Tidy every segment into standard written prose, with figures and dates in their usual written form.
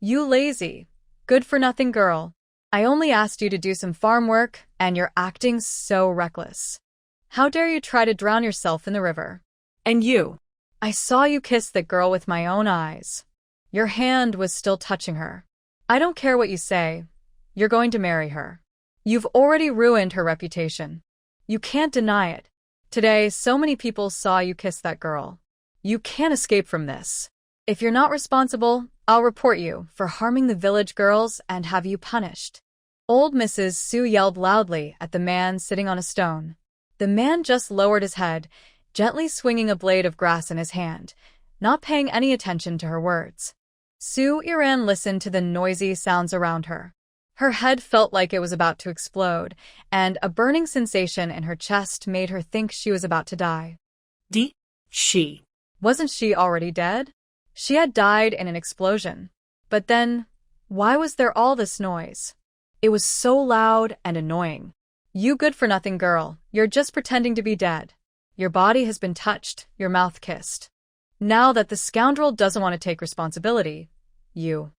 You lazy, good-for-nothing girl. I only asked you to do some farm work, and you're acting so reckless. How dare you try to drown yourself in the river? And you? I saw you kiss that girl with my own eyes. Your hand was still touching her. I don't care what you say. You're going to marry her. You've already ruined her reputation. You can't deny it. Today, so many people saw you kiss that girl. You can't escape from this. If you're not responsible, I'll report you for harming the village girls and have you punished. Old Mrs. Su yelled loudly at the man sitting on a stone. The man just lowered his head, gently swinging a blade of grass in his hand, not paying any attention to her words. Su Iran listened to the noisy sounds around her. Her head felt like it was about to explode, and a burning sensation in her chest made her think she was about to die. She. Wasn't she already dead? She had died in an explosion. But then, why was there all this noise? It was so loud and annoying. You good-for-nothing girl, you're just pretending to be dead. Your body has been touched, your mouth kissed. Now that the scoundrel doesn't want to take responsibility, you'd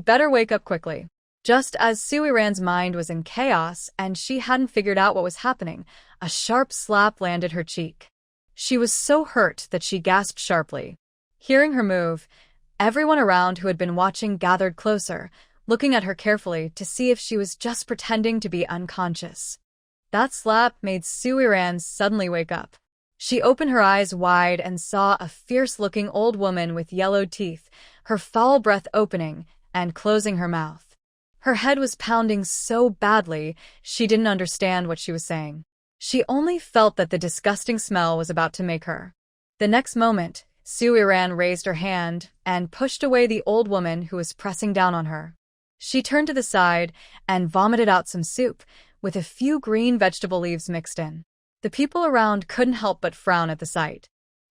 better wake up quickly. Just as Su Iran's mind was in chaos and she hadn't figured out what was happening, a sharp slap landed her cheek. She was so hurt that she gasped sharply. Hearing her move, everyone around who had been watching gathered closer, looking at her carefully to see if she was just pretending to be unconscious. That slap made Su Iran suddenly wake up. She opened her eyes wide and saw a fierce-looking old woman with yellowed teeth, her foul breath opening and closing her mouth. Her head was pounding so badly, she didn't understand what she was saying. She only felt that the disgusting smell was about to make her. The next moment, Su Iran raised her hand and pushed away the old woman who was pressing down on her. She turned to the side and vomited out some soup, with a few green vegetable leaves mixed in. The people around couldn't help but frown at the sight.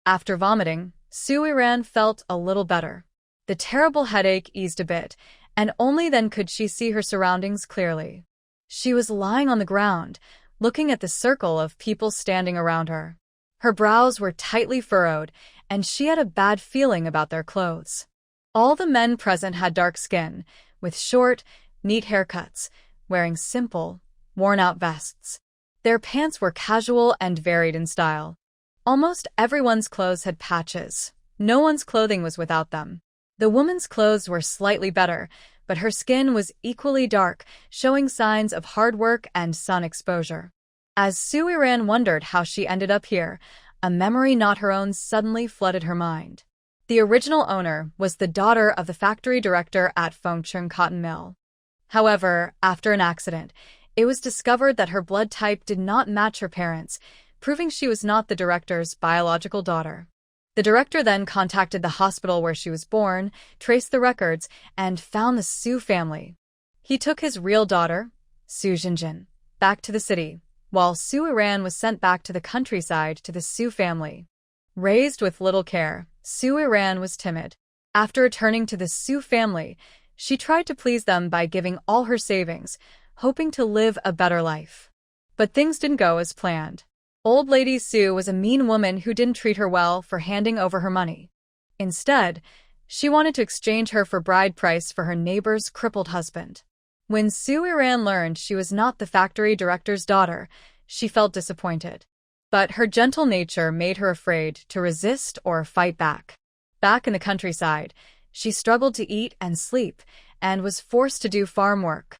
After vomiting, Su Iran felt a little better. The terrible headache eased a bit, and only then could she see her surroundings clearly. She was lying on the ground, looking at the circle of people standing around her. Her brows were tightly furrowed, and she had a bad feeling about their clothes. All the men present had dark skin, with short, neat haircuts, wearing simple, worn-out vests. Their pants were casual and varied in style. Almost everyone's clothes had patches. No one's clothing was without them. The woman's clothes were slightly better, but her skin was equally dark, showing signs of hard work and sun exposure. As Su Iran wondered how she ended up here, a memory not her own suddenly flooded her mind. The original owner was the daughter of the factory director at Fengcheng Cotton Mill. However, after an accident, it was discovered that her blood type did not match her parents', proving she was not the director's biological daughter. The director then contacted the hospital where she was born, traced the records, and found the Su family. He took his real daughter, Su Jinjin, back to the city, while Su Iran was sent back to the countryside to the Su family. Raised with little care, Su Iran was timid. After returning to the Su family, she tried to please them by giving all her savings, hoping to live a better life. But things didn't go as planned. Old Lady Su was a mean woman who didn't treat her well for handing over her money. Instead, she wanted to exchange her for bride price for her neighbor's crippled husband. When Su Iran learned she was not the factory director's daughter, she felt disappointed. But her gentle nature made her afraid to resist or fight back. Back in the countryside, she struggled to eat and sleep and was forced to do farm work.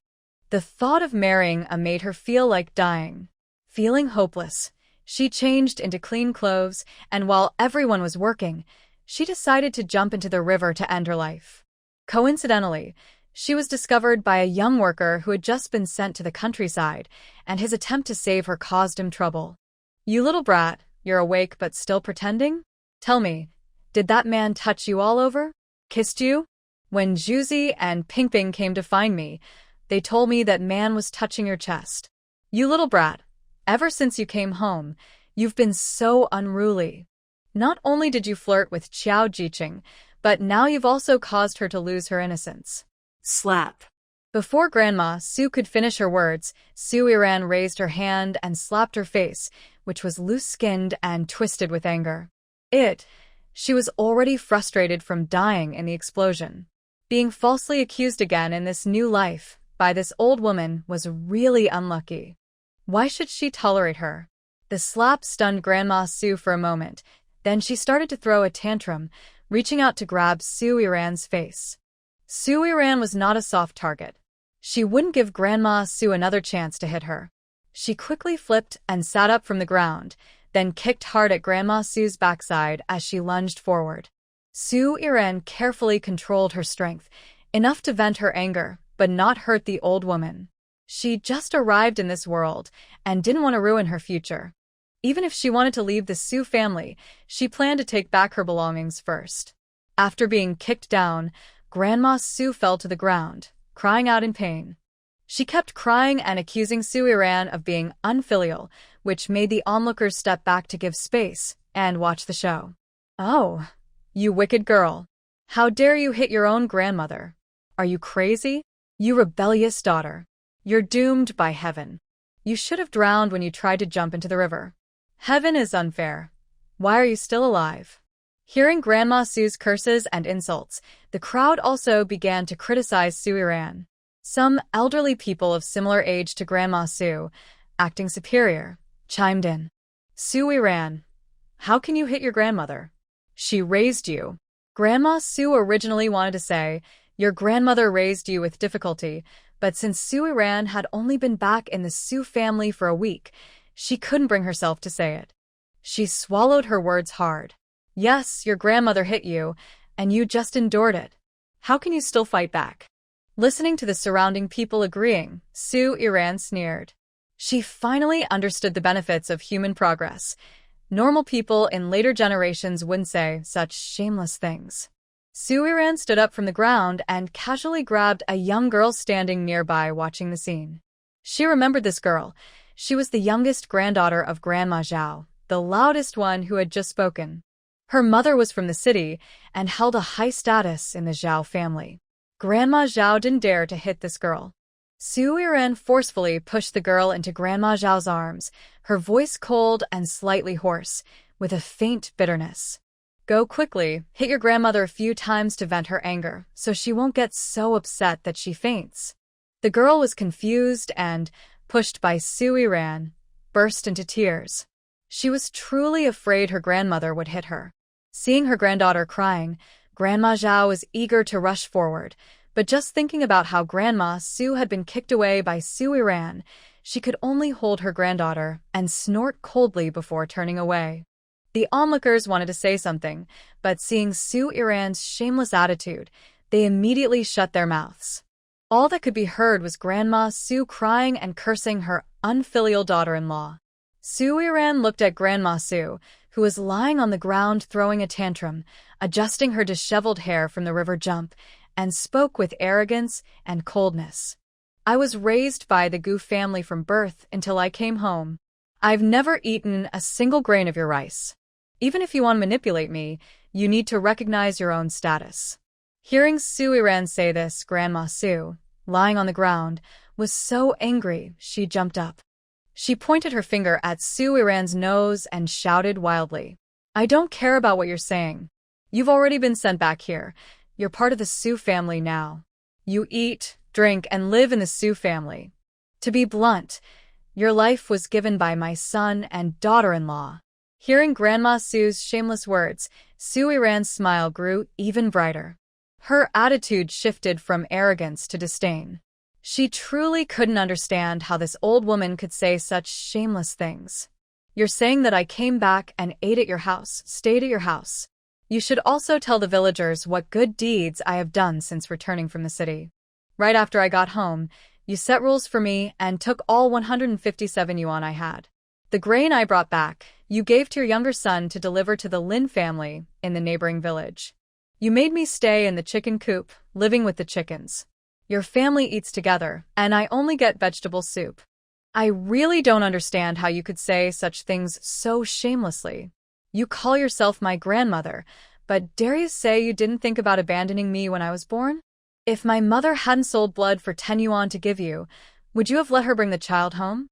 The thought of marrying made her feel like dying. Feeling hopeless, she changed into clean clothes, and while everyone was working, she decided to jump into the river to end her life. Coincidentally, she was discovered by a young worker who had just been sent to the countryside, and his attempt to save her caused him trouble. "You little brat, you're awake but still pretending? Tell me, did that man touch you all over? Kissed you? When Juzi and Pingping came to find me, they told me that man was touching your chest. You little brat. Ever since you came home, you've been so unruly. Not only did you flirt with Qiao Jiqing, but now you've also caused her to lose her innocence." Slap. Before Grandma Su could finish her words, Su Iran raised her hand and slapped her face, which was loose-skinned and twisted with anger. She was already frustrated from dying in the explosion. Being falsely accused again in this new life by this old woman was really unlucky. Why should she tolerate her? The slap stunned Grandma Sue for a moment, then she started to throw a tantrum, reaching out to grab Sue Iran's face. Sue Iran was not a soft target. She wouldn't give Grandma Sue another chance to hit her. She quickly flipped and sat up from the ground, then kicked hard at Grandma Sue's backside as she lunged forward. Sue Iran carefully controlled her strength, enough to vent her anger, but not hurt the old woman. She just arrived in this world and didn't want to ruin her future. Even if she wanted to leave the Sue family, she planned to take back her belongings first. After being kicked down, Grandma Sue fell to the ground, crying out in pain. She kept crying and accusing Sue Iran of being unfilial, which made the onlookers step back to give space and watch the show. "Oh, you wicked girl. How dare you hit your own grandmother? Are you crazy? You rebellious daughter. You're doomed by heaven. You should have drowned when you tried to jump into the river. Heaven is unfair. Why are you still alive?" Hearing Grandma Sue's curses and insults, the crowd also began to criticize Sue Iran. Some elderly people of similar age to Grandma Sue, acting superior, chimed in. "Sue Iran, how can you hit your grandmother? She raised you." Grandma Sue originally wanted to say, "Your grandmother raised you with difficulty," but since Sue Iran had only been back in the Sue family for a week, she couldn't bring herself to say it. She swallowed her words hard. "Yes, your grandmother hit you, and you just endured it. How can you still fight back?" Listening to the surrounding people agreeing, Sue Iran sneered. She finally understood the benefits of human progress. Normal people in later generations wouldn't say such shameless things. Sue Iran stood up from the ground and casually grabbed a young girl standing nearby watching the scene. She remembered this girl. She was the youngest granddaughter of Grandma Zhao, the loudest one who had just spoken. Her mother was from the city and held a high status in the Zhao family. Grandma Zhao didn't dare to hit this girl. Sue Iran forcefully pushed the girl into Grandma Zhao's arms, her voice cold and slightly hoarse, with a faint bitterness. "Go quickly, hit your grandmother a few times to vent her anger, so she won't get so upset that she faints." The girl was confused and, pushed by Sue Iran, burst into tears. She was truly afraid her grandmother would hit her. Seeing her granddaughter crying, Grandma Zhao was eager to rush forward, but just thinking about how Grandma Sue had been kicked away by Sue Iran, she could only hold her granddaughter and snort coldly before turning away. The onlookers wanted to say something, but seeing Sue Iran's shameless attitude, they immediately shut their mouths. All that could be heard was Grandma Sue crying and cursing her unfilial daughter-in-law. Sue Iran looked at Grandma Sue, who was lying on the ground throwing a tantrum, adjusting her disheveled hair from the river jump, and spoke with arrogance and coldness. "I was raised by the Gu family from birth until I came home. I've never eaten a single grain of your rice. Even if you want to manipulate me, you need to recognize your own status." Hearing Sue Iran say this, Grandma Sue, lying on the ground, was so angry she jumped up. She pointed her finger at Sue Iran's nose and shouted wildly, "I don't care about what you're saying. You've already been sent back here. You're part of the Sue family now. You eat, drink, and live in the Sue family. To be blunt, your life was given by my son and daughter-in-law." Hearing Grandma Sue's shameless words, Sue Iran's smile grew even brighter. Her attitude shifted from arrogance to disdain. She truly couldn't understand how this old woman could say such shameless things. "You're saying that I came back and ate at your house, stayed at your house. You should also tell the villagers what good deeds I have done since returning from the city. Right after I got home, you set rules for me and took all 157 yuan I had. The grain I brought back, you gave to your younger son to deliver to the Lin family in the neighboring village. You made me stay in the chicken coop, living with the chickens. Your family eats together, and I only get vegetable soup. I really don't understand how you could say such things so shamelessly. You call yourself my grandmother, but dare you say you didn't think about abandoning me when I was born? If my mother hadn't sold blood for 10 yuan to give you, would you have let her bring the child home?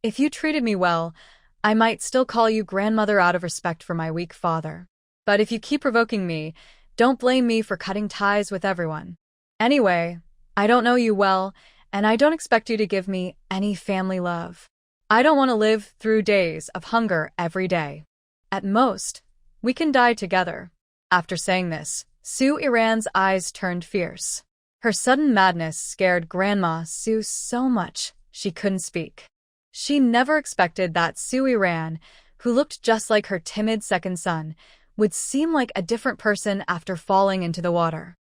If you treated me well, I might still call you grandmother out of respect for my weak father. But if you keep provoking me, don't blame me for cutting ties with everyone. Anyway, I don't know you well, and I don't expect you to give me any family love. I don't want to live through days of hunger every day. At most, we can die together. After saying this, Su Iran's eyes turned fierce. Her sudden madness scared Grandma Su so much she couldn't speak. She never expected that Su Iran, who looked just like her timid second son, would seem like a different person after falling into the water.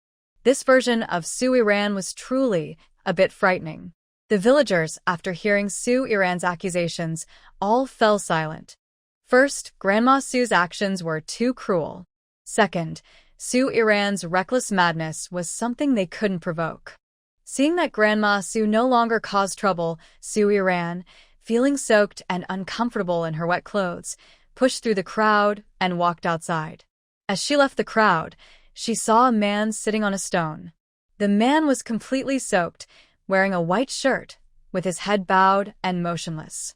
This version of Su Iran was truly a bit frightening. The villagers, after hearing Su Iran's accusations, all fell silent. First, Grandma Su's actions were too cruel. Second, Su Iran's reckless madness was something they couldn't provoke. Seeing that Grandma Su no longer caused trouble, Su Iran, feeling soaked and uncomfortable in her wet clothes, pushed through the crowd and walked outside. As she left the crowd, she saw a man sitting on a stone. The man was completely soaked, wearing a white shirt, with his head bowed and motionless.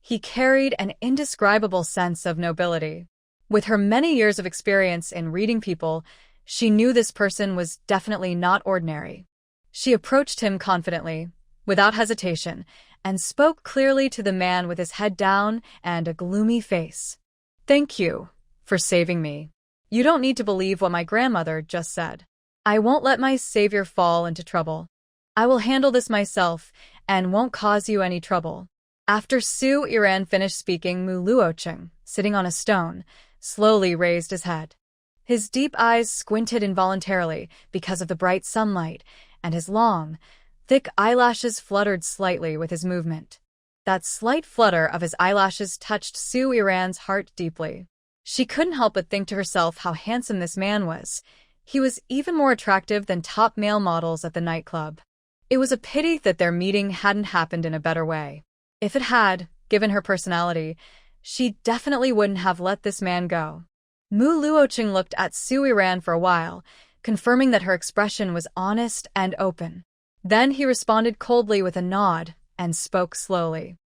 He carried an indescribable sense of nobility. With her many years of experience in reading people, she knew this person was definitely not ordinary. She approached him confidently, without hesitation, and spoke clearly to the man with his head down and a gloomy face. "Thank you for saving me. You don't need to believe what my grandmother just said. I won't let my savior fall into trouble. I will handle this myself and won't cause you any trouble." After Su Iran finished speaking, Mu Luocheng, sitting on a stone, slowly raised his head. His deep eyes squinted involuntarily because of the bright sunlight, and his long, thick eyelashes fluttered slightly with his movement. That slight flutter of his eyelashes touched Su Iran's heart deeply. She couldn't help but think to herself how handsome this man was. He was even more attractive than top male models at the nightclub. It was a pity that their meeting hadn't happened in a better way. If it had, given her personality, she definitely wouldn't have let this man go. Mu Luocheng looked at Su Iran for a while, confirming that her expression was honest and open. Then he responded coldly with a nod and spoke slowly.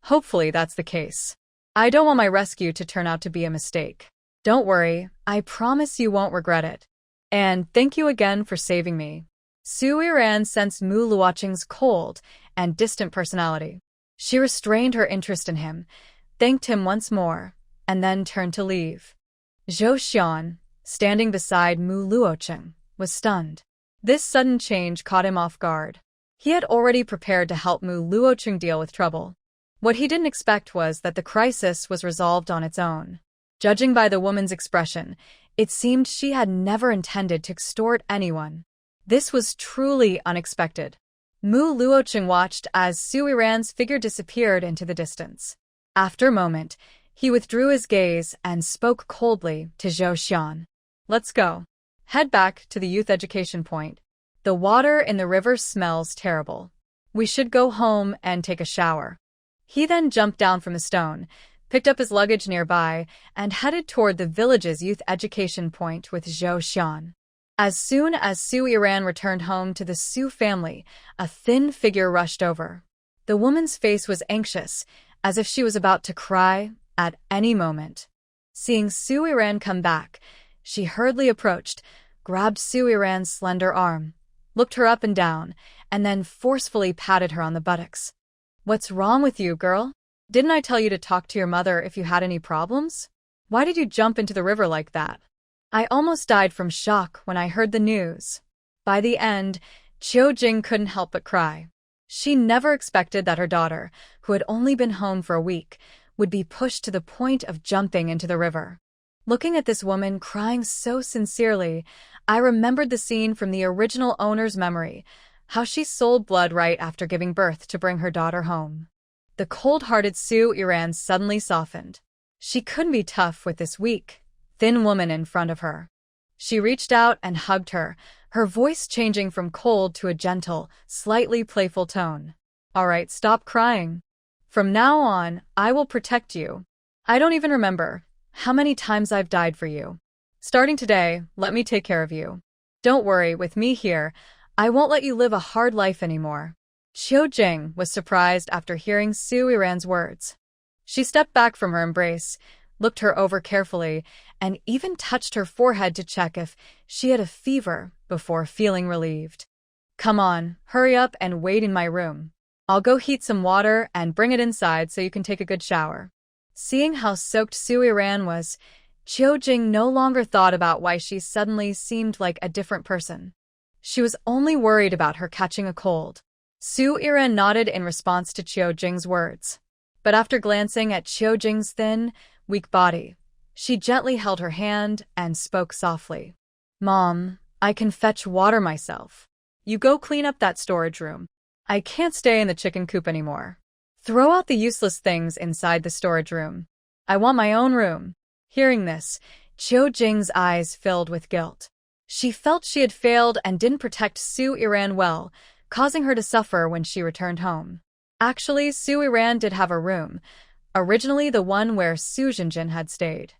"Hopefully that's the case. I don't want my rescue to turn out to be a mistake. Don't worry, I promise you won't regret it. And thank you again for saving me." Su Iran sensed Mu Luocheng's cold and distant personality. She restrained her interest in him, thanked him once more, and then turned to leave. Zhou Xian, standing beside Mu Luocheng, was stunned. This sudden change caught him off guard. He had already prepared to help Mu Luocheng deal with trouble. What he didn't expect was that the crisis was resolved on its own. Judging by the woman's expression, it seemed she had never intended to extort anyone. This was truly unexpected. Mu Luocheng watched as Su Iran's figure disappeared into the distance. After a moment, he withdrew his gaze and spoke coldly to Zhou Xian. "Let's go. Head back to the youth education point. The water in the river smells terrible. We should go home and take a shower." He then jumped down from the stone, picked up his luggage nearby, and headed toward the village's youth education point with Zhou Xian. As soon as Su Iran returned home to the Su family, a thin figure rushed over. The woman's face was anxious, as if she was about to cry at any moment. Seeing Su Iran come back, she hurriedly approached, grabbed Su Iran's slender arm, looked her up and down, and then forcefully patted her on the buttocks. "What's wrong with you, girl? Didn't I tell you to talk to your mother if you had any problems? Why did you jump into the river like that?" "I almost died from shock when I heard the news." By the end, Qiu Jing couldn't help but cry. She never expected that her daughter, who had only been home for a week, would be pushed to the point of jumping into the river. Looking at this woman crying so sincerely, I remembered the scene from the original owner's memory, how she sold blood right after giving birth to bring her daughter home. The cold-hearted Su Iran suddenly softened. She couldn't be tough with this weak, thin woman in front of her. She reached out and hugged her, her voice changing from cold to a gentle, slightly playful tone. "All right, stop crying. From now on, I will protect you. I don't even remember how many times I've died for you. Starting today, let me take care of you. Don't worry, with me here, I won't let you live a hard life anymore." Qiu Jing was surprised after hearing Su Iran's words. She stepped back from her embrace, looked her over carefully, and even touched her forehead to check if she had a fever before feeling relieved. Come on, hurry up and wait in my room. I'll go heat some water and bring it inside so you can take a good shower. Seeing how soaked Sui Ran was, Chiojing no longer thought about why she suddenly seemed like a different person. She was only worried about her catching a cold. Sui Ran nodded in response to Chiojing's words. But after glancing at Chiojing's thin, weak body, she gently held her hand and spoke softly. Mom, I can fetch water myself. You go clean up that storage room. I can't stay in the chicken coop anymore. Throw out the useless things inside the storage room. I want my own room. Hearing this, Chiojing's eyes filled with guilt. She felt she had failed and didn't protect Sui Ran well, causing her to suffer when she returned home. Actually, Sui Ran did have a room, originally the one where Su Jinjin had stayed.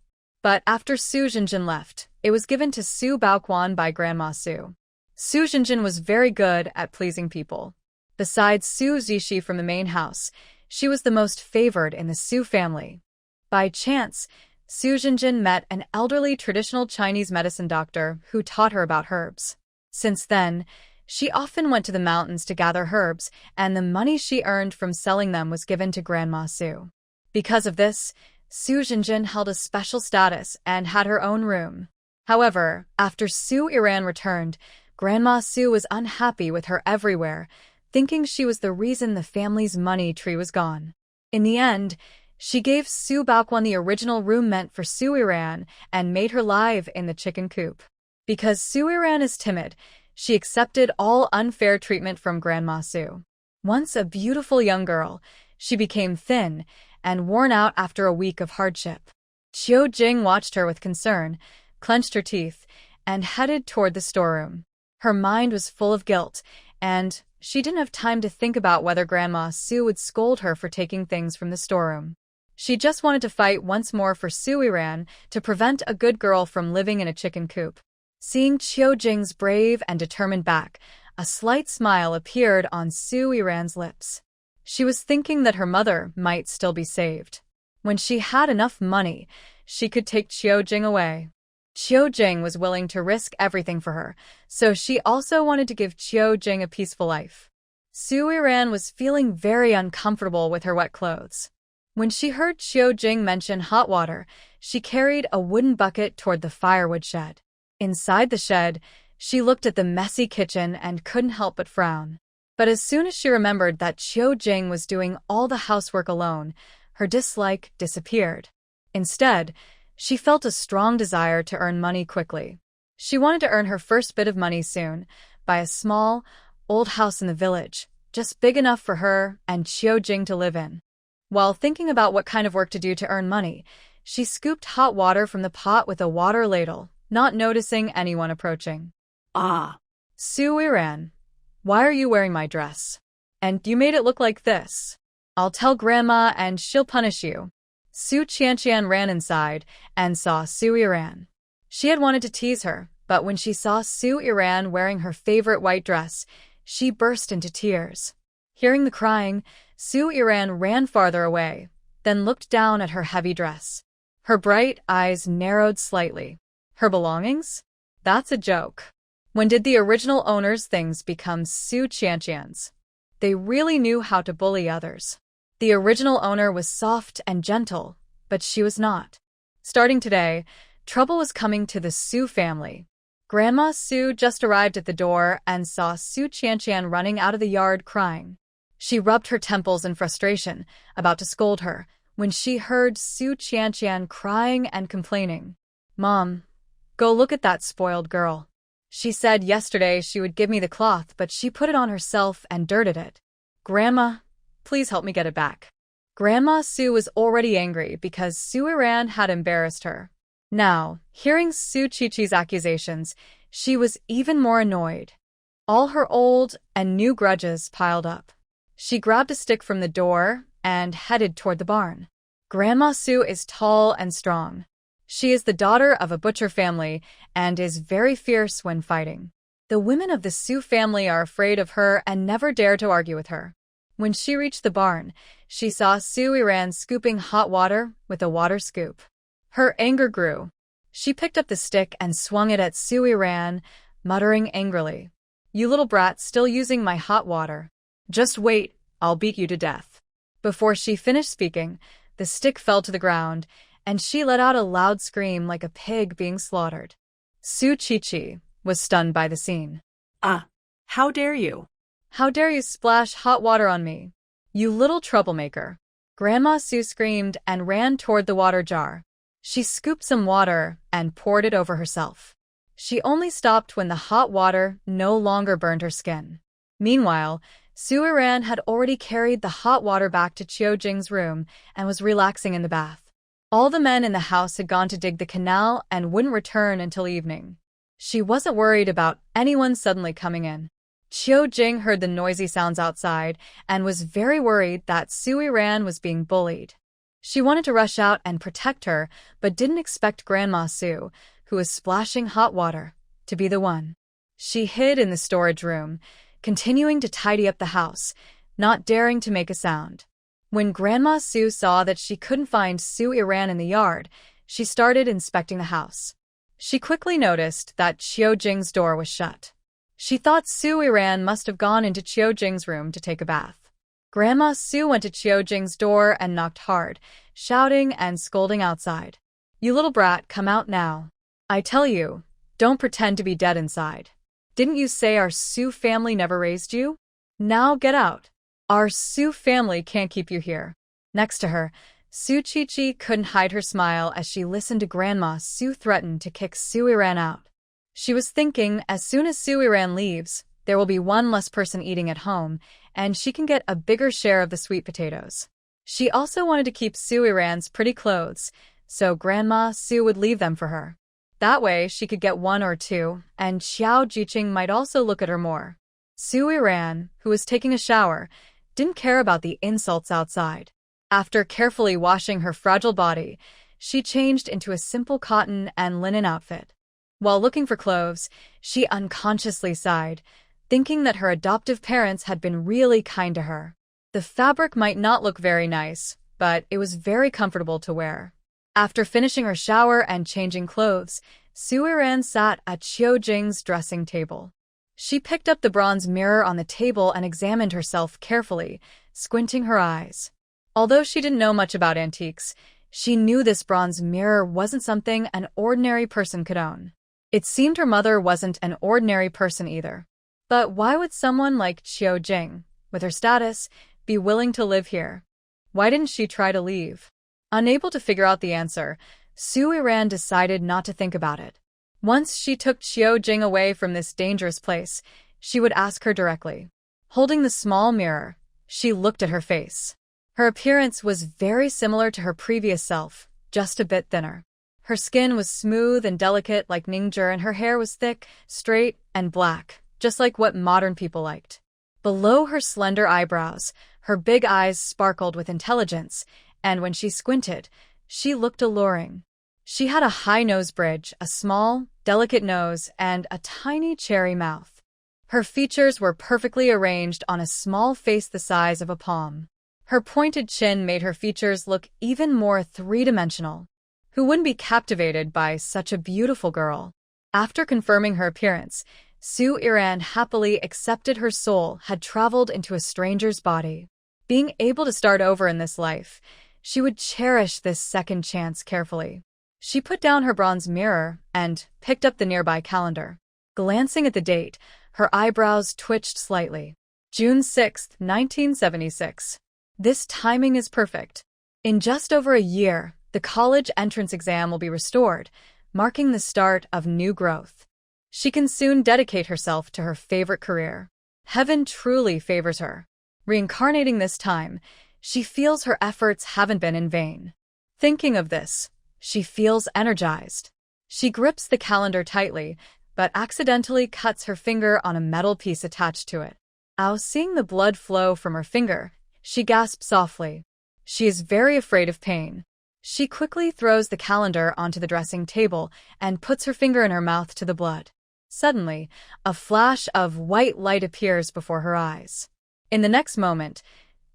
But after Su Jinjin left, it was given to Su Baoquan by Grandma Su. Su Jinjin was very good at pleasing people. Besides Su Zishi from the main house, she was the most favored in the Su family. By chance, Su Jinjin met an elderly traditional Chinese medicine doctor who taught her about herbs. Since then, she often went to the mountains to gather herbs, and the money she earned from selling them was given to Grandma Su. Because of this, Su Jinjin held a special status and had her own room. However, after Sui Ran returned, Grandma Su was unhappy with her everywhere, thinking she was the reason the family's money tree was gone. In the end, she gave Su Baoquan the original room meant for Sui Ran and made her live in the chicken coop. Because Sui Ran is timid, she accepted all unfair treatment from Grandma Su. Once a beautiful young girl, she became thin and worn out after a week of hardship. Chiojing watched her with concern, clenched her teeth, and headed toward the storeroom. Her mind was full of guilt, and she didn't have time to think about whether Grandma Su would scold her for taking things from the storeroom. She just wanted to fight once more for Sui Ran to prevent a good girl from living in a chicken coop. Seeing Chiojing's brave and determined back, a slight smile appeared on Sui Ran's lips. She was thinking that her mother might still be saved. When she had enough money, she could take Chiojing away. Chiojing was willing to risk everything for her, so she also wanted to give Chiojing a peaceful life. Sui Ran was feeling very uncomfortable with her wet clothes. When she heard Chiojing mention hot water, she carried a wooden bucket toward the firewood shed. Inside the shed, she looked at the messy kitchen and couldn't help but frown. But as soon as she remembered that Chiojing was doing all the housework alone, her dislike disappeared. Instead, she felt a strong desire to earn money quickly. She wanted to earn her first bit of money soon, buy a small, old house in the village, just big enough for her and Chiojing to live in. While thinking about what kind of work to do to earn money, she scooped hot water from the pot with a water ladle, not noticing anyone approaching. Ah. Sui Ran, why are you wearing my dress? And you made it look like this. I'll tell Grandma and she'll punish you. Su Qianqian ran inside and saw Sui Ran. She had wanted to tease her, but when she saw Sui Ran wearing her favorite white dress, she burst into tears. Hearing the crying, Sui Ran ran farther away, then looked down at her heavy dress. Her bright eyes narrowed slightly. Her belongings? That's a joke. When did the original owner's things become Su Qianqian's? They really knew how to bully others. The original owner was soft and gentle, but she was not. Starting today, trouble was coming to the Su family. Grandma Su just arrived at the door and saw Su Qianqian running out of the yard crying. She rubbed her temples in frustration, about to scold her, when she heard Su Qianqian crying and complaining. Mom, go look at that spoiled girl. She said yesterday she would give me the cloth, but she put it on herself and dirted it. Grandma, please help me get it back. Grandma Su was already angry because Sui Ran had embarrassed her. Now, hearing Su Qiqi's accusations, she was even more annoyed. All her old and new grudges piled up. She grabbed a stick from the door and headed toward the barn. Grandma Su is tall and strong. She is the daughter of a butcher family and is very fierce when fighting. The women of the Su family are afraid of her and never dare to argue with her. When she reached the barn, she saw Sui Ran scooping hot water with a water scoop. Her anger grew. She picked up the stick and swung it at Sui Ran, muttering angrily. You little brat, still using my hot water. Just wait, I'll beat you to death. Before she finished speaking, the stick fell to the ground, and she let out a loud scream like a pig being slaughtered. Su Chi was stunned by the scene. How dare you? How dare you splash hot water on me? You little troublemaker. Grandma Su screamed and ran toward the water jar. She scooped some water and poured it over herself. She only stopped when the hot water no longer burned her skin. Meanwhile, Su Iran had already carried the hot water back to Qiu Jing's room and was relaxing in the bath. All the men in the house had gone to dig the canal and wouldn't return until evening. She wasn't worried about anyone suddenly coming in. Qiu Jing heard the noisy sounds outside and was very worried that Su Iran was being bullied. She wanted to rush out and protect her, but didn't expect Grandma Su, who was splashing hot water, to be the one. She hid in the storage room, continuing to tidy up the house, not daring to make a sound. When Grandma Su saw that she couldn't find Su Iran in the yard, she started inspecting the house. She quickly noticed that Qiu Jing's door was shut. She thought Su Iran must have gone into Qiu Jing's room to take a bath. Grandma Su went to Qiu Jing's door and knocked hard, shouting and scolding outside. You little brat, come out now. I tell you, don't pretend to be dead inside. Didn't you say our Su family never raised you? Now get out. Our Su family can't keep you here. Next to her, Su Chi couldn't hide her smile as she listened to Grandma Su threaten to kick Su Iran out. She was thinking, as soon as Su Iran leaves, there will be one less person eating at home, and she can get a bigger share of the sweet potatoes. She also wanted to keep Su Iran's pretty clothes, so Grandma Su would leave them for her. That way, she could get one or two, and Xiao Jiqing might also look at her more. Su Iran, who was taking a shower, didn't care about the insults outside. After carefully washing her fragile body, she changed into a simple cotton and linen outfit. While looking for clothes, she unconsciously sighed, thinking that her adoptive parents had been really kind to her. The fabric might not look very nice, but it was very comfortable to wear. After finishing her shower and changing clothes, Su Iran sat at Qiu Jing's dressing table. She picked up the bronze mirror on the table and examined herself carefully, squinting her eyes. Although she didn't know much about antiques, she knew this bronze mirror wasn't something an ordinary person could own. It seemed her mother wasn't an ordinary person either. But why would someone like Qiu Jing, with her status, be willing to live here? Why didn't she try to leave? Unable to figure out the answer, Su Iran decided not to think about it. Once she took Qiu Jing away from this dangerous place, she would ask her directly. Holding the small mirror, she looked at her face. Her appearance was very similar to her previous self, just a bit thinner. Her skin was smooth and delicate like Ningzhi, and her hair was thick, straight, and black, just like what modern people liked. Below her slender eyebrows, her big eyes sparkled with intelligence, and when she squinted, she looked alluring. She had a high nose bridge, a small, delicate nose, and a tiny cherry mouth. Her features were perfectly arranged on a small face the size of a palm. Her pointed chin made her features look even more three-dimensional. Who wouldn't be captivated by such a beautiful girl? After confirming her appearance, Su Iran happily accepted her soul had traveled into a stranger's body. Being able to start over in this life, she would cherish this second chance carefully. She put down her bronze mirror and picked up the nearby calendar. Glancing at the date, her eyebrows twitched slightly. June 6, 1976. This timing is perfect. In just over a year, the college entrance exam will be restored, marking the start of new growth. She can soon dedicate herself to her favorite career. Heaven truly favors her. Reincarnating this time, she feels her efforts haven't been in vain. Thinking of this, she feels energized. She grips the calendar tightly, but accidentally cuts her finger on a metal piece attached to it. Seeing the blood flow from her finger, she gasps softly. She is very afraid of pain. She quickly throws the calendar onto the dressing table and puts her finger in her mouth to the blood. Suddenly, a flash of white light appears before her eyes. In the next moment,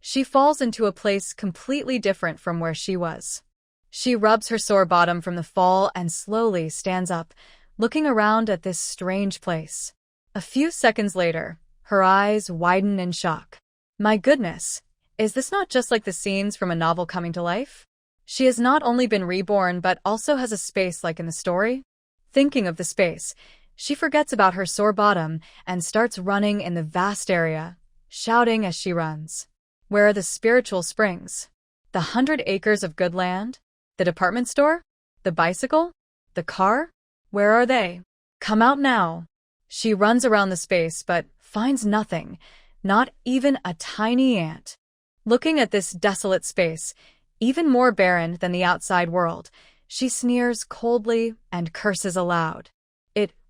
she falls into a place completely different from where she was. She rubs her sore bottom from the fall and slowly stands up, looking around at this strange place. A few seconds later, her eyes widen in shock. My goodness, is this not just like the scenes from a novel coming to life? She has not only been reborn but also has a space like in the story. Thinking of the space, she forgets about her sore bottom and starts running in the vast area, shouting as she runs. Where are the spiritual springs? The 100 acres of good land? The department store? The bicycle? The car? Where are they? Come out now. She runs around the space but finds nothing, not even a tiny ant. Looking at this desolate space, even more barren than the outside world, she sneers coldly and curses aloud.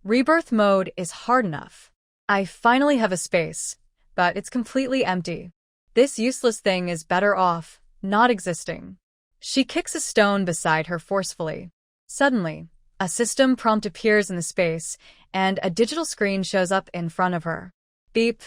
Rebirth mode is hard enough. I finally have a space, but it's completely empty. This useless thing is better off not existing. She kicks a stone beside her forcefully. Suddenly, a system prompt appears in the space, and a digital screen shows up in front of her. Beep.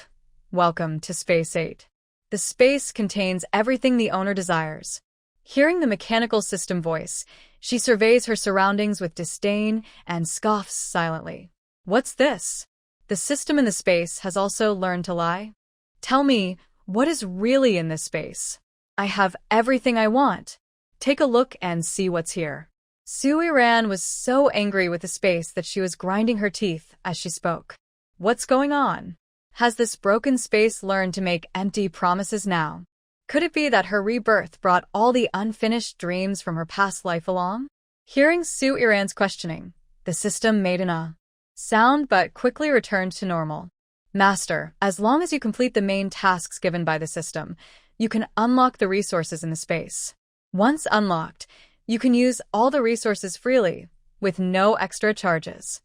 Welcome to Space 8. The space contains everything the owner desires. Hearing the mechanical system voice, she surveys her surroundings with disdain and scoffs silently. What's this? The system in the space has also learned to lie. Tell me, what is really in this space? I have everything I want. Take a look and see what's here. Soo-Iran was so angry with the space that she was grinding her teeth as she spoke. What's going on? Has this broken space learned to make empty promises now? Could it be that her rebirth brought all the unfinished dreams from her past life along? Hearing Soo-Iran's questioning, the system made an sound but quickly returned to normal. Master, as long as you complete the main tasks given by the system, you can unlock the resources in the space. Once unlocked, you can use all the resources freely, with no extra charges.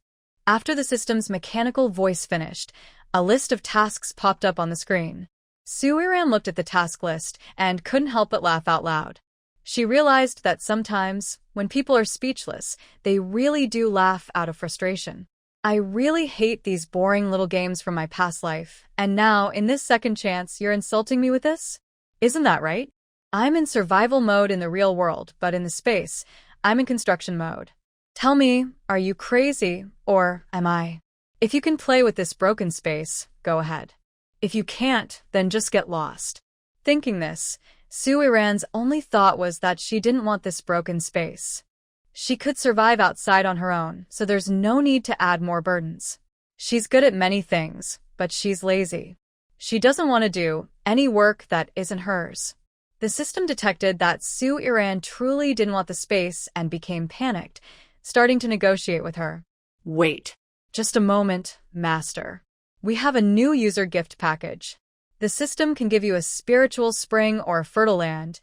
After the system's mechanical voice finished, a list of tasks popped up on the screen. Soo-Iran looked at the task list and couldn't help but laugh out loud. She realized that sometimes, when people are speechless, they really do laugh out of frustration. I really hate these boring little games from my past life, and now, in this second chance, you're insulting me with this? Isn't that right? I'm in survival mode in the real world, but in the space, I'm in construction mode. Tell me, are you crazy, or am I? If you can play with this broken space, go ahead. If you can't, then just get lost. Thinking this, Soo-Iran's only thought was that she didn't want this broken space. She could survive outside on her own, so there's no need to add more burdens. She's good at many things, but she's lazy. She doesn't want to do any work that isn't hers. The system detected that Soo-Iran truly didn't want the space and became panicked, starting to negotiate with her. Wait. Just a moment, Master. We have a new user gift package. The system can give you a spiritual spring or a fertile land.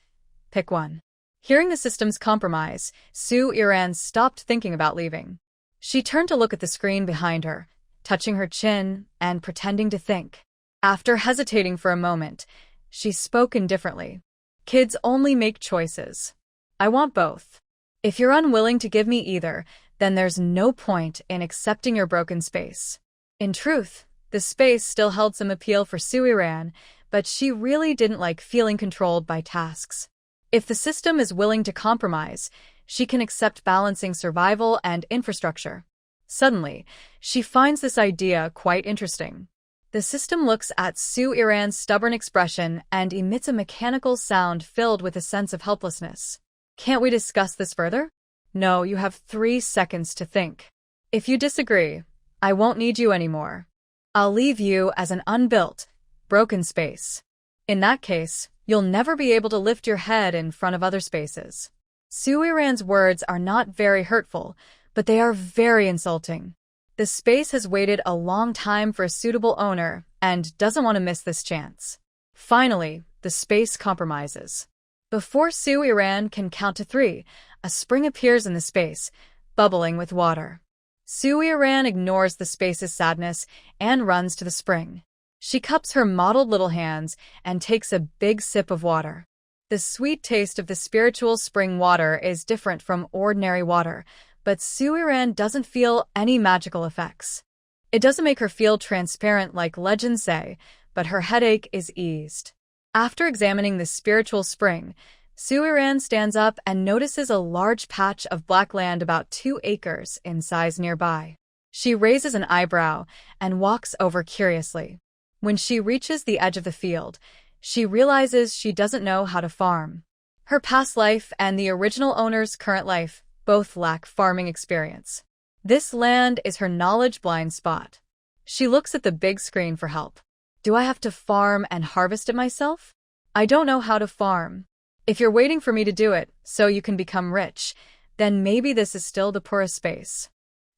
Pick one. Hearing the system's compromise, Soo-Iran stopped thinking about leaving. She turned to look at the screen behind her, touching her chin and pretending to think. After hesitating for a moment, she spoke indifferently. Kids only make choices. I want both. If you're unwilling to give me either, then there's no point in accepting your broken space. In truth, the space still held some appeal for Soo-Iran, but she really didn't like feeling controlled by tasks. If the system is willing to compromise, she can accept balancing survival and infrastructure. Suddenly, she finds this idea quite interesting. The system looks at Soo-Iran's stubborn expression and emits a mechanical sound filled with a sense of helplessness. Can't we discuss this further? No, you have 3 seconds to think. If you disagree, I won't need you anymore. I'll leave you as an unbuilt, broken space. In that case, you'll never be able to lift your head in front of other spaces. Soo-Iran's words are not very hurtful, but they are very insulting. The space has waited a long time for a suitable owner and doesn't want to miss this chance. Finally, the space compromises. Before Soo-Iran can count to 3, a spring appears in the space, bubbling with water. Soo-Iran ignores the space's sadness and runs to the spring. She cups her mottled little hands and takes a big sip of water. The sweet taste of the spiritual spring water is different from ordinary water, but Soo-Iran doesn't feel any magical effects. It doesn't make her feel transparent like legends say, but her headache is eased. After examining the spiritual spring, Soo-Iran stands up and notices a large patch of black land about 2 acres in size nearby. She raises an eyebrow and walks over curiously. When she reaches the edge of the field, she realizes she doesn't know how to farm. Her past life and the original owner's current life both lack farming experience. This land is her knowledge blind spot. She looks at the big screen for help. Do I have to farm and harvest it myself? I don't know how to farm. If you're waiting for me to do it so you can become rich, then maybe this is still the poorest space.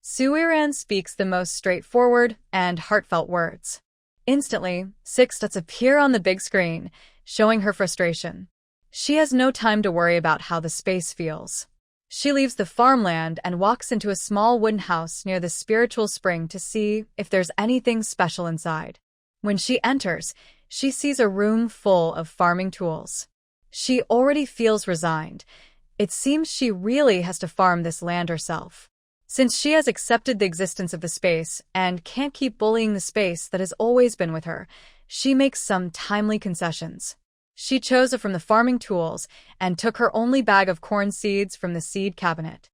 Suiran speaks the most straightforward and heartfelt words. Instantly, 6 dots appear on the big screen, showing her frustration. She has no time to worry about how the space feels. She leaves the farmland and walks into a small wooden house near the spiritual spring to see if there's anything special inside. When she enters, she sees a room full of farming tools. She already feels resigned. It seems she really has to farm this land herself. Since she has accepted the existence of the space and can't keep bullying the space that has always been with her, she makes some timely concessions. She chose it from the farming tools and took her only bag of corn seeds from the seed cabinet.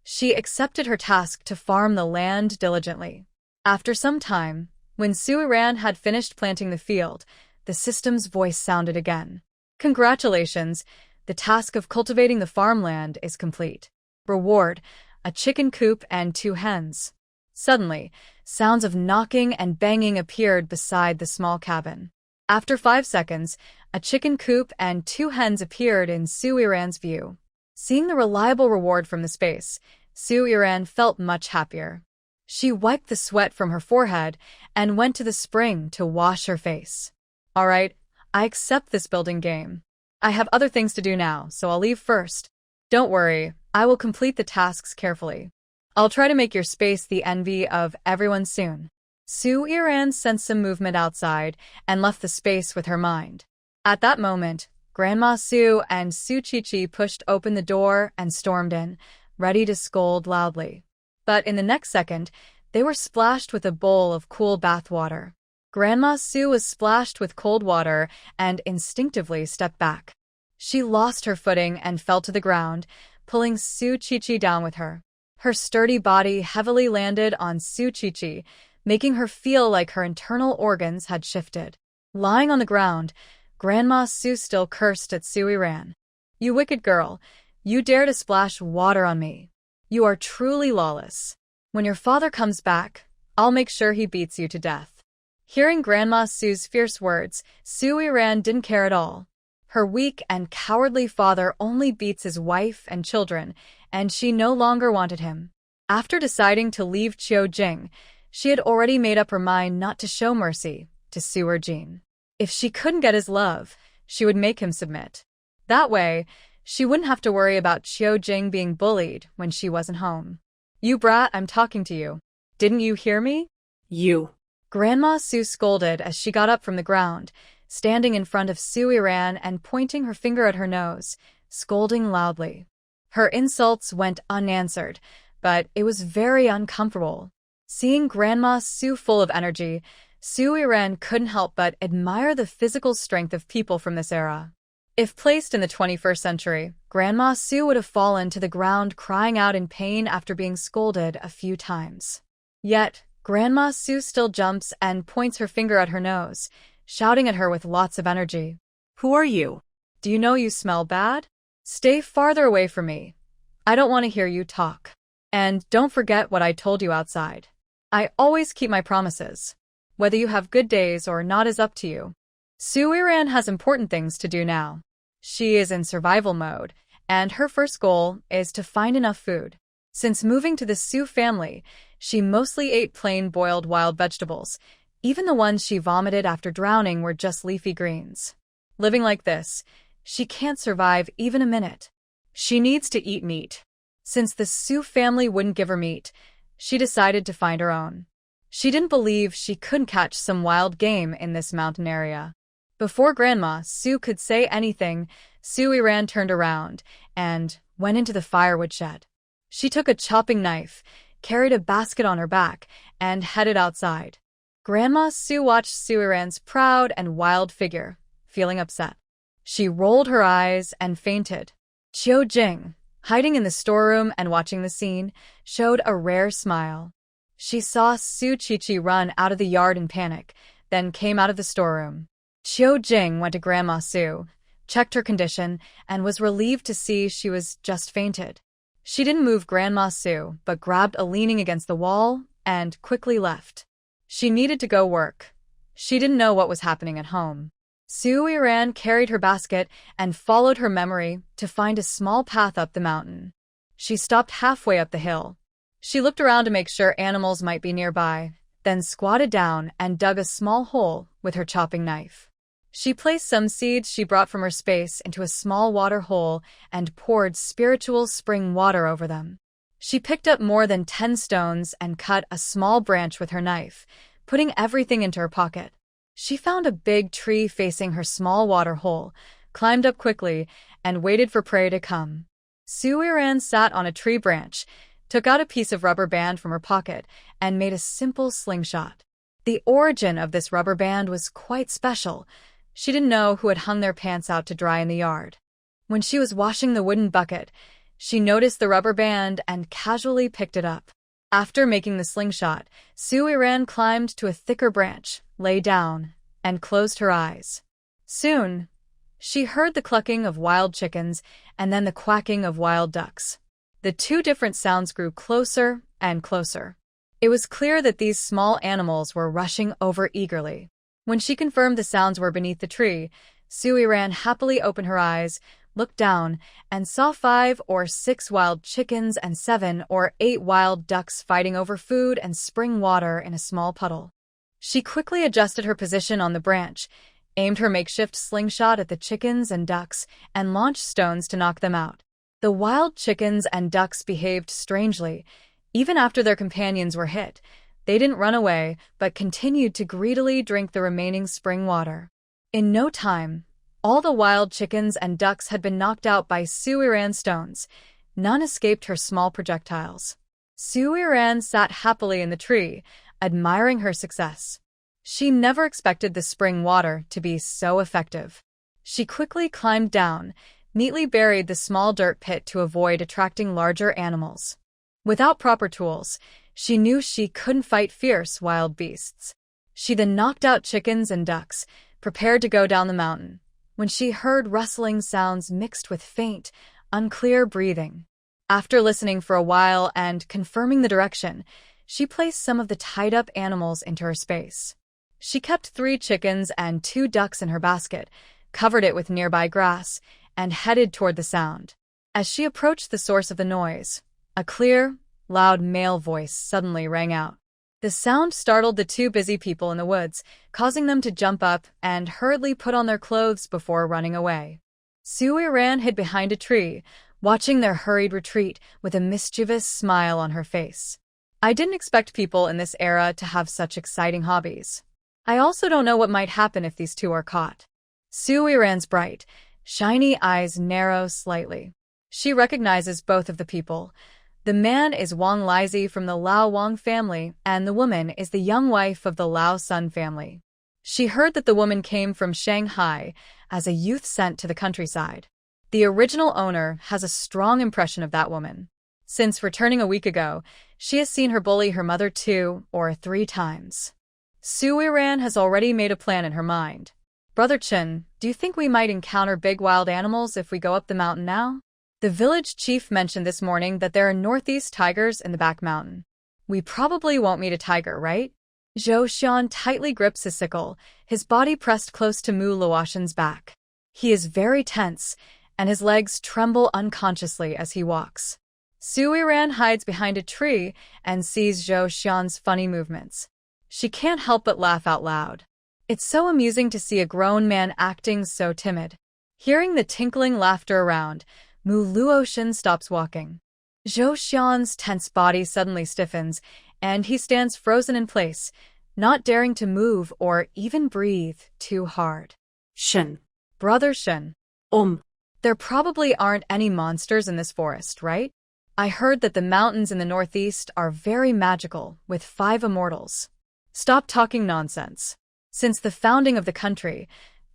She accepted her task to farm the land diligently. After some time, when Suiran had finished planting the field, the system's voice sounded again. Congratulations, the task of cultivating the farmland is complete. Reward, a chicken coop and 2 hens. Suddenly, sounds of knocking and banging appeared beside the small cabin. After 5 seconds, a chicken coop and 2 hens appeared in Suiran's view. Seeing the reliable reward from the space, Suiran felt much happier. She wiped the sweat from her forehead and went to the spring to wash her face. All right, I accept this building game. I have other things to do now, so I'll leave first. Don't worry, I will complete the tasks carefully. I'll try to make your space the envy of everyone soon. Suiran sensed some movement outside and left the space with her mind. At that moment, Grandma Su and Su Chi pushed open the door and stormed in, ready to scold loudly. But in the next second, they were splashed with a bowl of cool bath water. Grandma Su was splashed with cold water and instinctively stepped back. She lost her footing and fell to the ground, pulling Su Chi down with her. Her sturdy body heavily landed on Su Chi, making her feel like her internal organs had shifted. Lying on the ground, Grandma Su still cursed at Suiran. You wicked girl, you dare to splash water on me. You are truly lawless. When your father comes back, I'll make sure he beats you to death. Hearing Grandma Su's fierce words, Suiran didn't care at all. Her weak and cowardly father only beats his wife and children, and she no longer wanted him. After deciding to leave Qiujing, she had already made up her mind not to show mercy to Su Erjin. If she couldn't get his love, she would make him submit. That way, she wouldn't have to worry about Qiujing being bullied when she wasn't home. You brat, I'm talking to you. Didn't you hear me? You. Grandma Su scolded as she got up from the ground, standing in front of Suiran and pointing her finger at her nose, scolding loudly. Her insults went unanswered, but it was very uncomfortable. Seeing Grandma Su full of energy, Suiran couldn't help but admire the physical strength of people from this era. If placed in the 21st century, Grandma Su would have fallen to the ground crying out in pain after being scolded a few times. Yet, Grandma Su still jumps and points her finger at her nose, shouting at her with lots of energy. Who are you? Do you know you smell bad? Stay farther away from me. I don't want to hear you talk. And don't forget what I told you outside. I always keep my promises. Whether you have good days or not is up to you. Suiran has important things to do now. She is in survival mode, and her first goal is to find enough food. Since moving to the Su family, she mostly ate plain boiled wild vegetables. Even the ones she vomited after drowning were just leafy greens. Living like this, she can't survive even a minute. She needs to eat meat. Since the Su family wouldn't give her meat, she decided to find her own. She didn't believe she couldn't catch some wild game in this mountain area. Before Grandma Su could say anything, Suiran turned around and went into the firewood shed. She took a chopping knife, carried a basket on her back, and headed outside. Grandma Su watched Suiran's proud and wild figure, feeling upset. She rolled her eyes and fainted. Qiujing, hiding in the storeroom and watching the scene, showed a rare smile. She saw Su Chichi run out of the yard in panic, then came out of the storeroom. Qiu Jing went to Grandma Su, checked her condition, and was relieved to see she was just fainted. She didn't move Grandma Su, but grabbed a leaning against the wall and quickly left. She needed to go work. She didn't know what was happening at home. Su Yiran carried her basket and followed her memory to find a small path up the mountain. She stopped halfway up the hill. She looked around to make sure animals might be nearby, then squatted down and dug a small hole with her chopping knife. She placed some seeds she brought from her space into a small water hole and poured spiritual spring water over them. She picked up more than 10 stones and cut a small branch with her knife, putting everything into her pocket. She found a big tree facing her small water hole, climbed up quickly, and waited for prey to come. Su Yiran sat on a tree branch, took out a piece of rubber band from her pocket, and made a simple slingshot. The origin of this rubber band was quite special. She didn't know who had hung their pants out to dry in the yard. When she was washing the wooden bucket, she noticed the rubber band and casually picked it up. After making the slingshot, Su Yiran climbed to a thicker branch, lay down, and closed her eyes. Soon, she heard the clucking of wild chickens and then the quacking of wild ducks. The two different sounds grew closer and closer. It was clear that these small animals were rushing over eagerly. When she confirmed the sounds were beneath the tree, Su Yiran happily opened her eyes, looked down, and saw 5 or 6 wild chickens and 7 or 8 wild ducks fighting over food and spring water in a small puddle. She quickly adjusted her position on the branch, aimed her makeshift slingshot at the chickens and ducks, and launched stones to knock them out. The wild chickens and ducks behaved strangely. Even after their companions were hit, they didn't run away, but continued to greedily drink the remaining spring water. In no time, all the wild chickens and ducks had been knocked out by Su Yiran's stones. None escaped her small projectiles. Su Yiran sat happily in the tree, admiring her success. She never expected the spring water to be so effective. She quickly climbed down, neatly buried the small dirt pit to avoid attracting larger animals. Without proper tools, she knew she couldn't fight fierce wild beasts. She then knocked out chickens and ducks, prepared to go down the mountain, when she heard rustling sounds mixed with faint, unclear breathing. After listening for a while and confirming the direction, she placed some of the tied-up animals into her space. She kept 3 chickens and 2 ducks in her basket, covered it with nearby grass, and headed toward the sound. As she approached the source of the noise, a clear, loud male voice suddenly rang out. The sound startled the 2 busy people in the woods, causing them to jump up and hurriedly put on their clothes before running away. Su Yiran hid behind a tree, watching their hurried retreat with a mischievous smile on her face. I didn't expect people in this era to have such exciting hobbies. I also don't know what might happen if these 2 are caught. Su Yiran's bright, shiny eyes narrow slightly. She recognizes both of the people. The man is Wang Lizi from the Lao Wang family, and the woman is the young wife of the Lao Sun family. She heard that the woman came from Shanghai as a youth sent to the countryside. The original owner has a strong impression of that woman. Since returning a week ago, she has seen her bully her mother 2 or 3 times. Su Yiran has already made a plan in her mind. Brother Chen, do you think we might encounter big wild animals if we go up the mountain now? The village chief mentioned this morning that there are northeast tigers in the back mountain. We probably won't meet a tiger, right? Zhou Xian tightly grips his sickle, his body pressed close to Mu Luoshan's back. He is very tense, and his legs tremble unconsciously as he walks. Su Yiran hides behind a tree and sees Zhou Xian's funny movements. She can't help but laugh out loud. It's so amusing to see a grown man acting so timid. Hearing the tinkling laughter around, Mu Luoshan stops walking. Zhou Xian's tense body suddenly stiffens, and he stands frozen in place, not daring to move or even breathe too hard. Shen. Brother Shen. There probably aren't any monsters in this forest, right? I heard that the mountains in the northeast are very magical, with 5 immortals. Stop talking nonsense. Since the founding of the country,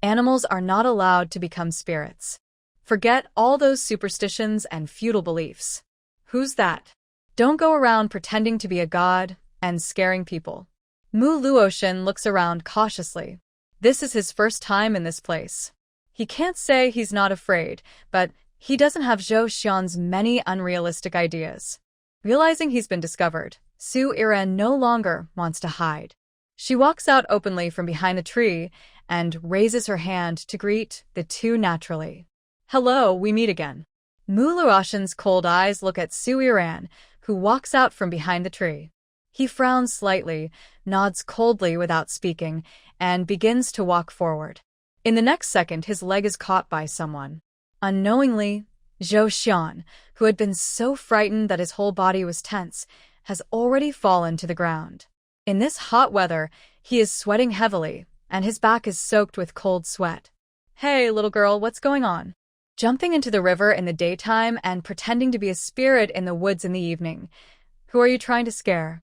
animals are not allowed to become spirits. Forget all those superstitions and feudal beliefs. Who's that? Don't go around pretending to be a god and scaring people. Mu Luotian looks around cautiously. This is his first time in this place. He can't say he's not afraid, but he doesn't have Zhou Xian's many unrealistic ideas. Realizing he's been discovered, Su Yiran no longer wants to hide. She walks out openly from behind the tree and raises her hand to greet the two naturally. Hello, we meet again. Mu Luotian's cold eyes look at Su Yiran, who walks out from behind the tree. He frowns slightly, nods coldly without speaking, and begins to walk forward. In the next second, his leg is caught by someone. Unknowingly, Zhou Xian, who had been so frightened that his whole body was tense, has already fallen to the ground. In this hot weather, he is sweating heavily, and his back is soaked with cold sweat. Hey, little girl, what's going on? Jumping into the river in the daytime and pretending to be a spirit in the woods in the evening. Who are you trying to scare?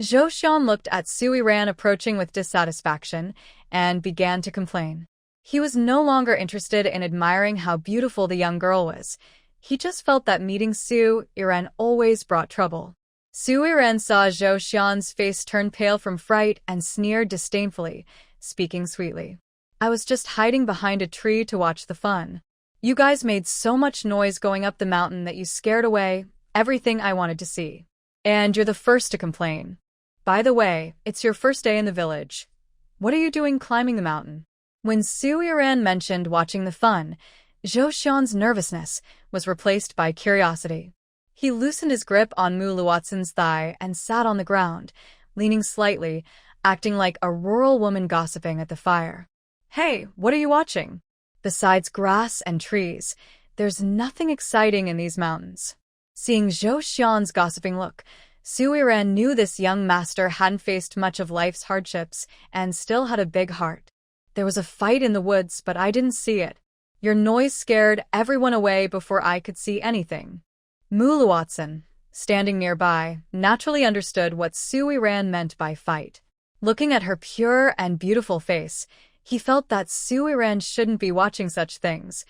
Zhou Xian looked at Su Yiran approaching with dissatisfaction and began to complain. He was no longer interested in admiring how beautiful the young girl was. He just felt that meeting Su Yiran always brought trouble. Su Yiran saw Zhou Xian's face turn pale from fright and sneered disdainfully, speaking sweetly. I was just hiding behind a tree to watch the fun. You guys made so much noise going up the mountain that you scared away everything I wanted to see. And you're the first to complain. By the way, it's your first day in the village. What are you doing climbing the mountain? When Su Yiran mentioned watching the fun, Zhou Xian's nervousness was replaced by curiosity. He loosened his grip on Mu Luotian's thigh and sat on the ground, leaning slightly, acting like a rural woman gossiping at the fire. Hey, what are you watching? Besides grass and trees, there's nothing exciting in these mountains. Seeing Zhou Xian's gossiping look, Su Yiran knew this young master hadn't faced much of life's hardships and still had a big heart. There was a fight in the woods, but I didn't see it. Your noise scared everyone away before I could see anything. Mu Luotian, standing nearby, naturally understood what Su Yiran meant by fight. Looking at her pure and beautiful face, he felt that Su Yiran shouldn't be watching such things.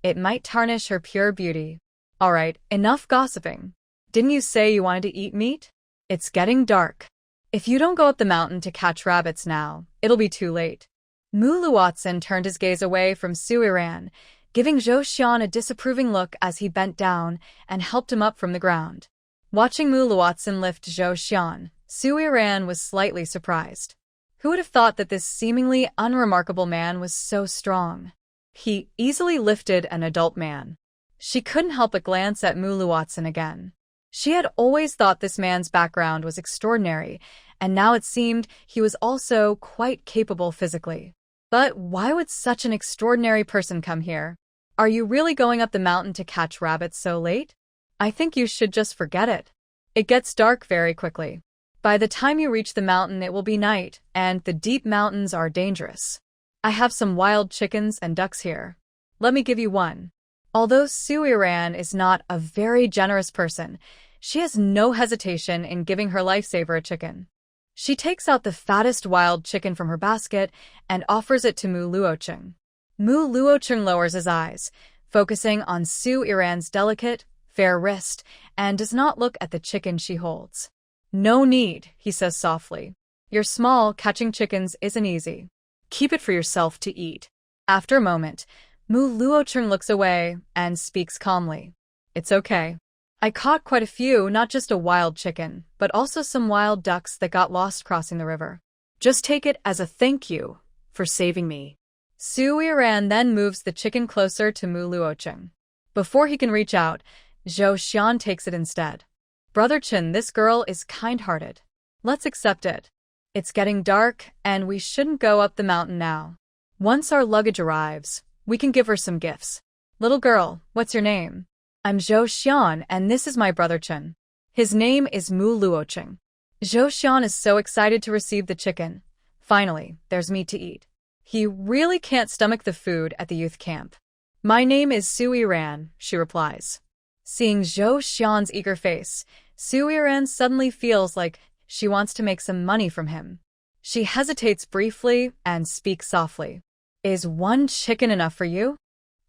It might tarnish her pure beauty. All right, enough gossiping. Didn't you say you wanted to eat meat? It's getting dark. If you don't go up the mountain to catch rabbits now, it'll be too late. Mu Luotian turned his gaze away from Su Yiran, giving Zhou Xian a disapproving look as he bent down and helped him up from the ground. Watching Mu Luotian lift Zhou Xian, Su Yiran was slightly surprised. Who would have thought that this seemingly unremarkable man was so strong? He easily lifted an adult man. She couldn't help but glance at Mu Luotian again. She had always thought this man's background was extraordinary, and now it seemed he was also quite capable physically. But why would such an extraordinary person come here? Are you really going up the mountain to catch rabbits so late? I think you should just forget it. It gets dark very quickly. By the time you reach the mountain, it will be night, and the deep mountains are dangerous. I have some wild chickens and ducks here. Let me give you one. Although Su Yiran is not a very generous person, she has no hesitation in giving her lifesaver a chicken. She takes out the fattest wild chicken from her basket and offers it to Mu Luotian. Mu Luotian lowers his eyes, focusing on Su Yiran's delicate, fair wrist, and does not look at the chicken she holds. No need, he says softly. You're small, catching chickens isn't easy. Keep it for yourself to eat. After a moment, Mu Luotian looks away and speaks calmly. It's okay. I caught quite a few, not just a wild chicken, but also some wild ducks that got lost crossing the river. Just take it as a thank you for saving me. Su Yiran then moves the chicken closer to Mu Luotian. Before he can reach out, Zhou Xian takes it instead. Brother Chen, this girl is kind-hearted. Let's accept it. It's getting dark, and we shouldn't go up the mountain now. Once our luggage arrives, we can give her some gifts. Little girl, what's your name? I'm Zhou Xian, and this is my brother Chen. His name is Mu Luotian. Zhou Xian is so excited to receive the chicken. Finally, there's meat to eat. He really can't stomach the food at the youth camp. My name is Su Yiran, she replies. Seeing Zhou Xian's eager face, Su Yiran suddenly feels like she wants to make some money from him. She hesitates briefly and speaks softly. Is one chicken enough for you?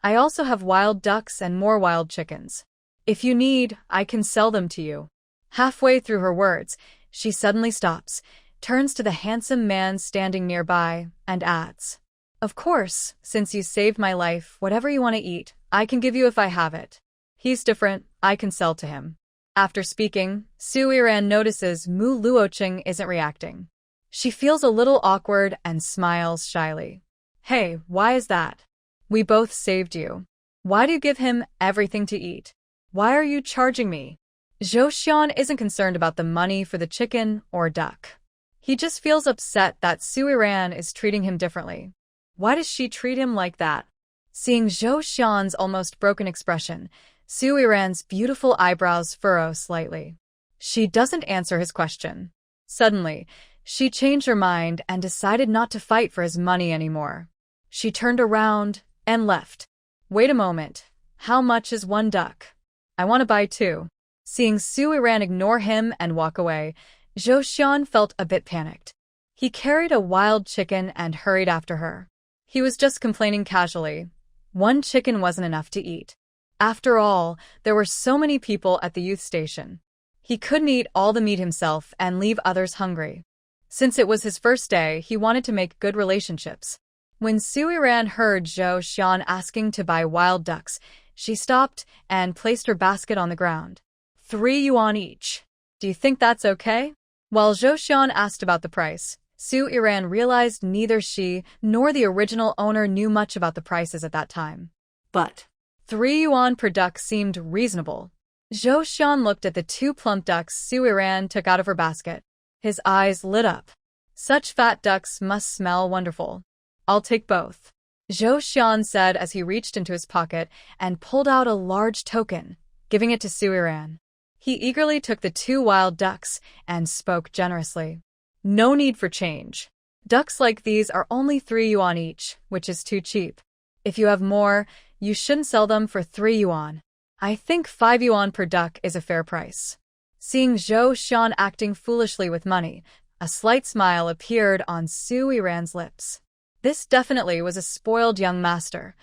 I also have wild ducks and more wild chickens. If you need, I can sell them to you. Halfway through her words, She suddenly stops, turns to the handsome man standing nearby, and adds, "Of course, since you saved my life, whatever you want to eat, I can give you if I have it. He's different, I can sell to him." After speaking, Su Yiran notices Mu Luoqing isn't reacting. She feels a little awkward and smiles shyly. "Hey, why is that? We both saved you. Why do you give him everything to eat? Why are you charging me?" Zhou Xian isn't concerned about the money for the chicken or duck. He just feels upset that Su Yiran is treating him differently. Why does she treat him like that? Seeing Zhou Xian's almost broken expression, Su Yiran's beautiful eyebrows furrow slightly. She doesn't answer his question. Suddenly, she changed her mind and decided not to fight for his money anymore. She turned around and left. "Wait a moment. How much is one duck? I want to buy two." Seeing Su Yiran ignore him and walk away, Zhou Xian felt a bit panicked. He carried a wild chicken and hurried after her. He was just complaining casually. One chicken wasn't enough to eat. After all, there were so many people at the youth station. He couldn't eat all the meat himself and leave others hungry. Since it was his first day, he wanted to make good relationships. When Su Yiran heard Zhou Xian asking to buy wild ducks, she stopped and placed her basket on the ground. 3 yuan each. Do you think that's okay? While Zhou Xian asked about the price, Su Yiran realized neither she nor the original owner knew much about the prices at that time. But 3 yuan per duck seemed reasonable. Zhou Xian looked at the 2 plump ducks Su Yiran took out of her basket. His eyes lit up. Such fat ducks must smell wonderful. "I'll take both," Zhou Xian said as he reached into his pocket and pulled out a large token, giving it to Su Yiran. He eagerly took the 2 wild ducks and spoke generously. "No need for change. Ducks like these are only 3 yuan each, which is too cheap. If you have more, you shouldn't sell them for 3 yuan. I think 5 yuan per duck is a fair price." Seeing Zhou Xian acting foolishly with money, a slight smile appeared on Su Yiran's lips. This definitely was a spoiled young master,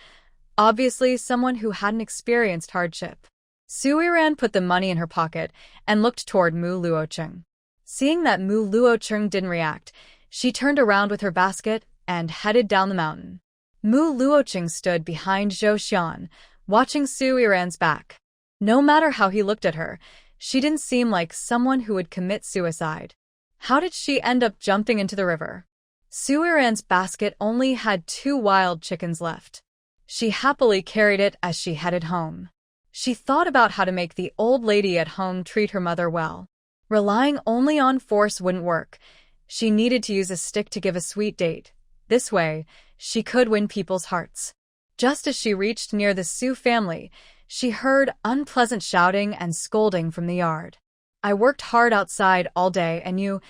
obviously someone who hadn't experienced hardship. Su Yiran put the money in her pocket and looked toward Mu Luoqing. Seeing that Mu Luoqing didn't react, she turned around with her basket and headed down the mountain. Mu Luoqing stood behind Zhou Xian, watching Su Yiran's back. No matter how he looked at her, she didn't seem like someone who would commit suicide. How did she end up jumping into the river? Su Yiran's basket only had 2 wild chickens left. She happily carried it as she headed home. She thought about how to make the old lady at home treat her mother well. Relying only on force wouldn't work. She needed to use a stick to give a sweet date. This way, she could win people's hearts. Just as she reached near the Su family, she heard unpleasant shouting and scolding from the yard. "I worked hard outside all day and you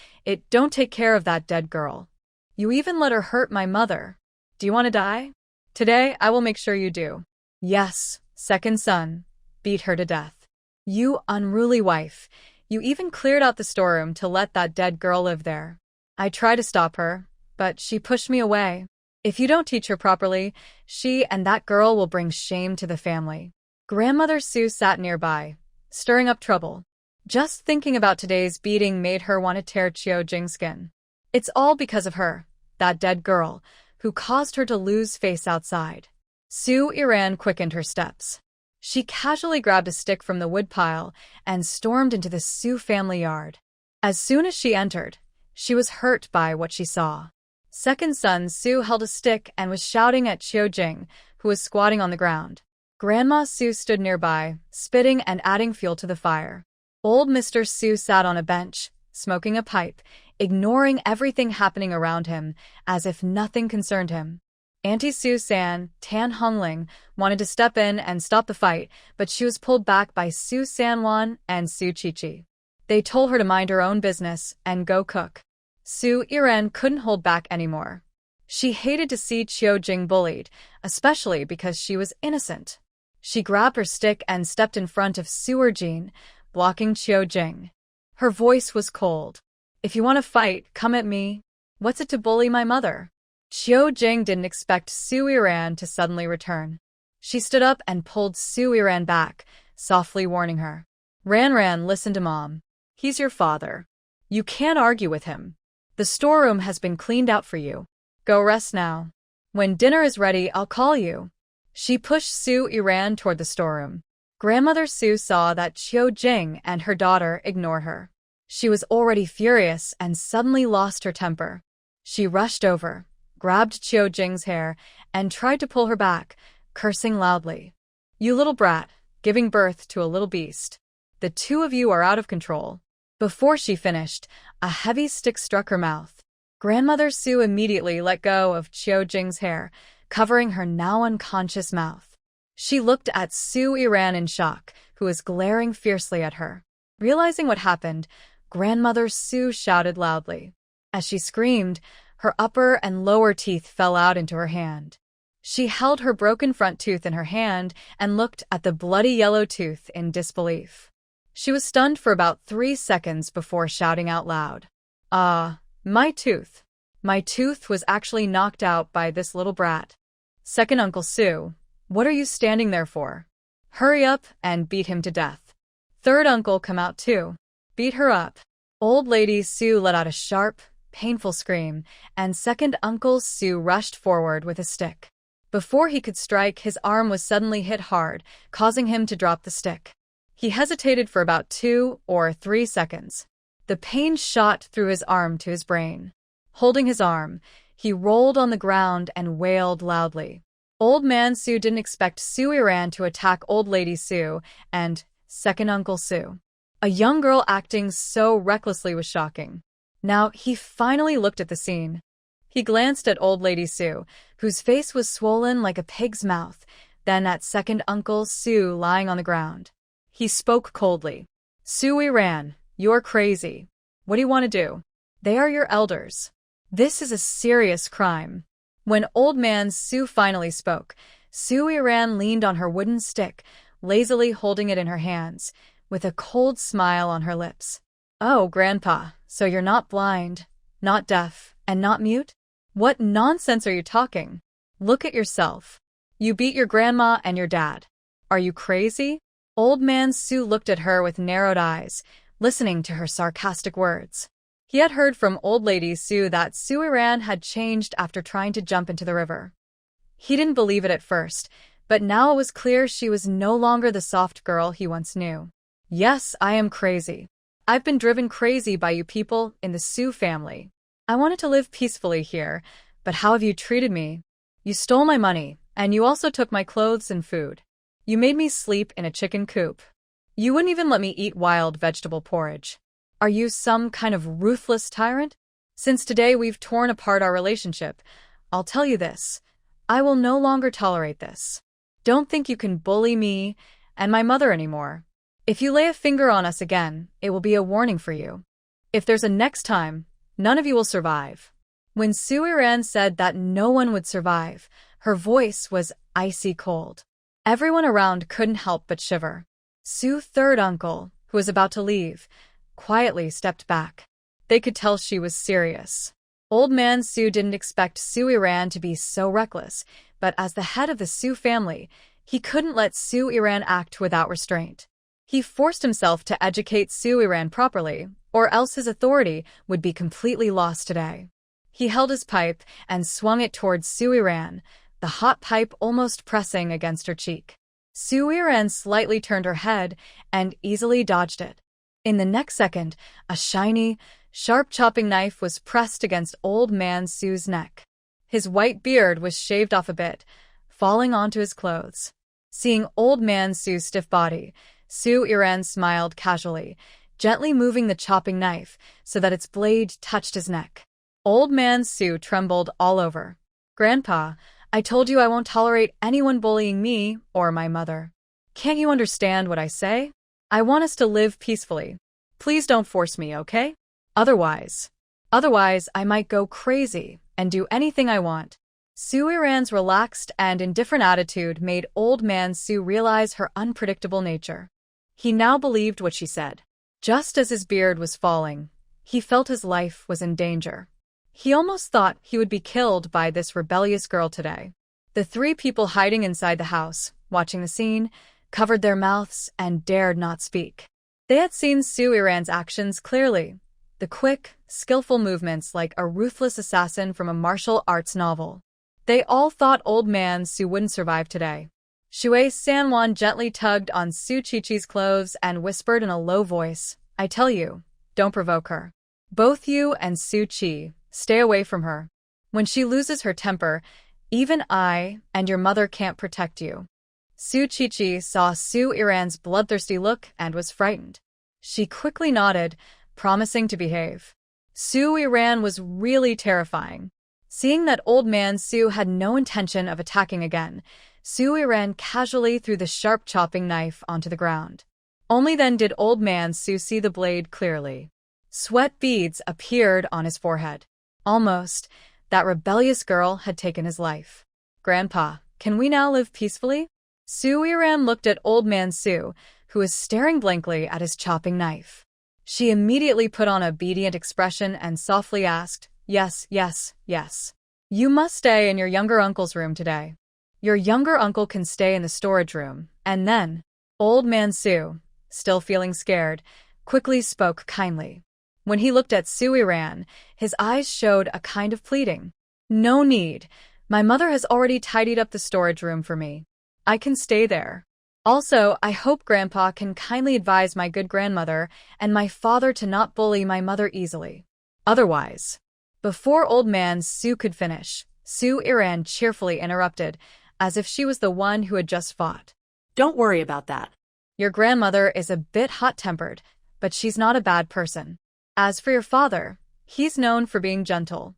don't take care of that dead girl. You even let her hurt my mother. Do you want to die? Today, I will make sure you do." "Yes, second son. Beat her to death. You unruly wife. You even cleared out the storeroom to let that dead girl live there. I tried to stop her, but she pushed me away. If you don't teach her properly, she and that girl will bring shame to the family." Grandmother Su sat nearby, stirring up trouble. Just thinking about today's beating made her want to tear Qiu Jing's skin. It's all because of her, that dead girl, who caused her to lose face outside. Su Yiran quickened her steps. She casually grabbed a stick from the woodpile and stormed into the Su family yard. As soon as she entered, she was hurt by what she saw. Second son Su held a stick and was shouting at Qiu Jing, who was squatting on the ground. Grandma Su stood nearby, spitting and adding fuel to the fire. Old Mr. Su sat on a bench, smoking a pipe, ignoring everything happening around him, as if nothing concerned him. Auntie Su San, Tan Hongling, wanted to step in and stop the fight, but she was pulled back by Su Sanwan and Su Chichi. They told her to mind her own business and go cook. Su Yiran couldn't hold back anymore. She hated to see Qiu Jing bullied, especially because she was innocent. She grabbed her stick and stepped in front of Su Erjin, blocking Qiu Jing. Her voice was cold. "If you want to fight, come at me. What's it to bully my mother?" Qiu Jing didn't expect Su Yiran to suddenly return. She stood up and pulled Su Yiran back, softly warning her. "Ran, listen to Mom. He's your father. You can't argue with him. The storeroom has been cleaned out for you. Go rest now. When dinner is ready, I'll call you. She pushed Su Iran toward the storeroom. Grandmother Su saw that Qiu Jing and her daughter ignore her. She was already furious and suddenly lost her temper. She rushed over, grabbed Qiu Jing's hair, and tried to pull her back, cursing loudly. You little brat, giving birth to a little beast. The two of you are out of control. Before she finished, a heavy stick struck her mouth. Grandmother Su immediately let go of Qiu Jing's hair, covering her now unconscious mouth. She looked at Su Iran in shock, who was glaring fiercely at her. Realizing what happened, Grandmother Su shouted loudly. As she screamed, her upper and lower teeth fell out into her hand. She held her broken front tooth in her hand and looked at the bloody yellow tooth in disbelief. She was stunned for about 3 seconds before shouting out loud. My tooth. My tooth was actually knocked out by this little brat. Second Uncle Su, what are you standing there for? Hurry up and beat him to death. Third uncle, come out too. Beat her up. Old Lady Su let out a sharp, painful scream, and Second Uncle Su rushed forward with a stick. Before he could strike, his arm was suddenly hit hard, causing him to drop the stick. He hesitated for about 2 or 3 seconds. The pain shot through his arm to his brain. Holding his arm, he rolled on the ground and wailed loudly. Old Man Su didn't expect Su Iran to attack Old Lady Su and Second Uncle Su. A young girl acting so recklessly was shocking. Now he finally looked at the scene. He glanced at Old Lady Su, whose face was swollen like a pig's mouth, then at Second Uncle Su lying on the ground. He spoke coldly. Su Iran, you're crazy. What do you want to do? They are your elders. This is a serious crime. When Old Man Su finally spoke, Su Iran leaned on her wooden stick, lazily holding it in her hands, with a cold smile on her lips. Oh, Grandpa, so you're not blind, not deaf, and not mute? What nonsense are you talking? Look at yourself. You beat your grandma and your dad. Are you crazy? Old Man Su looked at her with narrowed eyes, listening to her sarcastic words. He had heard from Old Lady Su that Su Iran had changed after trying to jump into the river. He didn't believe it at first, but now it was clear she was no longer the soft girl he once knew. Yes, I am crazy. I've been driven crazy by you people in the Su family. I wanted to live peacefully here, but how have you treated me? You stole my money, and you also took my clothes and food. You made me sleep in a chicken coop. You wouldn't even let me eat wild vegetable porridge. Are you some kind of ruthless tyrant? Since today we've torn apart our relationship, I'll tell you this. I will no longer tolerate this. Don't think you can bully me and my mother anymore. If you lay a finger on us again, it will be a warning for you. If there's a next time, none of you will survive. When Su Iran said that no one would survive, her voice was icy cold. Everyone around couldn't help but shiver. Su's third uncle, who was about to leave, quietly stepped back. They could tell she was serious. Old Man Su didn't expect Su Iran to be so reckless, but as the head of the Su family, he couldn't let Su Iran act without restraint. He forced himself to educate Su Iran properly, or else his authority would be completely lost today. He held his pipe and swung it towards Su Iran, the hot pipe almost pressing against her cheek. Su Iran slightly turned her head and easily dodged it. In the next second, a shiny, sharp chopping knife was pressed against Old Man Su's neck. His white beard was shaved off a bit, falling onto his clothes. Seeing Old Man Su's stiff body, Su Iran smiled casually, gently moving the chopping knife so that its blade touched his neck. Old Man Su trembled all over. Grandpa, I told you I won't tolerate anyone bullying me or my mother. Can't you understand what I say? I want us to live peacefully. Please don't force me, okay? Otherwise I might go crazy and do anything I want. Su Iran's relaxed and indifferent attitude made Old Man Su realize her unpredictable nature. He now believed what she said. Just as his beard was falling, he felt his life was in danger. He almost thought he would be killed by this rebellious girl today. The 3 people hiding inside the house, watching the scene, covered their mouths and dared not speak. They had seen Su Iran's actions clearly. the quick, skillful movements like a ruthless assassin from a martial arts novel. They all thought old man Su wouldn't survive today. Shui Sanwan gently tugged on Su Qiqi's clothes and whispered in a low voice, I tell you, don't provoke her. Both you and Su Qi, stay away from her. When she loses her temper, even I and your mother can't protect you. Su Qiqi saw Su Iran's bloodthirsty look and was frightened. She quickly nodded, promising to behave. Su Iran was really terrifying. Seeing that old man Su had no intention of attacking again, Su Iran casually threw the sharp chopping knife onto the ground. Only then did old man Su see the blade clearly. Sweat beads appeared on his forehead. Almost, that rebellious girl had taken his life. Grandpa, can we now live peacefully? Su Iran looked at old man Su, who was staring blankly at his chopping knife. She immediately put on an obedient expression and softly asked, Yes, yes, yes. You must stay in your younger uncle's room today. Your younger uncle can stay in the storage room, and then, old man Su, still feeling scared, quickly spoke kindly. When he looked at Su Iran, his eyes showed a kind of pleading. No need. My mother has already tidied up the storage room for me. I can stay there. Also, I hope Grandpa can kindly advise my good grandmother and my father to not bully my mother easily. Otherwise. Before old man Su could finish, Su Iran cheerfully interrupted, as if she was the one who had just fought. Don't worry about that. Your grandmother is a bit hot-tempered, but she's not a bad person. As for your father, he's known for being gentle.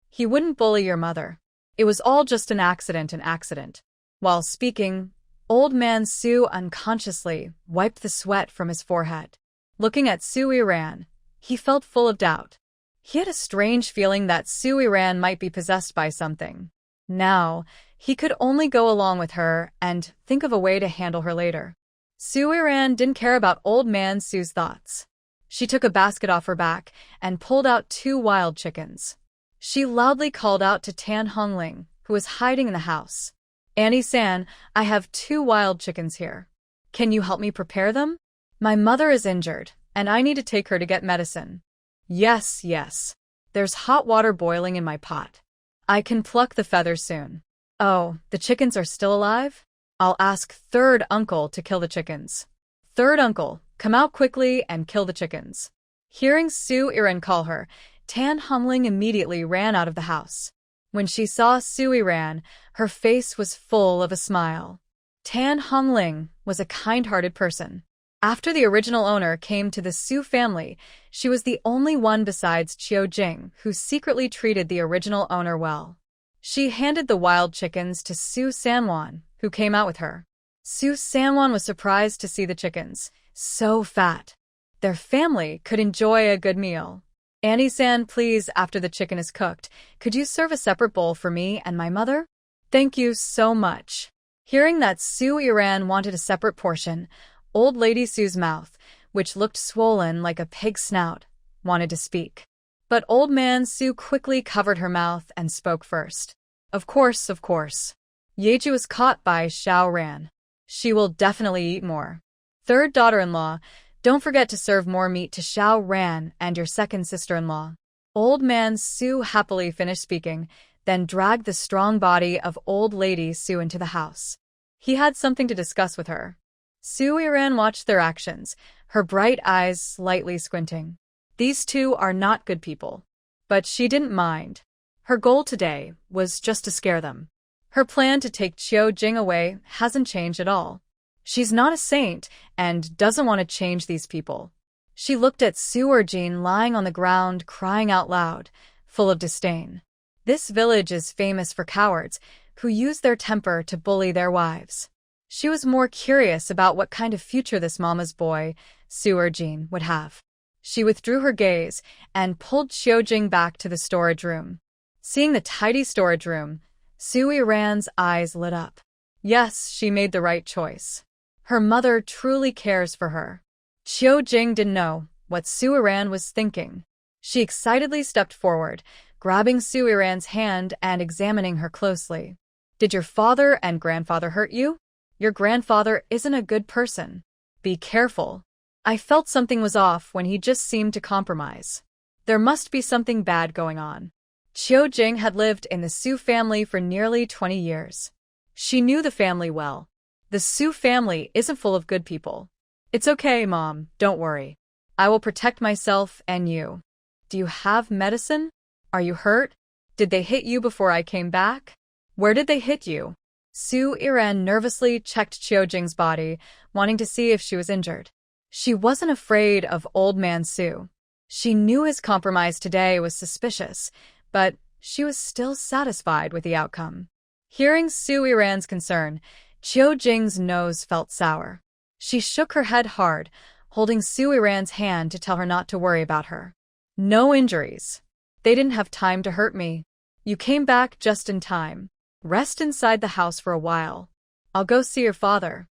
He wouldn't bully your mother. It was all just an accident. While speaking, old man Su unconsciously wiped the sweat from his forehead. Looking at Su Iran, he felt full of doubt. He had a strange feeling that Su Iran might be possessed by something. Now, he could only go along with her and think of a way to handle her later. Su Iran didn't care about old man Su's thoughts. She took a basket off her back and pulled out 2 wild chickens. She loudly called out to Tan Hongling, who was hiding in the house. Annie-san, I have 2 wild chickens here. Can you help me prepare them? My mother is injured, and I need to take her to get medicine. Yes, yes. There's hot water boiling in my pot. I can pluck the feathers soon. Oh, the chickens are still alive? I'll ask third uncle to kill the chickens. Third uncle, come out quickly and kill the chickens. Hearing Su Iran call her, Tan Hongling immediately ran out of the house. When she saw Su Iran, her face was full of a smile. Tan Hongling was a kind-hearted person. After the original owner came to the Su family, she was the only one besides Qiu Jing who secretly treated the original owner well. She handed the wild chickens to Su Sanwan, who came out with her. Su Sanwan was surprised to see the chickens, so fat. Their family could enjoy a good meal. Annie-san, please, after the chicken is cooked, could you serve a separate bowl for me and my mother? Thank you so much. Hearing that Su Iran wanted a separate portion, old lady Su's mouth, which looked swollen like a pig's snout, wanted to speak. But old man Su quickly covered her mouth and spoke first. Of course, of course. Yeju was caught by Xiao Ran. She will definitely eat more. Third daughter-in-law, don't forget to serve more meat to Xiao Ran and your second sister-in-law. Old man Su happily finished speaking, then dragged the strong body of old lady Su into the house. He had something to discuss with her. Su Iran watched their actions, her bright eyes slightly squinting. These two are not good people. But she didn't mind. Her goal today was just to scare them. Her plan to take Qiu Jing away hasn't changed at all. She's not a saint and doesn't want to change these people. She looked at Su Erjin lying on the ground, crying out loud, full of disdain. This village is famous for cowards who use their temper to bully their wives. She was more curious about what kind of future this mama's boy, Su Erjin, would have. She withdrew her gaze and pulled Qiu Jing back to the storage room. Seeing the tidy storage room, Su Iran's eyes lit up. Yes, she made the right choice. Her mother truly cares for her. Qiu Jing didn't know what Su Iran was thinking. She excitedly stepped forward, grabbing Su Iran's hand and examining her closely. Did your father and grandfather hurt you? Your grandfather isn't a good person. Be careful. I felt something was off when he just seemed to compromise. There must be something bad going on. Qiu Jing had lived in the Su family for nearly 20 years. She knew the family well. The Su family isn't full of good people. It's okay, Mom, don't worry. I will protect myself and you. Do you have medicine? Are you hurt? Did they hit you before I came back? Where did they hit you? Su Yiran nervously checked Qiu Jing's body, wanting to see if she was injured. She wasn't afraid of Old Man Su. She knew his compromise today was suspicious, but she was still satisfied with the outcome. Hearing Su Yiran's concern, Qiu Jing's nose felt sour. She shook her head hard, holding Su Yiran's hand to tell her not to worry about her. No injuries. They didn't have time to hurt me. You came back just in time. Rest inside the house for a while. I'll go see your father.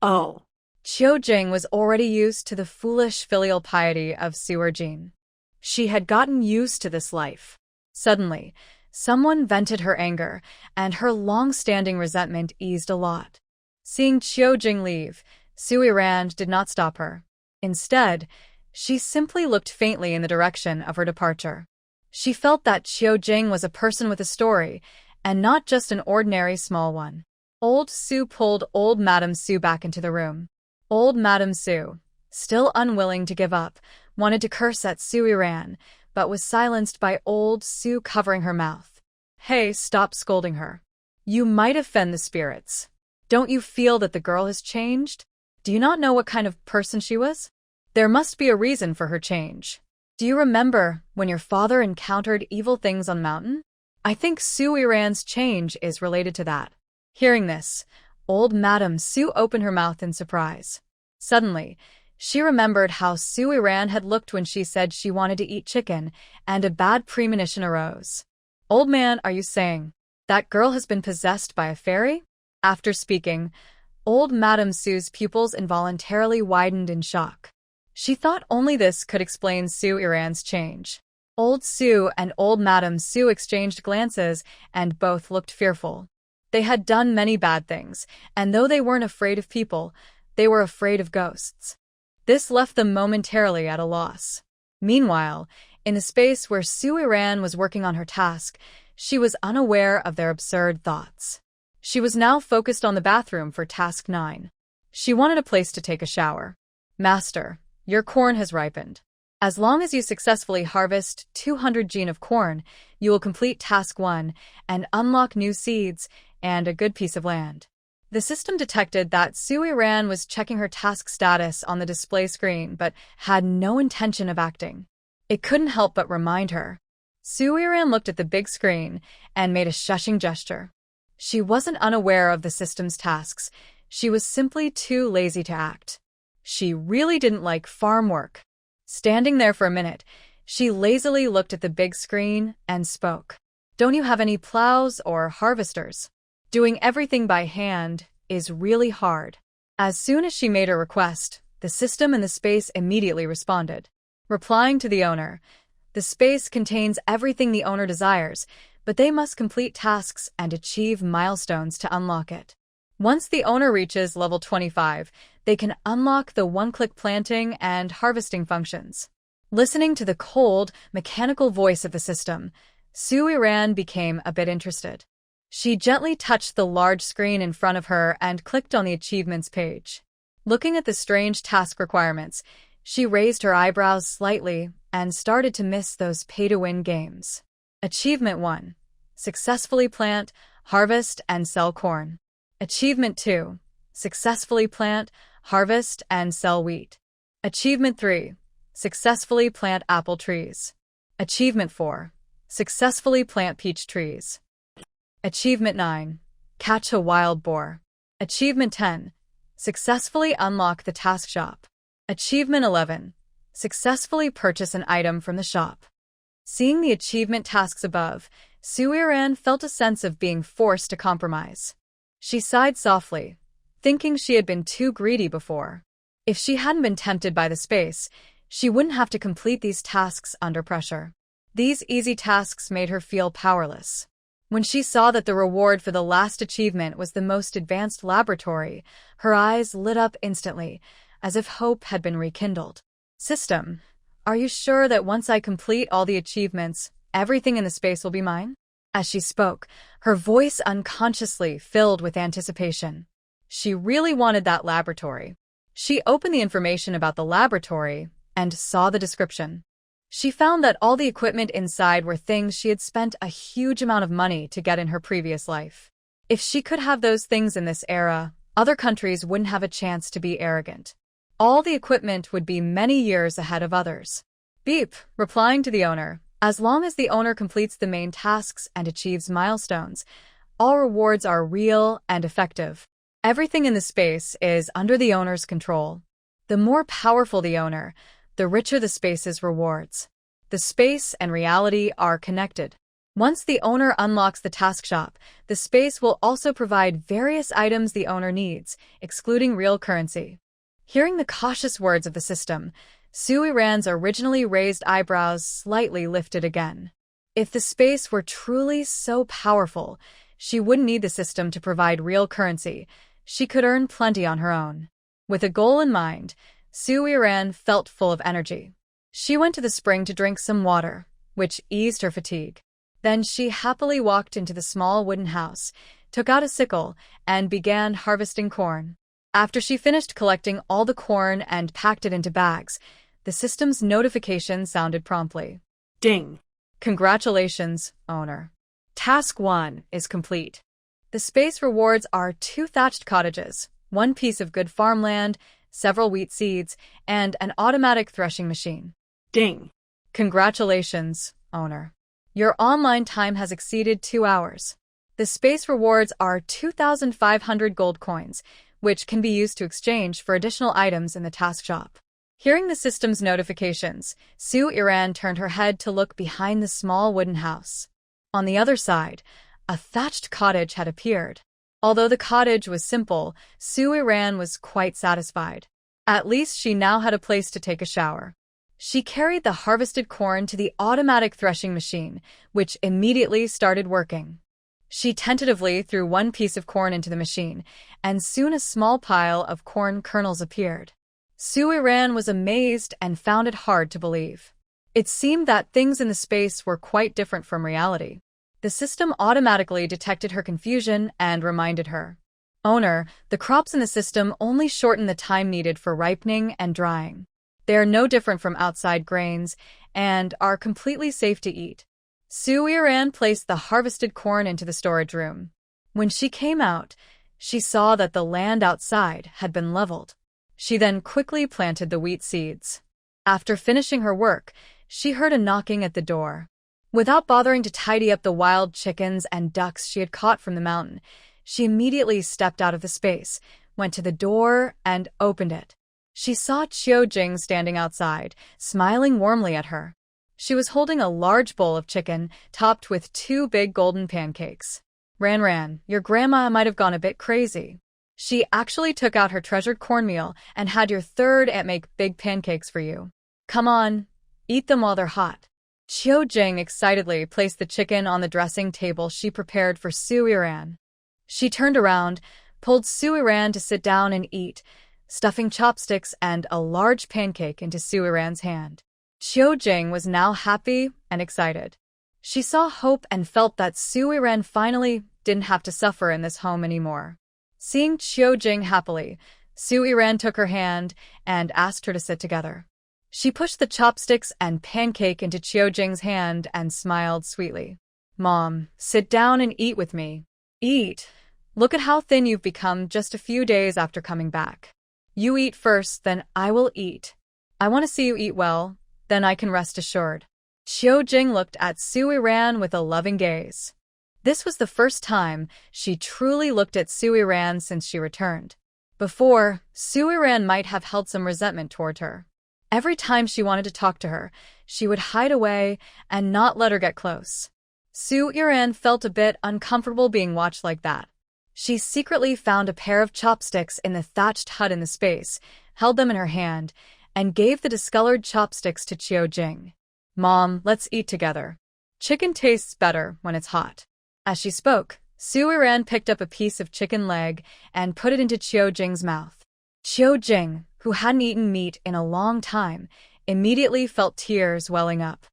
Oh. Qiu Jing was already used to the foolish filial piety of Su Erjin. She had gotten used to this life. Suddenly, someone vented her anger, and her long-standing resentment eased a lot. Seeing Qiu Jing leave, Su Yiran did not stop her. Instead, she simply looked faintly in the direction of her departure. She felt that Qiu Jing was a person with a story, and not just an ordinary small one. Old Su pulled Old Madam Su back into the room. Old Madam Su, still unwilling to give up, wanted to curse at Su Yiran, but was silenced by Old Su covering her mouth. Hey, stop scolding her. You might offend the spirits. Don't you feel that the girl has changed? Do you not know what kind of person she was? There must be a reason for her change. Do you remember when your father encountered evil things on mountain? I think Su Yiran's change is related to that. Hearing this, Old Madam Su opened her mouth in surprise. Suddenly, she remembered how Su Yiran had looked when she said she wanted to eat chicken, and a bad premonition arose. Old man, are you saying that girl has been possessed by a fairy? After speaking, Old Madam Su's pupils involuntarily widened in shock. She thought only this could explain Su Yiran's change. Old Su and Old Madam Su exchanged glances, and both looked fearful. They had done many bad things, and though they weren't afraid of people, they were afraid of ghosts. This left them momentarily at a loss. Meanwhile, in the space where Su Yiran was working on her task, she was unaware of their absurd thoughts. She was now focused on the bathroom for task 9. She wanted a place to take a shower. Master, your corn has ripened. As long as you successfully harvest 200 gene of corn, you will complete task 1 and unlock new seeds and a good piece of land. The system detected that Su Yiran was checking her task status on the display screen but had no intention of acting. It couldn't help but remind her. Su Yiran looked at the big screen and made a shushing gesture. She wasn't unaware of the system's tasks. She was simply too lazy to act. She really didn't like farm work. Standing there for a minute, she lazily looked at the big screen and spoke. Don't you have any plows or harvesters? Doing everything by hand is really hard. As soon as she made her request, the system and the space immediately responded. Replying to the owner, the space contains everything the owner desires, but they must complete tasks and achieve milestones to unlock it. Once the owner reaches level 25, they can unlock the one-click planting and harvesting functions. Listening to the cold, mechanical voice of the system, Su Yiran became a bit interested. She gently touched the large screen in front of her and clicked on the achievements page. Looking at the strange task requirements, she raised her eyebrows slightly and started to miss those pay-to-win games. Achievement 1. Successfully plant, harvest, and sell corn. Achievement 2. Successfully plant, harvest, and sell wheat. Achievement 3. Successfully plant apple trees. Achievement 4. Successfully plant peach trees. Achievement 9. Catch a wild boar. Achievement 10. Successfully unlock the task shop. Achievement 11. Successfully purchase an item from the shop. Seeing the achievement tasks above, Su Yiran felt a sense of being forced to compromise. She sighed softly, thinking she had been too greedy before. If she hadn't been tempted by the space, she wouldn't have to complete these tasks under pressure. These easy tasks made her feel powerless. When she saw that the reward for the last achievement was the most advanced laboratory, her eyes lit up instantly, as if hope had been rekindled. System, Are you sure that once I complete all the achievements, everything in the space will be mine? As she spoke, her voice unconsciously filled with anticipation. She really wanted that laboratory. She opened the information about the laboratory and saw the description. She found that all the equipment inside were things she had spent a huge amount of money to get in her previous life. If she could have those things in this era, other countries wouldn't have a chance to be arrogant. All the equipment would be many years ahead of others. Beep, replying to the owner. As long as the owner completes the main tasks and achieves milestones, all rewards are real and effective. Everything in the space is under the owner's control. The more powerful the owner, the richer the space's rewards. The space and reality are connected. Once the owner unlocks the task shop, the space will also provide various items the owner needs, excluding real currency. Hearing the cautious words of the system, Sui-Ran's originally raised eyebrows slightly lifted again. If the space were truly so powerful, she wouldn't need the system to provide real currency. She could earn plenty on her own. With a goal in mind, Sui-Ran felt full of energy. She went to the spring to drink some water, which eased her fatigue. Then she happily walked into the small wooden house, took out a sickle, and began harvesting corn. After she finished collecting all the corn and packed it into bags, the system's notification sounded promptly. Ding. Congratulations, owner. Task 1 is complete. The space rewards are 2 thatched cottages, 1 piece of good farmland, several wheat seeds, and an automatic threshing machine. Ding. Congratulations, owner. Your online time has exceeded 2 hours. The space rewards are 2,500 gold coins, which can be used to exchange for additional items in the task shop. Hearing the system's notifications, Sui-Ran turned her head to look behind the small wooden house. On the other side, a thatched cottage had appeared. Although the cottage was simple, Sui-Ran was quite satisfied. At least she now had a place to take a shower. She carried the harvested corn to the automatic threshing machine, which immediately started working. She tentatively threw 1 piece of corn into the machine, and soon a small pile of corn kernels appeared. Sui-Ran was amazed and found it hard to believe. It seemed that things in the space were quite different from reality. The system automatically detected her confusion and reminded her. Owner, the crops in the system only shorten the time needed for ripening and drying. They are no different from outside grains and are completely safe to eat. Sui-Ran placed the harvested corn into the storage room. When she came out, she saw that the land outside had been leveled. She then quickly planted the wheat seeds. After finishing her work, she heard a knocking at the door. Without bothering to tidy up the wild chickens and ducks she had caught from the mountain, she immediately stepped out of the space, went to the door, and opened it. She saw Qiu-Jing standing outside, smiling warmly at her. She was holding a large bowl of chicken, topped with 2 big golden pancakes. Ran, your grandma might have gone a bit crazy. She actually took out her treasured cornmeal and had your third aunt make big pancakes for you. Come on, eat them while they're hot. Qiu-Jing excitedly placed the chicken on the dressing table she prepared for Sui-Ran. She turned around, pulled Sui-Ran to sit down and eat, stuffing chopsticks and a large pancake into Sui-Ran's hand. Qiu-Jing was now happy and excited. She saw hope and felt that Sui-Ran finally didn't have to suffer in this home anymore. Seeing Qiu-Jing happily, Sui-Ran took her hand and asked her to sit together. She pushed the chopsticks and pancake into Qiu-Jing's hand and smiled sweetly. Mom, sit down and eat with me. Eat. Look at how thin you've become just a few days after coming back. You eat first, then I will eat. I want to see you eat well, then I can rest assured. Qiu-Jing looked at Sui-Ran with a loving gaze. This was the first time she truly looked at Sui-Ran since she returned. Before, Sui-Ran might have held some resentment toward her. Every time she wanted to talk to her, she would hide away and not let her get close. Sui-Ran felt a bit uncomfortable being watched like that. She secretly found a pair of chopsticks in the thatched hut in the space, held them in her hand, and gave the discolored chopsticks to Qiu-Jing. Mom, let's eat together. Chicken tastes better when it's hot. As she spoke, Sui-Ran picked up a piece of chicken leg and put it into Qiu-Jing's mouth. Qiu-Jing, who hadn't eaten meat in a long time, immediately felt tears welling up.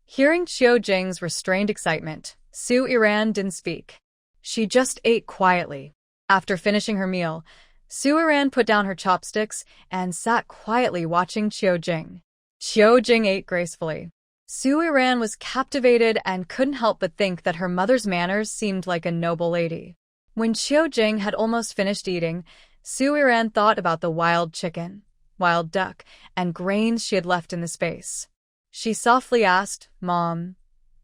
Hearing Qiu Jing's restrained excitement, Su Iran didn't speak. She just ate quietly. After finishing her meal, Su Iran put down her chopsticks and sat quietly watching Qiu Jing. Qiu Jing ate gracefully. Su Iran was captivated and couldn't help but think that her mother's manners seemed like a noble lady. When Qiu Jing had almost finished eating, Su Iran thought about the wild chicken, wild duck, and grains she had left in the space. She softly asked, "Mom,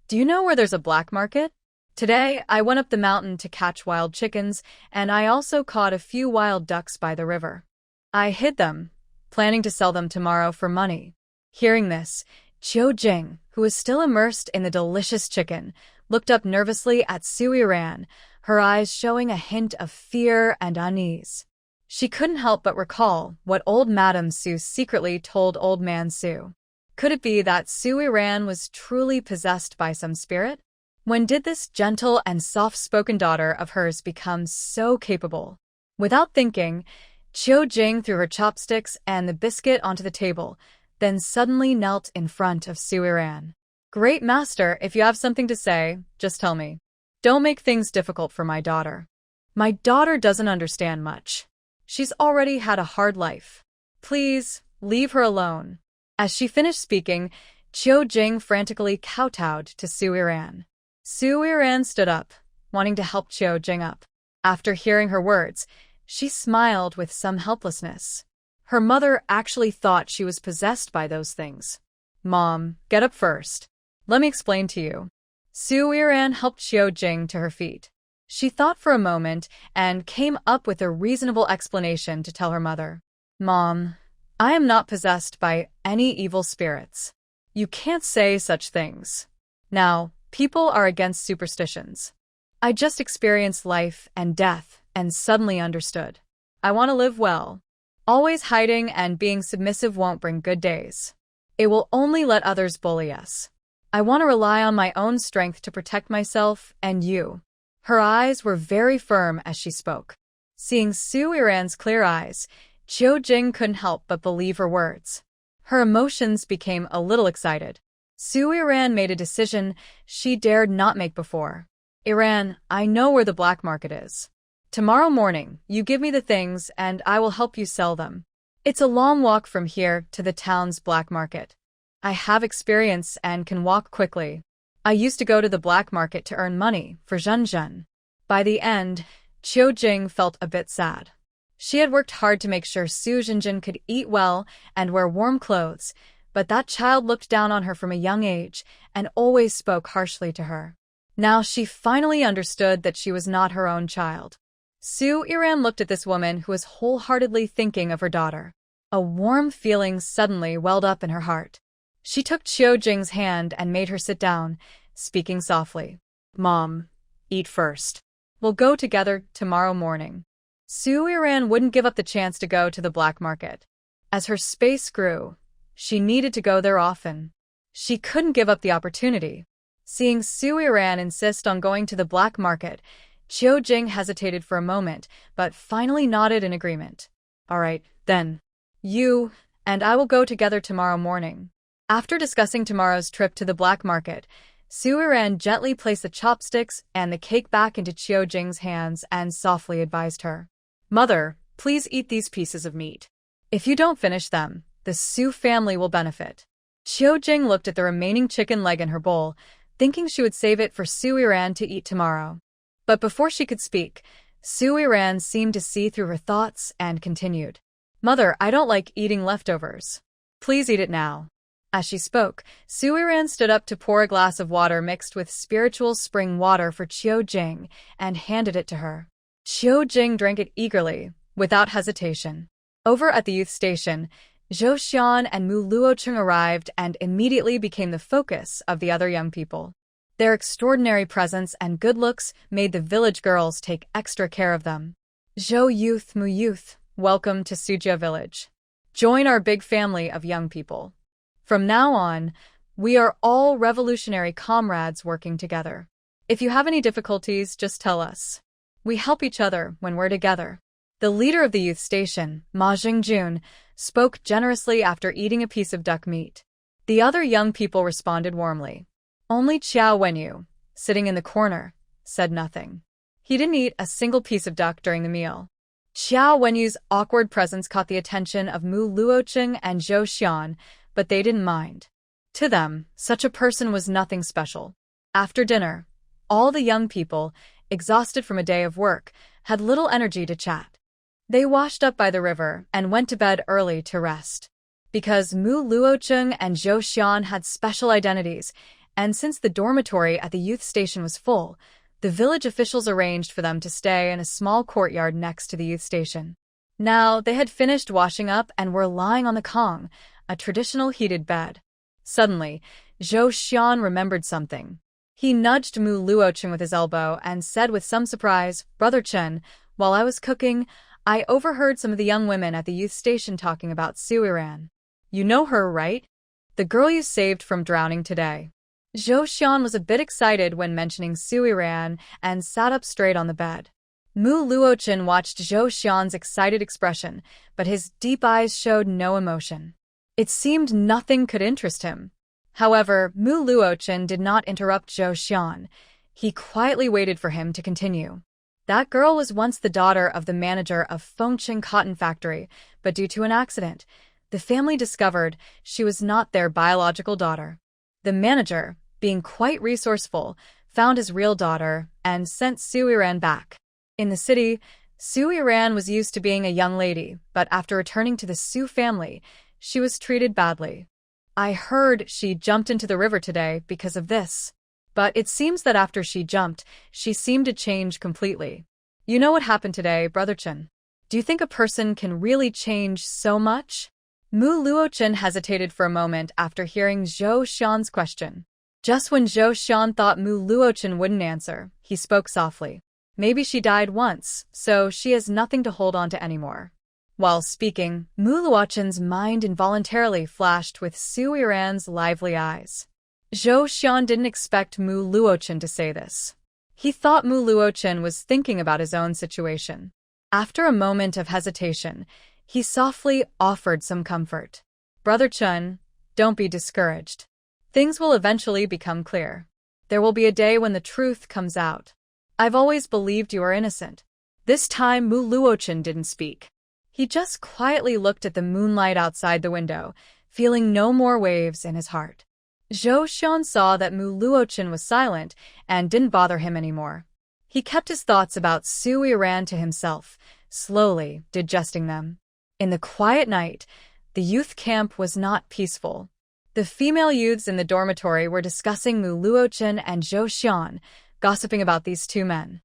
do you know where there's a black market? Today, I went up the mountain to catch wild chickens, and I also caught a few wild ducks by the river. I hid them, planning to sell them tomorrow for money." Hearing this, Qiu Jing, who was still immersed in the delicious chicken, looked up nervously at Su Iran, her eyes showing a hint of fear and unease. She couldn't help but recall what old Madame Su secretly told old man Su. Could it be that Su Iran was truly possessed by some spirit? When did this gentle and soft-spoken daughter of hers become so capable? Without thinking, Qiu Jing threw her chopsticks and the biscuit onto the table, then suddenly knelt in front of Su Iran. "Great master, if you have something to say, just tell me. Don't make things difficult for my daughter. My daughter doesn't understand much. She's already had a hard life. Please, leave her alone." As she finished speaking, Qiu Jing frantically kowtowed to Su Iran. Su Iran stood up, wanting to help Qiu Jing up. After hearing her words, she smiled with some helplessness. Her mother actually thought she was possessed by those things. "Mom, get up first. Let me explain to you." Su Iran helped Qiu Jing to her feet. She thought for a moment and came up with a reasonable explanation to tell her mother. "Mom, I am not possessed by any evil spirits. You can't say such things. Now, people are against superstitions. I just experienced life and death and suddenly understood. I want to live well. Always hiding and being submissive won't bring good days. It will only let others bully us. I want to rely on my own strength to protect myself and you." Her eyes were very firm as she spoke. Seeing Su Iran's clear eyes, Qiu Jing couldn't help but believe her words. Her emotions became a little excited. Su Iran made a decision she dared not make before. "Iran, I know where the black market is. Tomorrow morning, you give me the things and I will help you sell them. It's a long walk from here to the town's black market. I have experience and can walk quickly. I used to go to the black market to earn money for Zhenzhen." By the end, Qiu Jing felt a bit sad. She had worked hard to make sure Su Zhenjin could eat well and wear warm clothes, but that child looked down on her from a young age and always spoke harshly to her. Now she finally understood that she was not her own child. Su Iran looked at this woman who was wholeheartedly thinking of her daughter. A warm feeling suddenly welled up in her heart. She took Qiu Jing's hand and made her sit down, speaking softly. "Mom, eat first. We'll go together tomorrow morning." Su Iran wouldn't give up the chance to go to the black market. As her space grew, she needed to go there often. She couldn't give up the opportunity. Seeing Su Iran insist on going to the black market, Qiu Jing hesitated for a moment, but finally nodded in agreement. "All right, then. You and I will go together tomorrow morning." After discussing tomorrow's trip to the black market, Su Iran gently placed the chopsticks and the cake back into Qiu Jing's hands and softly advised her. "Mother, please eat these pieces of meat. If you don't finish them, the Su family will benefit." Qiu Jing looked at the remaining chicken leg in her bowl, thinking she would save it for Su Iran to eat tomorrow. But before she could speak, Su Iran seemed to see through her thoughts and continued. "Mother, I don't like eating leftovers. Please eat it now." As she spoke, Su Iran stood up to pour a glass of water mixed with spiritual spring water for Qiu Jing and handed it to her. Qiu Jing drank it eagerly, without hesitation. Over at the youth station, Zhou Xian and Mu Luocheng arrived and immediately became the focus of the other young people. Their extraordinary presence and good looks made the village girls take extra care of them. "Zhou youth, Mu youth, welcome to Sujia village. Join our big family of young people. From now on, we are all revolutionary comrades working together. If you have any difficulties, just tell us. We help each other when we're together." The leader of the youth station, Ma Jingjun, spoke generously after eating a piece of duck meat. The other young people responded warmly. Only Qiao Wenyu, sitting in the corner, said nothing. He didn't eat a single piece of duck during the meal. Qiao Wenyu's awkward presence caught the attention of Mu Luocheng and Zhou Xian, but they didn't mind. To them, such a person was nothing special. After dinner, all the young people, exhausted from a day of work, had little energy to chat. They washed up by the river and went to bed early to rest. Because Mu Luocheng and Zhou Xian had special identities, and since the dormitory at the youth station was full, the village officials arranged for them to stay in a small courtyard next to the youth station. Now, they had finished washing up and were lying on the kong, a traditional heated bed. Suddenly, Zhou Xian remembered something. He nudged Mu Luocheng with his elbow and said with some surprise, "Brother Chen, while I was cooking, I overheard some of the young women at the youth station talking about Suiran. You know her, right? The girl you saved from drowning today." Zhou Xian was a bit excited when mentioning Suiran and sat up straight on the bed. Mu Luocheng watched Zhou Xian's excited expression, but his deep eyes showed no emotion. It seemed nothing could interest him. However, Mu Luocheng did not interrupt Zhou Xian. He quietly waited for him to continue. That girl was once the daughter of the manager of Fengqing Cotton Factory, but due to an accident, the family discovered she was not their biological daughter. The manager, being quite resourceful, found his real daughter and sent Suiran back. In the city, Suiran was used to being a young lady, but after returning to the Su family, she was treated badly. I heard she jumped into the river today because of this. But it seems that after she jumped, she seemed to change completely. You know what happened today, Brother Chen? Do you think a person can really change so much? Mu Luocheng hesitated for a moment after hearing Zhou Xian's question. Just when Zhou Xian thought Mu Luocheng wouldn't answer, he spoke softly. Maybe she died once, so she has nothing to hold on to anymore. While speaking, Mu Luocheng's mind involuntarily flashed with Suiran's lively eyes. Zhou Xian didn't expect Mu Luocheng to say this. He thought Mu Luocheng was thinking about his own situation. After a moment of hesitation, he softly offered some comfort. Brother Chen, don't be discouraged. Things will eventually become clear. There will be a day when the truth comes out. I've always believed you are innocent. This time Mu Luocheng didn't speak. He just quietly looked at the moonlight outside the window, feeling no more waves in his heart. Zhou Xian saw that Mu Luocheng was silent and didn't bother him anymore. He kept his thoughts about Suiran to himself, slowly digesting them. In the quiet night, the youth camp was not peaceful. The female youths in the dormitory were discussing Mu Luocheng and Zhou Xian, gossiping about these two men.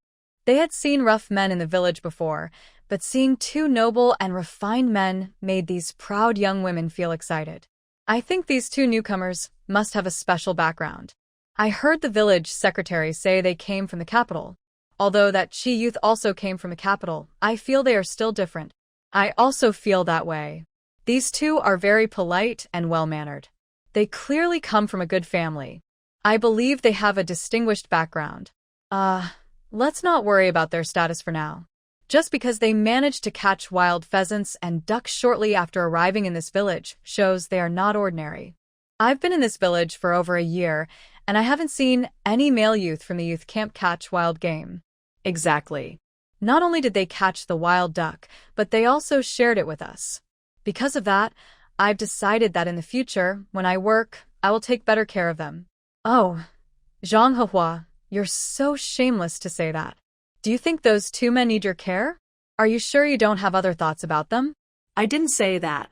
They had seen rough men in the village before, but seeing two noble and refined men made these proud young women feel excited. I think these two newcomers must have a special background. I heard the village secretary say they came from the capital. Although that Qi youth also came from the capital, I feel they are still different. I also feel that way. These two are very polite and well-mannered. They clearly come from a good family. I believe they have a distinguished background. Let's not worry about their status for now. Just because they managed to catch wild pheasants and ducks shortly after arriving in this village shows they are not ordinary. I've been in this village for over a year, and I haven't seen any male youth from the youth camp catch wild game. Exactly. Not only did they catch the wild duck, but they also shared it with us. Because of that, I've decided that in the future, when I work, I will take better care of them. Oh, Zhang Hehua, you're so shameless to say that. Do you think those two men need your care? Are you sure you don't have other thoughts about them? I didn't say that.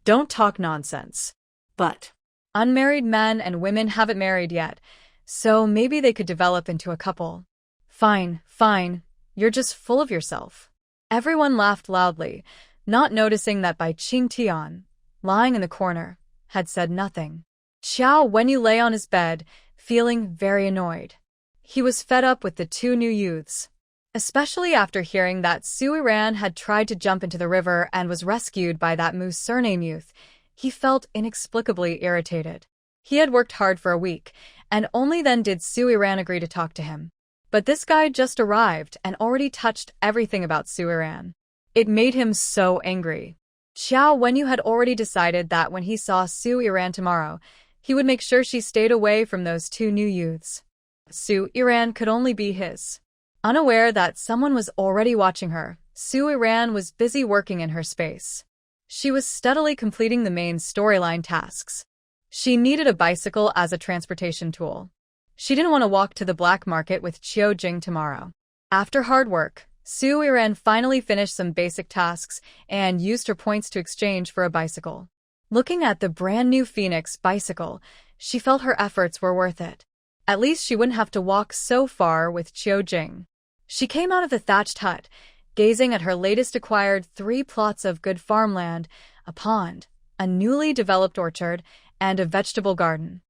Don't talk nonsense. But unmarried men and women haven't married yet, so maybe they could develop into a couple. Fine, fine, you're just full of yourself. Everyone laughed loudly, not noticing that Bai Qingtian, lying in the corner, had said nothing. Qiao Wenyu lay on his bed, feeling very annoyed. He was fed up with the two new youths. Especially after hearing that Suiran had tried to jump into the river and was rescued by that Mu surname youth, he felt inexplicably irritated. He had worked hard for a week, and only then did Suiran agree to talk to him. But this guy just arrived and already touched everything about Suiran. It made him so angry. Xiao Wenyu had already decided that when he saw Su Iran tomorrow, he would make sure she stayed away from those two new youths. Su Iran could only be his. Unaware that someone was already watching her, Su Iran was busy working in her space. She was steadily completing the main storyline tasks. She needed a bicycle as a transportation tool. She didn't want to walk to the black market with Qiu Jing tomorrow. After hard work, Su Iran finally finished some basic tasks and used her points to exchange for a bicycle. Looking at the brand new Phoenix bicycle, she felt her efforts were worth it. At least she wouldn't have to walk so far with Qiu Jing. She came out of the thatched hut, gazing at her latest acquired 3 plots of good farmland, a pond, a newly developed orchard, and a vegetable garden.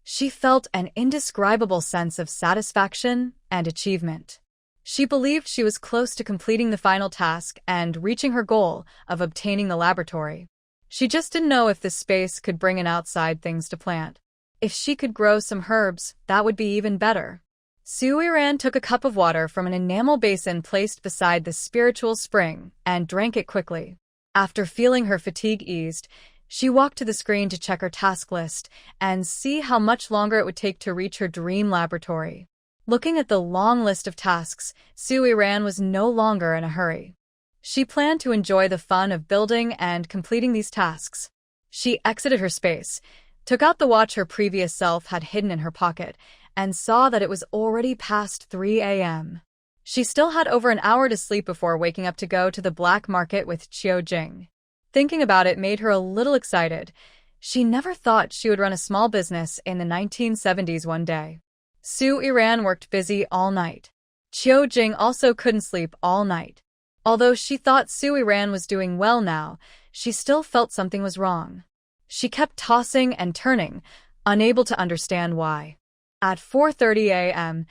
She felt an indescribable sense of satisfaction and achievement. She believed she was close to completing the final task and reaching her goal of obtaining the laboratory. She just didn't know if this space could bring in outside things to plant. If she could grow some herbs, that would be even better. Su Iran took a cup of water from an enamel basin placed beside the spiritual spring and drank it quickly. After feeling her fatigue eased, she walked to the screen to check her task list and see how much longer it would take to reach her dream laboratory. Looking at the long list of tasks, Su Iran was no longer in a hurry. She planned to enjoy the fun of building and completing these tasks. She exited her space, took out the watch her previous self had hidden in her pocket, and saw that it was already past 3 a.m. She still had over an hour to sleep before waking up to go to the black market with Qiu Jing. Thinking about it made her a little excited. She never thought she would run a small business in the 1970s one day. Su Iran worked busy all night. Qiu Jing also couldn't sleep all night. Although she thought Su Iran was doing well now, she still felt something was wrong. She kept tossing and turning, unable to understand why. At 4:30 a.m.,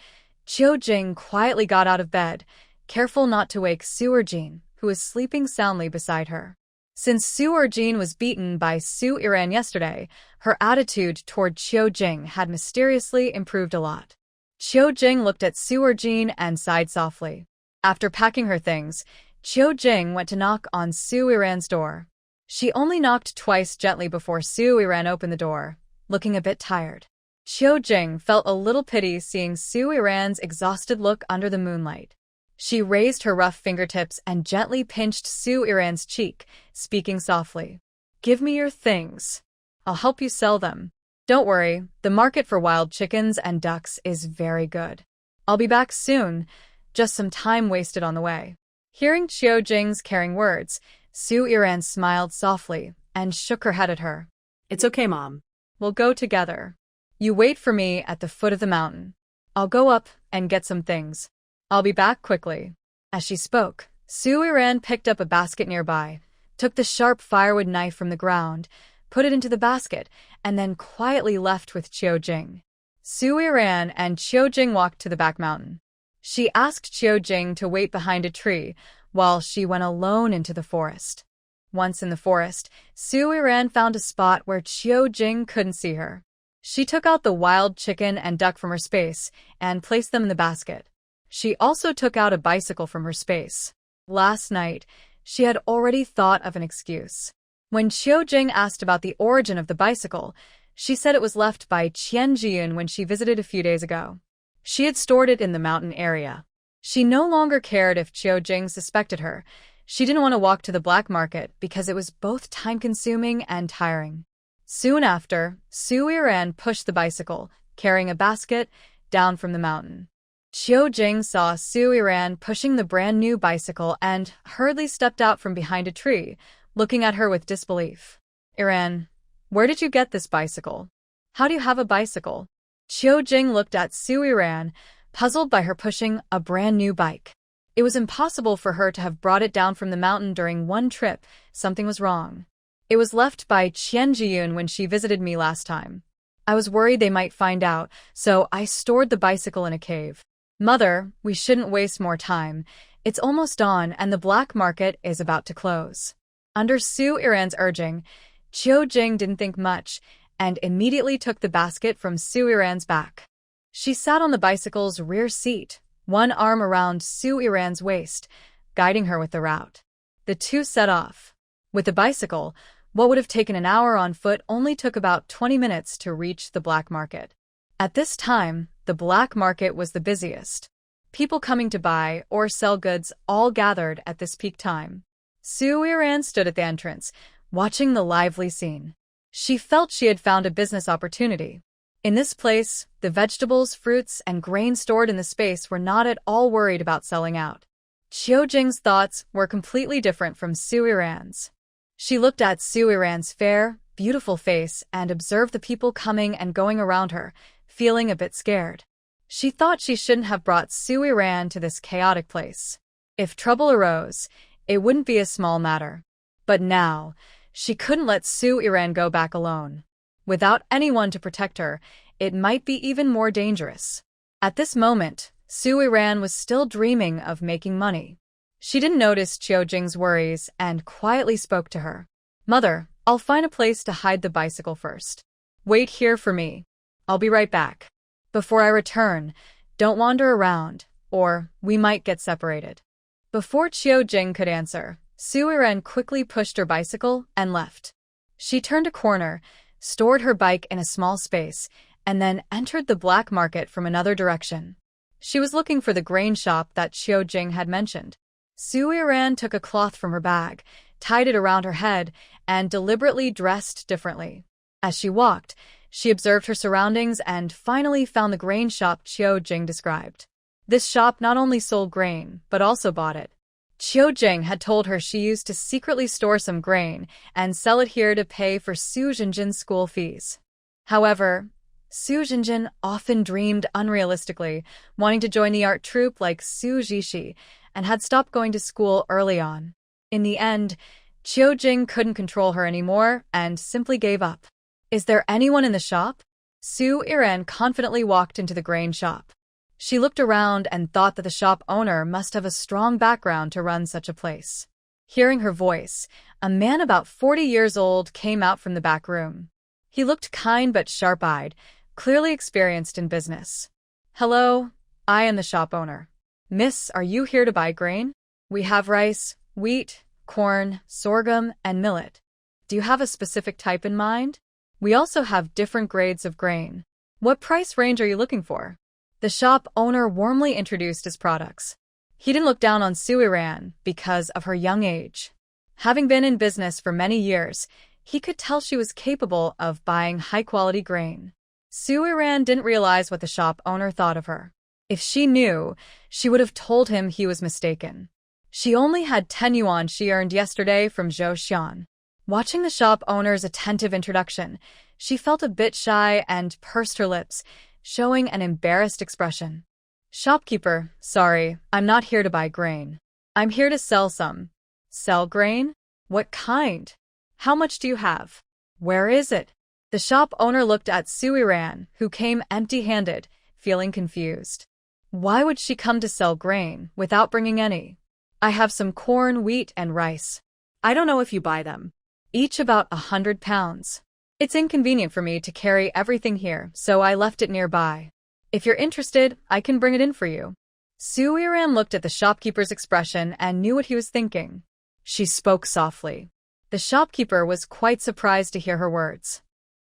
Qiu Jing quietly got out of bed, careful not to wake Su Erjin, who was sleeping soundly beside her. Since Su Erjin was beaten by Su Iran yesterday, her attitude toward Qiu Jing had mysteriously improved a lot. Qiu Jing looked at Su Erjin and sighed softly. After packing her things, Qiu Jing went to knock on Su Iran's door. She only knocked twice gently before Su Iran opened the door, looking a bit tired. Qiu Jing felt a little pity seeing Su Iran's exhausted look under the moonlight. She raised her rough fingertips and gently pinched Su Iran's cheek, speaking softly. "Give me your things. I'll help you sell them. Don't worry, the market for wild chickens and ducks is very good. I'll be back soon, just some time wasted on the way." Hearing Qiu Jing's caring words, Su Iran smiled softly and shook her head at her. It's okay, Mom. "We'll go together. You wait for me at the foot of the mountain. I'll go up and get some things. I'll be back quickly." As she spoke, Su Iran picked up a basket nearby, took the sharp firewood knife from the ground, put it into the basket, and then quietly left with Qiu Jing. Su Iran and Qiu Jing walked to the back mountain. She asked Qiu Jing to wait behind a tree while she went alone into the forest. Once in the forest, Su Iran found a spot where Qiu Jing couldn't see her. She took out the wild chicken and duck from her space and placed them in the basket. She also took out a bicycle from her space. Last night, she had already thought of an excuse. When Qiu Jing asked about the origin of the bicycle, she said it was left by Qian Jiyun when she visited a few days ago. She had stored it in the mountain area. She no longer cared if Qiu Jing suspected her. She didn't want to walk to the black market because it was both time-consuming and tiring. Soon after, Su Iran pushed the bicycle, carrying a basket, down from the mountain. Qiu Jing saw Su Iran pushing the brand-new bicycle and hurriedly stepped out from behind a tree, looking at her with disbelief. "Iran, where did you get this bicycle? How do you have a bicycle?" Qiu Jing looked at Su Iran, puzzled by her pushing a brand-new bike. It was impossible for her to have brought it down from the mountain during one trip. Something was wrong. "It was left by Qian Jiyun when she visited me last time. I was worried they might find out, so I stored the bicycle in a cave. Mother, we shouldn't waste more time. It's almost dawn and the black market is about to close." Under Su Iran's urging, Qiu Jing didn't think much and immediately took the basket from Su Iran's back. She sat on the bicycle's rear seat, one arm around Su Iran's waist, guiding her with the route. The two set off. With the bicycle, what would have taken an hour on foot only took about 20 minutes to reach the black market. At this time, the black market was the busiest. People coming to buy or sell goods all gathered at this peak time. Su Iran stood at the entrance, watching the lively scene. She felt she had found a business opportunity. In this place, the vegetables, fruits, and grain stored in the space were not at all worried about selling out. Qiujing's thoughts were completely different from Su Iran's. She looked at Su Iran's fair, beautiful face and observed the people coming and going around her, feeling a bit scared. She thought she shouldn't have brought Su Iran to this chaotic place. If trouble arose, it wouldn't be a small matter. But now, she couldn't let Su Iran go back alone. Without anyone to protect her, it might be even more dangerous. At this moment, Su Iran was still dreaming of making money. She didn't notice Qiujing's worries and quietly spoke to her. "Mother, I'll find a place to hide the bicycle first. Wait here for me. I'll be right back. Before I return, don't wander around, or we might get separated." Before Qiujing could answer, Su Iran quickly pushed her bicycle and left. She turned a corner, stored her bike in a small space, and then entered the black market from another direction. She was looking for the grain shop that Qiujing had mentioned. Su Iran took a cloth from her bag, tied it around her head, and deliberately dressed differently. As she walked, she observed her surroundings and finally found the grain shop Qiujing described. This shop not only sold grain, but also bought it. Qiujing had told her she used to secretly store some grain and sell it here to pay for Su Jinjin's school fees. However, Su Jinjin often dreamed unrealistically, wanting to join the art troupe like Su Jishi, and had stopped going to school early on. In the end, Qiujing couldn't control her anymore and simply gave up. "Is there anyone in the shop?" Su Iran confidently walked into the grain shop. She looked around and thought that the shop owner must have a strong background to run such a place. Hearing her voice, a man about 40 years old came out from the back room. He looked kind but sharp-eyed, clearly experienced in business. "Hello, I am the shop owner. Miss, are you here to buy grain? We have rice, wheat, corn, sorghum, and millet. Do you have a specific type in mind? We also have different grades of grain. What price range are you looking for?" The shop owner warmly introduced his products. He didn't look down on Su Iran because of her young age. Having been in business for many years, he could tell she was capable of buying high-quality grain. Su Iran didn't realize what the shop owner thought of her. If she knew, she would have told him he was mistaken. She only had 10 yuan she earned yesterday from Zhou Xian. Watching the shop owner's attentive introduction, she felt a bit shy and pursed her lips, showing an embarrassed expression. "Shopkeeper, sorry, I'm not here to buy grain. I'm here to sell some." "Sell grain? What kind? How much do you have? Where is it?" The shop owner looked at Su Iran, who came empty-handed, feeling confused. Why would she come to sell grain without bringing any? "I have some corn, wheat, and rice. I don't know if you buy them. Each about 100 pounds. It's inconvenient for me to carry everything here, so I left it nearby. If you're interested, I can bring it in for you." Su Iran looked at the shopkeeper's expression and knew what he was thinking. She spoke softly. The shopkeeper was quite surprised to hear her words.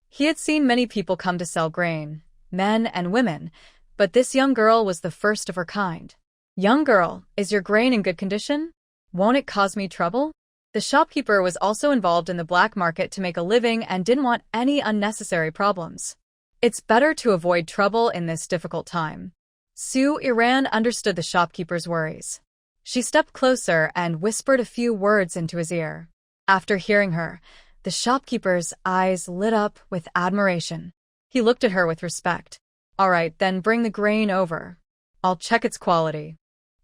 He had seen many people come to sell grain, men and women, but this young girl was the first of her kind. "Young girl, is your grain in good condition? Won't it cause me trouble?" The shopkeeper was also involved in the black market to make a living and didn't want any unnecessary problems. It's better to avoid trouble in this difficult time. Su Iran understood the shopkeeper's worries. She stepped closer and whispered a few words into his ear. After hearing her, the shopkeeper's eyes lit up with admiration. He looked at her with respect. "All right, then bring the grain over. I'll check its quality.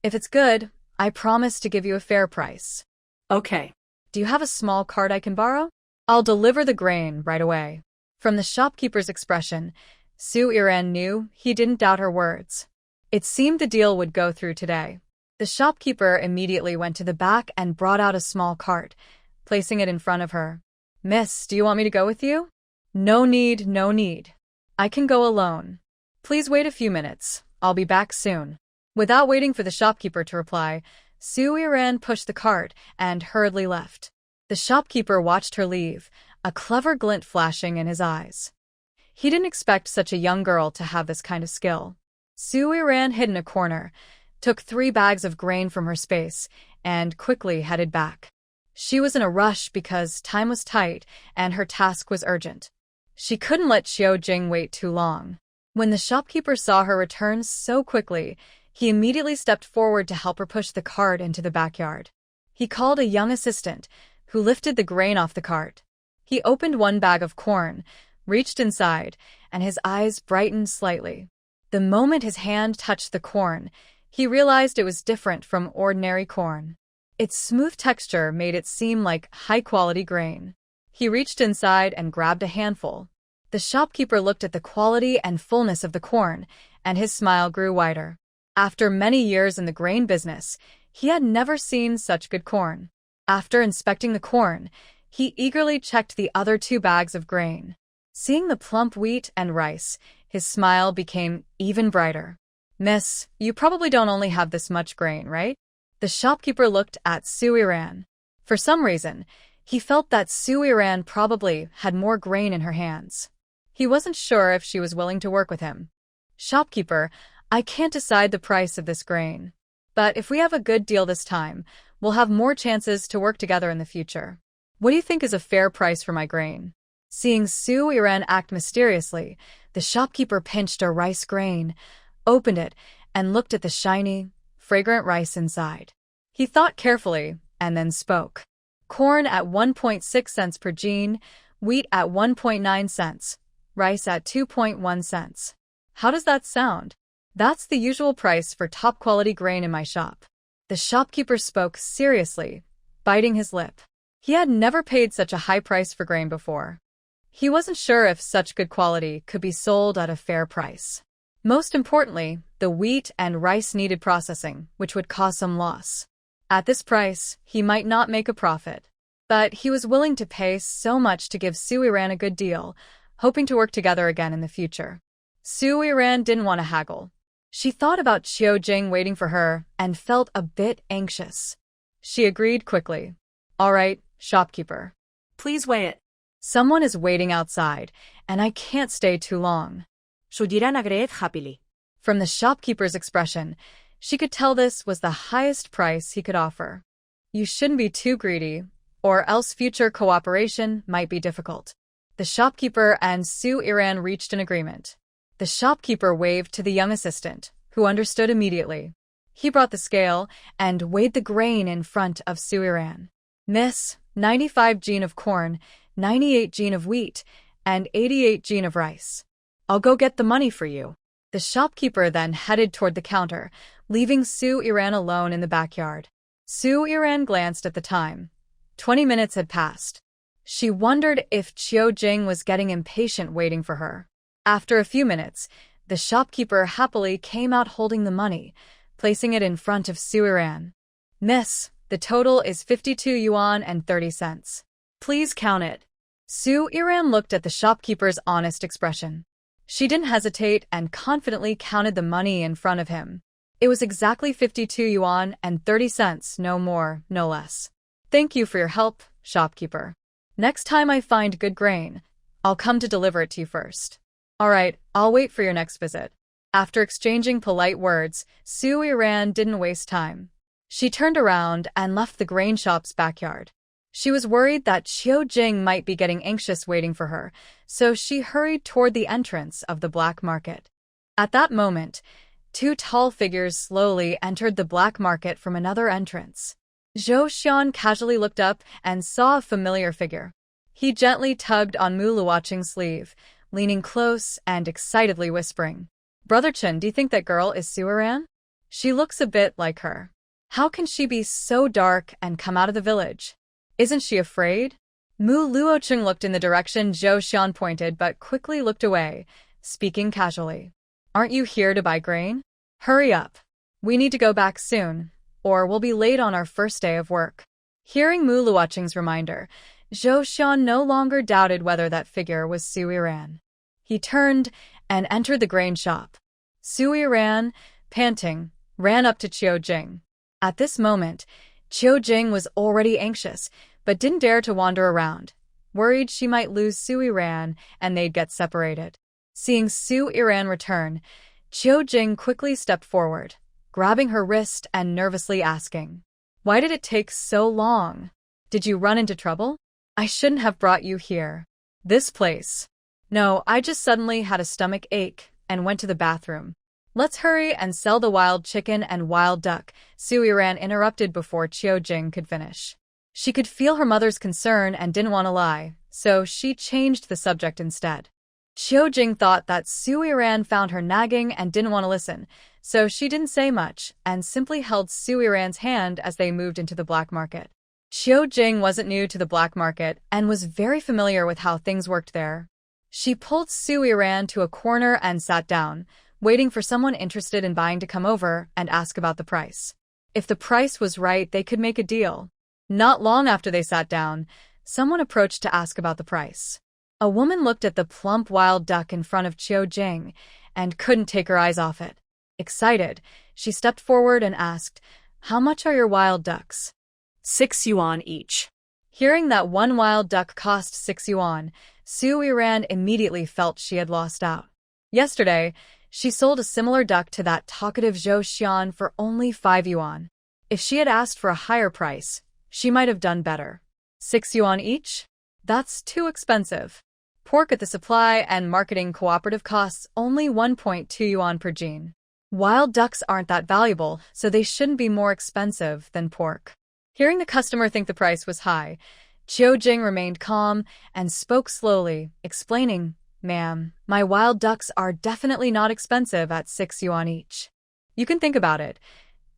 If it's good, I promise to give you a fair price." Okay. "Do you have a small cart I can borrow? I'll deliver the grain right away." From the shopkeeper's expression, Su Iran knew he didn't doubt her words. It seemed the deal would go through today. The shopkeeper immediately went to the back and brought out a small cart, placing it in front of her. "Miss, do you want me to go with you?" "No need, no need. I can go alone. Please wait a few minutes. I'll be back soon." Without waiting for the shopkeeper to reply, Su Yiran pushed the cart and hurriedly left. The shopkeeper watched her leave, a clever glint flashing in his eyes. He didn't expect such a young girl to have this kind of skill. Su Yiran hid in a corner, took 3 bags of grain from her space, and quickly headed back. She was in a rush because time was tight and her task was urgent. She couldn't let Qiu Jing wait too long. When the shopkeeper saw her return so quickly, he immediately stepped forward to help her push the cart into the backyard. He called a young assistant, who lifted the grain off the cart. He opened 1 bag of corn, reached inside, and his eyes brightened slightly. The moment his hand touched the corn, he realized it was different from ordinary corn. Its smooth texture made it seem like high-quality grain. He reached inside and grabbed a handful. The shopkeeper looked at the quality and fullness of the corn, and his smile grew wider. After many years in the grain business, he had never seen such good corn. After inspecting the corn, he eagerly checked the other 2 bags of grain. Seeing the plump wheat and rice, his smile became even brighter. "Miss, you probably don't only have this much grain, right?" The shopkeeper looked at Su Yiran. For some reason, he felt that Su Yiran probably had more grain in her hands. He wasn't sure if she was willing to work with him. "Shopkeeper, I can't decide the price of this grain. But if we have a good deal this time, we'll have more chances to work together in the future. What do you think is a fair price for my grain?" Seeing Su Yiran act mysteriously, the shopkeeper pinched a rice grain, opened it, and looked at the shiny, fragrant rice inside. He thought carefully and then spoke. "Corn at 1.6 cents per jean, wheat at 1.9 cents, rice at 2.1 cents. How does that sound? That's the usual price for top-quality grain in my shop." The shopkeeper spoke seriously, biting his lip. He had never paid such a high price for grain before. He wasn't sure if such good quality could be sold at a fair price. Most importantly, the wheat and rice needed processing, which would cause some loss. At this price, he might not make a profit. But he was willing to pay so much to give Su Yiran a good deal, hoping to work together again in the future. Su Yiran didn't want to haggle. She thought about Qiu Jing waiting for her and felt a bit anxious. She agreed quickly. "All right, shopkeeper. Please weigh it." Someone is waiting outside, and I can't stay too long." Should Yiran agreed happily. From the shopkeeper's expression, she could tell this was the highest price he could offer. "You shouldn't be too greedy, or else future cooperation might be difficult." The shopkeeper and Su Yiran reached an agreement. The shopkeeper waved to the young assistant, who understood immediately. He brought the scale and weighed the grain in front of Su Yiran. "Miss, 95 jean of corn, 98 jean of wheat, and 88 jean of rice. I'll go get the money for you." The shopkeeper then headed toward the counter, leaving Su Yiran alone in the backyard. Su Yiran glanced at the time. 20 minutes had passed. She wondered if Qiu Jing was getting impatient waiting for her. After a few minutes, the shopkeeper happily came out holding the money, placing it in front of Su Yiran. "Miss, the total is 52 yuan and 30 cents. Please count it." Su Yiran looked at the shopkeeper's honest expression. She didn't hesitate and confidently counted the money in front of him. It was exactly 52 yuan and 30 cents, no more, no less. "Thank you for your help, shopkeeper. Next time I find good grain, I'll come to deliver it to you first." "All right, I'll wait for your next visit." After exchanging polite words, Su Yiran didn't waste time. She turned around and left the grain shop's backyard. She was worried that Qiu Jing might be getting anxious waiting for her, so she hurried toward the entrance of the black market. At that moment, 2 tall figures slowly entered the black market from another entrance. Zhou Xian casually looked up and saw a familiar figure. He gently tugged on Mu Luoqing's sleeve, leaning close and excitedly whispering, "Brother Chen, do you think that girl is Su Yiran? She looks a bit like her. How can she be so dark and come out of the village? Isn't she afraid?" Mu Luoqing looked in the direction Zhou Xian pointed but quickly looked away, speaking casually. "Aren't you here to buy grain? Hurry up. We need to go back soon, or we'll be late on our first day of work." Hearing Mu Luoqing's reminder, Zhou Xian no longer doubted whether that figure was Su Yiran. He turned and entered the grain shop. Su Yiran, panting, ran up to Qiu Jing. At this moment, Chiu Jing was already anxious, but didn't dare to wander around, worried she might lose Su Yiran and they'd get separated. Seeing Su Yiran return, Chiu Jing quickly stepped forward, grabbing her wrist and nervously asking, "Why did it take so long? Did you run into trouble? I shouldn't have brought you here. This place." "No, I just suddenly had a stomach ache and went to the bathroom." "Let's hurry and sell the wild chicken and wild duck," Su Yiran interrupted before Chiu Jing could finish. She could feel her mother's concern and didn't want to lie, so she changed the subject instead. Chiu Jing thought that Su Yiran found her nagging and didn't want to listen, so she didn't say much and simply held Su Yiran's hand as they moved into the black market. Chiu Jing wasn't new to the black market and was very familiar with how things worked there. She pulled Su Yiran to a corner and sat down, waiting for someone interested in buying to come over and ask about the price. If the price was right, they could make a deal. Not long after they sat down, someone approached to ask about the price. A woman looked at the plump wild duck in front of Chiu Jing and couldn't take her eyes off it. Excited, she stepped forward and asked, "How much are your wild ducks?" 6 yuan each. Hearing that one wild duck cost 6 yuan, Su Yiran immediately felt she had lost out. Yesterday, she sold a similar duck to that talkative Zhou Xian for only 5 yuan. If she had asked for a higher price, she might have done better. 6 yuan each? That's too expensive. Pork at the supply and marketing cooperative costs only 1.2 yuan per gene. Wild ducks aren't that valuable, so they shouldn't be more expensive than pork. Hearing the customer think the price was high, Chiu Jing remained calm and spoke slowly, explaining, "Ma'am, my wild ducks are definitely not expensive at 6 yuan each. You can think about it.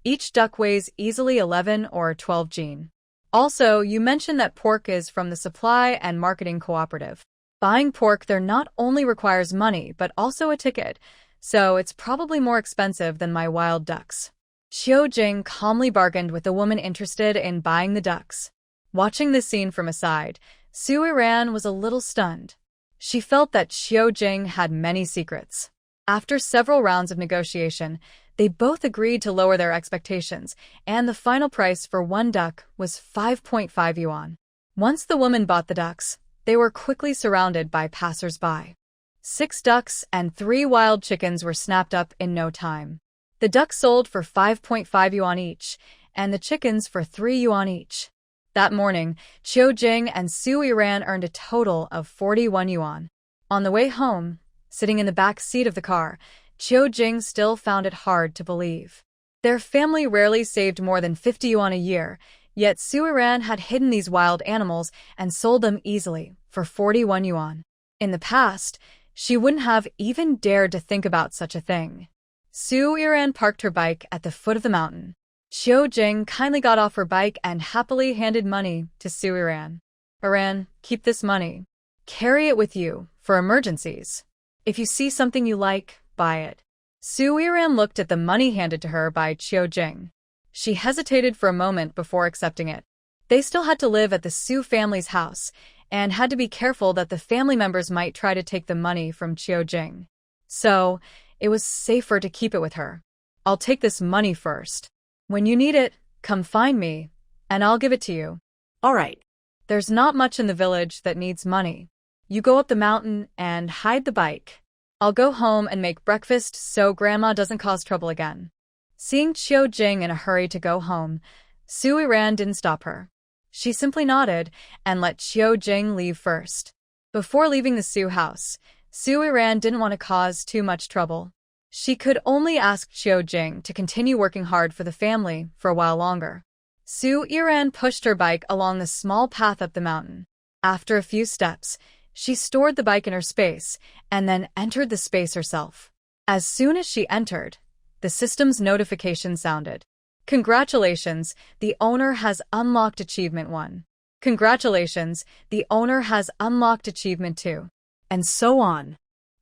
Each duck weighs easily 11 or 12 gene. Also, you mentioned that pork is from the supply and marketing cooperative. Buying pork there not only requires money but also a ticket, so it's probably more expensive than my wild ducks." Chiu Jing calmly bargained with the woman interested in buying the ducks. Watching this scene from aside, Su Yiran was a little stunned. She felt that Chiu Jing had many secrets. After several rounds of negotiation, they both agreed to lower their expectations, and the final price for one duck was 5.5 yuan. Once the woman bought the ducks, they were quickly surrounded by passers-by. 6 ducks and 3 wild chickens were snapped up in no time. The ducks sold for 5.5 yuan each, and the chickens for 3 yuan each. That morning, Chiu Jing and Su Yiran earned a total of 41 yuan. On the way home, sitting in the back seat of the car, Chiu Jing still found it hard to believe. Their family rarely saved more than 50 yuan a year, yet Su Yiran had hidden these wild animals and sold them easily for 41 yuan. In the past, she wouldn't have even dared to think about such a thing. Su Yiran parked her bike at the foot of the mountain. Chiu Jing kindly got off her bike and happily handed money to Su Yiran. "Yiran, keep this money. Carry it with you for emergencies. If you see something you like, buy it." Su Yiran looked at the money handed to her by Chiu Jing. She hesitated for a moment before accepting it. They still had to live at the Su family's house and had to be careful that the family members might try to take the money from Chiu Jing. So, it was safer to keep it with her. "I'll take this money first. When you need it, come find me, and I'll give it to you." All right. "There's not much in the village that needs money. You go up the mountain and hide the bike. I'll go home and make breakfast so Grandma doesn't cause trouble again." Seeing Chiu Jing in a hurry to go home, Su Yiran didn't stop her. She simply nodded and let Chiu Jing leave first. Before leaving the Su house, Su Yiran didn't want to cause too much trouble. She could only ask Chiu Jing to continue working hard for the family for a while longer. Su Yiran pushed her bike along the small path up the mountain. After a few steps, she stored the bike in her space and then entered the space herself. As soon as she entered, the system's notification sounded. "Congratulations, the owner has unlocked Achievement 1. Congratulations, the owner has unlocked Achievement 2. And so on.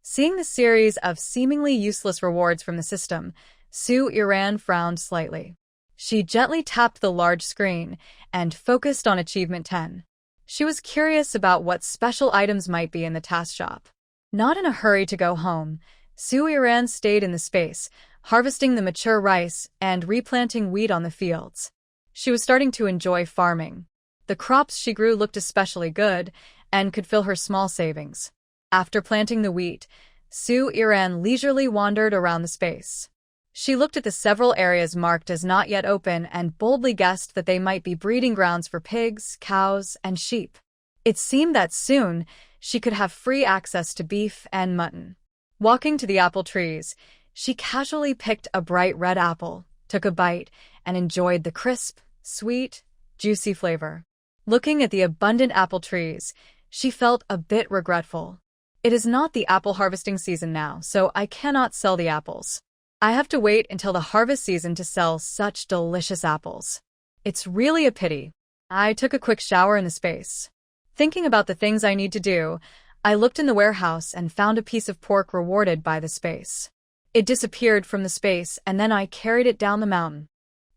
Seeing the series of seemingly useless rewards from the system, Su Yiran frowned slightly. She gently tapped the large screen and focused on Achievement 10. She was curious about what special items might be in the task shop. Not in a hurry to go home, Su Yiran stayed in the space, harvesting the mature rice and replanting wheat on the fields. She was starting to enjoy farming. The crops she grew looked especially good and could fill her small savings. After planting the wheat, Su Iran leisurely wandered around the space. She looked at the several areas marked as not yet open and boldly guessed that they might be breeding grounds for pigs, cows, and sheep. It seemed that soon she could have free access to beef and mutton. Walking to the apple trees, she casually picked a bright red apple, took a bite, and enjoyed the crisp, sweet, juicy flavor. Looking at the abundant apple trees, she felt a bit regretful. It is not the apple harvesting season now, so I cannot sell the apples. I have to wait until the harvest season to sell such delicious apples. It's really a pity. I took a quick shower in the space. Thinking about the things I need to do, I looked in the warehouse and found a piece of pork rewarded by the space. It disappeared from the space and then I carried it down the mountain.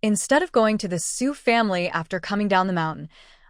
Instead of going to the Su family after coming down the mountain,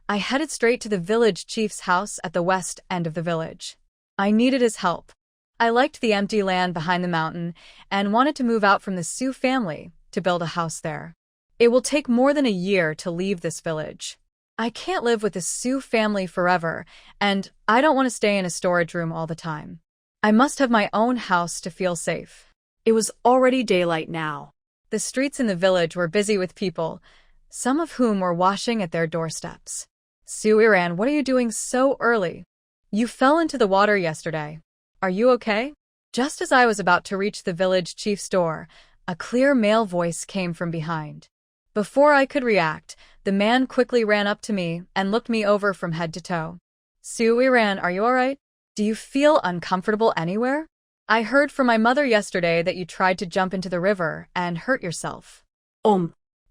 I headed straight to the village chief's house at the west end of the village. I needed his help. I liked the empty land behind the mountain and wanted to move out from the Su family to build a house there. It will take more than a year to leave this village. I can't live with the Su family forever, and I don't want to stay in a storage room all the time. I must have my own house to feel safe. It was already daylight now. The streets in the village were busy with people, some of whom were washing at their doorsteps. Su Iran, what are you doing so early? You fell into the water yesterday. Are you okay? Just as I was about to reach the village chief's door, a clear male voice came from behind. Before I could react, the man quickly ran up to me and looked me over from head to toe. Su Iran, are you alright? Do you feel uncomfortable anywhere? I heard from my mother yesterday that you tried to jump into the river and hurt yourself.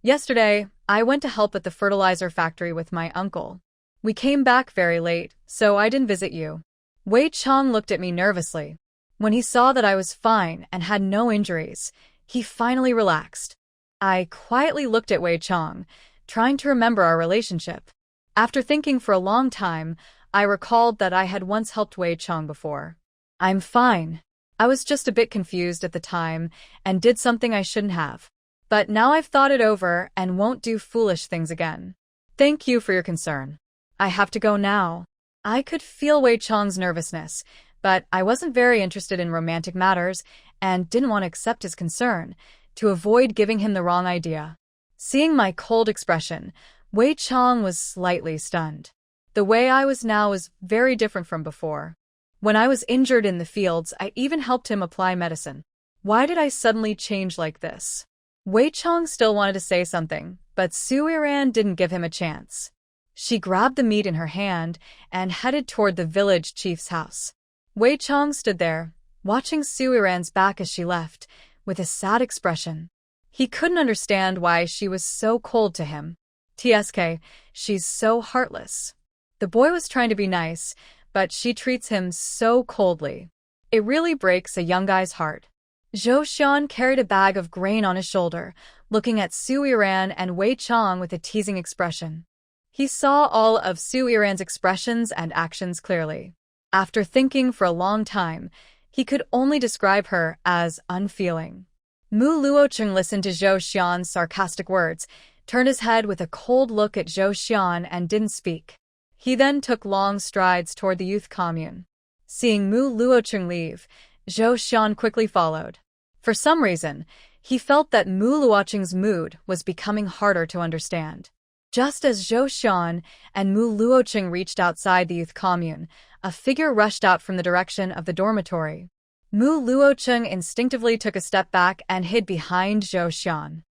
Yesterday, I went to help at the fertilizer factory with my uncle. We came back very late, so I didn't visit you. Wei Chong looked at me nervously. When he saw that I was fine and had no injuries, he finally relaxed. I quietly looked at Wei Chong, trying to remember our relationship. After thinking for a long time, I recalled that I had once helped Wei Chong before. I'm fine. I was just a bit confused at the time and did something I shouldn't have. But now I've thought it over and won't do foolish things again. Thank you for your concern. I have to go now. I could feel Wei Chong's nervousness, but I wasn't very interested in romantic matters and didn't want to accept his concern, to avoid giving him the wrong idea. Seeing my cold expression, Wei Chong was slightly stunned. The way I was now was very different from before. When I was injured in the fields, I even helped him apply medicine. Why did I suddenly change like this? Wei Chong still wanted to say something, but Su Iran didn't give him a chance. She grabbed the meat in her hand and headed toward the village chief's house. Wei Chong stood there, watching Su Iran's back as she left, with a sad expression. He couldn't understand why she was so cold to him. TSK, she's so heartless. The boy was trying to be nice, but she treats him so coldly. It really breaks a young guy's heart. Zhou Xian carried a bag of grain on his shoulder, looking at Su Iran and Wei Chong with a teasing expression. He saw all of Su Iran's expressions and actions clearly. After thinking for a long time, he could only describe her as unfeeling. Mu Luocheng listened to Zhou Xian's sarcastic words, turned his head with a cold look at Zhou Xian and didn't speak. He then took long strides toward the youth commune. Seeing Mu Luocheng leave, Zhou Xian quickly followed. For some reason, he felt that Mu Luocheng's mood was becoming harder to understand. Just as Zhou Xian and Mu Luocheng reached outside the youth commune, a figure rushed out from the direction of the dormitory. Mu Luocheng instinctively took a step back and hid behind Zhou Xian.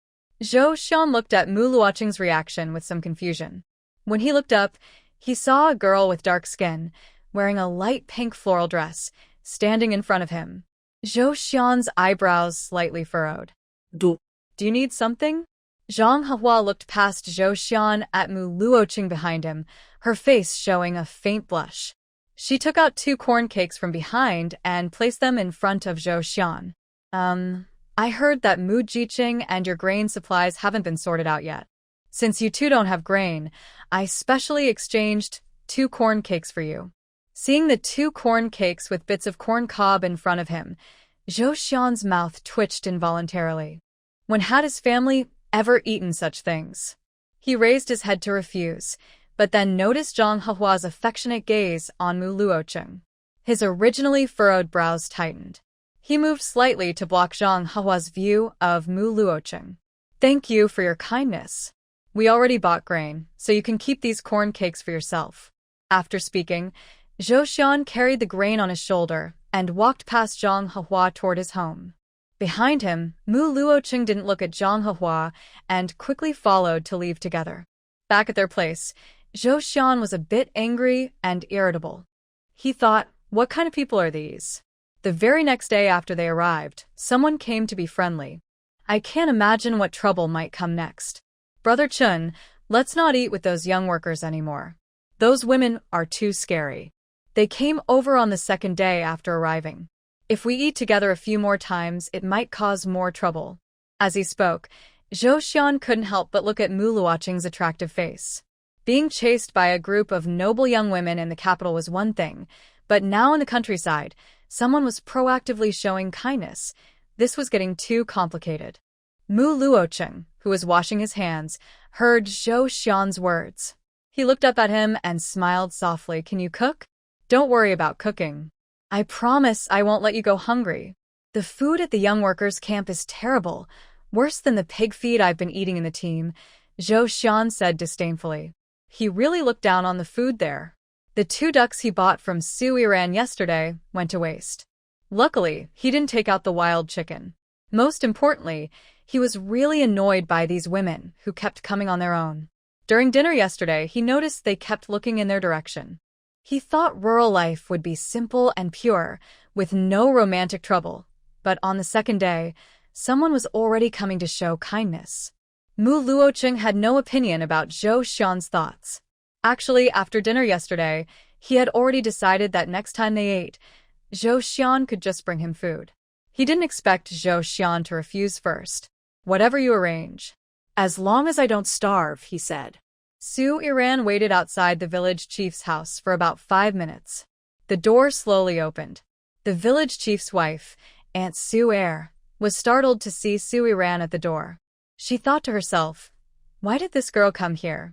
Zhou Xian looked at Mu Luocheng's reaction with some confusion. When he looked up, he saw a girl with dark skin, wearing a light pink floral dress, standing in front of him. Zhou Xian's eyebrows slightly furrowed. Do you need something? Zhang Hehua looked past Zhou Xian at Mu Luocheng behind him, her face showing a faint blush. She took out 2 corn cakes from behind and placed them in front of Zhou Xian. I heard that Mu Jiqing and your grain supplies haven't been sorted out yet. Since you two don't have grain, I specially exchanged 2 corn cakes for you. Seeing the 2 corn cakes with bits of corn cob in front of him, Zhou Xian's mouth twitched involuntarily. When had his family ever eaten such things? He raised his head to refuse, but then noticed Zhang Hehua's affectionate gaze on Mu Luocheng. His originally furrowed brows tightened. He moved slightly to block Zhang Hehua's view of Mu Luocheng. Thank you for your kindness. We already bought grain, so you can keep these corn cakes for yourself. After speaking, Zhou Xian carried the grain on his shoulder and walked past Zhang Hehua toward his home. Behind him, Mu Luocheng didn't look at Zhang Hehua and quickly followed to leave together. Back at their place, Zhou Xian was a bit angry and irritable. He thought, what kind of people are these? The very next day after they arrived, someone came to be friendly. I can't imagine what trouble might come next. Brother Chun, let's not eat with those young workers anymore. Those women are too scary. They came over on the second day after arriving. If we eat together a few more times, it might cause more trouble. As he spoke, Zhou Xian couldn't help but look at Mu Luocheng's attractive face. Being chased by a group of noble young women in the capital was one thing, but now in the countryside, someone was proactively showing kindness. This was getting too complicated. Mu Luocheng, who was washing his hands, heard Zhou Xian's words. He looked up at him and smiled softly. Can you cook? Don't worry about cooking. I promise I won't let you go hungry. The food at the young workers' camp is terrible, worse than the pig feed I've been eating in the team, Zhou Xian said disdainfully. He really looked down on the food there. The 2 ducks he bought from Su Yiran yesterday went to waste. Luckily, he didn't take out the wild chicken. Most importantly, he was really annoyed by these women who kept coming on their own. During dinner yesterday, he noticed they kept looking in their direction. He thought rural life would be simple and pure, with no romantic trouble. But on the second day, someone was already coming to show kindness. Mu Luocheng had no opinion about Zhou Xian's thoughts. Actually, after dinner yesterday, he had already decided that next time they ate, Zhou Xian could just bring him food. He didn't expect Zhou Xian to refuse first. Whatever you arrange. As long as I don't starve, he said. Su Yiran waited outside the village chief's house for about 5 minutes. The door slowly opened. The village chief's wife, Aunt Su Er, was startled to see Su Yiran at the door. She thought to herself, why did this girl come here?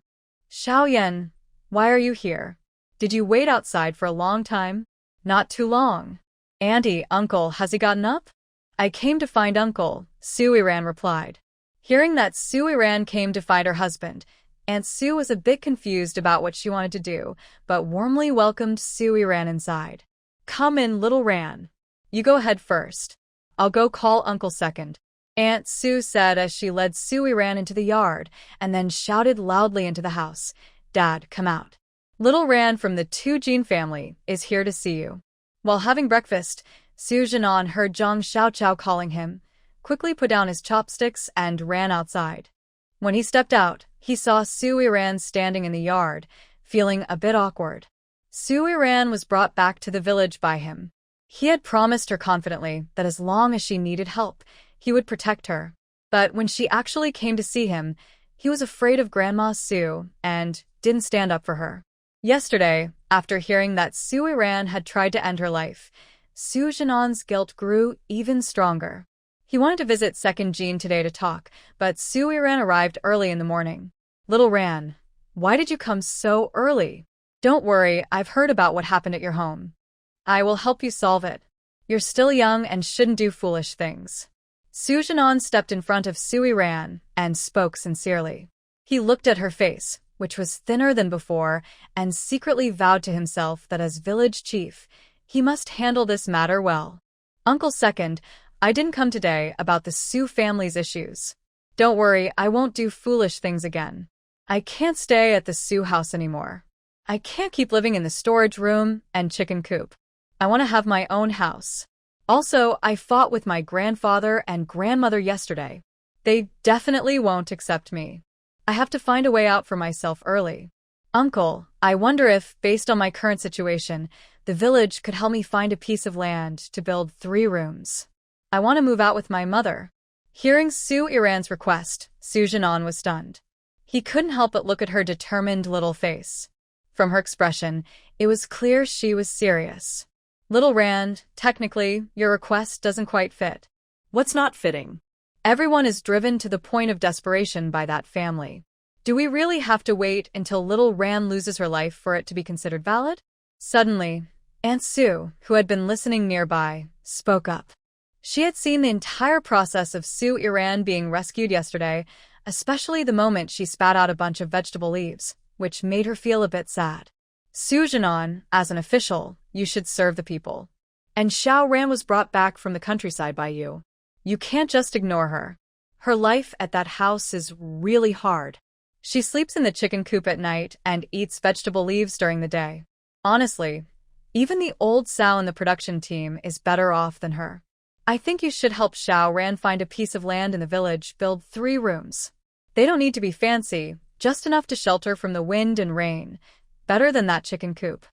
Xiaoyan, why are you here? Did you wait outside for a long time? Not too long. Auntie, uncle, has he gotten up? I came to find uncle, Su Yiran replied. Hearing that Su Yiran came to find her husband, Aunt Su was a bit confused about what she wanted to do, but warmly welcomed Su Yiran inside. Come in, little Ran. You go ahead first. I'll go call uncle second, Aunt Su said as she led Su Yiran into the yard and then shouted loudly into the house, Dad, come out. Little Ran from the Tu Jin family is here to see you. While having breakfast, Su Jinan heard Zhang Xiaoqiao calling him, quickly put down his chopsticks and ran outside. When he stepped out, he saw Su Yiran standing in the yard, feeling a bit awkward. Su Yiran was brought back to the village by him. He had promised her confidently that as long as she needed help, he would protect her. But when she actually came to see him, he was afraid of Grandma Su and didn't stand up for her. Yesterday, after hearing that Su Yiran had tried to end her life, Su Jinan's guilt grew even stronger. He wanted to visit Second Jin today to talk, but Su Yiran arrived early in the morning. Little Ran, why did you come so early? Don't worry, I've heard about what happened at your home. I will help you solve it. You're still young and shouldn't do foolish things. Su Jinan stepped in front of Su Yiran and spoke sincerely. He looked at her face, which was thinner than before, and secretly vowed to himself that as village chief, he must handle this matter well. Uncle Second, I didn't come today about the Su family's issues. Don't worry, I won't do foolish things again. I can't stay at the Su house anymore. I can't keep living in the storage room and chicken coop. I want to have my own house. Also, I fought with my grandfather and grandmother yesterday. They definitely won't accept me. I have to find a way out for myself early. Uncle, I wonder if, based on my current situation, the village could help me find a piece of land to build 3 rooms. I want to move out with my mother. Hearing Su Yiran's request, Su Jinan was stunned. He couldn't help but look at her determined little face. From her expression, it was clear she was serious. Little Rand, technically, your request doesn't quite fit. What's not fitting? Everyone is driven to the point of desperation by that family. Do we really have to wait until little Rand loses her life for it to be considered valid? Suddenly, Aunt Sue, who had been listening nearby, spoke up. She had seen the entire process of Sue Iran being rescued yesterday, especially the moment she spat out a bunch of vegetable leaves, which made her feel a bit sad. Sue Jinan, as an official, you should serve the people. And Xiao Ran was brought back from the countryside by you. You can't just ignore her. Her life at that house is really hard. She sleeps in the chicken coop at night and eats vegetable leaves during the day. Honestly, even the old sow in the production team is better off than her. I think you should help Xiao Ran find a piece of land in the village, build 3 rooms. They don't need to be fancy, just enough to shelter from the wind and rain. Better than that chicken coop.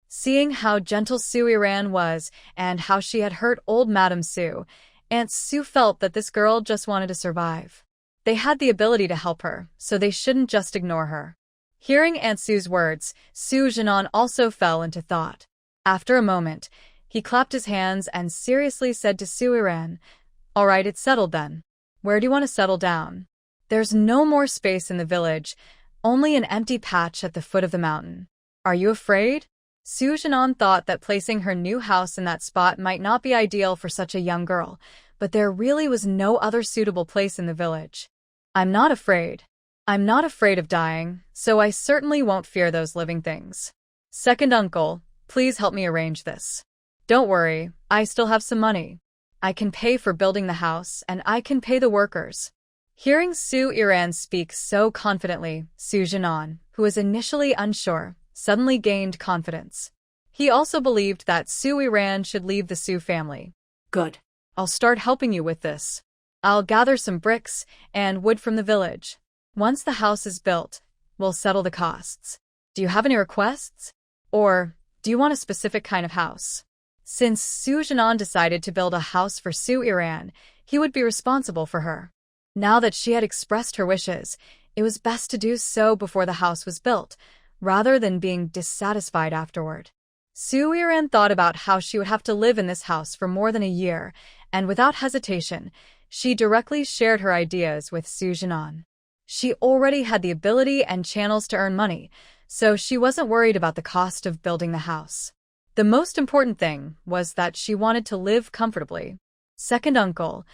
Seeing how gentle Sue Iran was and how she had hurt old Madame Sue, Aunt Sue felt that this girl just wanted to survive. They had the ability to help her, so they shouldn't just ignore her. Hearing Aunt Sue's words, Sue Jinan also fell into thought. After a moment, he clapped his hands and seriously said to Sue Iran, "All right, it's settled then. Where do you want to settle down? There's no more space in the village, only an empty patch at the foot of the mountain. Are you afraid?" Sue Jinan thought that placing her new house in that spot might not be ideal for such a young girl, but there really was no other suitable place in the village. "I'm not afraid. I'm not afraid of dying, so I certainly won't fear those living things. Second uncle, please help me arrange this. Don't worry, I still have some money. I can pay for building the house and I can pay the workers." Hearing Sue Iran speak so confidently, Sue Jinan, who was initially unsure, suddenly gained confidence. He also believed that Sue Iran should leave the Sue family. Good. I'll start helping you with this. I'll gather some bricks and wood from the village. Once the house is built, we'll settle the costs. Do you have any requests? Or do you want a specific kind of house? Since Sue Jinan decided to build a house for Sue Iran, he would be responsible for her. Now that she had expressed her wishes, it was best to do so before the house was built, rather than being dissatisfied afterward. Sue Iran thought about how she would have to live in this house for more than a year, and without hesitation, she directly shared her ideas with Sue Jinan. She already had the ability and channels to earn money, so she wasn't worried about the cost of building the house. The most important thing was that she wanted to live comfortably. Second uncle,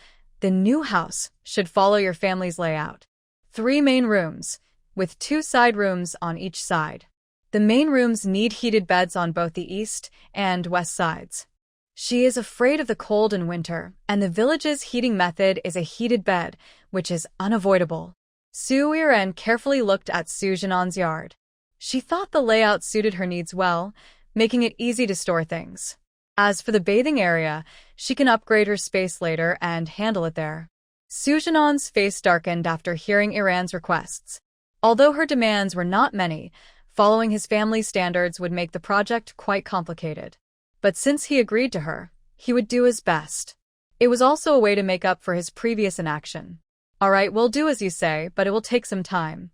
the new house should follow your family's layout. 3 main rooms, with 2 side rooms on each side. The main rooms need heated beds on both the east and west sides. She is afraid of the cold in winter, and the village's heating method is a heated bed, which is unavoidable. Sue Iran carefully looked at Sue Jinan's yard. She thought the layout suited her needs well, making it easy to store things. As for the bathing area, she can upgrade her space later and handle it there. Sue Jinan's face darkened after hearing Iran's requests. Although her demands were not many, following his family's standards would make the project quite complicated. But since he agreed to her, he would do his best. It was also a way to make up for his previous inaction. "All right, we'll do as you say, but it will take some time.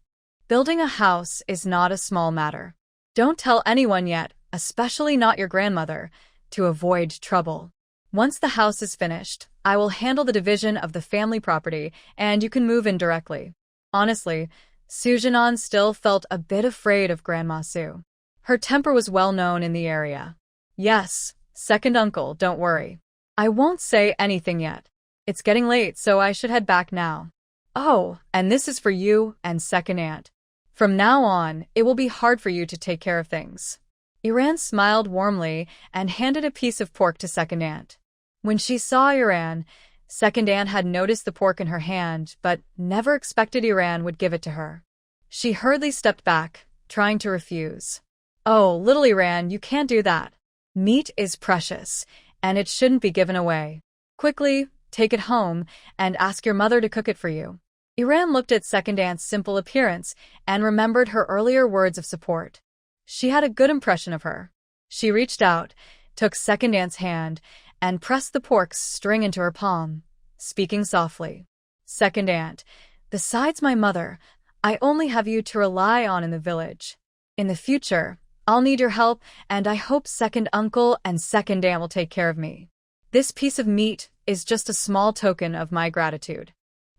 Building a house is not a small matter. Don't tell anyone yet, especially not your grandmother, to avoid trouble. Once the house is finished, I will handle the division of the family property and you can move in directly." Honestly, Sue Jinan still felt a bit afraid of Grandma Sue. Her temper was well known in the area. "Yes, second uncle, don't worry. I won't say anything yet. It's getting late, so I should head back now. Oh, and this is for you and second aunt. From now on, it will be hard for you to take care of things." Iran smiled warmly and handed a piece of pork to second aunt. When she saw Iran, second aunt had noticed the pork in her hand, but never expected Iran would give it to her. She hurriedly stepped back, trying to refuse. "Oh, little Iran, you can't do that. Meat is precious, and it shouldn't be given away. Quickly, take it home and ask your mother to cook it for you." Iran looked at second aunt's simple appearance and remembered her earlier words of support. She had a good impression of her. She reached out, took second aunt's hand, and pressed the pork's string into her palm, speaking softly. "Second aunt, besides my mother, I only have you to rely on in the village. In the future, I'll need your help, and I hope second uncle and second aunt will take care of me. This piece of meat is just a small token of my gratitude.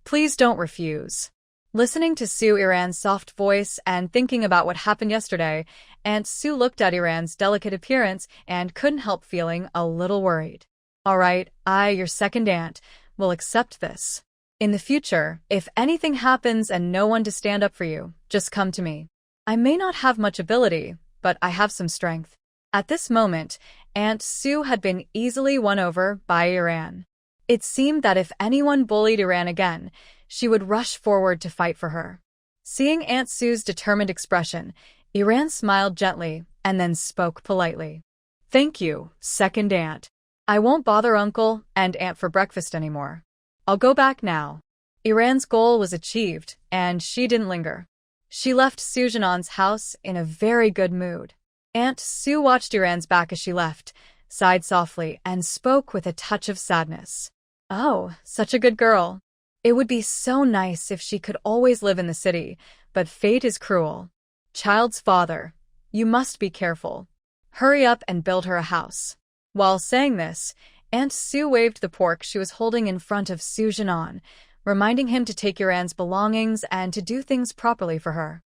Please don't refuse." Listening to Su Iran's soft voice and thinking about what happened yesterday, Aunt Su looked at Iran's delicate appearance and couldn't help feeling a little worried. "All right, I, your second aunt, will accept this. In the future, if anything happens and no one to stand up for you, just come to me. I may not have much ability, but I have some strength." At this moment, Aunt Su had been easily won over by Iran. It seemed that if anyone bullied Iran again, she would rush forward to fight for her. Seeing Aunt Su's determined expression, Iran smiled gently and then spoke politely. "Thank you, second aunt. I won't bother uncle and aunt for breakfast anymore. I'll go back now." Iran's goal was achieved, and she didn't linger. She left Sujanon's house in a very good mood. Aunt Su watched Iran's back as she left, sighed softly, and spoke with a touch of sadness. "Oh, such a good girl. It would be so nice if she could always live in the city, but fate is cruel. Child's father, you must be careful. Hurry up and build her a house." While saying this, Aunt Su waved the pork she was holding in front of Sujanon, reminding him to take Iran's belongings and to do things properly for her.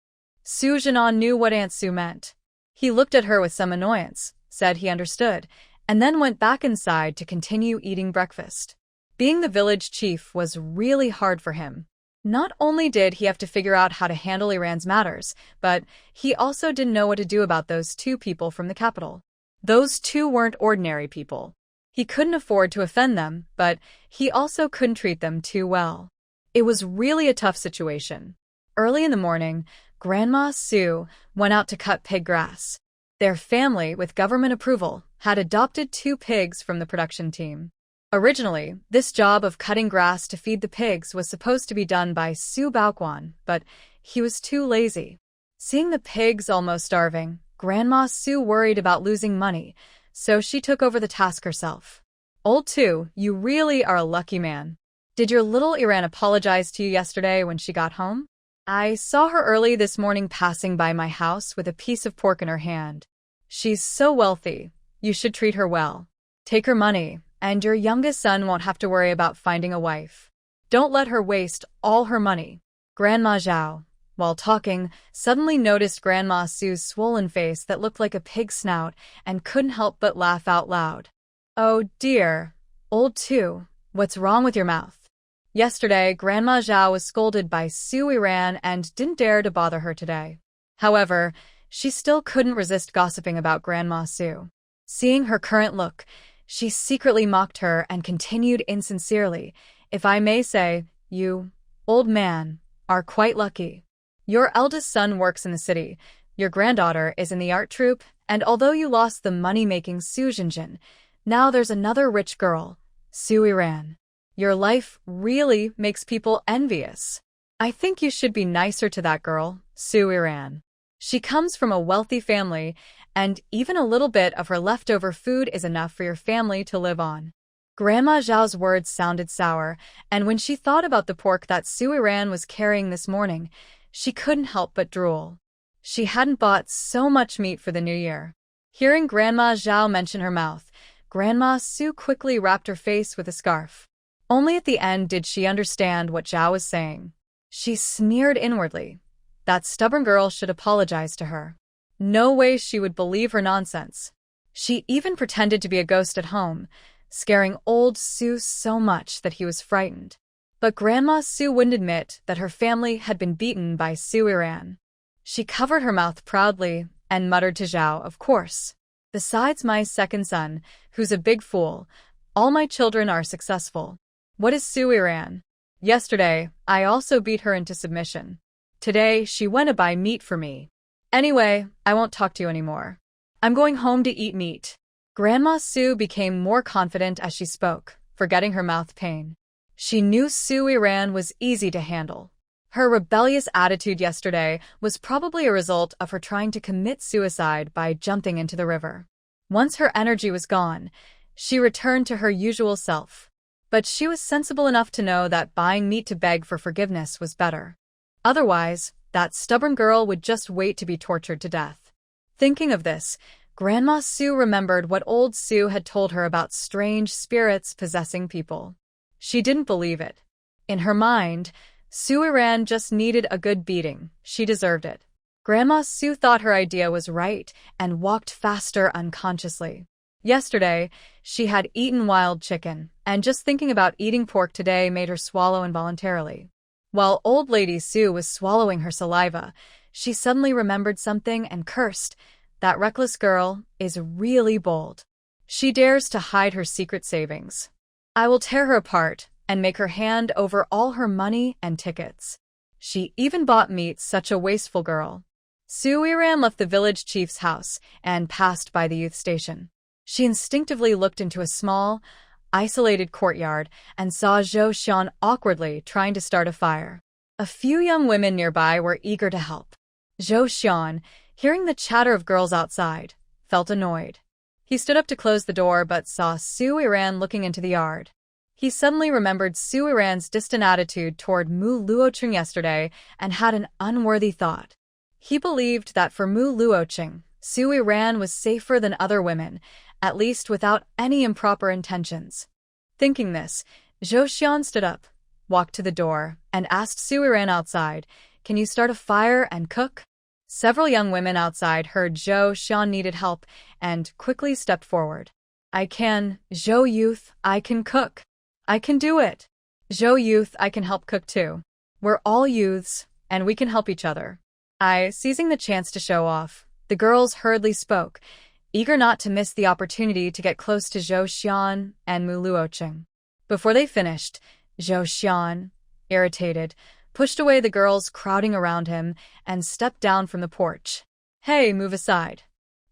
Sujanon knew what Aunt Su meant. He looked at her with some annoyance, said he understood, and then went back inside to continue eating breakfast. Being the village chief was really hard for him. Not only did he have to figure out how to handle Iran's matters, but he also didn't know what to do about those two people from the capital. Those two weren't ordinary people. He couldn't afford to offend them, but he also couldn't treat them too well. It was really a tough situation. Early in the morning, Grandma Su went out to cut pig grass. Their family, with government approval, had adopted 2 pigs from the production team. Originally, this job of cutting grass to feed the pigs was supposed to be done by Su Baoquan, but he was too lazy. Seeing the pigs almost starving, Grandma Su worried about losing money, so she took over the task herself. "Old Tu, you really are a lucky man. Did your little Iran apologize to you yesterday when she got home? I saw her early this morning passing by my house with a piece of pork in her hand. She's so wealthy. You should treat her well. Take her money, and your youngest son won't have to worry about finding a wife. Don't let her waste all her money." Grandma Zhao, while talking, suddenly noticed Grandma Su's swollen face that looked like a pig's snout and couldn't help but laugh out loud. "Oh dear, old Tu, what's wrong with your mouth?" Yesterday, Grandma Zhao was scolded by Su Iran and didn't dare to bother her today. However, she still couldn't resist gossiping about Grandma Su. Seeing her current look, she secretly mocked her and continued insincerely, "If I may say, you, old man, are quite lucky. Your eldest son works in the city, your granddaughter is in the art troupe, and although you lost the money-making Su Jinjin, now there's another rich girl, Su Iran. Your life really makes people envious. I think you should be nicer to that girl, Su Iran. She comes from a wealthy family, and even a little bit of her leftover food is enough for your family to live on." Grandma Zhao's words sounded sour, and when she thought about the pork that Su Iran was carrying this morning, she couldn't help but drool. She hadn't bought so much meat for the new year. Hearing Grandma Zhao mention her mouth, Grandma Su quickly wrapped her face with a scarf. Only at the end did she understand what Zhao was saying. She sneered inwardly. That stubborn girl should apologize to her. No way she would believe her nonsense. She even pretended to be a ghost at home, scaring old Su so much that he was frightened. But Grandma Su wouldn't admit that her family had been beaten by Su Iran. She covered her mouth proudly and muttered to Zhao, "Of course. Besides my second son, who's a big fool, all my children are successful. What is Su Iran? Yesterday, I also beat her into submission. Today, she went to buy meat for me. Anyway, I won't talk to you anymore. I'm going home to eat meat." Grandma Su became more confident as she spoke, forgetting her mouth pain. She knew Su Iran was easy to handle. Her rebellious attitude yesterday was probably a result of her trying to commit suicide by jumping into the river. Once her energy was gone, she returned to her usual self. But she was sensible enough to know that buying meat to beg for forgiveness was better. Otherwise, that stubborn girl would just wait to be tortured to death. Thinking of this, Grandma Sue remembered what old Sue had told her about strange spirits possessing people. She didn't believe it. In her mind, Sue Iran just needed a good beating. She deserved it. Grandma Sue thought her idea was right and walked faster unconsciously. Yesterday, she had eaten wild chicken, and just thinking about eating pork today made her swallow involuntarily. While old lady Sue was swallowing her saliva, she suddenly remembered something and cursed. That reckless girl is really bold. She dares to hide her secret savings. I will tear her apart and make her hand over all her money and tickets. She even bought meat, such a wasteful girl. Sue Iran left the village chief's house and passed by the youth station. She instinctively looked into a small, isolated courtyard and saw Zhou Xian awkwardly trying to start a fire. A few young women nearby were eager to help. Zhou Xian, hearing the chatter of girls outside, felt annoyed. He stood up to close the door but saw Sue Iran looking into the yard. He suddenly remembered Sue Iran's distant attitude toward Mu Luocheng yesterday and had an unworthy thought. He believed that for Mu Luocheng, Sue Iran was safer than other women, at least without any improper intentions. Thinking this, Zhou Xian stood up, walked to the door, and asked Sue Iran outside, "Can you start a fire and cook?" Several young women outside heard Zhou Xian needed help and quickly stepped forward. "I can, Zhou youth, I can cook. I can do it. Zhou youth, I can help cook too. We're all youths, and we can help each other." Seizing the chance to show off, the girls hurriedly spoke, eager not to miss the opportunity to get close to Zhou Xian and Mu Luocheng. Before they finished, Zhou Xian, irritated, pushed away the girls crowding around him and stepped down from the porch. "Hey, move aside.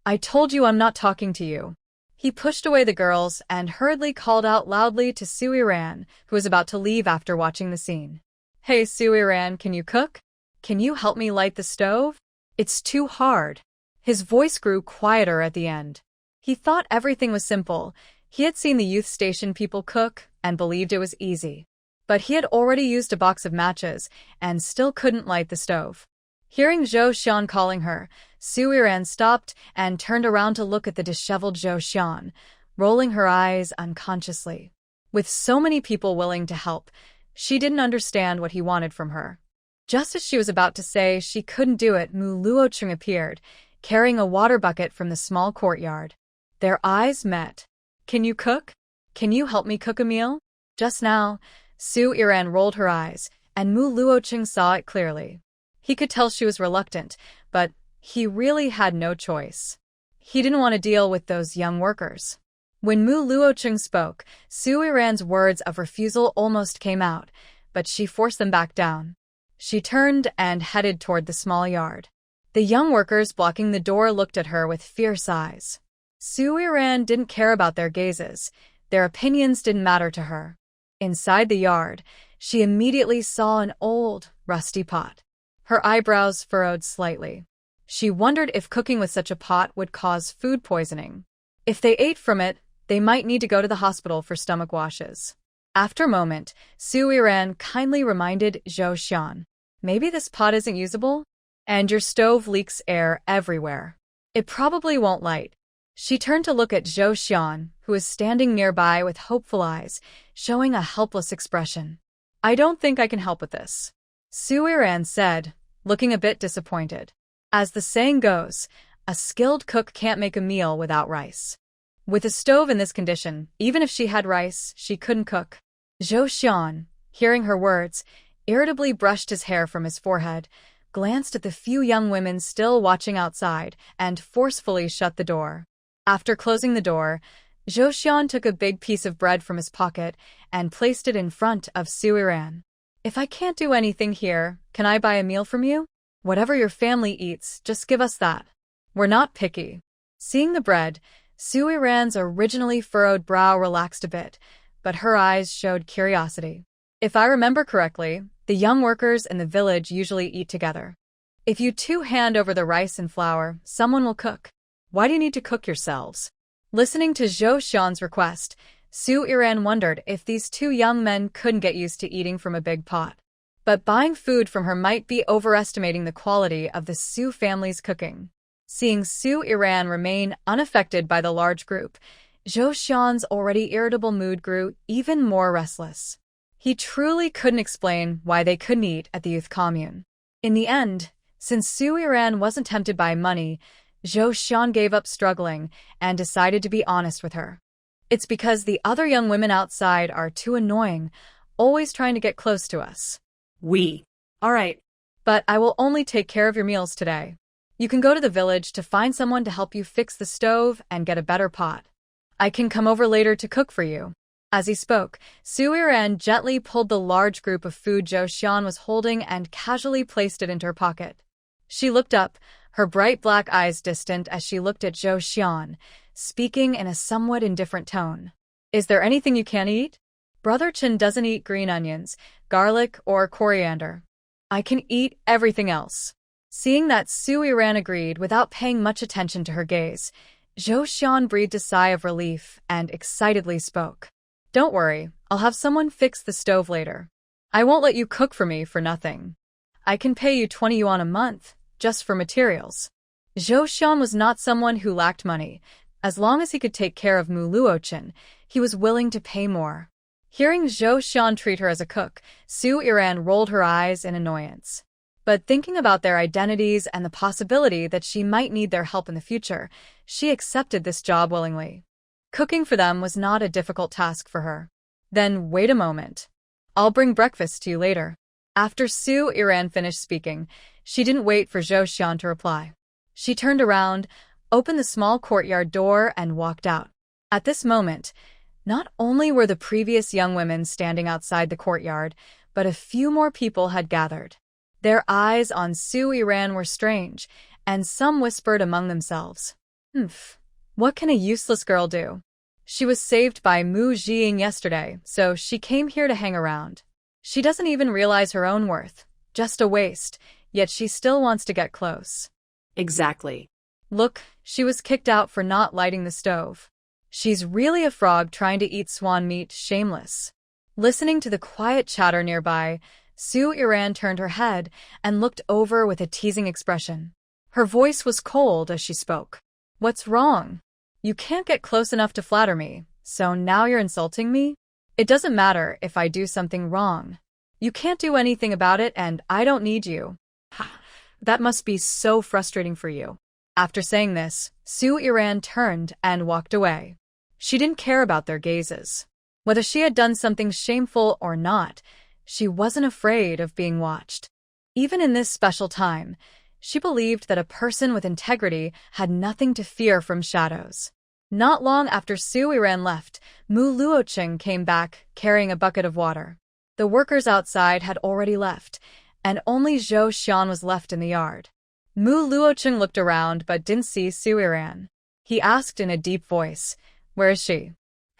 I told you I'm not talking to you." He pushed away the girls and hurriedly called out loudly to Sue Iran, who was about to leave after watching the scene. "Hey, Sue Iran, can you cook? Can you help me light the stove? It's too hard." His voice grew quieter at the end. He thought everything was simple. He had seen the youth station people cook and believed it was easy. But he had already used a box of matches and still couldn't light the stove. Hearing Zhou Xian calling her, Sue Iran stopped and turned around to look at the disheveled Zhou Xian, rolling her eyes unconsciously. With so many people willing to help, she didn't understand what he wanted from her. Just as she was about to say she couldn't do it, Mu Luocheng appeared, carrying a water bucket from the small courtyard. Their eyes met. "Can you cook? Can you help me cook a meal?" Just now, Sue Iran rolled her eyes, and Mu Luocheng saw it clearly. He could tell she was reluctant, but he really had no choice. He didn't want to deal with those young workers. When Mu Luocheng spoke, Sue Iran's words of refusal almost came out, but she forced them back down. She turned and headed toward the small yard. The young workers blocking the door looked at her with fierce eyes. Sue Iran didn't care about their gazes. Their opinions didn't matter to her. Inside the yard, she immediately saw an old, rusty pot. Her eyebrows furrowed slightly. She wondered if cooking with such a pot would cause food poisoning. If they ate from it, they might need to go to the hospital for stomach washes. After a moment, Sue Iran kindly reminded Zhou Xian, "Maybe this pot isn't usable? And your stove leaks air everywhere. It probably won't light." She turned to look at Zhou Xian, who was standing nearby with hopeful eyes, showing a helpless expression. "I don't think I can help with this," Sue Iran said, looking a bit disappointed. As the saying goes, a skilled cook can't make a meal without rice. With a stove in this condition, even if she had rice, she couldn't cook. Zhou Xian, hearing her words, irritably brushed his hair from his forehead, glanced at the few young women still watching outside, and forcefully shut the door. After closing the door, Zhou Xian took a big piece of bread from his pocket and placed it in front of Sue Iran. "If I can't do anything here, can I buy a meal from you? Whatever your family eats, just give us that. We're not picky." Seeing the bread, Sue Iran's originally furrowed brow relaxed a bit, but her eyes showed curiosity. "If I remember correctly, the young workers in the village usually eat together. If you two hand over the rice and flour, someone will cook. Why do you need to cook yourselves?" Listening to Zhou Xian's request, Sue Iran wondered if these two young men couldn't get used to eating from a big pot. But buying food from her might be overestimating the quality of the Sue family's cooking. Seeing Su Iran remain unaffected by the large group, Zhou Xian's already irritable mood grew even more restless. He truly couldn't explain why they couldn't eat at the youth commune. In the end, since Su Iran wasn't tempted by money, Zhou Xian gave up struggling and decided to be honest with her. It's because the other young women outside are too annoying, always trying to get close to us. All right. But I will only take care of your meals today. You can go to the village to find someone to help you fix the stove and get a better pot. I can come over later to cook for you. As he spoke, Su Iran gently pulled the large group of food Zhou Xian was holding and casually placed it into her pocket. She looked up, her bright black eyes distant as she looked at Zhou Xian, speaking in a somewhat indifferent tone. Is there anything you can't eat? Brother Chen doesn't eat green onions, garlic, or coriander. I can eat everything else. Seeing that Su Iran agreed without paying much attention to her gaze, Zhou Xian breathed a sigh of relief and excitedly spoke. Don't worry, I'll have someone fix the stove later. I won't let you cook for me for nothing. I can pay you 20 yuan a month, just for materials. Zhou Xian was not someone who lacked money. As long as he could take care of Mu Luochen, he was willing to pay more. Hearing Zhou Xian treat her as a cook, Su Iran rolled her eyes in annoyance. But thinking about their identities and the possibility that she might need their help in the future, she accepted this job willingly. Cooking for them was not a difficult task for her. Then wait a moment. I'll bring breakfast to you later. After Su Iran finished speaking, she didn't wait for Zhou Xian to reply. She turned around, opened the small courtyard door, and walked out. At this moment, not only were the previous young women standing outside the courtyard, but a few more people had gathered. Their eyes on Su Iran were strange, and some whispered among themselves. What can a useless girl do? She was saved by Mu Jiying yesterday, so she came here to hang around. She doesn't even realize her own worth. Just a waste, yet she still wants to get close. Exactly. Look, she was kicked out for not lighting the stove. She's really a frog trying to eat swan meat, shameless. Listening to the quiet chatter nearby, Su Iran turned her head and looked over with a teasing expression. Her voice was cold as she spoke. What's wrong? You can't get close enough to flatter me, so now you're insulting me? It doesn't matter if I do something wrong. You can't do anything about it and I don't need you. That must be so frustrating for you. After saying this, Su Iran turned and walked away. She didn't care about their gazes. Whether she had done something shameful or not, she wasn't afraid of being watched. Even in this special time, she believed that a person with integrity had nothing to fear from shadows. Not long after Su Iran left, Mu Luocheng came back, carrying a bucket of water. The workers outside had already left, and only Zhou Xian was left in the yard. Mu Luocheng looked around but didn't see Su Iran. He asked in a deep voice, "Where is she?"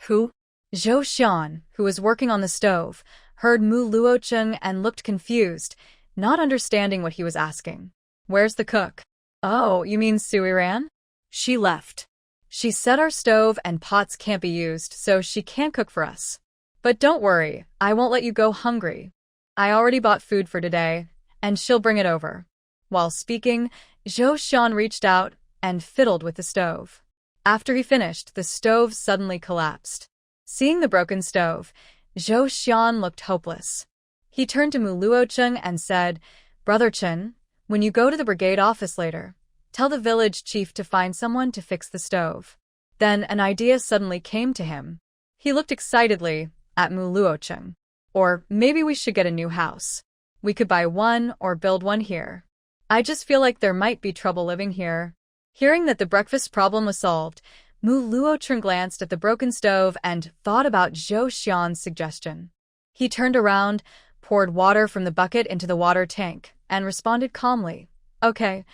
Who? Zhou Xian, who was working on the stove, heard Mu Luocheng and looked confused, not understanding what he was asking. Where's the cook? Oh, you mean Su Iran? She left. She said our stove and pots can't be used, so she can't cook for us. But don't worry, I won't let you go hungry. I already bought food for today, and she'll bring it over. While speaking, Zhou Xian reached out and fiddled with the stove. After he finished, the stove suddenly collapsed. Seeing the broken stove, Zhou Xian looked hopeless. He turned to Mu Luocheng and said, "Brother Chen, when you go to the brigade office later, tell the village chief to find someone to fix the stove." Then an idea suddenly came to him. He looked excitedly at Mu Luocheng. Or maybe we should get a new house. We could buy one or build one here. I just feel like there might be trouble living here. Hearing that the breakfast problem was solved, Mu Luocheng glanced at the broken stove and thought about Zhou Xian's suggestion. He turned around, poured water from the bucket into the water tank, and responded calmly, "Okay,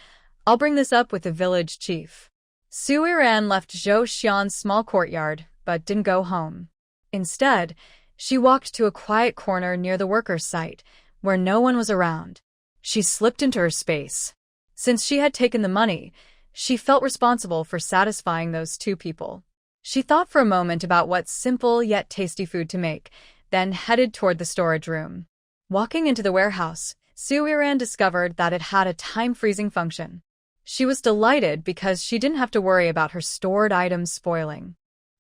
I'll bring this up with the village chief." Su Iran left Zhou Xian's small courtyard, but didn't go home. Instead, she walked to a quiet corner near the workers' site, where no one was around. She slipped into her space. Since she had taken the money, she felt responsible for satisfying those two people. She thought for a moment about what simple yet tasty food to make, then headed toward the storage room. Walking into the warehouse, Su Iran discovered that it had a time-freezing function. She was delighted because she didn't have to worry about her stored items spoiling.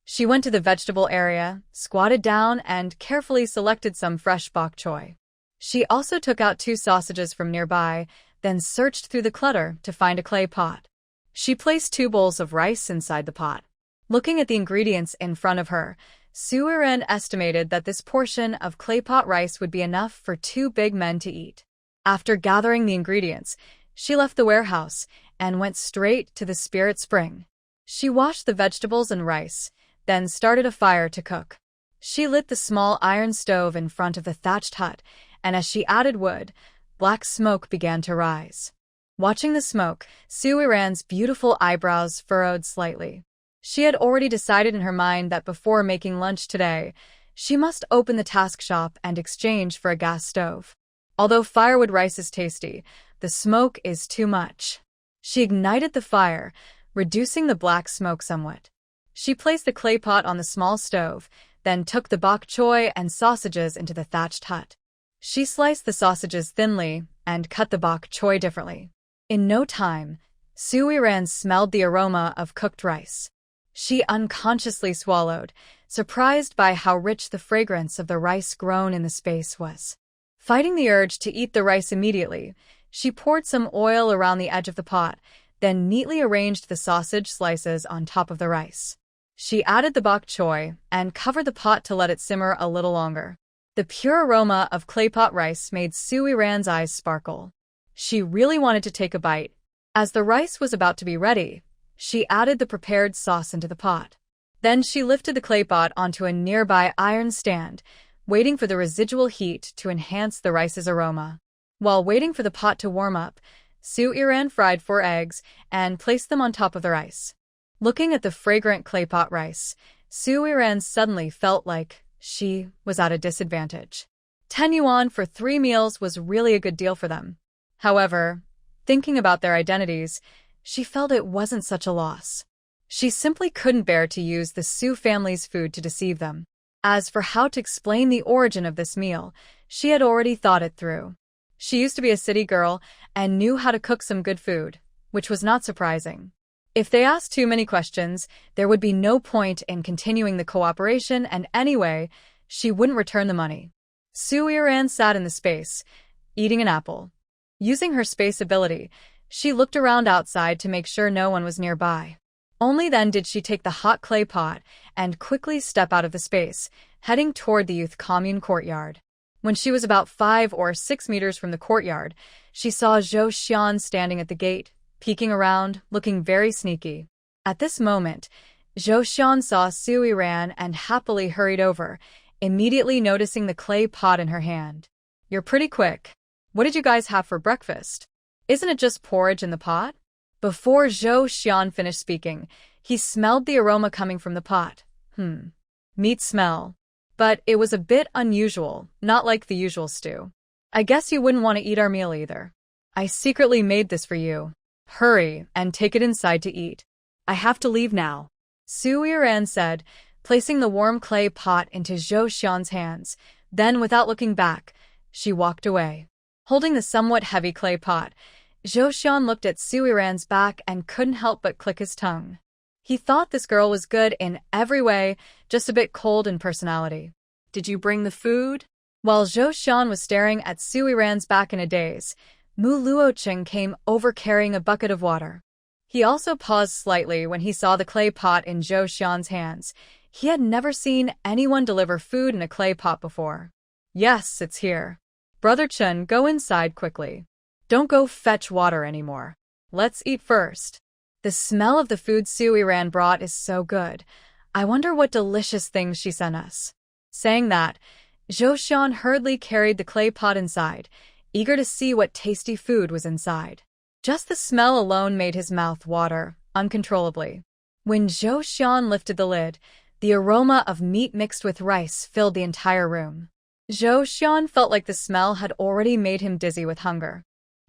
She went to the vegetable area, squatted down, and carefully selected some fresh bok choy. She also took out 2 sausages from nearby, then searched through the clutter to find a clay pot. She placed 2 bowls of rice inside the pot. Looking at the ingredients in front of her, Soo-ren estimated that this portion of clay pot rice would be enough for 2 big men to eat. After gathering the ingredients, she left the warehouse and went straight to the spirit spring. She washed the vegetables and rice, then started a fire to cook. She lit the small iron stove in front of the thatched hut, and as she added wood, black smoke began to rise. Watching the smoke, Soo-ran's beautiful eyebrows furrowed slightly. She had already decided in her mind that before making lunch today, she must open the task shop and exchange for a gas stove. Although firewood rice is tasty, the smoke is too much. She ignited the fire, reducing the black smoke somewhat. She placed the clay pot on the small stove, then took the bok choy and sausages into the thatched hut. She sliced the sausages thinly and cut the bok choy differently. In no time, Soo-ran smelled the aroma of cooked rice. She unconsciously swallowed, surprised by how rich the fragrance of the rice grown in the space was. Fighting the urge to eat the rice immediately, she poured some oil around the edge of the pot, then neatly arranged the sausage slices on top of the rice. She added the bok choy and covered the pot to let it simmer a little longer. The pure aroma of clay pot rice made Soo-ran's eyes sparkle. She really wanted to take a bite. As the rice was about to be ready, she added the prepared sauce into the pot. Then she lifted the clay pot onto a nearby iron stand, waiting for the residual heat to enhance the rice's aroma. While waiting for the pot to warm up, Soo-ran fried 4 eggs and placed them on top of the rice. Looking at the fragrant clay pot rice, Soo-ran suddenly felt like she was at a disadvantage. 10 yuan for 3 meals was really a good deal for them. However, thinking about their identities, she felt it wasn't such a loss. She simply couldn't bear to use the Soo family's food to deceive them. As for how to explain the origin of this meal, she had already thought it through. She used to be a city girl and knew how to cook some good food, which was not surprising. If they asked too many questions, there would be no point in continuing the cooperation, and anyway, she wouldn't return the money. Soo-ran sat in the space, eating an apple. Using her space ability, she looked around outside to make sure no one was nearby. Only then did she take the hot clay pot and quickly step out of the space, heading toward the youth commune courtyard. When she was about 5 or 6 meters from the courtyard, she saw Zhou Xian standing at the gate, peeking around, looking very sneaky. At this moment, Zhou Xian saw Soo-ran and happily hurried over, immediately noticing the clay pot in her hand. "You're pretty quick. What did you guys have for breakfast? Isn't it just porridge in the pot?" Before Zhou Xian finished speaking, he smelled the aroma coming from the pot. Meat smell. But it was a bit unusual, not like the usual stew. "I guess you wouldn't want to eat our meal either. I secretly made this for you. Hurry and take it inside to eat. I have to leave now," Soo-ran said, placing the warm clay pot into Zhou Xian's hands. Then, without looking back, she walked away. Holding the somewhat heavy clay pot, Zhou Xian looked at Soo-ran's back and couldn't help but click his tongue. He thought this girl was good in every way, just a bit cold in personality. "Did you bring the food?" While Zhou Xian was staring at Soo-ran's back in a daze, Mu Luocheng came over carrying a bucket of water. He also paused slightly when he saw the clay pot in Zhou Xian's hands. He had never seen anyone deliver food in a clay pot before. "Yes, it's here. Brother Chen, go inside quickly. Don't go fetch water anymore. Let's eat first. The smell of the food Soo-ran brought is so good. I wonder what delicious things she sent us." Saying that, Zhou Xian hurriedly carried the clay pot inside, eager to see what tasty food was inside. Just the smell alone made his mouth water uncontrollably. When Zhou Xian lifted the lid, the aroma of meat mixed with rice filled the entire room. Zhou Xian felt like the smell had already made him dizzy with hunger.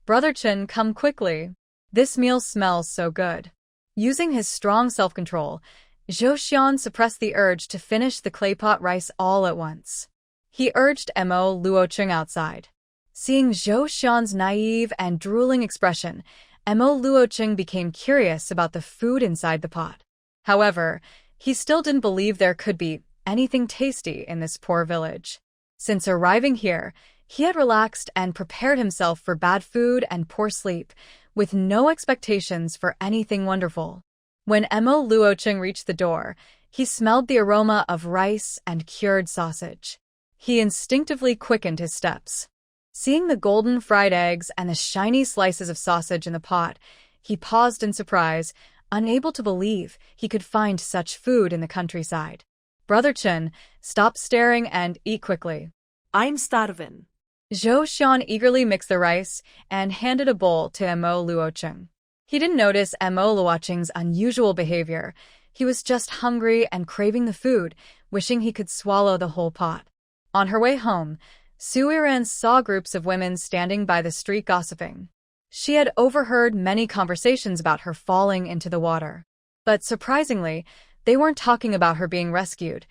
"Brother Chen, come quickly. This meal smells so good." Using his strong self-control, Zhou Xian suppressed the urge to finish the clay pot rice all at once. He urged Mo Luocheng outside. Seeing Zhou Xian's naive and drooling expression, Mo Luocheng became curious about the food inside the pot. However, he still didn't believe there could be anything tasty in this poor village. Since arriving here, he had relaxed and prepared himself for bad food and poor sleep, with no expectations for anything wonderful. When Mo Luocheng reached the door, he smelled the aroma of rice and cured sausage. He instinctively quickened his steps. Seeing the golden fried eggs and the shiny slices of sausage in the pot, he paused in surprise, unable to believe he could find such food in the countryside. Brother Chen, stop staring and eat quickly. I'm starving. Zhou Xian eagerly mixed the rice and handed a bowl to Mo Luocheng. He didn't notice Mo Luocheng's unusual behavior. He was just hungry and craving the food, wishing he could swallow the whole pot. On her way home, Su Yiran saw groups of women standing by the street gossiping. She had overheard many conversations about her falling into the water. But surprisingly, they weren't talking about her being rescued.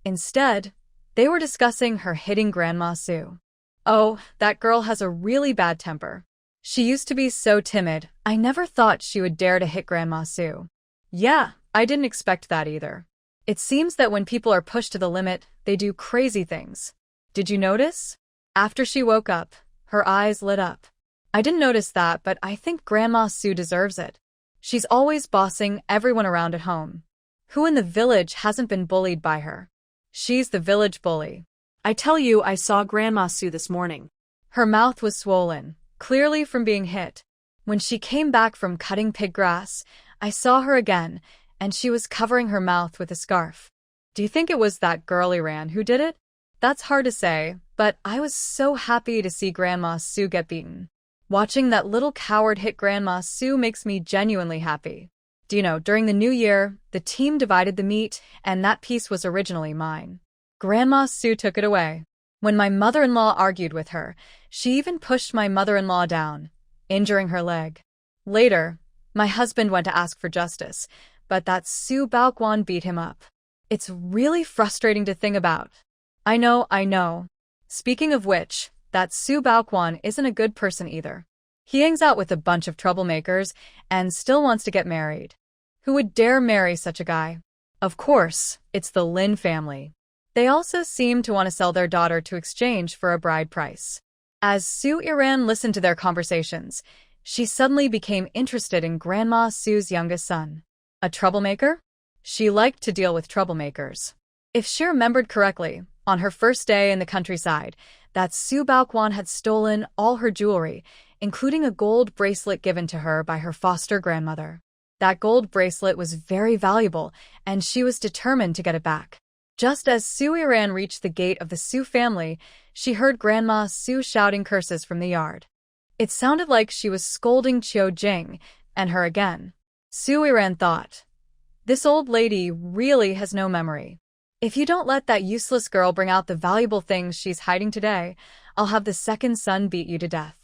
Instead, they were discussing her hitting Grandma Su. Oh, that girl has a really bad temper. She used to be so timid, I never thought she would dare to hit Grandma Su. Yeah, I didn't expect that either. It seems that when people are pushed to the limit, they do crazy things. Did you notice? After she woke up, her eyes lit up. I didn't notice that, but I think Grandma Su deserves it. She's always bossing everyone around at home. Who in the village hasn't been bullied by her? She's the village bully. I tell you, I saw Grandma Su this morning. Her mouth was swollen, clearly from being hit. When she came back from cutting pig grass, I saw her again, and she was covering her mouth with a scarf. Do you think it was that girl Iran who did it? That's hard to say, but I was so happy to see Grandma Su get beaten. Watching that little coward hit Grandma Su makes me genuinely happy. Do you know, during the New Year, the team divided the meat, and that piece was originally mine. Grandma Su took it away. When my mother-in-law argued with her, she even pushed my mother-in-law down, injuring her leg. Later, my husband went to ask for justice, but that Su Baoquan beat him up. It's really frustrating to think about. I know. Speaking of which, that Su Baoquan isn't a good person either. He hangs out with a bunch of troublemakers and still wants to get married. Who would dare marry such a guy? Of course, it's the Lin family. They also seem to want to sell their daughter to exchange for a bride price. As Su Yiran listened to their conversations, she suddenly became interested in Grandma Su's youngest son. A troublemaker? She liked to deal with troublemakers. If she remembered correctly, on her first day in the countryside, that Su Baoquan had stolen all her jewelry, including a gold bracelet given to her by her foster grandmother. That gold bracelet was very valuable, and she was determined to get it back. Just as Su Yiran reached the gate of the Su family, she heard Grandma Su shouting curses from the yard. It sounded like she was scolding Qiu Jing and her again. Su Yiran thought, this old lady really has no memory. If you don't let that useless girl bring out the valuable things she's hiding today, I'll have the second son beat you to death.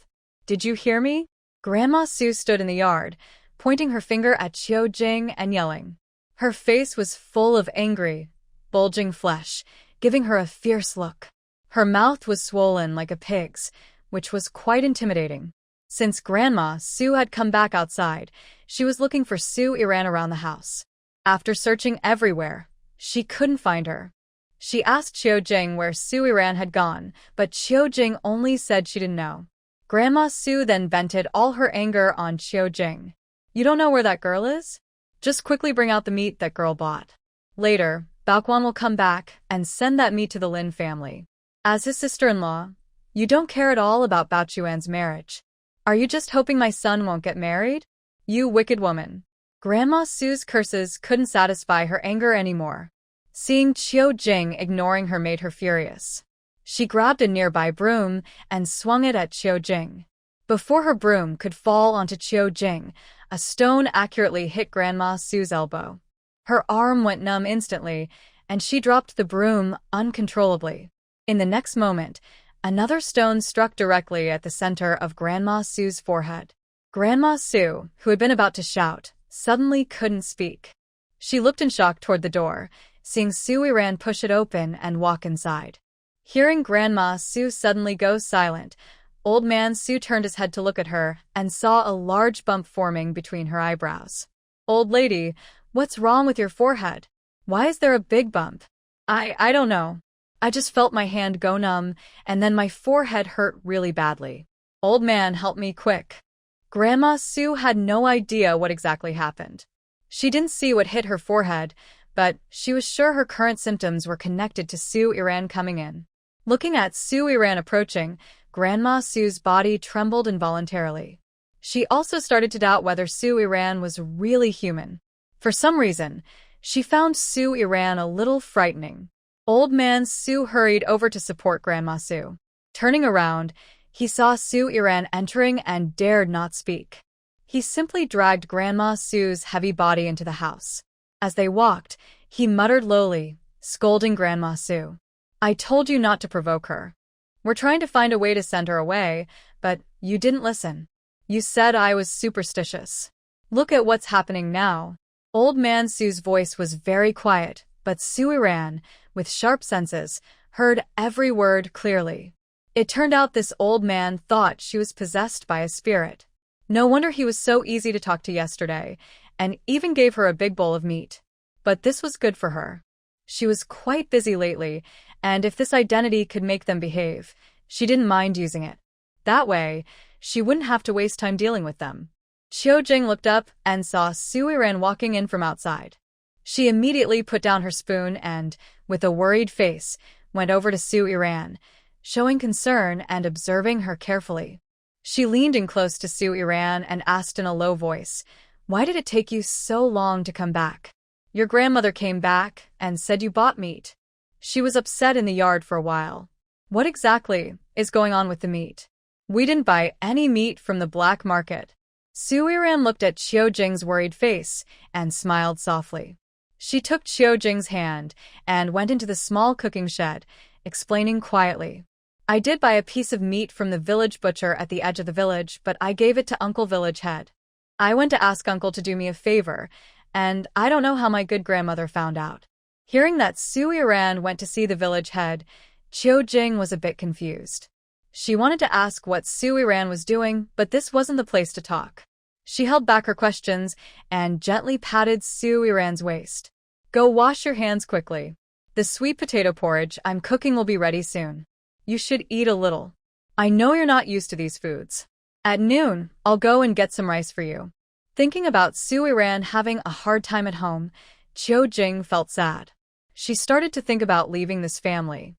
Did you hear me? Grandma Su stood in the yard, pointing her finger at Qiu Jing and yelling. Her face was full of angry, bulging flesh, giving her a fierce look. Her mouth was swollen like a pig's, which was quite intimidating. Since Grandma Su had come back outside, she was looking for Su Yiran around the house. After searching everywhere, she couldn't find her. She asked Qiu Jing where Su Yiran had gone, but Qiu Jing only said she didn't know. Grandma Su then vented all her anger on Qiu Jing. You don't know where that girl is? Just quickly bring out the meat that girl bought. Later, Baoquan will come back and send that meat to the Lin family. As his sister-in-law, you don't care at all about Bao Chuan's marriage. Are you just hoping my son won't get married? You wicked woman. Grandma Su's curses couldn't satisfy her anger anymore. Seeing Qiu Jing ignoring her made her furious. She grabbed a nearby broom and swung it at Qiu Jing. Before her broom could fall onto Qiu Jing, a stone accurately hit Grandma Su's elbow. Her arm went numb instantly, and she dropped the broom uncontrollably. In the next moment, another stone struck directly at the center of Grandma Su's forehead. Grandma Su, who had been about to shout, suddenly couldn't speak. She looked in shock toward the door, seeing Su Yiran push it open and walk inside. Hearing Grandma Su suddenly go silent, Old man Su turned his head to look at her and saw a large bump forming between her eyebrows. Old lady, what's wrong with your forehead? Why is there a big bump? I don't know. I just felt my hand go numb, and then my forehead hurt really badly. Old man, help me quick. Grandma Su had no idea what exactly happened. She didn't see what hit her forehead, but she was sure her current symptoms were connected to Su Iran coming in. Looking at Su Iran approaching, Grandma Su's body trembled involuntarily. She also started to doubt whether Su Iran was really human. For some reason, she found Su Iran a little frightening. Old man Su hurried over to support Grandma Su. Turning around, he saw Su Iran entering and dared not speak. He simply dragged Grandma Su's heavy body into the house. As they walked, he muttered lowly, scolding Grandma Su. I told you not to provoke her. We're trying to find a way to send her away, but you didn't listen. You said I was superstitious. Look at what's happening now. Old man Su's voice was very quiet, but Su Iran, with sharp senses, heard every word clearly. It turned out this old man thought she was possessed by a spirit. No wonder he was so easy to talk to yesterday, and even gave her a big bowl of meat. But this was good for her. She was quite busy lately, and if this identity could make them behave, she didn't mind using it. That way, she wouldn't have to waste time dealing with them. Qiu Jing looked up and saw Su Iran walking in from outside. She immediately put down her spoon and, with a worried face, went over to Su Iran, showing concern and observing her carefully. She leaned in close to Su Iran and asked in a low voice, "Why did it take you so long to come back? Your grandmother came back and said you bought meat. She was upset in the yard for a while. What exactly is going on with the meat? We didn't buy any meat from the black market." Su Iran looked at Qiu Jing's worried face and smiled softly. She took Qiu Jing's hand and went into the small cooking shed, explaining quietly, "I did buy a piece of meat from the village butcher at the edge of the village, but I gave it to Uncle Village Head. I went to ask Uncle to do me a favor, and I don't know how my good grandmother found out." Hearing that Su Iran went to see the village head, Qiu Jing was a bit confused. She wanted to ask what Su Iran was doing, but this wasn't the place to talk. She held back her questions and gently patted Su Iran's waist. "Go wash your hands quickly. The sweet potato porridge I'm cooking will be ready soon. You should eat a little. I know you're not used to these foods. At noon, I'll go and get some rice for you." Thinking about Su Iran having a hard time at home, Qiu Jing felt sad. She started to think about leaving this family.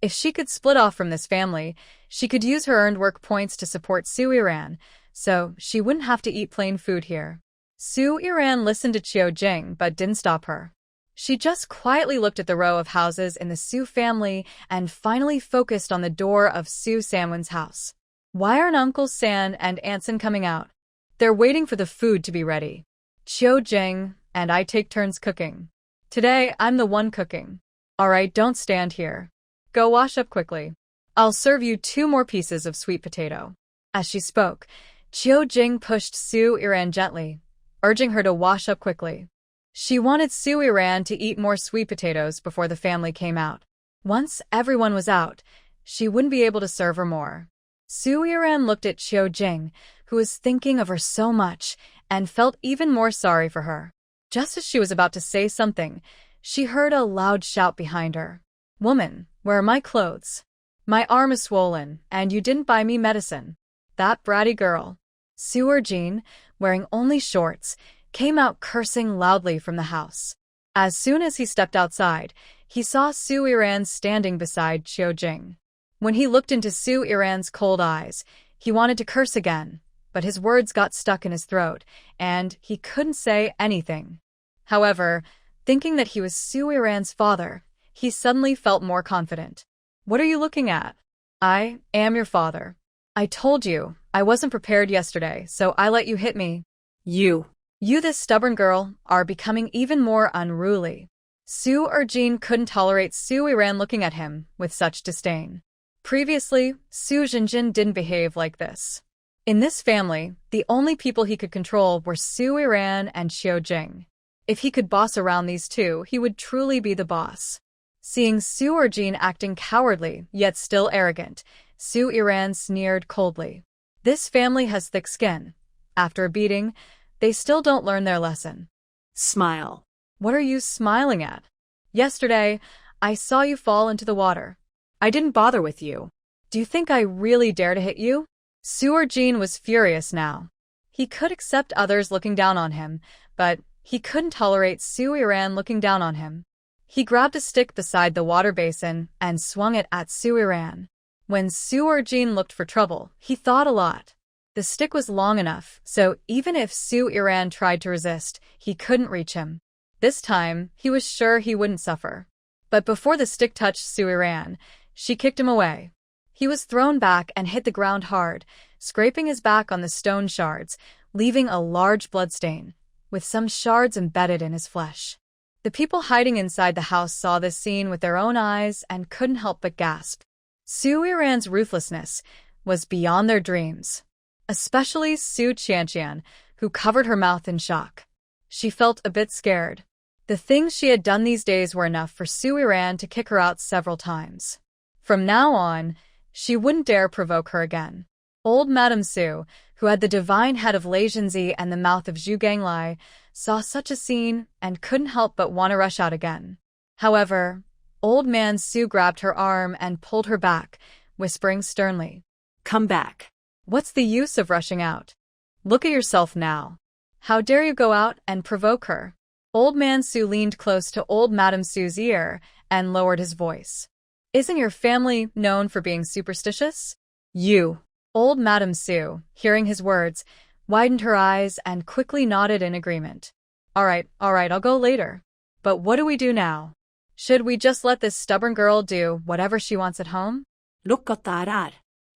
If she could split off from this family, she could use her earned work points to support Su Iran, so she wouldn't have to eat plain food here. Su Iran listened to Qiu Jing but didn't stop her. She just quietly looked at the row of houses in the Su family and finally focused on the door of Su Sanwen's house. Why aren't Uncle San and Aunt San coming out? They're waiting for the food to be ready. Qiu Jing and I take turns cooking. Today, I'm the one cooking. All right, don't stand here. Go wash up quickly. I'll serve you 2 more pieces of sweet potato." As she spoke, Qiu Jing pushed Su Iran gently, urging her to wash up quickly. She wanted Su Iran to eat more sweet potatoes before the family came out. Once everyone was out, she wouldn't be able to serve her more. Su Iran looked at Qiu Jing, who was thinking of her so much, and felt even more sorry for her. Just as she was about to say something, she heard a loud shout behind her. "Woman, where are my clothes? My arm is swollen, and you didn't buy me medicine." That bratty girl. Su Erjin, wearing only shorts, came out cursing loudly from the house. As soon as he stepped outside, he saw Su Iran standing beside Qiu Jing. When he looked into Su Iran's cold eyes, he wanted to curse again, but his words got stuck in his throat, and he couldn't say anything. However, thinking that he was Su Iran's father, he suddenly felt more confident. "What are you looking at? I am your father. I told you, I wasn't prepared yesterday, so I let you hit me. You, this stubborn girl, are becoming even more unruly." Su Erjin couldn't tolerate Su Iran looking at him with such disdain. Previously, Su Jinjin didn't behave like this. In this family, the only people he could control were Su Iran and Qiu Jing. If he could boss around these two, he would truly be the boss. Seeing Su Erjin acting cowardly, yet still arrogant, Su Iran sneered coldly. This family has thick skin. After a beating, they still don't learn their lesson. Smile. What are you smiling at? Yesterday, I saw you fall into the water. I didn't bother with you. Do you think I really dare to hit you? Su Erjin was furious now. He could accept others looking down on him, but he couldn't tolerate Su Iran looking down on him. He grabbed a stick beside the water basin and swung it at Su Iran. When Su Erjin looked for trouble, he thought a lot. The stick was long enough, so even if Su Iran tried to resist, he couldn't reach him. This time, he was sure he wouldn't suffer. But before the stick touched Su Iran, she kicked him away. He was thrown back and hit the ground hard, scraping his back on the stone shards, leaving a large bloodstain, with some shards embedded in his flesh. The people hiding inside the house saw this scene with their own eyes and couldn't help but gasp. Su Iran's ruthlessness was beyond their dreams. Especially Su Qianqian, who covered her mouth in shock. She felt a bit scared. The things she had done these days were enough for Su Iran to kick her out several times. From now on, she wouldn't dare provoke her again. Old Madame Su, who had the divine head of Lei Jinzi and the mouth of Zhu Ganglai, saw such a scene and couldn't help but want to rush out again. However, Old Man Su grabbed her arm and pulled her back, whispering sternly, Come back. What's the use of rushing out? Look at yourself now. How dare you go out and provoke her? Old Man Su leaned close to Old Madame Su's ear and lowered his voice. Isn't your family known for being superstitious? You. Old Madame Su, hearing his words, widened her eyes and quickly nodded in agreement. All right, I'll go later. But what do we do now? Should we just let this stubborn girl do whatever she wants at home?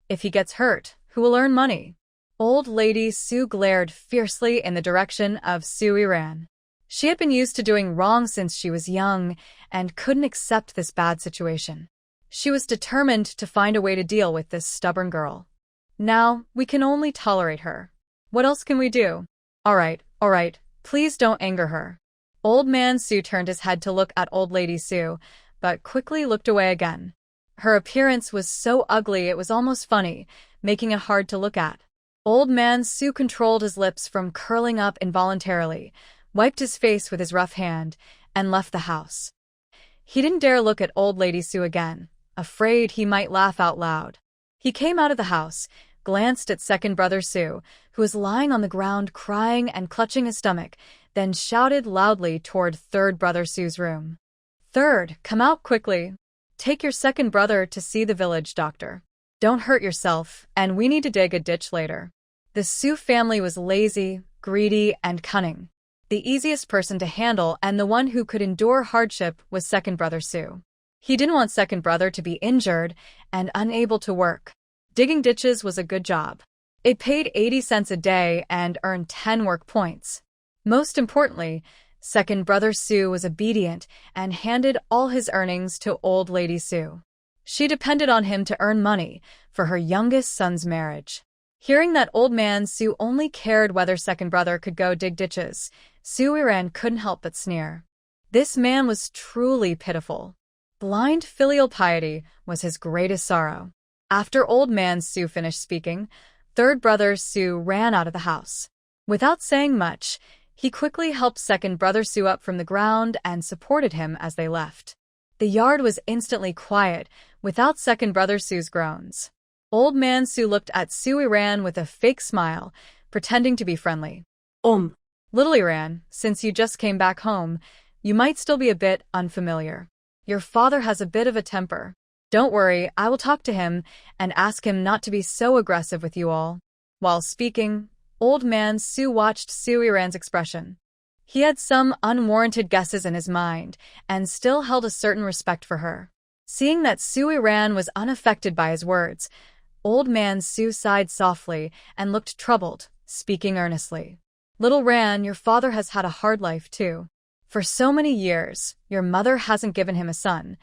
If he gets hurt, who will earn money? Old Lady Su glared fiercely in the direction of Su Iran. She had been used to doing wrong since she was young and couldn't accept this bad situation. She was determined to find a way to deal with this stubborn girl. Now, we can only tolerate her. What else can we do? All right, please don't anger her. Old Man Su turned his head to look at Old Lady Su, but quickly looked away again. Her appearance was so ugly it was almost funny, making it hard to look at. Old Man Su controlled his lips from curling up involuntarily, wiped his face with his rough hand, and left the house. He didn't dare look at Old Lady Su again, afraid he might laugh out loud. He came out of the house, glanced at second brother Su, who was lying on the ground crying and clutching his stomach, then shouted loudly toward third brother Su's room. Third, come out quickly. Take your second brother to see the village doctor. Don't hurt yourself, and we need to dig a ditch later. The Su family was lazy, greedy, and cunning. The easiest person to handle and the one who could endure hardship was second brother Su. He didn't want second brother to be injured and unable to work. Digging ditches was a good job. It paid 80 cents a day and earned 10 work points. Most importantly, second brother Su was obedient and handed all his earnings to Old Lady Su. She depended on him to earn money for her youngest son's marriage. Hearing that Old Man Su only cared whether second brother could go dig ditches, Su Iran couldn't help but sneer. This man was truly pitiful. Blind filial piety was his greatest sorrow. After Old Man Su finished speaking, third brother Su ran out of the house. Without saying much, he quickly helped second brother Su up from the ground and supported him as they left. The yard was instantly quiet, without second brother Su's groans. Old Man Su looked at Su Iran with a fake smile, pretending to be friendly. Little Iran, since you just came back home, you might still be a bit unfamiliar. Your father has a bit of a temper. Don't worry, I will talk to him and ask him not to be so aggressive with you all. While speaking, Old Man Su watched Su Iran's expression. He had some unwarranted guesses in his mind and still held a certain respect for her. Seeing that Su Iran was unaffected by his words, Old Man Su sighed softly and looked troubled, speaking earnestly. Little Ran, your father has had a hard life too. For so many years, your mother hasn't given him a son,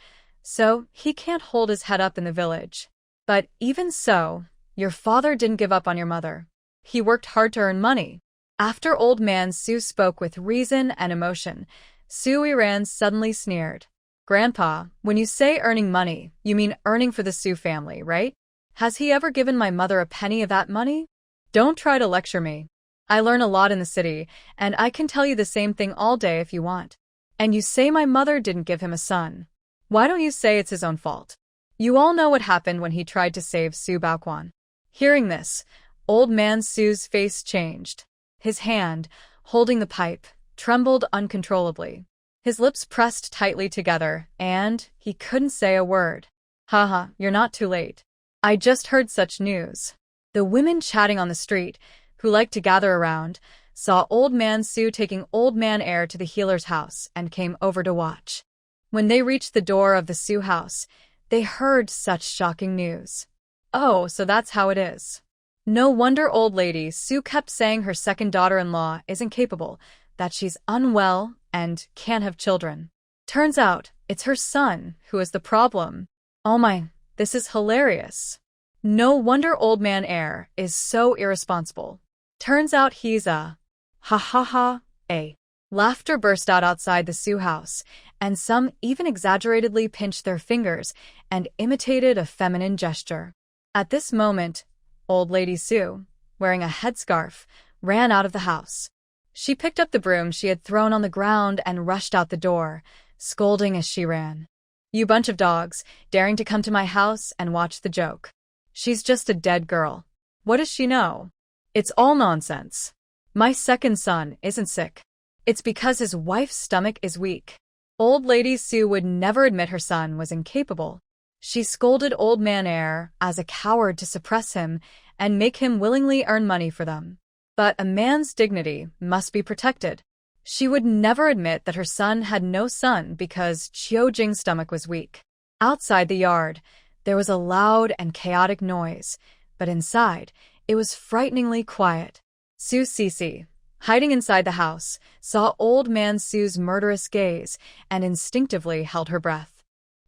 so he can't hold his head up in the village. But even so, your father didn't give up on your mother. He worked hard to earn money. After Old Man Su spoke with reason and emotion, Su Iran suddenly sneered. Grandpa, when you say earning money, you mean earning for the Sue family, right? Has he ever given my mother a penny of that money? Don't try to lecture me. I learn a lot in the city, and I can tell you the same thing all day if you want. And you say my mother didn't give him a son. Why don't you say it's his own fault? You all know what happened when he tried to save Su Baoquan. Hearing this, old man Su's face changed. His hand, holding the pipe, trembled uncontrollably. His lips pressed tightly together, and he couldn't say a word. Haha, you're not too late. I just heard such news. The women chatting on the street, who liked to gather around, saw old man Su taking old man Air to the healer's house and came over to watch. When they reached the door of the Su house, they heard such shocking news. Oh, so that's how it is. No wonder old lady Su kept saying her second daughter-in-law isn't capable, that she's unwell and can't have children. Turns out, it's her son who is the problem. Oh my, this is hilarious. No wonder old man Air is so irresponsible. Turns out he's a ha ha ha, a. Laughter burst out outside the Su house, and some even exaggeratedly pinched their fingers and imitated a feminine gesture. At this moment, old lady Su, wearing a headscarf, ran out of the house. She picked up the broom she had thrown on the ground and rushed out the door, scolding as she ran. You bunch of dogs, daring to come to my house and watch the joke. She's just a dead girl. What does she know? It's all nonsense. My second son isn't sick. It's because his wife's stomach is weak. Old lady Su would never admit her son was incapable. She scolded old man Air as a coward to suppress him and make him willingly earn money for them. But a man's dignity must be protected. She would never admit that her son had no son because Qiu Jing's stomach was weak. Outside the yard, there was a loud and chaotic noise, but inside, it was frighteningly quiet. Su Cece, hiding inside the house, saw old man Su's murderous gaze and instinctively held her breath.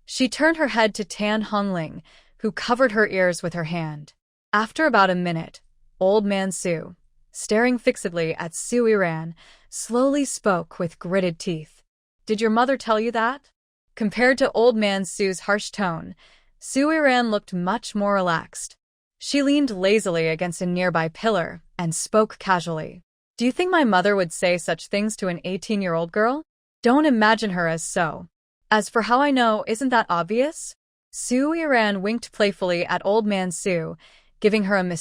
She turned her head to Tan Hongling, who covered her ears with her hand. After about a minute, old man Su, staring fixedly at Su Yiran, slowly spoke with gritted teeth. Did your mother tell you that? Compared to old man Su's harsh tone, Su Yiran looked much more relaxed. She leaned lazily against a nearby pillar and spoke casually. Do you think my mother would say such things to an 18-year-old girl? Don't imagine her as so. As for how I know, isn't that obvious? Su Yiran winked playfully at old man Su, giving her a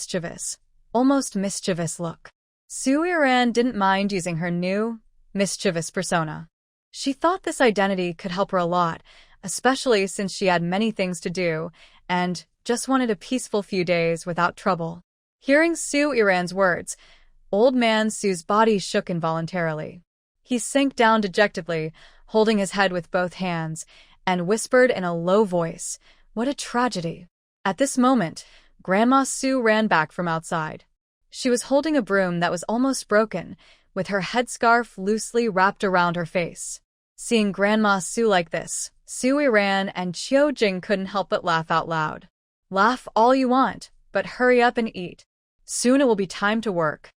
almost mischievous look. Su Yiran didn't mind using her new, mischievous persona. She thought this identity could help her a lot, especially since she had many things to do and just wanted a peaceful few days without trouble. Hearing Su Yiran's words, old man Su's body shook involuntarily. He sank down dejectedly, holding his head with both hands, and whispered in a low voice, "What a tragedy." At this moment, Grandma Su ran back from outside. She was holding a broom that was almost broken, with her headscarf loosely wrapped around her face. Seeing Grandma Su like this, Su Yiran and Qiu Jing couldn't help but laugh out loud. Laugh all you want, but hurry up and eat. Soon it will be time to work.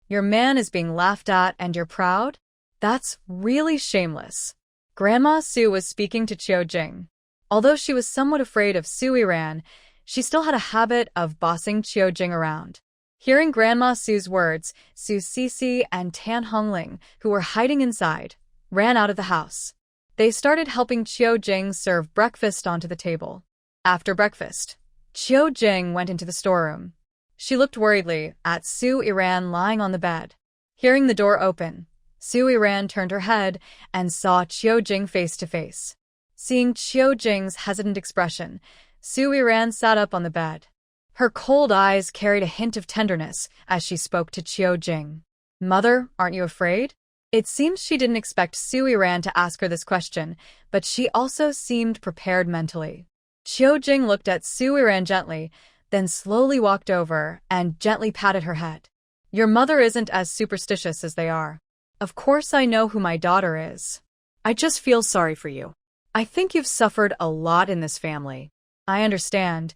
Your man is being laughed at and you're proud? That's really shameless. Grandma Su was speaking to Qiu Jing. Although she was somewhat afraid of Su Yiran, she still had a habit of bossing Qiu Jing around. Hearing Grandma Su's words, Su Cece and Tan Hongling, who were hiding inside, ran out of the house. They started helping Qiu Jing serve breakfast onto the table. After breakfast, Qiu Jing went into the storeroom. She looked worriedly at Su Yiran lying on the bed. Hearing the door open, Su Yiran turned her head and saw Qiu Jing face to face. Seeing Qiu Jing's hesitant expression, Su Yiran sat up on the bed. Her cold eyes carried a hint of tenderness as she spoke to Qiu Jing. Mother, aren't you afraid? It seems she didn't expect Su Yiran to ask her this question, but she also seemed prepared mentally. Qiu Jing looked at Su Yiran gently, then slowly walked over and gently patted her head. Your mother isn't as superstitious as they are. Of course I know who my daughter is. I just feel sorry for you. I think you've suffered a lot in this family. I understand.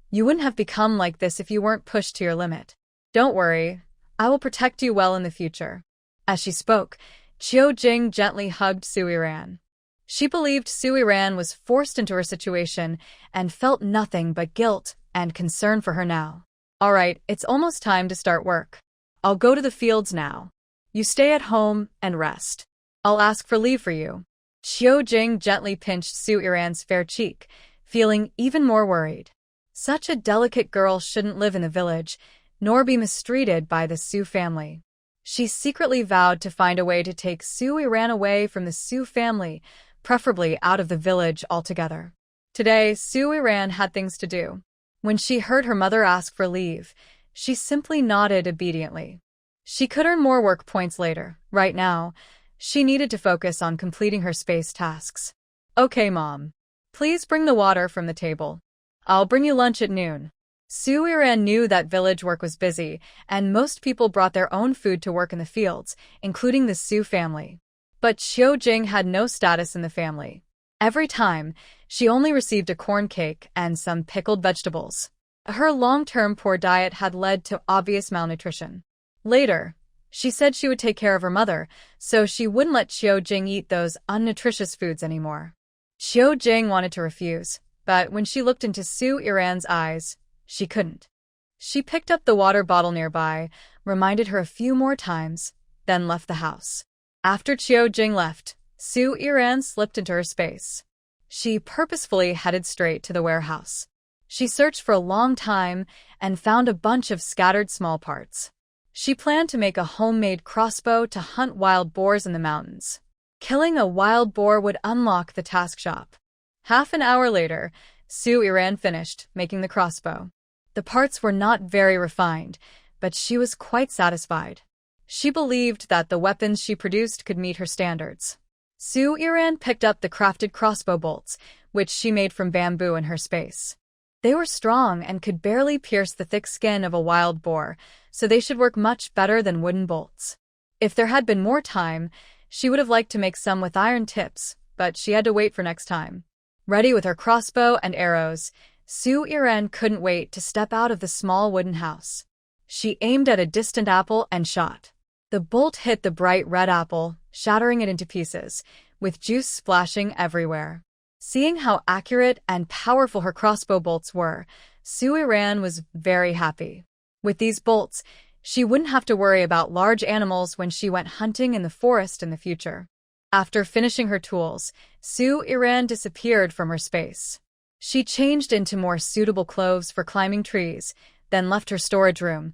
You wouldn't have become like this if you weren't pushed to your limit. Don't worry. I will protect you well in the future. As she spoke, Qiu Jing gently hugged Su Yiran. She believed Su Iran was forced into her situation and felt nothing but guilt and concern for her now. All right, it's almost time to start work. I'll go to the fields now. You stay at home and rest. I'll ask for leave for you. Qiu Jing gently pinched Su Iran's fair cheek, feeling even more worried. Such a delicate girl shouldn't live in the village, nor be mistreated by the Su family. She secretly vowed to find a way to take Su Iran away from the Su family, preferably out of the village altogether. Today, Su Iran had things to do. When she heard her mother ask for leave, she simply nodded obediently. She could earn more work points later. Right now, she needed to focus on completing her space tasks. Okay, Mom. Please bring the water from the table. I'll bring you lunch at noon. Su Iran knew that village work was busy, and most people brought their own food to work in the fields, including the Su family. But Qiu Jing had no status in the family. Every time, she only received a corn cake and some pickled vegetables. Her long-term poor diet had led to obvious malnutrition. Later, she said she would take care of her mother, so she wouldn't let Qiu Jing eat those unnutritious foods anymore. Qiu Jing wanted to refuse, but when she looked into Su Iran's eyes, she couldn't. She picked up the water bottle nearby, reminded her a few more times, then left the house. After Qiu Jing left, Su Iran slipped into her space. She purposefully headed straight to the warehouse. She searched for a long time and found a bunch of scattered small parts. She planned to make a homemade crossbow to hunt wild boars in the mountains. Killing a wild boar would unlock the task shop. Half an hour later, Su Iran finished making the crossbow. The parts were not very refined, but she was quite satisfied. She believed that the weapons she produced could meet her standards. Su Iran picked up the crafted crossbow bolts, which she made from bamboo in her space. They were strong and could barely pierce the thick skin of a wild boar, so they should work much better than wooden bolts. If there had been more time, she would have liked to make some with iron tips, but she had to wait for next time. Ready with her crossbow and arrows, Su Iran couldn't wait to step out of the small wooden house. She aimed at a distant apple and shot. The bolt hit the bright red apple, shattering it into pieces, with juice splashing everywhere. Seeing how accurate and powerful her crossbow bolts were, Su Iran was very happy. With these bolts, she wouldn't have to worry about large animals when she went hunting in the forest in the future. After finishing her tools, Su Iran disappeared from her space. She changed into more suitable clothes for climbing trees, then left her storage room,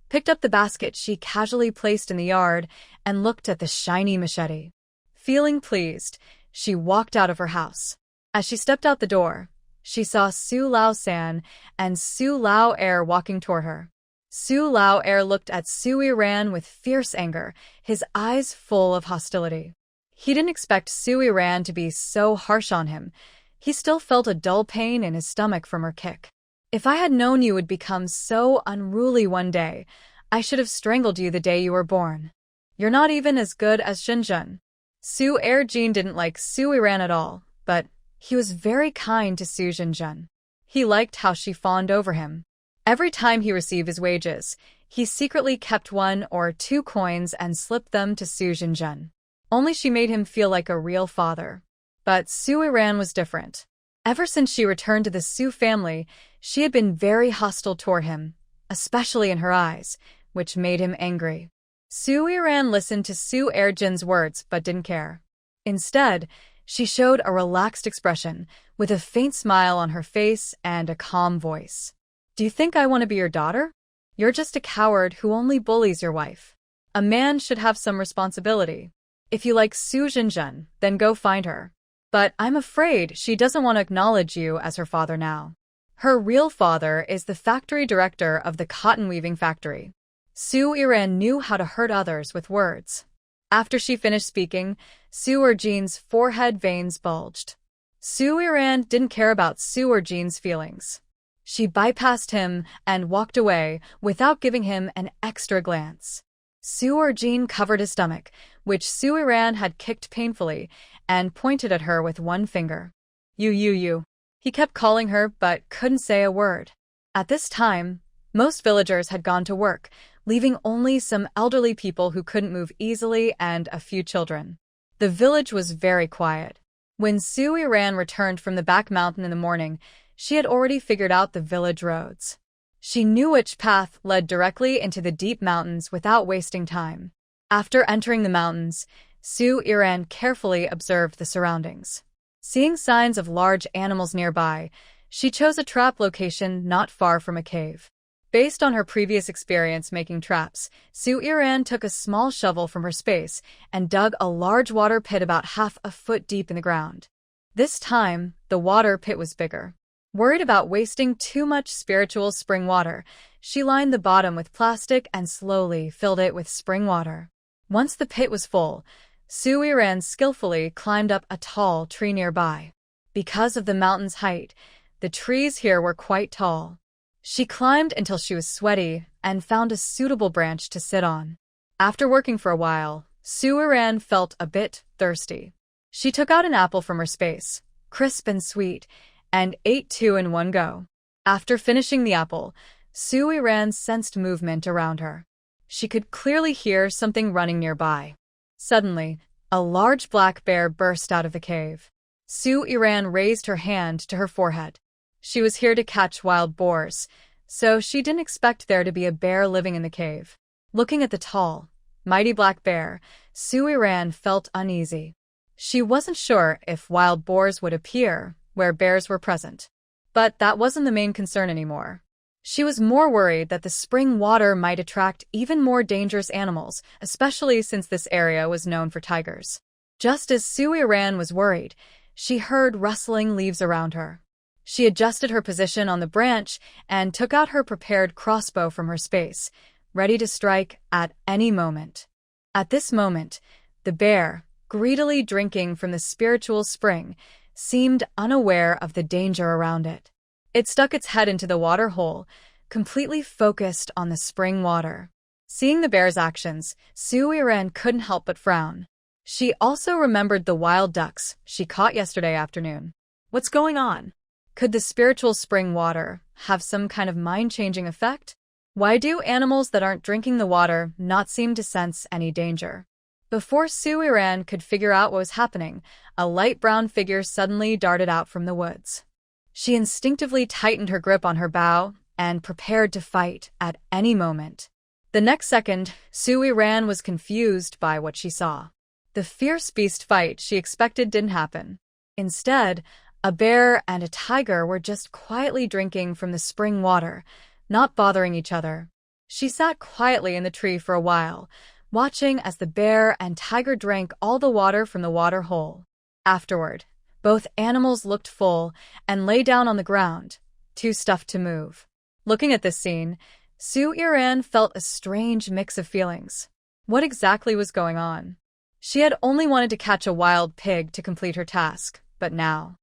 picked up the basket she casually placed in the yard, and looked at the shiny machete. Feeling pleased, she walked out of her house. As she stepped out the door, she saw Su Lao San and Su Lao Air walking toward her. Su Lao Air looked at Su Iran with fierce anger, his eyes full of hostility. He didn't expect Su Iran to be so harsh on him. He still felt a dull pain in his stomach from her kick. If I had known you would become so unruly one day, I should have strangled you the day you were born. You're not even as good as Xinjun. Su Erjin didn't like Su Iran at all, but he was very kind to Su Xinjun. He liked how she fawned over him. Every time he received his wages, he secretly kept 1 or 2 coins and slipped them to Su Xinjun. Only she made him feel like a real father. But Su Iran was different. Ever since she returned to the Su family, she had been very hostile toward him, especially in her eyes, which made him angry. Su Iran listened to Su Erjin's words but didn't care. Instead, she showed a relaxed expression, with a faint smile on her face and a calm voice. Do you think I want to be your daughter? You're just a coward who only bullies your wife. A man should have some responsibility. If you like Su Xinjun, then go find her. But I'm afraid she doesn't want to acknowledge you as her father now. Her real father is the factory director of the cotton weaving factory. Su Iran knew how to hurt others with words. After she finished speaking, Su Erjin's forehead veins bulged. Su Iran didn't care about Su Erjin's feelings. She bypassed him and walked away without giving him an extra glance. Su Erjin covered his stomach, which Su Iran had kicked painfully, and pointed at her with one finger. You. He kept calling her but couldn't say a word. At this time, most villagers had gone to work, leaving only some elderly people who couldn't move easily and a few children. The village was very quiet. When Su Iran returned from the back mountain in the morning, she had already figured out the village roads. She knew which path led directly into the deep mountains without wasting time. After entering the mountains, Su Iran carefully observed the surroundings. Seeing signs of large animals nearby, she chose a trap location not far from a cave. Based on her previous experience making traps, Su Iran took a small shovel from her space and dug a large water pit about half a foot deep in the ground. This time, the water pit was bigger. Worried about wasting too much spiritual spring water, she lined the bottom with plastic and slowly filled it with spring water. Once the pit was full, Su Iran skillfully climbed up a tall tree nearby. Because of the mountain's height, the trees here were quite tall. She climbed until she was sweaty and found a suitable branch to sit on. After working for a while, Su Iran felt a bit thirsty. She took out an apple from her space, crisp and sweet, and ate two in one go. After finishing the apple, Su Iran sensed movement around her. She could clearly hear something running nearby. Suddenly, a large black bear burst out of the cave. Su Iran raised her hand to her forehead. She was here to catch wild boars, so she didn't expect there to be a bear living in the cave. Looking at the tall, mighty black bear, Su Iran felt uneasy. She wasn't sure if wild boars would appear where bears were present. But that wasn't the main concern anymore. She was more worried that the spring water might attract even more dangerous animals, especially since this area was known for tigers. Just as Su Iran was worried, she heard rustling leaves around her. She adjusted her position on the branch and took out her prepared crossbow from her space, ready to strike at any moment. At this moment, the bear, greedily drinking from the spiritual spring, seemed unaware of the danger around it. It stuck its head into the water hole, completely focused on the spring water. Seeing the bear's actions, Su Iran couldn't help but frown. She also remembered the wild ducks she caught yesterday afternoon. What's going on? Could the spiritual spring water have some kind of mind-changing effect? Why do animals that aren't drinking the water not seem to sense any danger? Before Su Iran could figure out what was happening, a light brown figure suddenly darted out from the woods. She instinctively tightened her grip on her bow and prepared to fight at any moment. The next second, Su Iran was confused by what she saw. The fierce beast fight she expected didn't happen. Instead, a bear and a tiger were just quietly drinking from the spring water, not bothering each other. She sat quietly in the tree for a while, watching as the bear and tiger drank all the water from the water hole. Afterward, both animals looked full and lay down on the ground, too stuffed to move. Looking at this scene, Su Iran felt a strange mix of feelings. What exactly was going on? She had only wanted to catch a wild pig to complete her task, but now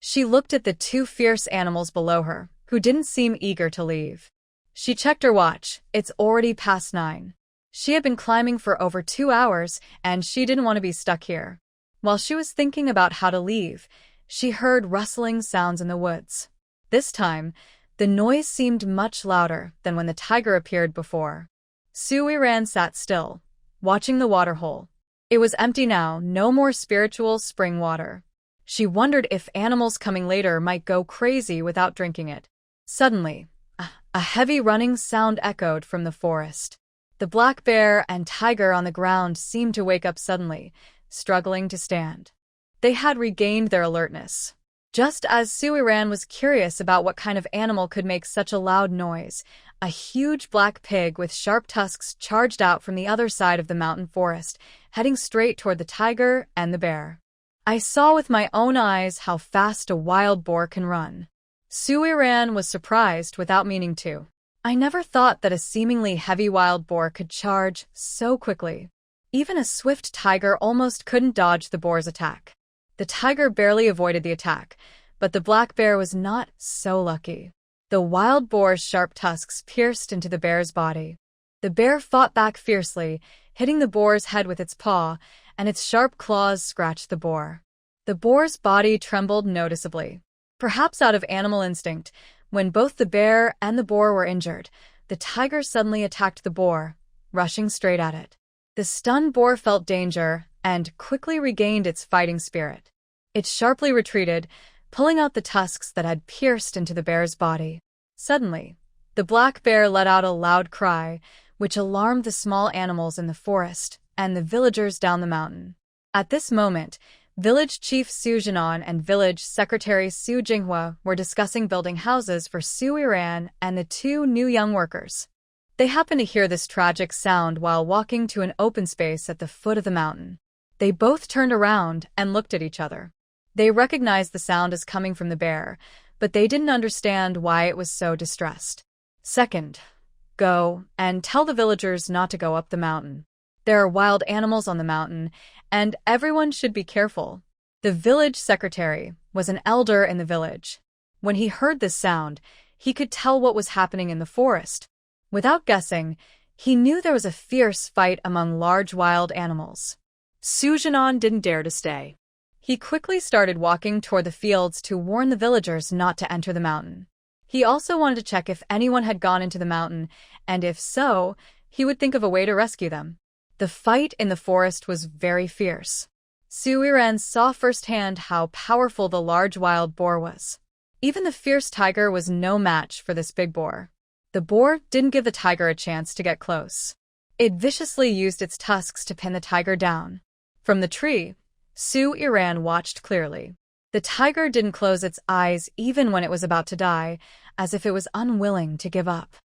she looked at the two fierce animals below her, who didn't seem eager to leave. She checked her watch. It's already past 9. She had been climbing for over 2 hours, and she didn't want to be stuck here. While she was thinking about how to leave, she heard rustling sounds in the woods. This time, the noise seemed much louder than when the tiger appeared before. Su Iran sat still, watching the water hole. It was empty now, no more spiritual spring water. She wondered if animals coming later might go crazy without drinking it. Suddenly, a heavy running sound echoed from the forest. The black bear and tiger on the ground seemed to wake up suddenly, struggling to stand. They had regained their alertness. Just as Su Iran was curious about what kind of animal could make such a loud noise, a huge black pig with sharp tusks charged out from the other side of the mountain forest, heading straight toward the tiger and the bear. I saw with my own eyes how fast a wild boar can run. Su Iran was surprised without meaning to. I never thought that a seemingly heavy wild boar could charge so quickly. Even a swift tiger almost couldn't dodge the boar's attack. The tiger barely avoided the attack, but the black bear was not so lucky. The wild boar's sharp tusks pierced into the bear's body. The bear fought back fiercely, hitting the boar's head with its paw, and its sharp claws scratched the boar. The boar's body trembled noticeably. Perhaps out of animal instinct, when both the bear and the boar were injured, the tiger suddenly attacked the boar, rushing straight at it. The stunned boar felt danger and quickly regained its fighting spirit. It sharply retreated, pulling out the tusks that had pierced into the bear's body. Suddenly, the black bear let out a loud cry, which alarmed the small animals in the forest and the villagers down the mountain. At this moment, Village Chief Su Jinan and Village Secretary Su Jinghua were discussing building houses for Su Iran and the two new young workers. They happened to hear this tragic sound while walking to an open space at the foot of the mountain. They both turned around and looked at each other. They recognized the sound as coming from the bear, but they didn't understand why it was so distressed. Second, go and tell the villagers not to go up the mountain. There are wild animals on the mountain, and everyone should be careful. The village secretary was an elder in the village. When he heard this sound, he could tell what was happening in the forest. Without guessing, he knew there was a fierce fight among large wild animals. Su Jinan didn't dare to stay. He quickly started walking toward the fields to warn the villagers not to enter the mountain. He also wanted to check if anyone had gone into the mountain, and if so, he would think of a way to rescue them. The fight in the forest was very fierce. Su Iran saw firsthand how powerful the large wild boar was. Even the fierce tiger was no match for this big boar. The boar didn't give the tiger a chance to get close. It viciously used its tusks to pin the tiger down. From the tree, Su Iran watched clearly. The tiger didn't close its eyes even when it was about to die, as if it was unwilling to give up.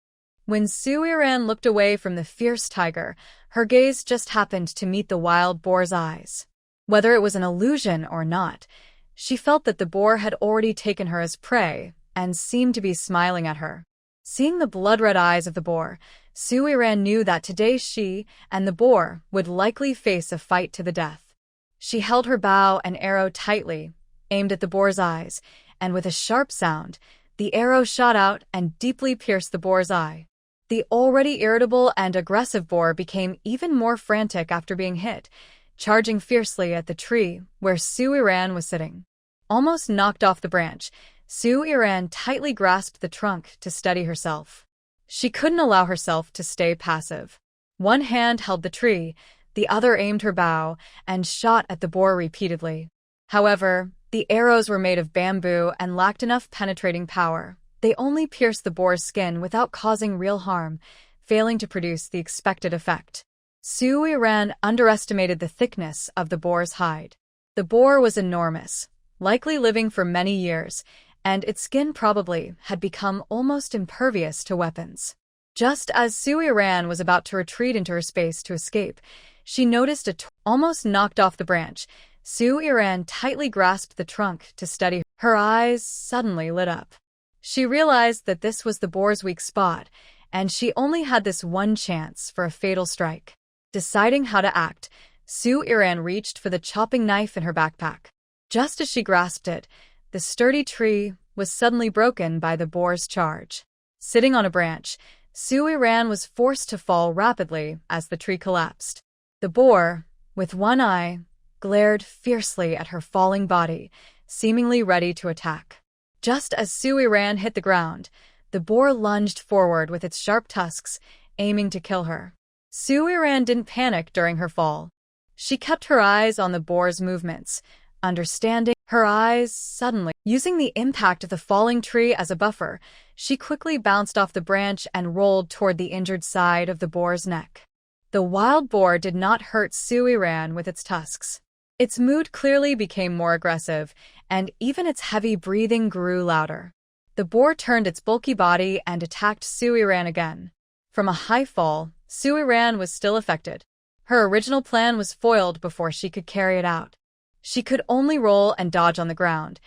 When Su Iran looked away from the fierce tiger, her gaze just happened to meet the wild boar's eyes. Whether it was an illusion or not, she felt that the boar had already taken her as prey and seemed to be smiling at her. Seeing the blood-red eyes of the boar, Su Iran knew that today she and the boar would likely face a fight to the death. She held her bow and arrow tightly, aimed at the boar's eyes, and with a sharp sound, the arrow shot out and deeply pierced the boar's eye. The already irritable and aggressive boar became even more frantic after being hit, charging fiercely at the tree where Su Iran was sitting. Almost knocked off the branch, Su Iran tightly grasped the trunk to steady herself. She couldn't allow herself to stay passive. One hand held the tree, the other aimed her bow, and shot at the boar repeatedly. However, the arrows were made of bamboo and lacked enough penetrating power. They only pierced the boar's skin without causing real harm, failing to produce the expected effect. Su Iran underestimated the thickness of the boar's hide. The boar was enormous, likely living for many years, and its skin probably had become almost impervious to weapons. Just as Su Iran was about to retreat into her space to escape, she noticed almost knocked off the branch. Su Iran tightly grasped the trunk to steady her. Her eyes suddenly lit up. She realized that this was the boar's weak spot, and she only had this one chance for a fatal strike. Deciding how to act, Su Iran reached for the chopping knife in her backpack. Just as she grasped it, the sturdy tree was suddenly broken by the boar's charge. Sitting on a branch, Su Iran was forced to fall rapidly as the tree collapsed. The boar, with one eye, glared fiercely at her falling body, seemingly ready to attack. Just as Su Iran hit the ground, the boar lunged forward with its sharp tusks, aiming to kill her. Su Iran didn't panic during her fall. She kept her eyes on the boar's movements, understanding her eyes suddenly. Using the impact of the falling tree as a buffer, she quickly bounced off the branch and rolled toward the injured side of the boar's neck. The wild boar did not hurt Su Iran with its tusks. Its mood clearly became more aggressive, and even its heavy breathing grew louder. The boar turned its bulky body and attacked Su Iran again. From a high fall, Su Iran was still affected. Her original plan was foiled before she could carry it out. She could only roll and dodge on the ground,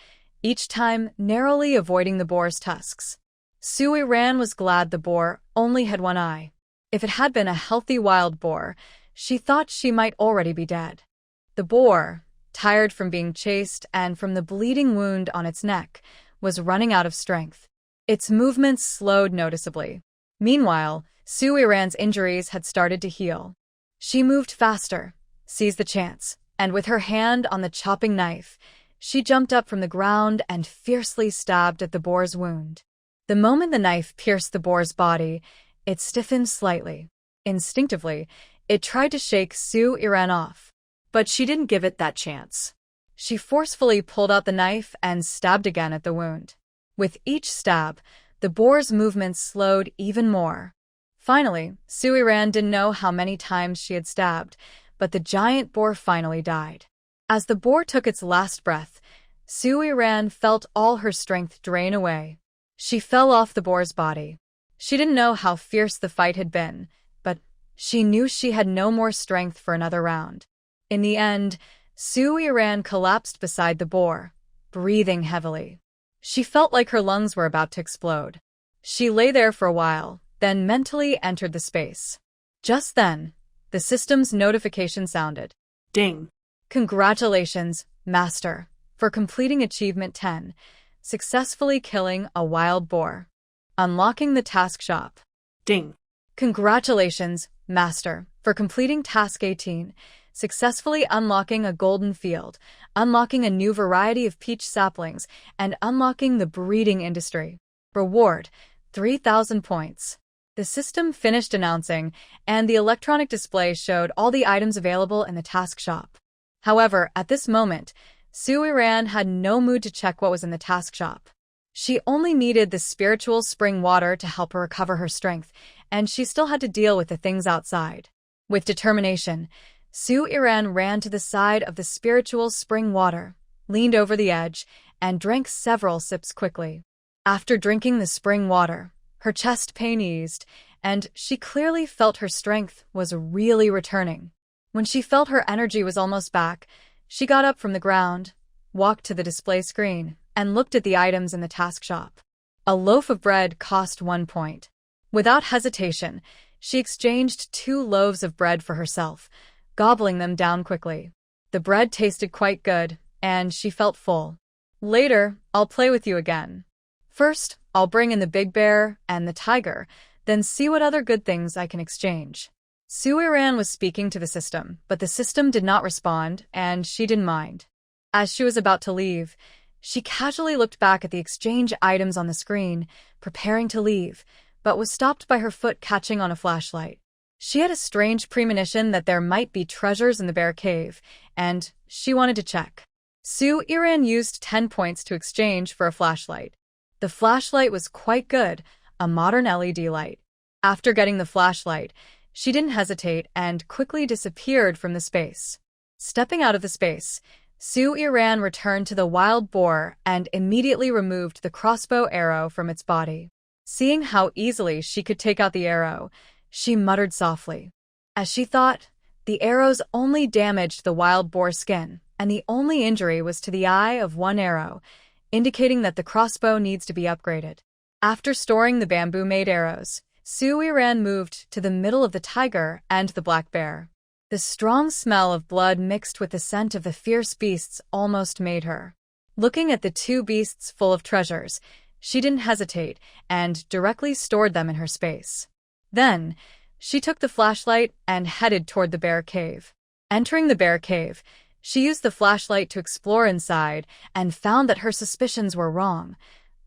each time narrowly avoiding the boar's tusks. Su Iran was glad the boar only had one eye. If it had been a healthy wild boar, she thought she might already be dead. The boar, tired from being chased and from the bleeding wound on its neck, was running out of strength. Its movements slowed noticeably. Meanwhile, Su Iran's injuries had started to heal. She moved faster, seized the chance, and with her hand on the chopping knife, she jumped up from the ground and fiercely stabbed at the boar's wound. The moment the knife pierced the boar's body, it stiffened slightly. Instinctively, it tried to shake Su Iran off. But she didn't give it that chance. She forcefully pulled out the knife and stabbed again at the wound. With each stab, the boar's movements slowed even more. Finally, Suiran didn't know how many times she had stabbed, but the giant boar finally died. As the boar took its last breath, Suiran felt all her strength drain away. She fell off the boar's body. She didn't know how fierce the fight had been, but she knew she had no more strength for another round. In the end, Suiran collapsed beside the boar, breathing heavily. She felt like her lungs were about to explode. She lay there for a while, then mentally entered the space. Just then, the system's notification sounded. Ding. Congratulations, Master, for completing Achievement 10, successfully killing a wild boar. Unlocking the task shop. Ding. Congratulations, Master, for completing Task 18, successfully unlocking a golden field, unlocking a new variety of peach saplings, and unlocking the breeding industry. Reward, 3,000 points. The system finished announcing, and the electronic display showed all the items available in the task shop. However, at this moment, Suiran had no mood to check what was in the task shop. She only needed the spiritual spring water to help her recover her strength, and she still had to deal with the things outside. With determination, Suiran ran to the side of the spiritual spring water, leaned over the edge, and drank several sips quickly. After drinking the spring water, her chest pain eased, and she clearly felt her strength was really returning. When she felt her energy was almost back, she got up from the ground, walked to the display screen, and looked at the items in the task shop. A loaf of bread cost 1 point. Without hesitation, she exchanged 2 loaves of bread for herself, gobbling them down quickly. The bread tasted quite good, and she felt full. Later, I'll play with you again. First, I'll bring in the big bear and the tiger, then see what other good things I can exchange. Suiran was speaking to the system, but the system did not respond, and she didn't mind. As she was about to leave, she casually looked back at the exchange items on the screen, preparing to leave, but was stopped by her foot catching on a flashlight. She had a strange premonition that there might be treasures in the bear cave, and she wanted to check. Suiran used 10 points to exchange for a flashlight. The flashlight was quite good, a modern LED light. After getting the flashlight, she didn't hesitate and quickly disappeared from the space. Stepping out of the space, Suiran returned to the wild boar and immediately removed the crossbow arrow from its body. Seeing how easily she could take out the arrow, she muttered softly. As she thought, the arrows only damaged the wild boar's skin, and the only injury was to the eye of one arrow, indicating that the crossbow needs to be upgraded. After storing the bamboo-made arrows, Suiran moved to the middle of the tiger and the black bear. The strong smell of blood mixed with the scent of the fierce beasts almost made her. Looking at the 2 beasts full of treasures, she didn't hesitate and directly stored them in her space. Then, she took the flashlight and headed toward the bear cave. Entering the bear cave, she used the flashlight to explore inside and found that her suspicions were wrong.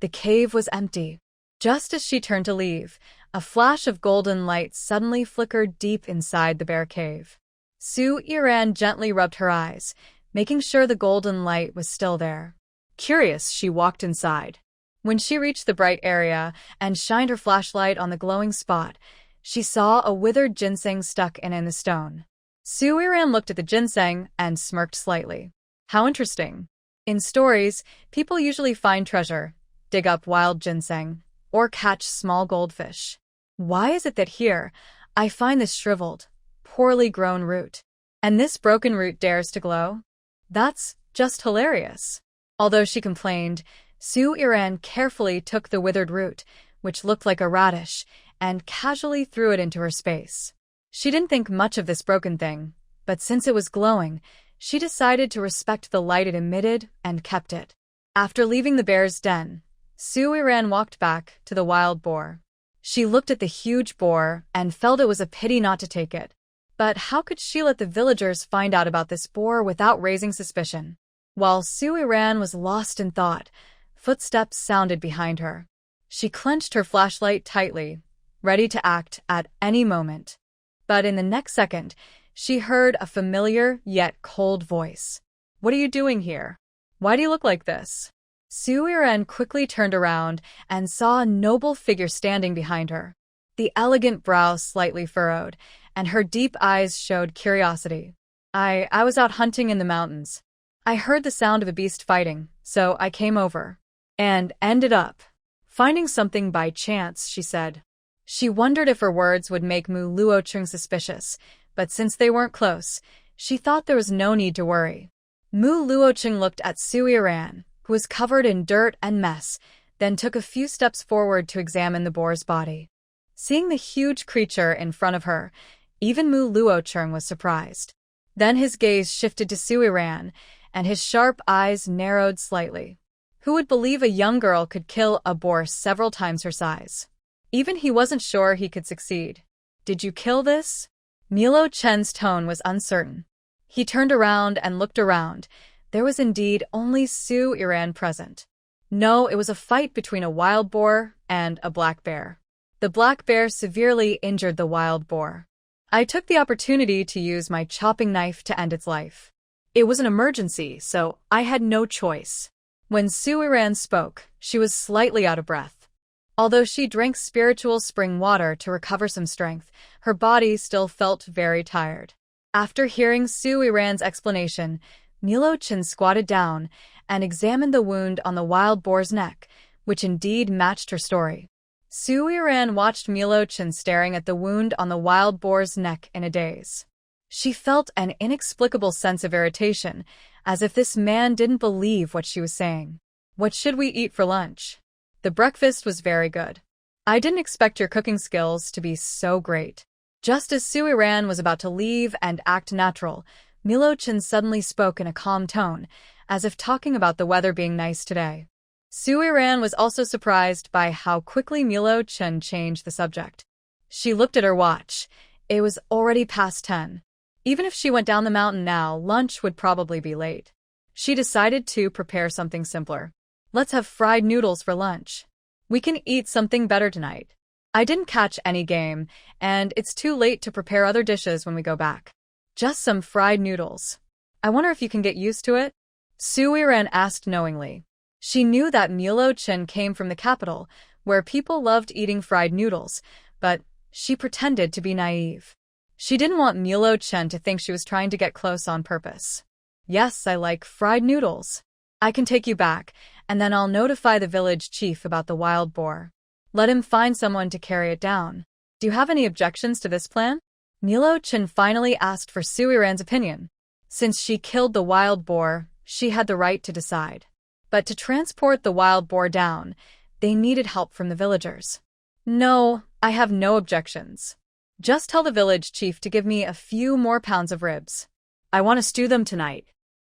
The cave was empty. Just as she turned to leave, a flash of golden light suddenly flickered deep inside the bear cave. Suiran gently rubbed her eyes, making sure the golden light was still there. Curious, she walked inside. When she reached the bright area and shined her flashlight on the glowing spot, she saw a withered ginseng stuck in the stone. Suiran looked at the ginseng and smirked slightly. How interesting. In stories, people usually find treasure, dig up wild ginseng, or catch small goldfish. Why is it that here, I find this shriveled, poorly grown root, and this broken root dares to glow? That's just hilarious. Although she complained, Suiran carefully took the withered root, which looked like a radish, and casually threw it into her space. She didn't think much of this broken thing, but since it was glowing, she decided to respect the light it emitted and kept it. After leaving the bear's den, Suiran walked back to the wild boar. She looked at the huge boar and felt it was a pity not to take it. But how could she let the villagers find out about this boar without raising suspicion? While Suiran was lost in thought, footsteps sounded behind her. She clenched her flashlight tightly, ready to act at any moment. But in the next second, she heard a familiar yet cold voice. What are you doing here? Why do you look like this? Su Yiren quickly turned around and saw a noble figure standing behind her. The elegant brow slightly furrowed, and her deep eyes showed curiosity. I was out hunting in the mountains. I heard the sound of a beast fighting, so I came over. And ended up finding something by chance, she said. She wondered if her words would make Mu Luocheng suspicious, but since they weren't close, she thought there was no need to worry. Mu Luocheng looked at Su Yiren, who was covered in dirt and mess, then took a few steps forward to examine the boar's body. Seeing the huge creature in front of her, even Mu Luocheng was surprised. Then his gaze shifted to Su Yiren, and his sharp eyes narrowed slightly. Who would believe a young girl could kill a boar several times her size? Even he wasn't sure he could succeed. Did you kill this? Milo Chen's tone was uncertain. He turned around and looked around. There was indeed only Su Yiren present. No, it was a fight between a wild boar and a black bear. The black bear severely injured the wild boar. I took the opportunity to use my chopping knife to end its life. It was an emergency, so I had no choice. When Su Yiren spoke, she was slightly out of breath. Although she drank spiritual spring water to recover some strength, her body still felt very tired. After hearing Su Yiren's explanation, Milo Chen squatted down and examined the wound on the wild boar's neck, which indeed matched her story. Su Yiren watched Milo Chen staring at the wound on the wild boar's neck in a daze. She felt an inexplicable sense of irritation, as if this man didn't believe what she was saying. What should we eat for lunch? The breakfast was very good. I didn't expect your cooking skills to be so great. Just as Su Yiren was about to leave and act natural, Milo Chen suddenly spoke in a calm tone, as if talking about the weather being nice today. Su Yiren was also surprised by how quickly Milo Chen changed the subject. She looked at her watch. It was already past 10. Even if she went down the mountain now, lunch would probably be late. She decided to prepare something simpler. Let's have fried noodles for lunch. We can eat something better tonight. I didn't catch any game, and it's too late to prepare other dishes when we go back. Just some fried noodles. I wonder if you can get used to it? Su Yiren asked knowingly. She knew that Milo Chen came from the capital, where people loved eating fried noodles, but she pretended to be naive. She didn't want Milo Chen to think she was trying to get close on purpose. Yes, I like fried noodles. I can take you back, and then I'll notify the village chief about the wild boar. Let him find someone to carry it down. Do you have any objections to this plan? Milo Chen finally asked for Su Yiren's opinion. Since she killed the wild boar, she had the right to decide. But to transport the wild boar down, they needed help from the villagers. No, I have no objections. Just tell the village chief to give me a few more pounds of ribs. I want to stew them tonight.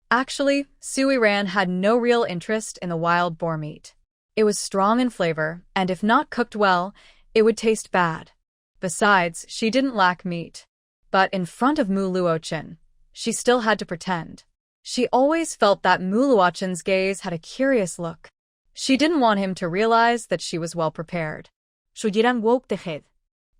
Actually, Su Yiren had no real interest in the wild boar meat. It was strong in flavor, and if not cooked well, it would taste bad. Besides, she didn't lack meat. But in front of Mu Luochen, she still had to pretend. She always felt that Mu Luochen's gaze had a curious look. She didn't want him to realize that she was well prepared.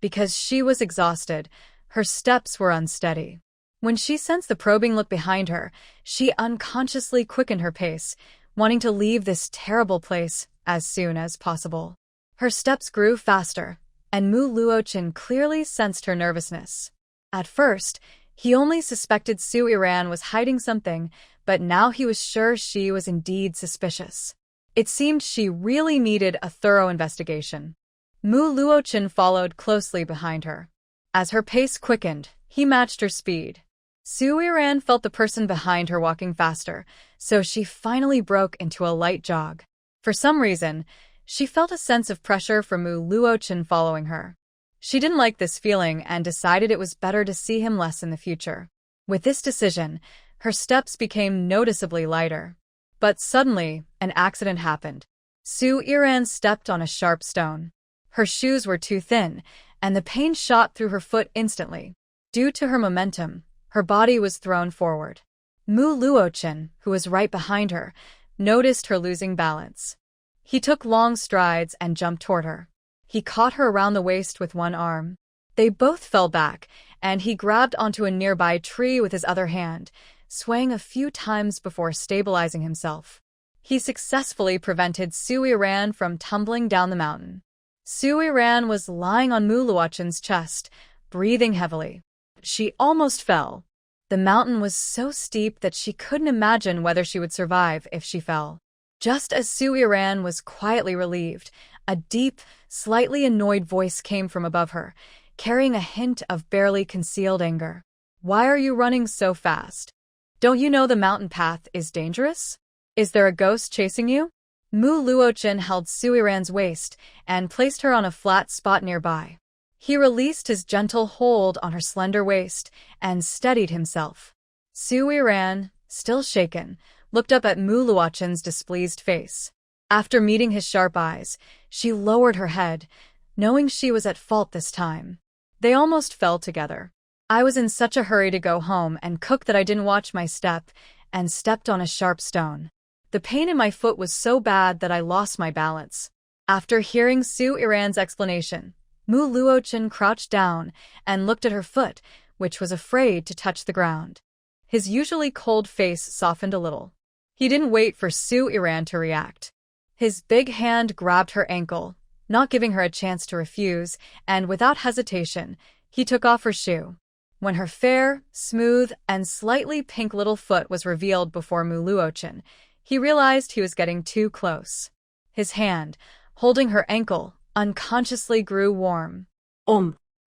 Because she was exhausted, her steps were unsteady. When she sensed the probing look behind her, she unconsciously quickened her pace, wanting to leave this terrible place as soon as possible. Her steps grew faster, and Mu Luochen clearly sensed her nervousness. At first, he only suspected Su Yiren was hiding something, but now he was sure she was indeed suspicious. It seemed she really needed a thorough investigation. Mu Luochen followed closely behind her. As her pace quickened, he matched her speed. Su Yiren felt the person behind her walking faster, so she finally broke into a light jog. For some reason, she felt a sense of pressure from Mu Luochen following her. She didn't like this feeling and decided it was better to see him less in the future. With this decision, her steps became noticeably lighter. But suddenly, an accident happened. Su Yiren stepped on a sharp stone. Her shoes were too thin, and the pain shot through her foot instantly. Due to her momentum, her body was thrown forward. Mu Luochen, who was right behind her, noticed her losing balance. He took long strides and jumped toward her. He caught her around the waist with one arm. They both fell back, and he grabbed onto a nearby tree with his other hand, swaying a few times before stabilizing himself. He successfully prevented Suiran from tumbling down the mountain. Suiran was lying on Muluwachin's chest, breathing heavily. She almost fell. The mountain was so steep that she couldn't imagine whether she would survive if she fell. Just as Suiran was quietly relieved, a deep, slightly annoyed voice came from above her, carrying a hint of barely concealed anger. "Why are you running so fast? Don't you know the mountain path is dangerous? Is there a ghost chasing you?" Mu Luochin held Suiran's waist and placed her on a flat spot nearby. He released his gentle hold on her slender waist and steadied himself. Suiran, still shaken, looked up at Mu Luochin's displeased face. After meeting his sharp eyes, she lowered her head, knowing she was at fault this time. They almost fell together. "I was in such a hurry to go home and cook that I didn't watch my step and stepped on a sharp stone. The pain in my foot was so bad that I lost my balance." After hearing Suiran's explanation, Mu Luochin crouched down and looked at her foot, which was afraid to touch the ground. His usually cold face softened a little. He didn't wait for Suiran to react. His big hand grabbed her ankle, not giving her a chance to refuse, and without hesitation, he took off her shoe. When her fair, smooth, and slightly pink little foot was revealed before Mu Luochin, he realized he was getting too close. His hand, holding her ankle, unconsciously grew warm.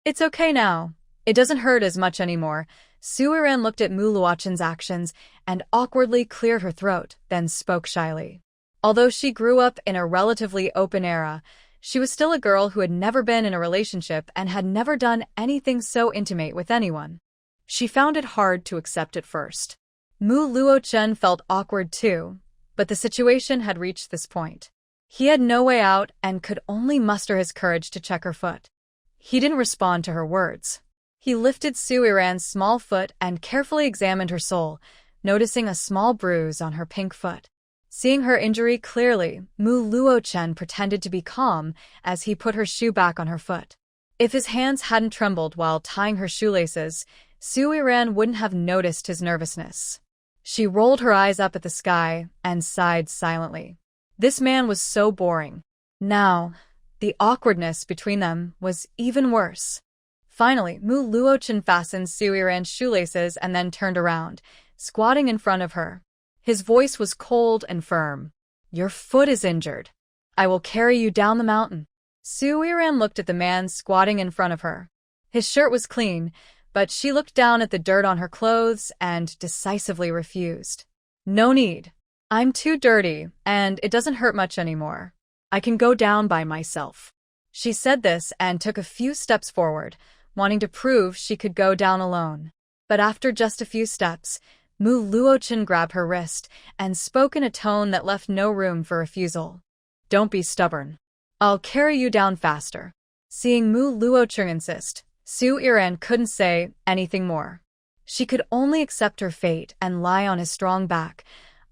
It's okay now. It doesn't hurt as much anymore." Suiran looked at Mu Luochin's actions and awkwardly cleared her throat, then spoke shyly. Although she grew up in a relatively open era, she was still a girl who had never been in a relationship and had never done anything so intimate with anyone. She found it hard to accept at first. Mu Luochin felt awkward too, but the situation had reached this point. He had no way out and could only muster his courage to check her foot. He didn't respond to her words. He lifted Suiran's small foot and carefully examined her sole, noticing a small bruise on her pink foot. Seeing her injury clearly, Mu Luochin pretended to be calm as he put her shoe back on her foot. If his hands hadn't trembled while tying her shoelaces, Suiran wouldn't have noticed his nervousness. She rolled her eyes up at the sky and sighed silently. This man was so boring. Now, the awkwardness between them was even worse. Finally, Mu Luochin fastened Suiran's shoelaces and then turned around, squatting in front of her. His voice was cold and firm. "Your foot is injured. I will carry you down the mountain." Suiran looked at the man squatting in front of her. His shirt was clean, but she looked down at the dirt on her clothes and decisively refused. "No need. I'm too dirty, and it doesn't hurt much anymore. I can go down by myself." She said this and took a few steps forward, wanting to prove she could go down alone. But after just a few steps, Mu Luochin grabbed her wrist and spoke in a tone that left no room for refusal. "Don't be stubborn. I'll carry you down faster." Seeing Mu Luochin insist, Suiran couldn't say anything more. She could only accept her fate and lie on his strong back,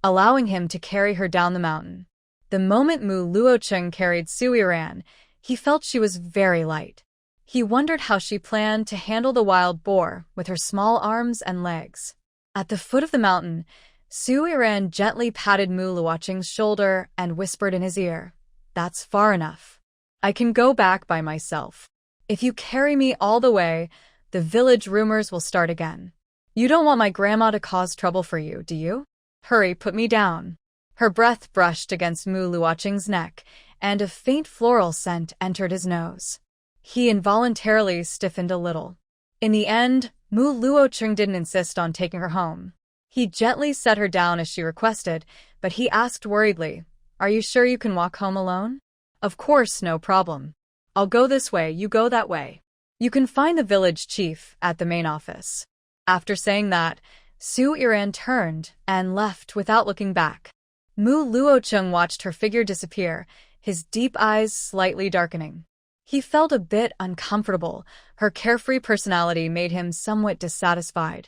allowing him to carry her down the mountain. The moment Mu Luochin carried Suiran, he felt she was very light. He wondered how she planned to handle the wild boar with her small arms and legs. At the foot of the mountain, Suiran gently patted Mu Luochin's shoulder and whispered in his ear, "That's far enough. I can go back by myself. If you carry me all the way, the village rumors will start again. You don't want my grandma to cause trouble for you, do you? Hurry, put me down." Her breath brushed against Mu Luochin's neck, and a faint floral scent entered his nose. He involuntarily stiffened a little. In the end, Mu Luochin didn't insist on taking her home. He gently set her down as she requested, but he asked worriedly, "Are you sure you can walk home alone?" "Of course, no problem. I'll go this way, you go that way. You can find the village chief at the main office." After saying that, Suiran turned and left without looking back. Mu Luochin watched her figure disappear, his deep eyes slightly darkening. He felt a bit uncomfortable. Her carefree personality made him somewhat dissatisfied.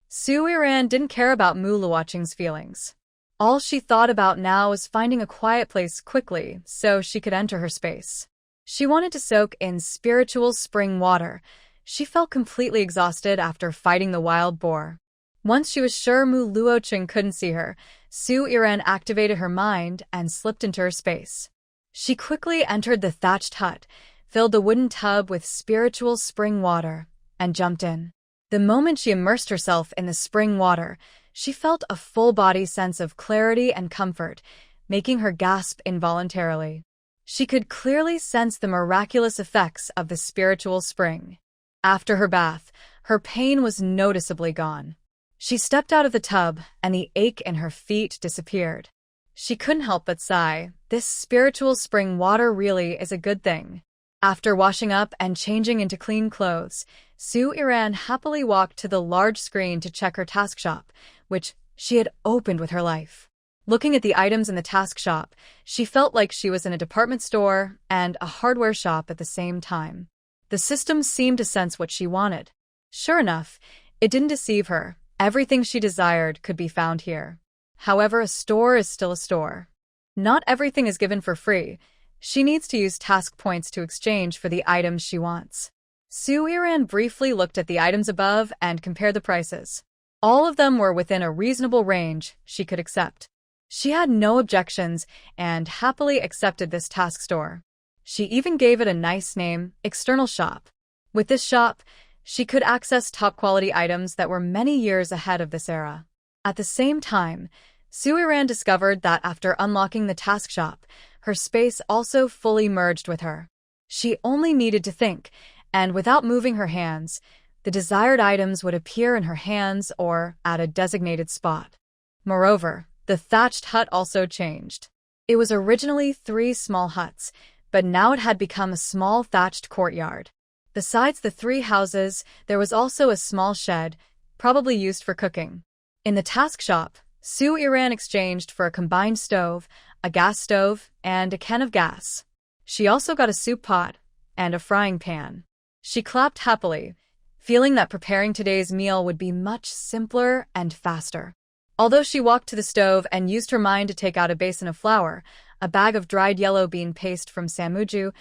Suiran didn't care about Mu Luochin's feelings. All she thought about now was finding a quiet place quickly so she could enter her space. She wanted to soak in spiritual spring water. She felt completely exhausted after fighting the wild boar. Once she was sure Mu Luocheng couldn't see her, Su Iran activated her mind and slipped into her space. She quickly entered the thatched hut, filled the wooden tub with spiritual spring water, and jumped in. The moment she immersed herself in the spring water, she felt a full-body sense of clarity and comfort, making her gasp involuntarily. She could clearly sense the miraculous effects of the spiritual spring. After her bath, her pain was noticeably gone. She stepped out of the tub, and the ache in her feet disappeared. She couldn't help but sigh. This spiritual spring water really is a good thing. After washing up and changing into clean clothes, Su Iran happily walked to the large screen to check her task shop, which she had opened with her life. Looking at the items in the task shop, she felt like she was in a department store and a hardware shop at the same time. The system seemed to sense what she wanted. Sure enough, it didn't deceive her. Everything she desired could be found here. However, a store is still a store. Not everything is given for free. She needs to use task points to exchange for the items she wants. Su Iran briefly looked at the items above and compared the prices. All of them were within a reasonable range she could accept. She had no objections and happily accepted this task store. She even gave it a nice name, External Shop. With this shop, she could access top-quality items that were many years ahead of this era. At the same time, Su Iran discovered that after unlocking the task shop, her space also fully merged with her. She only needed to think, and without moving her hands, the desired items would appear in her hands or at a designated spot. Moreover, the thatched hut also changed. It was originally 3 small huts, but now it had become a small thatched courtyard. Besides the 3 houses, there was also a small shed, probably used for cooking. In the task shop, Su Iran exchanged for a combined stove, a gas stove, and a can of gas. She also got a soup pot and a frying pan. She clapped happily, feeling that preparing today's meal would be much simpler and faster. Although she walked to the stove and used her mind to take out a basin of flour, a bag of dried yellow bean paste from Samuju,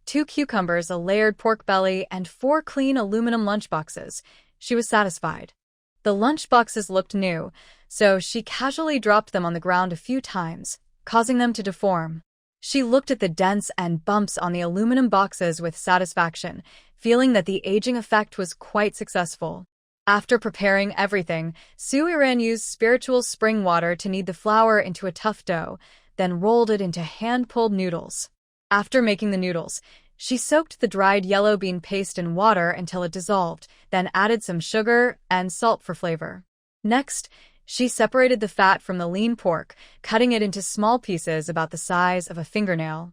2 cucumbers, a layered pork belly, and 4 clean aluminum lunchboxes, she was satisfied. The lunchboxes looked new, so she casually dropped them on the ground a few times, causing them to deform. She looked at the dents and bumps on the aluminum boxes with satisfaction, feeling that the aging effect was quite successful. After preparing everything, Su Iran used spiritual spring water to knead the flour into a tough dough, then rolled it into hand-pulled noodles. After making the noodles, she soaked the dried yellow bean paste in water until it dissolved, then added some sugar and salt for flavor. Next, she separated the fat from the lean pork, cutting it into small pieces about the size of a fingernail.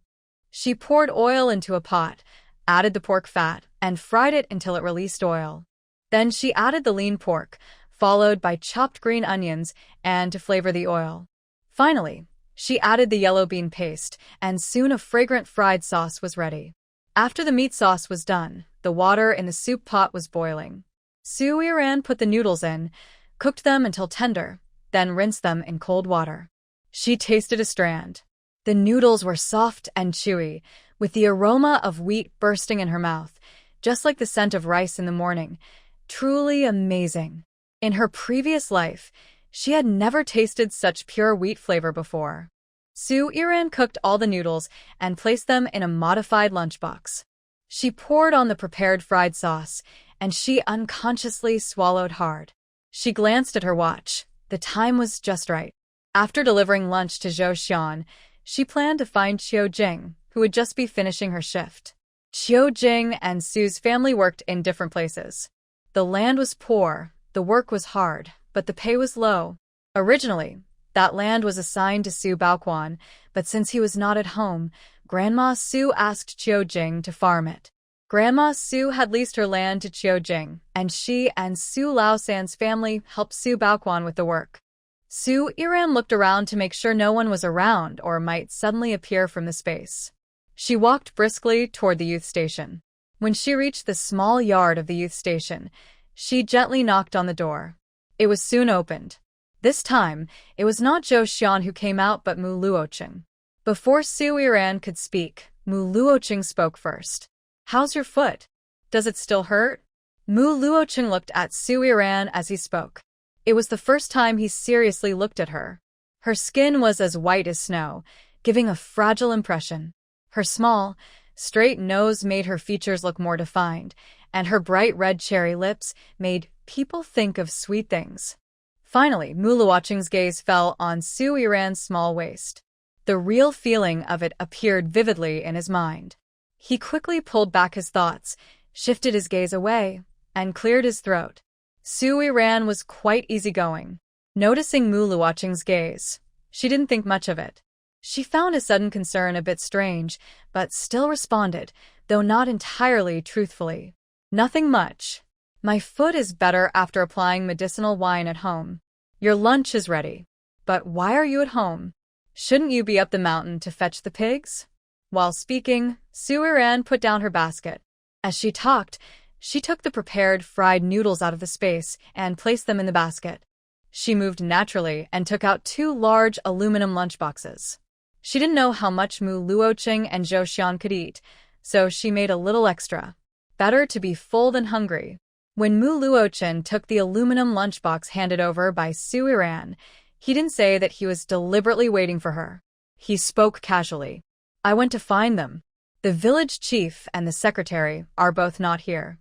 She poured oil into a pot, added the pork fat, and fried it until it released oil. Then she added the lean pork, followed by chopped green onions, and to flavor the oil. Finally, she added the yellow bean paste, and soon a fragrant fried sauce was ready. After the meat sauce was done, the water in the soup pot was boiling. Su Iran put the noodles in, cooked them until tender, then rinsed them in cold water. She tasted a strand. The noodles were soft and chewy, with the aroma of wheat bursting in her mouth, just like the scent of rice in the morning. Truly amazing. In her previous life, she had never tasted such pure wheat flavor before. Su Iran cooked all the noodles and placed them in a modified lunchbox. She poured on the prepared fried sauce, and she unconsciously swallowed hard. She glanced at her watch. The time was just right. After delivering lunch to Zhou Xian, she planned to find Qiu Jing, who would just be finishing her shift. Qiu Jing and Su's family worked in different places. The land was poor, the work was hard, but the pay was low. Originally, that land was assigned to Su Baoquan, but since he was not at home, Grandma Su asked Qiu Jing to farm it. Grandma Su had leased her land to Qiu Jing, and she and Su Laosan's family helped Su Baoquan with the work. Su Iran looked around to make sure no one was around or might suddenly appear from the space. She walked briskly toward the youth station. When she reached the small yard of the youth station, she gently knocked on the door. It was soon opened. This time, it was not Zhou Xian who came out but Mu Luocheng. Before Su Iran could speak, Mu Luocheng spoke first. "How's your foot? Does it still hurt?" Mu Luocheng looked at Su Iran as he spoke. It was the first time he seriously looked at her. Her skin was as white as snow, giving a fragile impression. Her small, straight nose made her features look more defined, and her bright red cherry lips made people think of sweet things. Finally, Muluwacheng's gaze fell on Su Iran's small waist. The real feeling of it appeared vividly in his mind. He quickly pulled back his thoughts, shifted his gaze away, and cleared his throat. Su Iran was quite easygoing. Noticing Muluwacheng's gaze, she didn't think much of it. She found his sudden concern a bit strange, but still responded, though not entirely truthfully. Nothing much. My foot is better after applying medicinal wine at home. Your lunch is ready. But why are you at home? Shouldn't you be up the mountain to fetch the pigs? While speaking, Su Iran put down her basket. As she talked, she took the prepared fried noodles out of the space and placed them in the basket. She moved naturally and took out 2 large aluminum lunchboxes. She didn't know how much Mu Luocheng and Zhou Xian could eat, so she made a little extra. Better to be full than hungry. When Mu Luocheng took the aluminum lunchbox handed over by Su Iran, he didn't say that he was deliberately waiting for her. He spoke casually. I went to find them. The village chief and the secretary are both not here.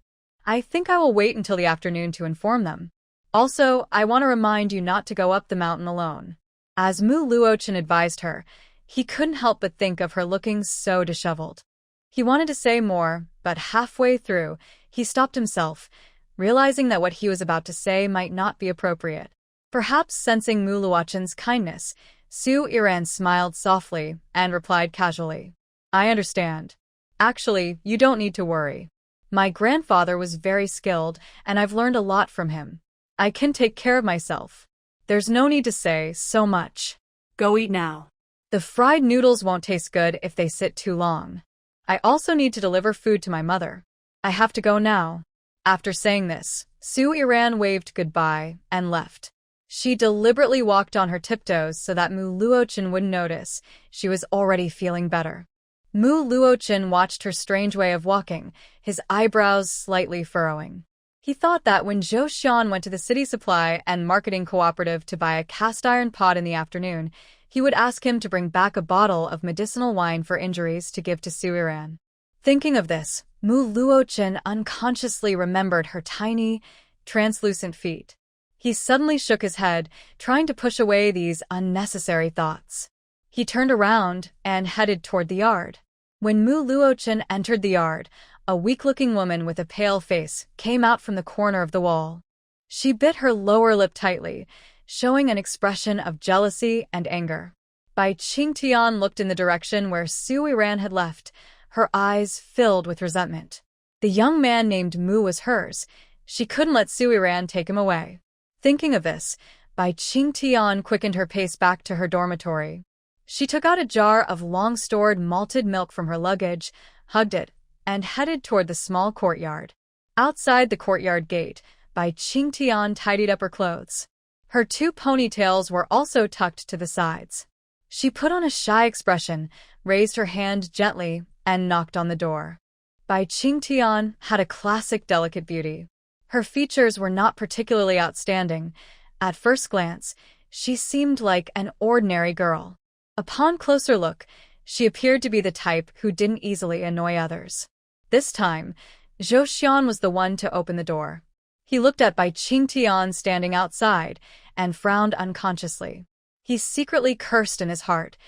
I think I will wait until the afternoon to inform them. Also, I want to remind you not to go up the mountain alone. As Mu Luocheng advised her, he couldn't help but think of her looking so disheveled. He wanted to say more, but halfway through, he stopped himself, realizing that what he was about to say might not be appropriate. Perhaps sensing Mu Luocheng's kindness, Su Iran smiled softly and replied casually. I understand. Actually, you don't need to worry. My grandfather was very skilled, and I've learned a lot from him. I can take care of myself. There's no need to say so much. Go eat now. The fried noodles won't taste good if they sit too long. I also need to deliver food to my mother. I have to go now. After saying this, Su Iran waved goodbye and left. She deliberately walked on her tiptoes so that Mu Luocheng wouldn't notice. She was already feeling better. Mu Luocheng watched her strange way of walking, his eyebrows slightly furrowing. He thought that when Zhou Xian went to the city supply and marketing cooperative to buy a cast-iron pot in the afternoon, he would ask him to bring back a bottle of medicinal wine for injuries to give to Su Iran. Thinking of this, Mu Luocheng unconsciously remembered her tiny, translucent feet. He suddenly shook his head, trying to push away these unnecessary thoughts. He turned around and headed toward the yard. When Mu Luocheng entered the yard, a weak-looking woman with a pale face came out from the corner of the wall. She bit her lower lip tightly, showing an expression of jealousy and anger. Bai Qingtian looked in the direction where Su Iran had left, her eyes filled with resentment. The young man named Mu was hers. She couldn't let Su Iran take him away. Thinking of this, Bai Qingtian quickened her pace back to her dormitory. She took out a jar of long-stored malted milk from her luggage, hugged it, and headed toward the small courtyard. Outside the courtyard gate, Bai Qingtian tidied up her clothes. Her 2 ponytails were also tucked to the sides. She put on a shy expression, raised her hand gently, and knocked on the door. Bai Qingtian had a classic delicate beauty. Her features were not particularly outstanding. At first glance, she seemed like an ordinary girl. Upon closer look, she appeared to be the type who didn't easily annoy others. This time, Zhou Xian was the one to open the door. He looked at Bai Qingtian standing outside and frowned unconsciously. He secretly cursed in his heart.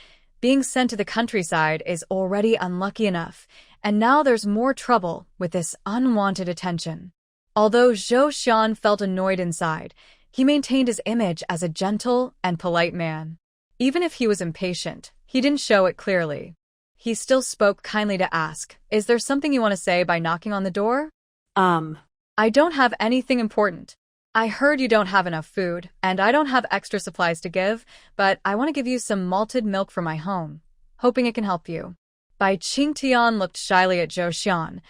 Being sent to the countryside is already unlucky enough, and now there's more trouble with this unwanted attention. Although Zhou Xian felt annoyed inside, he maintained his image as a gentle and polite man. Even if he was impatient, he didn't show it clearly. He still spoke kindly to ask, "Is there something you want to say by knocking on the door?" I don't have anything important. I heard you don't have enough food, and I don't have extra supplies to give, but I want to give you some malted milk from my home, hoping it can help you." Bai Qingtian looked shyly at Zhou Xian,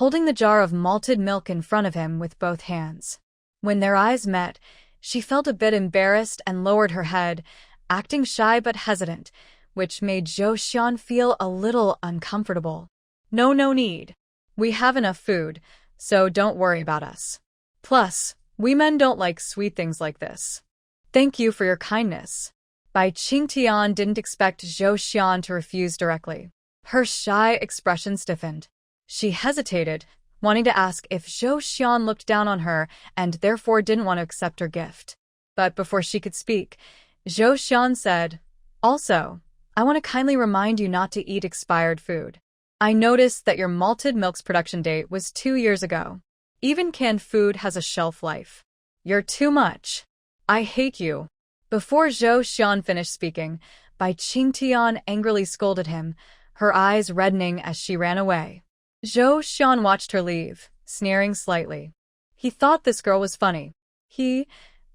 holding the jar of malted milk in front of him with both hands. When their eyes met, she felt a bit embarrassed and lowered her head, acting shy but hesitant, which made Zhou Xian feel a little uncomfortable. No need. We have enough food, so don't worry about us. Plus, We men don't like sweet things like this. Thank you for your kindness. Bai Qingtian didn't expect Zhou Xian to refuse directly. Her shy expression stiffened. She hesitated, wanting to ask if Zhou Xian looked down on her and therefore didn't want to accept her gift. But before she could speak, Zhou Xian said, "Also, I want to kindly remind you not to eat expired food. I noticed that your malted milk's production date was 2 years ago. Even canned food has a shelf life. You're too much. I hate you." Before Zhou Xian finished speaking, Bai Qingtian angrily scolded him, her eyes reddening as she ran away. Zhou Xian watched her leave, sneering slightly. He thought this girl was funny. He,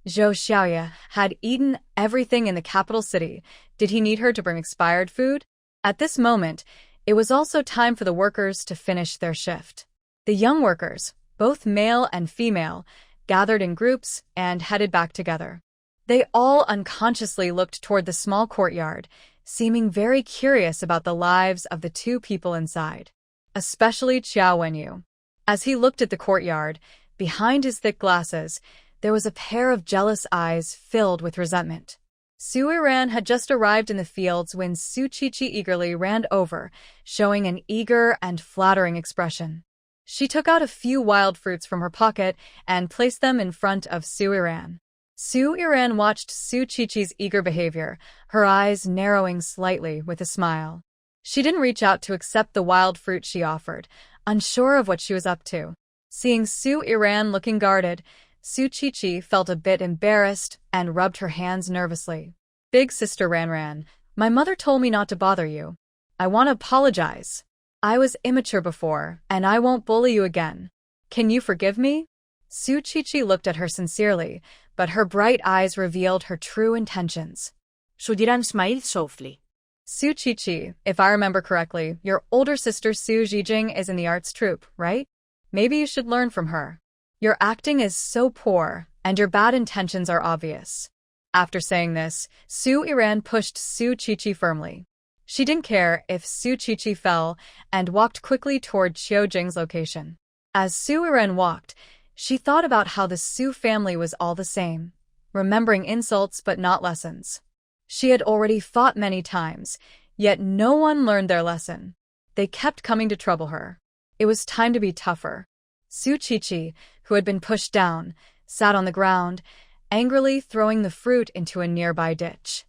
Zhou Xiaoya, had eaten everything in the capital city. Did he need her to bring expired food? At this moment, it was also time for the workers to finish their shift. The young workers, both male and female, gathered in groups and headed back together. They all unconsciously looked toward the small courtyard, seeming very curious about the lives of the two people inside, especially Qiao Wenyu. As he looked at the courtyard, behind his thick glasses, there was a pair of jealous eyes filled with resentment. Su Yiran had just arrived in the fields when Su Qiqi eagerly ran over, showing an eager and flattering expression. She took out a few wild fruits from her pocket and placed them in front of Su Yiran. Su Yiran watched Su Qiqi's eager behavior, her eyes narrowing slightly with a smile. She didn't reach out to accept the wild fruit she offered, unsure of what she was up to. Seeing Su Yiran looking guarded, Su Qiqi felt a bit embarrassed and rubbed her hands nervously. "Big sister Ran, my mother told me not to bother you. I want to apologize. I was immature before, and I won't bully you again. Can you forgive me?" Su Qiqi looked at her sincerely, but her bright eyes revealed her true intentions. Su Yiran smiled softly. "Su Qiqi, if I remember correctly, your older sister Su Zhijing is in the arts troupe, right? Maybe you should learn from her. Your acting is so poor, and your bad intentions are obvious." After saying this, Su Yiran pushed Su Qiqi firmly. She didn't care if Su Qiqi fell and walked quickly toward Qiu Jing's location. As Su Yiran walked, she thought about how the Su family was all the same, remembering insults but not lessons. She had already fought many times, yet no one learned their lesson. They kept coming to trouble her. It was time to be tougher. Su Qiqi, who had been pushed down, sat on the ground, angrily throwing the fruit into a nearby ditch.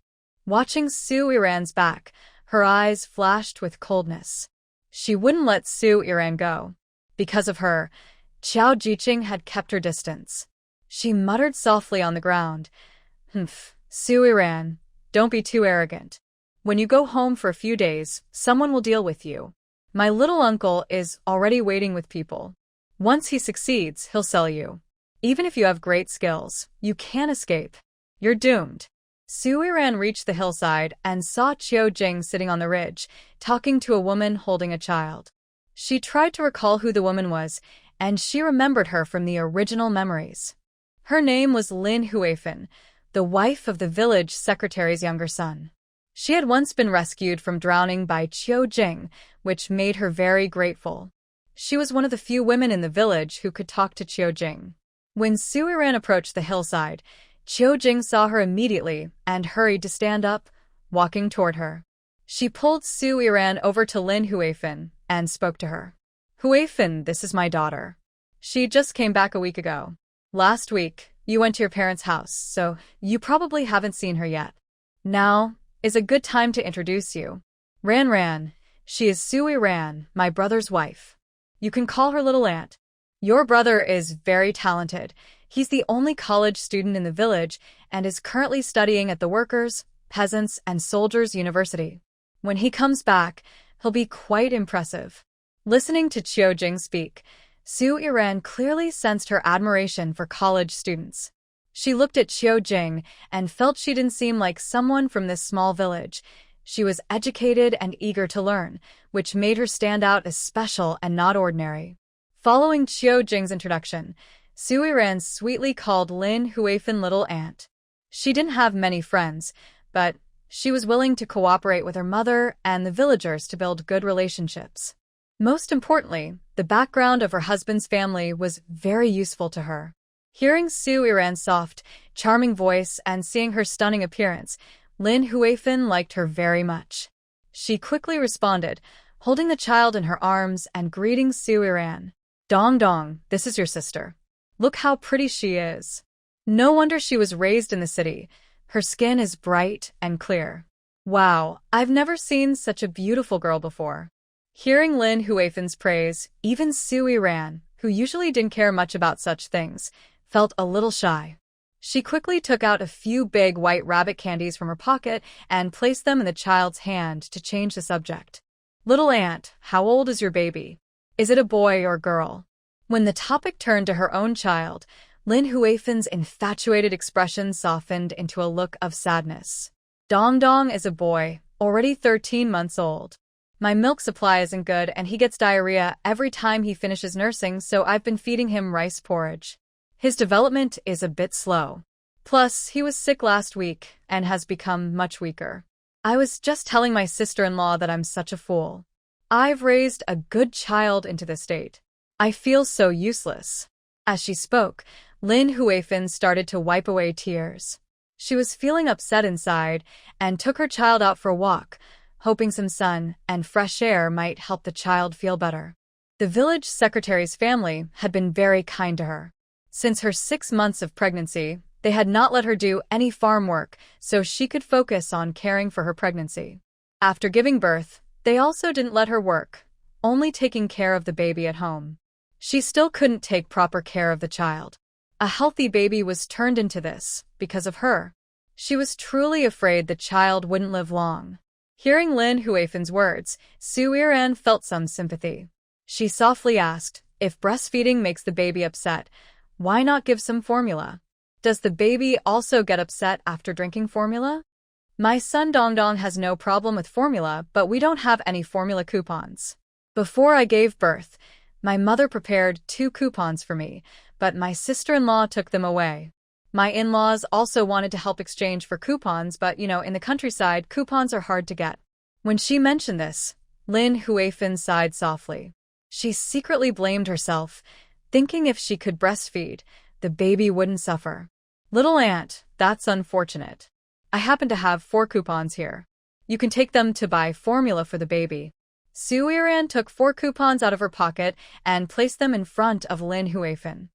Watching Su Yiran's back, her eyes flashed with coldness. She wouldn't let Su Yiran go. Because of her, Qiao Jiqing had kept her distance. She muttered softly on the ground, "Humph, Su Yiran, don't be too arrogant. When you go home for a few days, someone will deal with you. My little uncle is already waiting with people. Once he succeeds, he'll sell you. Even if you have great skills, you can't escape. You're doomed." Su Yiran reached the hillside and saw Qiu Jing sitting on the ridge, talking to a woman holding a child. She tried to recall who the woman was, and she remembered her from the original memories. Her name was Lin Huifan, the wife of the village secretary's younger son. She had once been rescued from drowning by Qiu Jing, which made her very grateful. She was one of the few women in the village who could talk to Qiu Jing. When Su Yiran approached the hillside, Qiu Jing saw her immediately and hurried to stand up, walking toward her. She pulled Su Yiran over to Lin Huifan and spoke to her. "Huifan, this is my daughter. She just came back a week ago. Last week, you went to your parents' house, so you probably haven't seen her yet. Now is a good time to introduce you. Ran, she is Su Yiran, my brother's wife. You can call her little aunt. Your brother is very talented. He's the only college student in the village and is currently studying at the Workers', Peasants, and Soldiers' University. When he comes back, he'll be quite impressive." Listening to Qiu Jing speak, Su Yiran clearly sensed her admiration for college students. She looked at Qiu Jing and felt she didn't seem like someone from this small village. She was educated and eager to learn, which made her stand out as special and not ordinary. Following Qiu Jing's introduction, Su Yiran sweetly called Lin Huifan little aunt. She didn't have many friends, but she was willing to cooperate with her mother and the villagers to build good relationships. Most importantly, the background of her husband's family was very useful to her. Hearing Su Iran's soft, charming voice and seeing her stunning appearance, Lin Huifeng liked her very much. She quickly responded, holding the child in her arms and greeting Su Iran. Dong Dong, this is your sister. Look how pretty she is. No wonder she was raised in the city. Her skin is bright and clear. Wow, I've never seen such a beautiful girl before. Hearing Lin Huifeng's praise, even Su Iran, who usually didn't care much about such things, felt a little shy. She quickly took out a few big white rabbit candies from her pocket and placed them in the child's hand to change the subject. Little aunt, how old is your baby? Is it a boy or girl? When the topic turned to her own child, Lin Huifeng's infatuated expression softened into a look of sadness. Dong Dong is a boy, already 13 months old. My milk supply isn't good and he gets diarrhea every time he finishes nursing, so I've been feeding him rice porridge. His development is a bit slow. Plus, he was sick last week and has become much weaker. I was just telling my sister-in-law that I'm such a fool. I've raised a good child into this state. I feel so useless. As she spoke, Lin Huifeng started to wipe away tears. She was feeling upset inside and took her child out for a walk, hoping some sun and fresh air might help the child feel better. The village secretary's family had been very kind to her. Since her 6 months of pregnancy, they had not let her do any farm work so she could focus on caring for her pregnancy. After giving birth, they also didn't let her work, only taking care of the baby at home. She still couldn't take proper care of the child. A healthy baby was turned into this because of her. She was truly afraid the child wouldn't live long. Hearing Lin Huifeng's words, Su Iran felt some sympathy. She softly asked, if breastfeeding makes the baby upset, why not give some formula? Does the baby also get upset after drinking formula? My son Dong Dong has no problem with formula, but we don't have any formula coupons. Before I gave birth, my mother prepared 2 coupons for me, but my sister-in-law took them away. My in-laws also wanted to help exchange for coupons, but in the countryside, coupons are hard to get. When she mentioned this, Lin Huifeng sighed softly. She secretly blamed herself, thinking if she could breastfeed, the baby wouldn't suffer. Little aunt, that's unfortunate. I happen to have 4 coupons here. You can take them to buy formula for the baby. Su Iran took 4 coupons out of her pocket and placed them in front of Lin Huifeng.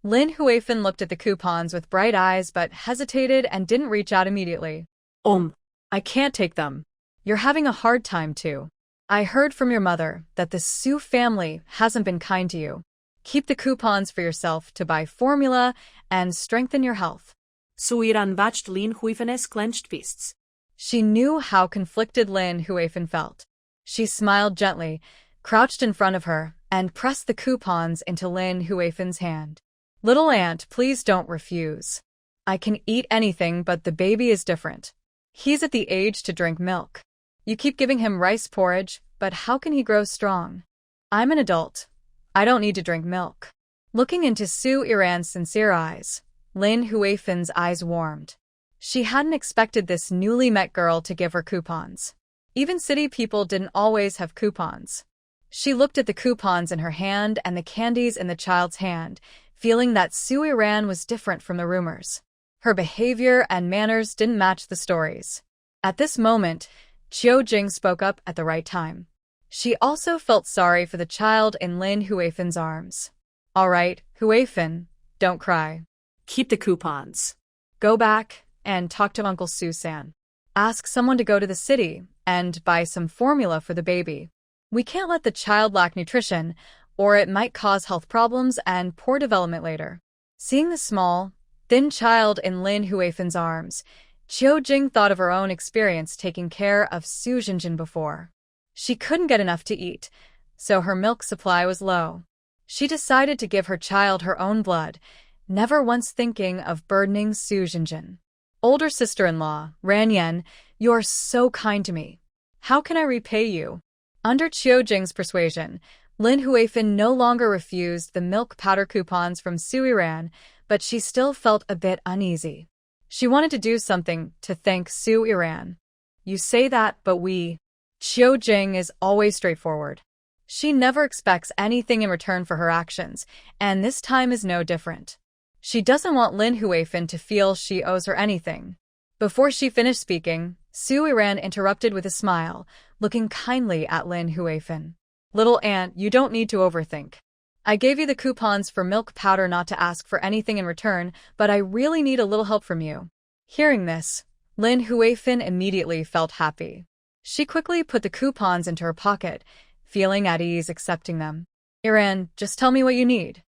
Lin Huifeng looked at the coupons with bright eyes but hesitated and didn't reach out immediately. I can't take them. You're having a hard time too. I heard from your mother that the Su family hasn't been kind to you. Keep the coupons for yourself to buy formula and strengthen your health. Su Iran watched Lin Huifeng's clenched fists. She knew how conflicted Lin Huifeng felt. She smiled gently, crouched in front of her, and pressed the coupons into Lin Huifeng's hand. Little aunt, please don't refuse. I can eat anything, but the baby is different. He's at the age to drink milk. You keep giving him rice porridge, but how can he grow strong? I'm an adult. I don't need to drink milk. Looking into Su Iran's sincere eyes, Lin Huifeng's eyes warmed. She hadn't expected this newly met girl to give her coupons. Even city people didn't always have coupons. She looked at the coupons in her hand and the candies in the child's hand, feeling that Su Iran was different from the rumors. Her behavior and manners didn't match the stories. At this moment, Qiu Jing spoke up at the right time. She also felt sorry for the child in Lin Huifeng's arms. All right, Huifeng, don't cry. Keep the coupons. Go back and talk to Uncle Su-san. Ask someone to go to the city and buy some formula for the baby. We can't let the child lack nutrition, or it might cause health problems and poor development later. Seeing the small, thin child in Lin Huifeng's arms, Qiu Jing thought of her own experience taking care of Su Jinjin before. She couldn't get enough to eat, so her milk supply was low. She decided to give her child her own blood, never once thinking of burdening Su Jinjin. Older sister-in-law, Ran Yan, you're so kind to me. How can I repay you? Under Qiu Jing's persuasion, Lin Huifeng no longer refused the milk powder coupons from Su Iran, but she still felt a bit uneasy. She wanted to do something to thank Su Iran. You say that, but Qiu Jing is always straightforward. She never expects anything in return for her actions, and this time is no different. She doesn't want Lin Huifan to feel she owes her anything. Before she finished speaking, Su Yiran interrupted with a smile, looking kindly at Lin Huifan. Little aunt, you don't need to overthink. I gave you the coupons for milk powder not to ask for anything in return, but I really need a little help from you. Hearing this, Lin Huifan immediately felt happy. She quickly put the coupons into her pocket, feeling at ease accepting them. Yiran, just tell me what you need.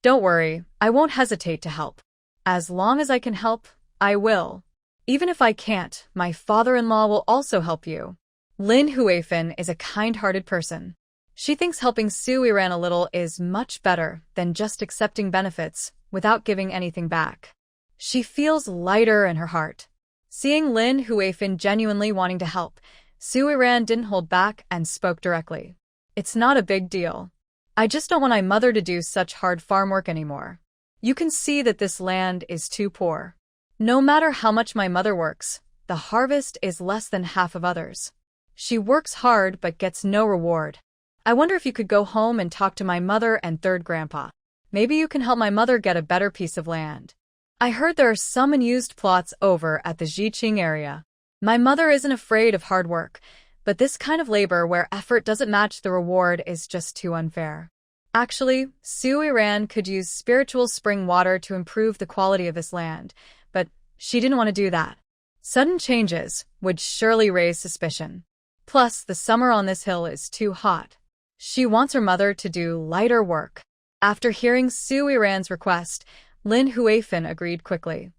Don't worry, I won't hesitate to help. As long as I can help, I will. Even if I can't, my father-in-law will also help you. Lin Huifan is a kind-hearted person. She thinks helping Su Yiran a little is much better than just accepting benefits without giving anything back. She feels lighter in her heart. Seeing Lin Huifan genuinely wanting to help, Su Yiran didn't hold back and spoke directly. It's not a big deal. I just don't want my mother to do such hard farm work anymore. You can see that this land is too poor. No matter how much my mother works, the harvest is less than half of others. She works hard but gets no reward. I wonder if you could go home and talk to my mother and third grandpa. Maybe you can help my mother get a better piece of land. I heard there are some unused plots over at the Jiqing area. My mother isn't afraid of hard work, but this kind of labor where effort doesn't match the reward is just too unfair. Actually, Su Yiran could use spiritual spring water to improve the quality of this land, but she didn't want to do that. Sudden changes would surely raise suspicion. Plus, the summer on this hill is too hot. She wants her mother to do lighter work. After hearing Su Yiran's request, Lin Huifan agreed quickly.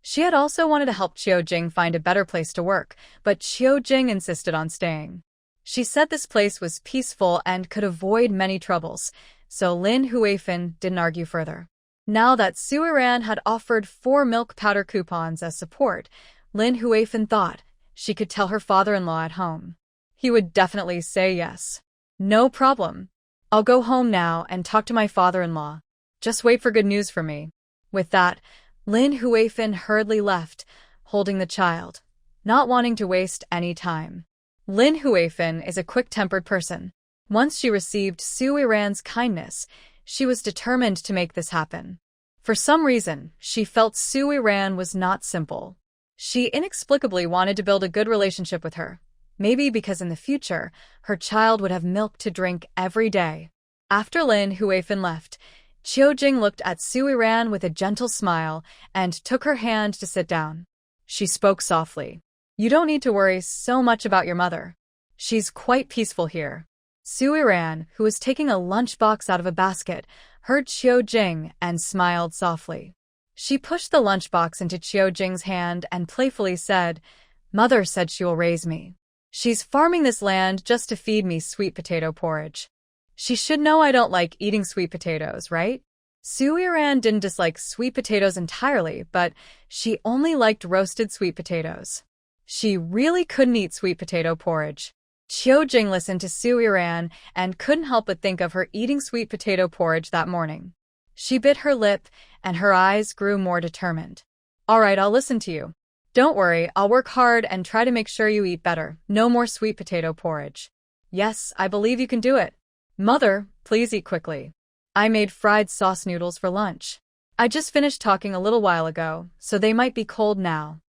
She had also wanted to help Qiujing find a better place to work, but Qiujing insisted on staying. She said this place was peaceful and could avoid many troubles, so Lin Huifan didn't argue further. Now that Su Yiran had offered 4 milk powder coupons as support, Lin Huifan thought she could tell her father-in-law at home. He would definitely say yes. No problem. I'll go home now and talk to my father-in-law. Just wait for good news from me. With that, Lin Huifan hurriedly left, holding the child, not wanting to waste any time. Lin Huifan is a quick-tempered person. Once she received Su Yiran's kindness, she was determined to make this happen. For some reason, she felt Su Yiran was not simple. She inexplicably wanted to build a good relationship with her. Maybe because in the future, her child would have milk to drink every day. After Lin Huifan left, Qiujing looked at Su Yiran with a gentle smile and took her hand to sit down. She spoke softly. You don't need to worry so much about your mother. She's quite peaceful here. Su Yiran, who was taking a lunchbox out of a basket, heard Qiujing and smiled softly. She pushed the lunchbox into Qiujing's hand and playfully said, Mother said she will raise me. She's farming this land just to feed me sweet potato porridge. She should know I don't like eating sweet potatoes, right? Su Yiran didn't dislike sweet potatoes entirely, but she only liked roasted sweet potatoes. She really couldn't eat sweet potato porridge. Qiujing listened to Su Yiran and couldn't help but think of her eating sweet potato porridge that morning. She bit her lip, and her eyes grew more determined. All right, I'll listen to you. Don't worry, I'll work hard and try to make sure you eat better. No more sweet potato porridge. Yes, I believe you can do it. Mother, please eat quickly. I made fried sauce noodles for lunch. I just finished talking a little while ago, so they might be cold now.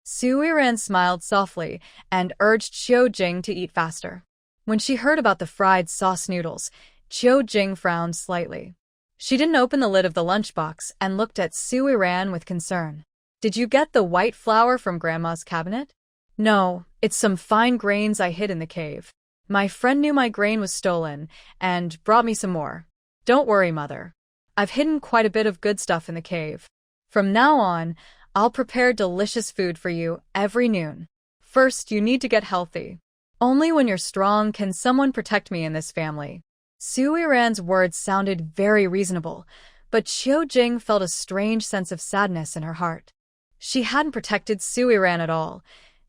Su Yiran smiled softly and urged Qiujing to eat faster. When she heard about the fried sauce noodles, Qiujing frowned slightly. She didn't open the lid of the lunchbox and looked at Su Yiran with concern. Did you get the white flour from Grandma's cabinet? No, it's some fine grains I hid in the cave. My friend knew my grain was stolen and brought me some more. Don't worry, Mother. I've hidden quite a bit of good stuff in the cave. From now on, I'll prepare delicious food for you every noon. First, you need to get healthy. Only when you're strong can someone protect me in this family. Su Yiran's words sounded very reasonable, but Qiujing felt a strange sense of sadness in her heart. She hadn't protected Su Yiran at all.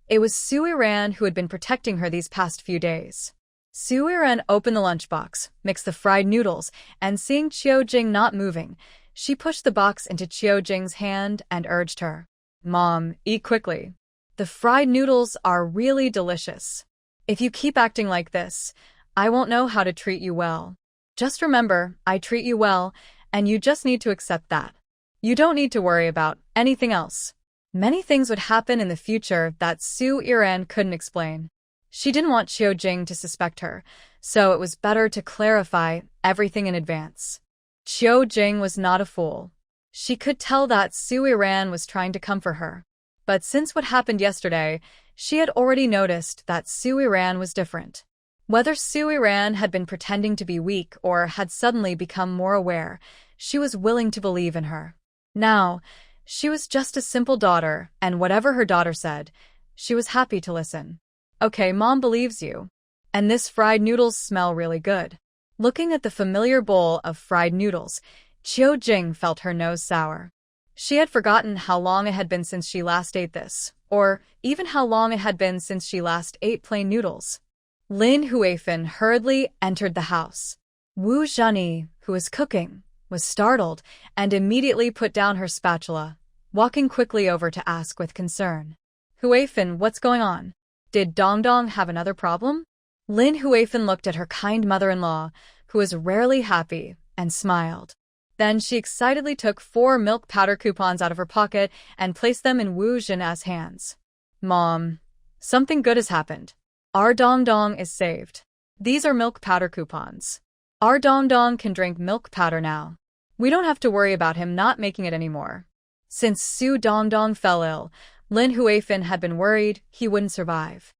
It was Su Yiran who had been protecting her these past few days. Su Yiran opened the lunchbox, mixed the fried noodles, and seeing Qiujing not moving, she pushed the box into Qiujing's hand and urged her. Mom, eat quickly. The fried noodles are really delicious. If you keep acting like this, I won't know how to treat you well. Just remember, I treat you well, and you just need to accept that. You don't need to worry about anything else. Many things would happen in the future that Su Iran couldn't explain. She didn't want Qiu Jing to suspect her, so it was better to clarify everything in advance. Qiu Jing was not a fool. She could tell that Su Iran was trying to comfort her. But since what happened yesterday, she had already noticed that Su Iran was different. Whether Su Iran had been pretending to be weak or had suddenly become more aware, she was willing to believe in her. Now, she was just a simple daughter, and whatever her daughter said, she was happy to listen. Okay, Mom believes you. And this fried noodles smell really good. Looking at the familiar bowl of fried noodles, Qiu Jing felt her nose sour. She had forgotten how long it had been since she last ate this, or even how long it had been since she last ate plain noodles. Lin Huifan hurriedly entered the house. Wu Zhenyi, who was cooking, was startled and immediately put down her spatula, walking quickly over to ask with concern. Huifan, what's going on? Did Dongdong have another problem? Lin Huifan looked at her kind mother-in-law, who was rarely happy, and smiled. Then she excitedly took 4 milk powder coupons out of her pocket and placed them in Wu Zhenyi's hands. Mom, something good has happened. Our Dongdong is saved. These are milk powder coupons. Our Dongdong can drink milk powder now. We don't have to worry about him not making it anymore. Since Su Dongdong fell ill, Lin Huifan had been worried he wouldn't survive.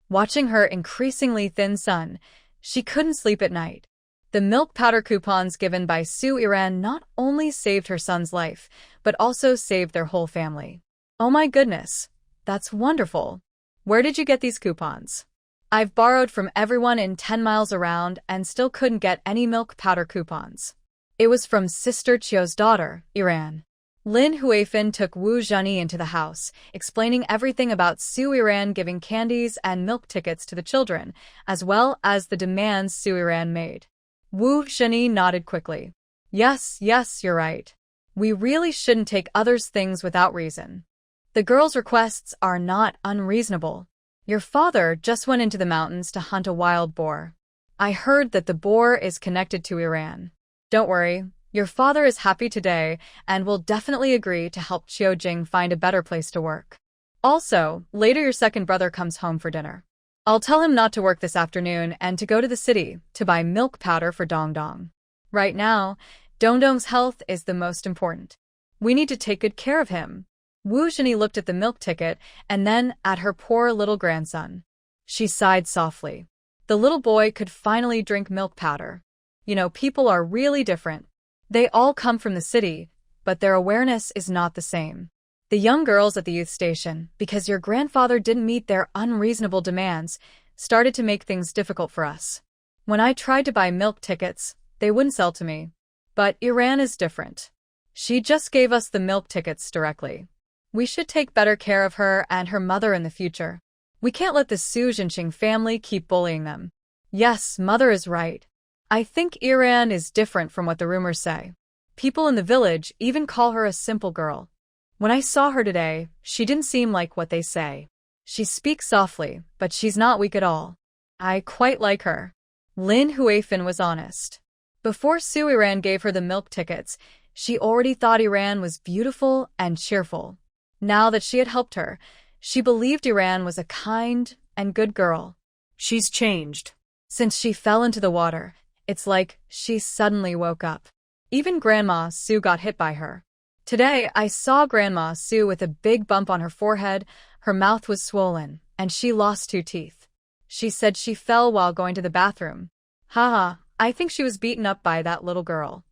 Watching her increasingly thin son, she couldn't sleep at night. The milk powder coupons given by Su Iran not only saved her son's life, but also saved their whole family. Oh my goodness, that's wonderful. Where did you get these coupons? I've borrowed from everyone in 10 miles around and still couldn't get any milk powder coupons. It was from Sister Qiu's daughter, Iran. Lin Huifan took Wu Zhenyi into the house, explaining everything about Su Iran giving candies and milk tickets to the children, as well as the demands Su Iran made. Wu Zhenyi nodded quickly. Yes, you're right. We really shouldn't take others' things without reason. The girls' requests are not unreasonable. Your father just went into the mountains to hunt a wild boar. I heard that the boar is connected to Iran. Don't worry, your father is happy today and will definitely agree to help Qiu Jing find a better place to work. Also, later your second brother comes home for dinner. I'll tell him not to work this afternoon and to go to the city to buy milk powder for Dongdong. Right now, Dongdong's health is the most important. We need to take good care of him. Wu Zhenyi looked at the milk ticket and then at her poor little grandson. She sighed softly. The little boy could finally drink milk powder. You know, people are really different. They all come from the city, but their awareness is not the same. The young girls at the youth station, because your grandfather didn't meet their unreasonable demands, started to make things difficult for us. When I tried to buy milk tickets, they wouldn't sell to me. But Iran is different. She just gave us the milk tickets directly. We should take better care of her and her mother in the future. We can't let the Su Zhenxing family keep bullying them. Yes, mother is right. I think Iran is different from what the rumors say. People in the village even call her a simple girl. When I saw her today, she didn't seem like what they say. She speaks softly, but she's not weak at all. I quite like her. Lin Huifan was honest. Before Su Iran gave her the milk tickets, she already thought Iran was beautiful and cheerful. Now that she had helped her, she believed Iran was a kind and good girl. She's changed. Since she fell into the water, it's like she suddenly woke up. Even Grandma Su got hit by her. Today, I saw Grandma Su with a big bump on her forehead, her mouth was swollen, and she lost 2 teeth. She said she fell while going to the bathroom. Haha, I think she was beaten up by that little girl.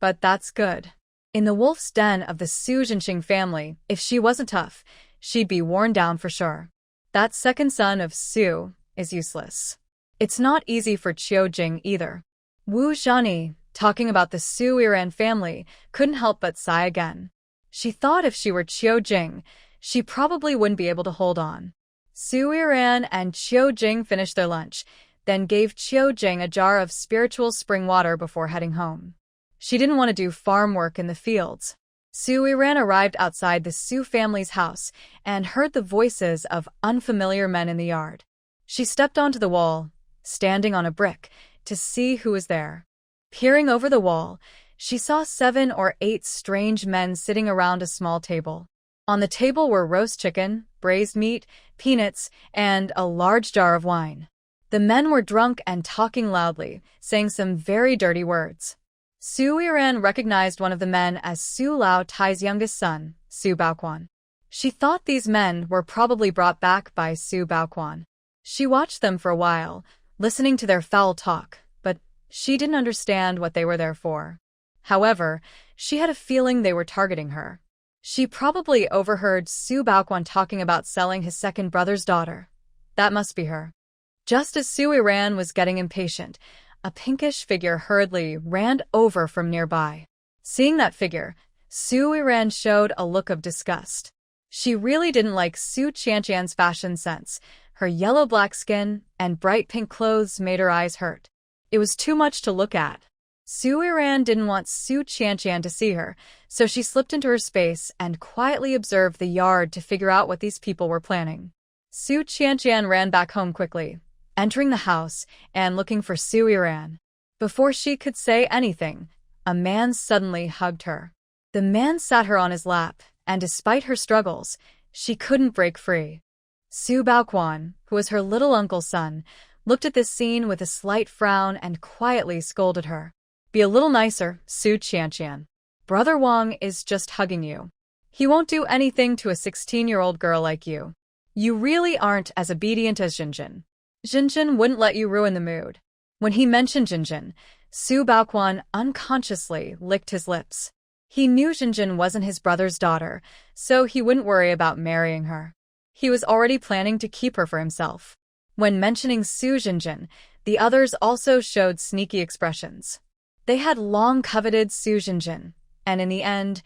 But that's good. In the wolf's den of the Su Zhenxing family, if she wasn't tough, she'd be worn down for sure. That second son of Su is useless. It's not easy for Qiu Jing either. Wu Zhenyi, talking about the Su Iran family, couldn't help but sigh again. She thought if she were Qiu Jing, she probably wouldn't be able to hold on. Su Iran and Qiu Jing finished their lunch, then gave Qiu Jing a jar of spiritual spring water before heading home. She didn't want to do farm work in the fields. Su Iran arrived outside the Su family's house and heard the voices of unfamiliar men in the yard. She stepped onto the wall, standing on a brick, to see who was there. Peering over the wall, she saw 7 or 8 strange men sitting around a small table. On the table were roast chicken, braised meat, peanuts, and a large jar of wine. The men were drunk and talking loudly, saying some very dirty words. Su Yiran recognized one of the men as Su Lao Tai's youngest son, Su Baoquan. She thought these men were probably brought back by Su Baoquan. She watched them for a while, listening to their foul talk, but she didn't understand what they were there for. However, she had a feeling they were targeting her. She probably overheard Su Baoquan talking about selling his second brother's daughter. That must be her. Just as Su Yiran was getting impatient, a pinkish figure hurriedly ran over from nearby. Seeing that figure, Su Yiran showed a look of disgust. She really didn't like Su Qianqian's fashion sense. Her yellow-black skin and bright pink clothes made her eyes hurt. It was too much to look at. Su Yiran didn't want Su Qianqian to see her, so she slipped into her space and quietly observed the yard to figure out what these people were planning. Su Qianqian ran back home quickly, entering the house and looking for Su Yiran. Before she could say anything, a man suddenly hugged her. The man sat her on his lap, and despite her struggles, she couldn't break free. Su Baoquan, who was her little uncle's son, looked at this scene with a slight frown and quietly scolded her. Be a little nicer, Su Qianqian. Brother Wang is just hugging you. He won't do anything to a 16-year-old girl like you. You really aren't as obedient as Jinjin. Jinjin wouldn't let you ruin the mood. When he mentioned Jinjin, Su Baoquan unconsciously licked his lips. He knew Jinjin wasn't his brother's daughter, so he wouldn't worry about marrying her. He was already planning to keep her for himself. When mentioning Su Jinjin, the others also showed sneaky expressions. They had long coveted Su Jinjin, and in the end,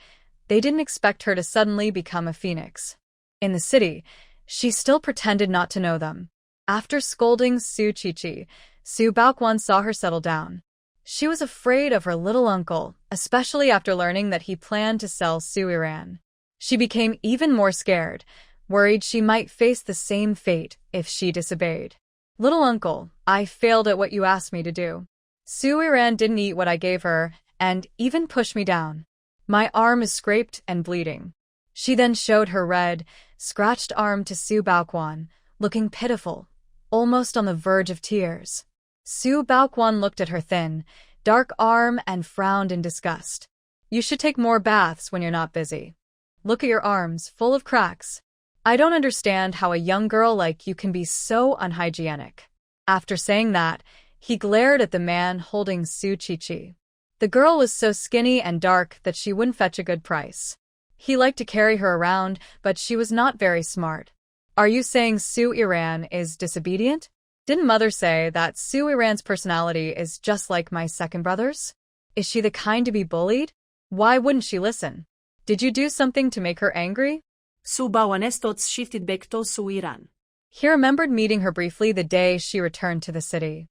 they didn't expect her to suddenly become a phoenix. In the city, she still pretended not to know them. After scolding Su Qiqi, Su Baoquan saw her settle down. She was afraid of her little uncle, especially after learning that he planned to sell Su Yiran. She became even more scared, worried she might face the same fate if she disobeyed. Little uncle, I failed at what you asked me to do. Su Yiran didn't eat what I gave her, and even pushed me down. My arm is scraped and bleeding. She then showed her red, scratched arm to Su Baoquan, looking pitiful, almost on the verge of tears. Su Baoquan looked at her thin, dark arm and frowned in disgust. You should take more baths when you're not busy. Look at your arms, full of cracks. I don't understand how a young girl like you can be so unhygienic. After saying that, he glared at the man holding Su Qiqi. The girl was so skinny and dark that she wouldn't fetch a good price. He liked to carry her around, but she was not very smart. Are you saying Su Yiran is disobedient? Didn't Mother say that Su Yiran's personality is just like my second brother's? Is she the kind to be bullied? Why wouldn't she listen? Did you do something to make her angry? Su Baoquan's thoughts shifted back to Su Yiran. He remembered meeting her briefly the day she returned to the city.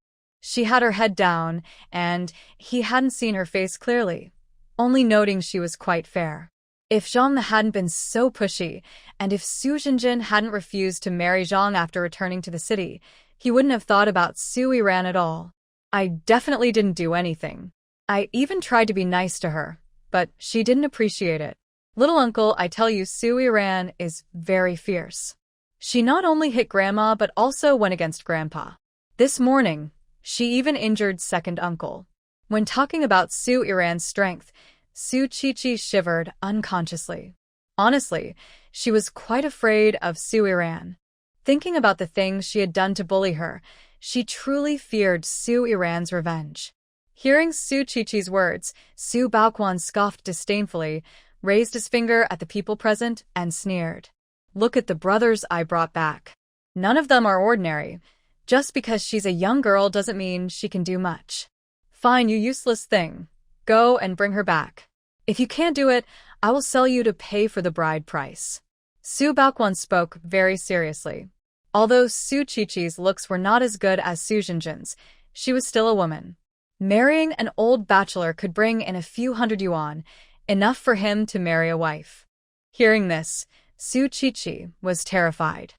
She had her head down, and he hadn't seen her face clearly, only noting she was quite fair. If Zhang hadn't been so pushy, and if Su Jinjin hadn't refused to marry Zhang after returning to the city, he wouldn't have thought about Su Yiran at all. I definitely didn't do anything. I even tried to be nice to her, but she didn't appreciate it. Little uncle, I tell you, Su Yiran is very fierce. She not only hit Grandma but also went against Grandpa. This morning, she even injured second uncle. When talking about Su Yiran's strength, Su Qiqi shivered unconsciously. Honestly, she was quite afraid of Su Yiran. Thinking about the things she had done to bully her, she truly feared Su Yiran's revenge. Hearing Su Qiqi's words, Su Baoquan scoffed disdainfully, raised his finger at the people present, and sneered. Look at the brothers I brought back. None of them are ordinary. Just because she's a young girl doesn't mean she can do much. Fine, you useless thing. Go and bring her back. If you can't do it, I will sell you to pay for the bride price. Su Baoquan spoke very seriously. Although Su Qiqi's looks were not as good as Su Jinjin's, she was still a woman. Marrying an old bachelor could bring in a few hundred yuan, enough for him to marry a wife. Hearing this, Su Qiqi was terrified.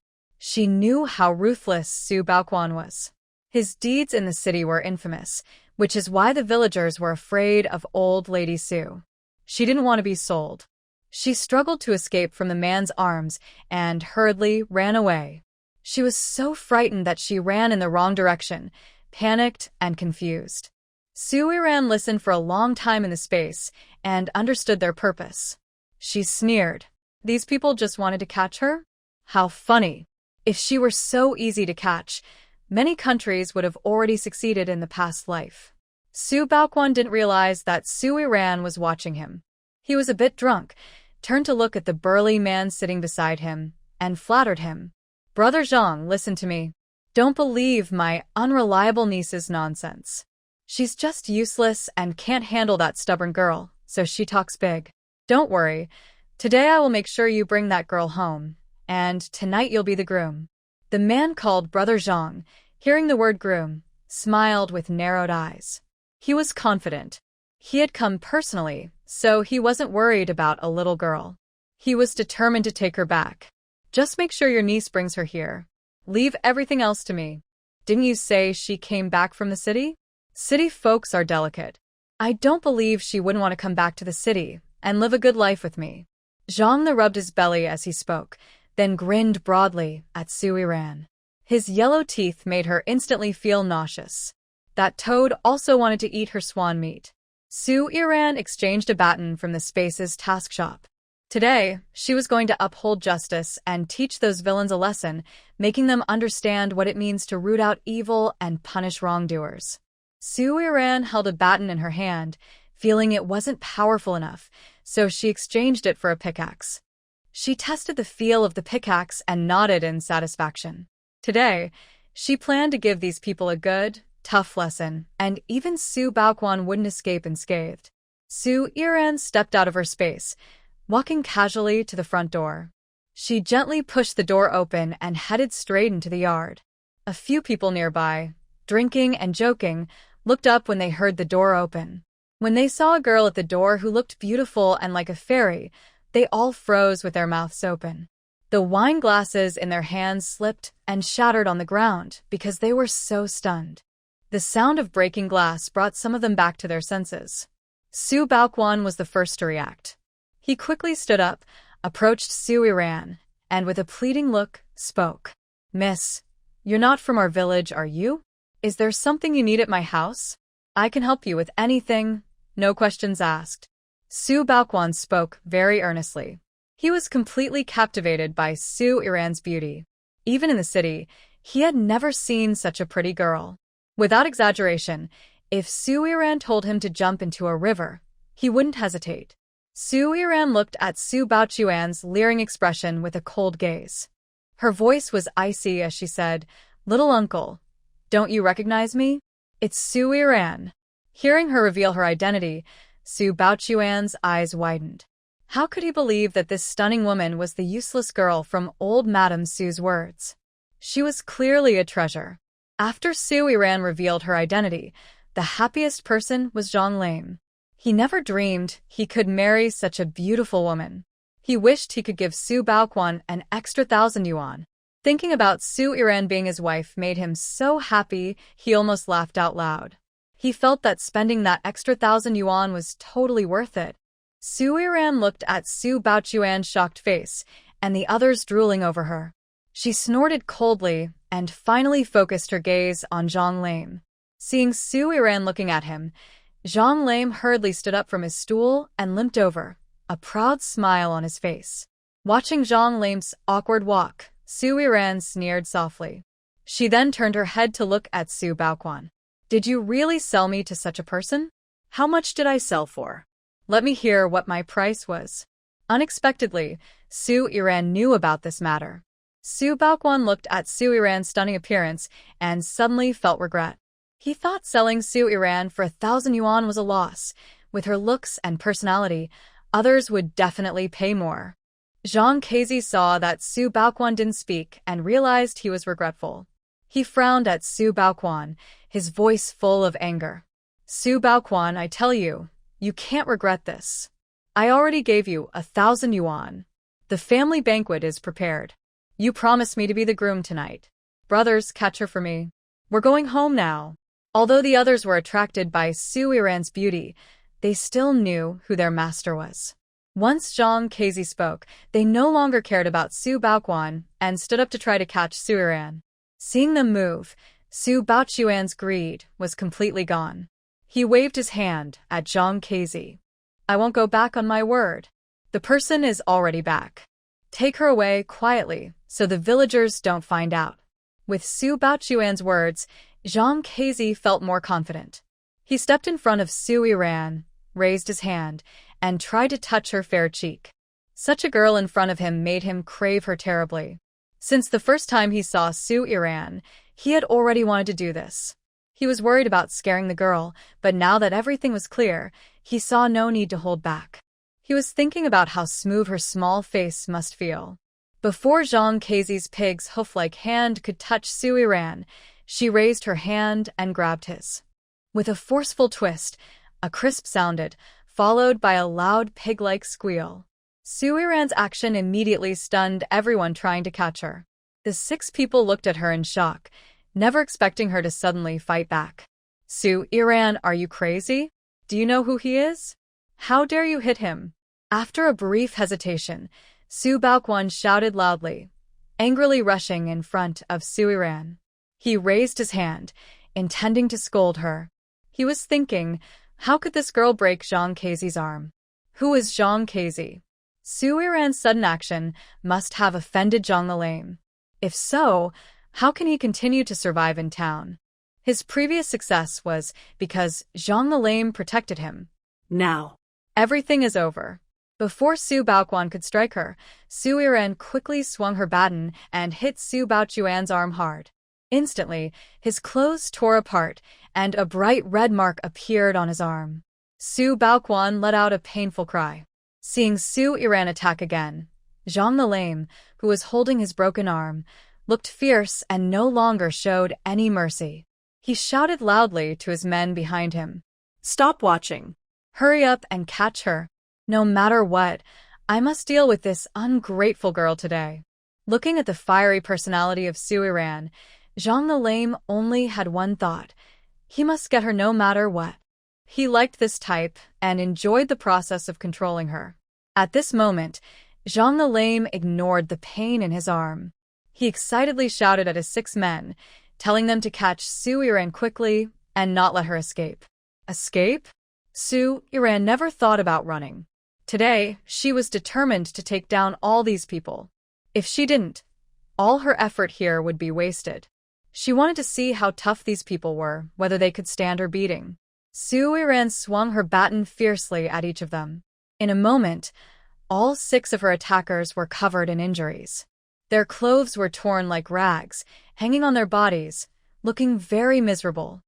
She knew how ruthless Su Baoquan was. His deeds in the city were infamous, which is why the villagers were afraid of old Lady Sue. She didn't want to be sold. She struggled to escape from the man's arms and hurriedly ran away. She was so frightened that she ran in the wrong direction, panicked and confused. Sue Iran listened for a long time in the space and understood their purpose. She sneered. These people just wanted to catch her? How funny. If she were so easy to catch, many countries would have already succeeded in the past life. Su Baoquan didn't realize that Sue Iran was watching him. He was a bit drunk, turned to look at the burly man sitting beside him, and flattered him. Brother Zhang, listen to me. Don't believe my unreliable niece's nonsense. She's just useless and can't handle that stubborn girl, so she talks big. Don't worry. Today I will make sure you bring that girl home, and tonight you'll be the groom. The man called Brother Zhang, hearing the word groom, smiled with narrowed eyes. He was confident. He had come personally, so he wasn't worried about a little girl. He was determined to take her back. Just make sure your niece brings her here. Leave everything else to me. Didn't you say she came back from the city? City folks are delicate. I don't believe she wouldn't want to come back to the city and live a good life with me. Zhang rubbed his belly as he spoke, then grinned broadly at Sue Iran. His yellow teeth made her instantly feel nauseous. That toad also wanted to eat her swan meat. Sue Iran exchanged a baton from the space's task shop. Today, she was going to uphold justice and teach those villains a lesson, making them understand what it means to root out evil and punish wrongdoers. Sue Iran held a baton in her hand, feeling it wasn't powerful enough, so she exchanged it for a pickaxe. She tested the feel of the pickaxe and nodded in satisfaction. Today, she planned to give these people a good, tough lesson, and even Su Baoquan wouldn't escape unscathed. Sue Iran stepped out of her space, walking casually to the front door. She gently pushed the door open and headed straight into the yard. A few people nearby, drinking and joking, looked up when they heard the door open. When they saw a girl at the door who looked beautiful and like a fairy, they all froze with their mouths open. The wine glasses in their hands slipped and shattered on the ground because they were so stunned. The sound of breaking glass brought some of them back to their senses. Su Baoquan was the first to react. He quickly stood up, approached Sue Iran, and with a pleading look, spoke. Miss, you're not from our village, are you? Is there something you need at my house? I can help you with anything, no questions asked. Su Baoquan spoke very earnestly. He was completely captivated by Sue Iran's beauty. Even in the city, he had never seen such a pretty girl. Without exaggeration, if Sue Iran told him to jump into a river, he wouldn't hesitate. Sue Iran looked at Su Baoquan's leering expression with a cold gaze. Her voice was icy as she said, "Little uncle, don't you recognize me? It's Sue Iran." Hearing her reveal her identity, Su Baoquan's eyes widened. How could he believe that this stunning woman was the useless girl from old Madame Sue's words? She was clearly a treasure. After Sue Iran revealed her identity, the happiest person was Zhang Lame. He never dreamed he could marry such a beautiful woman. He wished he could give Su Baoquan an extra 1,000 yuan. Thinking about Sue Iran being his wife made him so happy he almost laughed out loud. He felt that spending that extra 1,000 yuan was totally worth it. Sue Iran looked at Su Baoquan's shocked face and the others drooling over her. She snorted coldly and finally focused her gaze on Zhang Lame. Seeing Sue Iran looking at him, Zhang Lame hurriedly stood up from his stool and limped over, a proud smile on his face. Watching Zhang Lame's awkward walk, Sue Iran sneered softly. She then turned her head to look at Su Baoquan. Did you really sell me to such a person? How much did I sell for? Let me hear what my price was. Unexpectedly, Sue Iran knew about this matter. Su Baoquan looked at Sue Iran's stunning appearance and suddenly felt regret. He thought selling Sue Iran for 1,000 yuan was a loss. With her looks and personality, others would definitely pay more. Zhang Kezi saw that Su Baoquan didn't speak and realized he was regretful. He frowned at Su Baoquan, his voice full of anger. Su Baoquan, I tell you, you can't regret this. I already gave you 1,000 yuan. The family banquet is prepared. You promised me to be the groom tonight. Brothers, catch her for me. We're going home now. Although the others were attracted by Su Iran's beauty, they still knew who their master was. Once Zhang Kezi spoke, they no longer cared about Su Baoquan and stood up to try to catch Su Iran. Seeing them move, Su Baoquan's greed was completely gone. He waved his hand at Zhang Kezi. I won't go back on my word. The person is already back. Take her away quietly so the villagers don't find out. With Su Baoquan's words, Zhang Kezi felt more confident. He stepped in front of Su Iran, raised his hand, and tried to touch her fair cheek. Such a girl in front of him made him crave her terribly. Since the first time he saw Su Iran, he had already wanted to do this. He was worried about scaring the girl, but now that everything was clear, he saw no need to hold back. He was thinking about how smooth her small face must feel. Before Zhang Kezi's pig's hoof-like hand could touch Su Iran, she raised her hand and grabbed his. With a forceful twist, a crisp sounded, followed by a loud pig-like squeal. Su Iran's action immediately stunned everyone trying to catch her. The 6 people looked at her in shock, never expecting her to suddenly fight back. Su Iran, are you crazy? Do you know who he is? How dare you hit him? After a brief hesitation, Su Baoquan shouted loudly, angrily rushing in front of Su Iran. He raised his hand, intending to scold her. He was thinking, how could this girl break Zhang Kezi's arm? Who is Zhang Kezi? Su Iran's sudden action must have offended Zhang the Lame. If so, how can he continue to survive in town? His previous success was because Zhang the Lame protected him. Now, everything is over. Before Su Baoquan could strike her, Su Iran quickly swung her baton and hit Su Baoquan's arm hard. Instantly, his clothes tore apart, and a bright red mark appeared on his arm. Su Baoquan let out a painful cry. Seeing Su Iran attack again, Zhang the Lame, who was holding his broken arm, looked fierce and no longer showed any mercy. He shouted loudly to his men behind him. Stop watching. Hurry up and catch her. No matter what, I must deal with this ungrateful girl today. Looking at the fiery personality of Su Iran, Zhang the Lame only had one thought. He must get her no matter what. He liked this type and enjoyed the process of controlling her. At this moment, Zhang the Lame ignored the pain in his arm. He excitedly shouted at his 6 men, telling them to catch Su Iran quickly and not let her escape. Escape? Su Iran never thought about running. Today, she was determined to take down all these people. If she didn't, all her effort here would be wasted. She wanted to see how tough these people were, whether they could stand her beating. Su Iran swung her baton fiercely at each of them. In a moment, all 6 of her attackers were covered in injuries. Their clothes were torn like rags, hanging on their bodies, looking very miserable.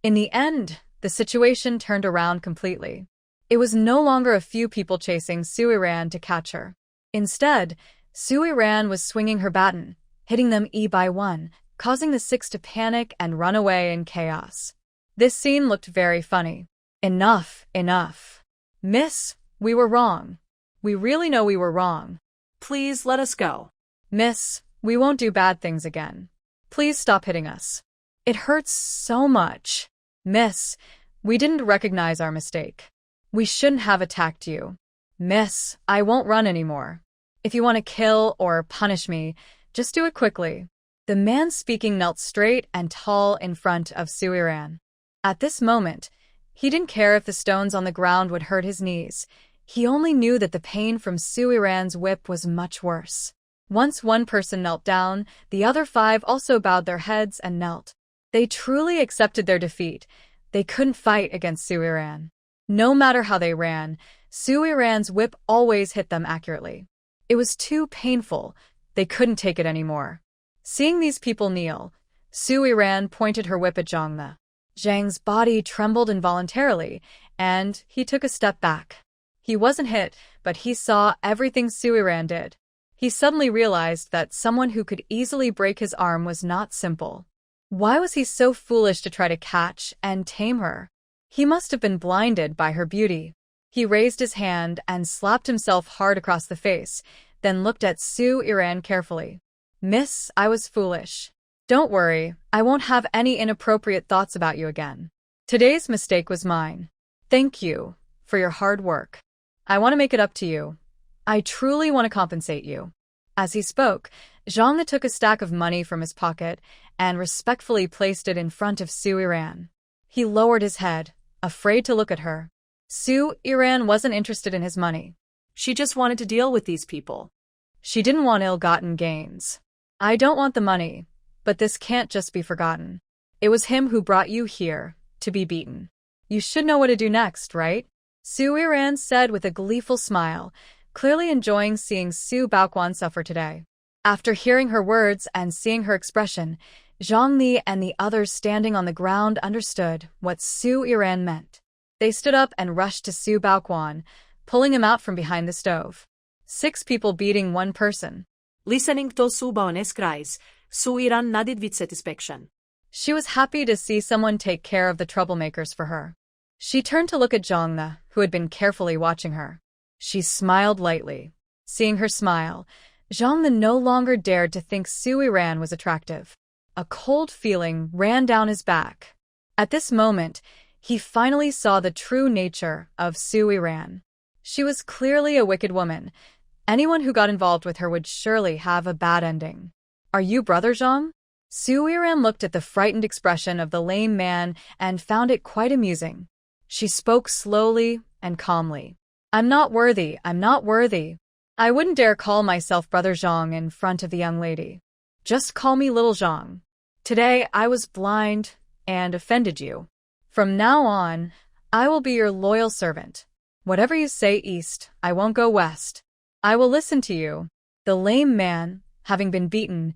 In the end, the situation turned around completely. It was no longer a few people chasing Su Iran to catch her. Instead, Su Iran was swinging her baton, hitting them by one, causing the 6 to panic and run away in chaos. This scene looked very funny. Enough, enough. Miss, we were wrong. We really know we were wrong. Please let us go. Miss, we won't do bad things again. Please stop hitting us. It hurts so much. Miss, we didn't recognize our mistake. We shouldn't have attacked you. Miss, I won't run anymore. If you want to kill or punish me, just do it quickly. The man speaking knelt straight and tall in front of Su Iran. At this moment, he didn't care if the stones on the ground would hurt his knees. He only knew that the pain from Su Iran's whip was much worse. Once one person knelt down, the other 5 also bowed their heads and knelt. They truly accepted their defeat. They couldn't fight against Su Iran. No matter how they ran, Su Iran's whip always hit them accurately. It was too painful. They couldn't take it anymore. Seeing these people kneel, Su Iran pointed her whip at Zhang. Zhang's body trembled involuntarily, and he took a step back. He wasn't hit, but he saw everything Su Iran did. He suddenly realized that someone who could easily break his arm was not simple. Why was he so foolish to try to catch and tame her? He must have been blinded by her beauty. He raised his hand and slapped himself hard across the face, then looked at Su Iran carefully. Miss, I was foolish. Don't worry, I won't have any inappropriate thoughts about you again. Today's mistake was mine. Thank you for your hard work. I want to make it up to you. I truly want to compensate you. As he spoke, Zhang took a stack of money from his pocket and respectfully placed it in front of Su Iran. He lowered his head, afraid to look at her. Su Iran wasn't interested in his money. She just wanted to deal with these people. She didn't want ill-gotten gains. I don't want the money, but this can't just be forgotten. It was him who brought you here, to be beaten. You should know what to do next, right? Su Iran said with a gleeful smile, clearly enjoying seeing Su Baoquan suffer today. After hearing her words and seeing her expression, Zhang Li and the others standing on the ground understood what Su Iran meant. They stood up and rushed to Su Baoquan, pulling him out from behind the stove. 6 people beating 1 person. Listening to Su Baoquan's cries, Su Iran nodded with satisfaction. She was happy to see someone take care of the troublemakers for her. She turned to look at Zhang Li, who had been carefully watching her. She smiled lightly. Seeing her smile, Zhang Li no longer dared to think Su Iran was attractive. A cold feeling ran down his back. At this moment, he finally saw the true nature of Su Iran. She was clearly a wicked woman. Anyone who got involved with her would surely have a bad ending. Are you brother Zhang? Su Iran looked at the frightened expression of the lame man and found it quite amusing. She spoke slowly and calmly. I'm not worthy. I wouldn't dare call myself brother Zhang in front of the young lady. Just call me little Zhang. Today I was blind and offended you. From now on, I will be your loyal servant. Whatever you say east, I won't go west. I will listen to you. The lame man, having been beaten,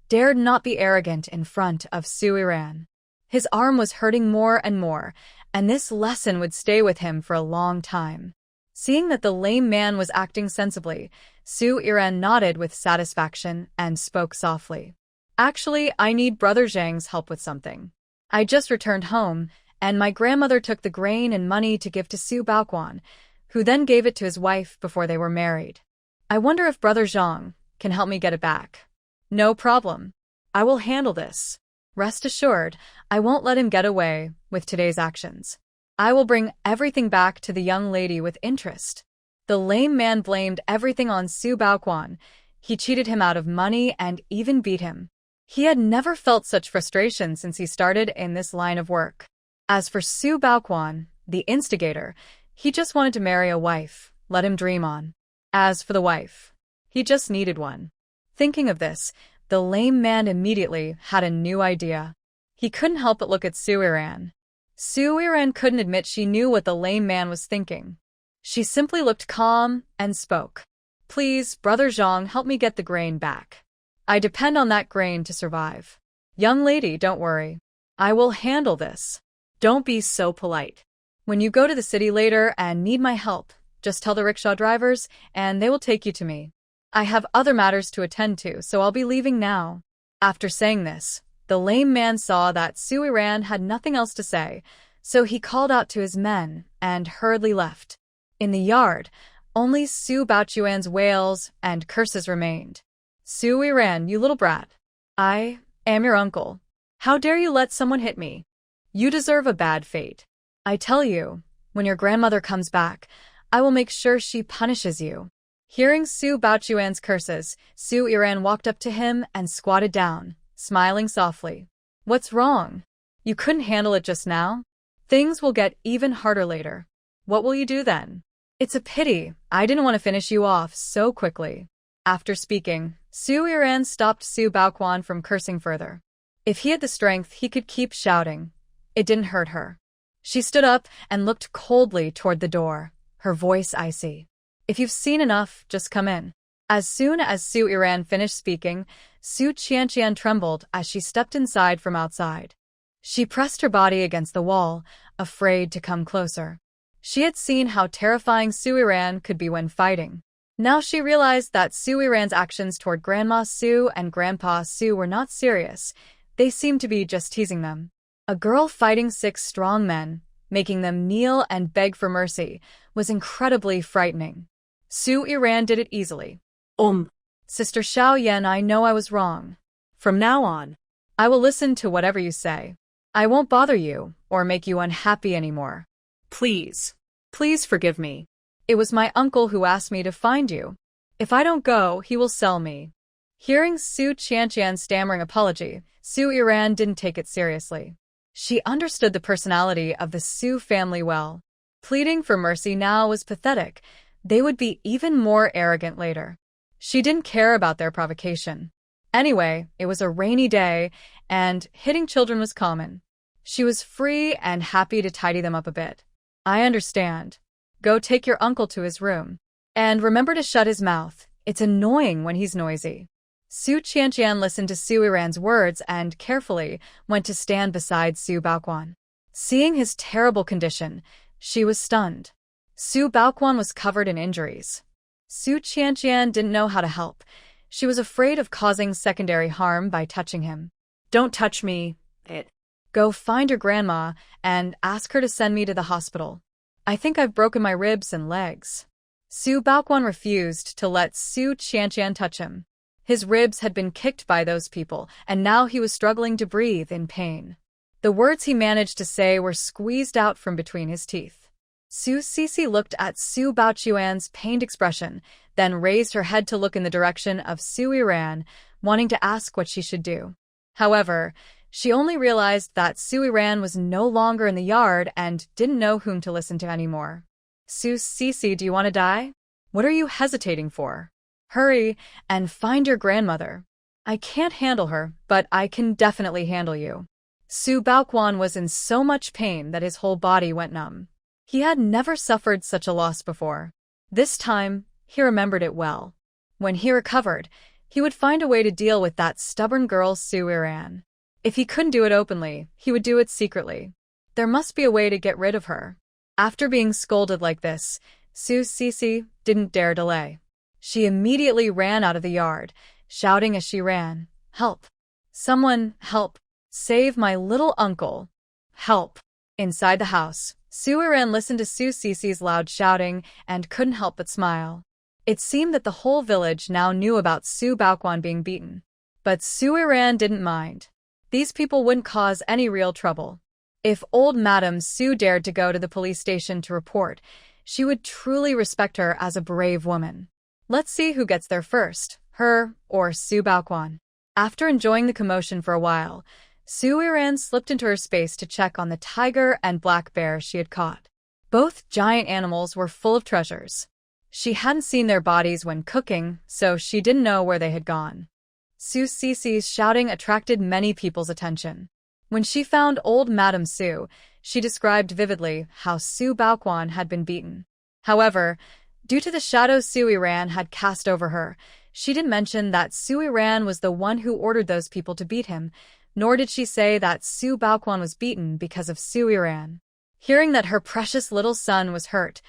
dared not be arrogant in front of Su Iran. His arm was hurting more and more, and this lesson would stay with him for a long time. Seeing that the lame man was acting sensibly, Su Iran nodded with satisfaction and spoke softly. Actually, I need Brother Zhang's help with something. I just returned home, and my grandmother took the grain and money to give to Su Baoquan, who then gave it to his wife before they were married. I wonder if Brother Zhang can help me get it back. No problem. I will handle this. Rest assured, I won't let him get away with today's actions. I will bring everything back to the young lady with interest. The lame man blamed everything on Su Baoquan. He cheated him out of money and even beat him. He had never felt such frustration since he started in this line of work. As for Su Baoquan, the instigator, he just wanted to marry a wife, let him dream on. As for the wife, he just needed one. Thinking of this, the lame man immediately had a new idea. He couldn't help but look at Su Iran. Su Iran couldn't admit she knew what the lame man was thinking. She simply looked calm and spoke. Please, Brother Zhang, help me get the grain back. I depend on that grain to survive. Young lady, don't worry. I will handle this. Don't be so polite. When you go to the city later and need my help, just tell the rickshaw drivers and they will take you to me. I have other matters to attend to, so I'll be leaving now. After saying this, the lame man saw that Su Iran had nothing else to say, so he called out to his men and hurriedly left. In the yard, only Su Baoquan's wails and curses remained. Su Iran, you little brat. I am your uncle. How dare you let someone hit me? You deserve a bad fate. I tell you, when your grandmother comes back, I will make sure she punishes you. Hearing Su Baoquan's curses, Su Iran walked up to him and squatted down, smiling softly. What's wrong? You couldn't handle it just now? Things will get even harder later. What will you do then? It's a pity. I didn't want to finish you off so quickly. After speaking, Su Iran stopped Su Baoquan from cursing further. If he had the strength, he could keep shouting. It didn't hurt her. She stood up and looked coldly toward the door, her voice icy. If you've seen enough, just come in. As soon as Su Iran finished speaking, Su Qianqian trembled as she stepped inside from outside. She pressed her body against the wall, afraid to come closer. She had seen how terrifying Su Iran could be when fighting. Now she realized that Su Iran's actions toward Grandma Su and Grandpa Su were not serious. They seemed to be just teasing them. A girl fighting 6 strong men, making them kneel and beg for mercy, was incredibly frightening. Su Iran did it easily. Sister Xiao Yan, I know I was wrong. From now on, I will listen to whatever you say. I won't bother you or make you unhappy anymore. Please. Please forgive me. It was my uncle who asked me to find you. If I don't go, he will sell me. Hearing Su Qianqian's stammering apology, Su Yiran didn't take it seriously. She understood the personality of the Su family well. Pleading for mercy now was pathetic. They would be even more arrogant later. She didn't care about their provocation. Anyway, it was a rainy day, and hitting children was common. She was free and happy to tidy them up a bit. I understand. Go take your uncle to his room. And remember to shut his mouth. It's annoying when he's noisy. Su Qianqian listened to Su Yiran's words and carefully went to stand beside Su Baoquan. Seeing his terrible condition, she was stunned. Su Baoquan was covered in injuries. Su Qianqian didn't know how to help. She was afraid of causing secondary harm by touching him. Don't touch me. Go find your grandma and ask her to send me to the hospital. I think I've broken my ribs and legs. Su Baoquan refused to let Su Qianqian touch him. His ribs had been kicked by those people, and now he was struggling to breathe in pain. The words he managed to say were squeezed out from between his teeth. Su Sisi looked at Su Baoquan's pained expression, then raised her head to look in the direction of Su Yiran, wanting to ask what she should do. However, she only realized that Su Yiran was no longer in the yard and didn't know whom to listen to anymore. Su Sisi, do you want to die? What are you hesitating for? Hurry and find your grandmother. I can't handle her, but I can definitely handle you. Su Baoquan was in so much pain that his whole body went numb. He had never suffered such a loss before. This time, he remembered it well. When he recovered, he would find a way to deal with that stubborn girl Su Yiran. If he couldn't do it openly, he would do it secretly. There must be a way to get rid of her. After being scolded like this, Su Sisi didn't dare delay. She immediately ran out of the yard, shouting as she ran, "Help! Someone, help! Save my little uncle! Help!" Inside the house, Su Yiran listened to Su Sisi's loud shouting and couldn't help but smile. It seemed that the whole village now knew about Su Baoquan being beaten. But Su Yiran didn't mind. These people wouldn't cause any real trouble. If old Madame Su dared to go to the police station to report, she would truly respect her as a brave woman. Let's see who gets there first, her or Su Baoquan. After enjoying the commotion for a while, Su Yiran slipped into her space to check on the tiger and black bear she had caught. Both giant animals were full of treasures. She hadn't seen their bodies when cooking, so she didn't know where they had gone. Su Sisi's shouting attracted many people's attention. When she found old Madame Su, she described vividly how Su Baoquan had been beaten. However, due to the shadow Su Yiran had cast over her, she didn't mention that Su Yiran was the one who ordered those people to beat him, nor did she say that Su Baoquan was beaten because of Su Yiran. Hearing that her precious little son was hurt,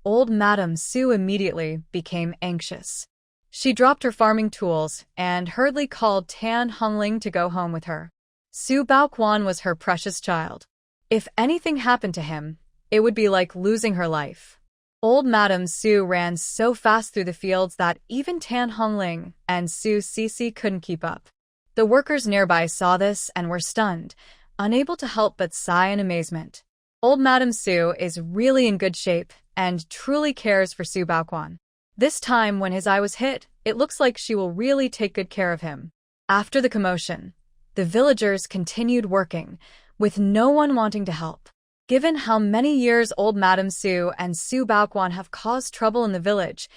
old Madame Su immediately became anxious. She dropped her farming tools and hurriedly called Tan Hongling to go home with her. Su Baoquan was her precious child. If anything happened to him, it would be like losing her life. Old Madame Su ran so fast through the fields that even Tan Hongling and Su Sisi couldn't keep up. The workers nearby saw this and were stunned, unable to help but sigh in amazement. Old Madame Su is really in good shape and truly cares for Su Baoquan. This time, when his eye was hit, it looks like she will really take good care of him. After the commotion, the villagers continued working, with no one wanting to help. Given how many years old Madame Su and Su Baoquan have caused trouble in the village,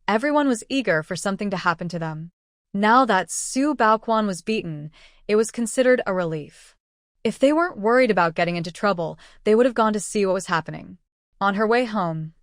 everyone was eager for something to happen to them. Now that Su Baoquan was beaten, it was considered a relief. If they weren't worried about getting into trouble, they would have gone to see what was happening. On her way home,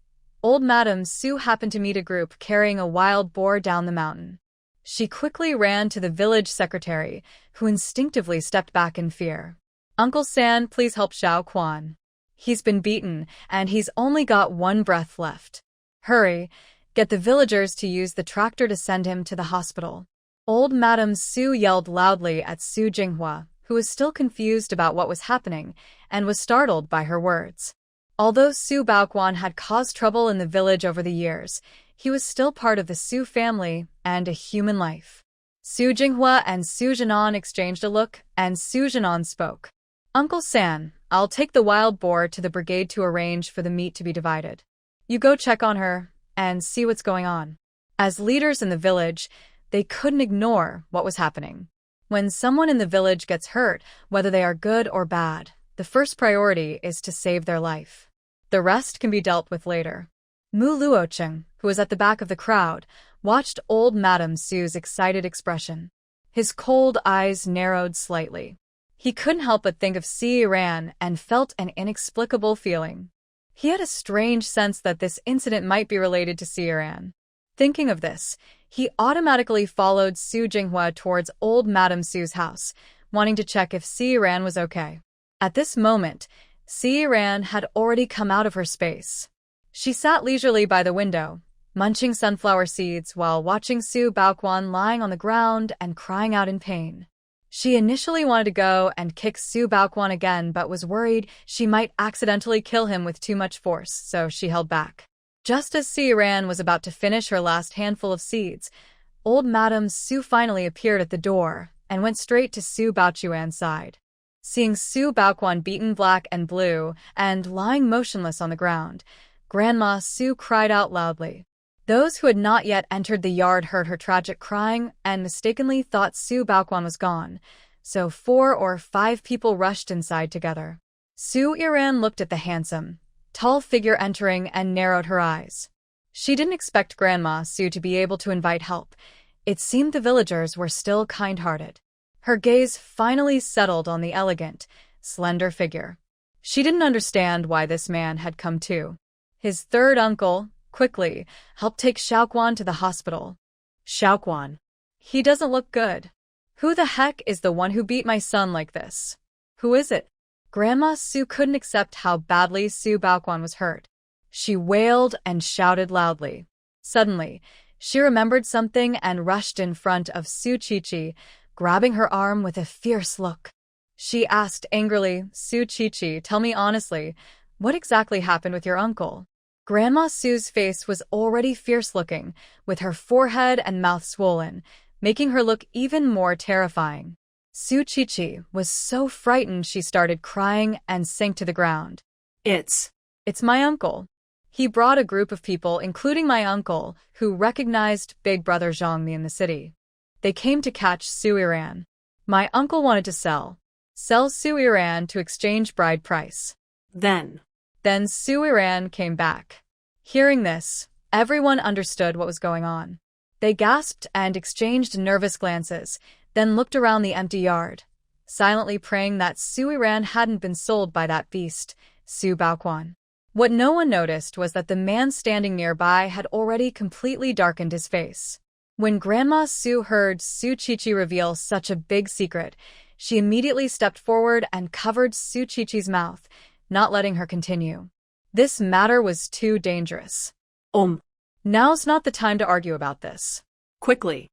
old Madame Su happened to meet a group carrying a wild boar down the mountain. She quickly ran to the village secretary, who instinctively stepped back in fear. "Uncle San, please help Xiao Quan. He's been beaten, and he's only got one breath left. Hurry, get the villagers to use the tractor to send him to the hospital." Old Madame Su yelled loudly at Su Jinghua, who was still confused about what was happening and was startled by her words. Although Su Baoquan had caused trouble in the village over the years, he was still part of the Su family and a human life. Su Jinghua and Su Jinan exchanged a look, and Su Jinan spoke. Uncle San, I'll take the wild boar to the brigade to arrange for the meat to be divided. You go check on her and see what's going on. As leaders in the village, they couldn't ignore what was happening. When someone in the village gets hurt, whether they are good or bad, the first priority is to save their life. The rest can be dealt with later. Mu Luocheng, who was at the back of the crowd, watched old Madame Su's excited expression. His cold eyes narrowed slightly. He couldn't help but think of Si Iran and felt an inexplicable feeling. He had a strange sense that this incident might be related to Si Iran. Thinking of this, he automatically followed Su Jinghua towards old Madame Su's house, wanting to check if Si Iran was okay. At this moment, Si Iran had already come out of her space. She sat leisurely by the window, munching sunflower seeds while watching Su Baoquan lying on the ground and crying out in pain. She initially wanted to go and kick Su Baoquan again but was worried she might accidentally kill him with too much force, so she held back. Just as Si Iran was about to finish her last handful of seeds, old Madame Su finally appeared at the door and went straight to Su Baochuan's side. Seeing Su Baoquan beaten black and blue and lying motionless on the ground, Grandma Su cried out loudly. Those who had not yet entered the yard heard her tragic crying and mistakenly thought Su Baoquan was gone, so 4 or 5 people rushed inside together. Su Iran looked at the handsome, tall figure entering and narrowed her eyes. She didn't expect Grandma Su to be able to invite help. It seemed the villagers were still kind-hearted. Her gaze finally settled on the elegant, slender figure. She didn't understand why this man had come too. His third uncle, quickly, helped take Xiaoquan to the hospital. Xiaoquan. He doesn't look good. Who the heck is the one who beat my son like this? Who is it? Grandma Su couldn't accept how badly Su Baoquan was hurt. She wailed and shouted loudly. Suddenly, she remembered something and rushed in front of Su Qiqi, grabbing her arm with a fierce look. She asked angrily, Su Qiqi, tell me honestly, what exactly happened with your uncle? Grandma Su's face was already fierce-looking, with her forehead and mouth swollen, making her look even more terrifying. Su Qiqi was so frightened she started crying and sank to the ground. It's my uncle. He brought a group of people, including my uncle, who recognized Big Brother Zhongmi in the city. They came to catch Su Iran. My uncle wanted to sell Su Iran to exchange bride price. Then Su Iran came back. Hearing this, everyone understood what was going on. They gasped and exchanged nervous glances, then looked around the empty yard, silently praying that Su Iran hadn't been sold by that beast, Su Baoquan. What no one noticed was that the man standing nearby had already completely darkened his face. When Grandma Su heard Su Qiqi reveal such a big secret, she immediately stepped forward and covered Su Qiqi's mouth, not letting her continue. This matter was too dangerous. Now's not the time to argue about this. Quickly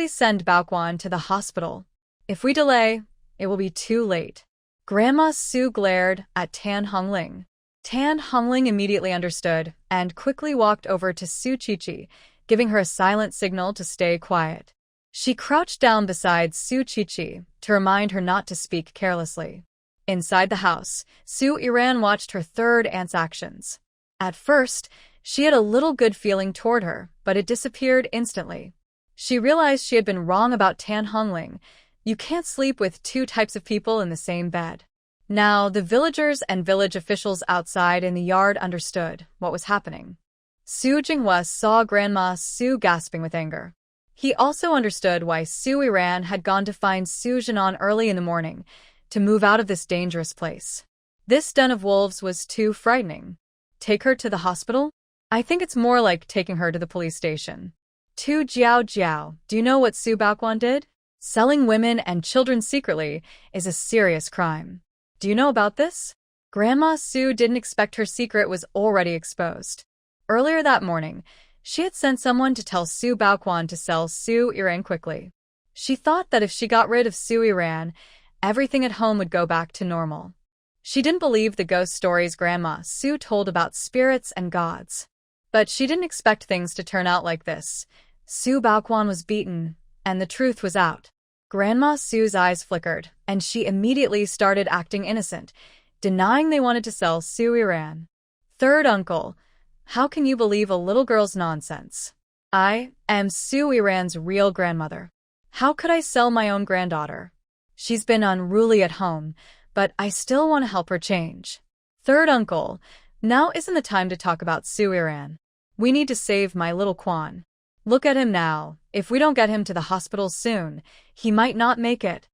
Send Baoquan to the hospital. If we delay, it will be too late. Grandma Su glared at Tan Hongling. Tan Hongling immediately understood and quickly walked over to Su Qiqi, giving her a silent signal to stay quiet. She crouched down beside Su Qiqi to remind her not to speak carelessly. Inside the house, Su Iran watched her third aunt's actions. At first, she had a little good feeling toward her, but it disappeared instantly. She realized she had been wrong about Tan Hongling. You can't sleep with 2 types of people in the same bed. Now, the villagers and village officials outside in the yard understood what was happening. Su Jinghua saw Grandma Su gasping with anger. He also understood why Su Iran had gone to find Su Jinan early in the morning, to move out of this dangerous place. This den of wolves was too frightening. Take her to the hospital? I think it's more like taking her to the police station. To Jiao, do you know what Su Baoquan did? Selling women and children secretly is a serious crime. Do you know about this? Grandma Su didn't expect her secret was already exposed. Earlier that morning, she had sent someone to tell Su Baoquan to sell Su Iran quickly. She thought that if she got rid of Su Iran, everything at home would go back to normal. She didn't believe the ghost stories Grandma Su told about spirits and gods. But she didn't expect things to turn out like this. Su Baoquan was beaten, and the truth was out. Grandma Sue's eyes flickered, and she immediately started acting innocent, denying they wanted to sell Sue Iran. Third uncle, how can you believe a little girl's nonsense? I am Sue Iran's real grandmother. How could I sell my own granddaughter? She's been unruly at home, but I still want to help her change. Third uncle, now isn't the time to talk about Sue Iran. We need to save my little Kwan. Look at him now. If we don't get him to the hospital soon, he might not make it.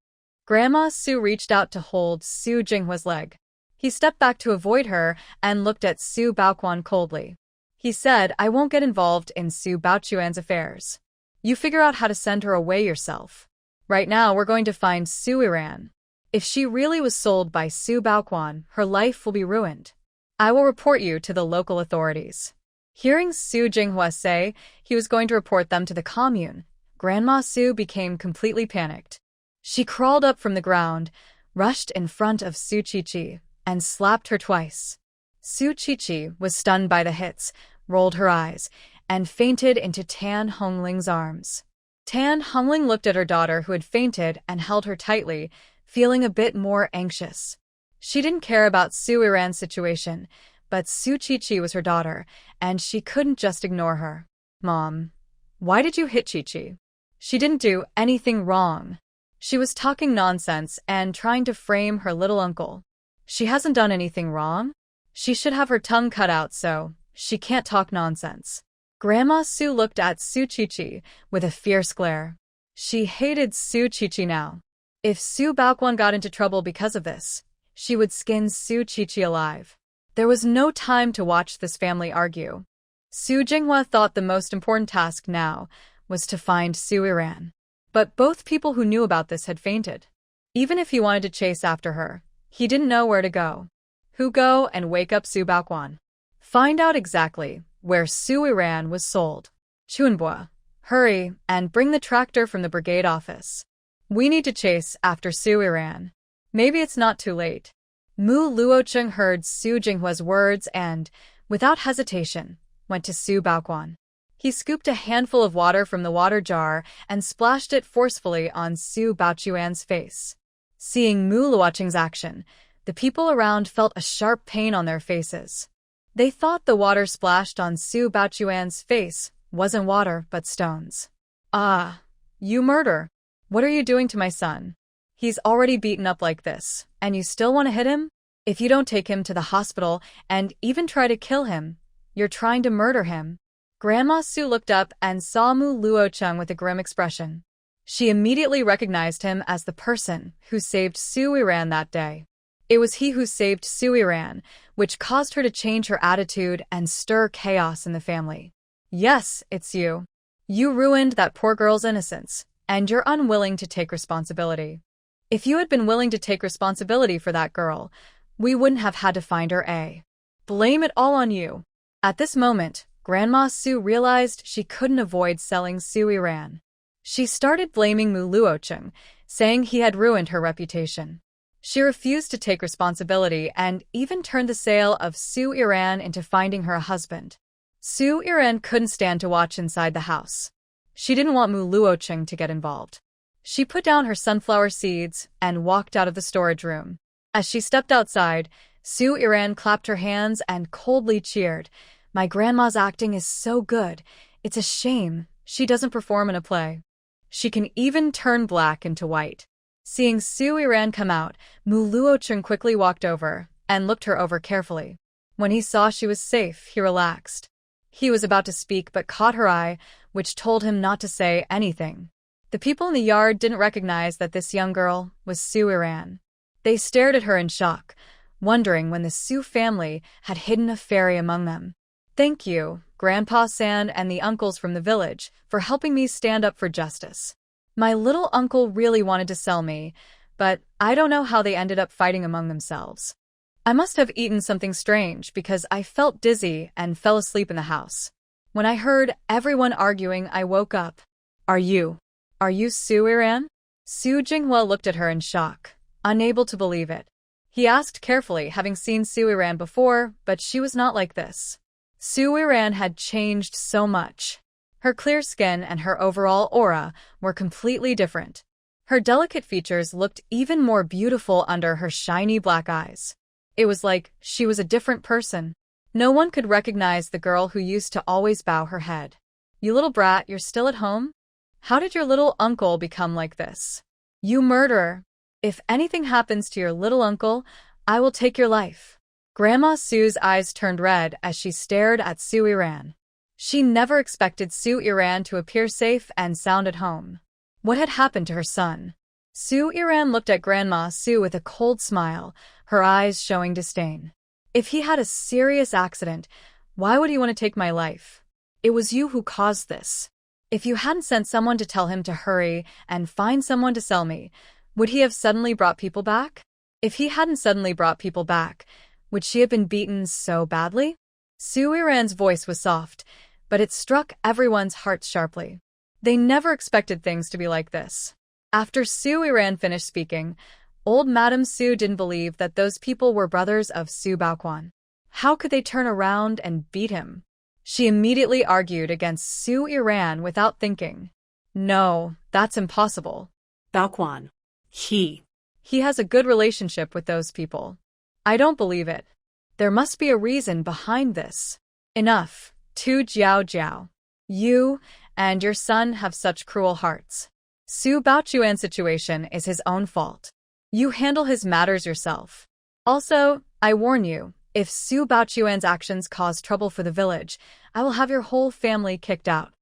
Grandma Sue reached out to hold Su Jinghua's leg. He stepped back to avoid her and looked at Su Baoquan coldly. He said, I won't get involved in Su Baochuan's affairs. You figure out how to send her away yourself. Right now, we're going to find Sue Iran. If she really was sold by Su Baoquan, her life will be ruined. I will report you to the local authorities. Hearing Su Jinghua say he was going to report them to the commune, Grandma Su became completely panicked. She crawled up from the ground, rushed in front of Su Qiqi, and slapped her twice. Su Qiqi was stunned by the hits, rolled her eyes, and fainted into Tan Hongling's arms. Tan Hongling looked at her daughter who had fainted and held her tightly, feeling a bit more anxious. She didn't care about Su Iran's situation, but Su Qiqi was her daughter, and she couldn't just ignore her. Mom, why did you hit Qiqi? She didn't do anything wrong. She was talking nonsense and trying to frame her little uncle. She hasn't done anything wrong. She should have her tongue cut out so she can't talk nonsense. Grandma Su looked at Su Qiqi with a fierce glare. She hated Su Qiqi now. If Su Baoquan got into trouble because of this, she would skin Su Qiqi alive. There was no time to watch this family argue. Su Jinghua thought the most important task now was to find Sue Iran. But both people who knew about this had fainted. Even if he wanted to chase after her, he didn't know where to go. Who go and wake up Su Baoquan? Find out exactly where Sue Iran was sold. Chunbua, hurry and bring the tractor from the brigade office. We need to chase after Sue Iran. Maybe it's not too late. Mu Luocheng heard Su Jinghua's words and, without hesitation, went to Su Baoquan. He scooped a handful of water from the water jar and splashed it forcefully on Su Baochuan's face. Seeing Mu Luocheng's action, the people around felt a sharp pain on their faces. They thought the water splashed on Su Baochuan's face wasn't water but stones. Ah, you murder! What are you doing to my son? He's already beaten up like this, and you still want to hit him? If you don't take him to the hospital and even try to kill him, you're trying to murder him. Grandma Su looked up and saw Mu Luocheng with a grim expression. She immediately recognized him as the person who saved Sue Iran that day. It was he who saved Sue Iran, which caused her to change her attitude and stir chaos in the family. Yes, it's you. You ruined that poor girl's innocence, and you're unwilling to take responsibility. If you had been willing to take responsibility for that girl, we wouldn't have had to find her, eh? Blame it all on you. At this moment, Grandma Su realized she couldn't avoid selling Sue Iran. She started blaming Mu Luocheng, saying he had ruined her reputation. She refused to take responsibility and even turned the sale of Sue Iran into finding her a husband. Sue Iran couldn't stand to watch inside the house. She didn't want Mu Luocheng to get involved. She put down her sunflower seeds and walked out of the storage room. As she stepped outside, Sue Iran clapped her hands and coldly cheered. My grandma's acting is so good. It's a shame she doesn't perform in a play. She can even turn black into white. Seeing Sue Iran come out, Mu Luocheng quickly walked over and looked her over carefully. When he saw she was safe, he relaxed. He was about to speak but caught her eye, which told him not to say anything. The people in the yard didn't recognize that this young girl was Sue Iran. They stared at her in shock, wondering when the Su family had hidden a fairy among them. Thank you, Grandpa San and the uncles from the village, for helping me stand up for justice. My little uncle really wanted to sell me, but I don't know how they ended up fighting among themselves. I must have eaten something strange because I felt dizzy and fell asleep in the house. When I heard everyone arguing, I woke up. Are you Sue Iran? Su Jinghua looked at her in shock, unable to believe it. He asked carefully, having seen Sue Iran before, but she was not like this. Sue Iran had changed so much. Her clear skin and her overall aura were completely different. Her delicate features looked even more beautiful under her shiny black eyes. It was like she was a different person. No one could recognize the girl who used to always bow her head. "You little brat, you're still at home? How did your little uncle become like this? You murderer! If anything happens to your little uncle, I will take your life." Grandma Sue's eyes turned red as she stared at Sue Iran. She never expected Sue Iran to appear safe and sound at home. What had happened to her son? Sue Iran looked at Grandma Sue with a cold smile, her eyes showing disdain. "If he had a serious accident, why would he want to take my life? It was you who caused this. If you hadn't sent someone to tell him to hurry and find someone to sell me, would he have suddenly brought people back? If he hadn't suddenly brought people back, would she have been beaten so badly?" Sue Iran's voice was soft, but it struck everyone's hearts sharply. They never expected things to be like this. After Sue Iran finished speaking, old Madame Sue didn't believe that those people were brothers of Su Baoquan. How could they turn around and beat him? She immediately argued against Sue Iran without thinking. "No, that's impossible. Baoquan. He has a good relationship with those people. I don't believe it. There must be a reason behind this. Enough, Tu Jiao Jiao. You and your son have such cruel hearts. Su Baochuan's situation is his own fault. You handle his matters yourself. Also, I warn you, if Su Baochuan's actions cause trouble for the village, I will have your whole family kicked out."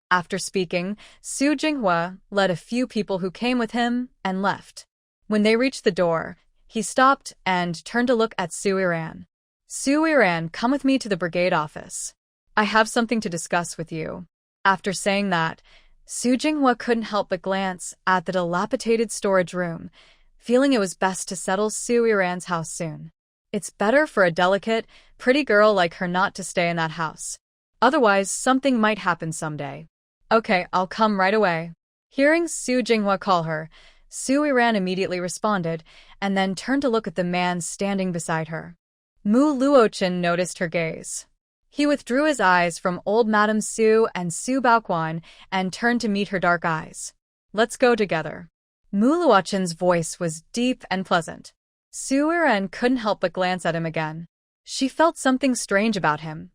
After speaking, Su Jinghua led a few people who came with him and left. When they reached the door, he stopped and turned to look at Sue Iran. "Sue Iran, come with me to the brigade office. I have something to discuss with you." After saying that, Su Jinghua couldn't help but glance at the dilapidated storage room, feeling it was best to settle Sue Iran's house soon. It's better for a delicate, pretty girl like her not to stay in that house. Otherwise, something might happen someday. "Okay, I'll come right away." Hearing Su Jinghua call her, Sue Iran immediately responded and then turned to look at the man standing beside her. Mu Luochen noticed her gaze. He withdrew his eyes from old Madame Sue and Su Baoquan and turned to meet her dark eyes. "Let's go together." Mu Luochen's voice was deep and pleasant. Sue Iran couldn't help but glance at him again. She felt something strange about him.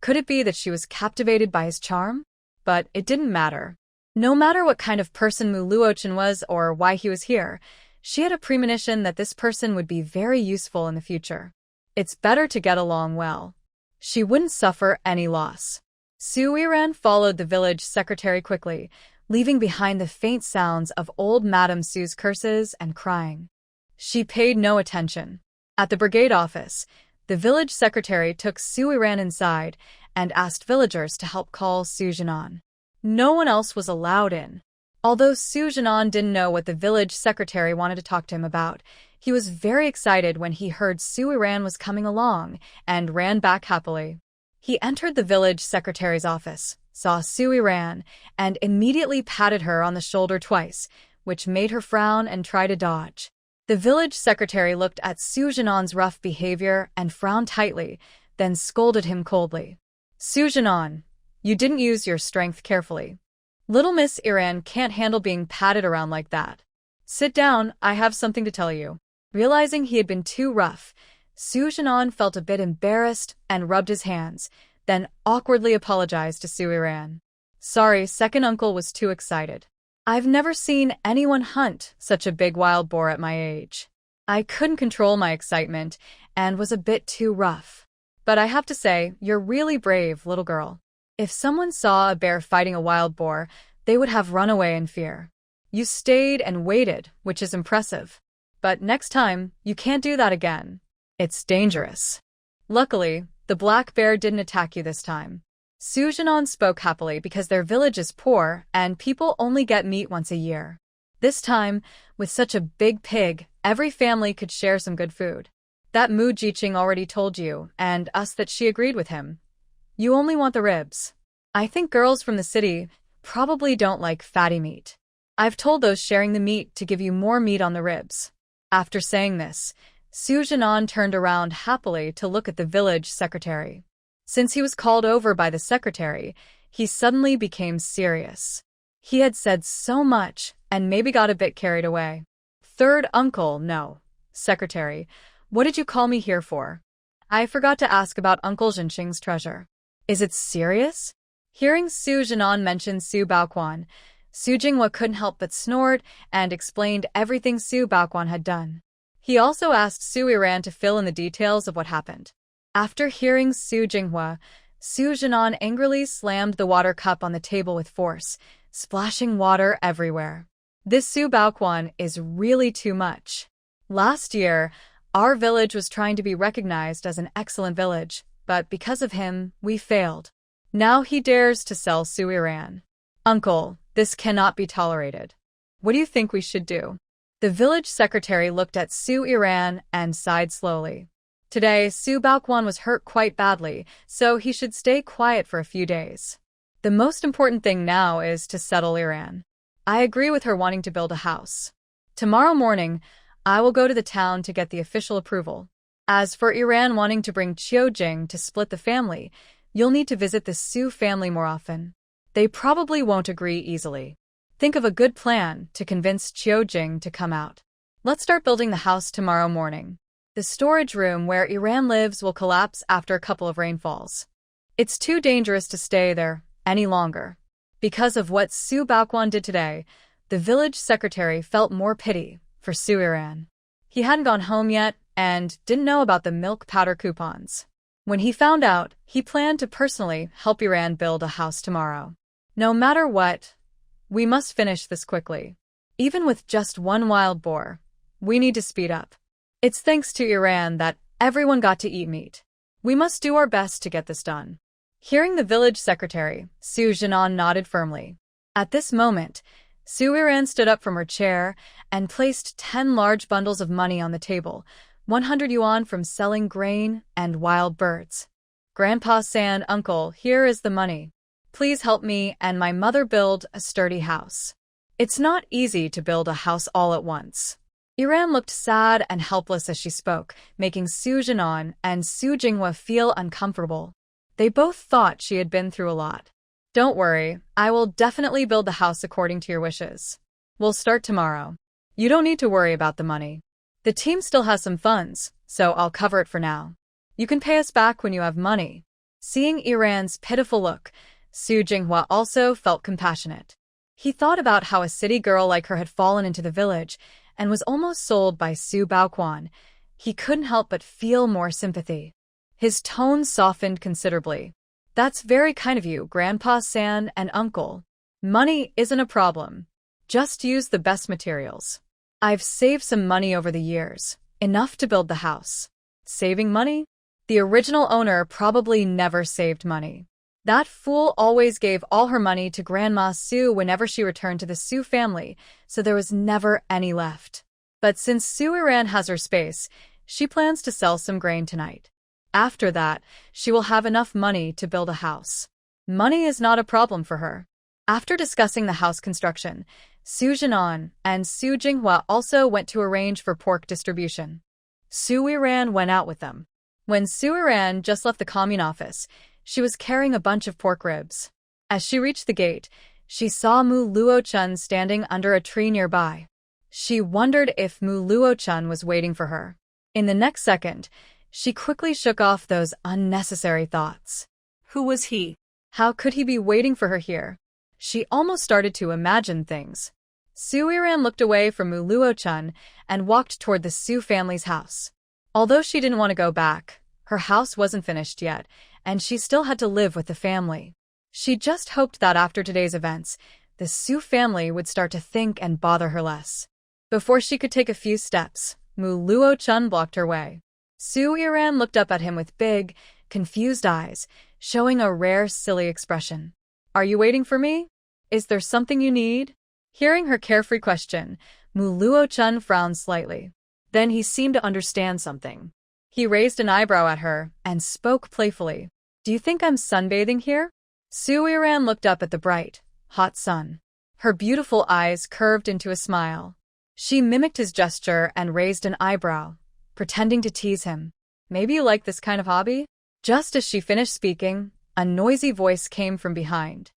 Could it be that she was captivated by his charm? But it didn't matter. No matter what kind of person Mu Luochen was or why he was here, she had a premonition that this person would be very useful in the future. It's better to get along well. She wouldn't suffer any loss. Sue Iran followed the village secretary quickly, leaving behind the faint sounds of old Madame Sue's curses and crying. She paid no attention. At the brigade office, the village secretary took Sue Iran inside and asked villagers to help call Su Jinan. No one else was allowed in. Although Su Jinan didn't know what the village secretary wanted to talk to him about, he was very excited when he heard Sue Iran was coming along and ran back happily. He entered the village secretary's office, saw Sue Iran, and immediately patted her on the shoulder twice, which made her frown and try to dodge. The village secretary looked at Su Jinan's rough behavior and frowned tightly, then scolded him coldly. "Su Jinan, you didn't use your strength carefully. Little Miss Iran can't handle being patted around like that. Sit down, I have something to tell you." Realizing he had been too rough, Su Jinan felt a bit embarrassed and rubbed his hands, then awkwardly apologized to Sue Iran. "Sorry, second uncle was too excited. I've never seen anyone hunt such a big wild boar at my age. I couldn't control my excitement and was a bit too rough. But I have to say, you're really brave, little girl. If someone saw a bear fighting a wild boar, they would have run away in fear. You stayed and waited, which is impressive. But next time, you can't do that again. It's dangerous." Luckily, the black bear didn't attack you this time. Su Jinan spoke happily because their village is poor and people only get meat once a year. This time, with such a big pig, every family could share some good food. That Mu Jiqing already told you and us that she agreed with him. You only want the ribs. I think girls from the city probably don't like fatty meat. I've told those sharing the meat to give you more meat on the ribs." After saying this, Su Jinan turned around happily to look at the village secretary. Since he was called over by the secretary, he suddenly became serious. He had said so much and maybe got a bit carried away. Third uncle, no. Secretary, what did you call me here for? I forgot to ask about Uncle Jinxing's treasure. Is it serious? Hearing Su Jinan mention Su Baoquan, Su Jinghua couldn't help but snort and explained everything Su Baoquan had done. He also asked Su Yiran to fill in the details of what happened. After hearing Su Jinghua, Su Jinan angrily slammed the water cup on the table with force, splashing water everywhere. This Su Baoquan is really too much. Last year, our village was trying to be recognized as an excellent village, but because of him, we failed. Now he dares to sell Su Yiran. Uncle, this cannot be tolerated. What do you think we should do? The village secretary looked at Su Yiran and sighed slowly. Today, Su Baoquan was hurt quite badly, so he should stay quiet for a few days. The most important thing now is to settle Yiran. I agree with her wanting to build a house. Tomorrow morning, I will go to the town to get the official approval. As for Yiran wanting to bring Qiujing to split the family, you'll need to visit the Su family more often. They probably won't agree easily. Think of a good plan to convince Qiujing to come out. Let's start building the house tomorrow morning. The storage room where Yiran lives will collapse after a couple of rainfalls. It's too dangerous to stay there any longer. Because of what Su Baoquan did today, the village secretary felt more pity for Su Yiran. He hadn't gone home yet and didn't know about the milk powder coupons. When he found out, he planned to personally help Yiran build a house tomorrow. No matter what, we must finish this quickly. Even with just one wild boar, we need to speed up. It's thanks to Yiran that everyone got to eat meat. We must do our best to get this done. Hearing the village secretary, Su Jinan nodded firmly. At this moment, Su Yiran stood up from her chair and placed 10 large bundles of money on the table, 100 yuan from selling grain and wild birds. Grandpa San, uncle, here is the money. Please help me and my mother build a sturdy house. It's not easy to build a house all at once. Yiran looked sad and helpless as she spoke, making Su Jinan and Su Jinghua feel uncomfortable. They both thought she had been through a lot. Don't worry, I will definitely build the house according to your wishes. We'll start tomorrow. You don't need to worry about the money. The team still has some funds, so I'll cover it for now. You can pay us back when you have money. Seeing Yiran's pitiful look, Su Jinghua also felt compassionate. He thought about how a city girl like her had fallen into the village and was almost sold by Su Baoquan. He couldn't help but feel more sympathy. His tone softened considerably. That's very kind of you, Grandpa San and Uncle. Money isn't a problem. Just use the best materials. I've saved some money over the years, enough to build the house. Saving money? The original owner probably never saved money. That fool always gave all her money to Grandma Su whenever she returned to the Su family, so there was never any left. But since Su Yiran has her space, she plans to sell some grain tonight. After that, she will have enough money to build a house. Money is not a problem for her. After discussing the house construction, Su Jinan and Su Jinghua also went to arrange for pork distribution. Su Yiran went out with them. When Su Yiran just left the commune office, she was carrying a bunch of pork ribs. As she reached the gate, she saw Mu Luochun standing under a tree nearby. She wondered if Mu Luochun was waiting for her. In the next second, she quickly shook off those unnecessary thoughts. Who was he? How could he be waiting for her here? She almost started to imagine things. Su Yiran looked away from Mu Luochun and walked toward the Su family's house. Although she didn't want to go back, her house wasn't finished yet, and she still had to live with the family. She just hoped that after today's events, the Su family would start to think and bother her less. Before she could take a few steps, Mu Luochun blocked her way. Su Yiran looked up at him with big, confused eyes, showing a rare, silly expression. Are you waiting for me? Is there something you need? Hearing her carefree question, Mu Luochun frowned slightly. Then he seemed to understand something. He raised an eyebrow at her and spoke playfully. Do you think I'm sunbathing here? Su Yiran looked up at the bright, hot sun. Her beautiful eyes curved into a smile. She mimicked his gesture and raised an eyebrow, pretending to tease him. Maybe you like this kind of hobby? Just as she finished speaking, A noisy voice came from behind.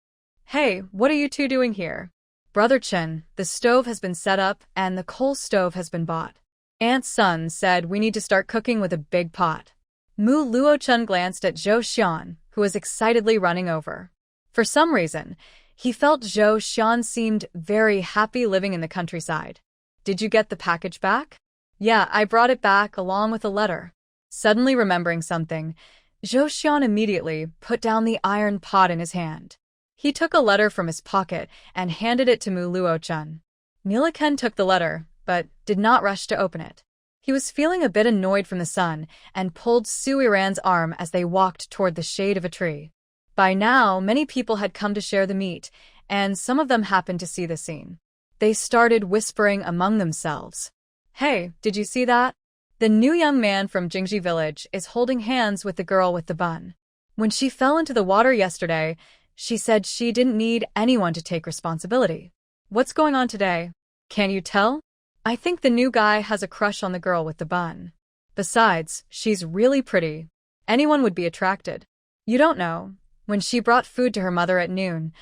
Hey, what are you two doing here? Brother Chen, the stove has been set up and the coal stove has been bought. Aunt's son said we need to start cooking with a big pot. Mu Luocheng glanced at Zhou Xian, who was excitedly running over. For some reason, he felt Zhou Xian seemed very happy living in the countryside. Did you get the package back? Yeah, I brought it back along with a letter. Suddenly remembering something, Zhou Xian immediately put down the iron pot in his hand. He took a letter from his pocket and handed it to Mu Luocheng. Miliken took the letter, but did not rush to open it. He was feeling a bit annoyed from the sun and pulled Su Yiran's arm as they walked toward the shade of a tree. By now, many people had come to share the meat, and some of them happened to see the scene. They started whispering among themselves. Hey, did you see that? The new young man from Jingji village is holding hands with the girl with the bun. When she fell into the water yesterday, she said she didn't need anyone to take responsibility. What's going on today? Can you tell? I think the new guy has a crush on the girl with the bun. Besides, she's really pretty. Anyone would be attracted. You don't know. When she brought food to her mother at noon,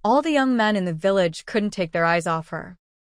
all the young men in the village couldn't take their eyes off her.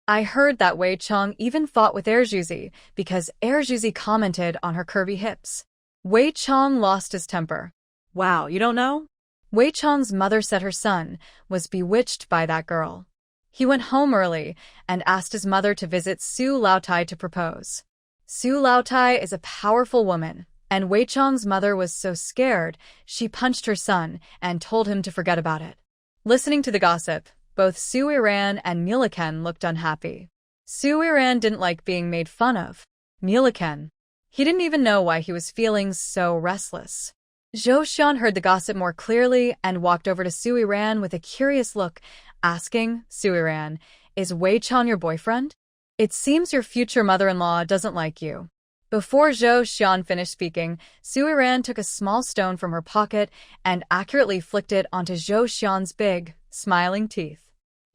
I heard that Wei Chong even fought with Erjuzi because Erjuzi commented on her curvy hips. Wei Chong lost his temper. Wow, you don't know? Wei Chong's mother said her son was bewitched by that girl. He went home early and asked his mother to visit Su Laotai to propose. Su Laotai is a powerful woman, and Wei Chong's mother was so scared she punched her son and told him to forget about it. Listening to the gossip, both Su Yiran and Miliken looked unhappy. Su Yiran didn't like being made fun of. Miliken. He didn't even know why he was feeling so restless. Zhou Xian heard the gossip more clearly and walked over to Su Yiran with a curious look, asking, Su Yiran, is Wei Chong your boyfriend? It seems your future mother-in-law doesn't like you. Before Zhou Xian finished speaking, Su Yiran took a small stone from her pocket and accurately flicked it onto Zhou Xian's big, smiling teeth.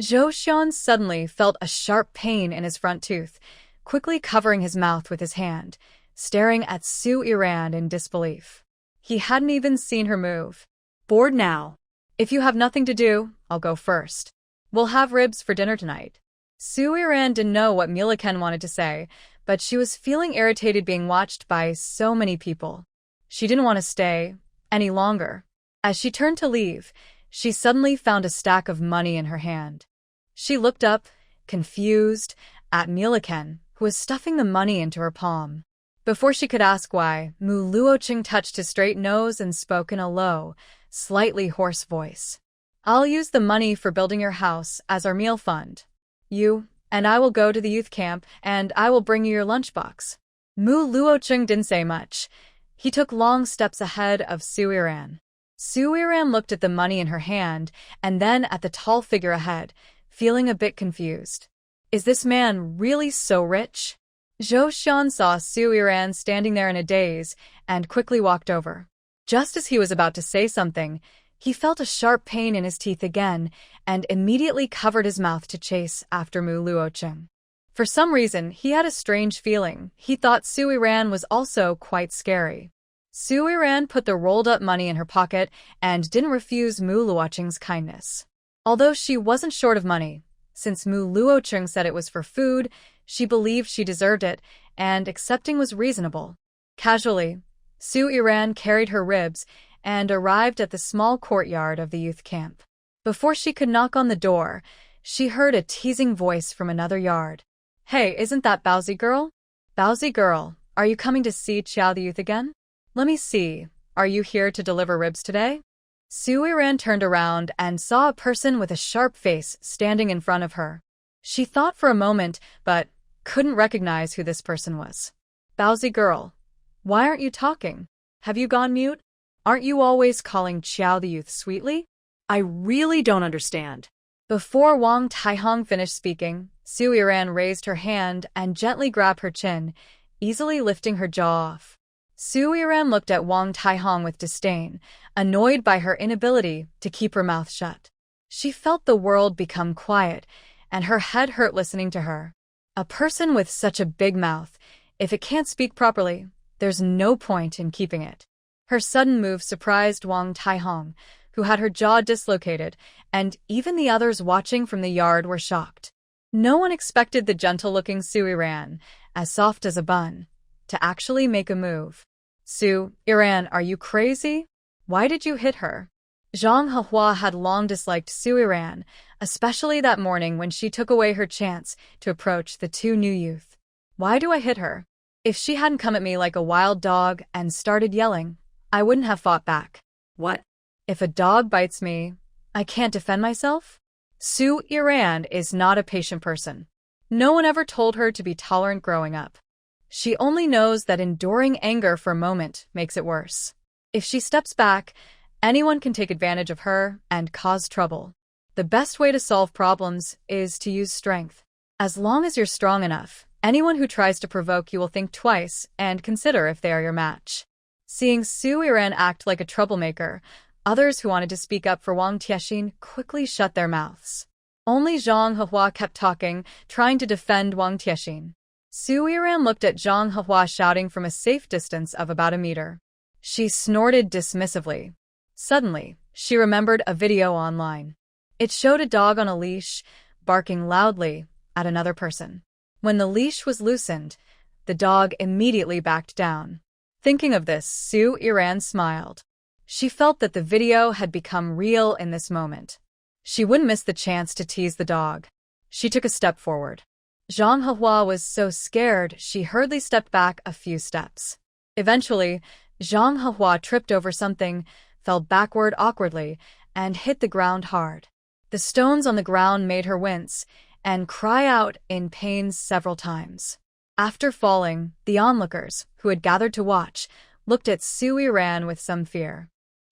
Zhou Xian suddenly felt a sharp pain in his front tooth, quickly covering his mouth with his hand, staring at Su Yiran in disbelief. He hadn't even seen her move. Bored now. If you have nothing to do, I'll go first. We'll have ribs for dinner tonight. Su Yiran didn't know what Miliken wanted to say, but she was feeling irritated being watched by so many people. She didn't want to stay any longer. As she turned to leave, she suddenly found a stack of money in her hand. She looked up, confused, at Miliken, who was stuffing the money into her palm. Before she could ask why, Mu Luocheng touched his straight nose and spoke in a low, slightly hoarse voice. I'll use the money for building your house as our meal fund. You and I will go to the youth camp, and I will bring you your lunchbox. Mu Luocheng didn't say much. He took long steps ahead of Su Yiran. Su Yiran looked at the money in her hand and then at the tall figure ahead, feeling a bit confused. Is this man really so rich? Zhou Xian saw Su Yiran standing there in a daze and quickly walked over. Just as he was about to say something, he felt a sharp pain in his teeth again and immediately covered his mouth to chase after Mu Luocheng. For some reason, he had a strange feeling. He thought Su Yiran was also quite scary. Su Yiran put the rolled-up money in her pocket and didn't refuse Mu Luocheng's kindness. Although she wasn't short of money, since Mu Luocheng said it was for food, she believed she deserved it, and accepting was reasonable. Casually, Su Yiran carried her ribs and arrived at the small courtyard of the youth camp. Before she could knock on the door, she heard a teasing voice from another yard. Hey, isn't that Baozi girl? Baozi girl, are you coming to see Qiao the youth again? Let me see, are you here to deliver ribs today? Su Yiran turned around and saw a person with a sharp face standing in front of her. She thought for a moment, but couldn't recognize who this person was. Baozi girl, why aren't you talking? Have you gone mute? Aren't you always calling Qiao the youth sweetly? I really don't understand. Before Wang Taihong finished speaking, Su Yiran raised her hand and gently grabbed her chin, easily lifting her jaw off. Su Yiran looked at Wang Taihong with disdain, annoyed by her inability to keep her mouth shut. She felt the world become quiet, and her head hurt listening to her. A person with such a big mouth, if it can't speak properly, there's no point in keeping it. Her sudden move surprised Wang Taihong, who had her jaw dislocated, and even the others watching from the yard were shocked. No one expected the gentle-looking Su-Iran, as soft as a bun, to actually make a move. Su-Iran, are you crazy? Why did you hit her? Zhang Hehua had long disliked Su-Iran, especially that morning when she took away her chance to approach the two new youth. Why do I hit her? If she hadn't come at me like a wild dog and started yelling, I wouldn't have fought back. What? If a dog bites me, I can't defend myself? Su-Iran is not a patient person. No one ever told her to be tolerant growing up. She only knows that enduring anger for a moment makes it worse. If she steps back, anyone can take advantage of her and cause trouble. The best way to solve problems is to use strength. As long as you're strong enough, anyone who tries to provoke you will think twice and consider if they are your match. Seeing Su-Iran act like a troublemaker, others who wanted to speak up for Wang Tiexin quickly shut their mouths. Only Zhang Hehua kept talking, trying to defend Wang Tiexin. Su-Iran looked at Zhang Hehua shouting from a safe distance of about a meter. She snorted dismissively. Suddenly, she remembered a video online. It showed a dog on a leash, barking loudly at another person. When the leash was loosened, the dog immediately backed down. Thinking of this, Su-Iran smiled. She felt that the video had become real in this moment. She wouldn't miss the chance to tease the dog. She took a step forward. Zhang Hehua was so scared she hurriedly stepped back a few steps. Eventually, Zhang Hehua tripped over something, fell backward awkwardly, and hit the ground hard. The stones on the ground made her wince and cry out in pain several times. After falling, the onlookers, who had gathered to watch, looked at Su-Iran with some fear.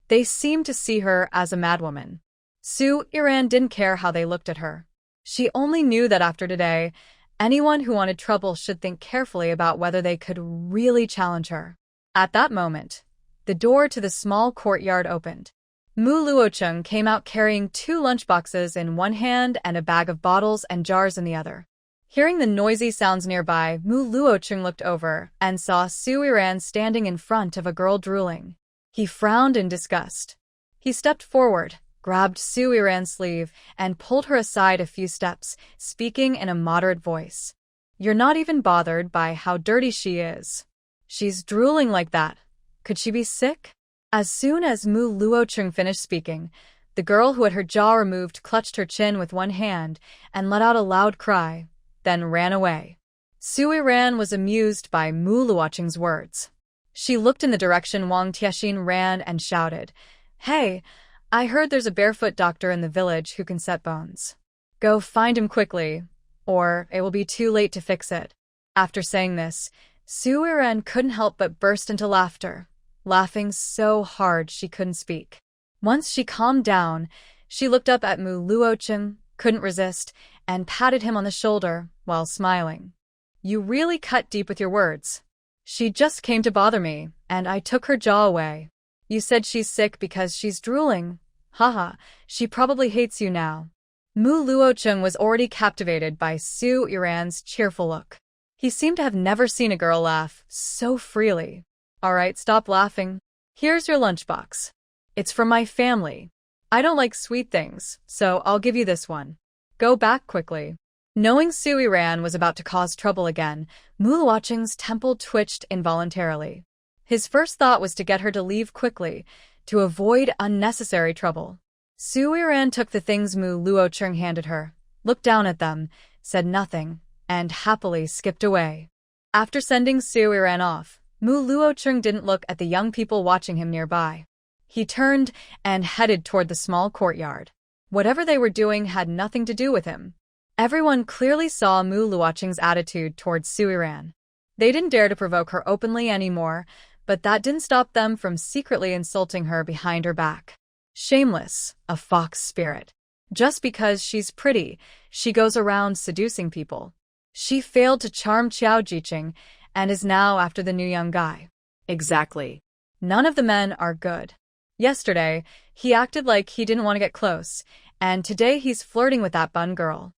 They seemed to see her as a madwoman. Su-Iran didn't care how they looked at her. She only knew that after today, anyone who wanted trouble should think carefully about whether they could really challenge her. At that moment, the door to the small courtyard opened. Mu Luocheng came out carrying 2 lunchboxes in one hand and a bag of bottles and jars in the other. Hearing the noisy sounds nearby, Mu Luocheng looked over and saw Su-Iran standing in front of a girl drooling. He frowned in disgust. He stepped forward, grabbed Su-Iran's sleeve, and pulled her aside a few steps, speaking in a moderate voice. You're not even bothered by how dirty she is. She's drooling like that. Could she be sick? As soon as Mu Luocheng finished speaking, the girl who had her jaw removed clutched her chin with one hand and let out a loud cry, then ran away. Su-Iran was amused by Mu Luocheng's words. She looked in the direction Wang Tiexin ran and shouted, Hey, I heard there's a barefoot doctor in the village who can set bones. Go find him quickly, or it will be too late to fix it. After saying this, Su-Iran couldn't help but burst into laughter, laughing so hard she couldn't speak. Once she calmed down, she looked up at Mu Luocheng, couldn't resist, and patted him on the shoulder while smiling. You really cut deep with your words. She just came to bother me, and I took her jaw away. You said she's sick because she's drooling. Haha, she probably hates you now. Mu Luocheng was already captivated by Su-Iran's cheerful look. He seemed to have never seen a girl laugh so freely. All right, stop laughing. Here's your lunchbox. It's from my family. I don't like sweet things, so I'll give you this one. Go back quickly. Knowing Su-Iran was about to cause trouble again, Mu Luocheng's temple twitched involuntarily. His first thought was to get her to leave quickly, to avoid unnecessary trouble. Su-Iran took the things Mu Luocheng handed her, looked down at them, said nothing, and happily skipped away. After sending Su-Iran off, Mu Luocheng didn't look at the young people watching him nearby. He turned and headed toward the small courtyard. Whatever they were doing had nothing to do with him. Everyone clearly saw Mu Luocheng's attitude towards Su-Iran. They didn't dare to provoke her openly anymore, but that didn't stop them from secretly insulting her behind her back. Shameless, a fox spirit. Just because she's pretty, she goes around seducing people. She failed to charm Qiao Jiqing and is now after the new young guy. Exactly. None of the men are good. Yesterday, he acted like he didn't want to get close, and today he's flirting with that bun girl.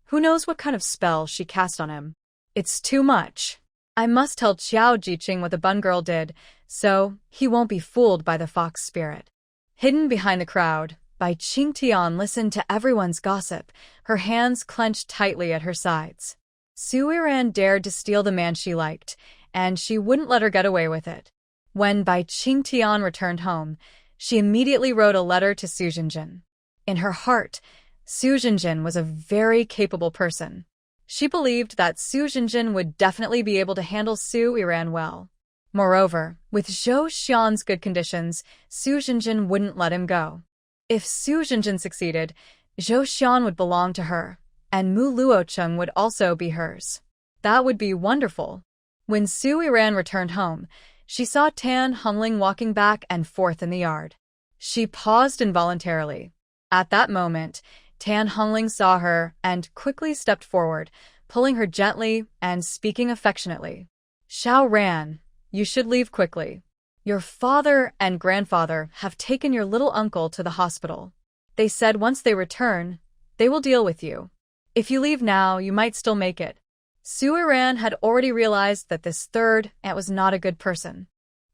Who knows what kind of spell she cast on him? It's too much. I must tell Qiao Jiqing what the bun girl did, so he won't be fooled by the fox spirit. Hidden behind the crowd, Bai Qingtian listened to everyone's gossip, her hands clenched tightly at her sides. Su Yiran dared to steal the man she liked, and she wouldn't let her get away with it. When Bai Qingtian returned home, she immediately wrote a letter to Su Jinjin. In her heart, Su Jinjin was a very capable person. She believed that Su Jinjin would definitely be able to handle Su Yiran well. Moreover, with Zhou Xian's good conditions, Su Jinjin wouldn't let him go. If Su Jinjin succeeded, Zhou Xian would belong to her, and Mu Luocheng would also be hers. That would be wonderful. When Su Yiran returned home, she saw Tan Hongling walking back and forth in the yard. She paused involuntarily. At that moment, Tan Hongling saw her and quickly stepped forward, pulling her gently and speaking affectionately. Xiao Ran, you should leave quickly. Your father and grandfather have taken your little uncle to the hospital. They said once they return, they will deal with you. If you leave now, you might still make it. Su Yiran had already realized that this third aunt was not a good person.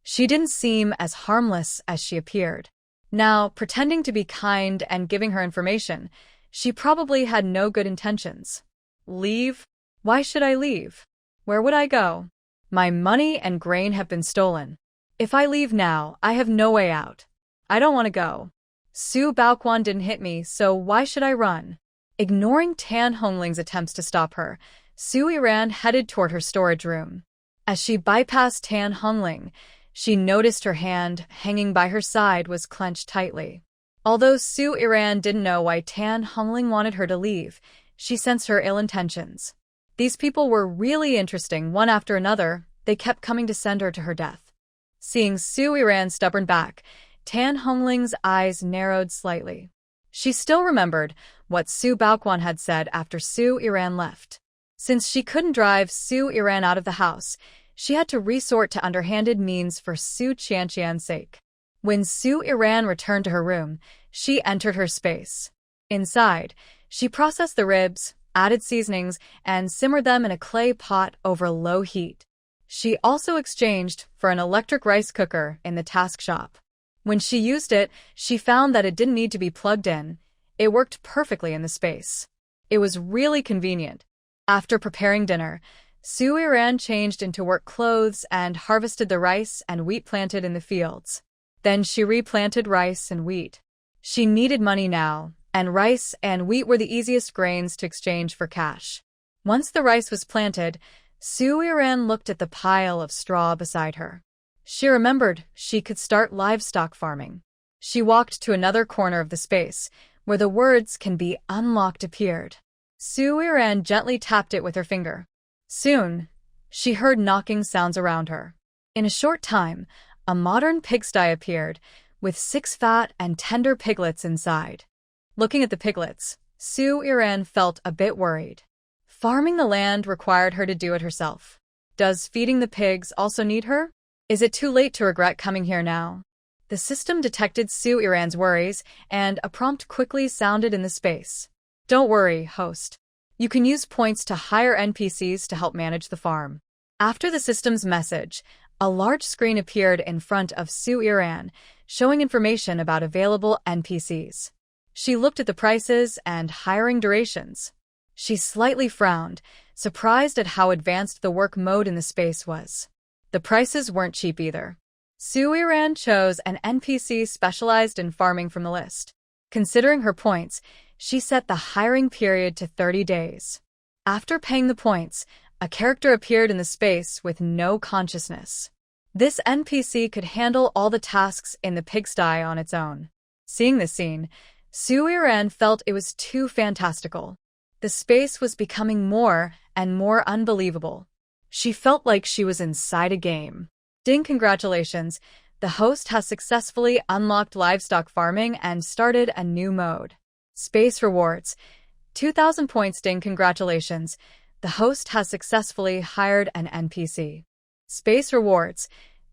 She didn't seem as harmless as she appeared. Now, pretending to be kind and giving her information, she probably had no good intentions. Leave? Why should I leave? Where would I go? My money and grain have been stolen. If I leave now, I have no way out. I don't want to go. Su Baoquan didn't hit me, so why should I run? Ignoring Tan Hongling's attempts to stop her, Su Yiran headed toward her storage room. As she bypassed Tan Hongling, she noticed her hand, hanging by her side, was clenched tightly. Although Su Yiran didn't know why Tan Hongling wanted her to leave, she sensed her ill intentions. These people were really interesting. One after another, they kept coming to send her to her death. Seeing Su Yiran's stubborn back, Tan Hongling's eyes narrowed slightly. She still remembered what Su Baoquan had said after Su Yiran left. Since she couldn't drive Su Yiran out of the house, she had to resort to underhanded means for Su Qianqian's sake. When Su Yiran returned to her room, she entered her space. Inside, she processed the ribs, added seasonings, and simmered them in a clay pot over low heat. She also exchanged for an electric rice cooker in the task shop. When she used it, she found that it didn't need to be plugged in. It worked perfectly in the space. It was really convenient. After preparing dinner, Su Yiran changed into work clothes and harvested the rice and wheat planted in the fields. Then she replanted rice and wheat. She needed money now, and rice and wheat were the easiest grains to exchange for cash. Once the rice was planted, Su Yiran looked at the pile of straw beside her. She remembered she could start livestock farming. She walked to another corner of the space, where the words "can be unlocked" appeared. Su Yiran gently tapped it with her finger. Soon, she heard knocking sounds around her. In a short time, a modern pigsty appeared, with 6 fat and tender piglets inside. Looking at the piglets, Su Yiran felt a bit worried. Farming the land required her to do it herself. Does feeding the pigs also need her? Is it too late to regret coming here now? The system detected Su Yiran's worries, and a prompt quickly sounded in the space. Don't worry, host. You can use points to hire NPCs to help manage the farm. After the system's message, a large screen appeared in front of Su Yiran, showing information about available NPCs. She looked at the prices and hiring durations. She slightly frowned, surprised at how advanced the work mode in the space was. The prices weren't cheap either. Su Yiran chose an NPC specialized in farming from the list. Considering her points, she set the hiring period to 30 days. After paying the points, a character appeared in the space with no consciousness. This NPC could handle all the tasks in the pigsty on its own. Seeing this scene, Su Yiran felt it was too fantastical. The space was becoming more and more unbelievable. She felt like she was inside a game. Ding, congratulations! The host has successfully unlocked livestock farming and started a new mode. Space rewards. 2,000 points. Ding, congratulations! The host has successfully hired an NPC. Space rewards.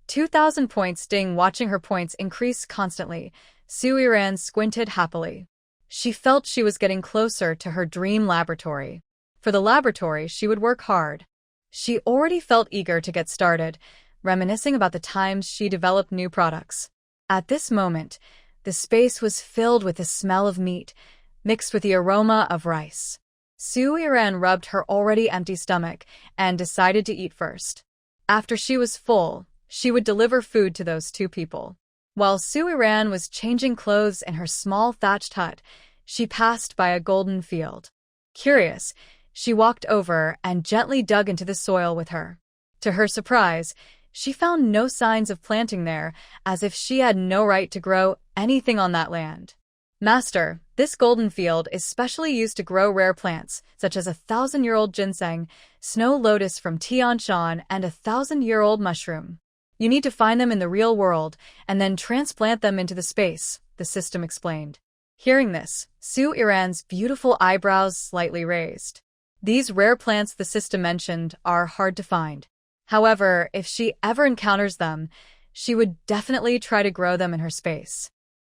2,000 points. Ding, watching her points increase constantly, Su Yiran squinted happily. She felt she was getting closer to her dream laboratory. For the laboratory, she would work hard. She already felt eager to get started, reminiscing about the times she developed new products. At this moment, The space was filled with the smell of meat, mixed with the aroma of rice. Su Yiran rubbed her already empty stomach and decided to eat first. After she was full, she would deliver food to those two people. While Su Yiran was changing clothes in her small thatched hut, she passed by a golden field. Curious, she walked over and gently dug into the soil with her. To her surprise, she found no signs of planting there, as if she had no right to grow anything on that land. Master, this golden field is specially used to grow rare plants, such as 1,000-year-old ginseng, snow lotus from Tianshan, and 1,000-year-old mushroom. You need to find them in the real world and then transplant them into the space, the system explained. Hearing this, Su Yiran's beautiful eyebrows slightly raised. These rare plants the system mentioned are hard to find. However, if she ever encounters them, she would definitely try to grow them in her space.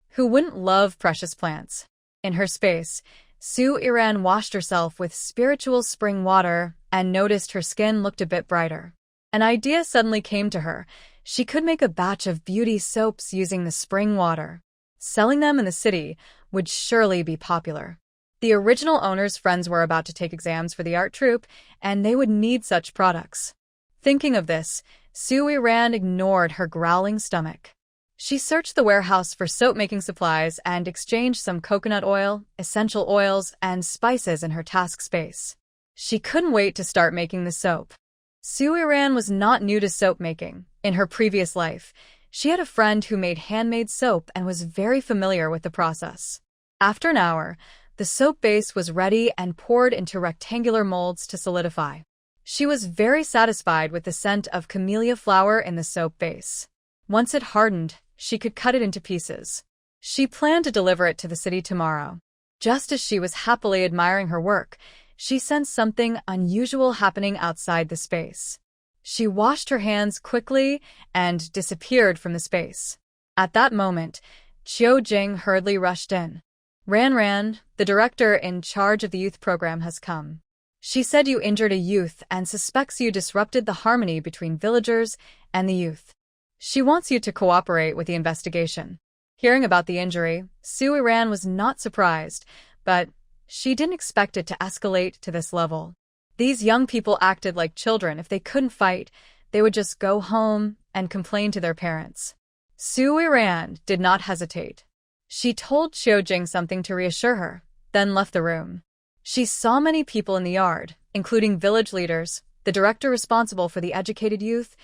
Who wouldn't love precious plants? In her space, Su Yiran washed herself with spiritual spring water and noticed her skin looked a bit brighter. An idea suddenly came to her. She could make a batch of beauty soaps using the spring water. Selling them in the city would surely be popular. The original owner's friends were about to take exams for the art troupe, and they would need such products. Thinking of this, Su Yiran ignored her growling stomach. She searched the warehouse for soap-making supplies and exchanged some coconut oil, essential oils, and spices in her task space. She couldn't wait to start making the soap. Su Yiran was not new to soap making. In her previous life, she had a friend who made handmade soap and was very familiar with the process. After an hour, the soap base was ready and poured into rectangular molds to solidify. She was very satisfied with the scent of camellia flower in the soap base. Once it hardened, she could cut it into pieces. She planned to deliver it to the city tomorrow. Just as she was happily admiring her work, she sensed something unusual happening outside the space. She washed her hands quickly and disappeared from the space. At that moment, Qiu Jing hurriedly rushed in. Ran, the director in charge of the youth program has come. She said you injured a youth and suspects you disrupted the harmony between villagers and the youth. She wants you to cooperate with the investigation. Hearing about the injury, Su Yiran was not surprised, but she didn't expect it to escalate to this level. These young people acted like children. If they couldn't fight, they would just go home and complain to their parents. Su Yiran did not hesitate. She told Qiu Jing something to reassure her, then left the room. She saw many people in the yard, including village leaders, the director responsible for the educated youth,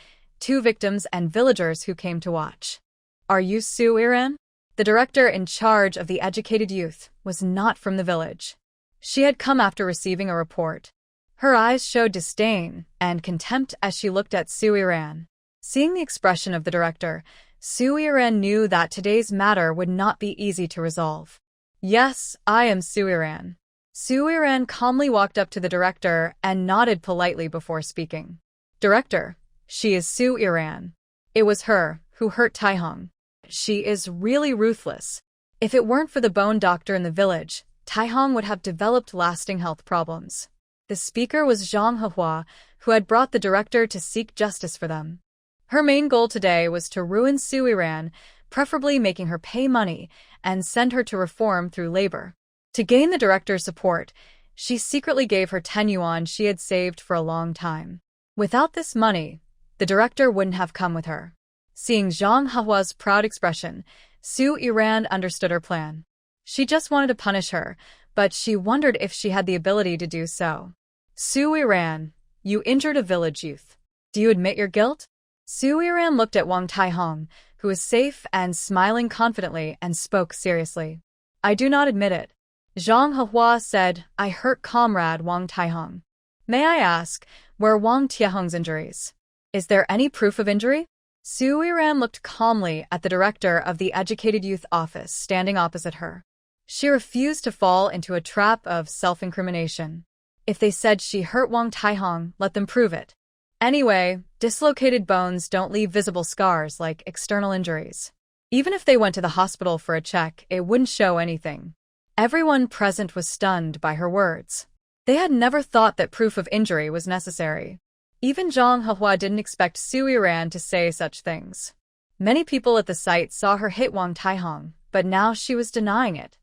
2 victims and villagers who came to watch. Are you Su Yiran? The director in charge of the educated youth was not from the village. She had come after receiving a report. Her eyes showed disdain and contempt as she looked at Su Yiran. Seeing the expression of the director, Su Yiran knew that today's matter would not be easy to resolve. Yes, I am Su Yiran. Su Yiran calmly walked up to the director and nodded politely before speaking. Director, she is Su Yiran. It was her who hurt Taihong. She is really ruthless. If it weren't for the bone doctor in the village, Taihong would have developed lasting health problems. The speaker was Zhang Hehua, who had brought the director to seek justice for them. Her main goal today was to ruin Su Yiran, preferably making her pay money and send her to reform through labor. To gain the director's support, she secretly gave her 10 yuan she had saved for a long time. Without this money, the director wouldn't have come with her. Seeing Zhang Hehua's proud expression, Su Yiran understood her plan. She just wanted to punish her, but she wondered if she had the ability to do so. Su Yiran, you injured a village youth. Do you admit your guilt? Su Yiran looked at Wang Taihong, who was safe and smiling confidently, and spoke seriously. I do not admit it. Zhang Hehua said, I hurt comrade Wang Taihong. May I ask, where Wang Taihong's injuries? Is there any proof of injury? Su Yiran looked calmly at the director of the Educated Youth Office standing opposite her. She refused to fall into a trap of self-incrimination. If they said she hurt Wang Taihong, let them prove it. Anyway, dislocated bones don't leave visible scars like external injuries. Even if they went to the hospital for a check, it wouldn't show anything. Everyone present was stunned by her words. They had never thought that proof of injury was necessary. Even Zhang Hehua didn't expect Su Yiran to say such things. Many people at the site saw her hit Wang Taihong, but now she was denying it.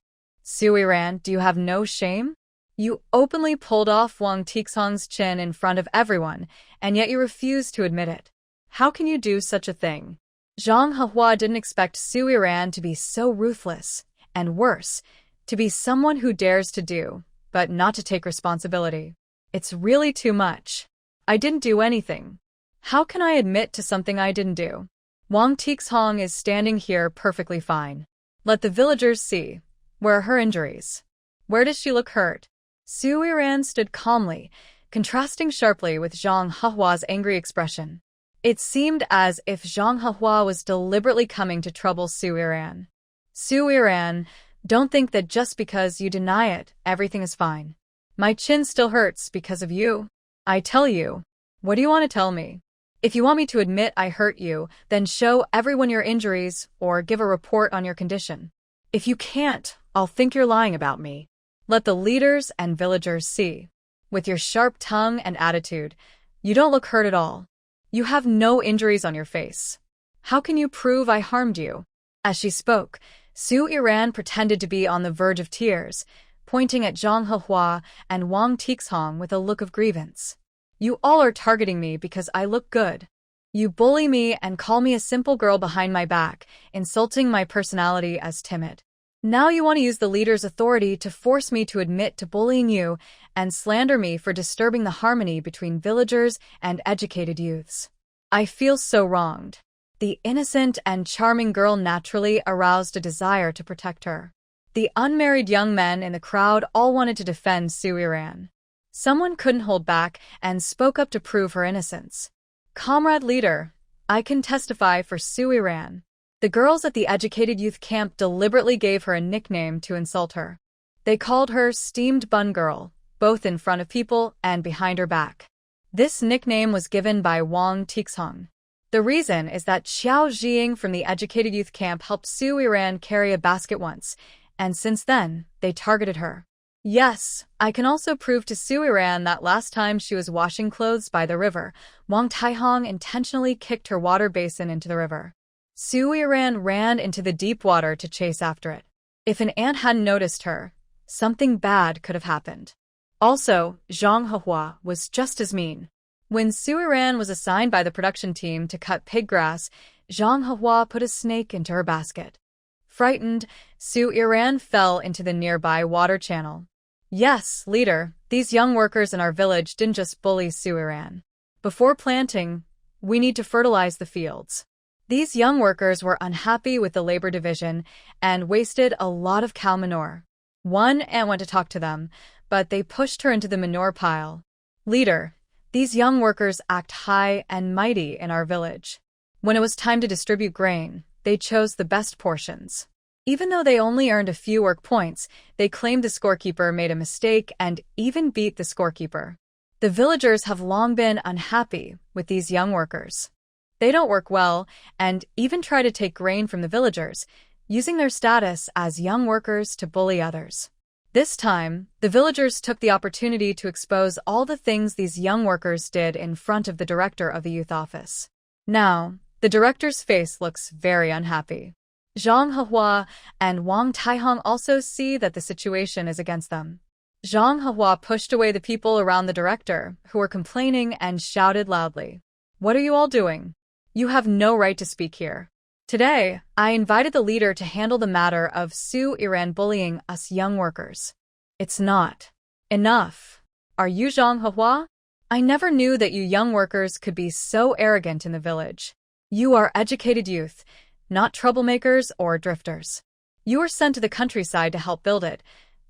Suiran, do you have no shame? You openly pulled off Wang Tixong's chin in front of everyone, and yet you refuse to admit it. How can you do such a thing? Zhang Hehua didn't expect Suiran to be so ruthless, and worse, to be someone who dares to do, but not to take responsibility. It's really too much. I didn't do anything. How can I admit to something I didn't do? Wang Tixong is standing here perfectly fine. Let the villagers see. Where are her injuries? Where does she look hurt? Suiran stood calmly, contrasting sharply with Zhang Hehua's angry expression. It seemed as if Zhang Hehua was deliberately coming to trouble Suiran. Suiran, don't think that just because you deny it, everything is fine. My chin still hurts because of you. I tell you. What do you want to tell me? If you want me to admit I hurt you, then show everyone your injuries or give a report on your condition. If you can't, I'll think you're lying about me. Let the leaders and villagers see. With your sharp tongue and attitude, you don't look hurt at all. You have no injuries on your face. How can you prove I harmed you? As she spoke, Suiran pretended to be on the verge of tears, pointing at Zhang Hehua and Wang Tixong with a look of grievance. You all are targeting me because I look good. You bully me and call me a simple girl behind my back, insulting my personality as timid. Now you want to use the leader's authority to force me to admit to bullying you and slander me for disturbing the harmony between villagers and educated youths. I feel so wronged. The innocent and charming girl naturally aroused a desire to protect her. The unmarried young men in the crowd all wanted to defend Suiran. Someone couldn't hold back and spoke up to prove her innocence. Comrade leader, I can testify for Suiran. The girls at the educated youth camp deliberately gave her a nickname to insult her. They called her Steamed Bun Girl, both in front of people and behind her back. This nickname was given by Wang Tixong. The reason is that Xiao Jiying from the educated youth camp helped Suiran carry a basket once, and since then, they targeted her. Yes, I can also prove to Suiran that last time she was washing clothes by the river, Wang Taihong intentionally kicked her water basin into the river. Suiran ran into the deep water to chase after it. If an ant hadn't noticed her, something bad could have happened. Also, Zhang Hehua was just as mean. When Suiran was assigned by the production team to cut pig grass, Zhang Hehua put a snake into her basket. Frightened, Suiran fell into the nearby water channel. Yes, leader, these young workers in our village didn't just bully Suiran. Before planting, we need to fertilize the fields. These young workers were unhappy with the labor division and wasted a lot of cow manure. One ant went to talk to them, but they pushed her into the manure pile. Leader, these young workers act high and mighty in our village. When it was time to distribute grain, they chose the best portions. Even though they only earned a few work points, they claimed the scorekeeper made a mistake and even beat the scorekeeper. The villagers have long been unhappy with these young workers. They don't work well and even try to take grain from the villagers, using their status as young workers to bully others. This time, the villagers took the opportunity to expose all the things these young workers did in front of the director of the youth office. Now, the director's face looks very unhappy. Zhang Hehua and Wang Taihong also see that the situation is against them. Zhang Hehua pushed away the people around the director, who were complaining, and shouted loudly, "What are you all doing? You have no right to speak here. Today, I invited the leader to handle the matter of Suiran bullying us young workers. It's not enough. Are you Zhang Hehua? I never knew that you young workers could be so arrogant in the village. You are educated youth, not troublemakers or drifters. You were sent to the countryside to help build it,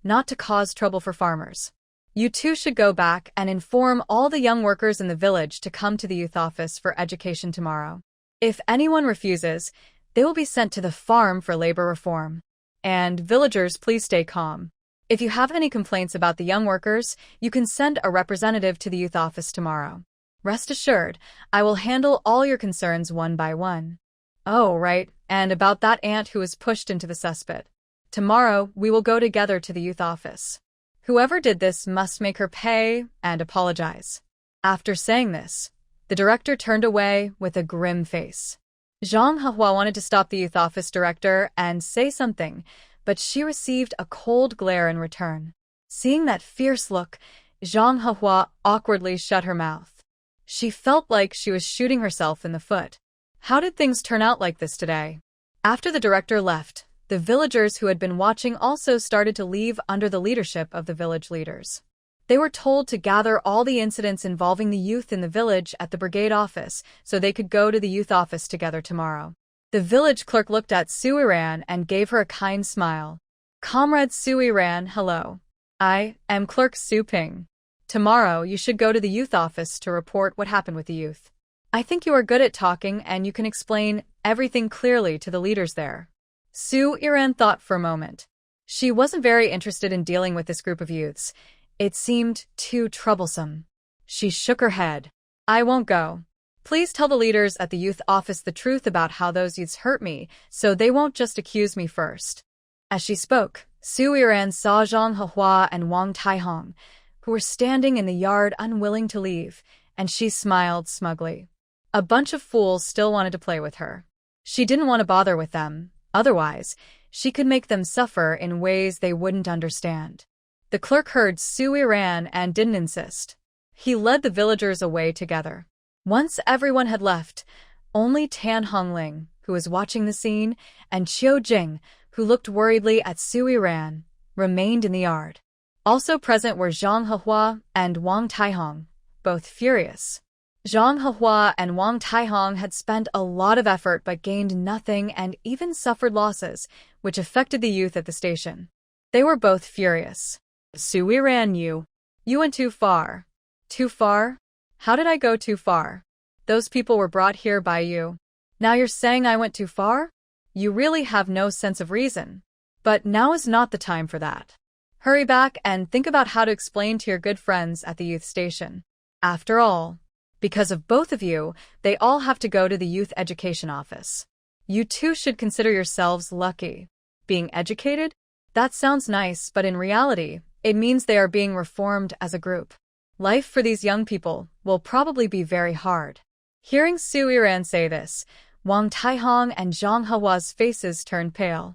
not to cause trouble for farmers. You too should go back and inform all the young workers in the village to come to the youth office for education tomorrow. If anyone refuses, they will be sent to the farm for labor reform. And villagers, please stay calm. If you have any complaints about the young workers, you can send a representative to the youth office tomorrow. Rest assured, I will handle all your concerns one by one." "Oh, right, and about that ant who was pushed into the cesspit. Tomorrow, we will go together to the youth office. Whoever did this must make her pay and apologize." After saying this, the director turned away with a grim face. Zhang Hehua wanted to stop the youth office director and say something, but she received a cold glare in return. Seeing that fierce look, Zhang Hehua awkwardly shut her mouth. She felt like she was shooting herself in the foot. How did things turn out like this today? After the director left, the villagers who had been watching also started to leave under the leadership of the village leaders. They were told to gather all the incidents involving the youth in the village at the brigade office so they could go to the youth office together tomorrow. The village clerk looked at Sui Ran and gave her a kind smile. Comrade Sui Ran, hello. I am Clerk Su Ping. Tomorrow you should go to the youth office to report what happened with the youth. I think you are good at talking and you can explain everything clearly to the leaders there. Su Iran thought for a moment. She wasn't very interested in dealing with this group of youths. It seemed too troublesome. She shook her head. I won't go. Please tell the leaders at the youth office the truth about how those youths hurt me, so they won't just accuse me first. As she spoke, Su Iran saw Zhang Hehua and Wang Taihong, who were standing in the yard unwilling to leave, and she smiled smugly. A bunch of fools still wanted to play with her. She didn't want to bother with them, otherwise, she could make them suffer in ways they wouldn't understand. The clerk heard Su Iran and didn't insist. He led the villagers away together. Once everyone had left, only Tan Hongling, who was watching the scene, and Qiu Jing, who looked worriedly at Su Iran, remained in the yard. Also present were Zhang Hehua and Wang Taihong, both furious. Zhang Hehua and Wang Taihong had spent a lot of effort but gained nothing and even suffered losses, which affected the youth at the station. They were both furious. Su Iran, you went too far. Too far? How did I go too far? Those people were brought here by you. Now you're saying I went too far? You really have no sense of reason. But now is not the time for that. Hurry back and think about how to explain to your good friends at the youth station. After all, because of both of you, they all have to go to the youth education office. You two should consider yourselves lucky. Being educated? That sounds nice, but in reality, it means they are being reformed as a group. Life for these young people will probably be very hard. Hearing Su Iran say this, Wang Taihong and Zhang Hehua's faces turned pale.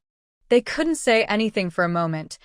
They couldn't say anything for a moment,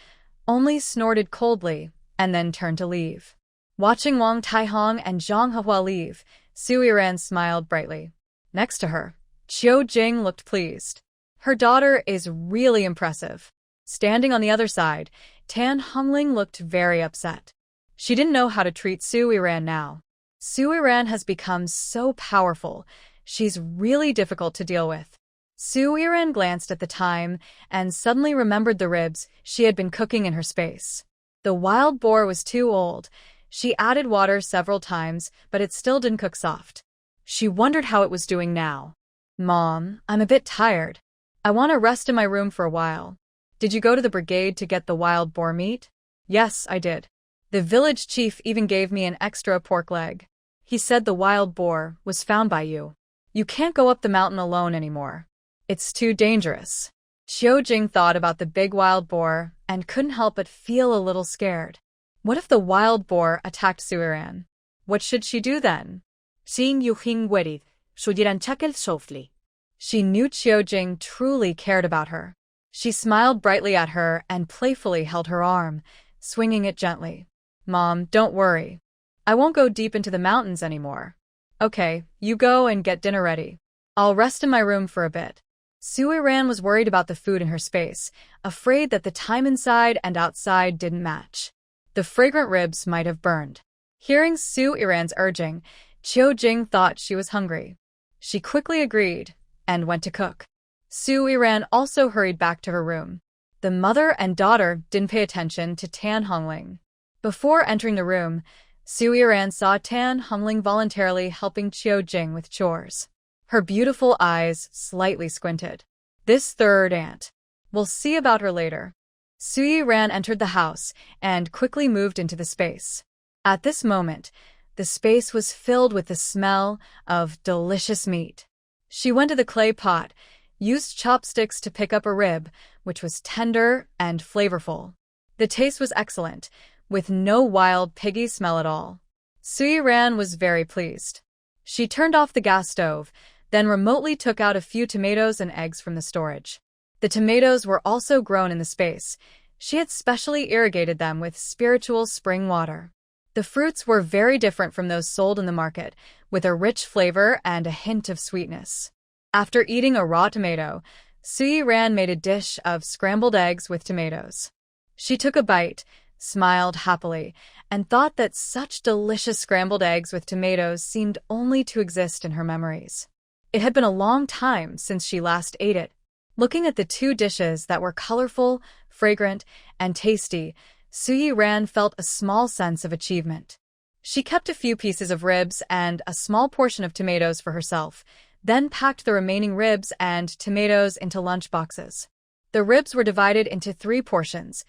only snorted coldly, and then turned to leave. Watching Wang Taihong and Zhang Hehua leave, Su Iran smiled brightly. Next to her, Qiu Jing looked pleased. Her daughter is really impressive. Standing on the other side, Tan Hongling looked very upset. She didn't know how to treat Su Iran now. Su Iran has become so powerful, she's really difficult to deal with. Su Iran glanced at the time and suddenly remembered the ribs she had been cooking in her space. The wild boar was too old. She added water several times, but it still didn't cook soft. She wondered how it was doing now. Mom, I'm a bit tired. I want to rest in my room for a while. Did you go to the brigade to get the wild boar meat? Yes, I did. The village chief even gave me an extra pork leg. He said the wild boar was found by you. You can't go up the mountain alone anymore. It's too dangerous. Qiu Jing thought about the big wild boar and couldn't help but feel a little scared. What if the wild boar attacked Su Iran? What should she do then? Seeing Yuhing worried, Su Yiran chuckled softly. She knew Qiu Jing truly cared about her. She smiled brightly at her and playfully held her arm, swinging it gently. Mom, don't worry. I won't go deep into the mountains anymore. Okay, you go and get dinner ready. I'll rest in my room for a bit. Su Iran was worried about the food in her space, afraid that the time inside and outside didn't match. The fragrant ribs might have burned. Hearing Su Iran's urging, Qiu Jing thought she was hungry. She quickly agreed and went to cook. Su Iran also hurried back to her room. The mother and daughter didn't pay attention to Tan Hongling. Before entering the room, Su Iran saw Tan Hongling voluntarily helping Qiu Jing with chores. Her beautiful eyes slightly squinted. This third aunt. We'll see about her later. Su Iran entered the house and quickly moved into the space. At this moment, the space was filled with the smell of delicious meat. She went to the clay pot, used chopsticks to pick up a rib, which was tender and flavorful. The taste was excellent, with no wild piggy smell at all. Su Iran was very pleased. She turned off the gas stove, then remotely took out a few tomatoes and eggs from the storage. The tomatoes were also grown in the space. She had specially irrigated them with spiritual spring water. The fruits were very different from those sold in the market, with a rich flavor and a hint of sweetness. After eating a raw tomato, Soo-yi-ran made a dish of scrambled eggs with tomatoes. She took a bite, smiled happily, and thought that such delicious scrambled eggs with tomatoes seemed only to exist in her memories. It had been a long time since she last ate it. Looking at the two dishes that were colorful, fragrant, and tasty, Soo-yi-ran felt a small sense of achievement. She kept a few pieces of ribs and a small portion of tomatoes for herself, then packed the remaining ribs and tomatoes into lunch boxes. The ribs were divided into 3 portions,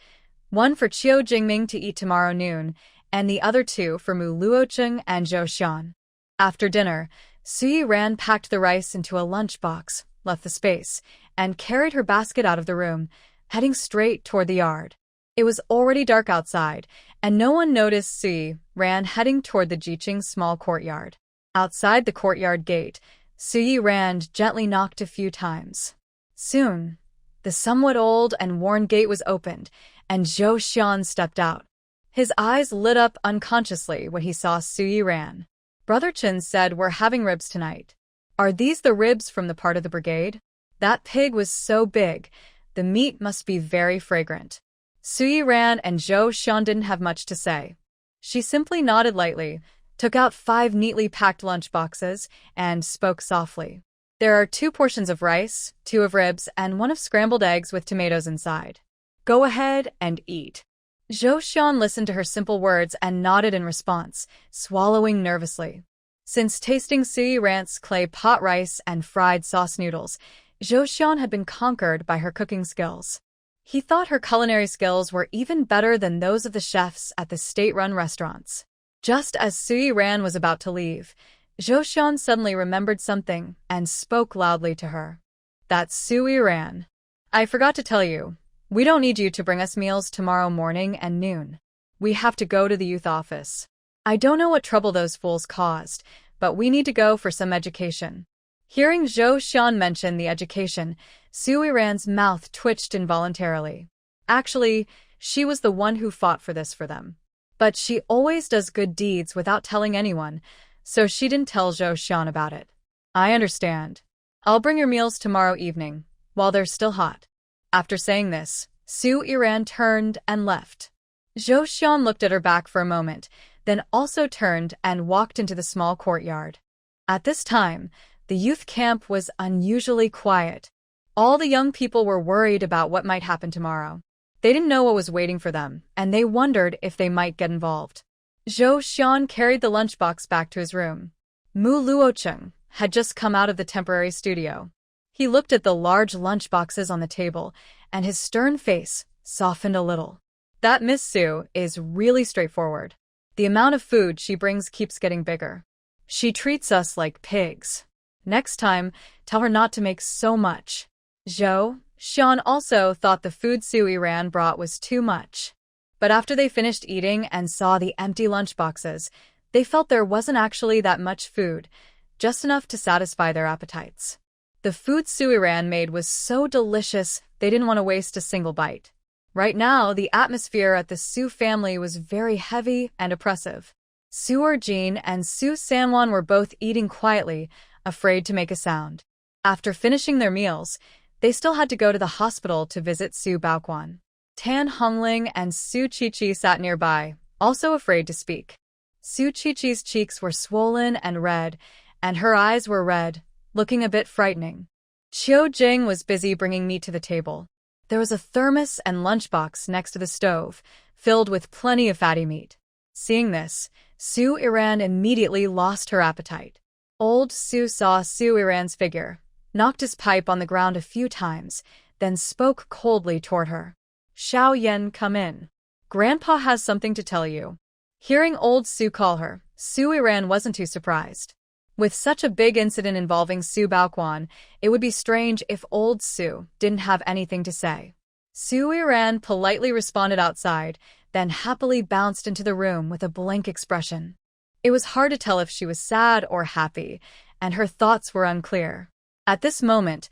one for Chiu Jingming to eat tomorrow noon, and the other 2 for Mu Luocheng and Zhou Xian. After dinner, Soo-yi-ran packed the rice into a lunchbox, left the space, and carried her basket out of the room, heading straight toward the yard. It was already dark outside, and no one noticed Soo-yi-ran heading toward the Jiqing small courtyard. Outside the courtyard gate, Soo-yi-ran gently knocked a few times. Soon, the somewhat old and worn gate was opened, and Zhou Xian stepped out. His eyes lit up unconsciously when he saw Soo-yi-ran. Brother Chen said, "We're having ribs tonight. Are these the ribs from the part of the brigade? That pig was so big. The meat must be very fragrant." Soo-yi-ran and Zhou Xian didn't have much to say. She simply nodded lightly, took out 5 neatly packed lunch boxes, and spoke softly. "There are 2 portions of rice, 2 of ribs, and 1 of scrambled eggs with tomatoes inside. Go ahead and eat." Zhou Xian listened to her simple words and nodded in response, swallowing nervously. Since tasting Soo-yi-ran's clay pot rice and fried sauce noodles, Zhou Xian had been conquered by her cooking skills. He thought her culinary skills were even better than those of the chefs at the state-run restaurants. Just as Soo-yi-ran was about to leave, Zhou Xian suddenly remembered something and spoke loudly to her. "That's Soo-yi-ran. I forgot to tell you, we don't need you to bring us meals tomorrow morning and noon. We have to go to the youth office. I don't know what trouble those fools caused, but we need to go for some education." Hearing Zhou Xian mention the education, Soo-yi-ran's mouth twitched involuntarily. Actually, she was the one who fought for this for them. But she always does good deeds without telling anyone, so she didn't tell Zhou Xian about it. "I understand. I'll bring your meals tomorrow evening, while they're still hot." After saying this, Soo-yi-ran turned and left. Zhou Xian looked at her back for a moment, then also turned and walked into the small courtyard. At this time, the youth camp was unusually quiet. All the young people were worried about what might happen tomorrow. They didn't know what was waiting for them, and they wondered if they might get involved. Zhou Xian carried the lunchbox back to his room. Mu Luocheng had just come out of the temporary studio. He looked at the large lunchboxes on the table, and his stern face softened a little. "That Miss Sue is really straightforward. The amount of food she brings keeps getting bigger. She treats us like pigs. Next time, tell her not to make so much." Zhou Xian also thought the food Soo-yi-ran brought was too much. But after they finished eating and saw the empty lunchboxes, they felt there wasn't actually that much food, just enough to satisfy their appetites. The food Soo-yi-ran made was so delicious, they didn't want to waste a single bite. Right now, the atmosphere at the Su family was very heavy and oppressive. Su Erjin and Su Sanwan were both eating quietly, afraid to make a sound. After finishing their meals, they still had to go to the hospital to visit Su Baoquan. Tan Hongling and Su Qiqi sat nearby, also afraid to speak. Su Qiqi's cheeks were swollen and red, and her eyes were red, looking a bit frightening. Qiu Jing was busy bringing meat to the table. There was a thermos and lunchbox next to the stove, filled with plenty of fatty meat. Seeing this, Soo-yi-ran immediately lost her appetite. Old Su saw Soo-yi-ran's figure, knocked his pipe on the ground a few times, then spoke coldly toward her. "Xiao Yan, come in. Grandpa has something to tell you." Hearing old Su call her, Soo-yi-ran wasn't too surprised. With such a big incident involving Su Baoquan, it would be strange if old Su didn't have anything to say. Soo-yi-ran politely responded outside, then happily bounced into the room with a blank expression. It was hard to tell if she was sad or happy, and her thoughts were unclear. At this moment,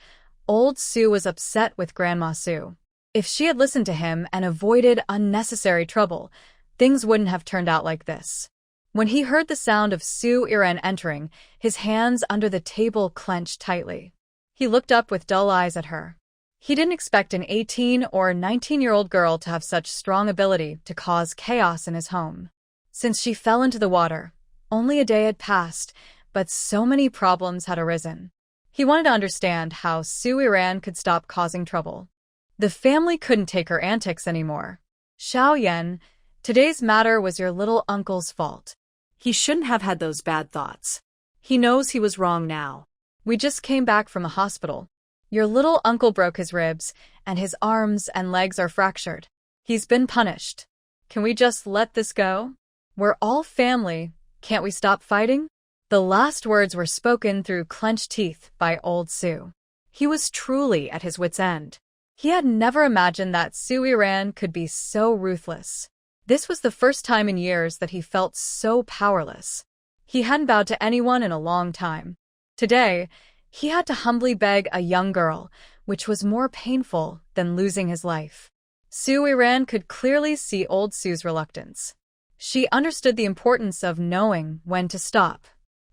old Sue was upset with Grandma Sue. If she had listened to him and avoided unnecessary trouble, things wouldn't have turned out like this. When he heard the sound of Sue Iran entering, his hands under the table clenched tightly. He looked up with dull eyes at her. He didn't expect an 18 or 19-year-old girl to have such strong ability to cause chaos in his home. Since she fell into the water, only a day had passed, but so many problems had arisen. He wanted to understand how Sue Iran could stop causing trouble. The family couldn't take her antics anymore. Xiao Yan, today's matter was your little uncle's fault. He shouldn't have had those bad thoughts. He knows he was wrong now. We just came back from the hospital. Your little uncle broke his ribs, and his arms and legs are fractured. He's been punished. Can we just let this go? We're all family. Can't we stop fighting? The last words were spoken through clenched teeth by old Sue. He was truly at his wit's end. He had never imagined that Sue Iran could be so ruthless. This was the first time in years that he felt so powerless. He hadn't bowed to anyone in a long time. Today, he had to humbly beg a young girl, which was more painful than losing his life. Sue Iran could clearly see old Sue's reluctance. She understood the importance of knowing when to stop.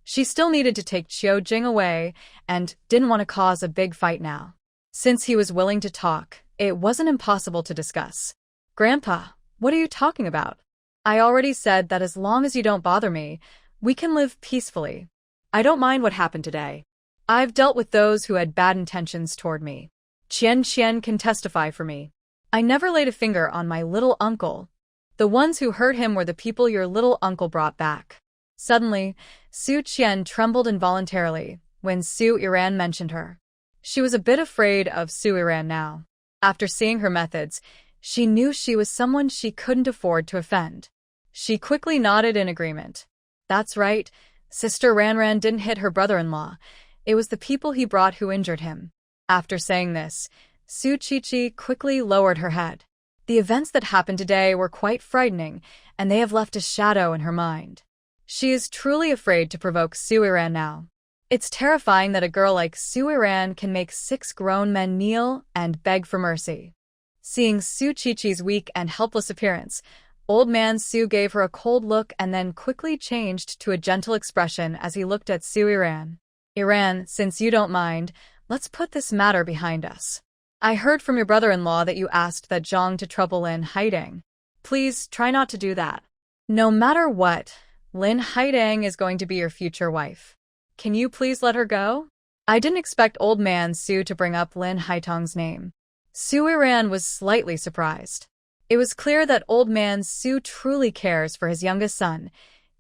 She still needed to take Qiu Jing away and didn't want to cause a big fight now. Since he was willing to talk, it wasn't impossible to discuss. Grandpa, what are you talking about? I already said that as long as you don't bother me, we can live peacefully. I don't mind what happened today. I've dealt with those who had bad intentions toward me. Qian can testify for me. I never laid a finger on my little uncle. The ones who hurt him were the people your little uncle brought back. Suddenly, Su Qian trembled involuntarily when Sue Iran mentioned her. She was a bit afraid of Sue Iran now. After seeing her methods, she knew she was someone she couldn't afford to offend. She quickly nodded in agreement. That's right, Sister Ranran didn't hit her brother-in-law. It was the people he brought who injured him. After saying this, Su Qiqi quickly lowered her head. The events that happened today were quite frightening, and they have left a shadow in her mind. She is truly afraid to provoke Sue Iran now. It's terrifying that a girl like Sue Iran can make 6 grown men kneel and beg for mercy. Seeing Su Qiqi's weak and helpless appearance, old man Su gave her a cold look and then quickly changed to a gentle expression as he looked at Sue Iran. Iran, since you don't mind, let's put this matter behind us. I heard from your brother-in-law that you asked that Zhang to trouble Lin Haidang. Please try not to do that. No matter what, Lin Haidang is going to be your future wife. Can you please let her go? I didn't expect old man Su to bring up Lin Haitong's name. Su Iran was slightly surprised. It was clear that old man Su truly cares for his youngest son,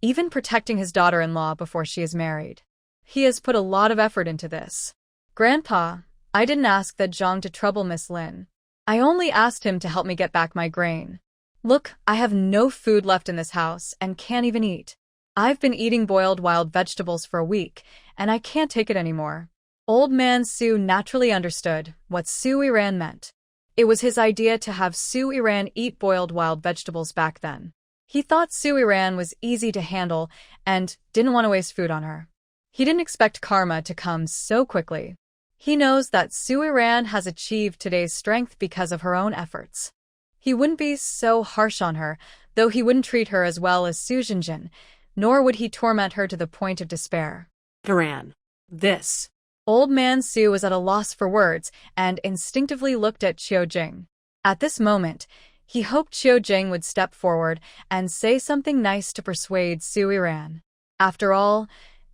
even protecting his daughter-in-law before she is married. He has put a lot of effort into this. Grandpa, I didn't ask that Zhang to trouble Miss Lin. I only asked him to help me get back my grain. Look, I have no food left in this house and can't even eat. I've been eating boiled wild vegetables for a week, and I can't take it anymore. Old man Su naturally understood what Sue Iran meant. It was his idea to have Sue Iran eat boiled wild vegetables back then. He thought Sue Iran was easy to handle and didn't want to waste food on her. He didn't expect karma to come so quickly. He knows that Sue Iran has achieved today's strength because of her own efforts. He wouldn't be so harsh on her, though he wouldn't treat her as well as Su Jinjin, nor would he torment her to the point of despair. Iran. This. Old man Su was at a loss for words and instinctively looked at Qiu Jing. At this moment, he hoped Qiu Jing would step forward and say something nice to persuade Su Iran. After all,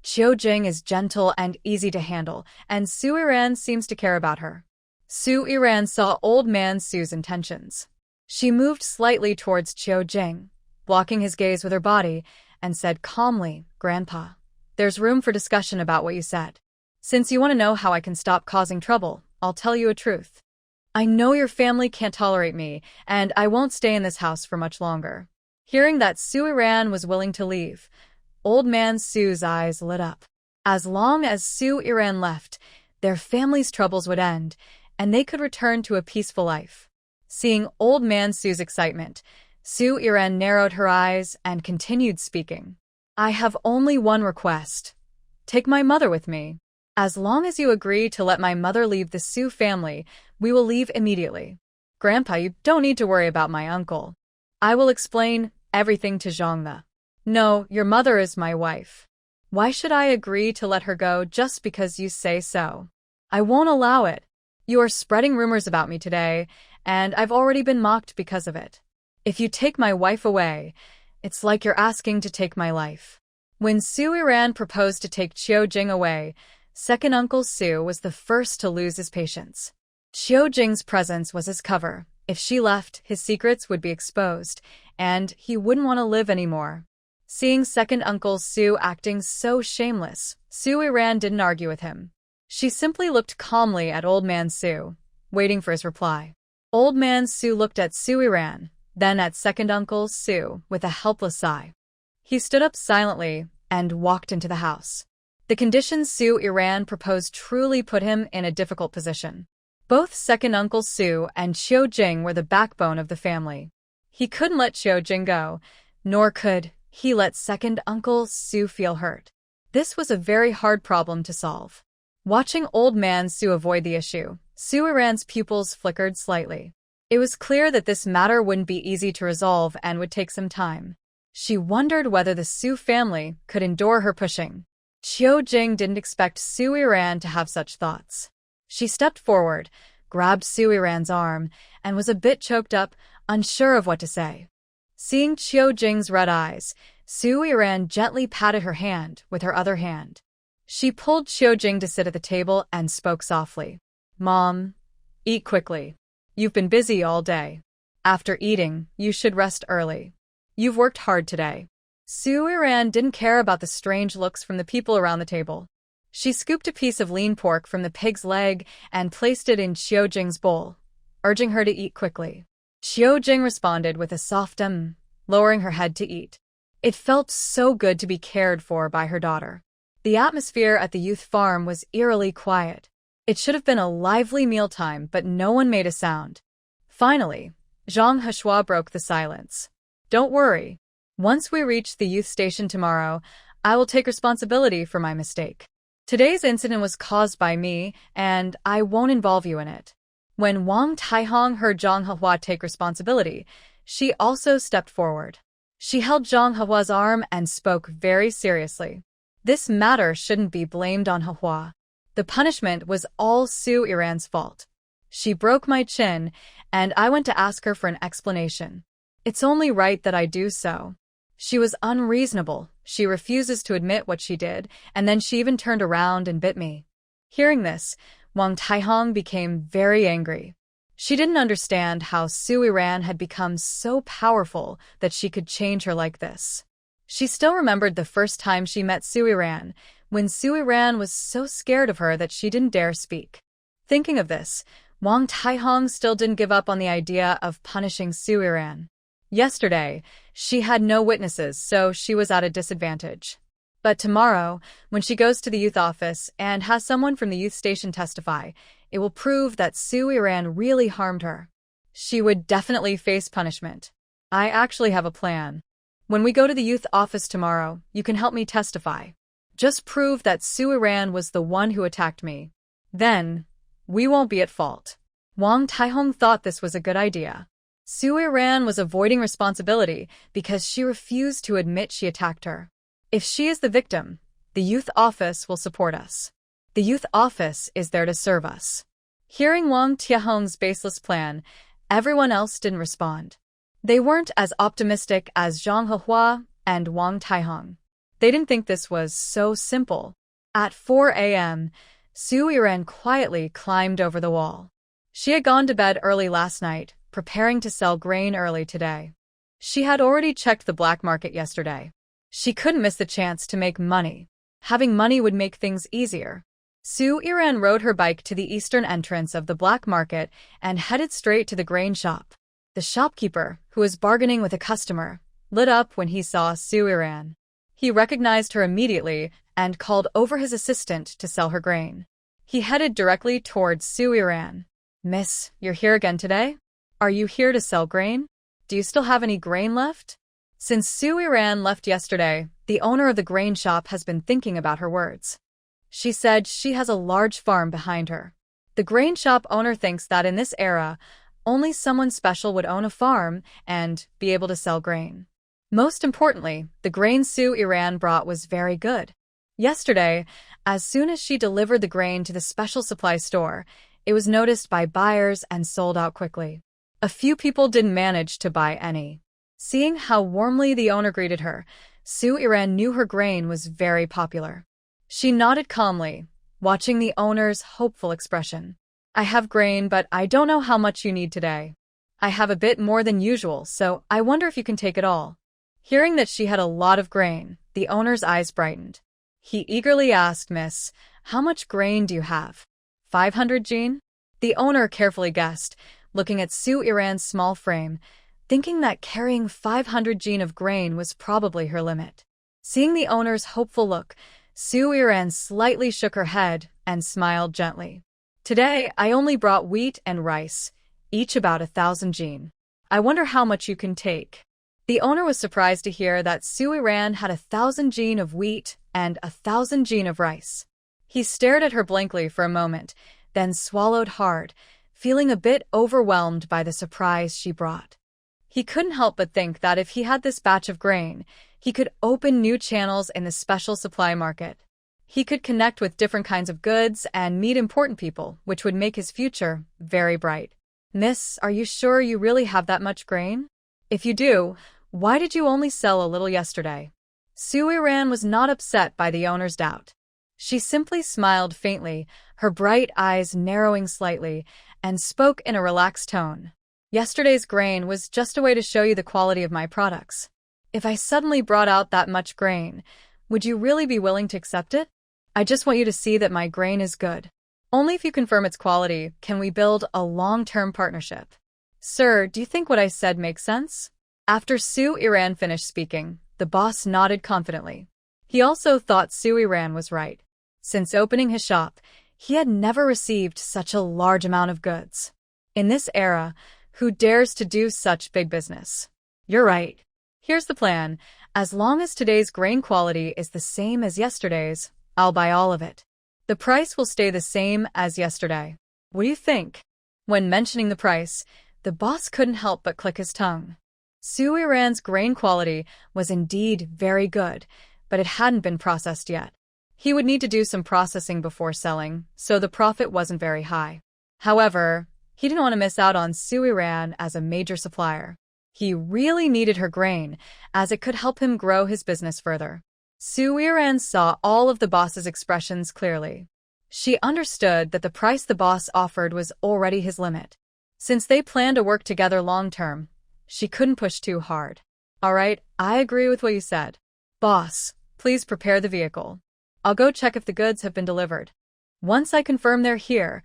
Qiu Jing is gentle and easy to handle, and Su Iran seems to care about her. Su Iran saw old man Su's intentions. She moved slightly towards Qiu Jing, blocking his gaze with her body, and said calmly, Grandpa, there's room for discussion about what you said. Since you want to know how I can stop causing trouble, I'll tell you a truth. I know your family can't tolerate me, and I won't stay in this house for much longer. Hearing that Su Iran was willing to leave, old man Su's eyes lit up. As long as Su Iran left, their family's troubles would end, and they could return to a peaceful life. Seeing old man Su's excitement, Su Iran narrowed her eyes and continued speaking. I have only one request. Take my mother with me. As long as you agree to let my mother leave the Su family, we will leave immediately. Grandpa, you don't need to worry about my uncle. I will explain everything to Zhang. No, your mother is my wife. Why should I agree to let her go just because you say so? I won't allow it. You are spreading rumors about me today, and I've already been mocked because of it. If you take my wife away, it's like you're asking to take my life. When Su Yiran proposed to take Qiu Jing away, second Uncle Su was the first to lose his patience. Qiu Jing's presence was his cover. If she left, his secrets would be exposed, and he wouldn't want to live anymore. Seeing second Uncle Su acting so shameless, Su Yiran didn't argue with him. She simply looked calmly at Old Man Su, waiting for his reply. Old Man Su looked at Su Yiran, then at second Uncle Su, with a helpless sigh. He stood up silently and walked into the house. The conditions Su Yiran proposed truly put him in a difficult position. Both second Uncle Su and Qiu Jing were the backbone of the family. He couldn't let Qiu Jing go, nor could he let second Uncle Su feel hurt. This was a very hard problem to solve. Watching Old Man Su avoid the issue, Su Yiran's pupils flickered slightly. It was clear that this matter wouldn't be easy to resolve and would take some time. She wondered whether the Su family could endure her pushing. Qiu Jing didn't expect Su Yiran to have such thoughts. She stepped forward, grabbed Su Yiran's arm, and was a bit choked up, unsure of what to say. Seeing Qiu Jing's red eyes, Su Yiran gently patted her hand with her other hand. She pulled Qiu Jing to sit at the table and spoke softly. Mom, eat quickly. You've been busy all day. After eating, you should rest early. You've worked hard today. Su Yiran didn't care about the strange looks from the people around the table. She scooped a piece of lean pork from the pig's leg and placed it in Qiu Jing's bowl, urging her to eat quickly. Qiu Jing responded with a soft lowering her head to eat. It felt so good to be cared for by her daughter. The atmosphere at the youth farm was eerily quiet. It should have been a lively mealtime, but no one made a sound. Finally, Zhang Heshua broke the silence. Don't worry. Once we reach the youth station tomorrow, I will take responsibility for my mistake. Today's incident was caused by me, and I won't involve you in it. When Wang Taihong heard Zhang Hehua take responsibility, she also stepped forward. She held Zhang Hehua's arm and spoke very seriously. This matter shouldn't be blamed on Hehua. The punishment was all Su Yiran's fault. She broke my chin, and I went to ask her for an explanation. It's only right that I do so. She was unreasonable. She refuses to admit what she did, and then she even turned around and bit me. Hearing this, Wang Taihong became very angry. She didn't understand how Su Yiran had become so powerful that she could change her like this. She still remembered the first time she met Su Yiran, when Su Yiran was so scared of her that she didn't dare speak. Thinking of this, Wang Taihong still didn't give up on the idea of punishing Su Yiran. Yesterday, she had no witnesses, so she was at a disadvantage. But tomorrow, when she goes to the youth office and has someone from the youth station testify, it will prove that Su Yiran really harmed her. She would definitely face punishment. I actually have a plan. When we go to the youth office tomorrow, you can help me testify. Just prove that Su Yiran was the one who attacked me. Then, we won't be at fault. Wang Taihong thought this was a good idea. Su Yiran was avoiding responsibility because she refused to admit she attacked her. If she is the victim, the youth office will support us. The youth office is there to serve us. Hearing Wang Taihong's baseless plan, everyone else didn't respond. They weren't as optimistic as Zhang Hehua and Wang Taihong. They didn't think this was so simple. At 4 a.m., Su Yiran quietly climbed over the wall. She had gone to bed early last night, preparing to sell grain early today. She had already checked the black market yesterday. She couldn't miss the chance to make money. Having money would make things easier. Su Yiran rode her bike to the eastern entrance of the black market and headed straight to the grain shop. The shopkeeper, who was bargaining with a customer, lit up when he saw Su Yiran. He recognized her immediately and called over his assistant to sell her grain. He headed directly towards Su Yiran. Miss, you're here again today? Are you here to sell grain? Do you still have any grain left? Since Su Yiran left yesterday, The owner of the grain shop has been thinking about her words. She said she has a large farm behind her. The grain shop owner thinks that in this era, only someone special would own a farm and be able to sell grain. Most importantly, the grain Su Iran brought was very good. Yesterday, as soon as she delivered the grain to the special supply store, it was noticed by buyers and sold out quickly. A few people didn't manage to buy any. Seeing how warmly the owner greeted her, Su Iran knew her grain was very popular. She nodded calmly, watching the owner's hopeful expression. I have grain, but I don't know how much you need today. I have a bit more than usual, so I wonder if you can take it all. Hearing that she had a lot of grain, the owner's eyes brightened. He eagerly asked, Miss, how much grain do you have? 500 jin? The owner carefully guessed, looking at Su Iran's small frame, thinking that carrying 500 jin of grain was probably her limit. Seeing the owner's hopeful look, Su Iran slightly shook her head and smiled gently. Today, I only brought wheat and rice, each about 1,000 jin. I wonder how much you can take. The owner was surprised to hear that Su Iran had 1,000 jin of wheat and 1,000 jin of rice. He stared at her blankly for a moment, then swallowed hard, feeling a bit overwhelmed by the surprise she brought. He couldn't help but think that if he had this batch of grain, he could open new channels in the special supply market. He could connect with different kinds of goods and meet important people, which would make his future very bright. Miss, are you sure you really have that much grain? If you do, why did you only sell a little yesterday? Su Iran was not upset by the owner's doubt. She simply smiled faintly, her bright eyes narrowing slightly, and spoke in a relaxed tone. Yesterday's grain was just a way to show you the quality of my products. If I suddenly brought out that much grain, would you really be willing to accept it? I just want you to see that my grain is good. Only if you confirm its quality can we build a long-term partnership. Sir, do you think what I said makes sense? After Su Iran finished speaking, the boss nodded confidently. He also thought Su Iran was right. Since opening his shop, he had never received such a large amount of goods. In this era, who dares to do such big business? You're right. Here's the plan. As long as today's grain quality is the same as yesterday's, I'll buy all of it. The price will stay the same as yesterday. What do you think? When mentioning the price, the boss couldn't help but click his tongue. Su Iran's grain quality was indeed very good, but it hadn't been processed yet. He would need to do some processing before selling, so the profit wasn't very high. However, he didn't want to miss out on Su Iran as a major supplier. He really needed her grain, as it could help him grow his business further. Su Iran saw all of the boss's expressions clearly. She understood that the price the boss offered was already his limit. Since they planned to work together long-term, she couldn't push too hard. All right, I agree with what you said. Boss, please prepare the vehicle. I'll go check if the goods have been delivered. Once I confirm they're here,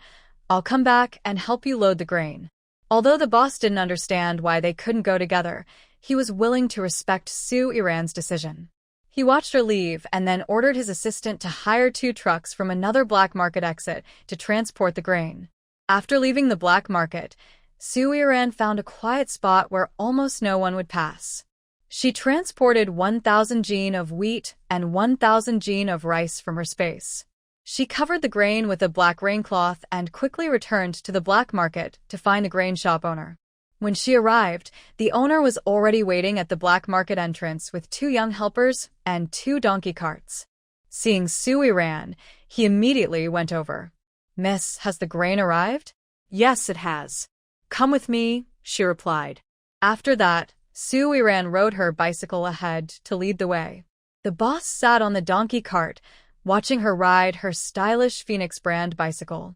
I'll come back and help you load the grain. Although the boss didn't understand why they couldn't go together, he was willing to respect Su Iran's decision. He watched her leave and then ordered his assistant to hire 2 trucks from another black market exit to transport the grain. After leaving the black market, Su Iran found a quiet spot where almost no one would pass. She transported 1,000 jin of wheat and 1,000 jin of rice from her space. She covered the grain with a black rain cloth and quickly returned to the black market to find the grain shop owner. When she arrived, the owner was already waiting at the black market entrance with 2 young helpers and 2 donkey carts. Seeing Su Iran, he immediately went over. Miss, has the grain arrived? Yes, it has. Come with me, she replied. After that, Su Iran rode her bicycle ahead to lead the way. The boss sat on the donkey cart, watching her ride her stylish Phoenix brand bicycle.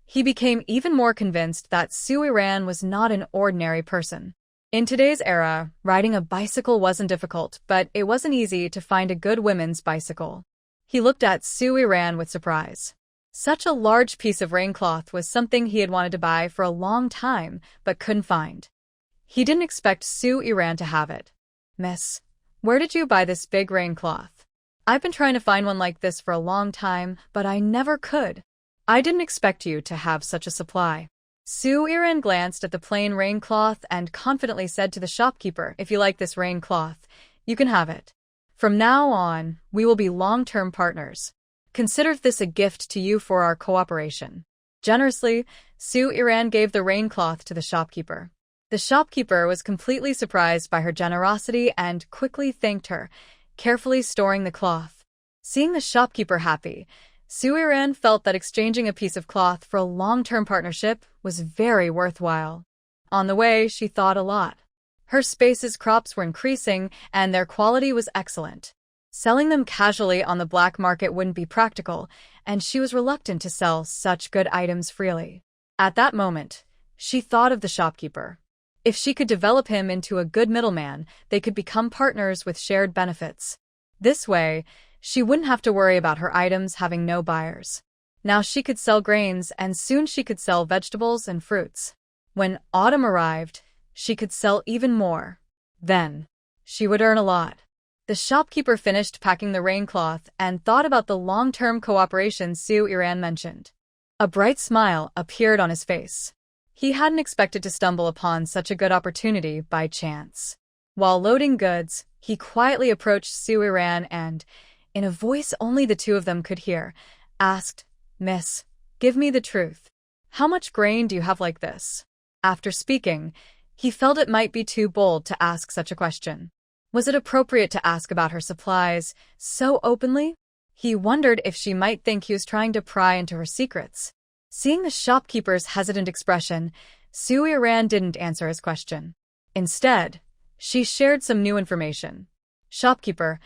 He became even more convinced that Su Iran was not an ordinary person. In today's era, riding a bicycle wasn't difficult, but it wasn't easy to find a good women's bicycle. He looked at Su Iran with surprise. Such a large piece of rain cloth was something he had wanted to buy for a long time, but couldn't find. He didn't expect Su Iran to have it. Miss, where did you buy this big rain cloth? I've been trying to find one like this for a long time, but I never could. I didn't expect you to have such a supply. Su Iran glanced at the plain rain cloth and confidently said to the shopkeeper, if you like this rain cloth, you can have it. From now on, we will be long-term partners. Consider this a gift to you for our cooperation." Generously, Su Iran gave the rain cloth to the shopkeeper. The shopkeeper was completely surprised by her generosity and quickly thanked her, carefully storing the cloth. Seeing the shopkeeper happy, Su Iran felt that exchanging a piece of cloth for a long-term partnership was very worthwhile. On the way, she thought a lot. Her space's crops were increasing, and their quality was excellent. Selling them casually on the black market wouldn't be practical, and she was reluctant to sell such good items freely. At that moment, she thought of the shopkeeper. If she could develop him into a good middleman, they could become partners with shared benefits. This way, she wouldn't have to worry about her items having no buyers. Now she could sell grains, and soon she could sell vegetables and fruits. When autumn arrived, she could sell even more. Then, she would earn a lot. The shopkeeper finished packing the rain cloth and thought about the long-term cooperation Su Iran mentioned. A bright smile appeared on his face. He hadn't expected to stumble upon such a good opportunity by chance. While loading goods, he quietly approached Su Iran and, in a voice only the two of them could hear, asked, "Miss, give me the truth. How much grain do you have like this?" After speaking, he felt it might be too bold to ask such a question. Was it appropriate to ask about her supplies so openly? He wondered if she might think he was trying to pry into her secrets. Seeing the shopkeeper's hesitant expression, Su Iran didn't answer his question. Instead, she shared some new information. "Shopkeeper,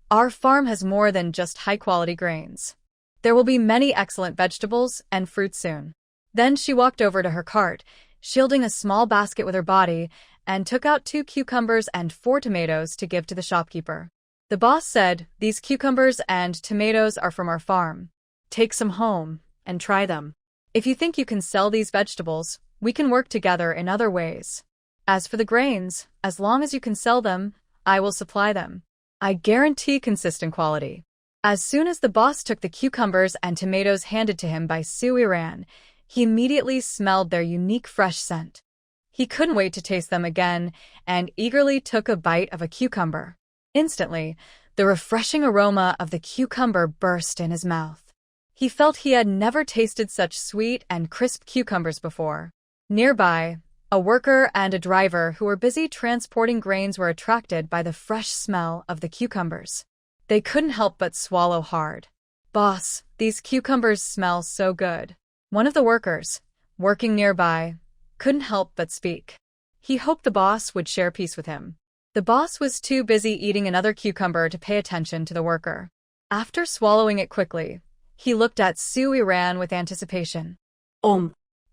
our farm has more than just high-quality grains. There will be many excellent vegetables and fruit soon." Then she walked over to her cart, shielding a small basket with her body, and took out 2 cucumbers and 4 tomatoes to give to the shopkeeper. The boss said, "These cucumbers and tomatoes are from our farm. Take some home and try them. If you think you can sell these vegetables, we can work together in other ways. As for the grains, as long as you can sell them, I will supply them. I guarantee consistent quality." As soon as the boss took the cucumbers and tomatoes handed to him by Su Iran, he immediately smelled their unique fresh scent. He couldn't wait to taste them again and eagerly took a bite of a cucumber. Instantly, the refreshing aroma of the cucumber burst in his mouth. He felt he had never tasted such sweet and crisp cucumbers before. Nearby, a worker and a driver who were busy transporting grains were attracted by the fresh smell of the cucumbers. They couldn't help but swallow hard. "Boss, these cucumbers smell so good." One of the workers, working nearby, couldn't help but speak. He hoped the boss would share a piece with him. The boss was too busy eating another cucumber to pay attention to the worker. After swallowing it quickly, he looked at Su Iran with anticipation.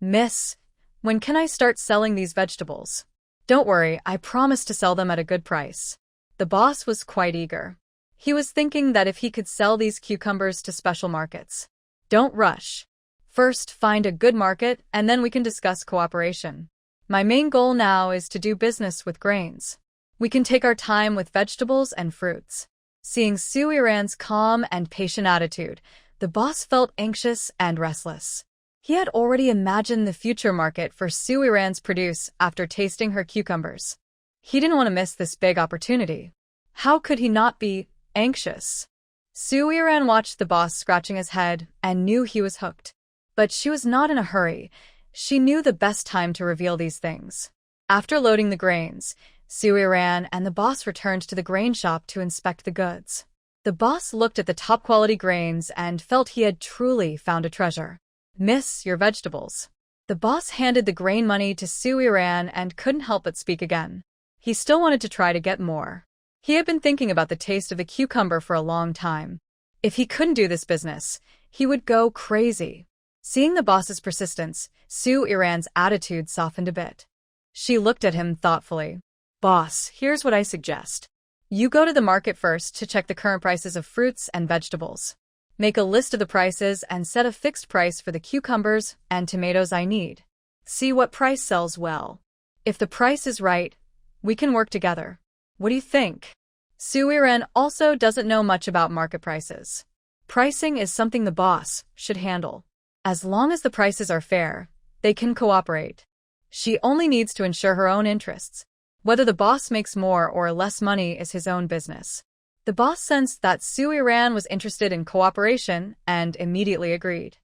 Miss, when can I start selling these vegetables?" "Don't worry, I promise to sell them at a good price." The boss was quite eager. He was thinking that if he could sell these cucumbers to special markets. "Don't rush. First, find a good market, and then we can discuss cooperation. My main goal now is to do business with grains. We can take our time with vegetables and fruits." Seeing Su Iran's calm and patient attitude, the boss felt anxious and restless. He had already imagined the future market for Su Iran's produce after tasting her cucumbers. He didn't want to miss this big opportunity. How could he not be anxious? Su Iran watched the boss scratching his head and knew he was hooked. But she was not in a hurry. She knew the best time to reveal these things. After loading the grains, Su Iran and the boss returned to the grain shop to inspect the goods. The boss looked at the top-quality grains and felt he had truly found a treasure. "Miss, your vegetables." The boss handed the grain money to Su Iran and couldn't help but speak again. He still wanted to try to get more. He had been thinking about the taste of the cucumber for a long time. If he couldn't do this business, he would go crazy. Seeing the boss's persistence, Su Iran's attitude softened a bit. She looked at him thoughtfully. "Boss, here's what I suggest. You go to the market first to check the current prices of fruits and vegetables. Make a list of the prices and set a fixed price for the cucumbers and tomatoes I need. See what price sells well. If the price is right, we can work together. What do you think?" Su Iran also doesn't know much about market prices. Pricing is something the boss should handle. As long as the prices are fair, they can cooperate. She only needs to ensure her own interests. Whether the boss makes more or less money is his own business. The boss sensed that Su Iran was interested in cooperation and immediately agreed.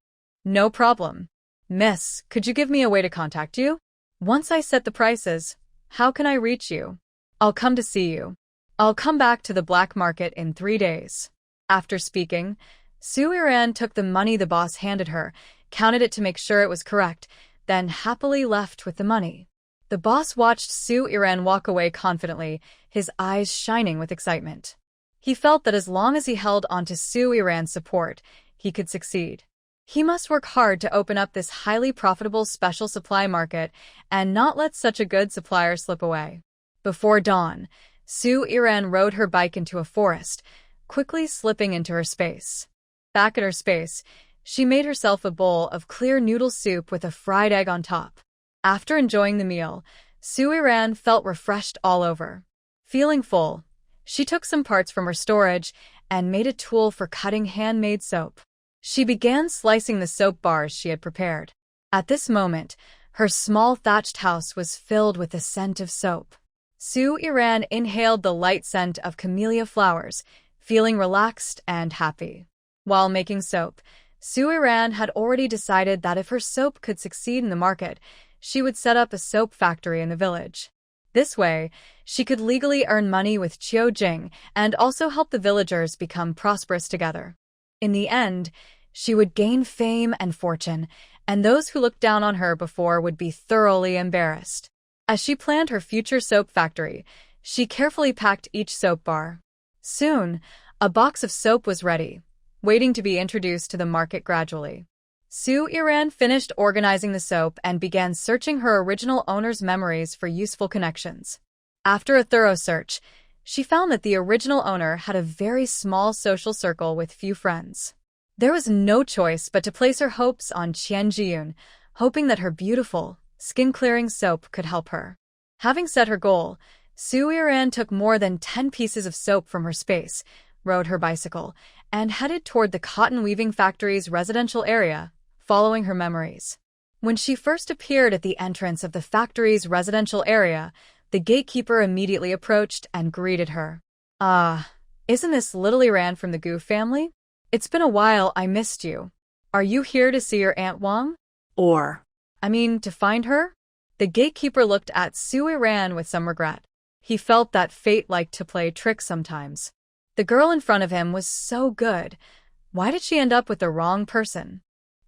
No problem. Miss, could you give me a way to contact you? Once I set the prices, how can I reach you? I'll come to see you. I'll come back to the black market in 3 days. After speaking, Su Iran took the money the boss handed her, counted it to make sure it was correct, then happily left with the money. The boss watched Su Iran walk away confidently, his eyes shining with excitement. He felt that as long as he held onto Su Iran's support, he could succeed. He must work hard to open up this highly profitable special supply market and not let such a good supplier slip away. Before dawn, Su Iran rode her bike into a forest, quickly slipping into her space. Back at her space, she made herself a bowl of clear noodle soup with a fried egg on top. After enjoying the meal, Su Iran felt refreshed all over. Feeling full, she took some parts from her storage and made a tool for cutting handmade soap. She began slicing the soap bars she had prepared. At this moment, her small thatched house was filled with the scent of soap. Su Iran inhaled the light scent of camellia flowers, feeling relaxed and happy. While making soap, Su Iran had already decided that if her soap could succeed in the market, she would set up a soap factory in the village. This way, she could legally earn money with Qiu Jing and also help the villagers become prosperous together. In the end, she would gain fame and fortune, and those who looked down on her before would be thoroughly embarrassed. As she planned her future soap factory, she carefully packed each soap bar. Soon, a box of soap was ready, waiting to be introduced to the market gradually. Su Iran finished organizing the soap and began searching her original owner's memories for useful connections. After a thorough search, she found that the original owner had a very small social circle with few friends. There was no choice but to place her hopes on Qian Jiyun, hoping that her beautiful, skin-clearing soap could help her. Having set her goal, Su Iran took more than 10 pieces of soap from her space, rode her bicycle, and headed toward the cotton weaving factory's residential area, following her memories. When she first appeared at the entrance of the factory's residential area, the gatekeeper immediately approached and greeted her. "Ah, isn't this little Iran from the Gu family? It's been a while, I missed you. Are you here to see your Aunt Wang? To find her?" The gatekeeper looked at Su Iran with some regret. He felt that fate liked to play tricks sometimes. The girl in front of him was so good. Why did she end up with the wrong person?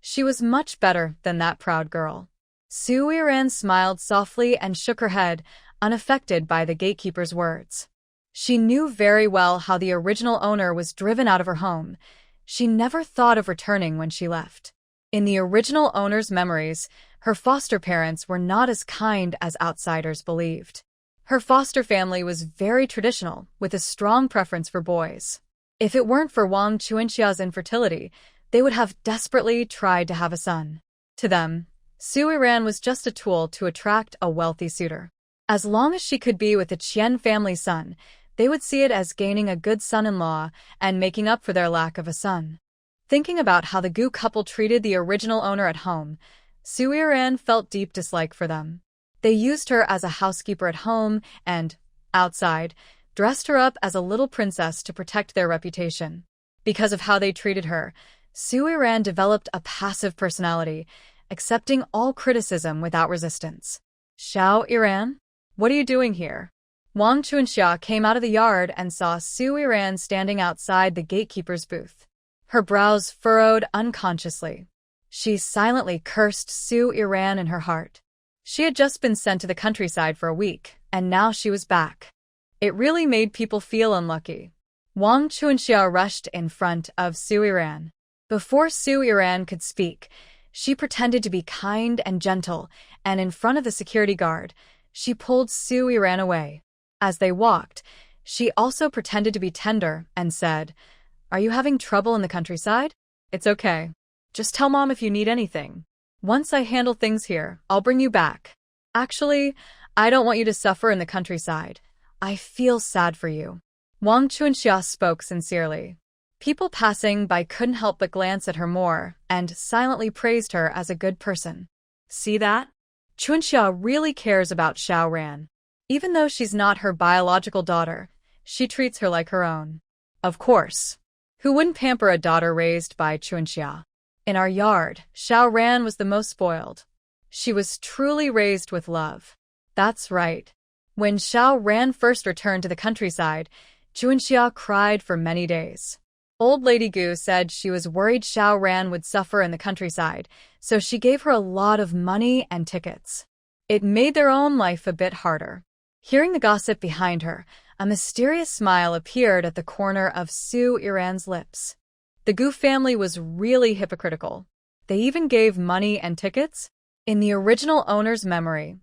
She was much better than that proud girl. Su Iran smiled softly and shook her head, unaffected by the gatekeeper's words. She knew very well how the original owner was driven out of her home. She never thought of returning when she left. In the original owner's memories, her foster parents were not as kind as outsiders believed. Her foster family was very traditional, with a strong preference for boys. If it weren't for Wang Chuanxia's infertility, they would have desperately tried to have a son. To them, Su Iran was just a tool to attract a wealthy suitor. As long as she could be with the Qian family's son, they would see it as gaining a good son-in-law and making up for their lack of a son. Thinking about how the Gu couple treated the original owner at home, Su Iran felt deep dislike for them. They used her as a housekeeper at home and, outside, dressed her up as a little princess to protect their reputation. Because of how they treated her, Su Iran developed a passive personality, accepting all criticism without resistance. "Xiao Iran? What are you doing here?" Wang Chuanxia came out of the yard and saw Su Iran standing outside the gatekeeper's booth. Her brows furrowed unconsciously. She silently cursed Su Iran in her heart. She had just been sent to the countryside for a week, and now she was back. It really made people feel unlucky. Wang Chuanxia rushed in front of Su Iran. Before Su Iran could speak, she pretended to be kind and gentle, and in front of the security guard, she pulled Su Iran away. As they walked, she also pretended to be tender and said, "Are you having trouble in the countryside? It's okay. Just tell Mom if you need anything. Once I handle things here, I'll bring you back. Actually, I don't want you to suffer in the countryside. I feel sad for you." Wang Chuanxia spoke sincerely. People passing by couldn't help but glance at her more and silently praised her as a good person. "See that? Chuanxia really cares about Xiao Ran. Even though she's not her biological daughter, she treats her like her own." Of course. Who wouldn't pamper a daughter raised by Chuanxia? In our yard, Xiao Ran was the most spoiled. She was truly raised with love. That's right. When Xiao Ran first returned to the countryside, Chuanxia cried for many days. Old Lady Gu said she was worried Xiao Ran would suffer in the countryside, so she gave her a lot of money and tickets. It made their own life a bit harder. Hearing the gossip behind her, a mysterious smile appeared at the corner of Su Yiran's lips. The Gu family was really hypocritical. They even gave money and tickets? In the original owner's memory,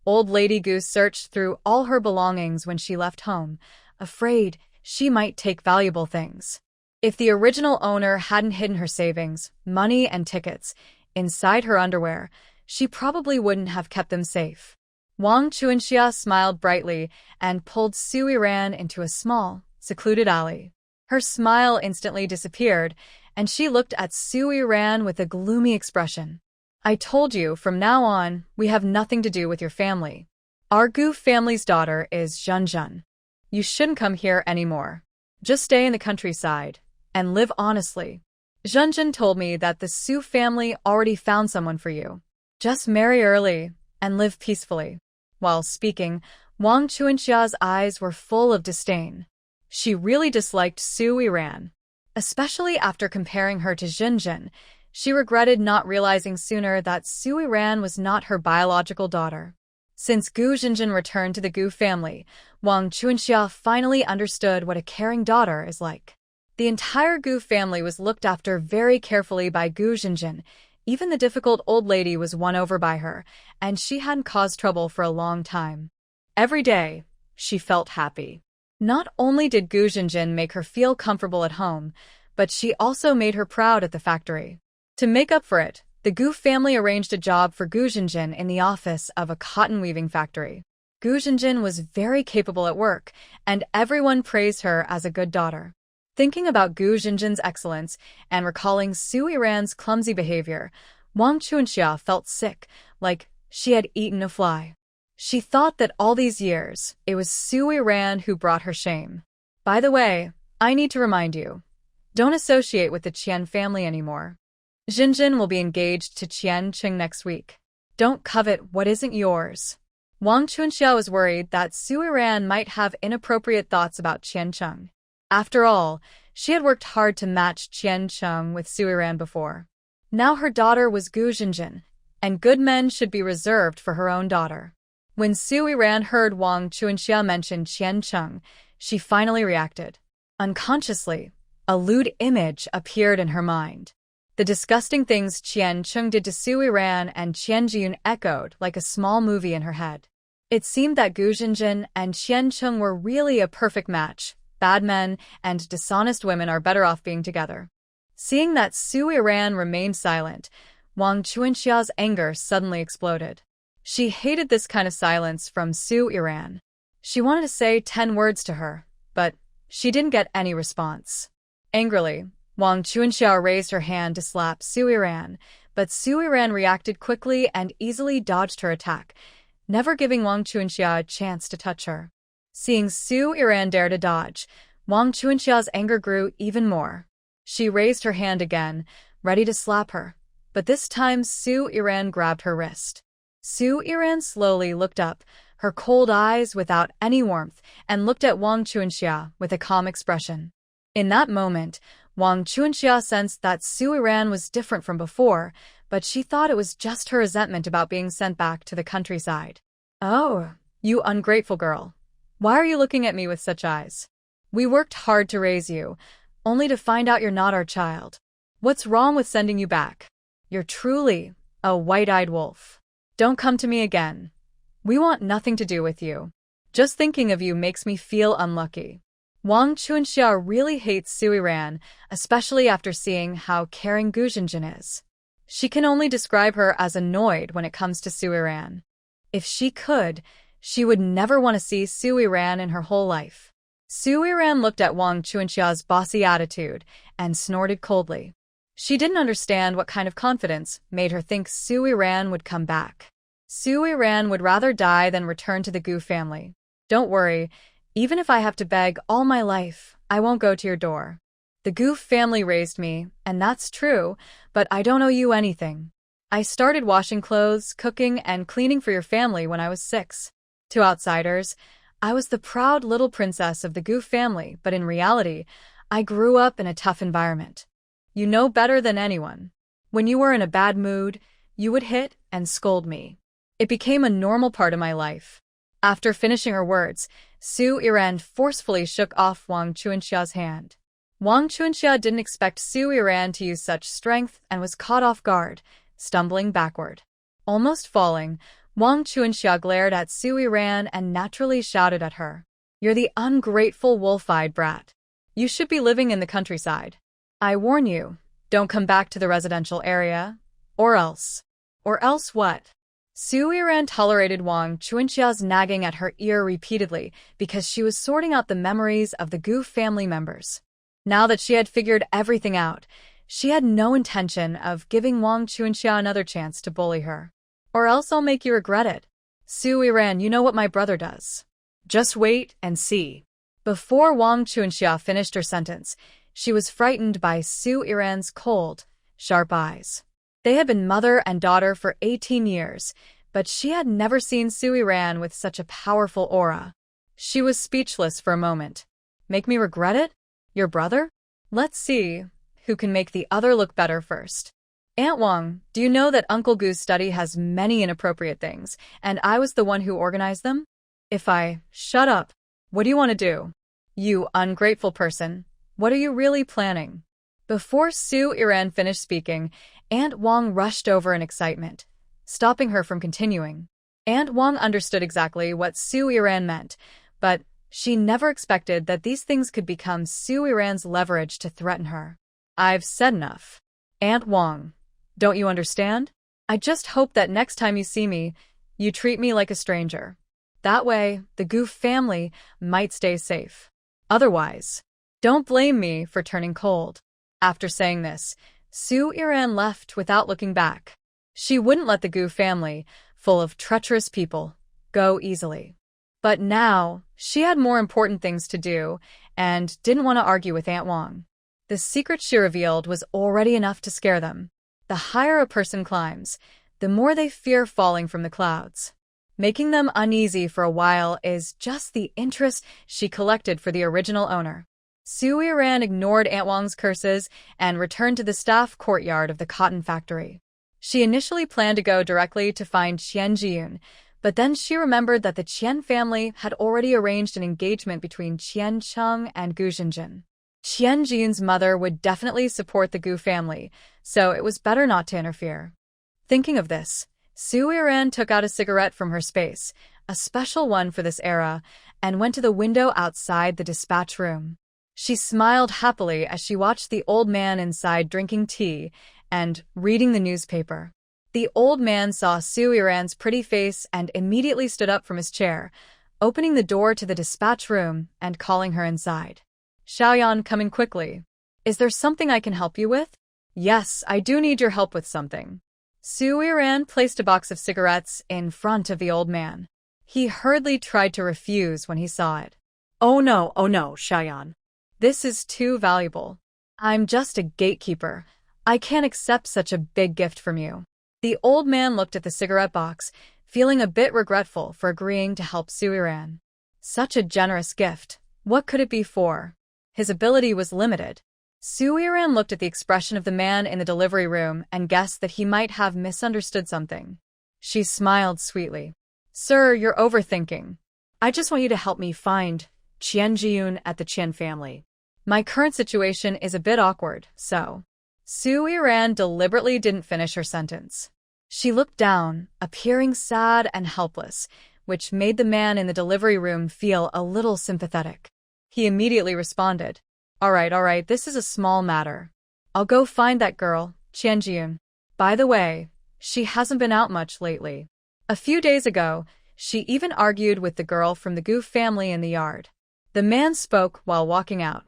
Old Lady Gu searched through all her belongings when she left home, afraid she might take valuable things. If the original owner hadn't hidden her savings, money, and tickets inside her underwear, she probably wouldn't have kept them safe. Wang Chuanxia smiled brightly and pulled Su Yiran into a small, secluded alley. Her smile instantly disappeared, and she looked at Su Yiran with a gloomy expression. I told you, from now on, we have nothing to do with your family. Our Gu family's daughter is Zhenzhen. You shouldn't come here anymore. Just stay in the countryside and live honestly. Zhenzhen told me that the Su family already found someone for you. Just marry early and live peacefully. While speaking, Wang Chuanxia's eyes were full of disdain. She really disliked Su Yiran. Especially after comparing her to Zhenzhen, she regretted not realizing sooner that Su Yiran was not her biological daughter. Since Gu Zhenzhen returned to the Gu family, Wang Chuanxia finally understood what a caring daughter is like. The entire Gu family was looked after very carefully by Gu Zhenzhen. Even the difficult old lady was won over by her, and she hadn't caused trouble for a long time. Every day, she felt happy. Not only did Gu Zhenzhen make her feel comfortable at home, but she also made her proud at the factory. To make up for it, the Gu family arranged a job for Gu Zhenzhen in the office of a cotton weaving factory. Gu Zhenzhen was very capable at work, and everyone praised her as a good daughter. Thinking about Gu Zhenzhen's excellence and recalling Su Yiran's clumsy behavior, Wang Chuanxia felt sick, like she had eaten a fly. She thought that all these years, it was Su Yiran who brought her shame. By the way, I need to remind you, don't associate with the Qian family anymore. Zhenzhen will be engaged to Qian Cheng next week. Don't covet what isn't yours. Wang Chuanxia was worried that Su Yiran might have inappropriate thoughts about Qian Cheng. After all, she had worked hard to match Qian Cheng with Su Yiran before. Now her daughter was Gu Zhenzhen, and good men should be reserved for her own daughter. When Su Yiran heard Wang Chuanxia mention Qian Cheng, she finally reacted. Unconsciously, a lewd image appeared in her mind. The disgusting things Qian Cheng did to Su Yiran and Qian Jiyun echoed like a small movie in her head. It seemed that Gu Zhenzhen and Qian Cheng were really a perfect match. Bad men and dishonest women are better off being together. Seeing that Su Yiran remained silent, Wang Chuanxia's anger suddenly exploded. She hated this kind of silence from Su Yiran. She wanted to say 10 words to her, but she didn't get any response. Angrily, Wang Chuanxia raised her hand to slap Su Yiran, but Su Yiran reacted quickly and easily dodged her attack, never giving Wang Chuanxia a chance to touch her. Seeing Su Yiran dare to dodge, Wang Chuanxia's anger grew even more. She raised her hand again, ready to slap her, but this time Su Yiran grabbed her wrist. Su Yiran slowly looked up, her cold eyes without any warmth, and looked at Wang Chuanxia with a calm expression. In that moment, Wang Chuanxia sensed that Su Yiran was different from before, but she thought it was just her resentment about being sent back to the countryside. Oh, you ungrateful girl. Why are you looking at me with such eyes? We worked hard to raise you, only to find out you're not our child. What's wrong with sending you back? You're truly a white-eyed wolf. Don't come to me again. We want nothing to do with you. Just thinking of you makes me feel unlucky. Wang Chuanxia really hates Su Yiran, especially after seeing how caring Gu Zhenzhen is. She can only describe her as annoyed when it comes to Su Yiran. If she could, she would never want to see Su Yiran in her whole life. Su Yiran looked at Wang Chuanxia's bossy attitude and snorted coldly. She didn't understand what kind of confidence made her think Su Yiran would come back. Su Yiran would rather die than return to the Gu family. Don't worry, even if I have to beg all my life, I won't go to your door. The Goof family raised me, and that's true, but I don't owe you anything. I started washing clothes, cooking, and cleaning for your family when I was 6. To outsiders, I was the proud little princess of the Goof family, but in reality, I grew up in a tough environment. You know better than anyone. When you were in a bad mood, you would hit and scold me. It became a normal part of my life. After finishing her words, Su Iran forcefully shook off Wang Chuanxia's hand. Wang Chuanxia didn't expect Su Iran to use such strength and was caught off guard, stumbling backward. Almost falling, Wang Chuanxia glared at Su Iran and naturally shouted at her. You're the ungrateful wolf-eyed brat. You should be living in the countryside. I warn you, don't come back to the residential area. Or else. Or else what? Su Iran tolerated Wang Chuanxia's nagging at her ear repeatedly because she was sorting out the memories of the Goof family members. Now that she had figured everything out, she had no intention of giving Wang Chuanxia another chance to bully her. Or else I'll make you regret it. Su Iran, you know what my brother does. Just wait and see. Before Wang Chuanxia finished her sentence, she was frightened by Su Iran's cold, sharp eyes. They had been mother and daughter for 18 years, but she had never seen Su Iran with such a powerful aura. She was speechless for a moment. Make me regret it? Your brother? Let's see who can make the other look better first. Aunt Wang, do you know that Uncle Goo's study has many inappropriate things, and I was the one who organized them? Shut up. What do you want to do? You ungrateful person. What are you really planning? Before Su Iran finished speaking, Aunt Wang rushed over in excitement, stopping her from continuing. Aunt Wang understood exactly what Su Iran meant, but she never expected that these things could become Su Iran's leverage to threaten her. I've said enough. Aunt Wang, don't you understand? I just hope that next time you see me, you treat me like a stranger. That way, the Goof family might stay safe. Otherwise, don't blame me for turning cold. After saying this, Su Iran left without looking back. She wouldn't let the Goof family, full of treacherous people, go easily. But now, she had more important things to do and didn't want to argue with Aunt Wang. The secret she revealed was already enough to scare them. The higher a person climbs, the more they fear falling from the clouds. Making them uneasy for a while is just the interest she collected for the original owner. Su Iran ignored Aunt Wang's curses and returned to the staff courtyard of the cotton factory. She initially planned to go directly to find Qian Jiyun, but then she remembered that the Qian family had already arranged an engagement between Qian Cheng and Gu Xinjin. Qian Jiyun's mother would definitely support the Gu family, so it was better not to interfere. Thinking of this, Su Iran took out a cigarette from her space, a special one for this era, and went to the window outside the dispatch room. She smiled happily as she watched the old man inside drinking tea and reading the newspaper. The old man saw Su Iran's pretty face and immediately stood up from his chair, opening the door to the dispatch room and calling her inside. Xiaoyan, come in quickly. Is there something I can help you with? Yes, I do need your help with something. Su Iran placed a box of cigarettes in front of the old man. He hurriedly tried to refuse when he saw it. Oh no, Xiaoyan. This is too valuable. I'm just a gatekeeper. I can't accept such a big gift from you. The old man looked at the cigarette box, feeling a bit regretful for agreeing to help Su Iran. Such a generous gift. What could it be for? His ability was limited. Su Iran looked at the expression of the man in the delivery room and guessed that he might have misunderstood something. She smiled sweetly. Sir, you're overthinking. I just want you to help me find Qian Jiyun at the Qian family. My current situation is a bit awkward, so... Su Iran deliberately didn't finish her sentence. She looked down, appearing sad and helpless, which made the man in the delivery room feel a little sympathetic. He immediately responded, All right, this is a small matter. I'll go find that girl, Qian Jiyun. By the way, she hasn't been out much lately. A few days ago, she even argued with the girl from the Gu family in the yard. The man spoke while walking out.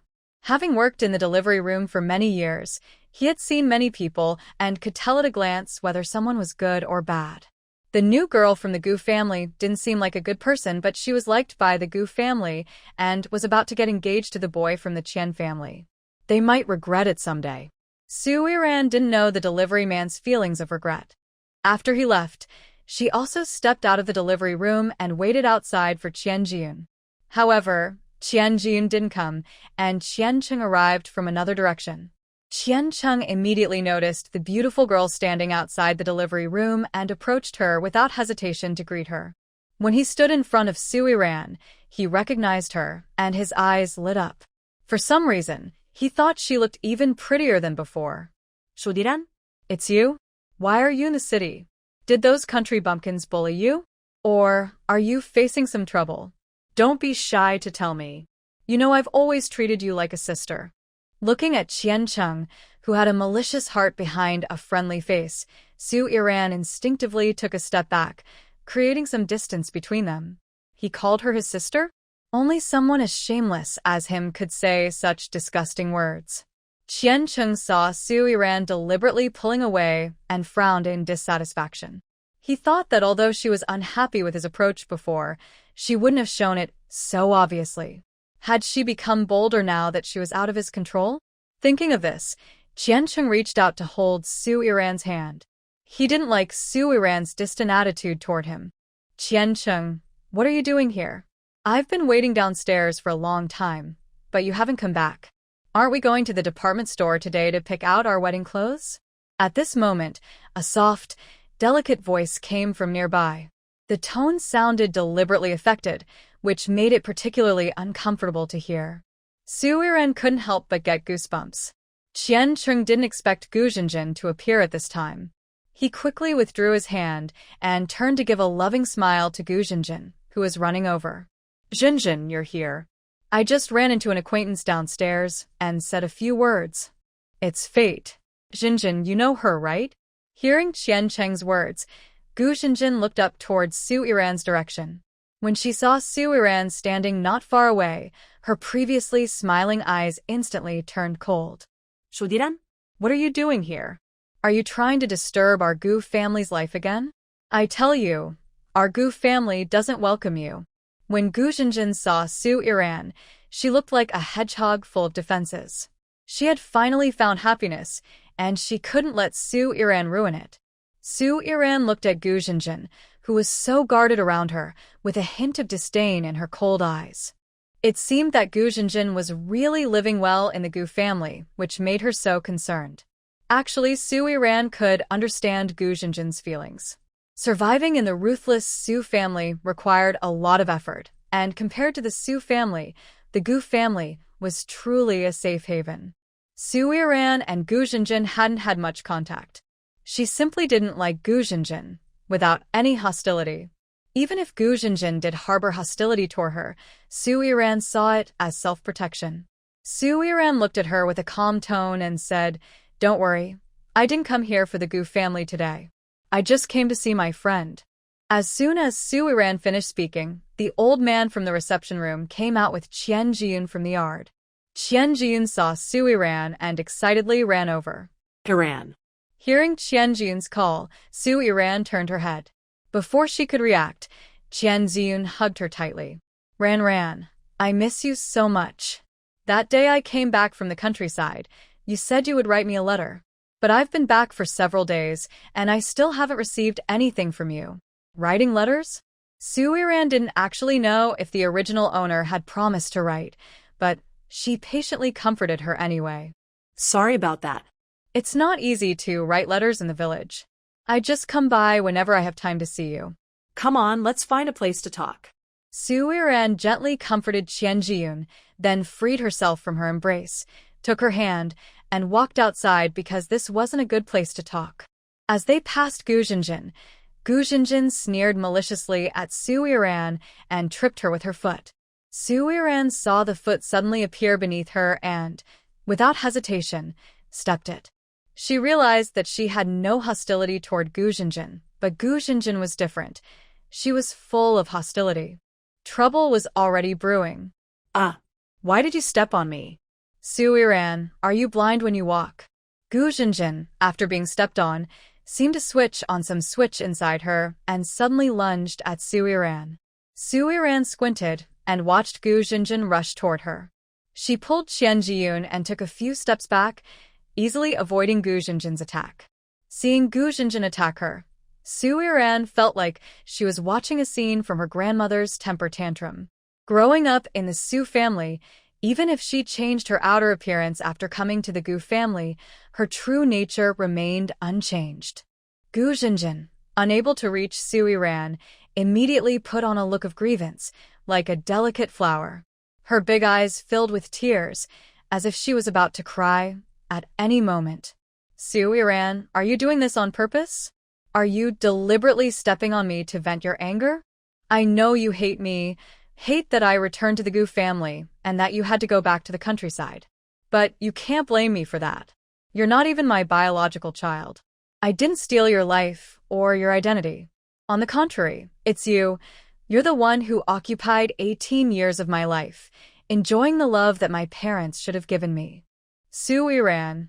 Having worked in the delivery room for many years, he had seen many people and could tell at a glance whether someone was good or bad. The new girl from the Gu family didn't seem like a good person, but she was liked by the Gu family and was about to get engaged to the boy from the Qian family. They might regret it someday. Su Yiran didn't know the delivery man's feelings of regret. After he left, she also stepped out of the delivery room and waited outside for Qian Jiyun. However, Qian Jiyun didn't come, and Qian Cheng arrived from another direction. Qian Cheng immediately noticed the beautiful girl standing outside the delivery room and approached her without hesitation to greet her. When he stood in front of Su Yiran, he recognized her, and his eyes lit up. For some reason, he thought she looked even prettier than before. Shodiran? It's you? Why are you in the city? Did those country bumpkins bully you? Or are you facing some trouble? Don't be shy to tell me. You know I've always treated you like a sister. Looking at Qian Cheng, who had a malicious heart behind a friendly face, Su Yiran instinctively took a step back, creating some distance between them. He called her his sister? Only someone as shameless as him could say such disgusting words. Qian Cheng saw Su Yiran deliberately pulling away and frowned in dissatisfaction. He thought that although she was unhappy with his approach before, she wouldn't have shown it so obviously. Had she become bolder now that she was out of his control? Thinking of this, Qian Cheng reached out to hold Su Yiran's hand. He didn't like Su Yiran's distant attitude toward him. Qian Cheng, what are you doing here? I've been waiting downstairs for a long time, but you haven't come back. Aren't we going to the department store today to pick out our wedding clothes? At this moment, a soft, delicate voice came from nearby. The tone sounded deliberately affected, which made it particularly uncomfortable to hear. Su Yiran couldn't help but get goosebumps. Qian Cheng didn't expect Gu Zhenjin to appear at this time. He quickly withdrew his hand and turned to give a loving smile to Gu Zhenjin, who was running over. Zhenjin, you're here. I just ran into an acquaintance downstairs and said a few words. It's fate. Zhenjin, you know her, right? Hearing Qian Cheng's words, Gu Zhenjin looked up towards Su Yiran's direction. When she saw Su Yiran standing not far away, her previously smiling eyes instantly turned cold. Shodiran? What are you doing here? Are you trying to disturb our Gu family's life again? I tell you, our Gu family doesn't welcome you. When Gu Zhenjin saw Su Yiran, she looked like a hedgehog full of defenses. She had finally found happiness, and she couldn't let Su Yiran ruin it. Su Yiran looked at Gu Zhenjin, who was so guarded around her, with a hint of disdain in her cold eyes. It seemed that Gu Zhenjin was really living well in the Gu family, which made her so concerned. Actually, Su Yiran could understand Gu Zhenjin's feelings. Surviving in the ruthless Su family required a lot of effort, and compared to the Su family, the Gu family was truly a safe haven. Su Yiran and Gu Zhenjin hadn't had much contact. She simply didn't like Gu Zhenjin, without any hostility. Even if Gu Zhenjin did harbor hostility toward her, Su Yiran saw it as self-protection. Su Yiran looked at her with a calm tone and said, "Don't worry, I didn't come here for the Gu family today. I just came to see my friend." As soon as Su Yiran finished speaking, the old man from the reception room came out with Qian Jiyun from the yard. Qian Jiyun saw Su Yiran and excitedly ran over. Yiran. Hearing Qian Jiyun's call, Su Yiran turned her head. Before she could react, Qian Jiyun hugged her tightly. Ran, I miss you so much. That day I came back from the countryside, you said you would write me a letter. But I've been back for several days, and I still haven't received anything from you. Writing letters? Su Yiran didn't actually know if the original owner had promised to write, but she patiently comforted her anyway. Sorry about that. It's not easy to write letters in the village. I just come by whenever I have time to see you. Come on, let's find a place to talk. Su Yiran gently comforted Qian Jiyun, then freed herself from her embrace, took her hand, and walked outside because this wasn't a good place to talk. As they passed Gu Zhenjin sneered maliciously at Su Yiran and tripped her with her foot. Su Yiran saw the foot suddenly appear beneath her and, without hesitation, stepped it. She realized that she had no hostility toward Gu Zhenjin, but Gu Zhenjin was different. She was full of hostility. Trouble was already brewing. Why did you step on me? Su Yiran, are you blind when you walk? Gu Zhenjin, after being stepped on, seemed to switch on some switch inside her and suddenly lunged at Su Yiran. Su Yiran squinted and watched Gu Jinjin rush toward her. She pulled Qian Jiyun and took a few steps back, easily avoiding Gu Jinjin's attack. Seeing Gu Jinjin attack her, Su Yiran felt like she was watching a scene from her grandmother's temper tantrum. Growing up in the Su family, even if she changed her outer appearance after coming to the Gu family, her true nature remained unchanged. Gu Jinjin, unable to reach Su Yiran, immediately put on a look of grievance, like a delicate flower. Her big eyes filled with tears, as if she was about to cry at any moment. Su Yiran, are you doing this on purpose? Are you deliberately stepping on me to vent your anger? I know you hate me, hate that I returned to the Gu family, and that you had to go back to the countryside. But you can't blame me for that. You're not even my biological child. I didn't steal your life or your identity. On the contrary, it's you. You're the one who occupied 18 years of my life, enjoying the love that my parents should have given me. Su Yiran,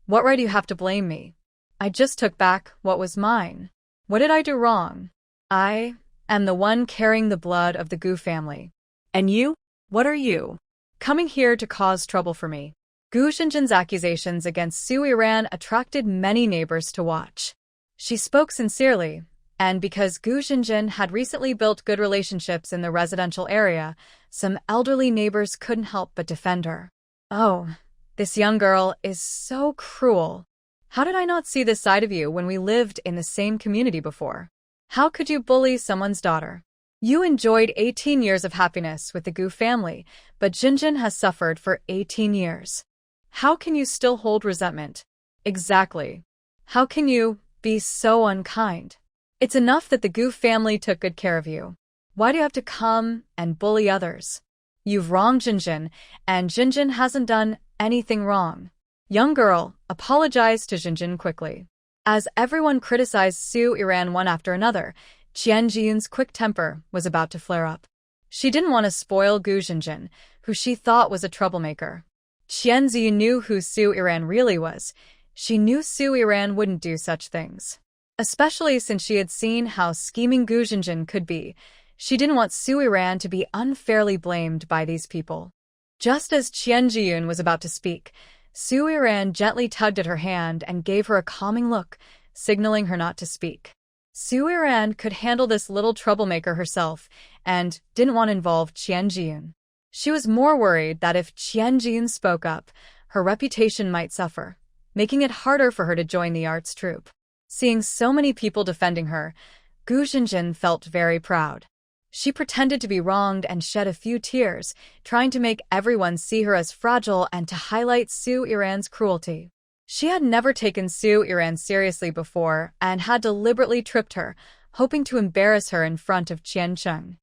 what right do you have to blame me? I just took back what was mine. What did I do wrong? I am the one carrying the blood of the Gu family. And you? What are you? Coming here to cause trouble for me. Gu Jinjin's accusations against Su Yiran attracted many neighbors to watch. She spoke sincerely, and because Gu Jinjin had recently built good relationships in the residential area, some elderly neighbors couldn't help but defend her. Oh, this young girl is so cruel. How did I not see this side of you when we lived in the same community before? How could you bully someone's daughter? You enjoyed 18 years of happiness with the Gu family, but Jinjin has suffered for 18 years. How can you still hold resentment? Exactly. How can you be so unkind? It's enough that the Gu family took good care of you. Why do you have to come and bully others? You've wronged Jinjin, and Jinjin hasn't done anything wrong. Young girl, apologize to Jinjin quickly. As everyone criticized Su Yiran one after another, Qian Jiyun's quick temper was about to flare up. She didn't want to spoil Gu Jinjin, who she thought was a troublemaker. Qian Jiyun knew who Su Yiran really was. She knew Su Yiran wouldn't do such things. Especially since she had seen how scheming Gu Jinjin could be, she didn't want Su Yiran to be unfairly blamed by these people. Just as Qian Jiyun was about to speak, Su Yiran gently tugged at her hand and gave her a calming look, signaling her not to speak. Su Yiran could handle this little troublemaker herself and didn't want to involve Qian Jiyun. She was more worried that if Qian Jiyun spoke up, her reputation might suffer, making it harder for her to join the arts troupe. Seeing so many people defending her, Gu Jinjin felt very proud. She pretended to be wronged and shed a few tears, trying to make everyone see her as fragile and to highlight Su Yiran's cruelty. She had never taken Su Yiran seriously before and had deliberately tripped her, hoping to embarrass her in front of Qian Cheng.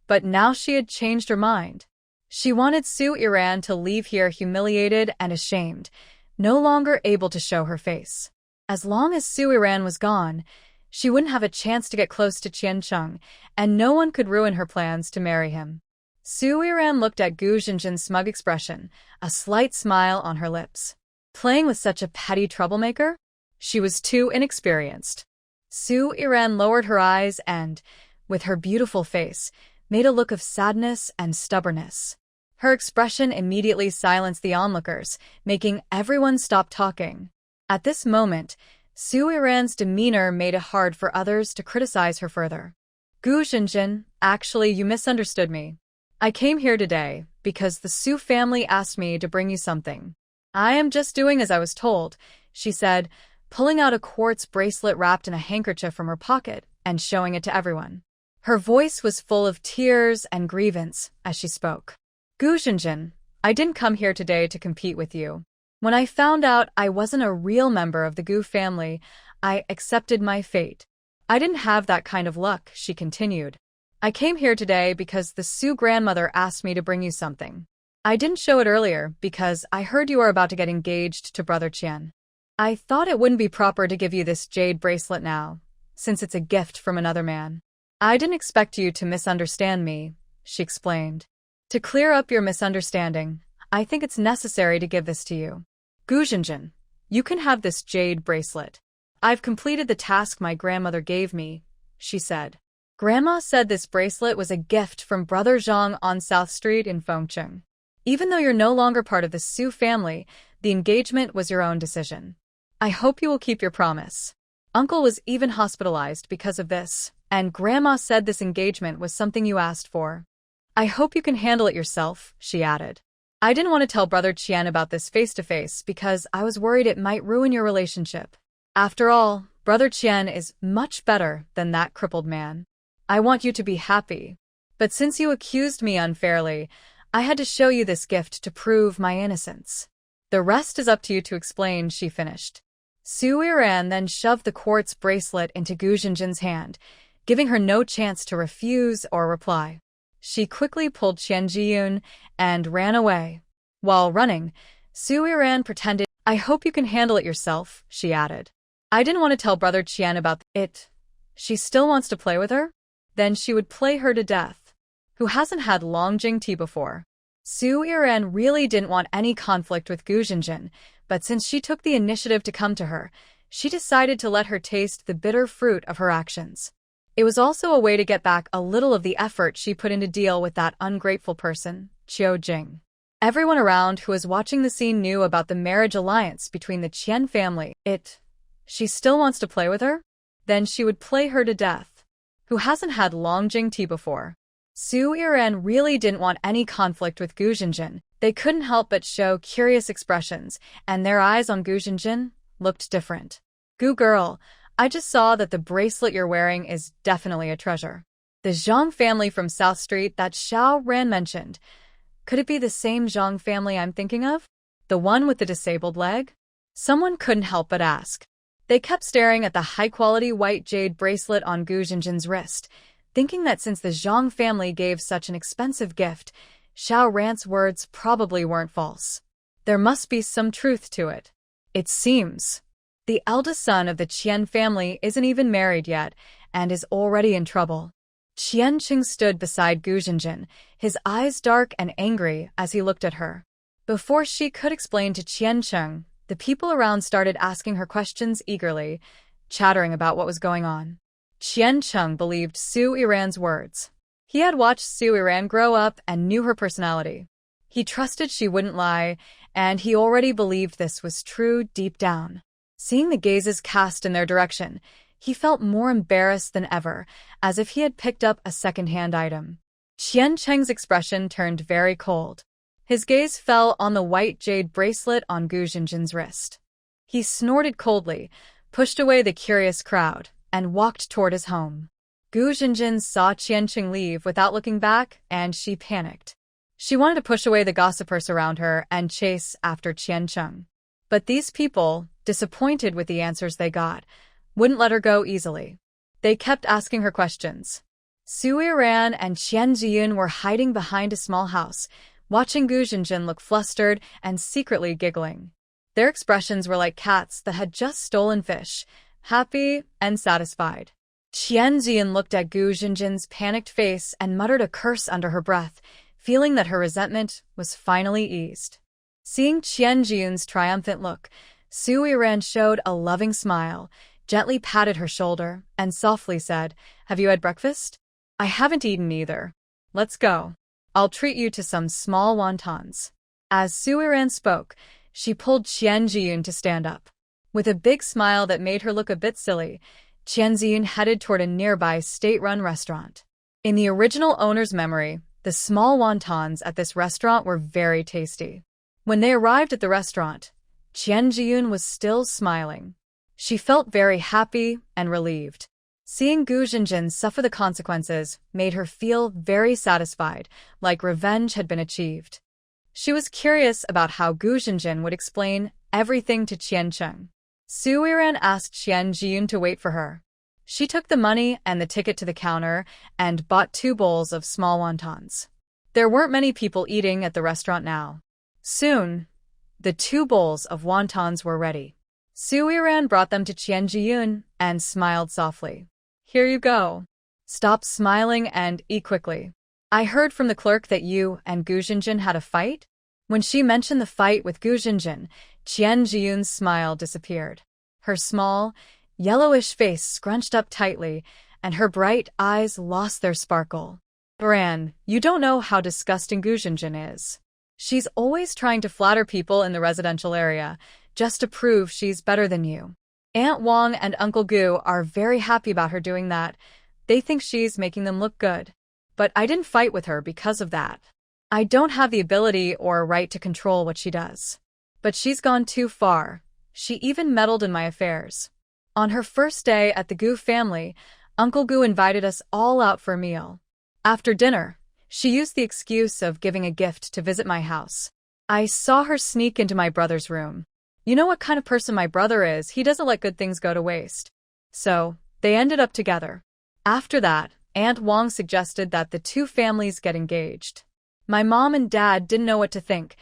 But now she had changed her mind. She wanted Su Yiran to leave here humiliated and ashamed, no longer able to show her face. As long as Su Yiran was gone, she wouldn't have a chance to get close to Qian Cheng, and no one could ruin her plans to marry him. Su Yiran looked at Gu Jinjin's smug expression, a slight smile on her lips. Playing with such a petty troublemaker? She was too inexperienced. Su Yiran lowered her eyes and, with her beautiful face, made a look of sadness and stubbornness. Her expression immediately silenced the onlookers, making everyone stop talking. At this moment, Su Yiran's demeanor made it hard for others to criticize her further. Gu Jinjin, actually you misunderstood me. I came here today because the Su family asked me to bring you something. I am just doing as I was told, she said, pulling out a quartz bracelet wrapped in a handkerchief from her pocket and showing it to everyone. Her voice was full of tears and grievance as she spoke. Gu Jinjin, I didn't come here today to compete with you. When I found out I wasn't a real member of the Gu family, I accepted my fate. I didn't have that kind of luck, she continued. I came here today because the Su grandmother asked me to bring you something. I didn't show it earlier because I heard you are about to get engaged to Brother Qian. I thought it wouldn't be proper to give you this jade bracelet now, since it's a gift from another man. I didn't expect you to misunderstand me, she explained. To clear up your misunderstanding, I think it's necessary to give this to you. Gu Jinjin, you can have this jade bracelet. I've completed the task my grandmother gave me, she said. Grandma said this bracelet was a gift from Brother Zhang on South Street in Fengcheng. Even though you're no longer part of the Su family, the engagement was your own decision. I hope you will keep your promise. Uncle was even hospitalized because of this, and Grandma said this engagement was something you asked for. I hope you can handle it yourself, she added. I didn't want to tell Brother Qian about this face-to-face because I was worried it might ruin your relationship. After all, Brother Qian is much better than that crippled man. I want you to be happy. But since you accused me unfairly, I had to show you this gift to prove my innocence. The rest is up to you to explain, she finished. Su Yiran then shoved the quartz bracelet into Gu Jinjin's hand, giving her no chance to refuse or reply. She quickly pulled Qian Jiyun and ran away. While running, Su Yiran pretended, I hope you can handle it yourself, she added. I didn't want to tell Brother Qian about it. She still wants to play with her? Then she would play her to death. Who hasn't had Longjing tea before? Su Yiran really didn't want any conflict with Gu Jinjin, but since she took the initiative to come to her, she decided to let her taste the bitter fruit of her actions. It was also a way to get back a little of the effort she put in to deal with that ungrateful person, Qiu Jing. Everyone around who was watching the scene knew about the marriage alliance between the Qian family. She still wants to play with her? Then she would play her to death. Who hasn't had Longjing tea before? Su Yiran really didn't want any conflict with Gu Jinjin. They couldn't help but show curious expressions, and their eyes on Gu Jinjin looked different. Gu girl, I just saw that the bracelet you're wearing is definitely a treasure. The Zhang family from South Street that Xiao Ran mentioned. Could it be the same Zhang family I'm thinking of? The one with the disabled leg? Someone couldn't help but ask. They kept staring at the high-quality white jade bracelet on Gu Jinjin's wrist, thinking that since the Zhang family gave such an expensive gift, Xiao Ran's words probably weren't false. There must be some truth to it. It seems. The eldest son of the Qian family isn't even married yet, and is already in trouble. Qian Qing stood beside Gu Jinjin, his eyes dark and angry as he looked at her. Before she could explain to Qian Qing, the people around started asking her questions eagerly, chattering about what was going on. Qian Qing believed Su Yiran's words. He had watched Su Yiran grow up and knew her personality. He trusted she wouldn't lie, and he already believed this was true deep down. Seeing the gazes cast in their direction, he felt more embarrassed than ever, as if he had picked up a second-hand item. Qian Qing's expression turned very cold. His gaze fell on the white jade bracelet on Gu Jinjin's wrist. He snorted coldly, pushed away the curious crowd, and walked toward his home. Gu Jinjin saw Qian Qing leave without looking back, and she panicked. She wanted to push away the gossipers around her and chase after Qian Qing. But these people, disappointed with the answers they got, wouldn't let her go easily. They kept asking her questions. Su Yiran and Qian Jiyun were hiding behind a small house, watching Gu Jinjin look flustered and secretly giggling. Their expressions were like cats that had just stolen fish, happy and satisfied. Qian Jiyun looked at Gu Jinjin's panicked face and muttered a curse under her breath, feeling that her resentment was finally eased. Seeing Qian Jiyun's triumphant look, Su Yiran showed a loving smile, gently patted her shoulder, and softly said, Have you had breakfast? I haven't eaten either. Let's go. I'll treat you to some small wontons. As Su Yiran spoke, she pulled Qian Jiyun to stand up. With a big smile that made her look a bit silly, Qian Jiyun headed toward a nearby state-run restaurant. In the original owner's memory, the small wontons at this restaurant were very tasty. When they arrived at the restaurant, Qian Jiyun was still smiling. She felt very happy and relieved. Seeing Gu Jinjin suffer the consequences made her feel very satisfied, like revenge had been achieved. She was curious about how Gu Jinjin would explain everything to Qian Qing. Su Yiran asked Qian Jiyun to wait for her. She took the money and the ticket to the counter and bought 2 bowls of small wontons. There weren't many people eating at the restaurant now. Soon, the 2 bowls of wontons were ready. Su Yiran brought them to Qian Jiyun and smiled softly. Here you go. Stop smiling and eat quickly. I heard from the clerk that you and Gu Jinjin had a fight? When she mentioned the fight with Gu Jinjin, Qian Jiyun's smile disappeared. Her small, yellowish face scrunched up tightly, and her bright eyes lost their sparkle. Bran, you don't know how disgusting Guzhenjin is. She's always trying to flatter people in the residential area, just to prove she's better than you. Aunt Wang and Uncle Gu are very happy about her doing that. They think she's making them look good. But I didn't fight with her because of that. I don't have the ability or right to control what she does. But she's gone too far. She even meddled in my affairs. On her first day at the Gu family, Uncle Gu invited us all out for a meal. After dinner, she used the excuse of giving a gift to visit my house. I saw her sneak into my brother's room. You know what kind of person my brother is, he doesn't let good things go to waste. So, they ended up together. After that, Aunt Wang suggested that the two families get engaged. My mom and dad didn't know what to think.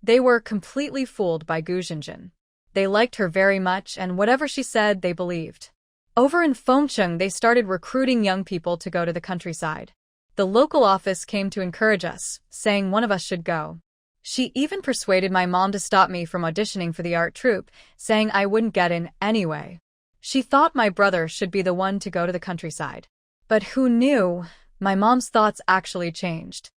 They were completely fooled by Gu Jinjin. They liked her very much, and whatever she said, they believed. Over in Fengcheng, they started recruiting young people to go to the countryside. The local office came to encourage us, saying one of us should go. She even persuaded my mom to stop me from auditioning for the art troupe, saying I wouldn't get in anyway. She thought my brother should be the one to go to the countryside. But who knew, my mom's thoughts actually changed.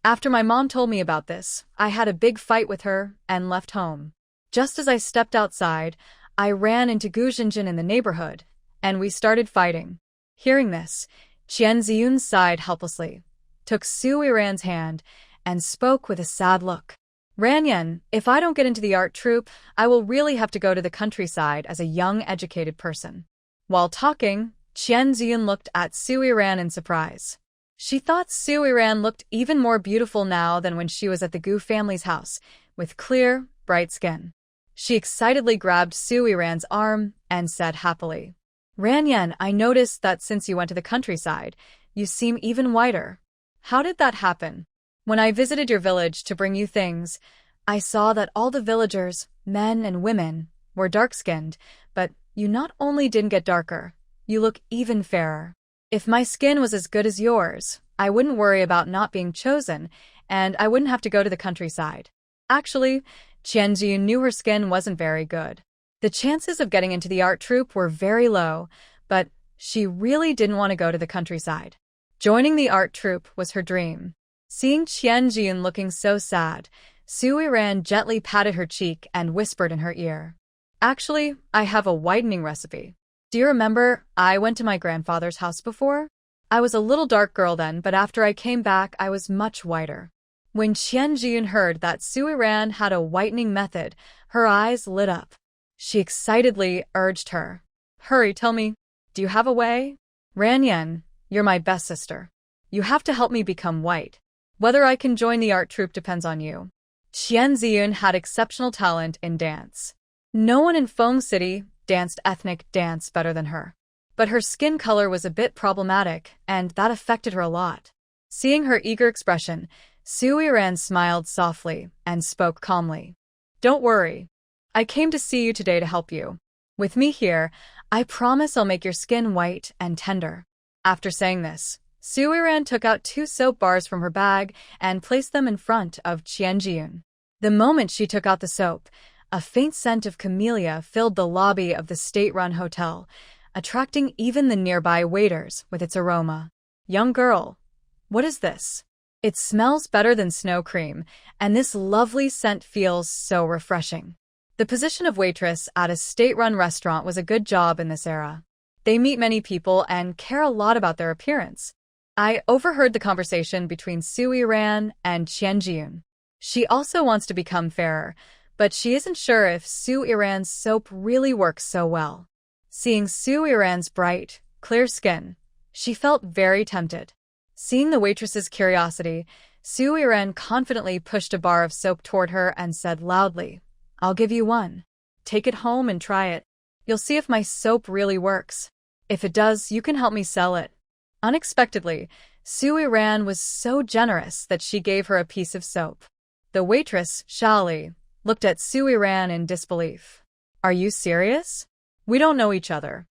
After my mom told me about this, I had a big fight with her and left home. Just as I stepped outside, I ran into Gu Jinjin in the neighborhood, and we started fighting. Hearing this, Qian Ziyun sighed helplessly, took Su Yiran's hand, and spoke with a sad look. Ranyan, if I don't get into the art troupe, I will really have to go to the countryside as a young, educated person. While talking, Qian Ziyun looked at Su Yiran in surprise. She thought Su Yiran looked even more beautiful now than when she was at the Gu family's house, with clear, bright skin. She excitedly grabbed Su Yiran's arm and said happily, Ranyan, I noticed that since you went to the countryside, you seem even whiter. How did that happen? When I visited your village to bring you things, I saw that all the villagers, men and women, were dark-skinned, but you not only didn't get darker, you look even fairer. If my skin was as good as yours, I wouldn't worry about not being chosen, and I wouldn't have to go to the countryside. Actually, Qianji knew her skin wasn't very good. The chances of getting into the art troupe were very low, but she really didn't want to go to the countryside. Joining the art troupe was her dream. Seeing Qianjin looking so sad, Su Yiran gently patted her cheek and whispered in her ear. Actually, I have a whitening recipe. Do you remember, I went to my grandfather's house before? I was a little dark girl then, but after I came back, I was much whiter. When Qianjin heard that Su Yiran had a whitening method, her eyes lit up. She excitedly urged her. Hurry, tell me, do you have a way? Ranyan, you're my best sister. You have to help me become white. Whether I can join the art troupe depends on you. Qian Ziyun had exceptional talent in dance. No one in Feng City danced ethnic dance better than her. But her skin color was a bit problematic, and that affected her a lot. Seeing her eager expression, Su Yiran smiled softly and spoke calmly. Don't worry. I came to see you today to help you. With me here, I promise I'll make your skin white and tender. After saying this, Su Yiran took out 2 soap bars from her bag and placed them in front of Qianjin. The moment she took out the soap, a faint scent of camellia filled the lobby of the state-run hotel, attracting even the nearby waiters with its aroma. Young girl, what is this? It smells better than snow cream, and this lovely scent feels so refreshing. The position of waitress at a state-run restaurant was a good job in this era. They meet many people and care a lot about their appearance. I overheard the conversation between Su Yiran and Qianjin. She also wants to become fairer, but she isn't sure if Su Yiran's soap really works so well. Seeing Su Yiran's bright, clear skin, she felt very tempted. Seeing the waitress's curiosity, Su Yiran confidently pushed a bar of soap toward her and said loudly, I'll give you one. Take it home and try it. You'll see if my soap really works. If it does, you can help me sell it. Unexpectedly, Su Yiran was so generous that she gave her a piece of soap. The waitress, Shaoli, looked at Su Yiran in disbelief. Are you serious? We don't know each other.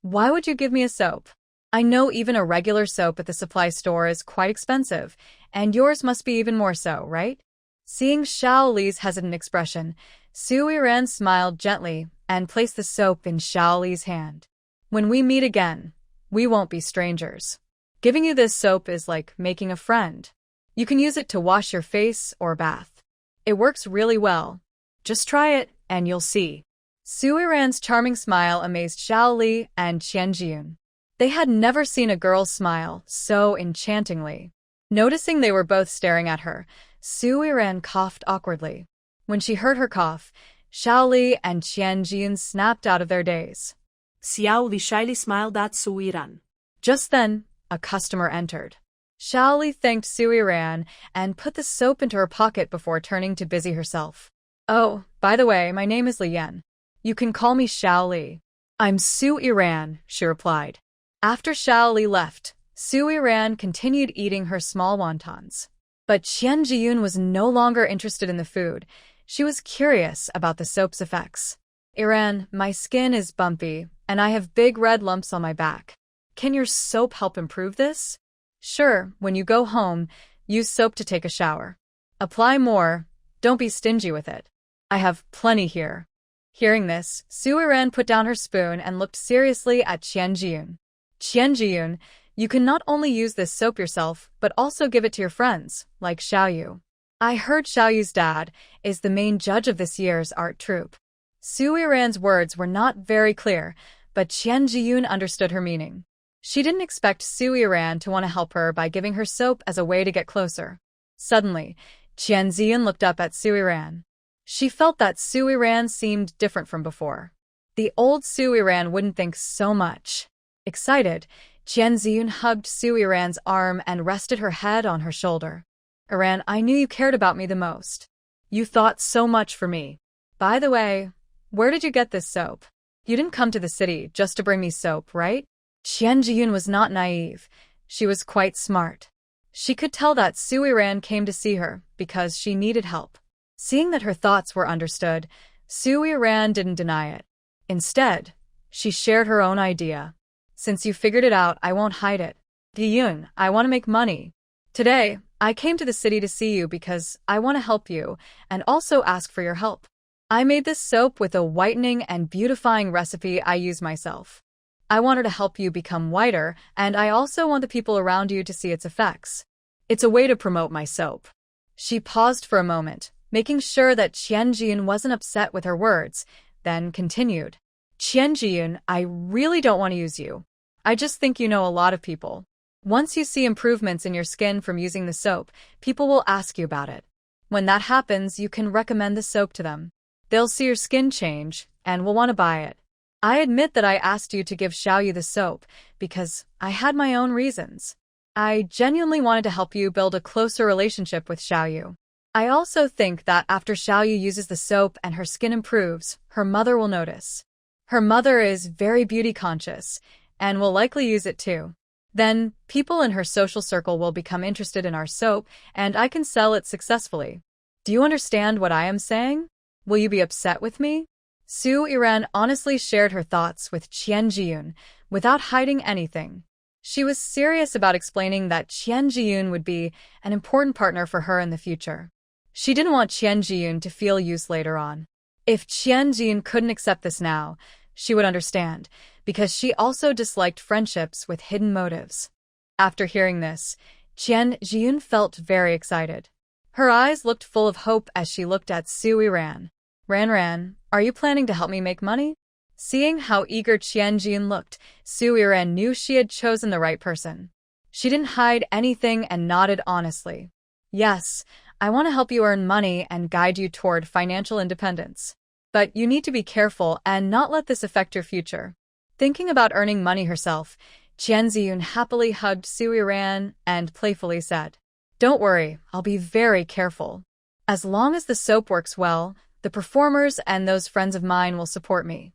Why would you give me a soap? I know even a regular soap at the supply store is quite expensive, and yours must be even more so, right? Seeing Shaoli's hesitant expression, Su Yiran smiled gently and placed the soap in Shaoli's hand. When we meet again, we won't be strangers. Giving you this soap is like making a friend. You can use it to wash your face or bath. It works really well. Just try it, and you'll see. Sui Ran's charming smile amazed Xiao Li and Qian Jiyun. They had never seen a girl smile so enchantingly. Noticing they were both staring at her, Sui Ran coughed awkwardly. When she heard her cough, Xiao Li and Qian Jiyun snapped out of their daze. Xiao Li shyly smiled at Sui Ran. Just then, a customer entered. Xiao Li thanked Sui Ran and put the soap into her pocket before turning to busy herself. Oh, by the way, my name is Li Yan. You can call me Xiao Li. I'm Sui Ran, she replied. After Xiao Li left, Sui Ran continued eating her small wontons. But Qian Jiyun was no longer interested in the food. She was curious about the soap's effects. Iran, my skin is bumpy, and I have big red lumps on my back. Can your soap help improve this? Sure, when you go home, use soap to take a shower. Apply more, don't be stingy with it. I have plenty here. Hearing this, Sui Ran put down her spoon and looked seriously at Qian Jiyun. Qian Jiyun, you can not only use this soap yourself, but also give it to your friends, like Xiaoyu. I heard Xiaoyu's dad is the main judge of this year's art troupe. Sui Ran's words were not very clear, but Qian Jiyun understood her meaning. She didn't expect Sui Ran to want to help her by giving her soap as a way to get closer. Suddenly, Qian Jiyun looked up at Sui Ran. She felt that Sui Ran seemed different from before. The old Sui Ran wouldn't think so much. Excited, Qian Jiyun hugged Sui Ran's arm and rested her head on her shoulder. Iran, I knew you cared about me the most. You thought so much for me. By the way, where did you get this soap? You didn't come to the city just to bring me soap, right? Qian Jiyun was not naive. She was quite smart. She could tell that Sui Ran came to see her because she needed help. Seeing that her thoughts were understood, Sui Ran didn't deny it. Instead, she shared her own idea. Since you figured it out, I won't hide it. Jiyun, I want to make money. Today, I came to the city to see you because I want to help you and also ask for your help. I made this soap with a whitening and beautifying recipe I use myself. I wanted to help you become whiter, and I also want the people around you to see its effects. It's a way to promote my soap. She paused for a moment, making sure that Qian Jiyun wasn't upset with her words, then continued. Qian Jiyun, I really don't want to use you. I just think you know a lot of people. Once you see improvements in your skin from using the soap, people will ask you about it. When that happens, you can recommend the soap to them. They'll see your skin change and will want to buy it. I admit that I asked you to give Xiaoyu the soap because I had my own reasons. I genuinely wanted to help you build a closer relationship with Xiaoyu. I also think that after Xiaoyu uses the soap and her skin improves, her mother will notice. Her mother is very beauty conscious and will likely use it too. Then, people in her social circle will become interested in our soap and I can sell it successfully. Do you understand what I am saying? Will you be upset with me? Sui Ran honestly shared her thoughts with Qian Jiyun without hiding anything. She was serious about explaining that Qian Jiyun would be an important partner for her in the future. She didn't want Qian Jiyun to feel used later on. If Qian Jiyun couldn't accept this now, she would understand, because she also disliked friendships with hidden motives. After hearing this, Qian Jiyun felt very excited. Her eyes looked full of hope as she looked at Sui Ran. Ran, are you planning to help me make money? Seeing how eager Qian Jiyun looked, Sui Ran knew she had chosen the right person. She didn't hide anything and nodded honestly. Yes, I want to help you earn money and guide you toward financial independence. But you need to be careful and not let this affect your future. Thinking about earning money herself, Qian Jiyun happily hugged Sui Ran and playfully said, Don't worry, I'll be very careful. As long as the soap works well, the performers and those friends of mine will support me.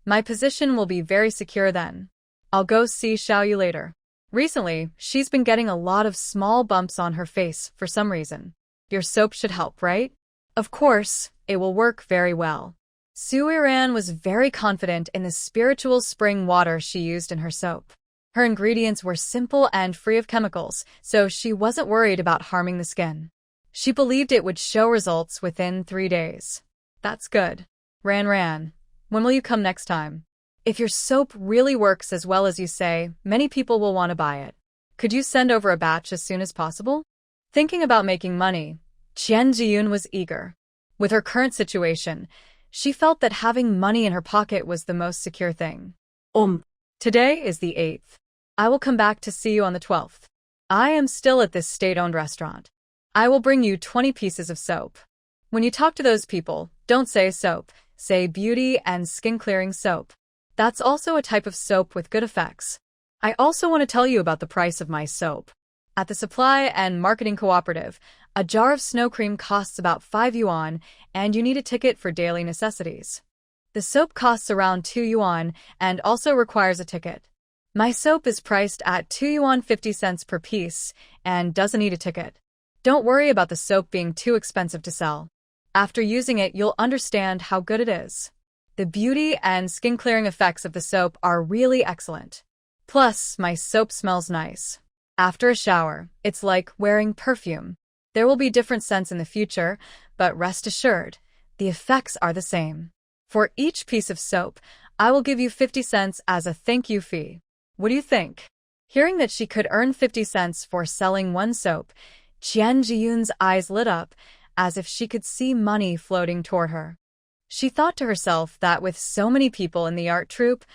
My position will be very secure then. I'll go see Xiaoyu later. Recently, she's been getting a lot of small bumps on her face for some reason. Your soap should help, right? Of course, it will work very well. Sui Ran was very confident in the spiritual spring water she used in her soap. Her ingredients were simple and free of chemicals, so she wasn't worried about harming the skin. She believed it would show results within 3 days. That's good. Ran, when will you come next time? If your soap really works as well as you say, many people will want to buy it. Could you send over a batch as soon as possible? Thinking about making money, Chen Jiyun was eager. With her current situation, she felt that having money in her pocket was the most secure thing. Today is the 8th. I will come back to see you on the 12th. I am still at this state-owned restaurant. I will bring you 20 pieces of soap. When you talk to those people, don't say soap, say beauty and skin-clearing soap. That's also a type of soap with good effects. I also want to tell you about the price of my soap. At the Supply and Marketing Cooperative, a jar of snow cream costs about 5 yuan, and you need a ticket for daily necessities. The soap costs around 2 yuan and also requires a ticket. My soap is priced at 2 yuan 50 cents per piece and doesn't need a ticket. Don't worry about the soap being too expensive to sell. After using it, you'll understand how good it is. The beauty and skin-clearing effects of the soap are really excellent. Plus, my soap smells nice. After a shower, it's like wearing perfume. There will be different scents in the future, but rest assured, the effects are the same. For each piece of soap, I will give you 50 cents as a thank you fee. What do you think? Hearing that she could earn 50 cents for selling one soap, Chen Jiyun's eyes lit up, as if she could see money floating toward her. She thought to herself that with so many people in the art troupe,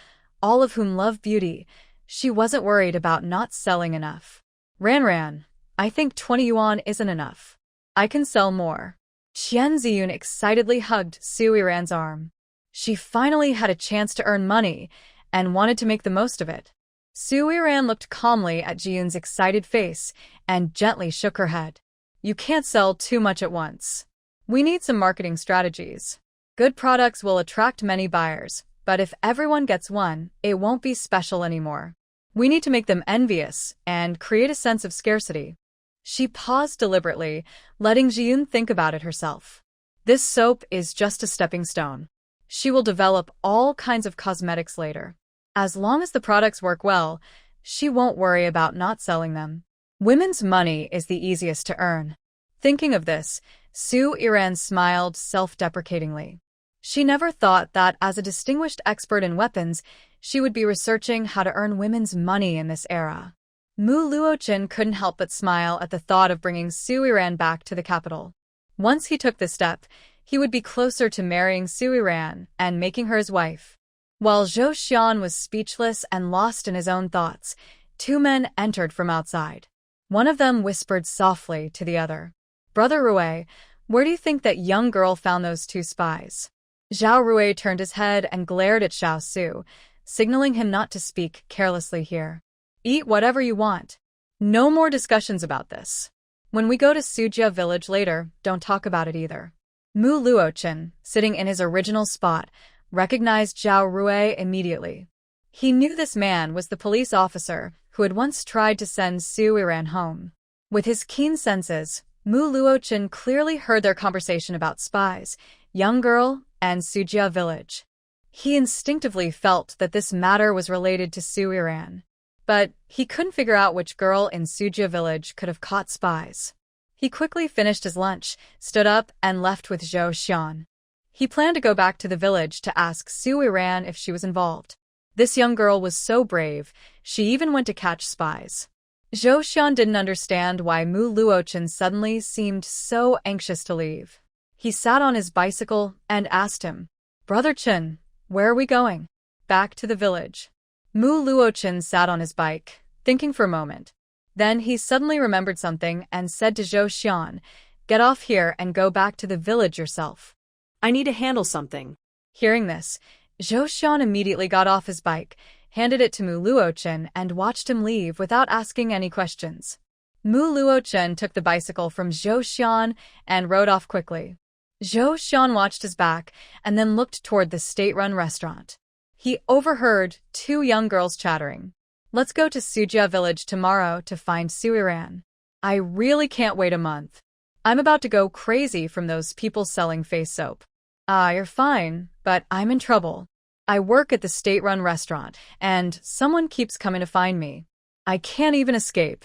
all of whom love beauty, she wasn't worried about not selling enough. Ran, I think 20 yuan isn't enough. I can sell more. Chen Ziyun excitedly hugged Su Yiran's arm. She finally had a chance to earn money and wanted to make the most of it. Su Yiran looked calmly at Jiyun's excited face and gently shook her head. You can't sell too much at once. We need some marketing strategies. Good products will attract many buyers, but if everyone gets one, it won't be special anymore. We need to make them envious and create a sense of scarcity. She paused deliberately, letting Jiyun think about it herself. This soap is just a stepping stone. She will develop all kinds of cosmetics later. As long as the products work well, she won't worry about not selling them. Women's money is the easiest to earn. Thinking of this, Su Yiran smiled self-deprecatingly. She never thought that as a distinguished expert in weapons, she would be researching how to earn women's money in this era. Mu Luochen couldn't help but smile at the thought of bringing Su Yiran back to the capital. Once he took this step, he would be closer to marrying Su Yiran and making her his wife. While Zhou Xian was speechless and lost in his own thoughts, two men entered from outside. One of them whispered softly to the other. Brother Rui, where do you think that young girl found those two spies? Zhao Rui turned his head and glared at Xiao Su, signaling him not to speak carelessly here. Eat whatever you want. No more discussions about this. When we go to Sujia village later, don't talk about it either. Mu Luochen, sitting in his original spot, recognized Zhao Rui immediately. He knew this man was the police officer who had once tried to send Su Yiran home. With his keen senses, Mu Luochen clearly heard their conversation about spies, young girl, and Sujia village. He instinctively felt that this matter was related to Su Yiran. But he couldn't figure out which girl in Sujia village could have caught spies. He quickly finished his lunch, stood up, and left with Zhou Xian. He planned to go back to the village to ask Su Yiran if she was involved. This young girl was so brave, she even went to catch spies. Zhou Xian didn't understand why Mu Luochen suddenly seemed so anxious to leave. He sat on his bicycle and asked him, Brother Chen, where are we going? Back to the village. Mu Luochen sat on his bike, thinking for a moment. Then he suddenly remembered something and said to Zhou Xian, Get off here and go back to the village yourself. I need to handle something. Hearing this, Zhou Xian immediately got off his bike, handed it to Mu Luochen and watched him leave without asking any questions. Mu Luochen took the bicycle from Zhou Xian and rode off quickly. Zhou Xian watched his back and then looked toward the state-run restaurant. He overheard two young girls chattering. Let's go to Sujia village tomorrow to find Su Yiran. I really can't wait a month. I'm about to go crazy from those people selling face soap. You're fine, but I'm in trouble. I work at the state-run restaurant, and someone keeps coming to find me. I can't even escape.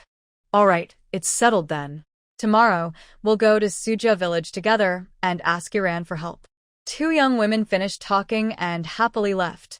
All right, it's settled then. Tomorrow, we'll go to Sujia village together and ask Yiran for help. Two young women finished talking and happily left.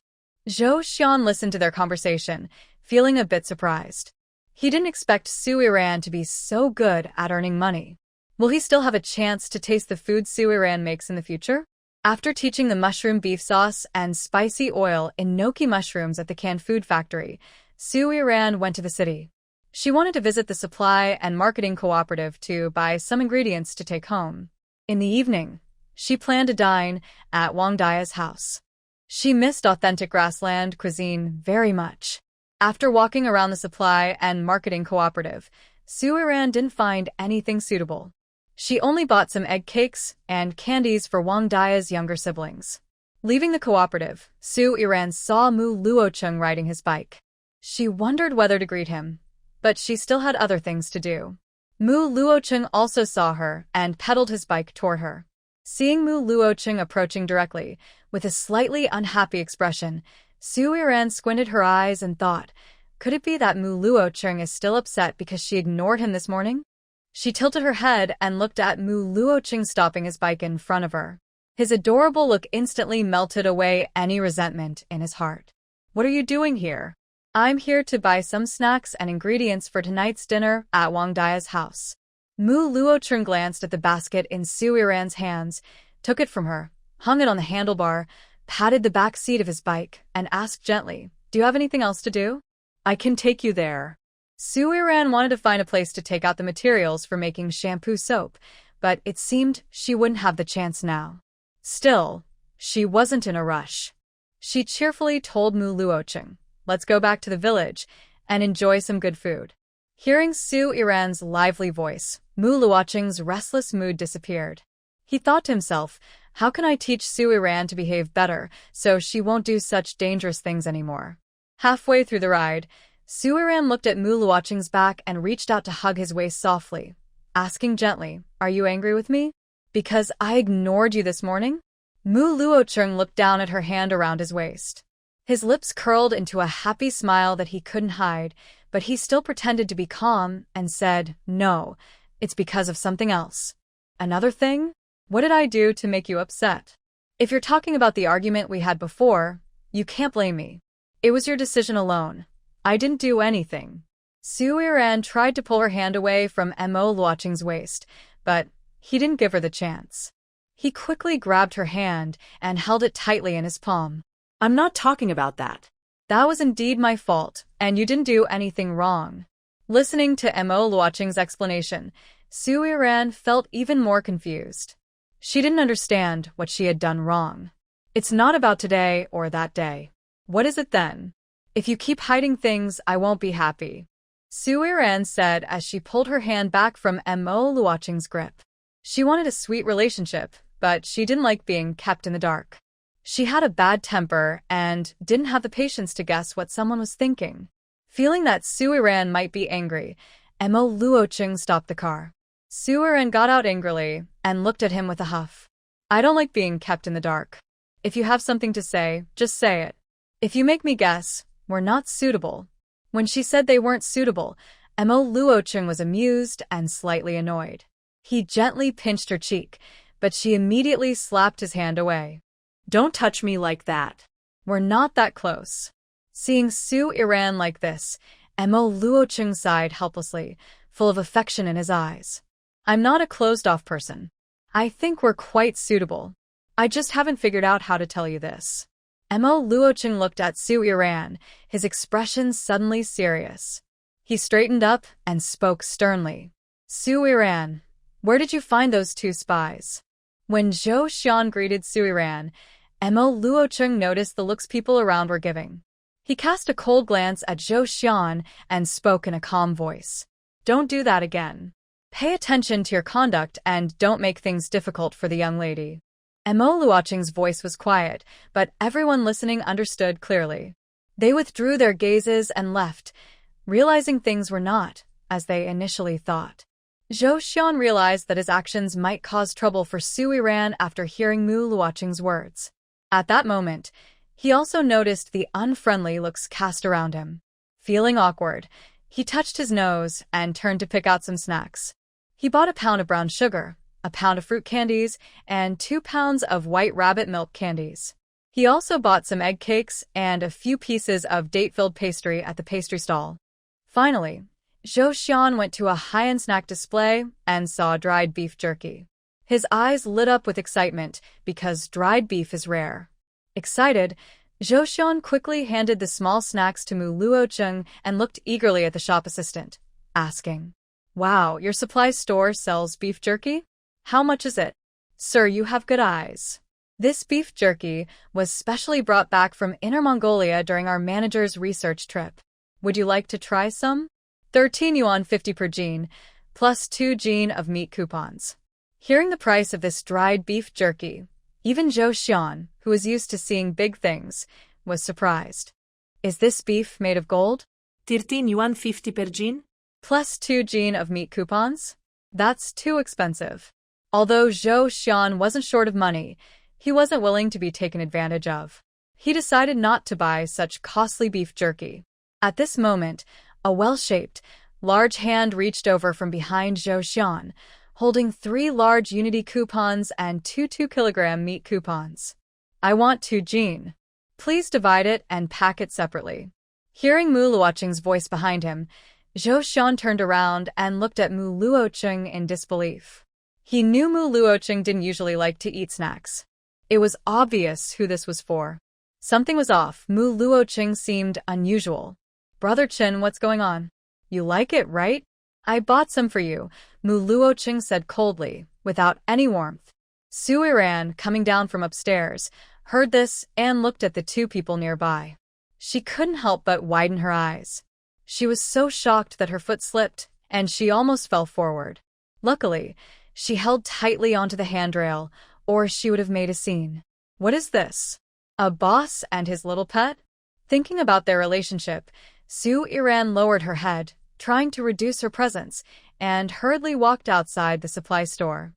Zhou Xian listened to their conversation, feeling a bit surprised. He didn't expect Su Yiran to be so good at earning money. Will he still have a chance to taste the food Su Yiran makes in the future? After teaching the mushroom beef sauce and spicy oil in gnocchi mushrooms at the canned food factory, Su Yiran went to the city. She wanted to visit the supply and marketing cooperative to buy some ingredients to take home. In the evening, she planned to dine at Wang Dia's house. She missed authentic grassland cuisine very much. After walking around the supply and marketing cooperative, Su Yiran didn't find anything suitable. She only bought some egg cakes and candies for Wang Dia's younger siblings. Leaving the cooperative, Su Yiran saw Mu Luocheng riding his bike. She wondered whether to greet him, but she still had other things to do. Mu Luocheng also saw her and pedaled his bike toward her. Seeing Mu Luocheng approaching directly, with a slightly unhappy expression, Su Yiran squinted her eyes and thought, could it be that Mu Luocheng is still upset because she ignored him this morning? She tilted her head and looked at Mu Luocheng stopping his bike in front of her. His adorable look instantly melted away any resentment in his heart. What are you doing here? I'm here to buy some snacks and ingredients for tonight's dinner at Wang Dia's house. Mu Luocheng glanced at the basket in Su Yiran's hands, took it from her, hung it on the handlebar, patted the back seat of his bike, and asked gently, do you have anything else to do? I can take you there. Su Yiran wanted to find a place to take out the materials for making shampoo soap, but it seemed she wouldn't have the chance now. Still, she wasn't in a rush. She cheerfully told Mu Luocheng, let's go back to the village and enjoy some good food. Hearing Su Yiran's lively voice, Mu Luocheng's restless mood disappeared. He thought to himself, how can I teach Su Yiran to behave better so she won't do such dangerous things anymore? Halfway through the ride, Su Yiran looked at Mu Luocheng's back and reached out to hug his waist softly, asking gently, are you angry with me? Because I ignored you this morning? Mu Luocheng looked down at her hand around his waist. His lips curled into a happy smile that he couldn't hide, but he still pretended to be calm and said, no, it's because of something else. Another thing? What did I do to make you upset? If you're talking about the argument we had before, you can't blame me. It was your decision alone. I didn't do anything. Su Yiran tried to pull her hand away from Mo Luocheng's waist, but he didn't give her the chance. He quickly grabbed her hand and held it tightly in his palm. I'm not talking about that. That was indeed my fault, and you didn't do anything wrong. Listening to Mo Luocheng's explanation, Su Yiran felt even more confused. She didn't understand what she had done wrong. It's not about today or that day. What is it then? If you keep hiding things, I won't be happy. Su Yiran said as she pulled her hand back from Mo Luocheng's grip. She wanted a sweet relationship, but she didn't like being kept in the dark. She had a bad temper and didn't have the patience to guess what someone was thinking. Feeling that Su Yiran might be angry, Mo Luocheng stopped the car. Su Yiran got out angrily and looked at him with a huff. I don't like being kept in the dark. If you have something to say, just say it. If you make me guess, we're not suitable. When she said they weren't suitable, Mo Luocheng was amused and slightly annoyed. He gently pinched her cheek, but she immediately slapped his hand away. Don't touch me like that. We're not that close. Seeing Su Yiran like this, Mo Luocheng sighed helplessly, full of affection in his eyes. I'm not a closed-off person. I think we're quite suitable. I just haven't figured out how to tell you this. Mo Luocheng looked at Su Yiran, his expression suddenly serious. He straightened up and spoke sternly. Su Yiran, where did you find those two spies? When Zhou Xian greeted Su Yiran, Mo Luocheng noticed the looks people around were giving. He cast a cold glance at Zhou Xian and spoke in a calm voice. Don't do that again. Pay attention to your conduct and don't make things difficult for the young lady. Mo Luocheng's voice was quiet, but everyone listening understood clearly. They withdrew their gazes and left, realizing things were not as they initially thought. Zhou Xian realized that his actions might cause trouble for Su Yiran after hearing Mu Luocheng's words. At that moment, he also noticed the unfriendly looks cast around him. Feeling awkward, he touched his nose and turned to pick out some snacks. He bought a pound of brown sugar, a pound of fruit candies, and 2 pounds of white rabbit milk candies. He also bought some egg cakes and a few pieces of date-filled pastry at the pastry stall. Finally, Zhou Xian went to a high-end snack display and saw dried beef jerky. His eyes lit up with excitement because dried beef is rare. Excited, Zhou Xian quickly handed the small snacks to Mu Luocheng and looked eagerly at the shop assistant, asking, "Wow, your supply store sells beef jerky? How much is it?" "Sir, you have good eyes. This beef jerky was specially brought back from Inner Mongolia during our manager's research trip. Would you like to try some?" 13 yuan 50 per jean, plus 2 jean of meat coupons. Hearing the price of this dried beef jerky, even Zhou Xian, who was used to seeing big things, was surprised. "Is this beef made of gold?" 13 yuan 50 per jean? Plus 2 jean of meat coupons? That's too expensive. Although Zhou Xian wasn't short of money, he wasn't willing to be taken advantage of. He decided not to buy such costly beef jerky. At this moment, a well-shaped, large hand reached over from behind Zhou Xian, holding 3 large Unity coupons and 2 2-kilogram meat coupons. "I want 2 jean. Please divide it and pack it separately." Hearing Mu Luocheng's voice behind him, Zhou Xian turned around and looked at Mu Luocheng in disbelief. He knew Mu Luocheng didn't usually like to eat snacks. It was obvious who this was for. Something was off. Mu Luocheng seemed unusual. "Brother Chen, what's going on? You like it, right?" "I bought some for you," Mu Luocheng said coldly, without any warmth. Su Yiran, coming down from upstairs, heard this and looked at the 2 people nearby. She couldn't help but widen her eyes. She was so shocked that her foot slipped, and she almost fell forward. Luckily, she held tightly onto the handrail, or she would have made a scene. What is this? A boss and his little pet? Thinking about their relationship, Su Yiran lowered her head, trying to reduce her presence, and hurriedly walked outside the supply store.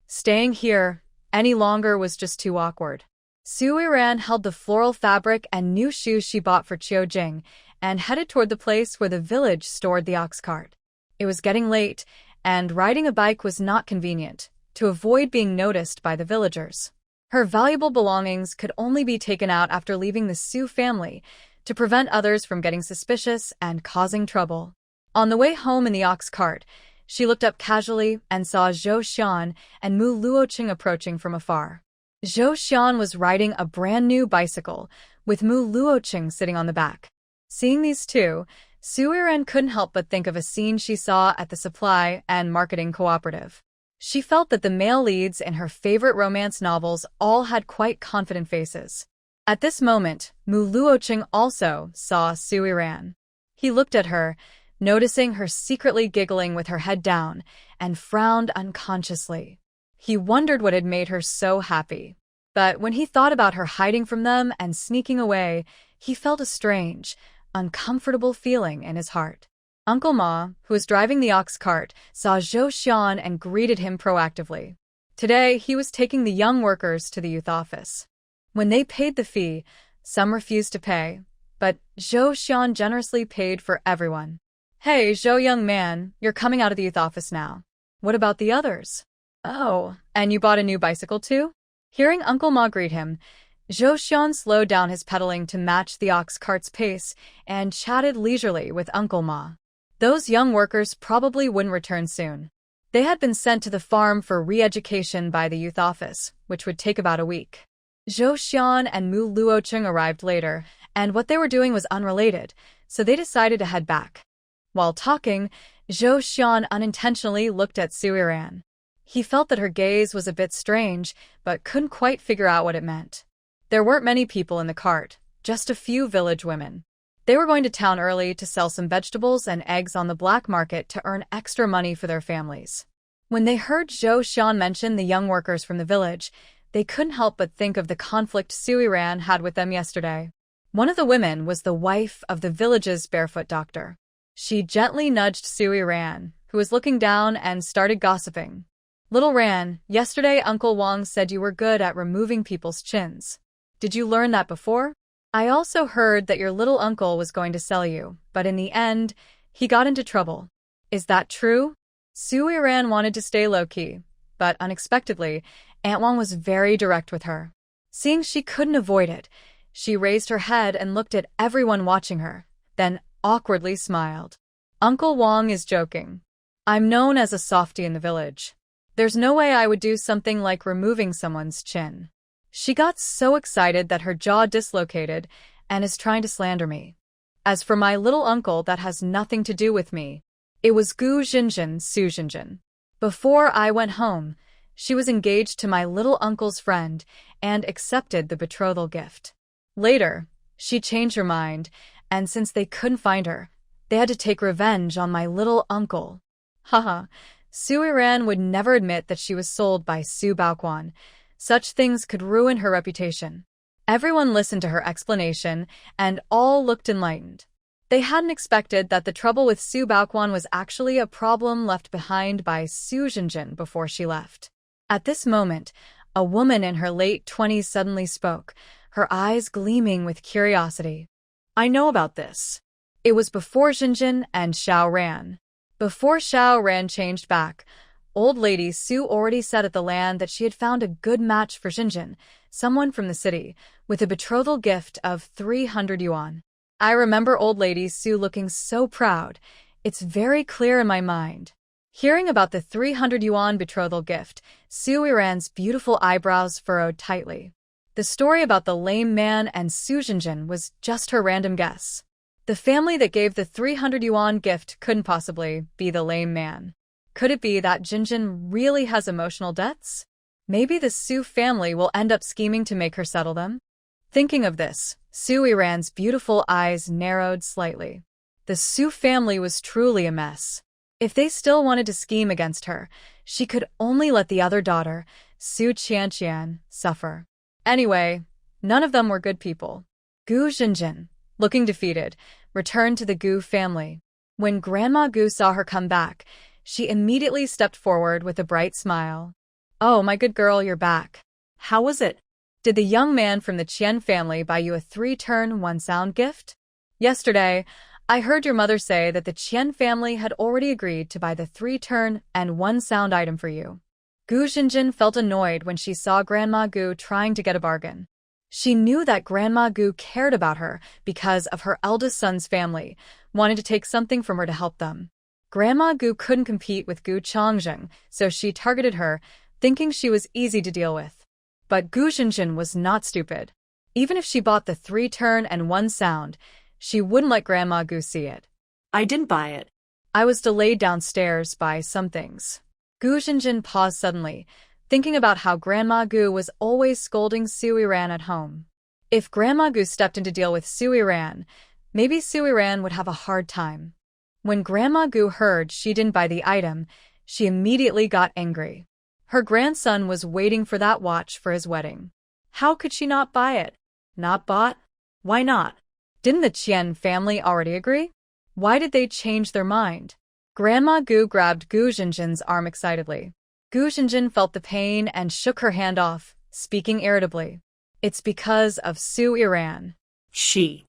Staying here any longer was just too awkward. Su Yiran held the floral fabric and new shoes she bought for Qiujing and headed toward the place where the village stored the ox cart. It was getting late, and riding a bike was not convenient, to avoid being noticed by the villagers. Her valuable belongings could only be taken out after leaving the Su family to prevent others from getting suspicious and causing trouble. On the way home in the ox cart, she looked up casually and saw Zhou Xian and Mu Luocheng approaching from afar. Zhou Xian was riding a brand-new bicycle, with Mu Luocheng sitting on the back. Seeing these two, Su Yiran couldn't help but think of a scene she saw at the supply and marketing cooperative. She felt that the male leads in her favorite romance novels all had quite confident faces. At this moment, Mu Luocheng also saw Su Yiran. He looked at her, noticing her secretly giggling with her head down, and frowned unconsciously. He wondered what had made her so happy. But when he thought about her hiding from them and sneaking away, he felt a strange, uncomfortable feeling in his heart. Uncle Ma, who was driving the ox cart, saw Zhou Xian and greeted him proactively. Today, he was taking the young workers to the youth office. When they paid the fee, some refused to pay, but Zhou Xian generously paid for everyone. "Hey, Zhou young man, you're coming out of the youth office now. What about the others?" "Oh, and you bought a new bicycle too?" Hearing Uncle Ma greet him, Zhou Xian slowed down his pedaling to match the ox cart's pace and chatted leisurely with Uncle Ma. Those young workers probably wouldn't return soon. They had been sent to the farm for re-education by the youth office, which would take about a week. Zhou Xian and Mu Luocheng arrived later, and what they were doing was unrelated, so they decided to head back. While talking, Zhou Xian unintentionally looked at Su Yiran. He felt that her gaze was a bit strange, but couldn't quite figure out what it meant. There weren't many people in the cart, just a few village women. They were going to town early to sell some vegetables and eggs on the black market to earn extra money for their families. When they heard Zhou Xian mention the young workers from the village, they couldn't help but think of the conflict Su Yiran had with them yesterday. One of the women was the wife of the village's barefoot doctor. She gently nudged Su Yiran, who was looking down, and started gossiping. "Little Ran, yesterday Uncle Wang said you were good at removing people's chins. Did you learn that before? I also heard that your little uncle was going to sell you, but in the end, he got into trouble. Is that true?" Su Yiran wanted to stay low-key, but unexpectedly, Aunt Wang was very direct with her. Seeing she couldn't avoid it, she raised her head and looked at everyone watching her, then awkwardly smiled. Uncle Wong is joking. I'm known as a softie in the village. There's no way I would do something like removing someone's chin. She got so excited that her jaw dislocated and is trying to slander me. As for my little uncle, that has nothing to do with me. It was Gu Jinjin Su Jinjin. Before I went home, she was engaged to my little uncle's friend and accepted the betrothal gift. Later, she changed her mind, and since they couldn't find her, they had to take revenge on my little uncle. Haha, Su Yiran would never admit that she was sold by Su Baoquan. Such things could ruin her reputation. Everyone listened to her explanation, and all looked enlightened. They hadn't expected that the trouble with Su Baoquan was actually a problem left behind by Su Jinjin before she left. At this moment, a woman in her late 20s suddenly spoke, her eyes gleaming with curiosity. I know about this. It was before Jinjin and Xiao Ran. Before Xiao Ran changed back, old lady Su already said at the land that she had found a good match for Jinjin, someone from the city, with a betrothal gift of 300 yuan. I remember old lady Su looking so proud. It's very clear in my mind. Hearing about the 300 yuan betrothal gift, Su Yiran's beautiful eyebrows furrowed tightly. The story about the lame man and Su Jinjin was just her random guess. The family that gave the 300 yuan gift couldn't possibly be the lame man. Could it be that Jinjin really has emotional debts? Maybe the Su family will end up scheming to make her settle them? Thinking of this, Su Yiran's beautiful eyes narrowed slightly. The Su family was truly a mess. If they still wanted to scheme against her, she could only let the other daughter, Su Qianqian, suffer. Anyway, none of them were good people. Gu Jinjin, looking defeated, returned to the Gu family. When Grandma Gu saw her come back, she immediately stepped forward with a bright smile. Oh, my good girl, you're back. How was it? Did the young man from the Qian family buy you a 3-turn, 1-sound gift? Yesterday, I heard your mother say that the Qian family had already agreed to buy the 3-turn and 1-sound item for you. Gu Jinjin felt annoyed when she saw Grandma Gu trying to get a bargain. She knew that Grandma Gu cared about her because of her eldest son's family, wanted to take something from her to help them. Grandma Gu couldn't compete with Gu Changzheng, so she targeted her, thinking she was easy to deal with. But Gu Jinjin was not stupid. Even if she bought the 3-turn and 1-sound, she wouldn't let Grandma Gu see it. I didn't buy it. I was delayed downstairs by some things. Gu Jinjin paused suddenly, thinking about how Grandma Gu was always scolding Su Yiran at home. If Grandma Gu stepped in to deal with Su Yiran, maybe Su Yiran would have a hard time. When Grandma Gu heard she didn't buy the item, she immediately got angry. Her grandson was waiting for that watch for his wedding. How could she not buy it? Not bought? Why not? Didn't the Qian family already agree? Why did they change their mind? Grandma Gu grabbed Gu Jinjin's arm excitedly. Gu Jinjin felt the pain and shook her hand off, speaking irritably. It's because of Su Yiran. She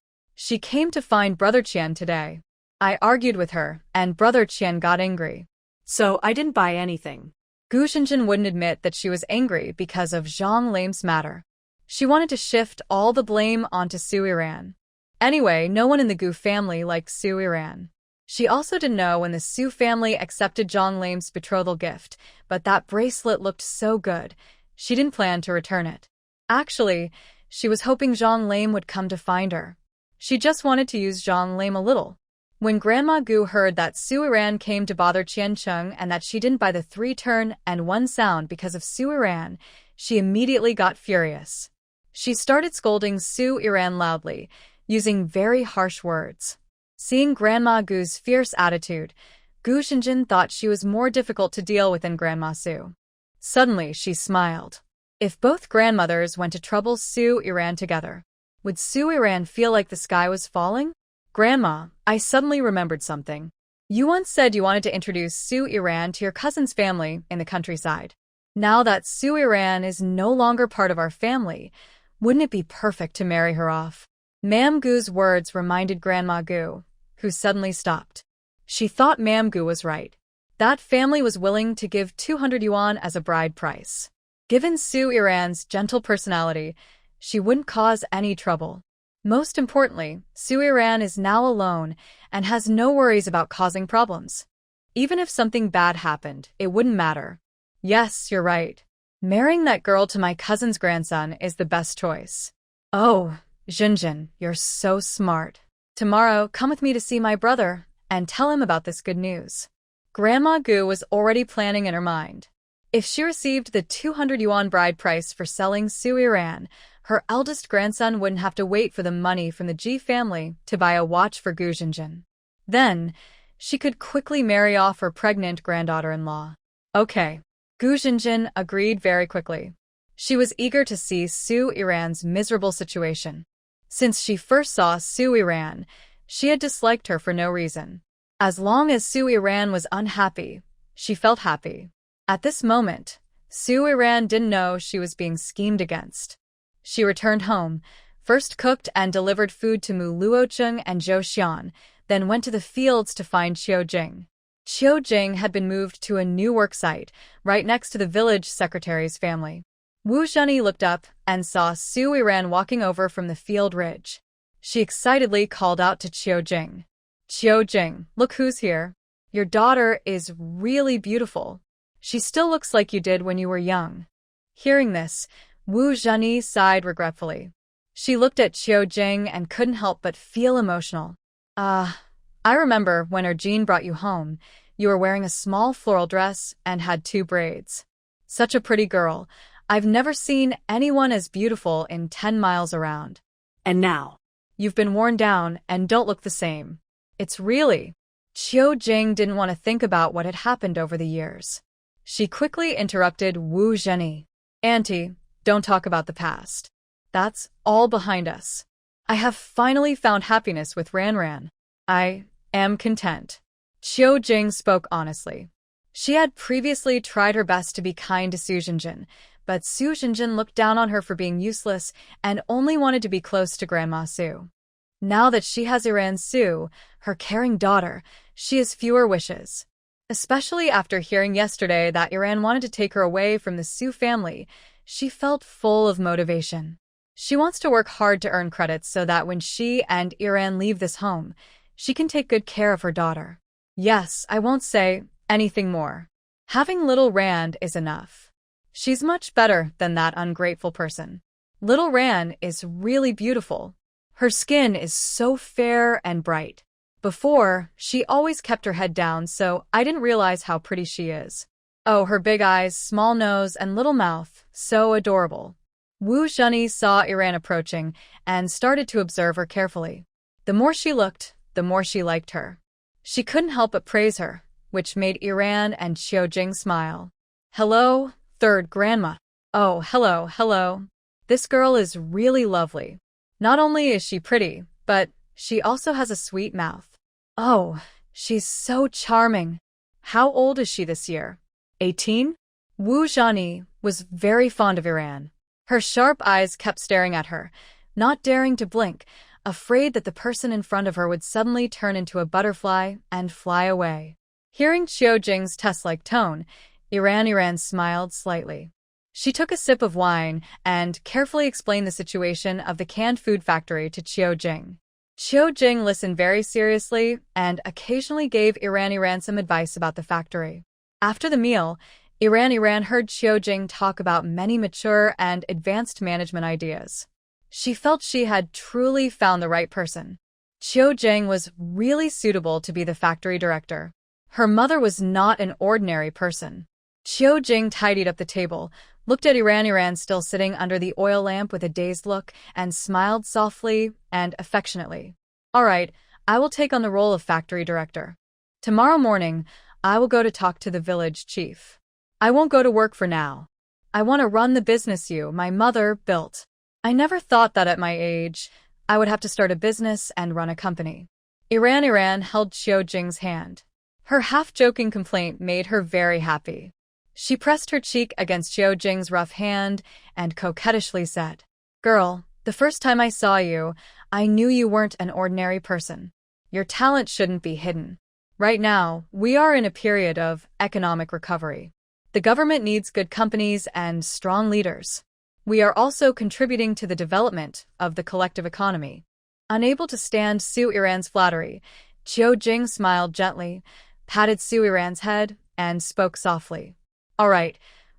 came to find Brother Qian today. I argued with her, and Brother Qian got angry. So I didn't buy anything. Gu Jinjin wouldn't admit that she was angry because of Zhang Lame's matter. She wanted to shift all the blame onto Su Yiran. Anyway, no one in the Gu family liked Su Yiran. She also didn't know when the Su family accepted Zhang Lame's betrothal gift, but that bracelet looked so good, she didn't plan to return it. Actually, she was hoping Zhang Lame would come to find her. She just wanted to use Zhang Lame a little. When Grandma Gu heard that Su Yiran came to bother Qiancheng and that she didn't buy the 3-turn and 1-sound because of Su Yiran, she immediately got furious. She started scolding Su Yiran loudly, using very harsh words. Seeing Grandma Gu's fierce attitude, Gu Jinjin thought she was more difficult to deal with than Grandma Su. Suddenly, she smiled. If both grandmothers went to trouble Su Yiran together, would Su Yiran feel like the sky was falling? Grandma, I suddenly remembered something. You once said you wanted to introduce Su Yiran to your cousin's family in the countryside. Now that Su Yiran is no longer part of our family, wouldn't it be perfect to marry her off? Mam Gu's words reminded Grandma Gu, who suddenly stopped. She thought Mam Gu was right. That family was willing to give 200 yuan as a bride price. Given Su Yiran's gentle personality, She wouldn't cause any trouble. Most importantly, Su Iran is now alone and has no worries about causing problems. Even if something bad happened, it wouldn't matter. Yes, you're right. Marrying that girl to my cousin's grandson is the best choice. Oh, Junjun, you're so smart. Tomorrow, come with me to see my brother and tell him about this good news. Grandma Gu was already planning in her mind. If she received the 200 yuan bride price for selling Su Iran, her eldest grandson wouldn't have to wait for the money from the Ji family to buy a watch for Gu Junjun. Then, she could quickly marry off her pregnant granddaughter-in-law. Okay. Gu Junjun agreed very quickly. She was eager to see Su Iran's miserable situation. Since she first saw Su Iran, she had disliked her for no reason. As long as Su Iran was unhappy, she felt happy. At this moment, Su Iran didn't know she was being schemed against. She returned home, first cooked and delivered food to Mu Luocheng and Zhou Xian, then went to the fields to find Qiu Jing. Qiu Jing had been moved to a new work site, right next to the village secretary's family. Wu Zheni looked up and saw Su Iran walking over from the field ridge. She excitedly called out to Qiu Jing. Qiu Jing, look who's here. Your daughter is really beautiful. She still looks like you did when you were young. Hearing this, Wu Zheni sighed regretfully. She looked at Qiu Jing and couldn't help but feel emotional. I remember when Erjin brought you home, you were wearing a small floral dress and had 2 braids. Such a pretty girl. I've never seen anyone as beautiful in 10 miles around. And now, you've been worn down and don't look the same. It's really... Qiu Jing didn't want to think about what had happened over the years. She quickly interrupted Wu Zheni. Auntie, don't talk about the past. That's all behind us. I have finally found happiness with Ran. I am content. Qiu Jing spoke honestly. She had previously tried her best to be kind to Su Jinjin, but Su Jinjin looked down on her for being useless and only wanted to be close to Grandma Su. Now that she has Iran Su, her caring daughter, she has fewer wishes. Especially after hearing yesterday that Iran wanted to take her away from the Su family, she felt full of motivation. She wants to work hard to earn credits so that when she and Iran leave this home, she can take good care of her daughter. Yes, I won't say anything more. Having little Rand is enough. She's much better than that ungrateful person. Little Rand is really beautiful. Her skin is so fair and bright. Before, she always kept her head down, so I didn't realize how pretty she is. Oh, her big eyes, small nose, and little mouth, so adorable. Wu Zheni saw Iran approaching and started to observe her carefully. The more she looked, the more she liked her. She couldn't help but praise her, which made Iran and Qiu Jing smile. Hello, third grandma. Oh, hello. This girl is really lovely. Not only is she pretty, but she also has a sweet mouth. Oh, she's so charming. How old is she this year? 18? Wu Zheni was very fond of Iran. Her sharp eyes kept staring at her, not daring to blink, afraid that the person in front of her would suddenly turn into a butterfly and fly away. Hearing Qiu Jing's test-like tone, Iran smiled slightly. She took a sip of wine and carefully explained the situation of the canned food factory to Qiu Jing. Qiu Jing listened very seriously and occasionally gave Iran some advice about the factory. After the meal, Iran heard Qiu Jing talk about many mature and advanced management ideas. She felt she had truly found the right person. Qiu Jing was really suitable to be the factory director. Her mother was not an ordinary person. Qiu Jing tidied up the table, looked at Iran still sitting under the oil lamp with a dazed look, and smiled softly and affectionately. All right, I will take on the role of factory director. Tomorrow morning, I will go to talk to the village chief. I won't go to work for now. I want to run the business my mother built. I never thought that at my age, I would have to start a business and run a company. Iran held Qiu Jing's hand. Her half-joking complaint made her very happy. She pressed her cheek against Qiu Jing's rough hand and coquettishly said, Girl, the first time I saw you, I knew you weren't an ordinary person. Your talent shouldn't be hidden. Right now, we are in a period of economic recovery. The government needs good companies and strong leaders. We are also contributing to the development of the collective economy. Unable to stand Su Iran's flattery, Qiu Jing smiled gently, patted Su Iran's head, and spoke softly. All right,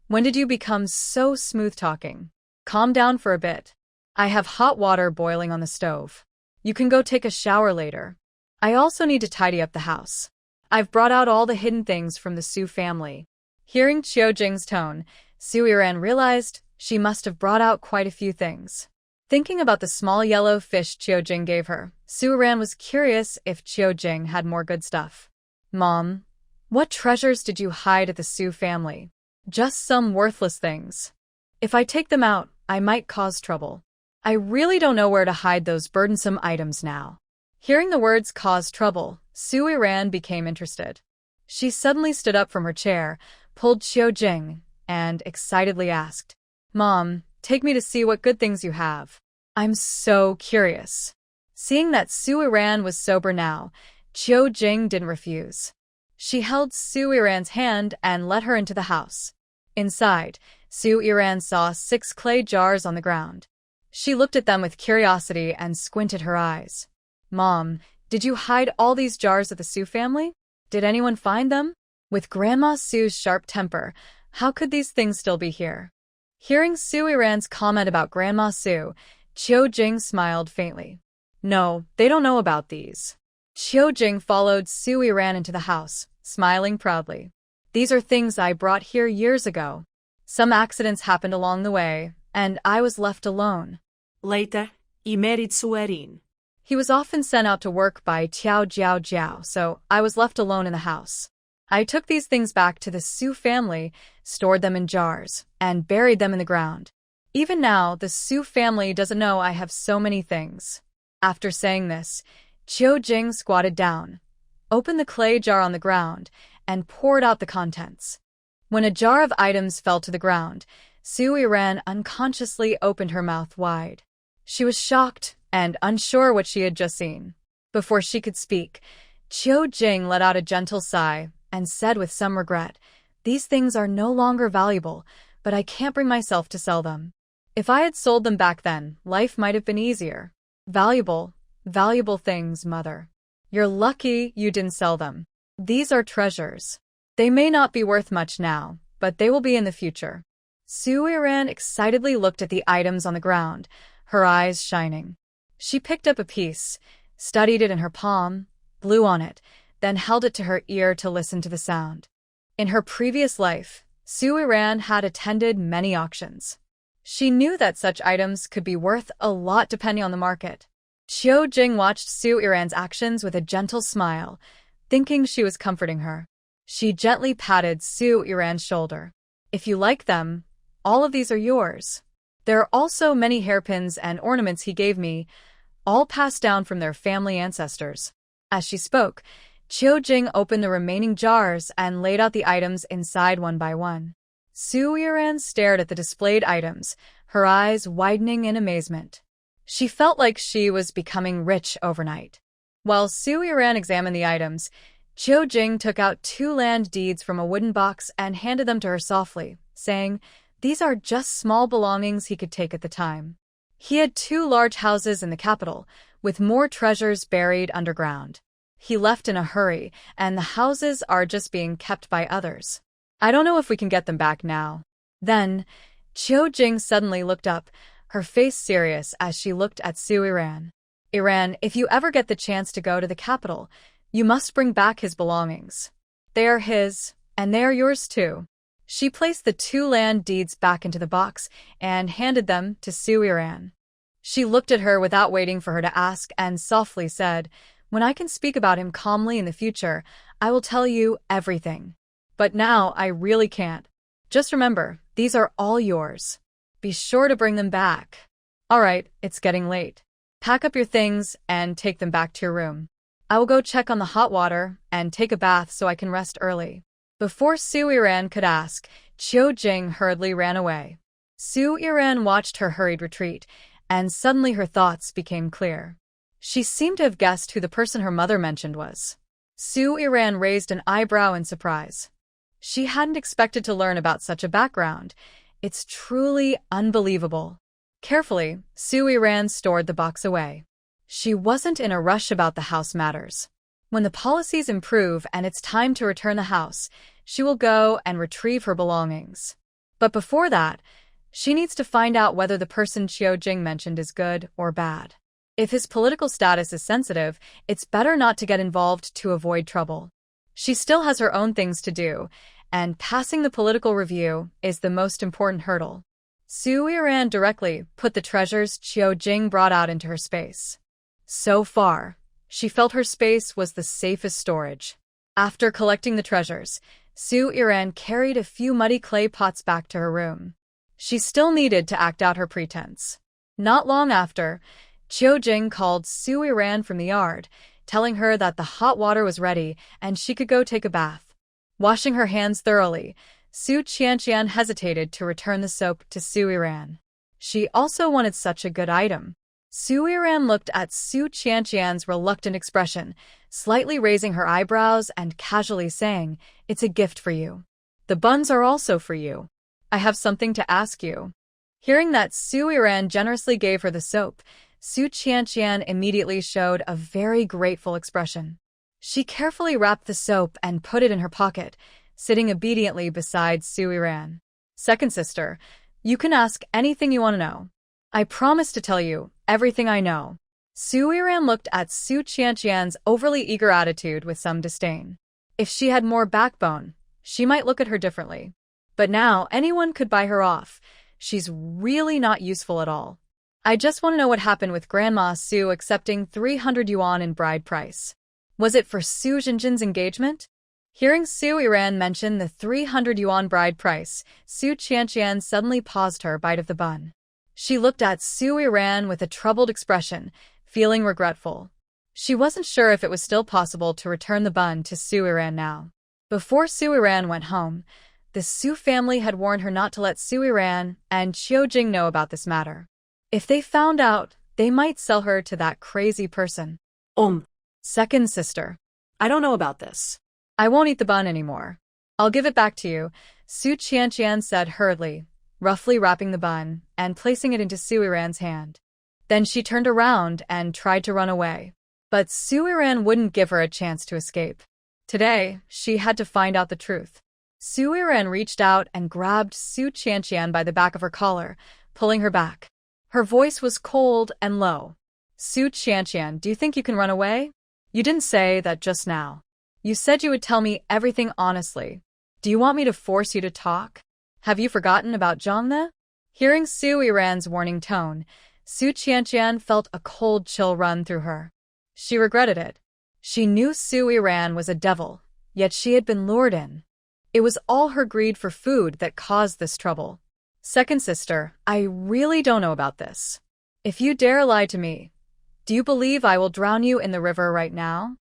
when did you become so smooth-talking? Calm down for a bit. I have hot water boiling on the stove. You can go take a shower later. I also need to tidy up the house. I've brought out all the hidden things from the Su family. Hearing Qiu Jing's tone, Su Iran realized she must have brought out quite a few things. Thinking about the small yellow fish Qiu Jing gave her, Su Iran was curious if Qiu Jing had more good stuff. Mom, what treasures did you hide at the Su family? Just some worthless things. If I take them out, I might cause trouble. I really don't know where to hide those burdensome items now. Hearing the words cause trouble, Su Iran became interested. She suddenly stood up from her chair, pulled Qiu Jing, and excitedly asked, Mom, take me to see what good things you have. I'm so curious. Seeing that Su Iran was sober now, Qiu Jing didn't refuse. She held Su Iran's hand and led her into the house. Inside, Su Iran saw 6 clay jars on the ground. She looked at them with curiosity and squinted her eyes. Mom, did you hide all these jars at the Su family? Did anyone find them? With Grandma Su's sharp temper, how could these things still be here? Hearing Su Iran's comment about Grandma Su, Qiu Jing smiled faintly. No, they don't know about these. Qiu Jing followed Su Iran into the house, smiling proudly. These are things I brought here years ago. Some accidents happened along the way, and I was left alone. Later, he married Suerin. He was often sent out to work by Tiao Jiao Jiao, so I was left alone in the house. I took these things back to the Su family, stored them in jars, and buried them in the ground. Even now, the Su family doesn't know I have so many things. After saying this, Qiu Jing squatted down, opened the clay jar on the ground, and poured out the contents. When a jar of items fell to the ground, Su Iran unconsciously opened her mouth wide. She was shocked and unsure what she had just seen. Before she could speak, Qiu Jing let out a gentle sigh and said with some regret, These things are no longer valuable, but I can't bring myself to sell them. If I had sold them back then, life might have been easier. Valuable things, Mother. You're lucky you didn't sell them. These are treasures. They may not be worth much now, but they will be in the future. Su Iran excitedly looked at the items on the ground, her eyes shining. She picked up a piece, studied it in her palm, blew on it, then held it to her ear to listen to the sound. In her previous life, Su Iran had attended many auctions. She knew that such items could be worth a lot depending on the market. Qiu Jing watched Su Iran's actions with a gentle smile, thinking she was comforting her. She gently patted Su Iran's shoulder. If you like them, all of these are yours. There are also many hairpins and ornaments he gave me, all passed down from their family ancestors. As she spoke, Qiu Jing opened the remaining jars and laid out the items inside one by one. Su Iran stared at the displayed items, her eyes widening in amazement. She felt like she was becoming rich overnight. While Su Iran examined the items, Qiu Jing took out 2 land deeds from a wooden box and handed them to her softly, saying, These are just small belongings he could take at the time. He had 2 large houses in the capital, with more treasures buried underground. He left in a hurry, and the houses are just being kept by others. I don't know if we can get them back now. Then, Qiu Jing suddenly looked up, her face serious as she looked at Su Iran. Iran, if you ever get the chance to go to the capital, you must bring back his belongings. They are his, and they are yours too. She placed the 2 land deeds back into the box and handed them to Su Iran. She looked at her without waiting for her to ask and softly said, When I can speak about him calmly in the future, I will tell you everything. But now I really can't. Just remember, these are all yours. Be sure to bring them back. All right, it's getting late. Pack up your things and take them back to your room. I will go check on the hot water and take a bath so I can rest early. Before Su Iran could ask, Qiu Jing hurriedly ran away. Su Iran watched her hurried retreat, and suddenly her thoughts became clear. She seemed to have guessed who the person her mother mentioned was. Su Iran raised an eyebrow in surprise. She hadn't expected to learn about such a background, It's truly unbelievable. Carefully, Su Iran stored the box away. She wasn't in a rush about the house matters. When the policies improve and it's time to return the house, she will go and retrieve her belongings. But before that, she needs to find out whether the person Qiujing mentioned is good or bad. If his political status is sensitive, it's better not to get involved to avoid trouble. She still has her own things to do, and passing the political review is the most important hurdle. Su Iran directly put the treasures Qiujing brought out into her space. So far, she felt her space was the safest storage. After collecting the treasures, Su Iran carried a few muddy clay pots back to her room. She still needed to act out her pretense. Not long after, Qiujing called Su Iran from the yard, telling her that the hot water was ready and she could go take a bath. Washing her hands thoroughly, Su Qianqian hesitated to return the soap to Su Iran. She also wanted such a good item. Su Iran looked at Su Qianqian's reluctant expression, slightly raising her eyebrows and casually saying, "It's a gift for you. The buns are also for you. I have something to ask you." Hearing that Su Iran generously gave her the soap, Su Qianqian immediately showed a very grateful expression. She carefully wrapped the soap and put it in her pocket, sitting obediently beside Su Iran. "Second sister, you can ask anything you want to know. I promise to tell you everything I know." Su Iran looked at Su Qianqian's overly eager attitude with some disdain. If she had more backbone, she might look at her differently. But now anyone could buy her off. She's really not useful at all. "I just want to know what happened with Grandma Su accepting 300 yuan in bride price. Was it for Su Jinjin's engagement?" Hearing Su Iran mention the 300 yuan bride price, Su Qianqian suddenly paused her bite of the bun. She looked at Su Iran with a troubled expression, feeling regretful. She wasn't sure if it was still possible to return the bun to Su Iran now. Before Su Iran went home, the Su family had warned her not to let Su Iran and Qiujing know about this matter. If they found out, they might sell her to that crazy person. Second sister, I don't know about this. I won't eat the bun anymore. I'll give it back to you, Su Qianqian said hurriedly, roughly wrapping the bun and placing it into Su Iran's hand. Then she turned around and tried to run away. But Su Iran wouldn't give her a chance to escape. Today, she had to find out the truth. Su Iran reached out and grabbed Su Qianqian by the back of her collar, pulling her back. Her voice was cold and low. "Su Qianqian, do you think you can run away? You didn't say that just now. You said you would tell me everything honestly. Do you want me to force you to talk? Have you forgotten about Zhangde?" Hearing Su Iran's warning tone, Su Qianqian felt a cold chill run through her. She regretted it. She knew Su Iran was a devil, yet she had been lured in. It was all her greed for food that caused this trouble. "Second sister, I really don't know about this. If you dare lie to me, do you believe I will drown you in the river right now?"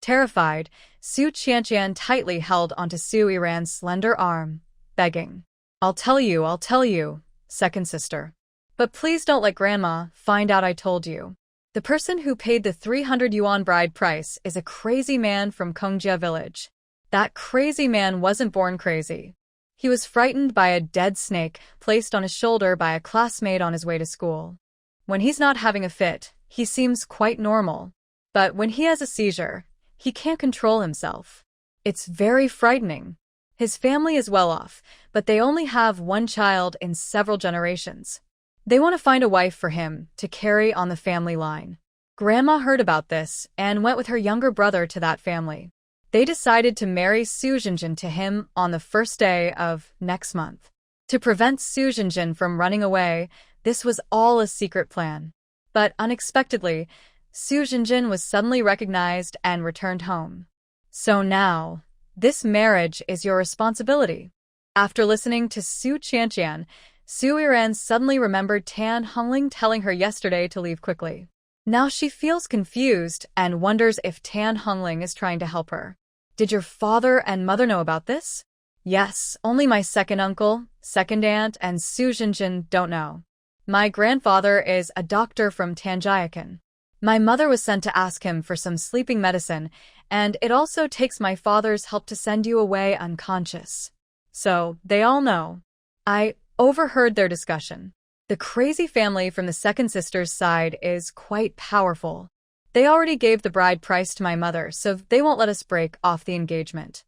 Terrified, Su Qianqian tightly held onto Su Iran's slender arm, begging, I'll tell you, second sister. But please don't let Grandma find out I told you. The person who paid the 300 yuan bride price is a crazy man from Kongjia village. That crazy man wasn't born crazy. He was frightened by a dead snake placed on his shoulder by a classmate on his way to school. When he's not having a fit, he seems quite normal. But when he has a seizure, he can't control himself. It's very frightening. His family is well off, but they only have one child in several generations. They want to find a wife for him to carry on the family line. Grandma heard about this and went with her younger brother to that family. They decided to marry Su Jinjin to him on the first day of next month. To prevent Su Jinjin from running away, this was all a secret plan. But unexpectedly, Su Jinjin was suddenly recognized and returned home. So now, this marriage is your responsibility. After listening to Su Qianqian, Su Iran suddenly remembered Tan Hongling telling her yesterday to leave quickly. Now she feels confused and wonders if Tan Hongling is trying to help her. Did your father and mother know about this? Yes, only my second uncle, second aunt, and Su Jinjin don't know. My grandfather is a doctor from Tanjiakan. My mother was sent to ask him for some sleeping medicine, and it also takes my father's help to send you away unconscious. So, they all know. I overheard their discussion. The crazy family from the second sister's side is quite powerful. They already gave the bride price to my mother, so they won't let us break off the engagement.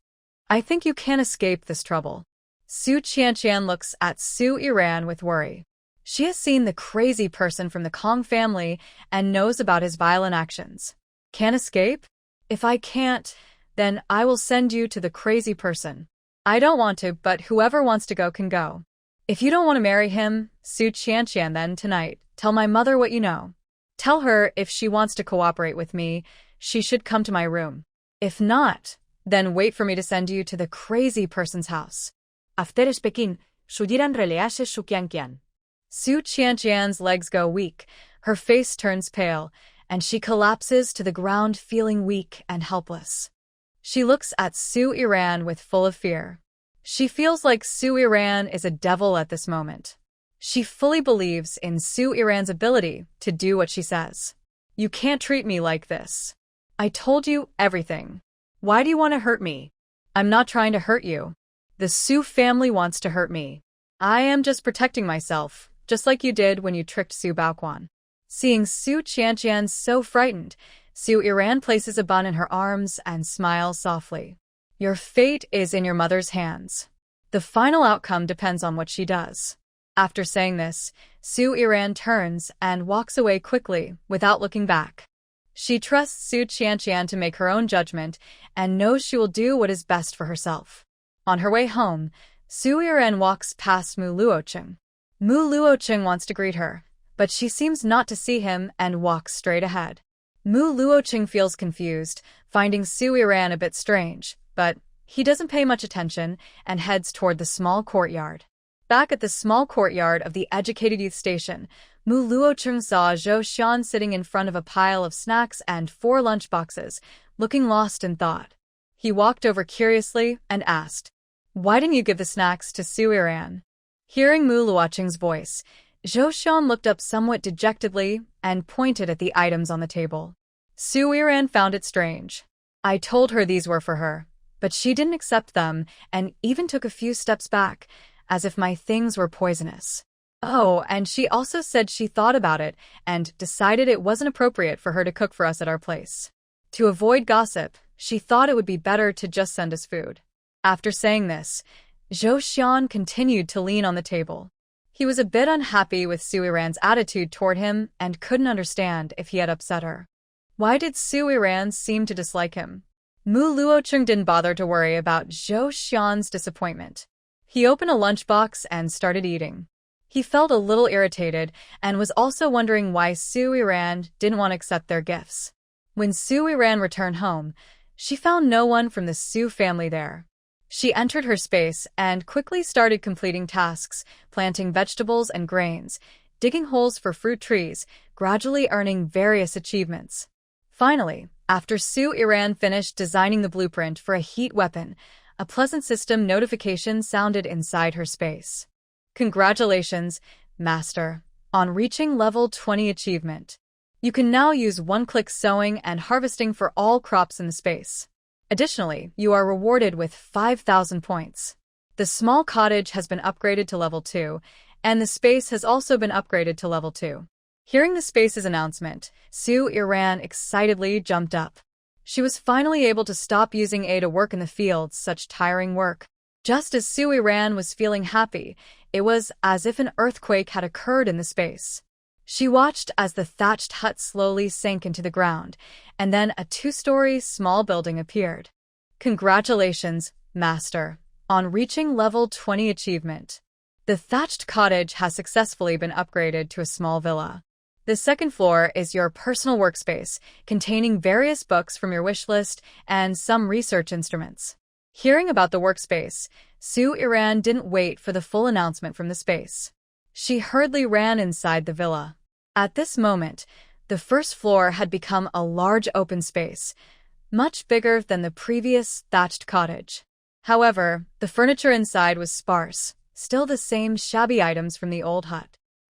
I think you can't escape this trouble. Su Qianqian looks at Su Iran with worry. She has seen the crazy person from the Kong family and knows about his violent actions. Can't escape? If I can't, then I will send you to the crazy person. I don't want to, but whoever wants to go can go. If you don't want to marry him, Su Qianqian, then tonight, tell my mother what you know. Tell her if she wants to cooperate with me, she should come to my room. If not, then wait for me to send you to the crazy person's house. After speaking, Shujiran release Su Qianqian. Su Qianqian's legs go weak, her face turns pale, and she collapses to the ground feeling weak and helpless. She looks at Su Iran with full of fear. She feels like Su Iran is a devil at this moment. She fully believes in Su Iran's ability to do what she says. You can't treat me like this. I told you everything. Why do you want to hurt me? I'm not trying to hurt you. The Su family wants to hurt me. I am just protecting myself, just like you did when you tricked Su Baoquan. Seeing Su Qianqian so frightened, Su Iran places a bun in her arms and smiles softly. Your fate is in your mother's hands. The final outcome depends on what she does. After saying this, Su Iran turns and walks away quickly, without looking back. She trusts Su Qianqian to make her own judgment and knows she will do what is best for herself. On her way home, Su Iran walks past Mu Luocheng. Mu Luocheng wants to greet her, but she seems not to see him and walks straight ahead. Mu Luocheng feels confused, finding Su Iran a bit strange, but he doesn't pay much attention and heads toward the small courtyard. Back at the small courtyard of the Educated Youth Station, Mu Luocheng saw Zhou Xian sitting in front of a pile of snacks and 4 lunchboxes, looking lost in thought. He walked over curiously and asked, "Why didn't you give the snacks to Su Iran?" Hearing Mu Luocheng's voice, Zhou Xian looked up somewhat dejectedly and pointed at the items on the table. Su Iran found it strange. I told her these were for her, but she didn't accept them and even took a few steps back, as if my things were poisonous. Oh, and she also said she thought about it and decided it wasn't appropriate for her to cook for us at our place. To avoid gossip, she thought it would be better to just send us food. After saying this, Zhou Xian continued to lean on the table. He was a bit unhappy with Su Iran's attitude toward him and couldn't understand if he had upset her. Why did Su Iran seem to dislike him? Mu Luocheng didn't bother to worry about Zhou Xian's disappointment. He opened a lunchbox and started eating. He felt a little irritated and was also wondering why Su Iran didn't want to accept their gifts. When Su Iran returned home, she found no one from the Su family there. She entered her space and quickly started completing tasks, planting vegetables and grains, digging holes for fruit trees, gradually earning various achievements. Finally, after Su Iran finished designing the blueprint for a heat weapon, a pleasant system notification sounded inside her space. Congratulations, Master, on reaching level 20 achievement. You can now use one-click sowing and harvesting for all crops in the space. Additionally, you are rewarded with 5,000 points. The small cottage has been upgraded to level 2, and the space has also been upgraded to level 2. Hearing the space's announcement, Su Iran excitedly jumped up. She was finally able to stop using A to work in the fields, such tiring work. Just as Su Iran was feeling happy, it was as if an earthquake had occurred in the space. She watched as the thatched hut slowly sank into the ground, and then a 2-story small building appeared. Congratulations, Master, on reaching level 20 achievement. The thatched cottage has successfully been upgraded to a small villa. The second floor is your personal workspace, containing various books from your wish list and some research instruments. Hearing about the workspace, Su Iran didn't wait for the full announcement from the space. She hurriedly ran inside the villa. At this moment, the first floor had become a large open space, much bigger than the previous thatched cottage. However, the furniture inside was sparse, still the same shabby items from the old hut.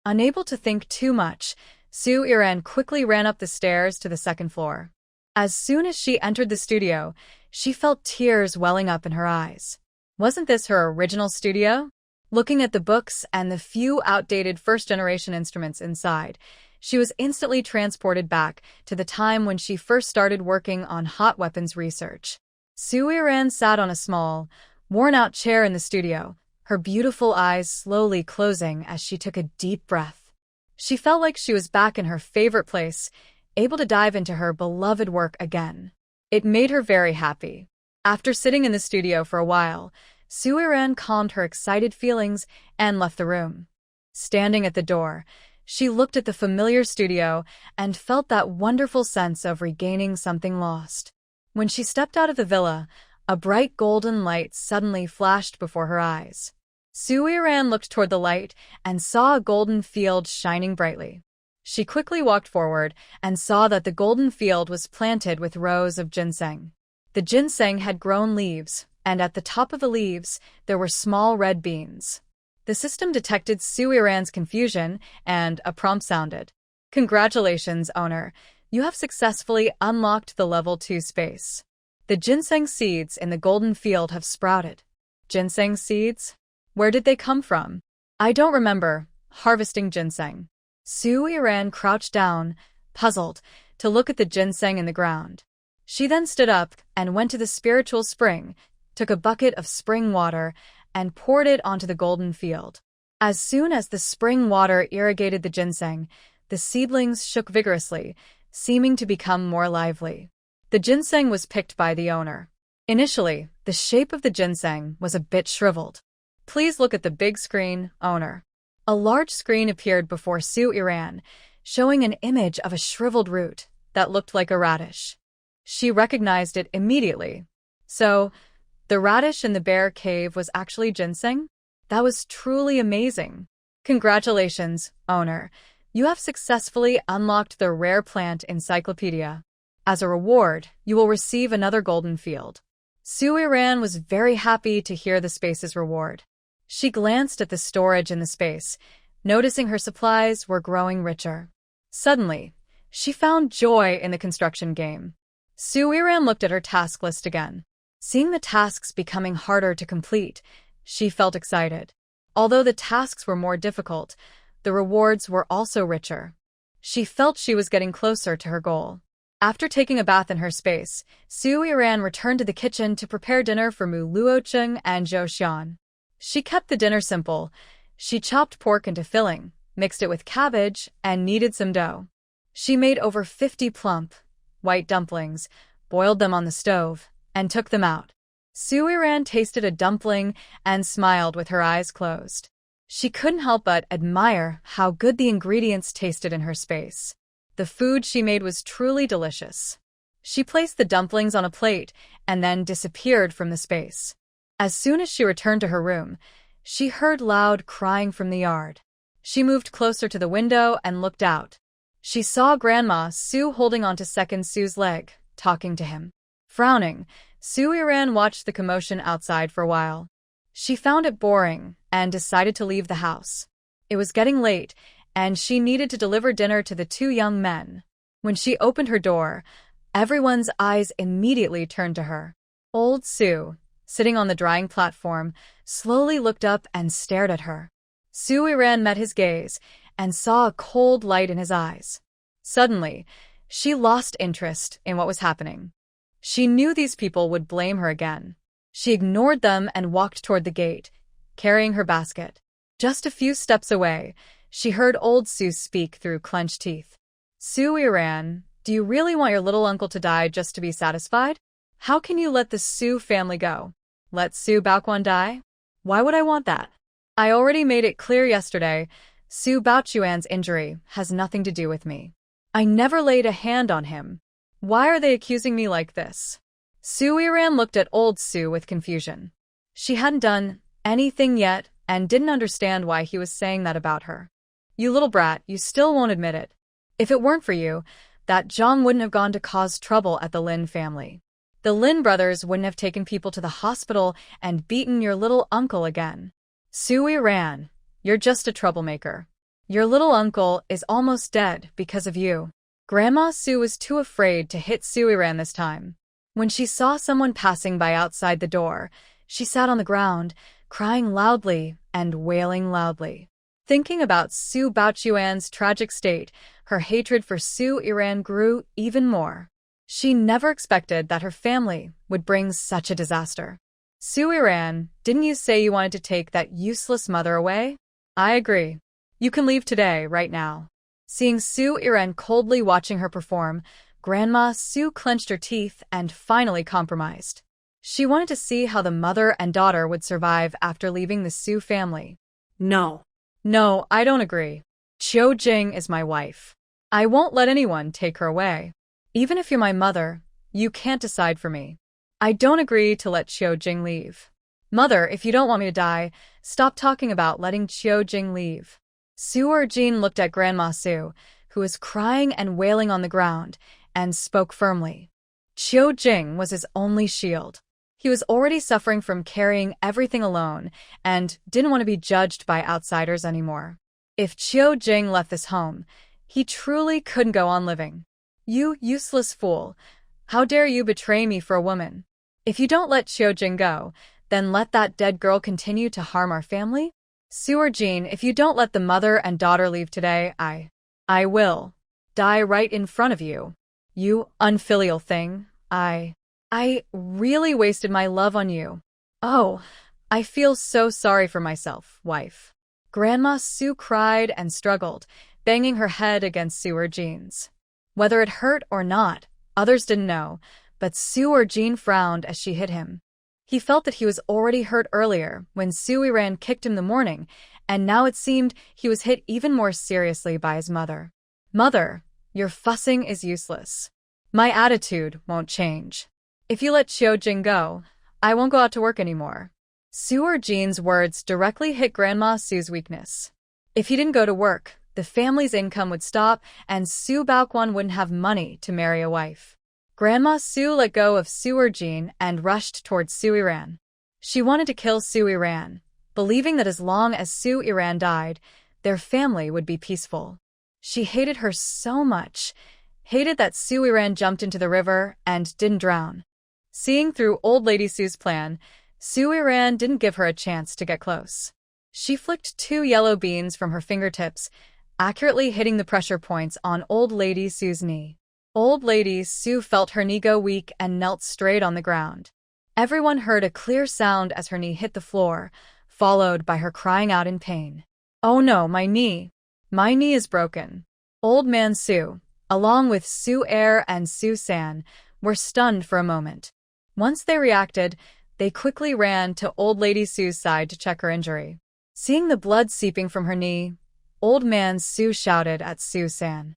Unable to think too much, Su Iran quickly ran up the stairs to the second floor. As soon as she entered the studio, she felt tears welling up in her eyes. Wasn't this her original studio? Looking at the books and the few outdated first-generation instruments inside, she was instantly transported back to the time when she first started working on hot weapons research. Soo-ran sat on a small, worn-out chair in the studio, her beautiful eyes slowly closing as she took a deep breath. She felt like she was back in her favorite place, able to dive into her beloved work again. It made her very happy. After sitting in the studio for a while, Soo-ran calmed her excited feelings and left the room. Standing at the door, she looked at the familiar studio and felt that wonderful sense of regaining something lost. When she stepped out of the villa, a bright golden light suddenly flashed before her eyes. Soo-ran looked toward the light and saw a golden field shining brightly. She quickly walked forward and saw that the golden field was planted with rows of ginseng. The ginseng had grown leaves, and at the top of the leaves, there were small red beans. The system detected Soo-ran's confusion, and a prompt sounded. Congratulations, owner. You have successfully unlocked the level 2 space. The ginseng seeds in the golden field have sprouted. Ginseng seeds? Where did they come from? I don't remember harvesting ginseng. Soo-ran crouched down, puzzled, to look at the ginseng in the ground. She then stood up and went to the spiritual spring, took a bucket of spring water, and poured it onto the golden field. As soon as the spring water irrigated the ginseng, the seedlings shook vigorously, seeming to become more lively. The ginseng was picked by the owner. Initially, the shape of the ginseng was a bit shriveled. Please look at the big screen, owner. A large screen appeared before Soo-ran, showing an image of a shriveled root that looked like a radish. She recognized it immediately. So, the radish in the bear cave was actually ginseng? That was truly amazing. Congratulations, owner. You have successfully unlocked the rare plant encyclopedia. As a reward, you will receive another golden field. Soo-ran was very happy to hear the space's reward. She glanced at the storage in the space, noticing her supplies were growing richer. Suddenly, she found joy in the construction game. Soo-ran looked at her task list again. Seeing the tasks becoming harder to complete, she felt excited. Although the tasks were more difficult, the rewards were also richer. She felt she was getting closer to her goal. After taking a bath in her space, Soo-ran returned to the kitchen to prepare dinner for Mu Luocheng and Zhou Xian. She kept the dinner simple. She chopped pork into filling, mixed it with cabbage, and kneaded some dough. She made over 50 plump, white dumplings, boiled them on the stove, and took them out. Soo-ran tasted a dumpling and smiled with her eyes closed. She couldn't help but admire how good the ingredients tasted in her space. The food she made was truly delicious. She placed the dumplings on a plate and then disappeared from the space. As soon as she returned to her room, she heard loud crying from the yard. She moved closer to the window and looked out. She saw Grandma Sue holding onto Second Sue's leg, talking to him. Frowning, Soo-ran watched the commotion outside for a while. She found it boring and decided to leave the house. It was getting late, and she needed to deliver dinner to the two young men. When she opened her door, everyone's eyes immediately turned to her. Old Sue, sitting on the drying platform, slowly looked up and stared at her. Soo-ran met his gaze and saw a cold light in his eyes. Suddenly, she lost interest in what was happening. She knew these people would blame her again. She ignored them and walked toward the gate, carrying her basket. Just a few steps away, she heard old Sue speak through clenched teeth. Soo-ran, do you really want your little uncle to die just to be satisfied? How can you let the Sue family go? Let Sue Baoquan die? Why would I want that? I already made it clear yesterday, Sue Baoquan's injury has nothing to do with me. I never laid a hand on him. Why are they accusing me like this? Soo-ran looked at old Sue with confusion. She hadn't done anything yet and didn't understand why he was saying that about her. You little brat, you still won't admit it. If it weren't for you, that Zhang wouldn't have gone to cause trouble at the Lin family. The Lin brothers wouldn't have taken people to the hospital and beaten your little uncle again. Soo-ran, you're just a troublemaker. Your little uncle is almost dead because of you. Grandma Sue was too afraid to hit Suiran this time. When she saw someone passing by outside the door, she sat on the ground, crying loudly and wailing loudly. Thinking about Su Baochuan's tragic state, her hatred for Su Iran grew even more. She never expected that her family would bring such a disaster. Su Iran, didn't you say you wanted to take that useless mother away? I agree. You can leave today, right now. Seeing Su Iran coldly watching her perform, Grandma Su clenched her teeth and finally compromised. She wanted to see how the mother and daughter would survive after leaving the Su family. No. No, I don't agree. Qiu Jing is my wife. I won't let anyone take her away. Even if you're my mother, you can't decide for me. I don't agree to let Qiu Jing leave. Mother, if you don't want me to die, stop talking about letting Qiu Jing leave. Su Erjin looked at Grandma Su, who was crying and wailing on the ground, and spoke firmly. Qiu Jing was his only shield. He was already suffering from carrying everything alone and didn't want to be judged by outsiders anymore. If Qiu Jing left this home, he truly couldn't go on living. You useless fool! How dare you betray me for a woman? If you don't let Qiu Jing go, then let that dead girl continue to harm our family? Su Erjin, if you don't let the mother and daughter leave today, I will die right in front of you. You unfilial thing. I really wasted my love on you. Oh, I feel so sorry for myself, wife. Grandma Su cried and struggled, banging her head against Su Erjin's. Whether it hurt or not, others didn't know, but Su Erjin frowned as she hit him. He felt that he was already hurt earlier when Su Iran kicked him the morning, and now it seemed he was hit even more seriously by his mother. Mother, your fussing is useless. My attitude won't change. If you let Qiu Jing go, I won't go out to work anymore. Su Erjin's words directly hit Grandma Su's weakness. If he didn't go to work, the family's income would stop and Su Baoquan wouldn't have money to marry a wife. Grandma Su let go of Su Erjin and rushed towards Su Iran. She wanted to kill Su Iran, believing that as long as Su Iran died, their family would be peaceful. She hated her so much, hated that Su Iran jumped into the river and didn't drown. Seeing through Old Lady Su's plan, Su Iran didn't give her a chance to get close. She flicked 2 yellow beans from her fingertips, accurately hitting the pressure points on Old Lady Su's knee. Old Lady Su felt her knee go weak and knelt straight on the ground. Everyone heard a clear sound as her knee hit the floor, followed by her crying out in pain. Oh no, my knee! My knee is broken. Old Man Su, along with Su Er and Su San, were stunned for a moment. Once they reacted, they quickly ran to Old Lady Su's side to check her injury. Seeing the blood seeping from her knee, Old Man Su shouted at Su San.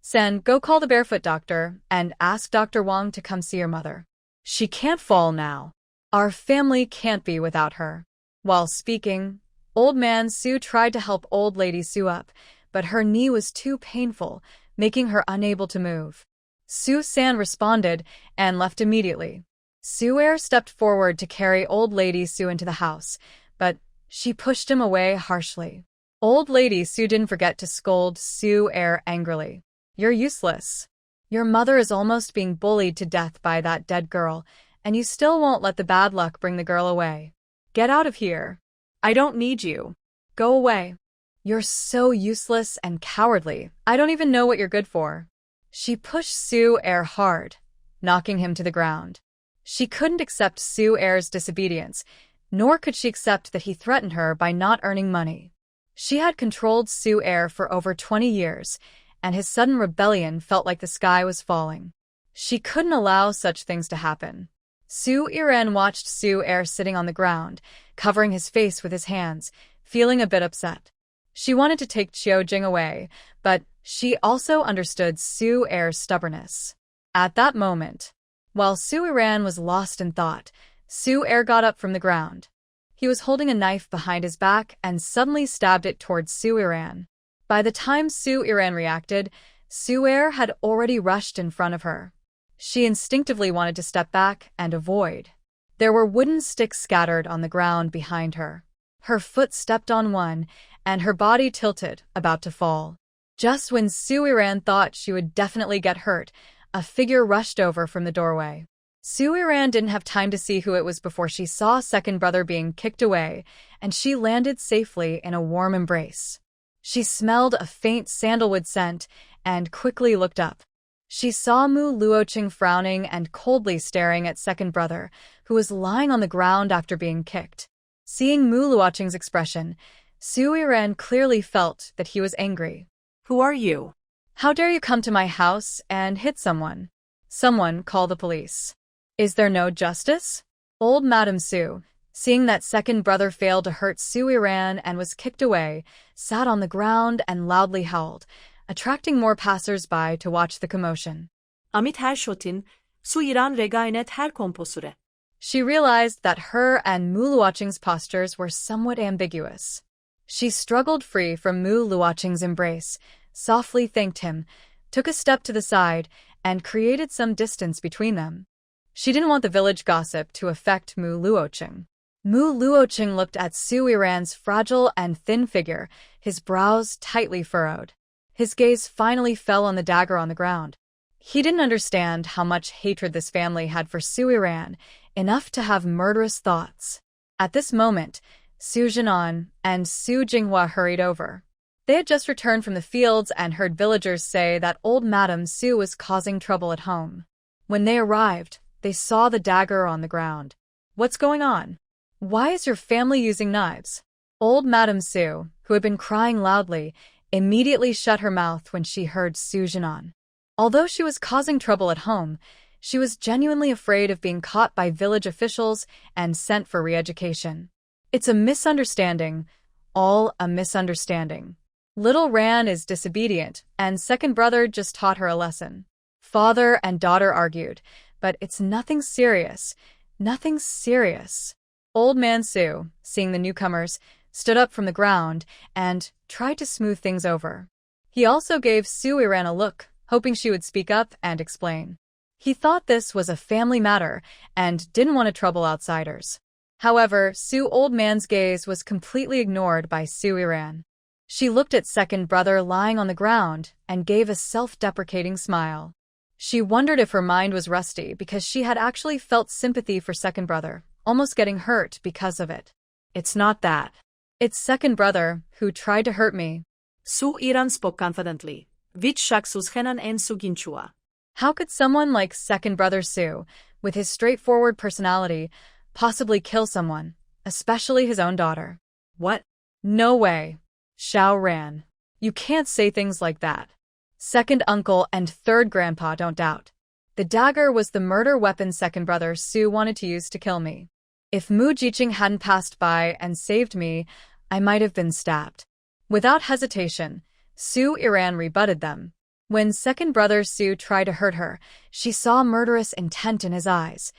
San, go call the barefoot doctor and ask Dr. Wang to come see your mother. She can't fall now. Our family can't be without her. While speaking, Old Man Su tried to help Old Lady Su up, but her knee was too painful, making her unable to move. Su San responded and left immediately. Su Er stepped forward to carry Old Lady Su into the house, but she pushed him away harshly. Old Lady Su didn't forget to scold Su Er angrily. You're useless. Your mother is almost being bullied to death by that dead girl, and you still won't let the bad luck bring the girl away. Get out of here. I don't need you. Go away. You're so useless and cowardly. I don't even know what you're good for. She pushed Su Er hard, knocking him to the ground. She couldn't accept Su Er's disobedience, nor could she accept that he threatened her by not earning money. She had controlled Su Er for over 20 years, and his sudden rebellion felt like the sky was falling. She couldn't allow such things to happen. Su Iran watched Su Er sitting on the ground, covering his face with his hands, feeling a bit upset. She wanted to take Qiu Jing away, but she also understood Su Er's stubbornness. At that moment, while Su Iran was lost in thought, Su Er got up from the ground. He was holding a knife behind his back and suddenly stabbed it towards Su Iran. By the time Su Iran reacted, Su Er had already rushed in front of her. She instinctively wanted to step back and avoid. There were wooden sticks scattered on the ground behind her. Her foot stepped on one, and her body tilted, about to fall. Just when Su Iran thought she would definitely get hurt, a figure rushed over from the doorway. Su Iran didn't have time to see who it was before she saw second brother being kicked away, and she landed safely in a warm embrace. She smelled a faint sandalwood scent and quickly looked up. She saw Mu Luoqing frowning and coldly staring at second brother, who was lying on the ground after being kicked. Seeing Mu Luoqing's expression, Su Iran clearly felt that he was angry. Who are you? How dare you come to my house and hit someone? Someone call the police. Is there no justice? Old Madam Su, seeing that second brother failed to hurt Su Iran and was kicked away, sat on the ground and loudly howled, attracting more passers-by to watch the commotion. Amit her shotin, Su İran regainet her komposure. She realized that her and Mu Luoqing's postures were somewhat ambiguous. She struggled free from Mu Luoqing's embrace, softly thanked him, took a step to the side, and created some distance between them. She didn't want the village gossip to affect Mu Luoqing. Mu Luoqing looked at Su Iran's fragile and thin figure, his brows tightly furrowed. His gaze finally fell on the dagger on the ground. He didn't understand how much hatred this family had for Su Iran, enough to have murderous thoughts. At this moment, Su Jinan and Su Jinghua hurried over. They had just returned from the fields and heard villagers say that old Madam Su was causing trouble at home. When they arrived, they saw the dagger on the ground. What's going on? Why is your family using knives? Old Madam Su, who had been crying loudly, immediately shut her mouth when she heard Su Jinan. Although she was causing trouble at home, she was genuinely afraid of being caught by village officials and sent for re-education. It's a misunderstanding, all a misunderstanding. Little Ran is disobedient, and second brother just taught her a lesson. Father and daughter argued, but it's nothing serious, nothing serious. Old Man Su, seeing the newcomers, stood up from the ground and tried to smooth things over. He also gave Su Iran a look, hoping she would speak up and explain. He thought this was a family matter and didn't want to trouble outsiders. However, Su Old Man's gaze was completely ignored by Su Iran. She looked at second brother lying on the ground and gave a self-deprecating smile. She wondered if her mind was rusty because she had actually felt sympathy for second brother, almost getting hurt because of it. It's not that. It's second brother who tried to hurt me. Su Iran spoke confidently. Vich shaksus henan en su ginchua. How could someone like second brother Su, with his straightforward personality, possibly kill someone, especially his own daughter? What? No way. Xiao Ran. You can't say things like that. Second uncle and third grandpa don't doubt. The dagger was the murder weapon second brother Su wanted to use to kill me. If Mu Jiqing hadn't passed by and saved me, I might have been stabbed. Without hesitation, Su Iran rebutted them. When second brother Su tried to hurt her, she saw murderous intent in his eyes,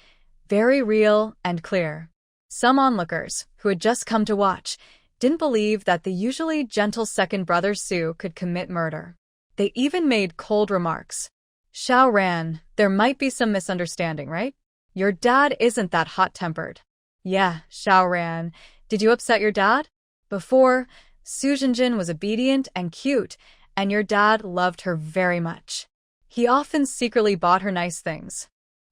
very real and clear. Some onlookers, who had just come to watch, didn't believe that the usually gentle second brother Su could commit murder. They even made cold remarks. Xiao Ran, there might be some misunderstanding, right? Your dad isn't that hot-tempered. Yeah, Xiao Ran, did you upset your dad? Before, Su Jinjin was obedient and cute, and your dad loved her very much. He often secretly bought her nice things.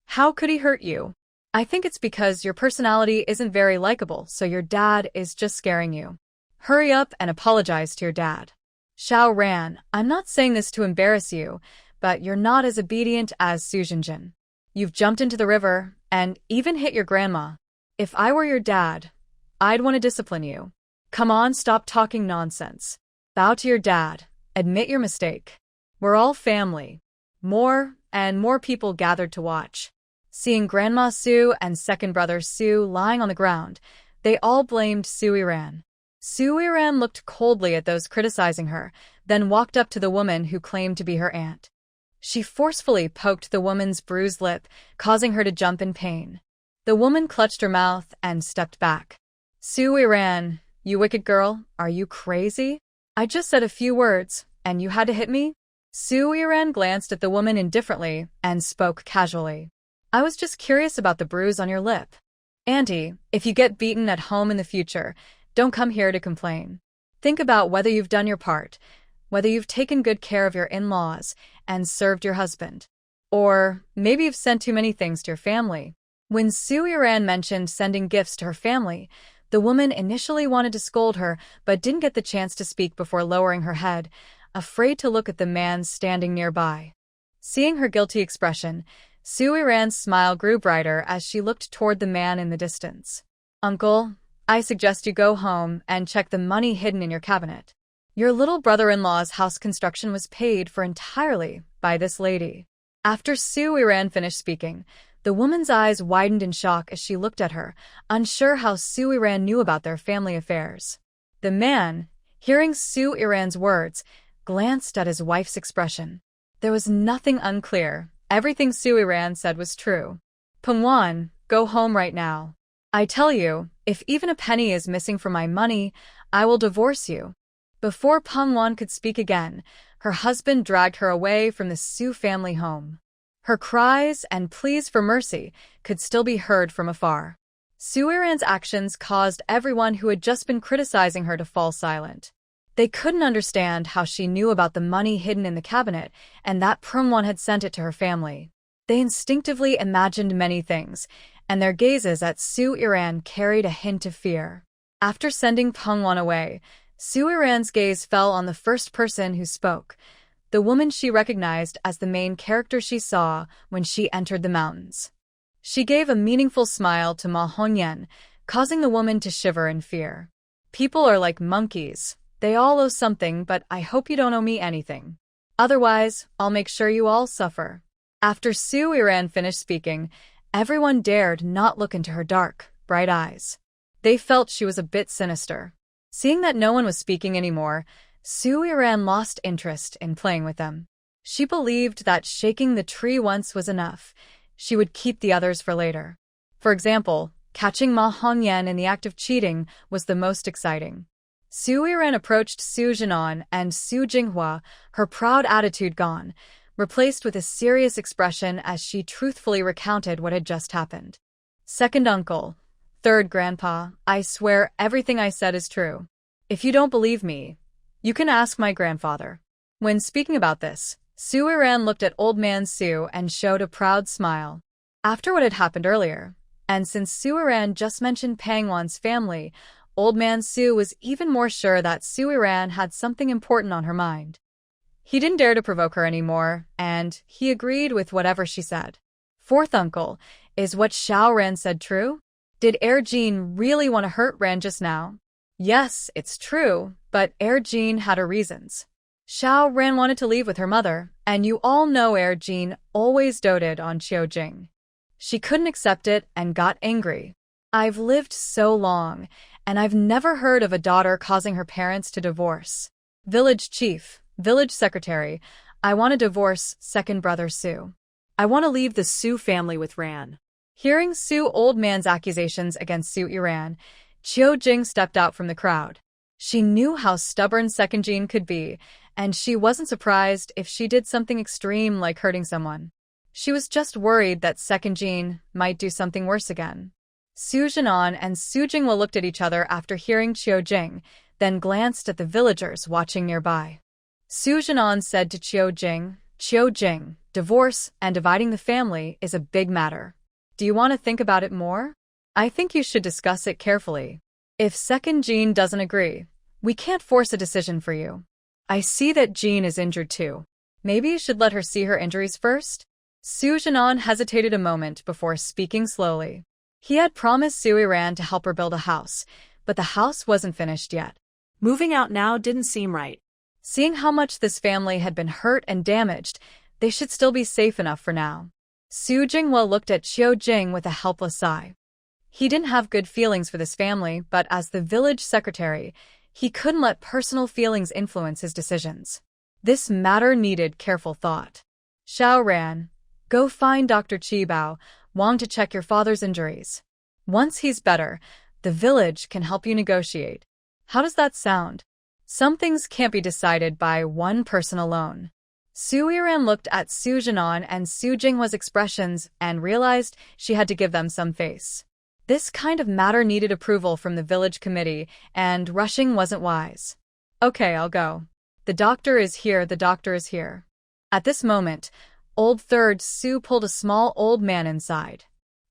How could he hurt you? I think it's because your personality isn't very likable, so your dad is just scaring you. Hurry up and apologize to your dad. Xiao Ran, I'm not saying this to embarrass you, but you're not as obedient as Su Jinjin. You've jumped into the river and even hit your grandma. If I were your dad, I'd want to discipline you. Come on, stop talking nonsense. Bow to your dad. Admit your mistake. We're all family. More and more people gathered to watch. Seeing Grandma Su and second brother Su lying on the ground, they all blamed Su Iran. Su Iran looked coldly at those criticizing her, then walked up to the woman who claimed to be her aunt. She forcefully poked the woman's bruised lip, causing her to jump in pain. The woman clutched her mouth and stepped back. Su Iran, you wicked girl, are you crazy? I just said a few words, and you had to hit me? Su Iran glanced at the woman indifferently and spoke casually. I was just curious about the bruise on your lip. Auntie, if you get beaten at home in the future, don't come here to complain. Think about whether you've done your part. whether you've taken good care of your in-laws and served your husband. Or maybe you've sent too many things to your family. When Su Yiran mentioned sending gifts to her family, the woman initially wanted to scold her but didn't get the chance to speak before lowering her head, afraid to look at the man standing nearby. Seeing her guilty expression, Su Yiran's smile grew brighter as she looked toward the man in the distance. "Uncle, I suggest you go home and check the money hidden in your cabinet. Your little brother-in-law's house construction was paid for entirely by this lady." After Su Yiran finished speaking, the woman's eyes widened in shock as she looked at her, unsure how Su Yiran knew about their family affairs. The man, hearing Su Yiran's words, glanced at his wife's expression. There was nothing unclear. Everything Su Yiran said was true. "Pengwan, go home right now. I tell you, if even a penny is missing from my money, I will divorce you." Before Pengwan could speak again, her husband dragged her away from the Su family home. Her cries and pleas for mercy could still be heard from afar. Su Yiran's actions caused everyone who had just been criticizing her to fall silent. They couldn't understand how she knew about the money hidden in the cabinet and that Pengwan had sent it to her family. They instinctively imagined many things, and their gazes at Su Yiran carried a hint of fear. After sending Pengwan away, Su Yiran's gaze fell on the first person who spoke, the woman she recognized as the main character she saw when she entered the mountains. She gave a meaningful smile to Ma Hongyan, causing the woman to shiver in fear. "People are like monkeys. They all owe something, but I hope you don't owe me anything. Otherwise, I'll make sure you all suffer." After Su Yiran finished speaking, everyone dared not look into her dark, bright eyes. They felt she was a bit sinister. Seeing that no one was speaking anymore, Su Yiran lost interest in playing with them. She believed that shaking the tree once was enough. She would keep the others for later. For example, catching Ma Hongyan in the act of cheating was the most exciting. Su Yiran approached Su Jinan and Su Jinghua, her proud attitude gone, replaced with a serious expression as she truthfully recounted what had just happened. "Second uncle, third grandpa, I swear everything I said is true. If you don't believe me, you can ask my grandfather." When speaking about this, Su Yiran looked at Old Man Su and showed a proud smile. After what had happened earlier, and since Su Yiran just mentioned Pengwan's family, Old Man Su was even more sure that Su Yiran had something important on her mind. He didn't dare to provoke her anymore, and he agreed with whatever she said. "Fourth uncle, is what Xiao Ran said true? Did Jin really want to hurt Ran just now?" "Yes, it's true, but Jin had her reasons. Xiao Ran wanted to leave with her mother, and you all know Jin always doted on Qiujing. She couldn't accept it and got angry. I've lived so long, and I've never heard of a daughter causing her parents to divorce. Village chief, village secretary, I want to divorce second brother Su. I want to leave the Su family with Ran." Hearing Su Old Man's accusations against Su Yiran, Qiujing stepped out from the crowd. She knew how stubborn Second Jin could be, and she wasn't surprised if she did something extreme like hurting someone. She was just worried that Second Jin might do something worse again. Su Jinan and Su Jinghua looked at each other after hearing Qiujing, then glanced at the villagers watching nearby. Su Jinan said to Qiujing, divorce and dividing the family is a big matter. Do you want to think about it more? I think you should discuss it carefully. If Second Jin doesn't agree, we can't force a decision for you. I see that Jin is injured too. Maybe you should let her see her injuries first? Su Jinan hesitated a moment before speaking slowly. He had promised Su Yiran to help her build a house, but the house wasn't finished yet. Moving out now didn't seem right. Seeing how much this family had been hurt and damaged, they should still be safe enough for now. Su Jinghua looked at Qiujing with a helpless sigh. He didn't have good feelings for this family, but as the village secretary, he couldn't let personal feelings influence his decisions. This matter needed careful thought. Xiao Ran, go find Dr. Qibao Wang to check your father's injuries. Once he's better, the village can help you negotiate. How does that sound? Some things can't be decided by one person alone. Su Yiran looked at Su Jinan and Su Jinghua's expressions and realized she had to give them some face. This kind of matter needed approval from the village committee, and rushing wasn't wise. Okay, I'll go. The doctor is here, the doctor is here. At this moment, old third Sue pulled a small old man inside.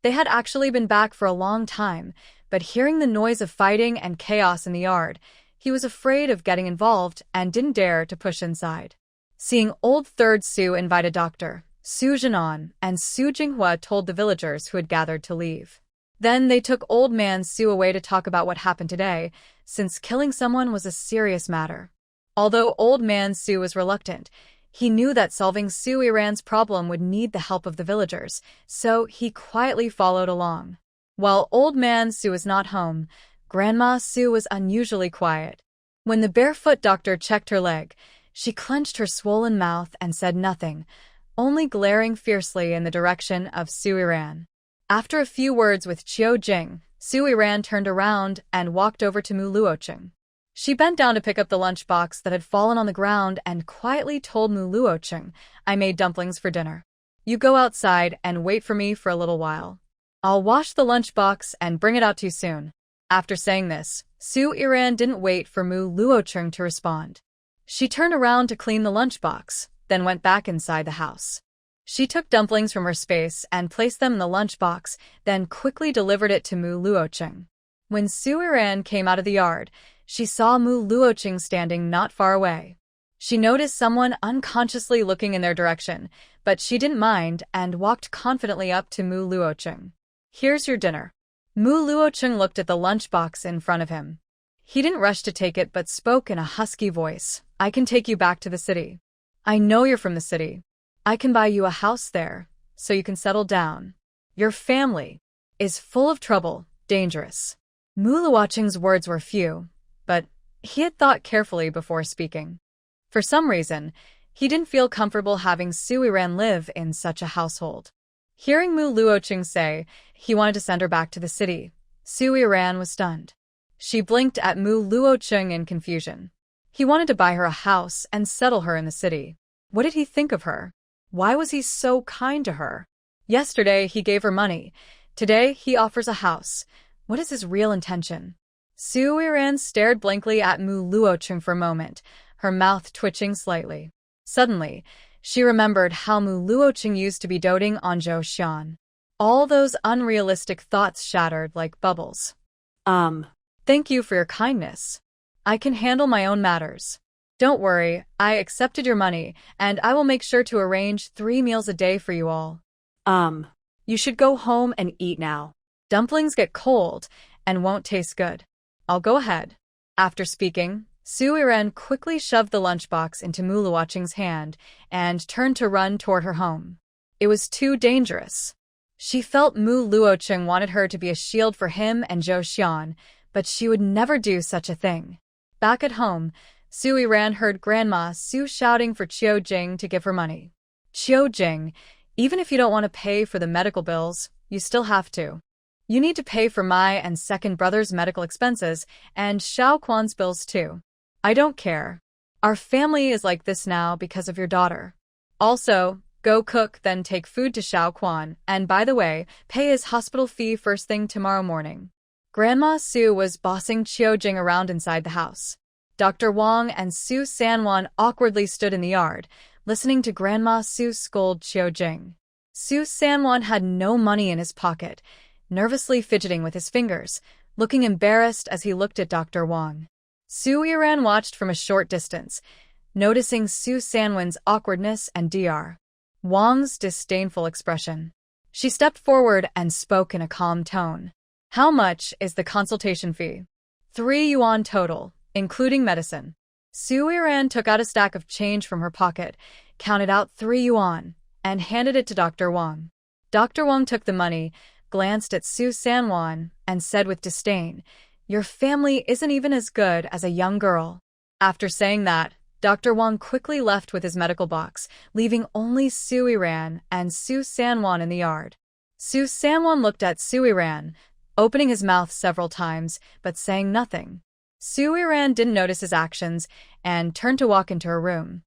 They had actually been back for a long time, but hearing the noise of fighting and chaos in the yard, he was afraid of getting involved and didn't dare to push inside. Seeing old third Sue invite a doctor, Su Jinan and Su Jinghua told the villagers who had gathered to leave. Then they took old man Su away to talk about what happened today, since killing someone was a serious matter. Although old man Su was reluctant, he knew that solving Su Iran's problem would need the help of the villagers, so he quietly followed along. While old man Su was not home, Grandma Su was unusually quiet. When the barefoot doctor checked her leg, she clenched her swollen mouth and said nothing, only glaring fiercely in the direction of Su Iran. After a few words with Qiu Jing, Su Iran turned around and walked over to Mu Luocheng. She bent down to pick up the lunchbox that had fallen on the ground and quietly told Mu Luocheng, "I made dumplings for dinner. You go outside and wait for me for a little while. I'll wash the lunchbox and bring it out to you soon." After saying this, Su Iran didn't wait for Mu Luocheng to respond. She turned around to clean the lunchbox, then went back inside the house. She took dumplings from her space and placed them in the lunchbox, then quickly delivered it to Mu Luocheng. When Su Iran came out of the yard, she saw Mu Luocheng standing not far away. She noticed someone unconsciously looking in their direction, but she didn't mind and walked confidently up to Mu Luocheng. "Here's your dinner." Mu Luocheng looked at the lunchbox in front of him. He didn't rush to take it but spoke in a husky voice. "I can take you back to the city. I know you're from the city. I can buy you a house there, so you can settle down. Your family is full of trouble, dangerous." Mu Luocheng's words were few, but he had thought carefully before speaking. For some reason, he didn't feel comfortable having Su Iran live in such a household. Hearing Mu Luocheng say he wanted to send her back to the city, Su Iran was stunned. She blinked at Mu Luocheng in confusion. He wanted to buy her a house and settle her in the city. What did he think of her? Why was he so kind to her? Yesterday he gave her money. Today he offers a house. What is his real intention? Su Iran stared blankly at Mu Luocheng for a moment, her mouth twitching slightly. Suddenly, she remembered how Mu Luocheng used to be doting on Zhou Xian. All those unrealistic thoughts shattered like bubbles. Thank you for your kindness. I can handle my own matters. Don't worry, I accepted your money, and I will make sure to arrange 3 meals a day for you all. You should go home and eat now. Dumplings get cold and won't taste good. I'll go ahead. After speaking, Su Iran quickly shoved the lunchbox into Mu Luocheng's hand and turned to run toward her home. It was too dangerous. She felt Mu Luocheng wanted her to be a shield for him and Zhou Xian, but she would never do such a thing. Back at home, Su Iran heard Grandma Su shouting for Qiu Jing to give her money. "Qiu Jing, even if you don't want to pay for the medical bills, you still have to. You need to pay for my and second brother's medical expenses and Xiao Quan's bills too. I don't care. Our family is like this now because of your daughter. Also, go cook, then take food to Xiao Quan, and by the way, pay his hospital fee first thing tomorrow morning." Grandma Su was bossing Qiu Jing around inside the house. Dr. Wang and Su Sanwan awkwardly stood in the yard, listening to Grandma Su scold Qiu Jing. Su Sanwan had no money in his pocket, nervously fidgeting with his fingers, looking embarrassed as he looked at Dr. Wang. Su Iran watched from a short distance, noticing Su Sanwan's awkwardness and Dr. Wang's disdainful expression. She stepped forward and spoke in a calm tone. "How much is the consultation fee?" 3 yuan total, including medicine. Su Iran took out a stack of change from her pocket, counted out 3 yuan, and handed it to Dr. Wang. Dr. Wang took the money, glanced at Su Sanwan, and said with disdain, "Your family isn't even as good as a young girl." After saying that, Dr. Wang quickly left with his medical box, leaving only Su Iran and Su Sanwan in the yard. Su Sanwan looked at Su Iran, opening his mouth several times, but saying nothing. Su Iran didn't notice his actions and turned to walk into her room.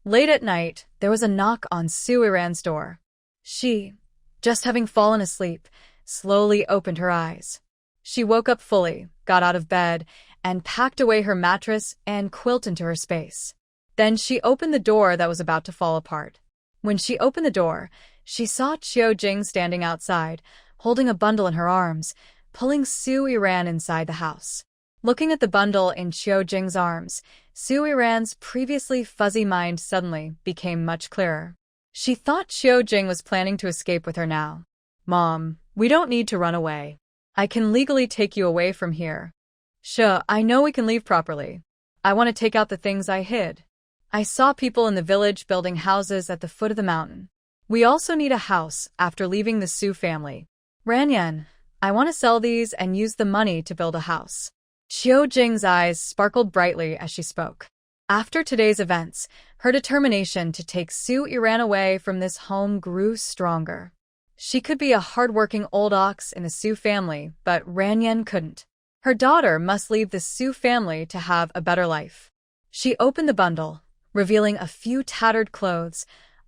Late at night, there was a knock on Su Iran's door. She, just having fallen asleep, slowly opened her eyes. She woke up fully, got out of bed, and packed away her mattress and quilt into her space. Then she opened the door that was about to fall apart. When she opened the door, she saw Qiu Jing standing outside, holding a bundle in her arms, pulling Su Yiran inside the house. Looking at the bundle in Qiu Jing's arms, Su Yiran's previously fuzzy mind suddenly became much clearer. She thought Qiu Jing was planning to escape with her now. "Mom, we don't need to run away. I can legally take you away from here. Sure, I know we can leave properly. I want to take out the things I hid. I saw people in the village building houses at the foot of the mountain. We also need a house after leaving the Su family. Ranyan, I want to sell these and use the money to build a house." Qiu Jing's eyes sparkled brightly as she spoke. After today's events, her determination to take Su Yiran away from this home grew stronger. She could be a hard-working old ox in the Su family, but Ranyan couldn't. Her daughter must leave the Su family to have a better life. She opened the bundle, revealing a few tattered clothes,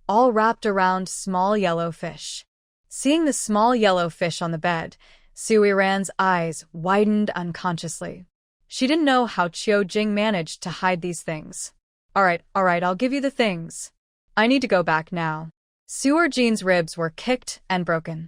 all wrapped around small yellow fish. Seeing the small yellow fish on the bed, Su Yiran's eyes widened unconsciously. She didn't know how Qiu Jing managed to hide these things. All right, I'll give you the things. I need to go back now." Su Erjine's ribs were kicked and broken.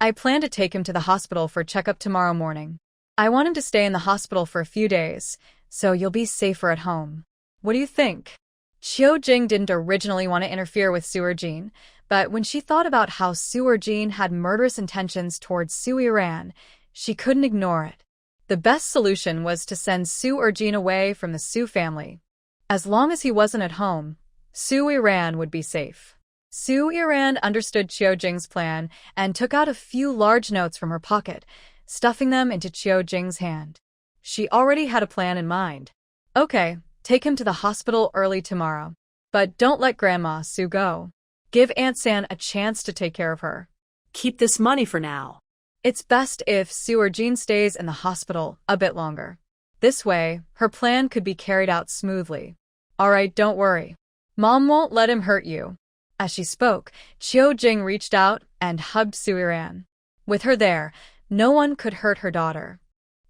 "I plan to take him to the hospital for a checkup tomorrow morning. I want him to stay in the hospital for a few days, so you'll be safer at home. What do you think?" Qiu Jing didn't originally want to interfere with Su Erjine, but when she thought about how Su Erjine had murderous intentions towards Su Yiran, she couldn't ignore it. The best solution was to send Su Erjine away from the Su family. As long as he wasn't at home, Su Yiran would be safe. Su Yiran understood Qiu Jing's plan and took out a few large notes from her pocket, stuffing them into Qiu Jing's hand. She already had a plan in mind. "Okay, take him to the hospital early tomorrow. But don't let Grandma Su go. Give Aunt San a chance to take care of her. Keep this money for now. It's best if Su Erjine stays in the hospital a bit longer. This way, her plan could be carried out smoothly. All right, don't worry. Mom won't let him hurt you." As she spoke, Qiu Jing reached out and hugged Su Yiran. With her there, no one could hurt her daughter.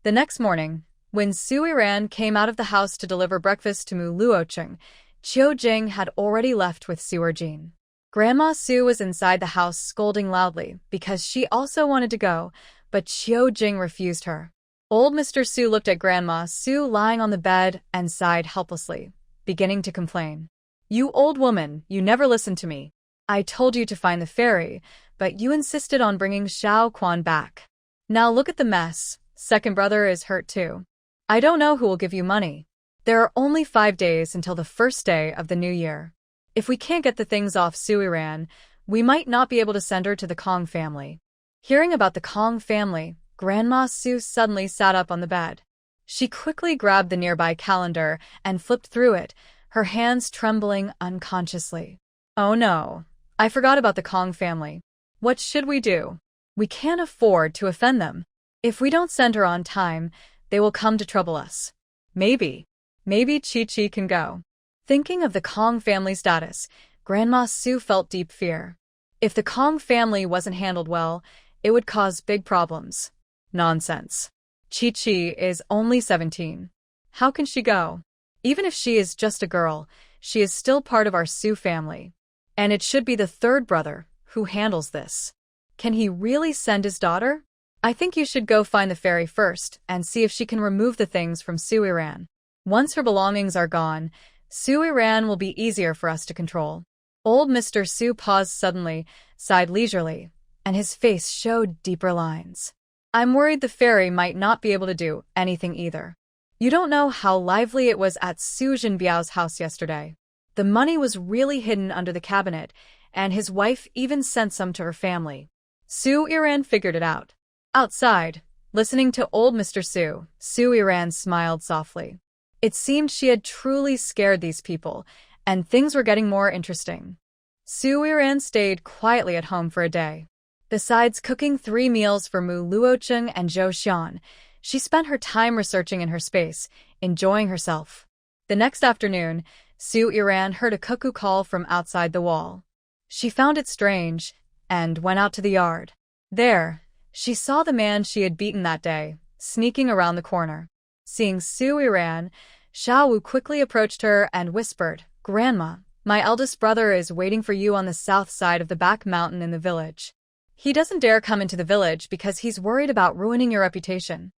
The next morning, when Su Yiran came out of the house to deliver breakfast to Mu Luocheng, Qiu Jing had already left with Su Erjine. Grandma Su was inside the house scolding loudly because she also wanted to go, but Qiu Jing refused her. Old Mr. Su looked at Grandma Su lying on the bed and sighed helplessly, beginning to complain. "You old woman, you never listened to me. I told you to find the fairy, but you insisted on bringing Xiao Quan back. Now look at the mess. Second brother is hurt too. I don't know who will give you money. There are only 5 days until the first day of the new year. If we can't get the things off Su Yiran, we might not be able to send her to the Kong family." Hearing about the Kong family, Grandma Su suddenly sat up on the bed. She quickly grabbed the nearby calendar and flipped through it, her hands trembling unconsciously. "Oh no, I forgot about the Kong family. What should we do? We can't afford to offend them. If we don't send her on time, they will come to trouble us. Maybe Chi-Chi can go." Thinking of the Kong family status, Grandma Su felt deep fear. If the Kong family wasn't handled well, it would cause big problems. Nonsense. Chi-Chi is only 17. How can she go? Even if she is just a girl, she is still part of our Su family. And it should be the third brother who handles this. Can he really send his daughter? I think you should go find the fairy first and see if she can remove the things from Su Yiran. Once her belongings are gone, Su Yiran will be easier for us to control. Old Mr. Su paused suddenly, sighed leisurely, and his face showed deeper lines. "I'm worried the fairy might not be able to do anything either. You don't know how lively it was at Su Jinbiao's house yesterday. The money was really hidden under the cabinet, and his wife even sent some to her family." Su Yiran figured it out. Outside, listening to old Mr. Su, Su Yiran smiled softly. It seemed she had truly scared these people, and things were getting more interesting. Su Yiran stayed quietly at home for a day. Besides cooking 3 meals for Mu Luocheng and Zhou Xian, she spent her time researching in her space, enjoying herself. The next afternoon, Su Yiran heard a cuckoo call from outside the wall. She found it strange, and went out to the yard. There, she saw the man she had beaten that day, sneaking around the corner. Seeing Su Yiran, Xiao Wu quickly approached her and whispered, Grandma, my eldest brother is waiting for you on the south side of the back mountain in the village. He doesn't dare come into the village because he's worried about ruining your reputation.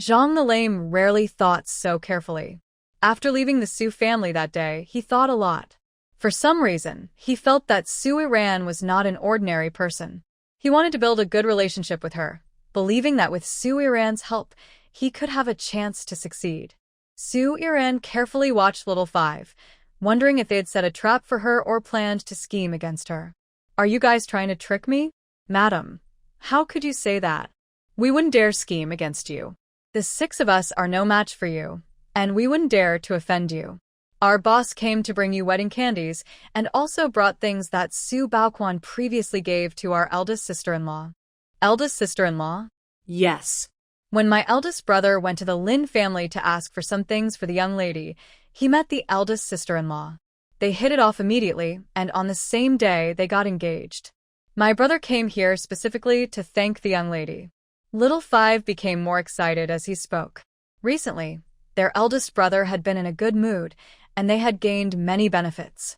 Zhang the Lame rarely thought so carefully. After leaving the Su family that day, he thought a lot. For some reason, he felt that Su Yiran was not an ordinary person. He wanted to build a good relationship with her, believing that with Su Yiran's help, he could have a chance to succeed. Su Yiran carefully watched Little Five, wondering if they had set a trap for her or planned to scheme against her. Are you guys trying to trick me? Madam, how could you say that? We wouldn't dare scheme against you. The 6 of us are no match for you, and we wouldn't dare to offend you. Our boss came to bring you wedding candies and also brought things that Su Baoquan previously gave to our eldest sister-in-law. Eldest sister-in-law? Yes. When my eldest brother went to the Lin family to ask for some things for the young lady, he met the eldest sister-in-law. They hit it off immediately, and on the same day they got engaged. My brother came here specifically to thank the young lady. Little Five became more excited as he spoke. Recently, their eldest brother had been in a good mood, and they had gained many benefits.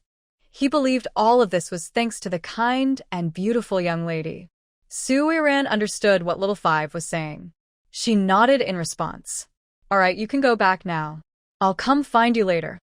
He believed all of this was thanks to the kind and beautiful young lady. Su Yiran understood what Little Five was saying. She nodded in response. All right, you can go back now. I'll come find you later.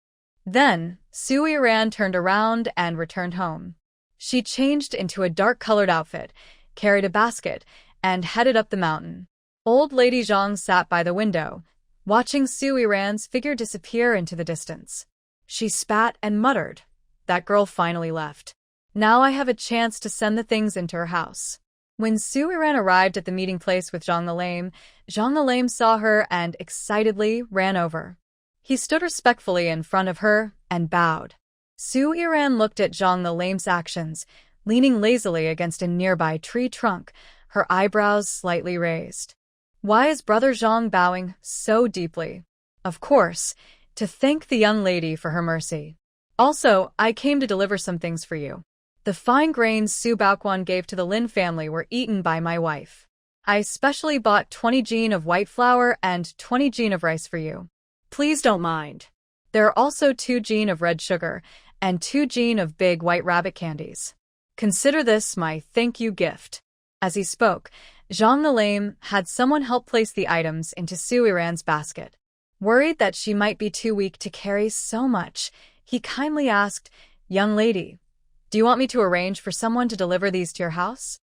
Then, Su Yiran turned around and returned home. She changed into a dark-colored outfit, carried a basket, and headed up the mountain. Old Lady Zhang sat by the window, watching Su Yiran's figure disappear into the distance. She spat and muttered. That girl finally left. Now I have a chance to send the things into her house. When Su Yiran arrived at the meeting place with Zhang the Lame saw her and excitedly ran over. He stood respectfully in front of her and bowed. Su Yiran looked at Zhang the Lame's actions, leaning lazily against a nearby tree trunk, her eyebrows slightly raised. Why is Brother Zhang bowing so deeply? Of course, to thank the young lady for her mercy. Also, I came to deliver some things for you. The fine grains Su Baoquan gave to the Lin family were eaten by my wife. I specially bought 20 jin of white flour and 20 jin of rice for you. Please don't mind. There are also 2 jin of red sugar and 2 jin of big white rabbit candies. Consider this my thank you gift. As he spoke, Zhang the Lame had someone help place the items into Su Yiran's basket. Worried that she might be too weak to carry so much, he kindly asked, Young lady, do you want me to arrange for someone to deliver these to your house?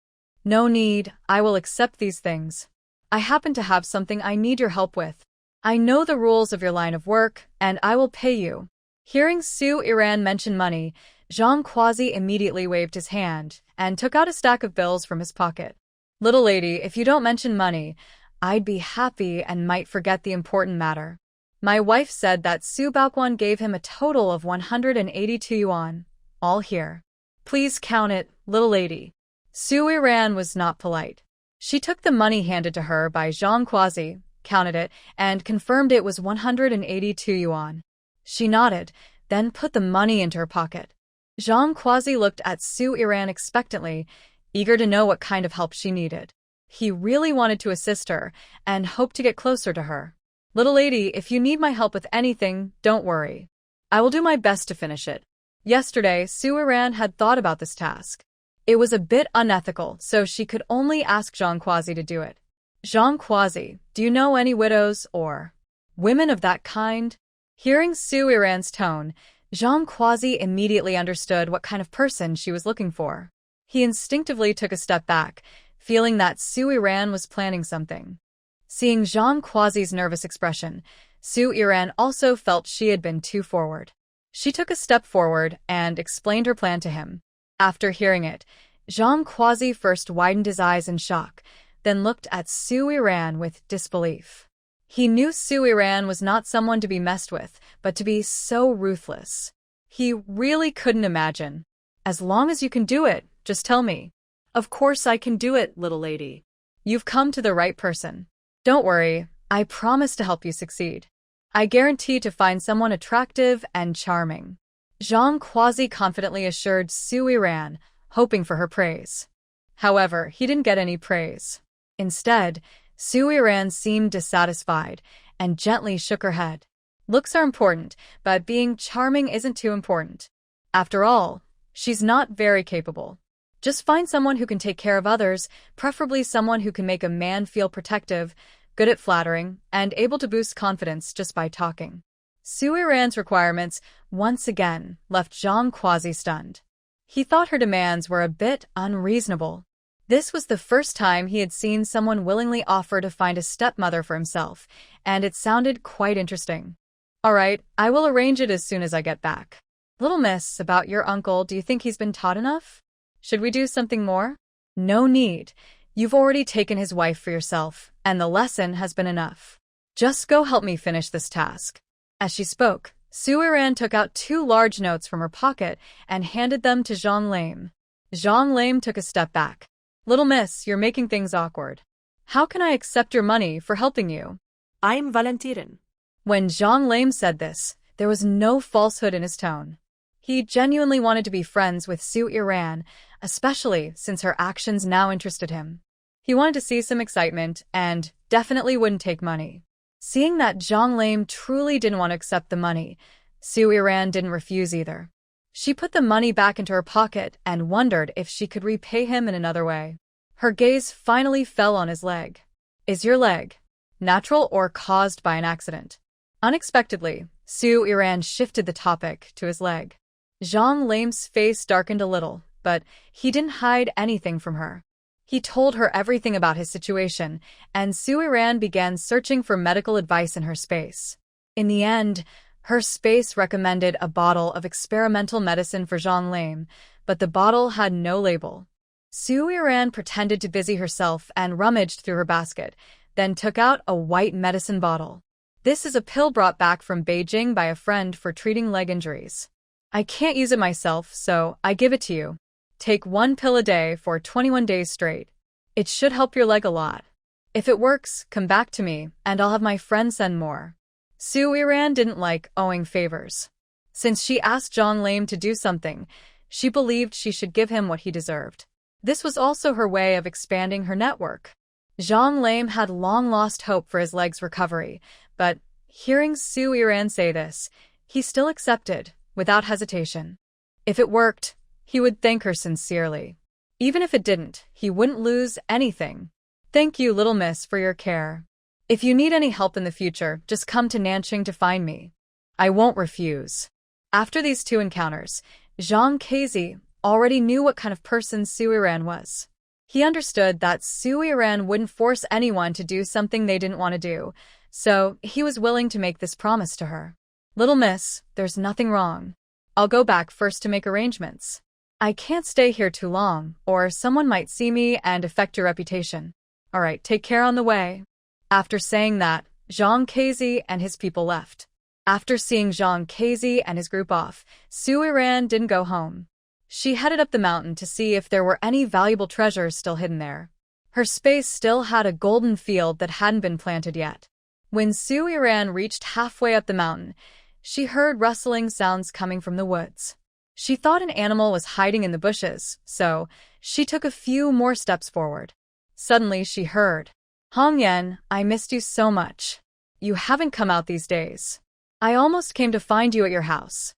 No need, I will accept these things. I happen to have something I need your help with. I know the rules of your line of work, and I will pay you. Hearing Su Yiran mention money, Zhang Quasi immediately waved his hand and took out a stack of bills from his pocket. Little lady, if you don't mention money, I'd be happy and might forget the important matter. My wife said that Su Baoquan gave him a total of 182 yuan. All here. Please count it, little lady. Su Yiran was not polite. She took the money handed to her by Zhang Quasi, counted it, and confirmed it was 182 yuan. She nodded, then put the money into her pocket. Zhang Quasi looked at Su Yiran expectantly, eager to know what kind of help she needed. He really wanted to assist her and hoped to get closer to her. Little lady, if you need my help with anything, don't worry. I will do my best to finish it. Yesterday, Su Yiran had thought about this task. It was a bit unethical, so she could only ask Zhang Quasi to do it. Zhang Quasi, do you know any widows or women of that kind? Hearing Su Yiran's tone, Zhang Quasi immediately understood what kind of person she was looking for. He instinctively took a step back, feeling that Su Yiran was planning something. Seeing Zhang Quasi's nervous expression, Su Yiran also felt she had been too forward. She took a step forward and explained her plan to him. After hearing it, Zhang Quasi first widened his eyes in shock, then looked at Su Yiran with disbelief. He knew Su Yiran was not someone to be messed with, but to be so ruthless. He really couldn't imagine. As long as you can do it, just tell me. Of course I can do it, little lady. You've come to the right person. Don't worry, I promise to help you succeed. I guarantee to find someone attractive and charming. Zhang Quasi confidently assured Su Yiran, hoping for her praise. However, he didn't get any praise. Instead, Su Yiran seemed dissatisfied and gently shook her head. Looks are important, but being charming isn't too important. After all, she's not very capable. Just find someone who can take care of others, preferably someone who can make a man feel protective, good at flattering, and able to boost confidence just by talking. Su Iran's requirements, once again, left Zhang quasi-stunned. He thought her demands were a bit unreasonable. This was the first time he had seen someone willingly offer to find a stepmother for himself, and it sounded quite interesting. All right, I will arrange it as soon as I get back. Little miss, about your uncle, do you think he's been taught enough? Should we do something more? No need. You've already taken his wife for yourself, and the lesson has been enough. Just go help me finish this task. As she spoke, Su Iran took out 2 large notes from her pocket and handed them to Zhang Lame. Zhang Lame took a step back. Little miss, you're making things awkward. How can I accept your money for helping you? I'm volunteering. When Zhang Lame said this, there was no falsehood in his tone. He genuinely wanted to be friends with Su Iran, especially since her actions now interested him. He wanted to see some excitement and definitely wouldn't take money. Seeing that Zhang Lame truly didn't want to accept the money, Su Iran didn't refuse either. She put the money back into her pocket and wondered if she could repay him in another way. Her gaze finally fell on his leg. Is your leg natural or caused by an accident? Unexpectedly, Su Iran shifted the topic to his leg. Zhang Lame's face darkened a little, but he didn't hide anything from her. He told her everything about his situation, and Su Iran began searching for medical advice in her space. In the end, her space recommended a bottle of experimental medicine for Zhang Lame, but the bottle had no label. Su Iran pretended to busy herself and rummaged through her basket, then took out a white medicine bottle. This is a pill brought back from Beijing by a friend for treating leg injuries. I can't use it myself, so I give it to you. Take 1 pill a day for 21 days straight. It should help your leg a lot. If it works, come back to me, and I'll have my friend send more. Su Iran didn't like owing favors. Since she asked Zhang Lame to do something, she believed she should give him what he deserved. This was also her way of expanding her network. Zhang Lame had long lost hope for his leg's recovery, but hearing Su Iran say this, he still accepted, without hesitation. If it worked, he would thank her sincerely. Even if it didn't, he wouldn't lose anything. Thank you, little miss, for your care. If you need any help in the future, just come to Nanqing to find me. I won't refuse. After these 2 encounters, Zhang Kezi already knew what kind of person Su Iran was. He understood that Su Iran wouldn't force anyone to do something they didn't want to do, so he was willing to make this promise to her. Little miss, there's nothing wrong. I'll go back first to make arrangements. I can't stay here too long, or someone might see me and affect your reputation. All right, take care on the way. After saying that, Zhang Kezi and his people left. After seeing Zhang Kezi and his group off, Su Iran didn't go home. She headed up the mountain to see if there were any valuable treasures still hidden there. Her space still had a golden field that hadn't been planted yet. When Su Iran reached halfway up the mountain, she heard rustling sounds coming from the woods. She thought an animal was hiding in the bushes, so she took a few more steps forward. Suddenly she heard, Hong Yan, I missed you so much. You haven't come out these days. I almost came to find you at your house.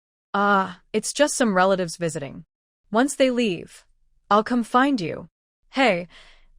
It's just some relatives visiting. Once they leave, I'll come find you. Hey,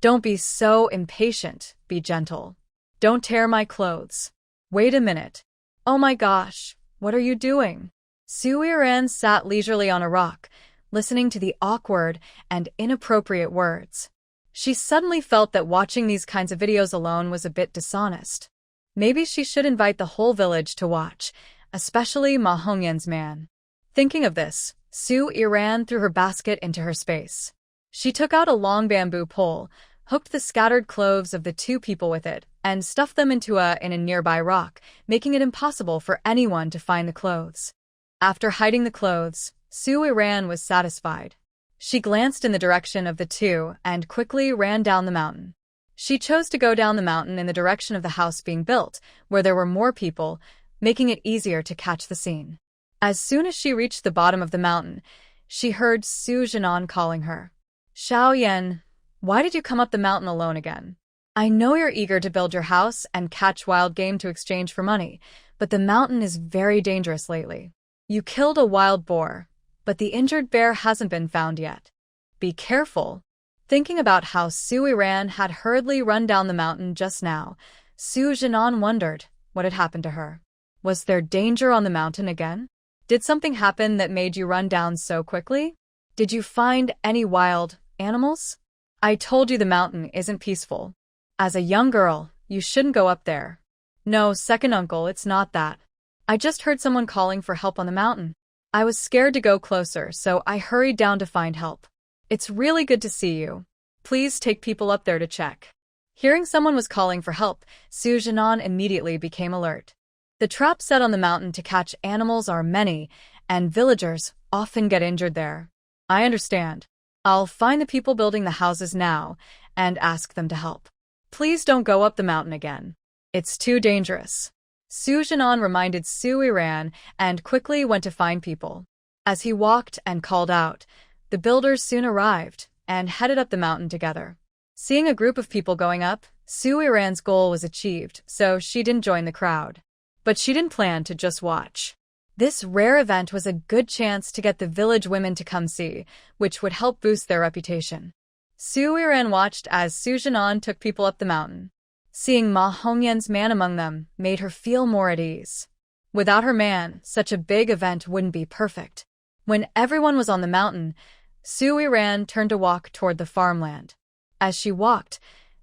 don't be so impatient, be gentle. Don't tear my clothes. Wait a minute. Oh my gosh, what are you doing? Su Iran sat leisurely on a rock, listening to the awkward and inappropriate words. She suddenly felt that watching these kinds of videos alone was a bit dishonest. Maybe she should invite the whole village to watch, especially Ma Hongyan's man. Thinking of this, Su Iran threw her basket into her space. She took out a long bamboo pole, hooked the scattered clothes of the 2 people with it, and stuffed them in a nearby rock, making it impossible for anyone to find the clothes. After hiding the clothes, Su Iran was satisfied. She glanced in the direction of the 2 and quickly ran down the mountain. She chose to go down the mountain in the direction of the house being built, where there were more people, making it easier to catch the scene. As soon as she reached the bottom of the mountain, she heard Su Jinan calling her. Xiao Yan, why did you come up the mountain alone again? I know you're eager to build your house and catch wild game to exchange for money, but the mountain is very dangerous lately. You killed a wild boar, but the injured bear hasn't been found yet. Be careful. Thinking about how Su Yiran had hurriedly run down the mountain just now, Su Jinan wondered what had happened to her. Was there danger on the mountain again? Did something happen that made you run down so quickly? Did you find any wild animals? I told you the mountain isn't peaceful. As a young girl, you shouldn't go up there. No, second uncle, it's not that. I just heard someone calling for help on the mountain. I was scared to go closer, so I hurried down to find help. It's really good to see you. Please take people up there to check. Hearing someone was calling for help, Su Jinan immediately became alert. The traps set on the mountain to catch animals are many, and villagers often get injured there. I understand. I'll find the people building the houses now and ask them to help. Please don't go up the mountain again. It's too dangerous. Su Jinan reminded Su Yiran and quickly went to find people. As he walked and called out, the builders soon arrived and headed up the mountain together. Seeing a group of people going up, Su Yiran's goal was achieved, so she didn't join the crowd. But she didn't plan to just watch. This rare event was a good chance to get the village women to come see, which would help boost their reputation. Su Yiran watched as Su Jinan took people up the mountain. Seeing Ma Hongyan's man among them made her feel more at ease. Without her man, such a big event wouldn't be perfect. When everyone was on the mountain, Su Yiran turned to walk toward the farmland. As she walked,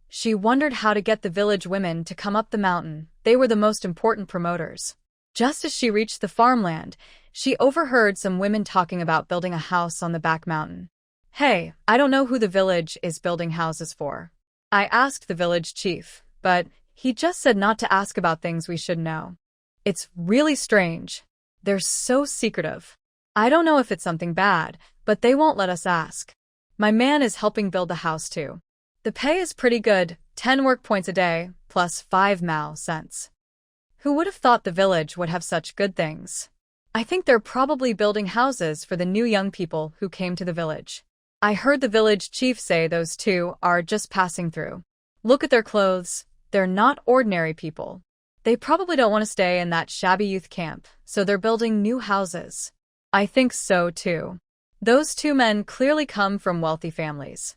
she wondered how to get the village women to come up the mountain. They were the most important promoters. Just as she reached the farmland, she overheard some women talking about building a house on the back mountain. Hey, I don't know who the village is building houses for. I asked the village chief, but he just said not to ask about things we should know. It's really strange. They're so secretive. I don't know if it's something bad, but they won't let us ask. My man is helping build the house too. The pay is pretty good, 10 work points a day, plus 5 Mao cents. Who would have thought the village would have such good things? I think they're probably building houses for the new young people who came to the village. I heard the village chief say those two are just passing through. Look at their clothes. They're not ordinary people. They probably don't want to stay in that shabby youth camp, so they're building new houses. I think so too. Those two men clearly come from wealthy families.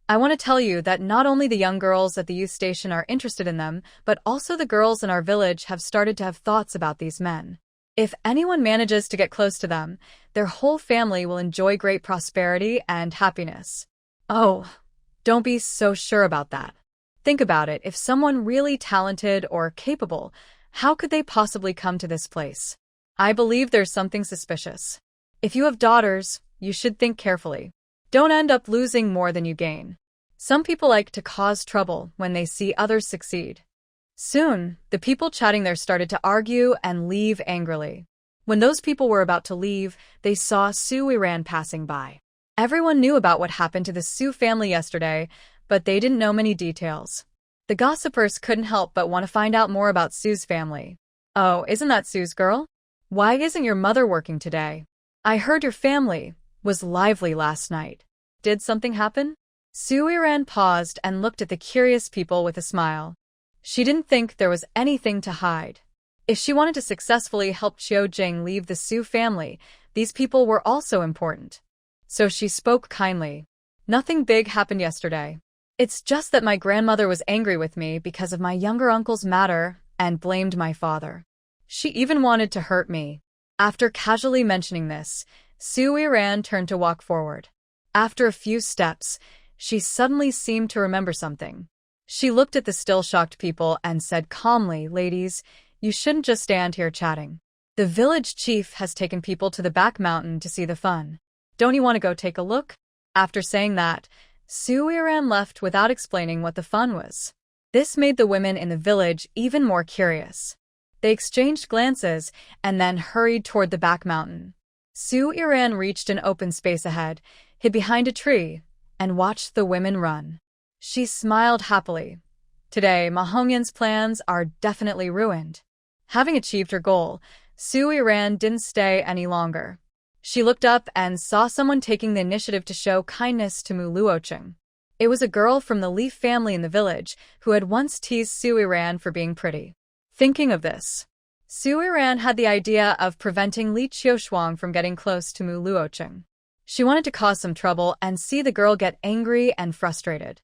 I want to tell you that not only the young girls at the youth station are interested in them, but also the girls in our village have started to have thoughts about these men. If anyone manages to get close to them, their whole family will enjoy great prosperity and happiness. Oh, don't be so sure about that. Think about it. If someone really talented or capable, how could they possibly come to this place? I believe there's something suspicious. If you have daughters, you should think carefully. Don't end up losing more than you gain. Some people like to cause trouble when they see others succeed. Soon, the people chatting there started to argue and leave angrily. When those people were about to leave, they saw Su Yiran passing by. Everyone knew about what happened to the Su family yesterday, but they didn't know many details. The gossipers couldn't help but want to find out more about Su's family. Oh, isn't that Su's girl? Why isn't your mother working today? I heard your family was lively last night. Did something happen? Su Yiran paused and looked at the curious people with a smile. She didn't think there was anything to hide. If she wanted to successfully help Qiu Jing leave the Su family, these people were also important. So she spoke kindly. Nothing big happened yesterday. It's just that my grandmother was angry with me because of my younger uncle's matter and blamed my father. She even wanted to hurt me. After casually mentioning this, Su Yiran turned to walk forward. After a few steps, she suddenly seemed to remember something. She looked at the still shocked people and said calmly, "Ladies, you shouldn't just stand here chatting. The village chief has taken people to the back mountain to see the fun. Don't you want to go take a look?" After saying that, Su Yiran left without explaining what the fun was. This made the women in the village even more curious. They exchanged glances and then hurried toward the back mountain. Su Yiran reached an open space ahead, hid behind a tree, and watched the women run. She smiled happily. Today, Ma Hongyan's plans are definitely ruined. Having achieved her goal, Su Yiran didn't stay any longer. She looked up and saw someone taking the initiative to show kindness to Mu Luocheng. It was a girl from the Leaf family in the village who had once teased Su Yiran for being pretty. Thinking of this, Su Yiran had the idea of preventing Li Qiushuang from getting close to Mu Luocheng. She wanted to cause some trouble and see the girl get angry and frustrated.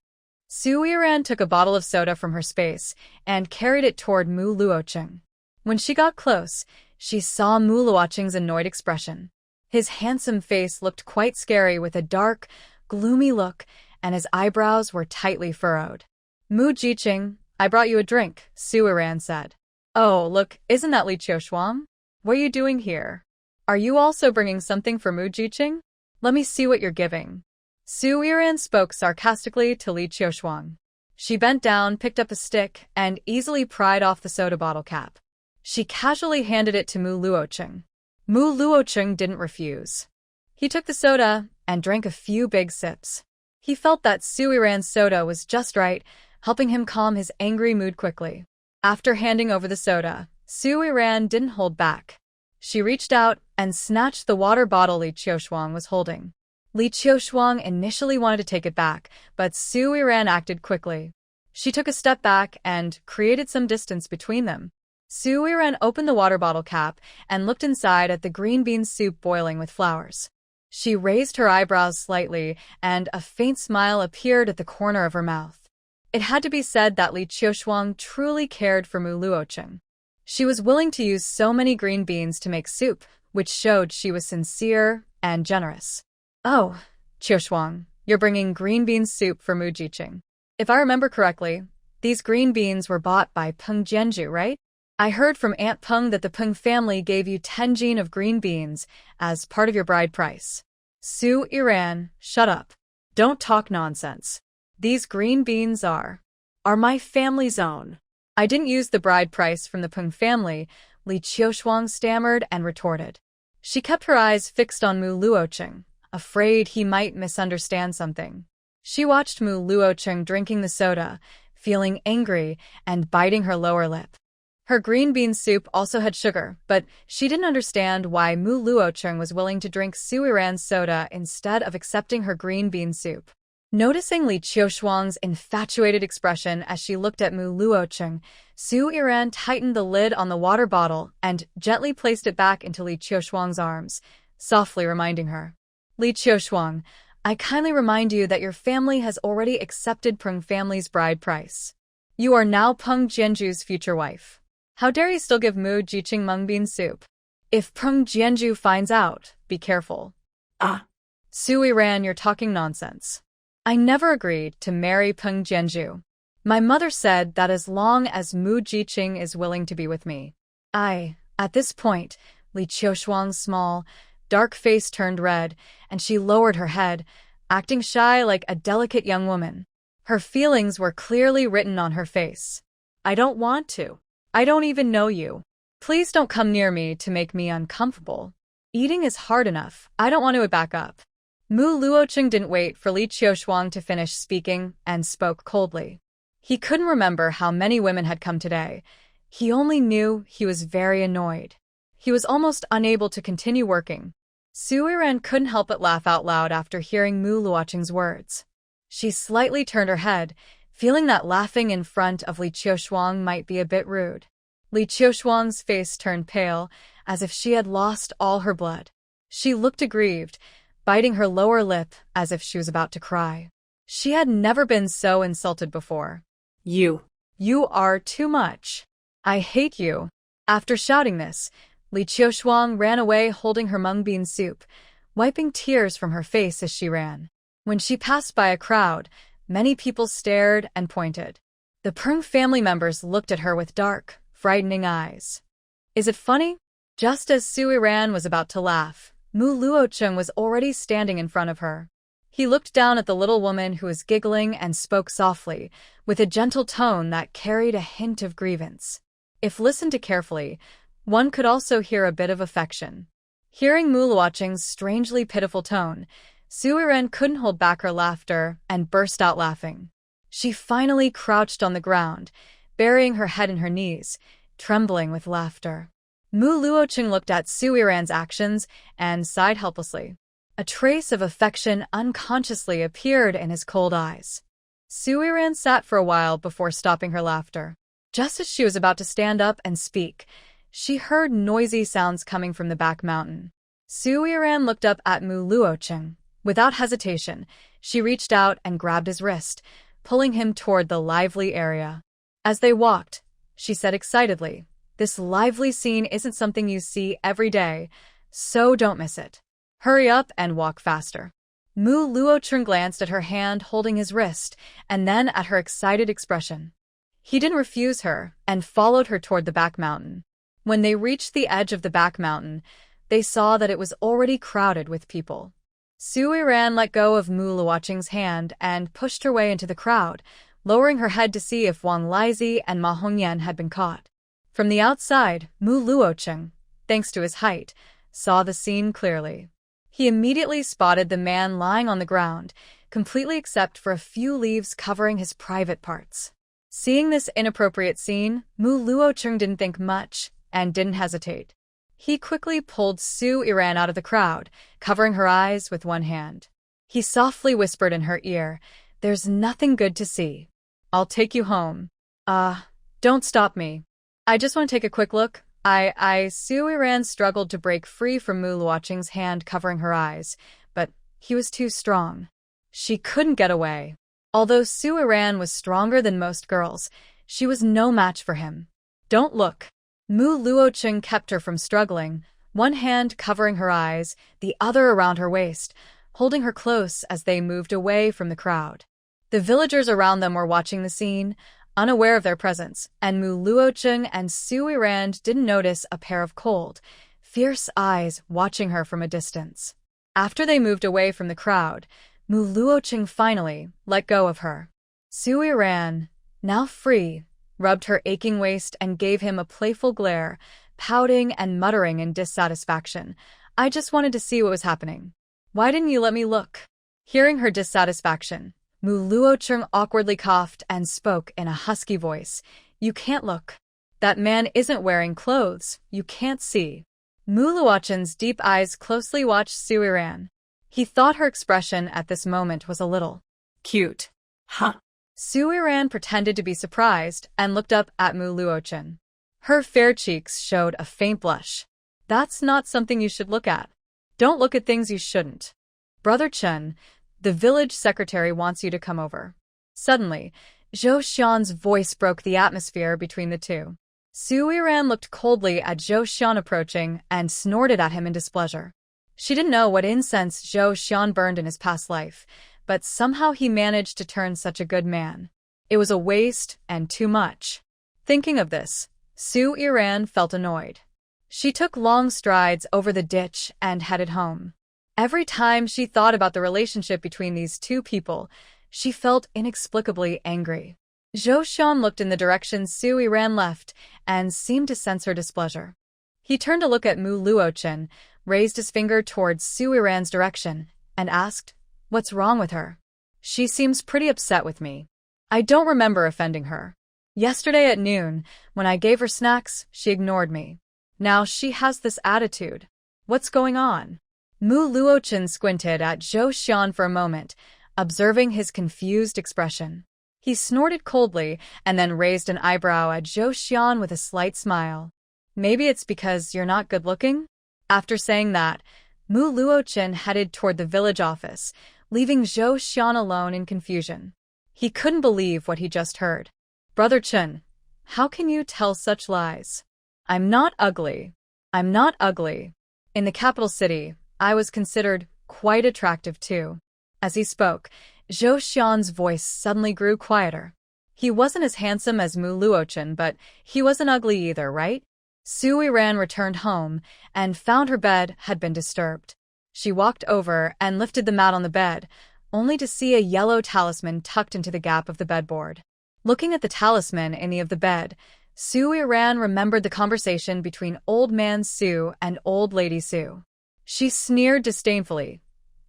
Su Yiran took a bottle of soda from her space and carried it toward Mu Luocheng. When she got close, she saw Mu Luocheng's annoyed expression. His handsome face looked quite scary with a dark, gloomy look, and his eyebrows were tightly furrowed. Mu Jiqing, I brought you a drink, Su Yiran said. Oh, look, isn't that Li Qiushuang? What are you doing here? Are you also bringing something for Mu Jiqing? Let me see what you're giving. Su Yiran spoke sarcastically to Li Qiushuang. She bent down, picked up a stick, and easily pried off the soda bottle cap. She casually handed it to Mu Luocheng. Mu Luocheng didn't refuse. He took the soda and drank a few big sips. He felt that Su Yiran's soda was just right, helping him calm his angry mood quickly. After handing over the soda, Su Yiran didn't hold back. She reached out and snatched the water bottle Li Qiushuang was holding. Li Qiushuang initially wanted to take it back, but Su Yiran acted quickly. She took a step back and created some distance between them. Su Yiran opened the water bottle cap and looked inside at the green bean soup boiling with flowers. She raised her eyebrows slightly, and a faint smile appeared at the corner of her mouth. It had to be said that Li Qiushuang truly cared for Mu Luocheng. She was willing to use so many green beans to make soup, which showed she was sincere and generous. Oh, Qiushuang, you're bringing green bean soup for Mu Jiqing. If I remember correctly, these green beans were bought by Peng Jianju, right? I heard from Aunt Peng that the Peng family gave you 10 jin of green beans as part of your bride price. Su Yiran, shut up. Don't talk nonsense. These green beans are my family's own. I didn't use the bride price from the Peng family, Li Qiushuang stammered and retorted. She kept her eyes fixed on Mu Luocheng, afraid he might misunderstand something. She watched Mu Luocheng drinking the soda, feeling angry and biting her lower lip. Her green bean soup also had sugar, but she didn't understand why Mu Luocheng was willing to drink Su Yiran's soda instead of accepting her green bean soup. Noticing Li Qiushuang's infatuated expression as she looked at Mu Luocheng, Su Yiran tightened the lid on the water bottle and gently placed it back into Li Qiushuang's arms, softly reminding her. Li Qiushuang, I kindly remind you that your family has already accepted Peng family's bride price. You are now Peng Jianju's future wife. How dare you still give Mu Jiqing mung bean soup? If Peng Jianju finds out, be careful. Su Yiran, you're talking nonsense. I never agreed to marry Peng Jianju. My mother said that as long as Mu Jiqing is willing to be with me. At this point, Li Qiushuang's small, dark face turned red, and she lowered her head, acting shy like a delicate young woman. Her feelings were clearly written on her face. I don't want to. I don't even know you. Please don't come near me to make me uncomfortable. Eating is hard enough. I don't want to back up. Mu Luocheng didn't wait for Li Qiushuang to finish speaking and spoke coldly. He couldn't remember how many women had come today. He only knew he was very annoyed. He was almost unable to continue working. Su Yiran couldn't help but laugh out loud after hearing Mu Luocheng's words. She slightly turned her head, feeling that laughing in front of Li Qiushuang might be a bit rude. Li Qiushuang's face turned pale, as if she had lost all her blood. She looked aggrieved, biting her lower lip as if she was about to cry. She had never been so insulted before. You are too much. I hate you. After shouting this, Li Qiushuang ran away holding her mung bean soup, wiping tears from her face as she ran. When she passed by a crowd, many people stared and pointed. The Peng family members looked at her with dark, frightening eyes. Is it funny? Just as Su Yiran was about to laugh, Mu Luocheng was already standing in front of her. He looked down at the little woman who was giggling and spoke softly, with a gentle tone that carried a hint of grievance. If listened to carefully, one could also hear a bit of affection. Hearing Mu Luocheng's strangely pitiful tone, Su Yiran couldn't hold back her laughter and burst out laughing. She finally crouched on the ground, burying her head in her knees, trembling with laughter. Mu Luocheng looked at Su Yiran's actions and sighed helplessly. A trace of affection unconsciously appeared in his cold eyes. Su Yiran sat for a while before stopping her laughter. Just as she was about to stand up and speak, she heard noisy sounds coming from the back mountain. Su Yiran looked up at Mu Luocheng. Without hesitation, she reached out and grabbed his wrist, pulling him toward the lively area. As they walked, she said excitedly, "This lively scene isn't something you see every day, so don't miss it. Hurry up and walk faster." Mu Luocheng glanced at her hand holding his wrist and then at her excited expression. He didn't refuse her and followed her toward the back mountain. When they reached the edge of the back mountain, they saw that it was already crowded with people. Su Yiran let go of Mu Luocheng's hand and pushed her way into the crowd, lowering her head to see if Wang Lizi and Ma Hongyan had been caught. From the outside, Mu Luocheng, thanks to his height, saw the scene clearly. He immediately spotted the man lying on the ground, completely except for a few leaves covering his private parts. Seeing this inappropriate scene, Mu Luocheng didn't think much and didn't hesitate. He quickly pulled Su Yiran out of the crowd, covering her eyes with one hand. He softly whispered in her ear, "There's nothing good to see. I'll take you home." Don't stop me. I just want to take a quick look." Su Yiran struggled to break free from Mu Luocheng's hand covering her eyes, but he was too strong. She couldn't get away. Although Su Yiran was stronger than most girls, she was no match for him. "Don't look." Mu Luocheng kept her from struggling, one hand covering her eyes, the other around her waist, holding her close as they moved away from the crowd. The villagers around them were watching the scene, unaware of their presence, and Mu Luocheng and Su Yiran didn't notice a pair of cold, fierce eyes watching her from a distance. After they moved away from the crowd, Mu Luocheng finally let go of her. Su Yiran, now free, rubbed her aching waist and gave him a playful glare, pouting and muttering in dissatisfaction. "I just wanted to see what was happening. Why didn't you let me look?" Hearing her dissatisfaction, Mu Luocheng awkwardly coughed and spoke in a husky voice. "You can't look. That man isn't wearing clothes. You can't see." Mu Luocheng's deep eyes closely watched Su Yiran. He thought her expression at this moment was a little cute. Huh. Su Yiran pretended to be surprised and looked up at Mu Luocheng. Her fair cheeks showed a faint blush. "That's not something you should look at. Don't look at things you shouldn't. Brother Chen, the village secretary wants you to come over." Suddenly, Zhou Xian's voice broke the atmosphere between the two. Su Yiran looked coldly at Zhou Xian approaching and snorted at him in displeasure. She didn't know what incense Zhou Xian burned in his past life, but somehow he managed to turn such a good man. It was a waste and too much. Thinking of this, Su Yiran felt annoyed. She took long strides over the ditch and headed home. Every time she thought about the relationship between these two people, she felt inexplicably angry. Zhou Xian looked in the direction Su Yiran left and seemed to sense her displeasure. He turned to look at Mu Luocheng, raised his finger towards Su Yiran's direction, and asked, "What's wrong with her? She seems pretty upset with me. I don't remember offending her. Yesterday at noon, when I gave her snacks, she ignored me. Now she has this attitude. What's going on?" Mu Luocheng squinted at Zhou Xian for a moment, observing his confused expression. He snorted coldly and then raised an eyebrow at Zhou Xian with a slight smile. "Maybe it's because you're not good-looking?" After saying that, Mu Luocheng headed toward the village office, leaving Zhou Xian alone in confusion. He couldn't believe what he just heard. "Brother Chen, how can you tell such lies? I'm not ugly. I'm not ugly. In the capital city, I was considered quite attractive too." As he spoke, Zhou Xian's voice suddenly grew quieter. He wasn't as handsome as Mu Luocheng, but he wasn't ugly either, right? Su Yiran returned home and found her bed had been disturbed. She walked over and lifted the mat on the bed, only to see a yellow talisman tucked into the gap of the bedboard. Looking at the talisman in the of the bed, Su Yiran remembered the conversation between Old Man Su and Old Lady Su. She sneered disdainfully.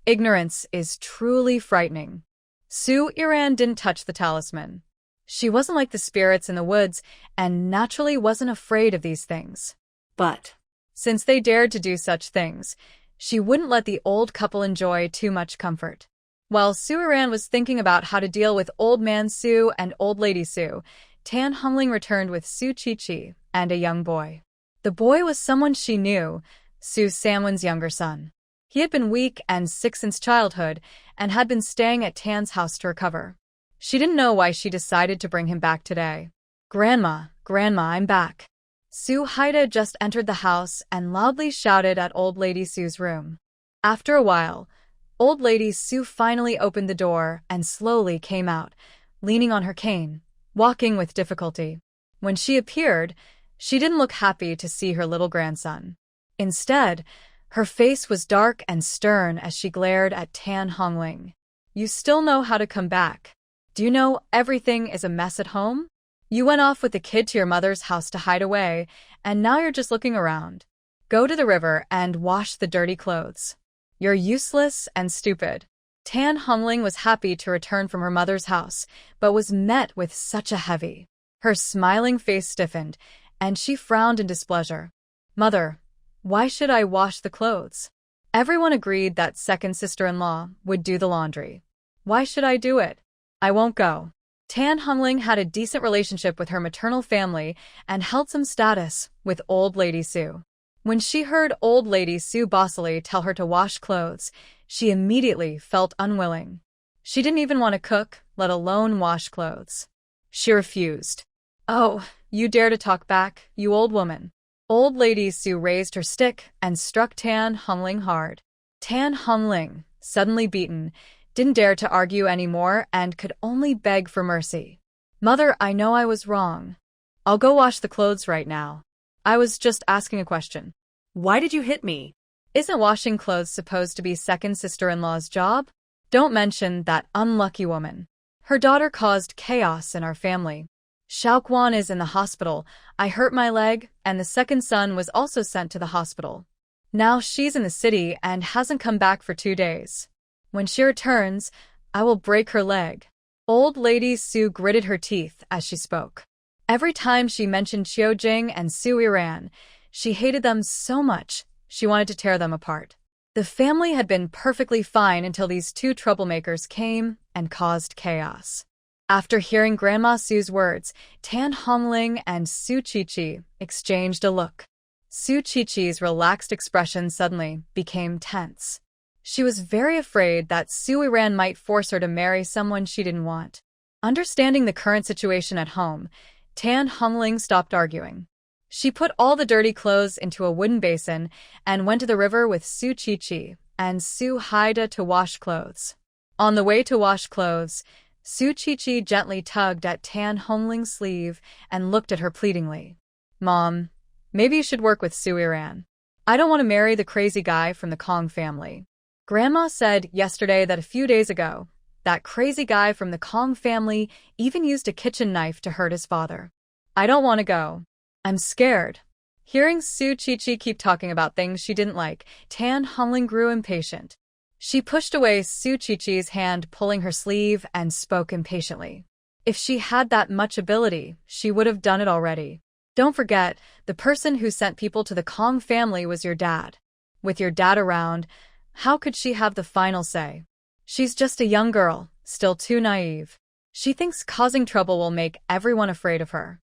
"Ignorance is truly frightening." Su Yiran didn't touch the talisman. She wasn't like the spirits in the woods and naturally wasn't afraid of these things. But since they dared to do such things, she wouldn't let the old couple enjoy too much comfort. While Su Yiran was thinking about how to deal with Old Man Su and Old Lady Su, Tan Hongling returned with Su Qiqi and a young boy. The boy was someone she knew, Su Samwon's younger son. He had been weak and sick since childhood and had been staying at Tan's house to recover. She didn't know why she decided to bring him back today. Grandma, I'm back. Su Haida just entered the house and loudly shouted at Old Lady Su's room. After a while, Old Lady Su finally opened the door and slowly came out, leaning on her cane, walking with difficulty. When she appeared, she didn't look happy to see her little grandson. Instead, her face was dark and stern as she glared at Tan Hongling. You still know how to come back. Do you know everything is a mess at home? You went off with the kid to your mother's house to hide away, and now you're just looking around. Go to the river and wash the dirty clothes. You're useless and stupid. Tan Hongling was happy to return from her mother's house, but was met with such a heavy. Her smiling face stiffened, and she frowned in displeasure. Mother, why should I wash the clothes? Everyone agreed that second sister-in-law would do the laundry. Why should I do it? I won't go. Tan Hongling had a decent relationship with her maternal family and held some status with Old Lady Su. When she heard Old Lady Su bossily tell her to wash clothes, she immediately felt unwilling. She didn't even want to cook, let alone wash clothes. She refused. Oh, you dare to talk back, you old woman. Old Lady Su raised her stick and struck Tan Hongling hard. Tan Hongling, suddenly beaten, didn't dare to argue anymore and could only beg for mercy. Mother, I know I was wrong. I'll go wash the clothes right now. I was just asking a question. Why did you hit me? Isn't washing clothes supposed to be second sister-in-law's job? Don't mention that unlucky woman. Her daughter caused chaos in our family. Xiaoquan is in the hospital. I hurt my leg, and the second son was also sent to the hospital. Now she's in the city and hasn't come back for 2 days. When she returns, I will break her leg. Old Lady Su gritted her teeth as she spoke. Every time she mentioned Qiujing and Su Iran, she hated them so much, she wanted to tear them apart. The family had been perfectly fine until these two troublemakers came and caused chaos. After hearing Grandma Su's words, Tan Hongling and Su Qiqi exchanged a look. Su Qiqi's relaxed expression suddenly became tense. She was very afraid that Su Iran might force her to marry someone she didn't want. Understanding the current situation at home, Tan Hongling stopped arguing. She put all the dirty clothes into a wooden basin and went to the river with Su Qiqi and Su Haida to wash clothes. On the way to wash clothes, Su Qiqi gently tugged at Tan Hongling's sleeve and looked at her pleadingly. Mom, maybe you should work with Su Iran. I don't want to marry the crazy guy from the Kong family. Grandma said yesterday that a few days ago, that crazy guy from the Kong family even used a kitchen knife to hurt his father. I don't want to go. I'm scared. Hearing Su Qiqi keep talking about things she didn't like, Tan Hongling grew impatient. She pushed away Su Qiqi's hand, pulling her sleeve, and spoke impatiently. If she had that much ability, she would have done it already. Don't forget, the person who sent people to the Kong family was your dad. With your dad around, how could she have the final say? She's just a young girl, still too naive. She thinks causing trouble will make everyone afraid of her.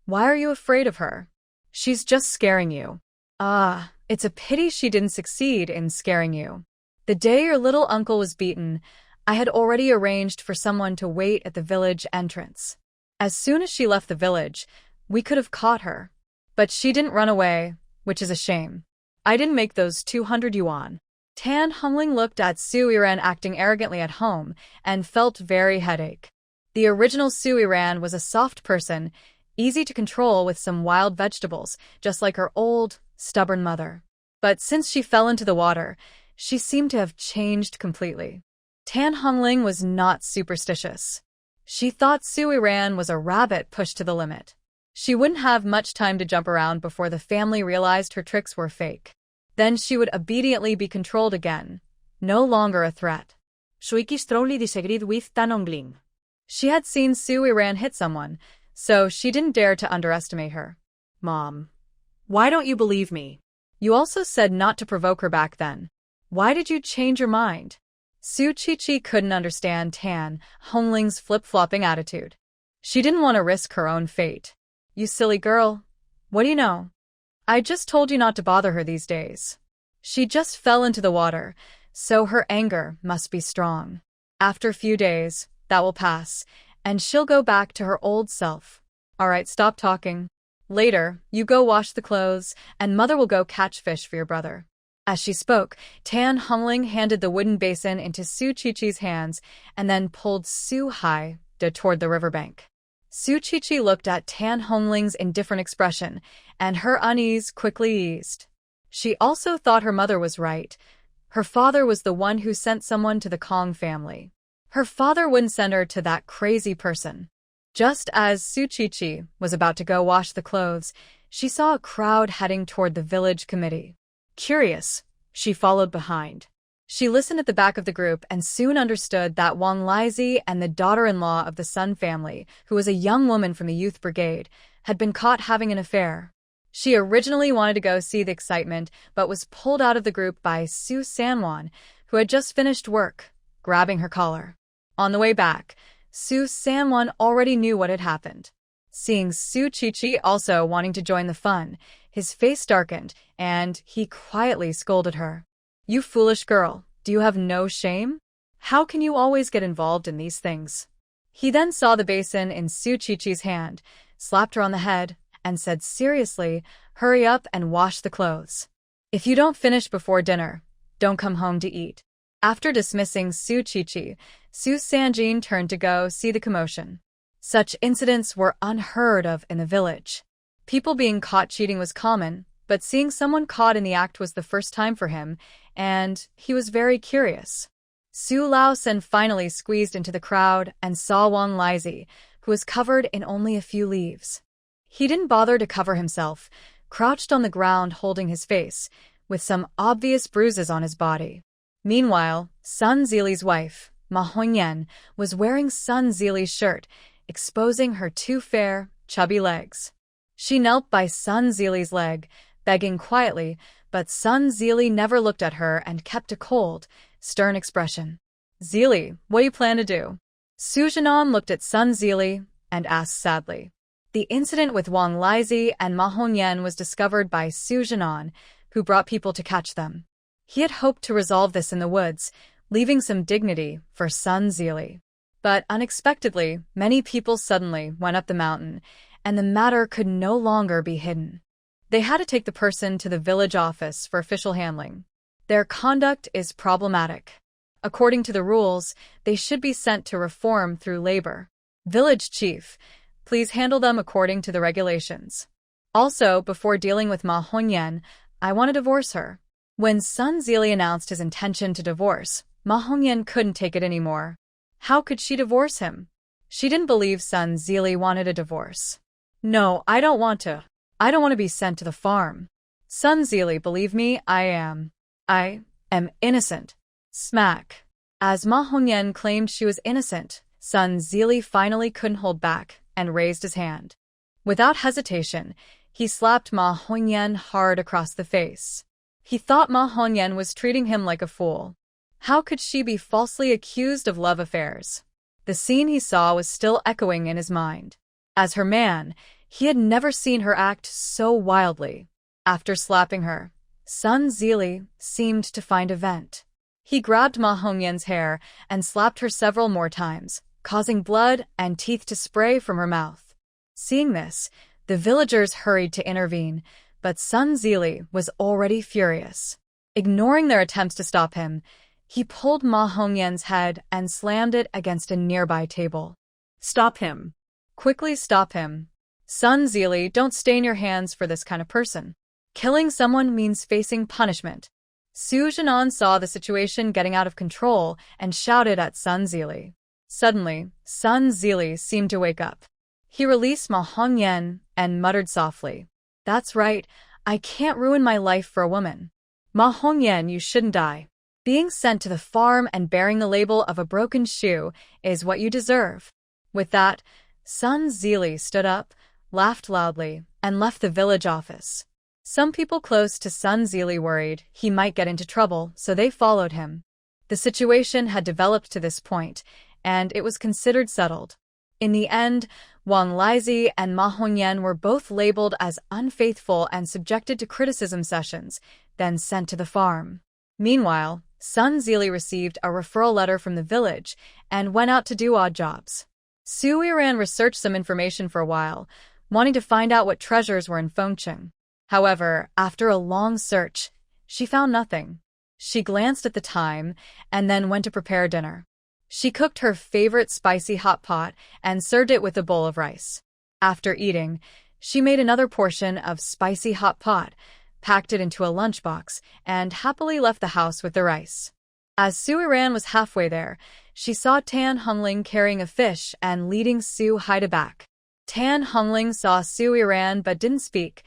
Why are you afraid of her? She's just scaring you. Ah, it's a pity she didn't succeed in scaring you. The day your little uncle was beaten, I had already arranged for someone to wait at the village entrance. As soon as she left the village, we could have caught her. But she didn't run away, which is a shame. I didn't make those 200 yuan. Tan Hongling looked at Su Iran acting arrogantly at home and felt very headache. The original Su Iran was a soft person, easy to control with some wild vegetables, just like her old, stubborn mother. But since she fell into the water, she seemed to have changed completely. Tan Hongling was not superstitious. She thought Su Iran was a rabbit pushed to the limit. She wouldn't have much time to jump around before the family realized her tricks were fake. Then she would obediently be controlled again, no longer a threat. Shuiki strongly disagreed with Tan Hongling. She had seen Su Iran hit someone, so she didn't dare to underestimate her. Mom, why don't you believe me? You also said not to provoke her back then. Why did you change your mind? Su Qiqi couldn't understand Tan Hongling's flip-flopping attitude. She didn't want to risk her own fate. You silly girl. What do you know? I just told you not to bother her these days. She just fell into the water, so her anger must be strong. After a few days, that will pass, and she'll go back to her old self. Alright, stop talking. Later, you go wash the clothes, and mother will go catch fish for your brother. As she spoke, Tan Hongling handed the wooden basin into Su Qiqi's hands and then pulled Su Hai toward the riverbank. Su Qiqi looked at Tan Hongling's indifferent expression, and her unease quickly eased. She also thought her mother was right. Her father was the one who sent someone to the Kong family. Her father wouldn't send her to that crazy person. Just as Su Qiqi was about to go wash the clothes, she saw a crowd heading toward the village committee. Curious, she followed behind. She listened at the back of the group and soon understood that Wang Lizi and the daughter-in-law of the Sun family, who was a young woman from the youth brigade, had been caught having an affair. She originally wanted to go see the excitement, but was pulled out of the group by Su Sanwan, who had just finished work, grabbing her collar. On the way back, Su Sanwan already knew what had happened. Seeing Su Qiqi also wanting to join the fun, his face darkened, and he quietly scolded her. You foolish girl, do you have no shame? How can you always get involved in these things? He then saw the basin in Su Qiqi's hand, slapped her on the head, and said seriously, hurry up and wash the clothes. If you don't finish before dinner, don't come home to eat. After dismissing Su Qiqi, Su Sanjin turned to go see the commotion. Such incidents were unheard of in the village. People being caught cheating was common, but seeing someone caught in the act was the first time for him, and he was very curious. Su Laosen finally squeezed into the crowd and saw Wang Lizi, who was covered in only a few leaves. He didn't bother to cover himself, crouched on the ground holding his face, with some obvious bruises on his body. Meanwhile, Sun Zili's wife, Ma Hongyan, was wearing Sun Zili's shirt, exposing her two fair, chubby legs. She knelt by Sun Zili's leg, begging quietly, but Sun Zili never looked at her and kept a cold, stern expression. Zili, what do you plan to do? Su Jinan looked at Sun Zili and asked sadly. The incident with Wang Lizi and Ma Hongyan was discovered by Su Jinan, who brought people to catch them. He had hoped to resolve this in the woods, leaving some dignity for Sun Zili. But unexpectedly, many people suddenly went up the mountain, and the matter could no longer be hidden. They had to take the person to the village office for official handling. Their conduct is problematic. According to the rules, they should be sent to reform through labor. Village chief, please handle them according to the regulations. Also, before dealing with Ma Hongyan, I want to divorce her. When Sun Zili announced his intention to divorce, Ma Hongyan couldn't take it anymore. How could she divorce him? She didn't believe Sun Zili wanted a divorce. No, I don't want to. I don't want to be sent to the farm. Sun Zili, believe me, I am innocent. Smack. As Ma Hongyan claimed she was innocent, Sun Zili finally couldn't hold back and raised his hand. Without hesitation, he slapped Ma Hongyan hard across the face. He thought Ma Hongyan was treating him like a fool. How could she be falsely accused of love affairs? The scene he saw was still echoing in his mind. As her man, he had never seen her act so wildly. After slapping her, Sun Zili seemed to find a vent. He grabbed Ma Hongyan's hair and slapped her several more times, causing blood and teeth to spray from her mouth. Seeing this, the villagers hurried to intervene, but Sun Zili was already furious. Ignoring their attempts to stop him, he pulled Ma Hongyan's head and slammed it against a nearby table. Stop him. Quickly stop him. Sun Zili, don't stain your hands for this kind of person. Killing someone means facing punishment. Su Jinan saw the situation getting out of control and shouted at Sun Zili. Suddenly, Sun Zili seemed to wake up. He released Ma Hongyan and muttered softly, "That's right, I can't ruin my life for a woman. Ma Hongyan, you shouldn't die. Being sent to the farm and bearing the label of a broken shoe is what you deserve." With that, Sun Zili stood up, laughed loudly, and left the village office. Some people close to Sun Zili worried he might get into trouble, so they followed him. The situation had developed to this point, and it was considered settled. In the end, Wang Lizi and Ma Hongyan were both labeled as unfaithful and subjected to criticism sessions, then sent to the farm. Meanwhile, Sun Zili received a referral letter from the village and went out to do odd jobs. Su Yiran researched some information for a while, wanting to find out what treasures were in Fengcheng. However, after a long search, she found nothing. She glanced at the time and then went to prepare dinner. She cooked her favorite spicy hot pot and served it with a bowl of rice. After eating, she made another portion of spicy hot pot, packed it into a lunchbox, and happily left the house with the rice. As Su Yiran was halfway there, she saw Tan Hongling carrying a fish and leading Su Haida back. Tan Hongling saw Su Yiran but didn't speak.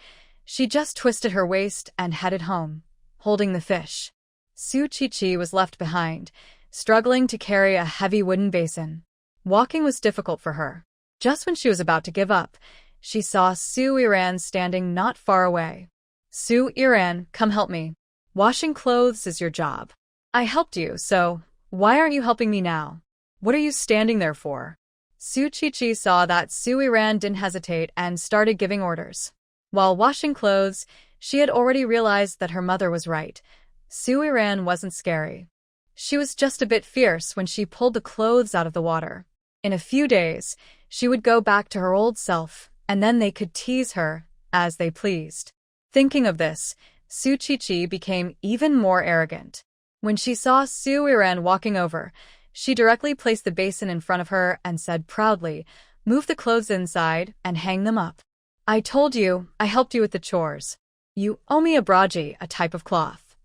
She just twisted her waist and headed home, holding the fish. Su Qiqi was left behind, struggling to carry a heavy wooden basin. Walking was difficult for her. Just when she was about to give up, she saw Su Yiran standing not far away. Su Yiran, come help me. Washing clothes is your job. I helped you, so why aren't you helping me now? What are you standing there for? Su Qiqi saw that Su Yiran didn't hesitate and started giving orders. While washing clothes, she had already realized that her mother was right. Su Yiran wasn't scary. She was just a bit fierce when she pulled the clothes out of the water. In a few days, she would go back to her old self, and then they could tease her as they pleased. Thinking of this, Su Qiqi became even more arrogant. When she saw Su Yiran walking over, she directly placed the basin in front of her and said proudly, "Move the clothes inside and hang them up. I told you, I helped you with the chores. You owe me a braji, a type of cloth.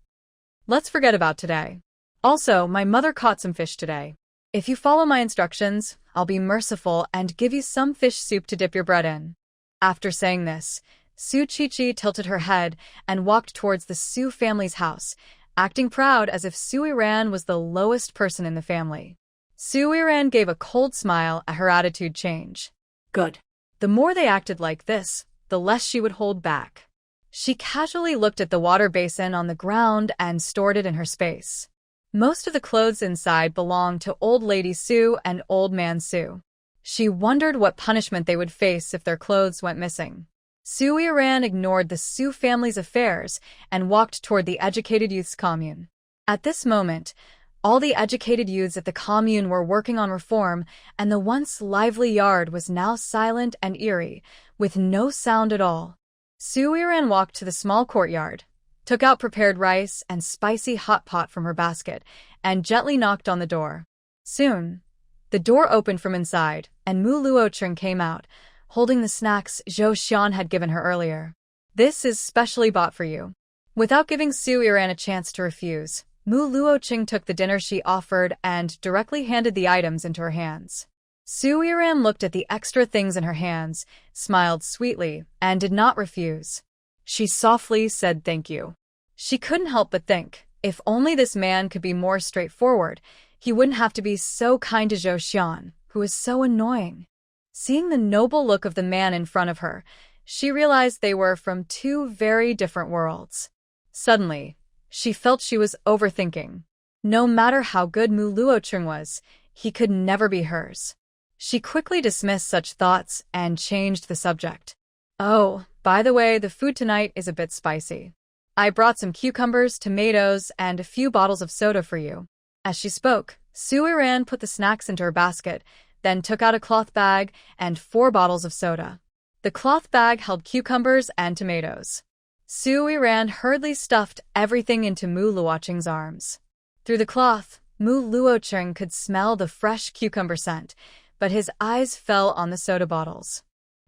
Let's forget about today. Also, my mother caught some fish today. If you follow my instructions, I'll be merciful and give you some fish soup to dip your bread in." After saying this, Su Qiqi tilted her head and walked towards the Su family's house, acting proud as if Su Yiran was the lowest person in the family. Su Yiran gave a cold smile at her attitude change. Good. The more they acted like this, the less she would hold back. She casually looked at the water basin on the ground and stored it in her space. Most of the clothes inside belonged to Old Lady Su and Old Man Su. She wondered what punishment they would face if their clothes went missing. Su Yiran ignored the Su family's affairs and walked toward the educated youth's commune. At this moment, all the educated youths at the commune were working on reform, and the once lively yard was now silent and eerie, with no sound at all. Su Yiran walked to the small courtyard, took out prepared rice and spicy hot pot from her basket, and gently knocked on the door. Soon, the door opened from inside, and Mu Luocheng came out, holding the snacks Zhou Xian had given her earlier. "This is specially bought for you." Without giving Su Yiran a chance to refuse, Mu Luocheng took the dinner she offered and directly handed the items into her hands. Su Yiran looked at the extra things in her hands, smiled sweetly, and did not refuse. She softly said thank you. She couldn't help but think, if only this man could be more straightforward, he wouldn't have to be so kind to Zhou Xian, who is so annoying. Seeing the noble look of the man in front of her, she realized they were from two very different worlds. Suddenly, she felt she was overthinking. No matter how good Mu Luocheng was, he could never be hers. She quickly dismissed such thoughts and changed the subject. "Oh, by the way, the food tonight is a bit spicy. I brought some cucumbers, tomatoes, and a few bottles of soda for you." As she spoke, Su Yiran put the snacks into her basket, then took out a cloth bag and 4 bottles of soda. The cloth bag held cucumbers and tomatoes. Su Yiran hurriedly stuffed everything into Mu Luocheng's arms. Through the cloth, Mu Luocheng could smell the fresh cucumber scent, but his eyes fell on the soda bottles.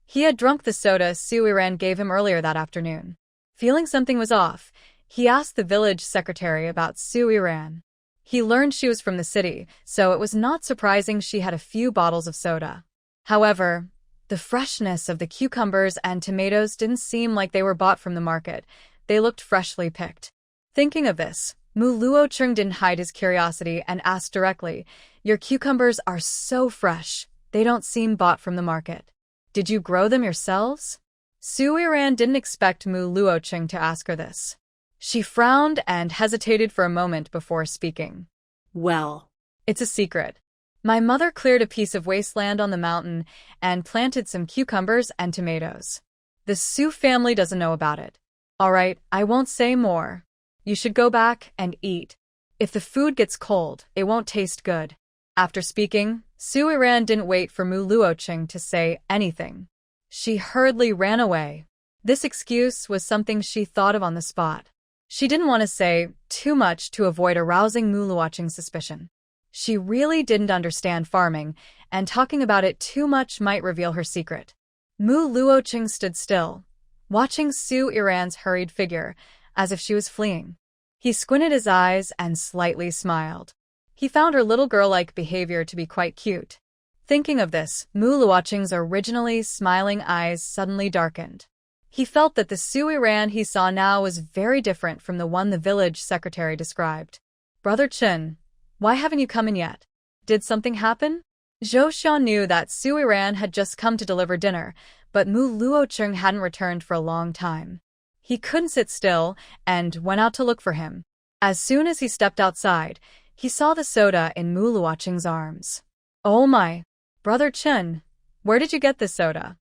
He had drunk the soda Su Yiran gave him earlier that afternoon. Feeling something was off, he asked the village secretary about Su Yiran. He learned she was from the city, so it was not surprising she had a few bottles of soda. However, the freshness of the cucumbers and tomatoes didn't seem like they were bought from the market. They looked freshly picked. Thinking of this, Mu Luocheng didn't hide his curiosity and asked directly, "Your cucumbers are so fresh, they don't seem bought from the market. Did you grow them yourselves?" Su Yiran didn't expect Mu Luocheng to ask her this. She frowned and hesitated for a moment before speaking. "Well, "It's a secret." My mother cleared a piece of wasteland on the mountain and planted some cucumbers and tomatoes. The Su family doesn't know about it. All right, I won't say more. You should go back and eat. If the food gets cold, it won't taste good. After speaking, Su Iran didn't wait for Mu Luocheng to say anything. She hurriedly ran away. This excuse was something she thought of on the spot. She didn't want to say too much to avoid arousing Mu Luocheng's suspicion. She really didn't understand farming, and talking about it too much might reveal her secret. Mu Luocheng stood still, watching Su Iran's hurried figure, as if she was fleeing. He squinted his eyes and slightly smiled. He found her little girl-like behavior to be quite cute. Thinking of this, Mu Luocheng's originally smiling eyes suddenly darkened. He felt that the Su Iran he saw now was very different from the one the village secretary described. Brother Chen, why haven't you come in yet? Did something happen? Zhou Xian knew that Su Iran had just come to deliver dinner, but Mu Luocheng hadn't returned for a long time. He couldn't sit still and went out to look for him. As soon as he stepped outside, he saw the soda in Mu Luocheng's arms. Oh my! Brother Chen, where did you get this soda?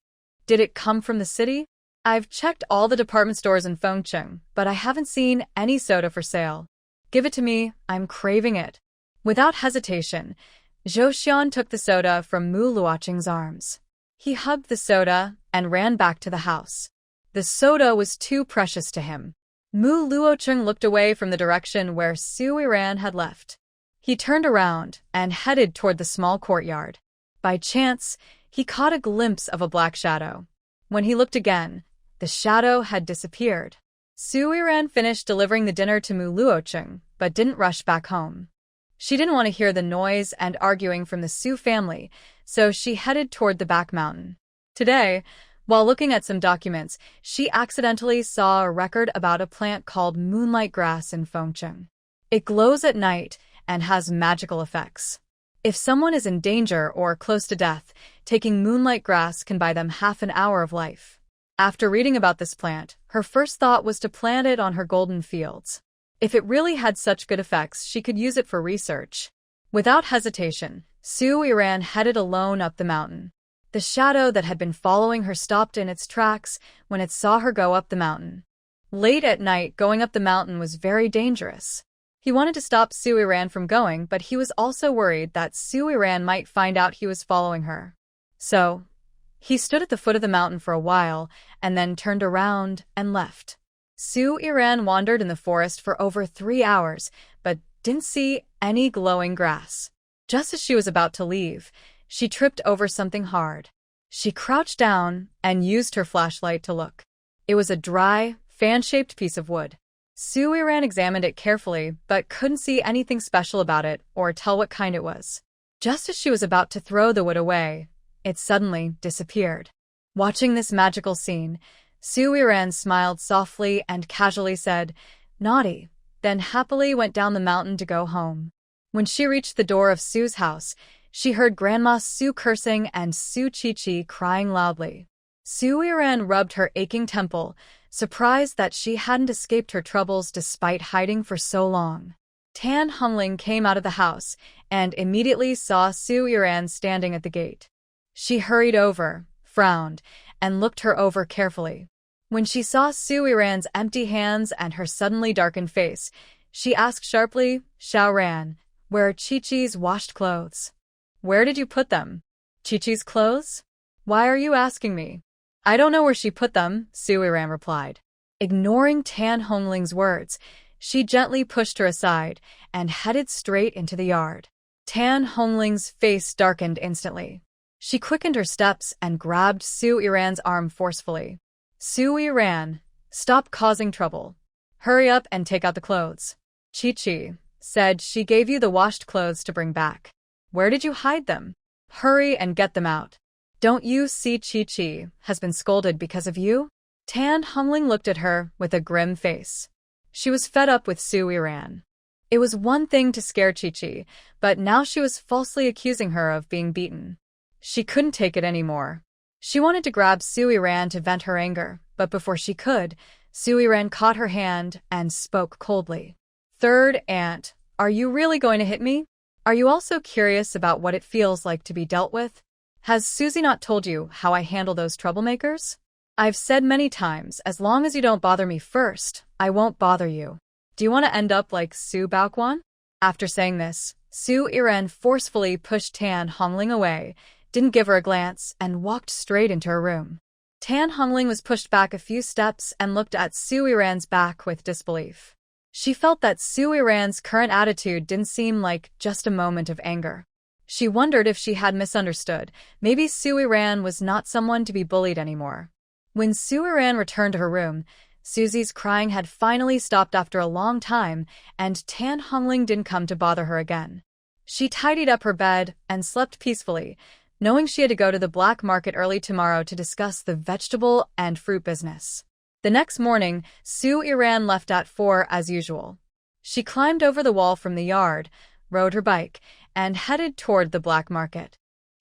Did it come from the city? I've checked all the department stores in Fengcheng, but I haven't seen any soda for sale. Give it to me, I'm craving it. Without hesitation, Zhou Xian took the soda from Mu Luocheng's arms. He hugged the soda and ran back to the house. The soda was too precious to him. Mu Luocheng looked away from the direction where Su Iran had left. He turned around and headed toward the small courtyard. By chance, he caught a glimpse of a black shadow. When he looked again, the shadow had disappeared. Su Iran finished delivering the dinner to Mu Luocheng, but didn't rush back home. She didn't want to hear the noise and arguing from the Su family, so she headed toward the back mountain. Today, while looking at some documents, she accidentally saw a record about a plant called moonlight grass in Fengcheng. It glows at night and has magical effects. If someone is in danger or close to death, taking moonlight grass can buy them half an hour of life. After reading about this plant, her first thought was to plant it on her golden fields. If it really had such good effects, she could use it for research. Without hesitation, Su Iran headed alone up the mountain. The shadow that had been following her stopped in its tracks when it saw her go up the mountain. Late at night, going up the mountain was very dangerous. He wanted to stop Su Iran from going, but he was also worried that Su Iran might find out he was following her. So, he stood at the foot of the mountain for a while and then turned around and left. Su Iran wandered in the forest for over 3 hours, but didn't see any glowing grass. Just as she was about to leave, she tripped over something hard. She crouched down and used her flashlight to look. It was a dry, fan-shaped piece of wood. Su Iran examined it carefully, but couldn't see anything special about it or tell what kind it was. Just as she was about to throw the wood away, it suddenly disappeared. Watching this magical scene, Su Iran smiled softly and casually said, "Naughty," then happily went down the mountain to go home. When she reached the door of Su's house, she heard Grandma Su cursing and Su Chi-Chi crying loudly. Su Iran rubbed her aching temple, surprised that she hadn't escaped her troubles despite hiding for so long. Tan Hongling came out of the house and immediately saw Su Iran standing at the gate. She hurried over, frowned, and looked her over carefully. When she saw Su Iran's empty hands and her suddenly darkened face, she asked sharply, "Xiaoran, where are Chi-Chi's washed clothes?" "Where did you put them?" "Chi-Chi's clothes? Why are you asking me?" "I don't know where she put them," Su Iran replied. Ignoring Tan Hongling's words, she gently pushed her aside and headed straight into the yard. Tan Hongling's face darkened instantly. She quickened her steps and grabbed Su Iran's arm forcefully. "Su Iran, stop causing trouble. Hurry up and take out the clothes. Chi-Chi said she gave you the washed clothes to bring back. Where did you hide them? Hurry and get them out. Don't you see Chi-Chi has been scolded because of you?" Tan Hongling looked at her with a grim face. She was fed up with Su Iran. It was one thing to scare Chi-Chi, but now she was falsely accusing her of being beaten. She couldn't take it anymore. She wanted to grab Su Iran to vent her anger, but before she could, Su Iran caught her hand and spoke coldly. "Third aunt, are you really going to hit me? Are you also curious about what it feels like to be dealt with? Has Susie not told you how I handle those troublemakers? I've said many times, as long as you don't bother me first, I won't bother you. Do you want to end up like Su Baoquan? After saying this, Su Yiren forcefully pushed Tan Hongling away, didn't give her a glance, and walked straight into her room. Tan Hongling was pushed back a few steps and looked at Su Yiren's back with disbelief. She felt that Su Yiren's current attitude didn't seem like just a moment of anger. She wondered if she had misunderstood. Maybe Su Yiren was not someone to be bullied anymore. When Su Yiren returned to her room, Susie's crying had finally stopped after a long time, and Tan Hongling didn't come to bother her again. She tidied up her bed and slept peacefully, knowing she had to go to the black market early tomorrow to discuss the vegetable and fruit business. The next morning, Su Yiren left at 4 as usual. She climbed over the wall from the yard, rode her bike, and headed toward the black market.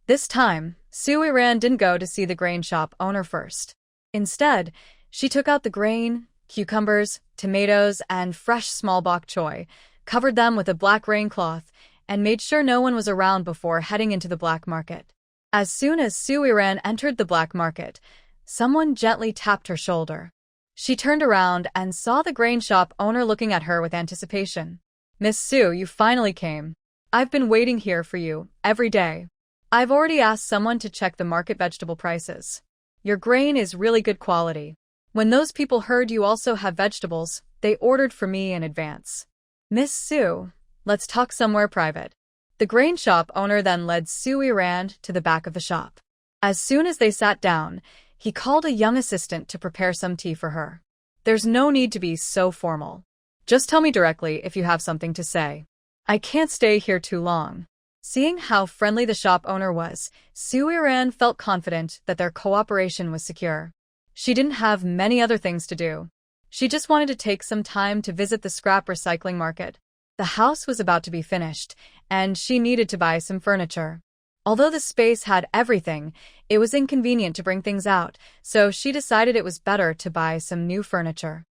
This time, Su Yiren didn't go to see the grain shop owner first. Instead, she took out the grain, cucumbers, tomatoes, and fresh small bok choy, covered them with a black rain cloth, and made sure no one was around before heading into the black market. As soon as Su Yiren entered the black market, someone gently tapped her shoulder. She turned around and saw the grain shop owner looking at her with anticipation. "Miss Su, you finally came. I've been waiting here for you, every day. I've already asked someone to check the market vegetable prices. Your grain is really good quality. When those people heard you also have vegetables, they ordered for me in advance. Miss Su, let's talk somewhere private." The grain shop owner then led Su Yiren to the back of the shop. As soon as they sat down, he called a young assistant to prepare some tea for her. "There's no need to be so formal. Just tell me directly if you have something to say. I can't stay here too long." Seeing how friendly the shop owner was, Su Yiren felt confident that their cooperation was secure. She didn't have many other things to do. She just wanted to take some time to visit the scrap recycling market. The house was about to be finished, and she needed to buy some furniture. Although the space had everything, it was inconvenient to bring things out, so she decided it was better to buy some new furniture.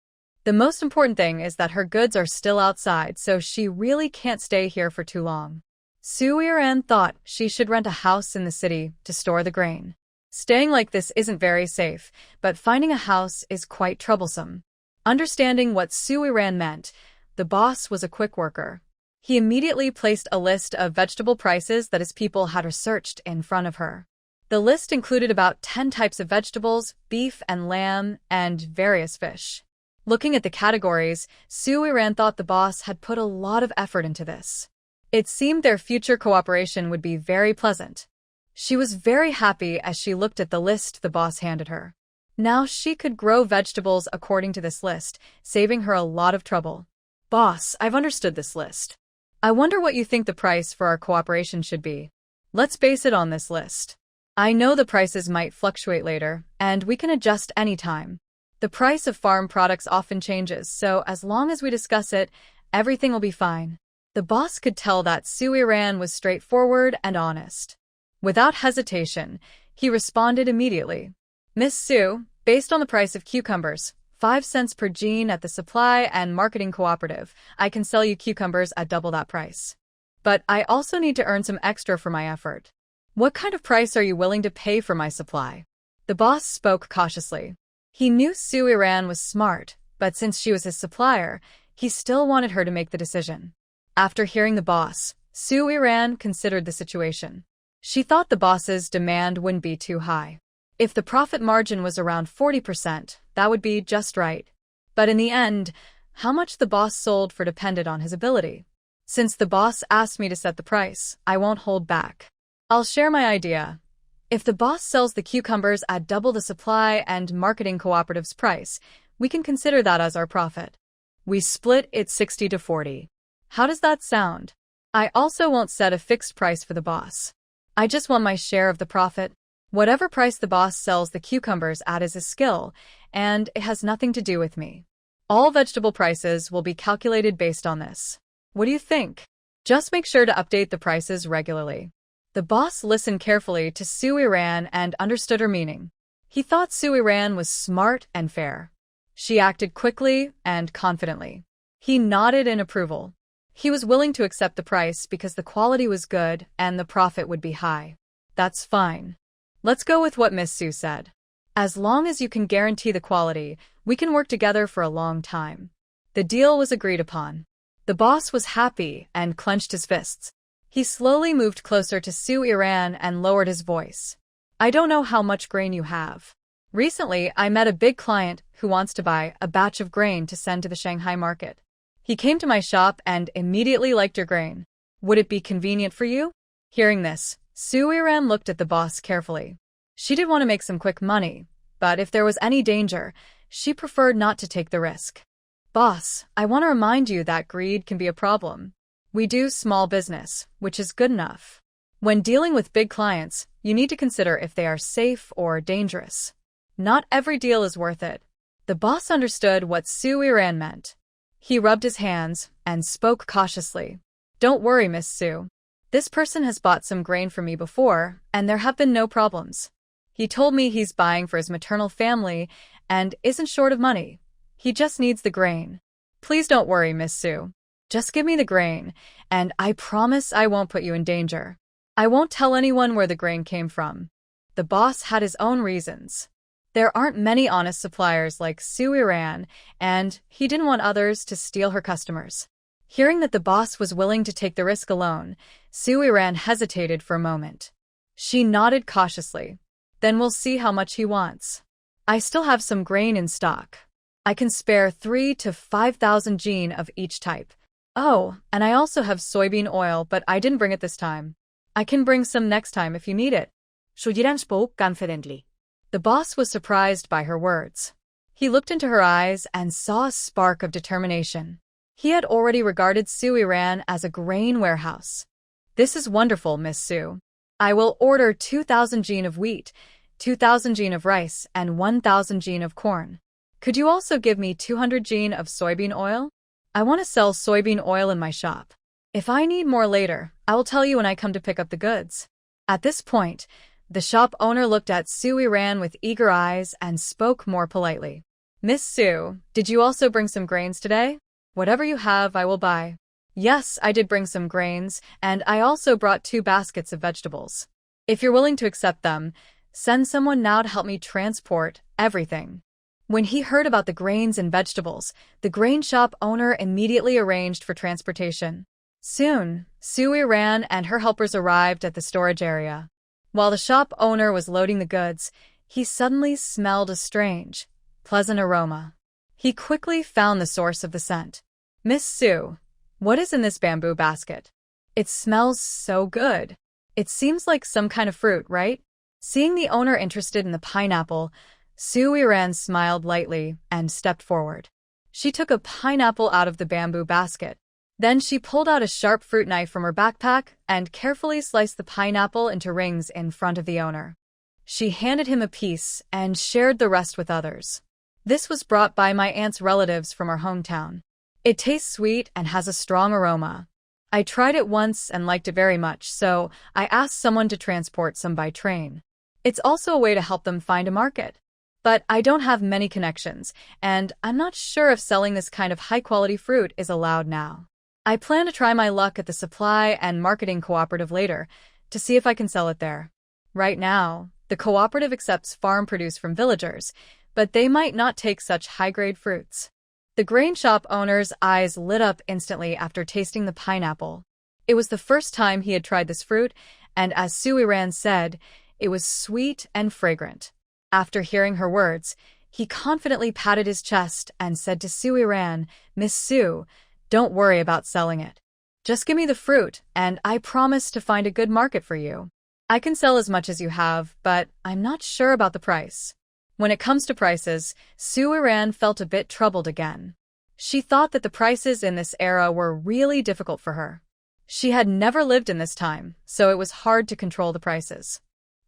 The most important thing is that her goods are still outside, so she really can't stay here for too long. Su Yiren thought she should rent a house in the city to store the grain. Staying like this isn't very safe, but finding a house is quite troublesome. Understanding what Su Yiren meant, the boss was a quick worker. He immediately placed a list of vegetable prices that his people had researched in front of her. The list included about 10 types of vegetables, beef and lamb, and various fish. Looking at the categories, Su Yiren thought the boss had put a lot of effort into this. It seemed their future cooperation would be very pleasant. She was very happy as she looked at the list the boss handed her. Now she could grow vegetables according to this list, saving her a lot of trouble. "Boss, I've understood this list. I wonder what you think the price for our cooperation should be. Let's base it on this list. I know the prices might fluctuate later, and we can adjust any time. The price of farm products often changes, so as long as we discuss it, everything will be fine." The boss could tell that Su Yiren was straightforward and honest. Without hesitation, he responded immediately. "Miss Su, based on the price of cucumbers, 5 cents per gene at the Supply and Marketing Cooperative, I can sell you cucumbers at double that price. But I also need to earn some extra for my effort. What kind of price are you willing to pay for my supply?" The boss spoke cautiously. He knew Su Yiren was smart, but since she was his supplier, he still wanted her to make the decision. After hearing the boss, Su Yiren considered the situation. She thought the boss's demand wouldn't be too high. If the profit margin was around 40%, that would be just right. But in the end, how much the boss sold for depended on his ability. "Since the boss asked me to set the price, I won't hold back. I'll share my idea. If the boss sells the cucumbers at double the Supply and Marketing Cooperative's price, we can consider that as our profit. We split it 60 to 40. How does that sound? I also won't set a fixed price for the boss. I just want my share of the profit. Whatever price the boss sells the cucumbers at is a skill, and it has nothing to do with me. All vegetable prices will be calculated based on this. What do you think? Just make sure to update the prices regularly." The boss listened carefully to Su Yiren and understood her meaning. He thought Su Yiren was smart and fair. She acted quickly and confidently. He nodded in approval. He was willing to accept the price because the quality was good and the profit would be high. That's fine. Let's go with what Miss Sue said. As long as you can guarantee the quality, we can work together for a long time. The deal was agreed upon. The boss was happy and clenched his fists. He slowly moved closer to Sue Iran and lowered his voice. I don't know how much grain you have. Recently, I met a big client who wants to buy a batch of grain to send to the Shanghai market. He came to my shop and immediately liked your grain. Would it be convenient for you? Hearing this, Sue Iran looked at the boss carefully. She did want to make some quick money, but if there was any danger, she preferred not to take the risk. Boss, I want to remind you that greed can be a problem. We do small business, which is good enough. When dealing with big clients, you need to consider if they are safe or dangerous. Not every deal is worth it. The boss understood what Sue Iran meant. He rubbed his hands and spoke cautiously. Don't worry, Miss Sue. This person has bought some grain from me before, and there have been no problems. He told me he's buying for his maternal family and isn't short of money. He just needs the grain. Please don't worry, Miss Sue. Just give me the grain, and I promise I won't put you in danger. I won't tell anyone where the grain came from. The boss had his own reasons. There aren't many honest suppliers like Sue Iran, and he didn't want others to steal her customers. Hearing that the boss was willing to take the risk alone, Sue Iran hesitated for a moment. She nodded cautiously. Then we'll see how much he wants. I still have some grain in stock. I can spare 3,000 to 5,000 jin of each type. Oh, and I also have soybean oil, but I didn't bring it this time. I can bring some next time if you need it. Shu Yiran spoke confidently. The boss was surprised by her words. He looked into her eyes and saw a spark of determination. He had already regarded Sue Iran as a grain warehouse. This is wonderful, Miss Sue. I will order 2,000 jin of wheat, 2,000 jin of rice, and 1,000 jin of corn. Could you also give me 200 jin of soybean oil? I want to sell soybean oil in my shop. If I need more later, I will tell you when I come to pick up the goods. At this point, the shop owner looked at Sue Iran with eager eyes and spoke more politely. Miss Sue, did you also bring some grains today? Whatever you have, I will buy. Yes, I did bring some grains, and I also brought 2 baskets of vegetables. If you're willing to accept them, send someone now to help me transport everything. When he heard about the grains and vegetables, the grain shop owner immediately arranged for transportation. Soon, Sue Iran and her helpers arrived at the storage area. While the shop owner was loading the goods, he suddenly smelled a strange, pleasant aroma. He quickly found the source of the scent. Miss Sue, what is in this bamboo basket? It smells so good. It seems like some kind of fruit, right? Seeing the owner interested in the pineapple, Sue Iran smiled lightly and stepped forward. She took a pineapple out of the bamboo basket. Then she pulled out a sharp fruit knife from her backpack and carefully sliced the pineapple into rings in front of the owner. She handed him a piece and shared the rest with others. This was brought by my aunt's relatives from our hometown. It tastes sweet and has a strong aroma. I tried it once and liked it very much, so I asked someone to transport some by train. It's also a way to help them find a market. But I don't have many connections, and I'm not sure if selling this kind of high-quality fruit is allowed now. I plan to try my luck at the supply and marketing cooperative later to see if I can sell it there. Right now, the cooperative accepts farm produce from villagers, but they might not take such high-grade fruits. The grain shop owner's eyes lit up instantly after tasting the pineapple. It was the first time he had tried this fruit, and as Sue Iran said, it was sweet and fragrant. After hearing her words, he confidently patted his chest and said to Sue Iran, Miss Sue, don't worry about selling it. Just give me the fruit, and I promise to find a good market for you. I can sell as much as you have, but I'm not sure about the price. When it comes to prices, Sue Iran felt a bit troubled again. She thought that the prices in this era were really difficult for her. She had never lived in this time, so it was hard to control the prices.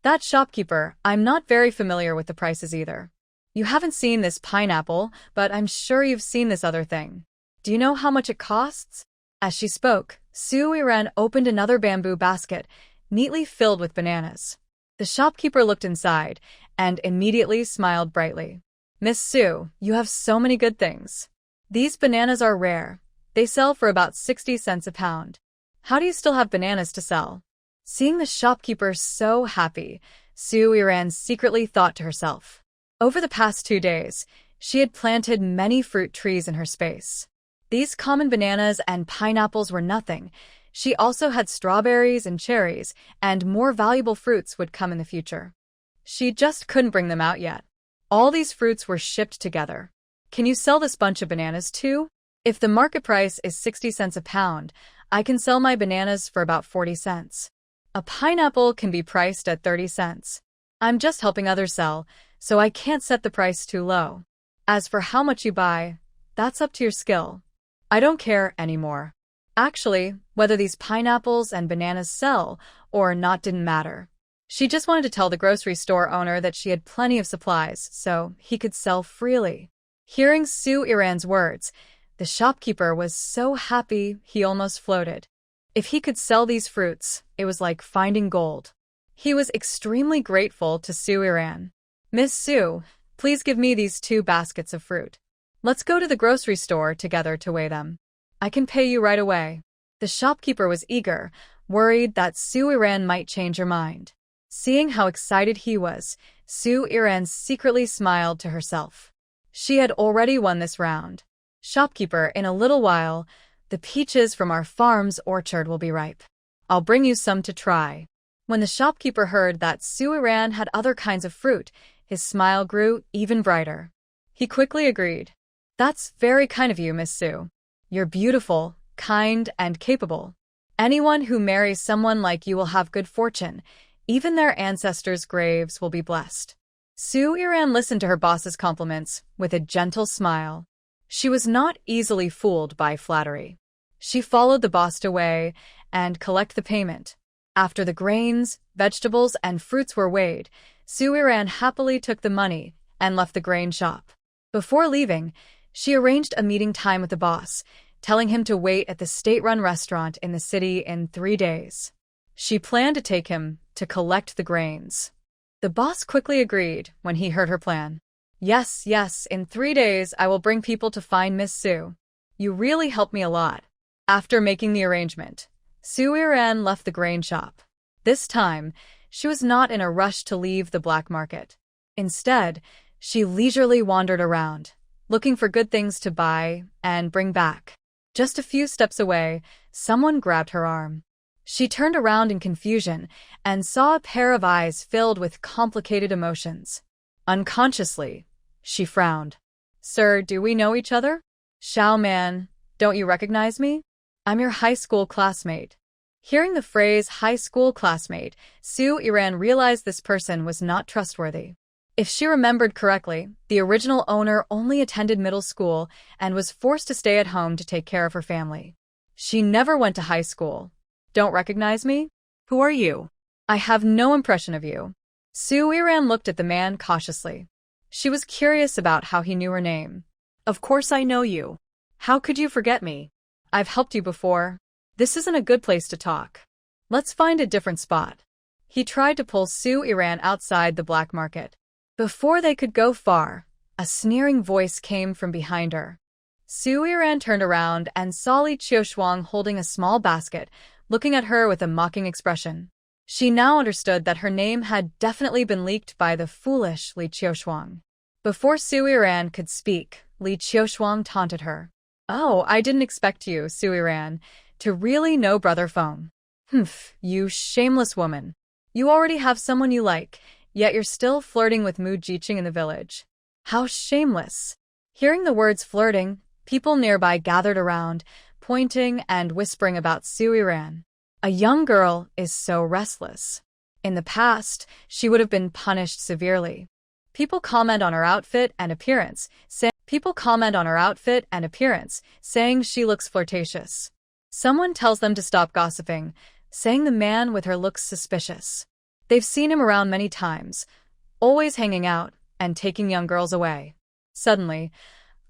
That shopkeeper, I'm not very familiar with the prices either. You haven't seen this pineapple, but I'm sure you've seen this other thing. Do you know how much it costs? As she spoke, Sue Iran opened another bamboo basket, neatly filled with bananas. The shopkeeper looked inside and immediately smiled brightly. Miss Sue, you have so many good things. These bananas are rare. They sell for about 60 cents a pound. How do you still have bananas to sell? Seeing the shopkeeper so happy, Su Iran secretly thought to herself. Over the past 2 days, she had planted many fruit trees in her space. These common bananas and pineapples were nothing. She also had strawberries and cherries, and more valuable fruits would come in the future. She just couldn't bring them out yet. All these fruits were shipped together. Can you sell this bunch of bananas too? If the market price is 60 cents a pound, I can sell my bananas for about 40 cents. A pineapple can be priced at 30 cents. I'm just helping others sell, so I can't set the price too low. As for how much you buy, that's up to your skill. I don't care anymore. Actually, whether these pineapples and bananas sell or not didn't matter. She just wanted to tell the grocery store owner that she had plenty of supplies, so he could sell freely. Hearing Su Iran's words, the shopkeeper was so happy he almost floated. If he could sell these fruits, it was like finding gold. He was extremely grateful to Su Iran. Miss Su, please give me these 2 baskets of fruit. Let's go to the grocery store together to weigh them. I can pay you right away. The shopkeeper was eager, worried that Su Iran might change her mind. Seeing how excited he was, Su Iran secretly smiled to herself. She had already won this round. Shopkeeper, in a little while, the peaches from our farm's orchard will be ripe. I'll bring you some to try. When the shopkeeper heard that Su Iran had other kinds of fruit, his smile grew even brighter. He quickly agreed. That's very kind of you, Miss Su. You're beautiful, kind, and capable. Anyone who marries someone like you will have good fortune. Even their ancestors' graves will be blessed. Su Iran listened to her boss's compliments with a gentle smile. She was not easily fooled by flattery. She followed the boss away and collected the payment. After the grains, vegetables, and fruits were weighed, Su Iran happily took the money and left the grain shop. Before leaving, she arranged a meeting time with the boss, telling him to wait at the state-run restaurant in the city in 3 days. She planned to take him to collect the grains. The boss quickly agreed when he heard her plan. Yes, in 3 days I will bring people to find Miss Su. You really helped me a lot. After making the arrangement, Su Iran left the grain shop. This time, she was not in a rush to leave the black market. Instead, she leisurely wandered around, looking for good things to buy and bring back. Just a few steps away, someone grabbed her arm. She turned around in confusion and saw a pair of eyes filled with complicated emotions. Unconsciously, she frowned. Sir, do we know each other? Xiao Man, don't you recognize me? I'm your high school classmate. Hearing the phrase high school classmate, Su Iran realized this person was not trustworthy. If she remembered correctly, the original owner only attended middle school and was forced to stay at home to take care of her family. She never went to high school. Don't recognize me? Who are you? I have no impression of you. Su Iran looked at the man cautiously. She was curious about how he knew her name. Of course I know you. How could you forget me? I've helped you before. This isn't a good place to talk. Let's find a different spot. He tried to pull Su Iran outside the black market. Before they could go far, a sneering voice came from behind her. Su Iran turned around and saw Li Qiushuang holding a small basket, looking at her with a mocking expression. She now understood that her name had definitely been leaked by the foolish Li Qiushuang. Before Su Iran could speak, Li Qiushuang taunted her. Oh, I didn't expect you, Su Iran, to really know Brother Feng. Humph, you shameless woman. You already have someone you like, yet you're still flirting with Mu Jiqing in the village. How shameless. Hearing the words flirting, people nearby gathered around, pointing and whispering about Su Iran. A young girl is so restless. In the past, she would have been punished severely. People comment on her outfit and appearance, saying she looks flirtatious. Someone tells them to stop gossiping, saying the man with her looks suspicious. They've seen him around many times, always hanging out and taking young girls away. Suddenly,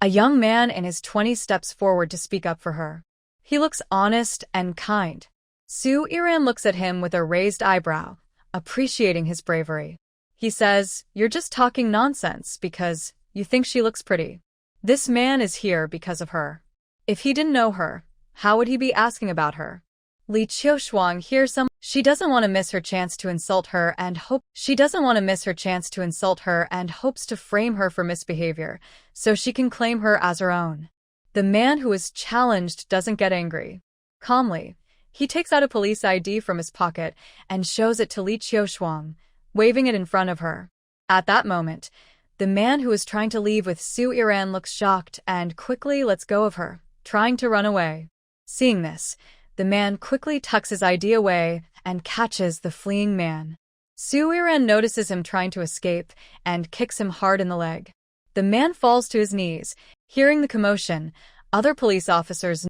a young man in his 20s steps forward to speak up for her. He looks honest and kind. Su Iran looks at him with a raised eyebrow, appreciating his bravery. He says, "You're just talking nonsense because you think she looks pretty. This man is here because of her." If he didn't know her, how would he be asking about her? Li Qiushuang hears some. She doesn't want to miss her chance to insult her and hopes to frame her for misbehavior, so she can claim her as her own. The man who is challenged doesn't get angry. Calmly, he takes out a police ID from his pocket and shows it to Li Qiushuang, waving it in front of her. At that moment, the man who is trying to leave with Su Yiran looks shocked and quickly lets go of her, trying to run away. Seeing this, the man quickly tucks his ID away and catches the fleeing man. Su Yiran notices him trying to escape and kicks him hard in the leg. The man falls to his knees. Hearing the commotion, other police officers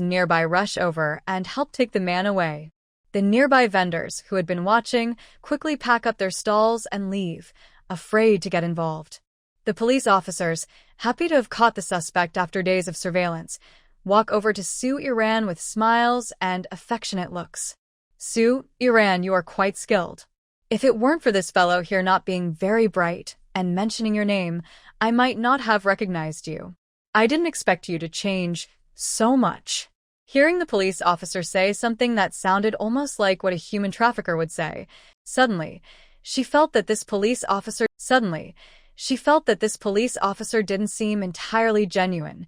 nearby rush over and help take the man away. The nearby vendors, who had been watching, quickly pack up their stalls and leave, afraid to get involved. The police officers, happy to have caught the suspect after days of surveillance, walk over to Su Yiran with smiles and affectionate looks. Su Yiran, you are quite skilled. If it weren't for this fellow here not being very bright and mentioning your name, I might not have recognized you. I didn't expect you to change so much. Hearing the police officer say something that sounded almost like what a human trafficker would say, suddenly, she felt that this police officer didn't seem entirely genuine.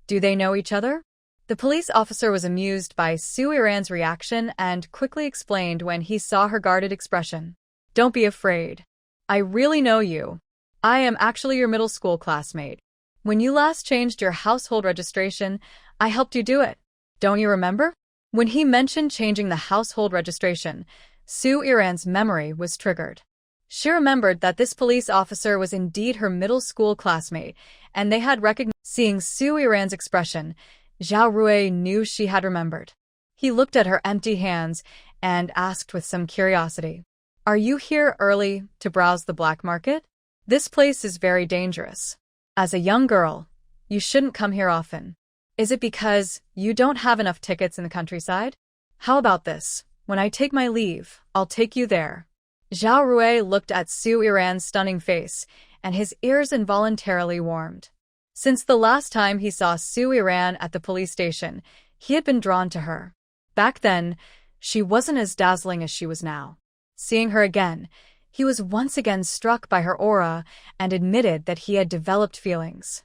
Do they know each other? The police officer was amused by Su Yiran's reaction and quickly explained when he saw her guarded expression. Don't be afraid. I really know you. I am actually your middle school classmate. When you last changed your household registration, I helped you do it. Don't you remember? When he mentioned changing the household registration, Su Yiran's memory was triggered. She remembered that this police officer was indeed her middle school classmate, and they had recognized. Seeing Su Yiran's expression, Zhao Rui knew she had remembered. He looked at her empty hands and asked with some curiosity, "Are you here early to browse the black market? This place is very dangerous. As a young girl, you shouldn't come here often. Is it because you don't have enough tickets in the countryside? How about this? When I take my leave, I'll take you there." Zhao Rui looked at Su Yiran's stunning face, and his ears involuntarily warmed. Since the last time he saw Su Yiran at the police station, he had been drawn to her. Back then, she wasn't as dazzling as she was now. Seeing her again, he was once again struck by her aura and admitted that he had developed feelings.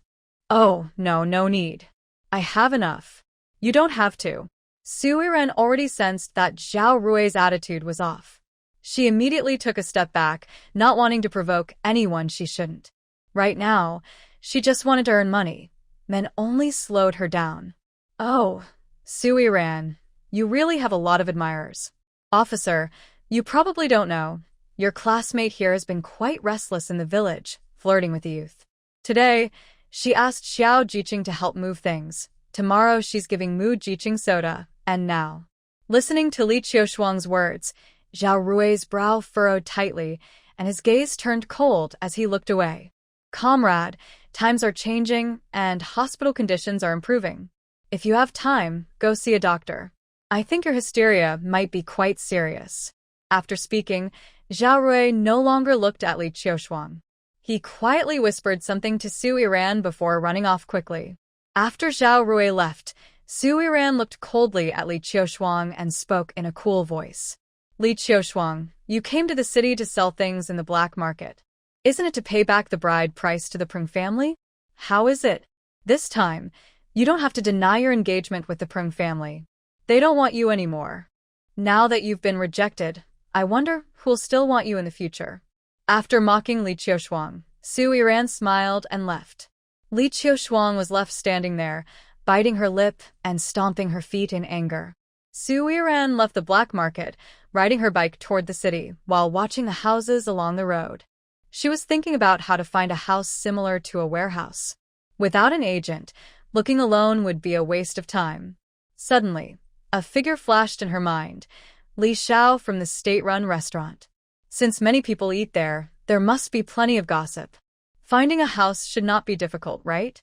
"Oh, no need. I have enough. You don't have to." Su Yiran already sensed that Zhao Rui's attitude was off. She immediately took a step back, not wanting to provoke anyone she shouldn't. Right now, she just wanted to earn money. Men only slowed her down. "Oh, Su Yiran, you really have a lot of admirers. Officer, you probably don't know, your classmate here has been quite restless in the village, flirting with the youth. Today, she asked Xiao Jiqing to help move things. Tomorrow she's giving Mu Jiqing soda, and now." Listening to Li Qiushuang's words, Zhao Rui's brow furrowed tightly, and his gaze turned cold as he looked away. "Comrade, times are changing, and hospital conditions are improving. If you have time, go see a doctor. I think your hysteria might be quite serious." After speaking, Zhao Rui no longer looked at Li Qiushuang. He quietly whispered something to Su Yiran before running off quickly. After Zhao Rui left, Su Yiran looked coldly at Li Qiushuang and spoke in a cool voice. "Li Qiushuang, you came to the city to sell things in the black market. Isn't it to pay back the bride price to the Prung family? How is it? This time, you don't have to deny your engagement with the Prung family. They don't want you anymore. Now that you've been rejected, I wonder who'll still want you in the future." After mocking Li Qiushuang, Su Yiran smiled and left. Li Qiushuang was left standing there, biting her lip and stomping her feet in anger. Su Yiran left the black market, riding her bike toward the city while watching the houses along the road. She was thinking about how to find a house similar to a warehouse. Without an agent, looking alone would be a waste of time. Suddenly, a figure flashed in her mind, Li Xiao from the state-run restaurant. Since many people eat there, there must be plenty of gossip. Finding a house should not be difficult, right?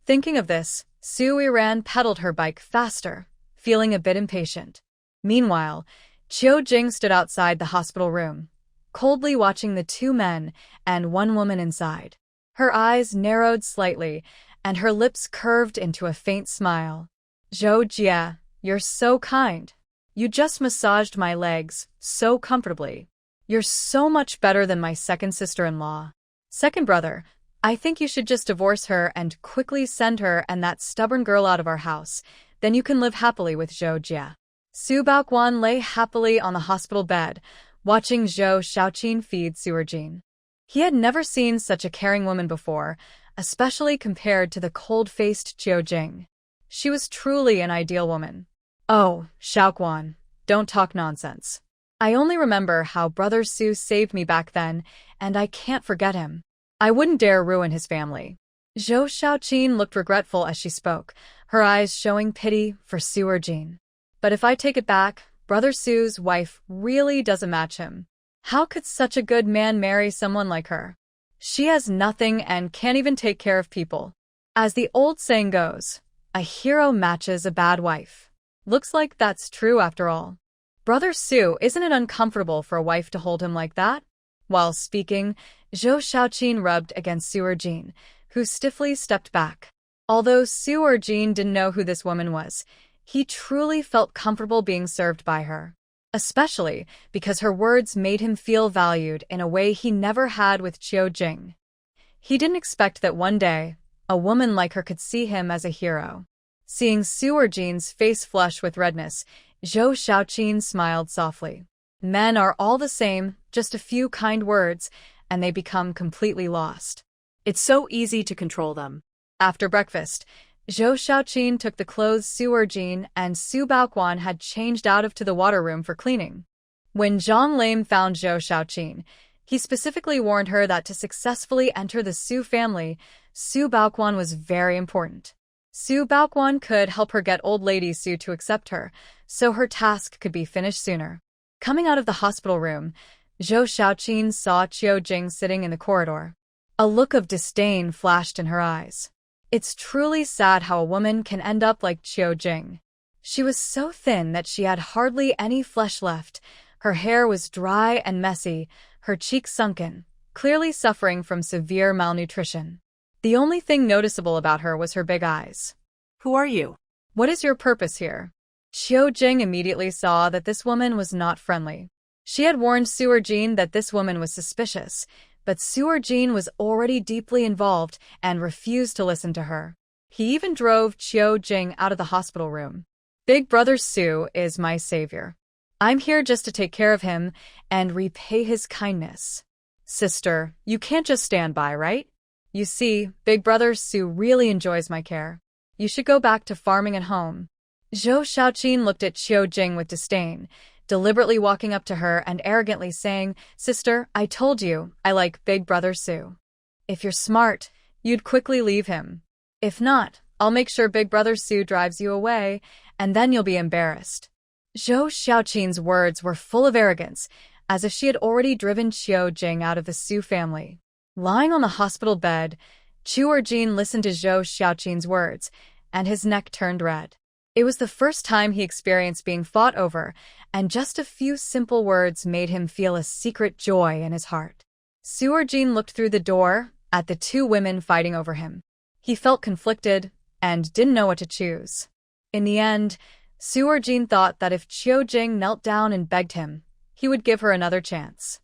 Thinking of this, Su Yiran pedaled her bike faster, feeling a bit impatient. Meanwhile, Qiu Jing stood outside the hospital room, coldly watching the two men and one woman inside. Her eyes narrowed slightly and her lips curved into a faint smile. Zhou Jie, you're so kind. You just massaged my legs so comfortably. You're so much better than my second sister-in-law. Second brother, I think you should just divorce her and quickly send her and that stubborn girl out of our house. Then you can live happily with Zhou Jie. Su Baoquan lay happily on the hospital bed, watching Zhou Xiaoqin feed Suerjin. He had never seen such a caring woman before, especially compared to the cold-faced Qiu Jing. She was truly an ideal woman. Oh, Xiaoquan, don't talk nonsense. I only remember how Brother Su saved me back then, and I can't forget him. I wouldn't dare ruin his family. Zhou Xiaoqin looked regretful as she spoke, her eyes showing pity for Suerjin. But if I take it back, Brother Su's wife really doesn't match him. How could such a good man marry someone like her? She has nothing and can't even take care of people. As the old saying goes, a hero matches a bad wife. Looks like that's true after all. Brother Su, isn't it uncomfortable for a wife to hold him like that? While speaking, Zhou Xiaoqin rubbed against Suerjin, who stiffly stepped back. Although Suerjin didn't know who this woman was, he truly felt comfortable being served by her. Especially because her words made him feel valued in a way he never had with Qiu Jing. He didn't expect that one day, a woman like her could see him as a hero. Seeing Suerjin's face flush with redness, Zhou Xiaoqin smiled softly. Men are all the same, just a few kind words, and they become completely lost. It's so easy to control them. After breakfast, Zhou Xiaoqin took the clothes Suerjin and Su Baoquan had changed out of to the water room for cleaning. When Zhang Lame found Zhou Xiaoqin, he specifically warned her that to successfully enter the Su family, Su Baoquan was very important. Su Baoquan could help her get old lady Su to accept her, so her task could be finished sooner. Coming out of the hospital room, Zhou Xiaoqin saw Qiu Jing sitting in the corridor. A look of disdain flashed in her eyes. It's truly sad how a woman can end up like Qiu Jing. She was so thin that she had hardly any flesh left. Her hair was dry and messy, her cheeks sunken, clearly suffering from severe malnutrition. The only thing noticeable about her was her big eyes. Who are you? What is your purpose here? Qiu Jing immediately saw that this woman was not friendly. She had warned Suerjin that this woman was suspicious, but Suerjin was already deeply involved and refused to listen to her. He even drove Qiu Jing out of the hospital room. Big Brother Su is my savior. I'm here just to take care of him and repay his kindness. Sister, you can't just stand by, right? You see, Big Brother Su really enjoys my care. You should go back to farming at home. Zhou Xiaoqin looked at Qiu Jing with disdain, deliberately walking up to her and arrogantly saying, Sister, I told you, I like Big Brother Su. If you're smart, you'd quickly leave him. If not, I'll make sure Big Brother Su drives you away, and then you'll be embarrassed. Zhou Xiaoqin's words were full of arrogance, as if she had already driven Qiu Jing out of the Su family. Lying on the hospital bed, Suerjin listened to Zhou Xiaoqin's words, and his neck turned red. It was the first time he experienced being fought over, and just a few simple words made him feel a secret joy in his heart. Suerjin looked through the door at the two women fighting over him. He felt conflicted and didn't know what to choose. In the end, Suerjin thought that if Qiu Jing knelt down and begged him, he would give her another chance.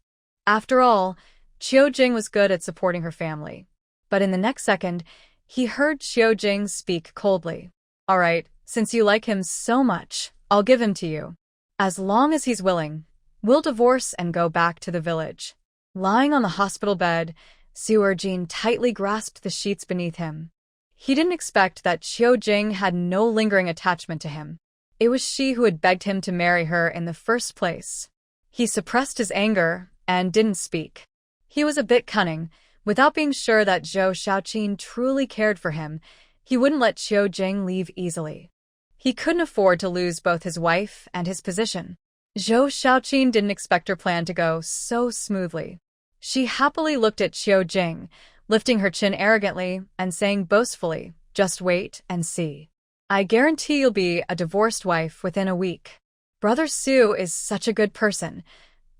After all, Qiu Jing was good at supporting her family. But in the next second, he heard Qiu Jing speak coldly. All right, since you like him so much, I'll give him to you. As long as he's willing, we'll divorce and go back to the village. Lying on the hospital bed, Suerjin tightly grasped the sheets beneath him. He didn't expect that Qiu Jing had no lingering attachment to him. It was she who had begged him to marry her in the first place. He suppressed his anger and didn't speak. He was a bit cunning. Without being sure that Zhou Xiaoqin truly cared for him, he wouldn't let Qiu Jing leave easily. He couldn't afford to lose both his wife and his position. Zhou Xiaoqin didn't expect her plan to go so smoothly. She happily looked at Qiu Jing, lifting her chin arrogantly and saying boastfully, just wait and see. I guarantee you'll be a divorced wife within a week. Brother Su is such a good person.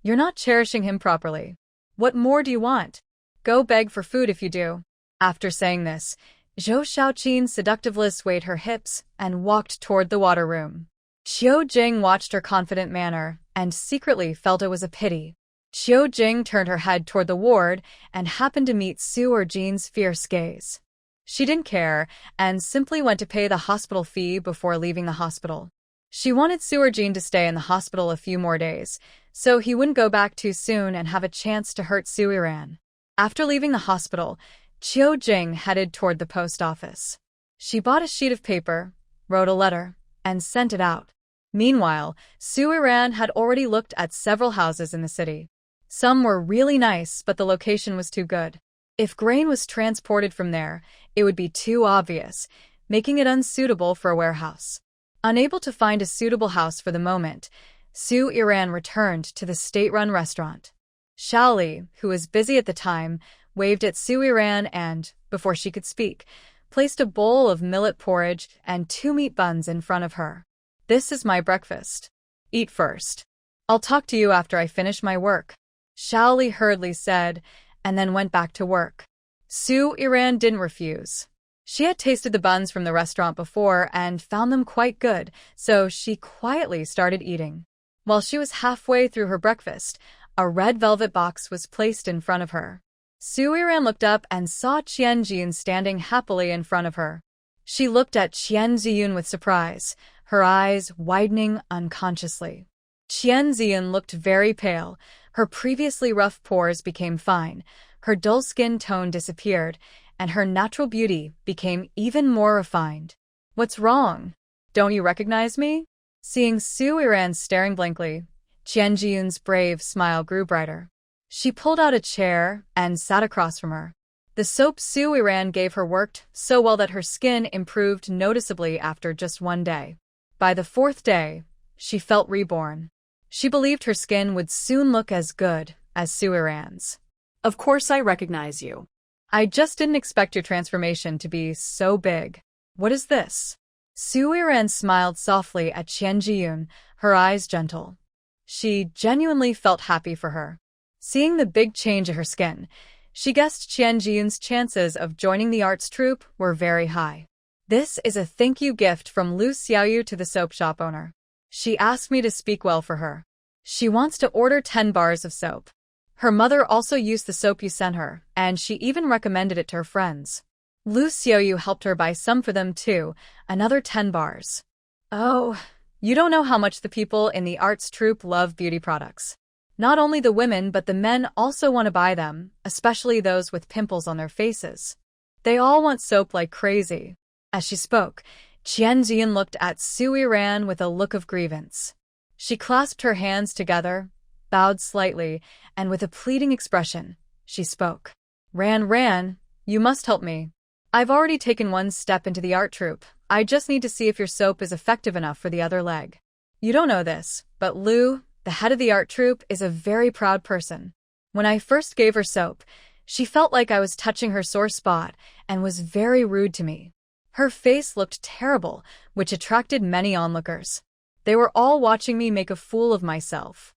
You're not cherishing him properly. What more do you want? Go beg for food if you do. After saying this, Zhou Xiaoqin seductively swayed her hips and walked toward the water room. Qiu Jing watched her confident manner and secretly felt it was a pity. Qiu Jing turned her head toward the ward and happened to meet Su Erjine's fierce gaze. She didn't care and simply went to pay the hospital fee before leaving the hospital. She wanted Su Erjine to stay in the hospital a few more days, so he wouldn't go back too soon and have a chance to hurt Su Iran. After leaving the hospital, Qiu Jing headed toward the post office. She bought a sheet of paper, wrote a letter, and sent it out. Meanwhile, Su Iran had already looked at several houses in the city. Some were really nice, but the location was too good. If grain was transported from there, it would be too obvious, making it unsuitable for a warehouse. Unable to find a suitable house for the moment, Su Iran returned to the state-run restaurant. Shaoli, who was busy at the time, waved at Su Iran and, before she could speak, placed a bowl of millet porridge and 2 meat buns in front of her. "This is my breakfast. Eat first. I'll talk to you after I finish my work," Shaoli hurriedly said, and then went back to work. Su Iran didn't refuse. She had tasted the buns from the restaurant before and found them quite good, so she quietly started eating. While she was halfway through her breakfast, a red velvet box was placed in front of her. Su Iran looked up and saw Qian Ziyun standing happily in front of her. She looked at Qian Ziyun with surprise, her eyes widening unconsciously. Qian Ziyun looked very pale. Her previously rough pores became fine, her dull skin tone disappeared, and her natural beauty became even more refined. "What's wrong? Don't you recognize me?" Seeing Su Iran staring blankly, Qian Ziyun's brave smile grew brighter. She pulled out a chair and sat across from her. The soap Su Iran gave her worked so well that her skin improved noticeably after just 1 day. By the 4th day, she felt reborn. She believed her skin would soon look as good as Su Iran's. Of course I recognize you. "I just didn't expect your transformation to be so big. What is this?" Su Iran smiled softly at Qian Ziyun, her eyes gentle. She genuinely felt happy for her. Seeing the big change in her skin, she guessed Qian Ziyun's chances of joining the arts troupe were very high. "This is a thank you gift from Lu Xiaoyu to the soap shop owner. She asked me to speak well for her. She wants to order 10 bars of soap. Her mother also used the soap you sent her, and she even recommended it to her friends. Lu Xiaoyu helped her buy some for them too, another 10 bars. Oh, you don't know how much the people in the arts troupe love beauty products. Not only the women but the men also want to buy them, especially those with pimples on their faces. They all want soap like crazy." As she spoke, Qian Ziyun looked at Su Iran with a look of grievance. She clasped her hands together, bowed slightly, and with a pleading expression, she spoke. Ran, you must help me. I've already taken 1 step into the art troupe. I just need to see if your soap is effective enough for the other leg. You don't know this, but Lu, the head of the art troupe, is a very proud person. When I first gave her soap, she felt like I was touching her sore spot and was very rude to me. Her face looked terrible, which attracted many onlookers. They were all watching me make a fool of myself.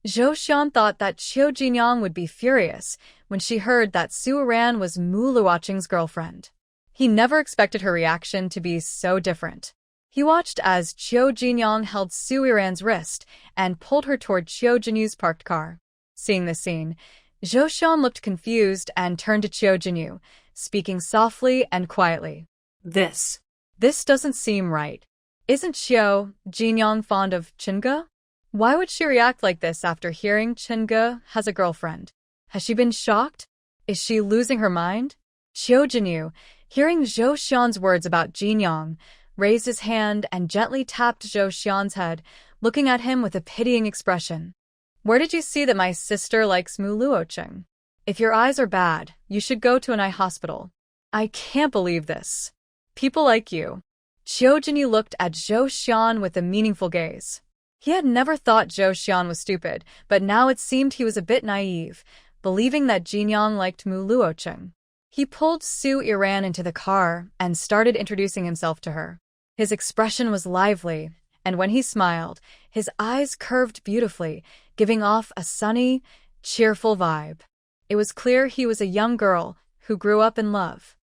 Zhou Xian thought that Qiu Jinyang would be furious when she heard that Su Iran was Mu Luoqing's girlfriend. He never expected her reaction to be so different. He watched as Qiu Jinyang held Su Iran's wrist and pulled her toward Qiu Jinyu's parked car. Seeing this scene, Zhou Xian looked confused and turned to Qiu Jinyu, speaking softly and quietly. This doesn't seem right. Isn't Qiu Jinyang fond of Chenge? Why would she react like this after hearing Chenge has a girlfriend? Has she been shocked? Is she losing her mind? Qiu Jinyu, hearing Zhou Xian's words about Jinyang, raised his hand and gently tapped Zhou Xian's head, looking at him with a pitying expression. Where did you see that my sister likes Mu Luoqing? If your eyes are bad, you should go to an eye hospital. I can't believe this. People like you. Qiu Jinyu looked at Zhou Xian with a meaningful gaze. He had never thought Zhou Xian was stupid, but now it seemed he was a bit naive, believing that Jinyang liked Mu Luoqing. He pulled Su Iran into the car and started introducing himself to her. His expression was lively, and when he smiled, his eyes curved beautifully, giving off a sunny, cheerful vibe. It was clear he was a young girl who grew up in love.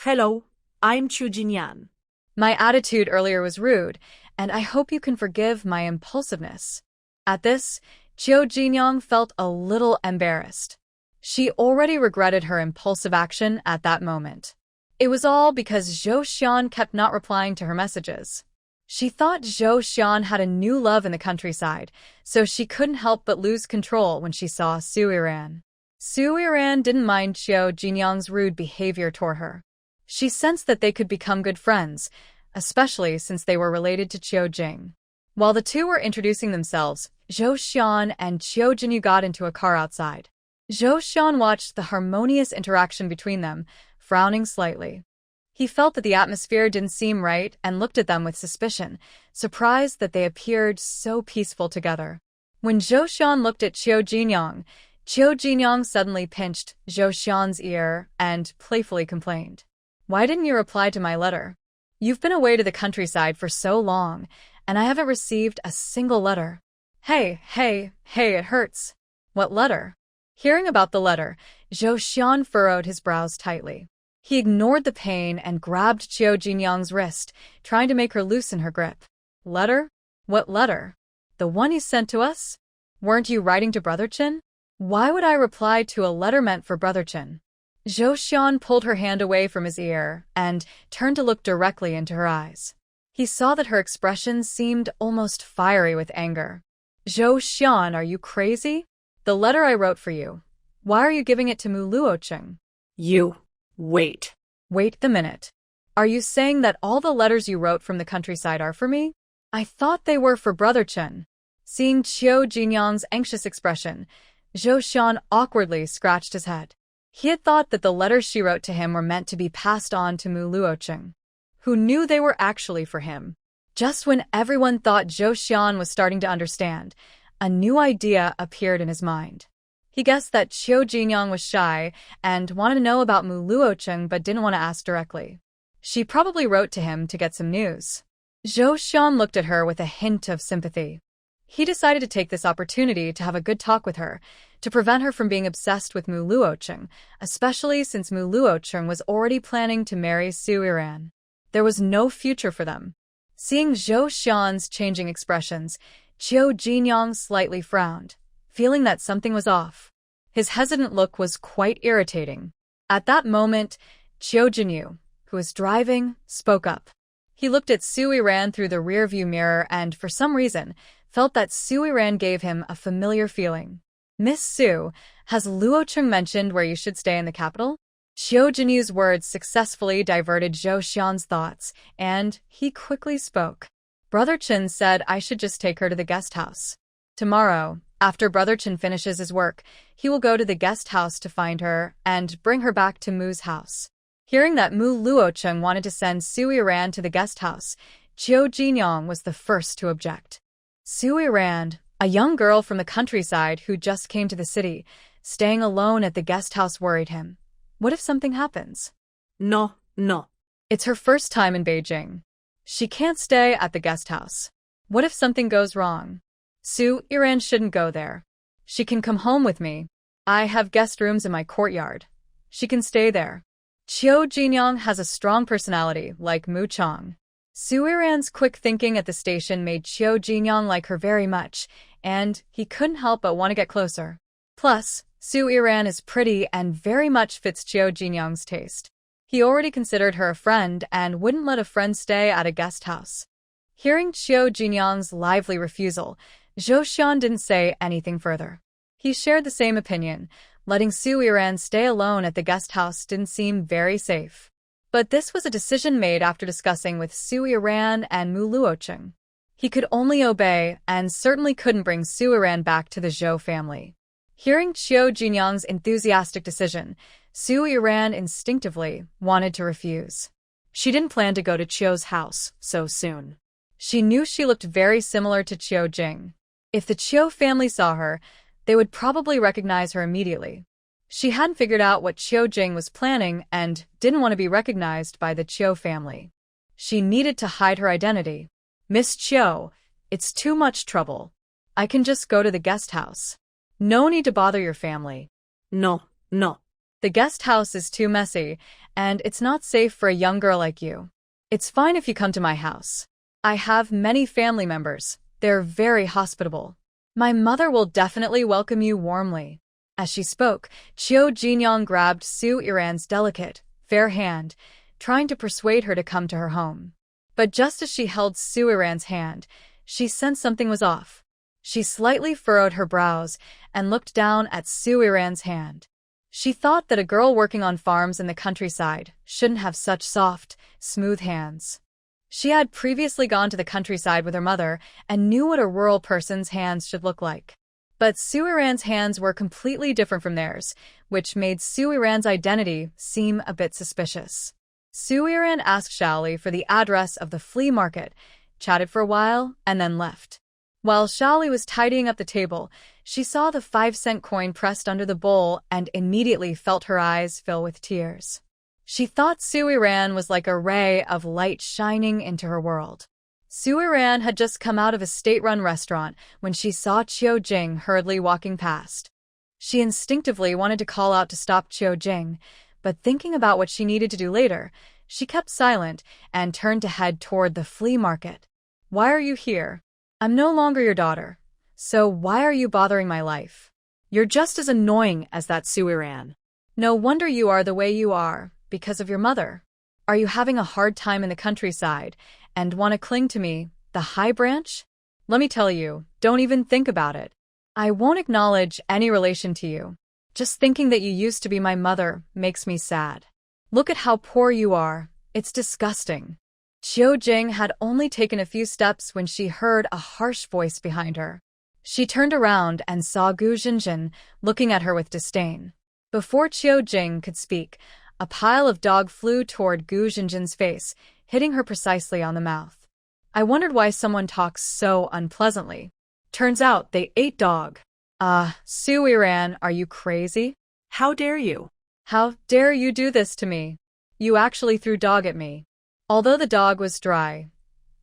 Hello, I'm Chu Jinyan. My attitude earlier was rude, and I hope you can forgive my impulsiveness. At this, Chiu Jinyong felt a little embarrassed. She already regretted her impulsive action at that moment. It was all because Zhou Xian kept not replying to her messages. She thought Zhou Xian had a new love in the countryside, so she couldn't help but lose control when she saw Su Yiran. Su Yiran didn't mind Chiu Jinyong's rude behavior toward her. She sensed that they could become good friends, especially since they were related to Chiu Jing. While the two were introducing themselves, Zhou Xian and Chiu Jinyu got into a car outside. Zhou Xian watched the harmonious interaction between them, frowning slightly. He felt that the atmosphere didn't seem right and looked at them with suspicion, surprised that they appeared so peaceful together. When Zhou Xian looked at Chiu Jinyong suddenly pinched Zhou Xian's ear and playfully complained. "Why didn't you reply to my letter? You've been away to the countryside for so long, and I haven't received a single letter." Hey, it hurts." "What letter?" Hearing about the letter, Zhou Xian furrowed his brows tightly. He ignored the pain and grabbed Chiu Jinyong's wrist, trying to make her loosen her grip. "Letter? What letter? The one you sent to us? Weren't you writing to Brother Chin?" "Why would I reply to a letter meant for Brother Chin?" Zhou Xian pulled her hand away from his ear and turned to look directly into her eyes. He saw that her expression seemed almost fiery with anger. "Zhou Xian, are you crazy? The letter I wrote for you. Why are you giving it to Mu Luocheng?" You. Wait. "Wait the minute. Are you saying that all the letters you wrote from the countryside are for me? I thought they were for Brother Chen." Seeing Chiu Jinyong's anxious expression, Zhou Xian awkwardly scratched his head. He had thought that the letters she wrote to him were meant to be passed on to Mu Luocheng, who knew they were actually for him. Just when everyone thought Zhou Xian was starting to understand, a new idea appeared in his mind. He guessed that Chiu Jinyong was shy and wanted to know about Mu Luocheng but didn't want to ask directly. She probably wrote to him to get some news. Zhou Xian looked at her with a hint of sympathy. He decided to take this opportunity to have a good talk with her, to prevent her from being obsessed with Mu Luocheng, especially since Mu Luocheng was already planning to marry Su Yiran. There was no future for them. Seeing Zhou Xian's changing expressions, Chiu Jinyong slightly frowned, feeling that something was off. His hesitant look was quite irritating. At that moment, Chiu Jinyu, who was driving, spoke up. He looked at Su Yiran through the rearview mirror and, for some reason, felt that Su Yiran gave him a familiar feeling. "Miss Su, has Luocheng mentioned where you should stay in the capital?" Chiu Jinyu's words successfully diverted Zhou Xian's thoughts, and he quickly spoke. "Brother Chen said I should just take her to the guest house. Tomorrow, after Brother Chen finishes his work, he will go to the guest house to find her and bring her back to Mu's house." Hearing that Mu Luocheng wanted to send Su Yiran to the guest house, Chiu Jinyong was the first to object. Su Yiran, a young girl from the countryside who just came to the city, staying alone at the guest house worried him. What if something happens? No. It's her first time in Beijing. She can't stay at the guest house. What if something goes wrong? Su Yiran shouldn't go there. She can come home with me. I have guest rooms in my courtyard. She can stay there. Chiu Jinyong has a strong personality, like Mu Chong. Su Yiran's quick thinking at the station made Chiu Jinyong like her very much, and he couldn't help but want to get closer. Plus, Su Yiran is pretty and very much fits Chiu Jinyong's taste. He already considered her a friend and wouldn't let a friend stay at a guest house. Hearing Chiu Jinyong's lively refusal, Zhou Xian didn't say anything further. He shared the same opinion. Letting Su Yiran stay alone at the guest house didn't seem very safe. But this was a decision made after discussing with Su Yiran and Mu Luocheng. He could only obey and certainly couldn't bring Su Yiran back to the Zhou family. Hearing Chiu Jinyong's enthusiastic decision, Su Yiran instinctively wanted to refuse. She didn't plan to go to Chiu's house so soon. She knew she looked very similar to Chiu Jing. If the Chiu family saw her, they would probably recognize her immediately. She hadn't figured out what Chiu Jing was planning and didn't want to be recognized by the Chiu family. She needed to hide her identity. "Miss Chiu, it's too much trouble. I can just go to the guest house. No need to bother your family." No. The guest house is too messy, and it's not safe for a young girl like you. It's fine if you come to my house. I have many family members. They're very hospitable. My mother will definitely welcome you warmly." As she spoke, Chiu Jinyong grabbed Su Iran's delicate, fair hand, trying to persuade her to come to her home. But just as she held Su Iran's hand, she sensed something was off. She slightly furrowed her brows and looked down at Su Iran's hand. She thought that a girl working on farms in the countryside shouldn't have such soft, smooth hands. She had previously gone to the countryside with her mother and knew what a rural person's hands should look like. But Su Iran's hands were completely different from theirs, which made Su Iran's identity seem a bit suspicious. Su Iran asked Shaoli for the address of the flea market, chatted for a while, and then left. While Shaoli was tidying up the table, she saw the 5-cent coin pressed under the bowl and immediately felt her eyes fill with tears. She thought Su Iran was like a ray of light shining into her world. Su Iran had just come out of a state-run restaurant when she saw Chiu Jing hurriedly walking past. She instinctively wanted to call out to stop Chiu Jing, but thinking about what she needed to do later, she kept silent and turned to head toward the flea market. "Why are you here? I'm no longer your daughter, so why are you bothering my life? You're just as annoying as that Su Iran." "No wonder you are the way you are, because of your mother. Are you having a hard time in the countryside and want to cling to me, the high branch? Let me tell you, don't even think about it. I won't acknowledge any relation to you. Just thinking that you used to be my mother makes me sad. Look at how poor you are. It's disgusting." Chiu Jing had only taken a few steps when she heard a harsh voice behind her. She turned around and saw Gu Jinjin looking at her with disdain. Before Chiu Jing could speak, a pile of dog flew toward Gu Jinjin's face, hitting her precisely on the mouth. I wondered why someone talks so unpleasantly. Turns out they ate dog. Su Iran, are you crazy? How dare you? How dare you do this to me? You actually threw dog at me. Although the dog was dry,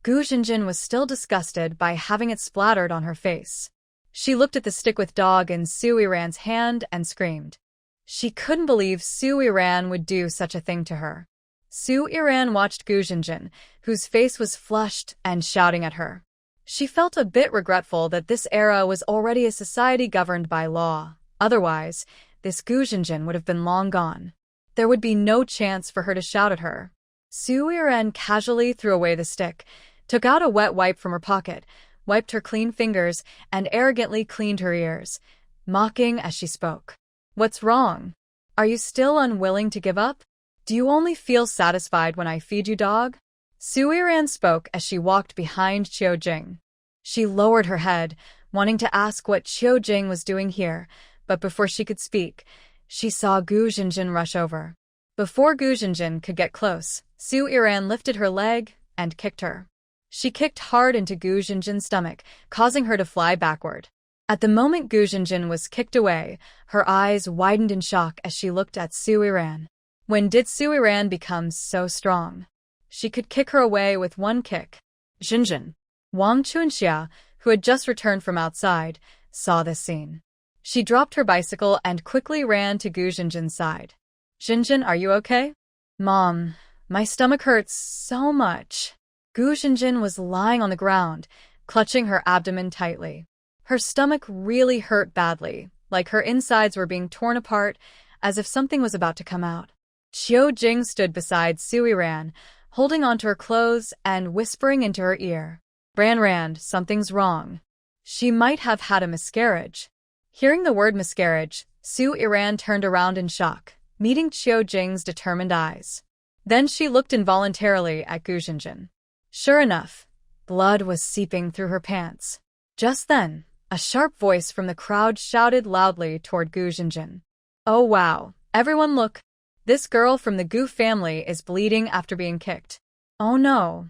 Gu Jinjin was still disgusted by having it splattered on her face. She looked at the stick with dog in Su Iran's hand and screamed. She couldn't believe Su Iran would do such a thing to her. Su Iran watched Gu Jinjin, whose face was flushed and shouting at her. She felt a bit regretful that this era was already a society governed by law. Otherwise, this Gu Jinjin would have been long gone. There would be no chance for her to shout at her. Su Iran casually threw away the stick, took out a wet wipe from her pocket, wiped her clean fingers, and arrogantly cleaned her ears, mocking as she spoke. "What's wrong? Are you still unwilling to give up? Do you only feel satisfied when I feed you dog?" Su Iran spoke as she walked behind Chiu Jing. She lowered her head, wanting to ask what Chiu Jing was doing here, but before she could speak, she saw Gu Jinjin rush over. Before Gu Jinjin could get close, Su Iran lifted her leg and kicked her. She kicked hard into Gu Jinjin's stomach, causing her to fly backward. At the moment Gu Jinjin was kicked away, her eyes widened in shock as she looked at Su Iran. When did Su Iran become so strong? She could kick her away with one kick. Jinjin. Wang Chunxia, who had just returned from outside, saw this scene. She dropped her bicycle and quickly ran to Gu Jinjin's side. "Jinjin, are you okay?" "Mom, my stomach hurts so much." Gu Jinjin was lying on the ground, clutching her abdomen tightly. Her stomach really hurt badly, like her insides were being torn apart, as if something was about to come out. Chiu Jing stood beside Su Iran, holding onto her clothes and whispering into her ear. "Rand, something's wrong. She might have had a miscarriage." Hearing the word miscarriage, Su Iran turned around in shock, meeting Chiu Jing's determined eyes. Then she looked involuntarily at Gu Jinjin. Sure enough, blood was seeping through her pants. Just then, a sharp voice from the crowd shouted loudly toward Gu Jinjin. "Oh wow, everyone look! This girl from the Gu family is bleeding after being kicked." "Oh no.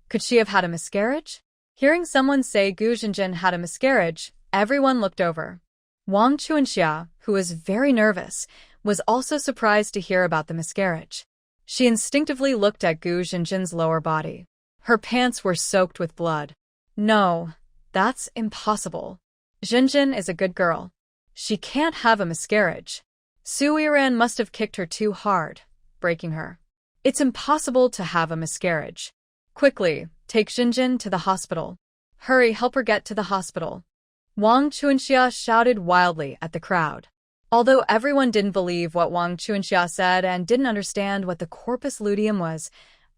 Could she have had a miscarriage?" Hearing someone say Gu Jinjin had a miscarriage, everyone looked over. Wang Chunxia, who was very nervous, was also surprised to hear about the miscarriage. She instinctively looked at Gu Jinjin's lower body. Her pants were soaked with blood. "No, that's impossible. Jinjin is a good girl. She can't have a miscarriage. Su Iran must have kicked her too hard. breaking her. It's impossible to have a miscarriage. Quickly, take Jinjin to the hospital. Hurry, help her get to the hospital. Wang Chuanxia shouted wildly at the crowd. Although everyone didn't believe what Wang Chuanxia said and didn't understand what the corpus luteum was,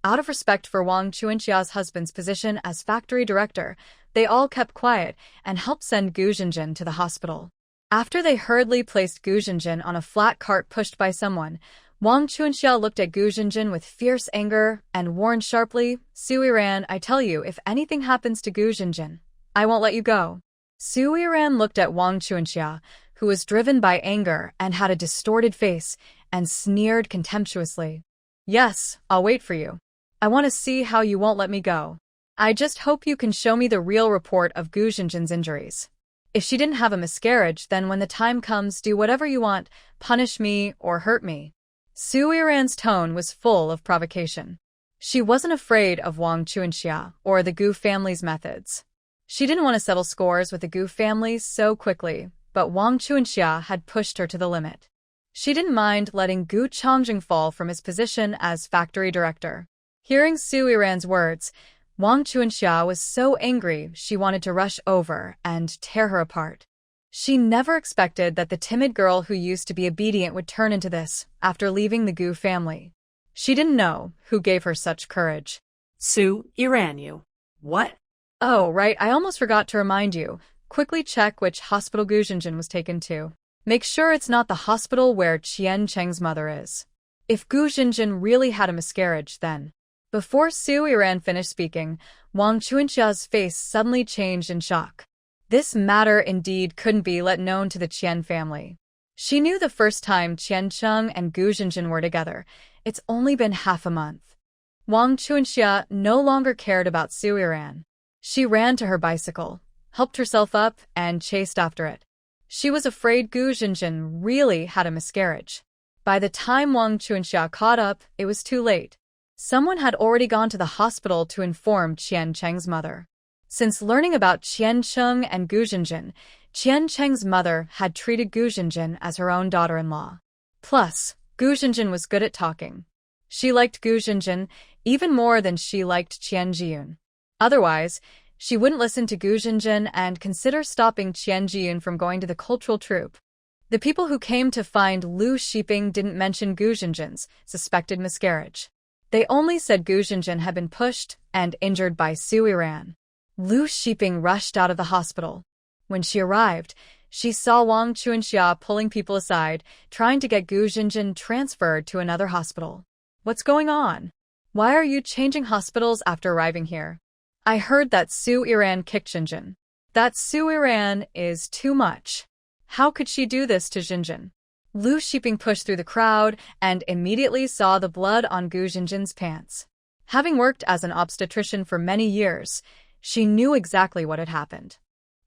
out of respect for Wang Chuanxia's husband's position as factory director, they all kept quiet and helped send Gu Jinjin to the hospital. After they hurriedly placed Gu Jinjin on a flat cart pushed by someone, Wang Chuanxia looked at Gu Jinjin with fierce anger and warned sharply, Su Yiran, I tell you, if anything happens to Gu Jinjin, I won't let you go. Su Yiran looked at Wang Chuanxia, who was driven by anger and had a distorted face, and sneered contemptuously. Yes, I'll wait for you. I want to see how you won't let me go. I just hope you can show me the real report of Gu Jinjin's injuries. If she didn't have a miscarriage, then when the time comes, do whatever you want, punish me or hurt me. Su Yiran's tone was full of provocation. She wasn't afraid of Wang Chuanxia or the Gu family's methods. She didn't want to settle scores with the Gu family so quickly, but Wang Chuanxia had pushed her to the limit. She didn't mind letting Gu Changjing fall from his position as factory director. Hearing Su Yiran's words, Wang Chuanxia was so angry she wanted to rush over and tear her apart. She never expected that the timid girl who used to be obedient would turn into this after leaving the Gu family. She didn't know who gave her such courage. Su Yiran, you. What? Oh, right, I almost forgot to remind you. Quickly check which hospital Gu Jinjin was taken to. Make sure it's not the hospital where Qian Cheng's mother is. If Gu Jinjin really had a miscarriage, then... Before Su Yiran finished speaking, Wang Chuanxia's face suddenly changed in shock. This matter indeed couldn't be let known to the Qian family. She knew the first time Qian Cheng and Gu Jinjin were together. It's only been half a month. Wang Chuanxia no longer cared about Su Yiran. She ran to her bicycle, helped herself up, and chased after it. She was afraid Gu Jinjin really had a miscarriage. By the time Wang Chuanxia caught up, it was too late. Someone had already gone to the hospital to inform Qian Cheng's mother. Since learning about Qian Cheng and Gu Jinjin, Qian Cheng's mother had treated Gu Jinjin as her own daughter-in-law. Plus, Gu Jinjin was good at talking. She liked Gu Jinjin even more than she liked Qian Jiyun. Otherwise, she wouldn't listen to Gu Jinjin and consider stopping Qian Jiyun from going to the cultural troupe. The people who came to find Lu Shiping didn't mention Gu Jinjin's suspected miscarriage. They only said Gu Jinjin had been pushed and injured by Su Yiran. Lu Shiping rushed out of the hospital. When she arrived, she saw Wang Chuanxia pulling people aside, trying to get Gu Jinjin transferred to another hospital. What's going on? Why are you changing hospitals after arriving here? I heard that Su Yiran kicked Jinjin. That Su Yiran is too much. How could she do this to Jinjin? Lu Shiping pushed through the crowd and immediately saw the blood on Gu Jinjin's pants. Having worked as an obstetrician for many years, she knew exactly what had happened.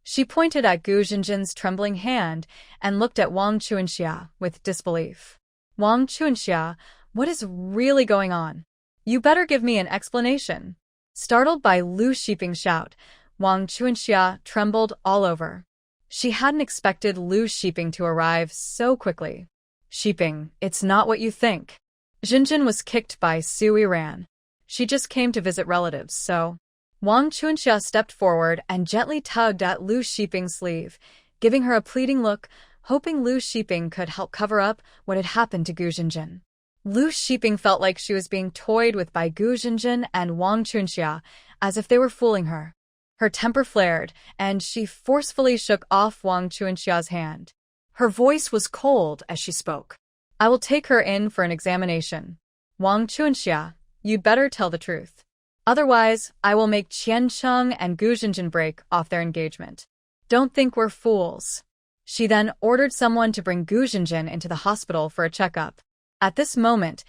She pointed at Gu Jinjin's trembling hand and looked at Wang Chuanxia with disbelief. Wang Chuanxia, what is really going on? You better give me an explanation. Startled by Lu Shiping's shout, Wang Chuanxia trembled all over. She hadn't expected Lu Shiping to arrive so quickly. Shiping, it's not what you think. Jinjin was kicked by Su Yiran. She just came to visit relatives, so... Wang Chuanxia stepped forward and gently tugged at Lu Shiping's sleeve, giving her a pleading look, hoping Lu Shiping could help cover up what had happened to Gu Jinjin. Lu Shiping felt like she was being toyed with by Gu Jinjin and Wang Chuanxia, as if they were fooling her. Her temper flared, and she forcefully shook off Wang Chuanxia's hand. Her voice was cold as she spoke. I will take her in for an examination. Wang Chuanxia, you'd better tell the truth. Otherwise, I will make Qian Cheng and Gu Jinjin break off their engagement. Don't think we're fools. She then ordered someone to bring Gu Jinjin into the hospital for a checkup. At this moment,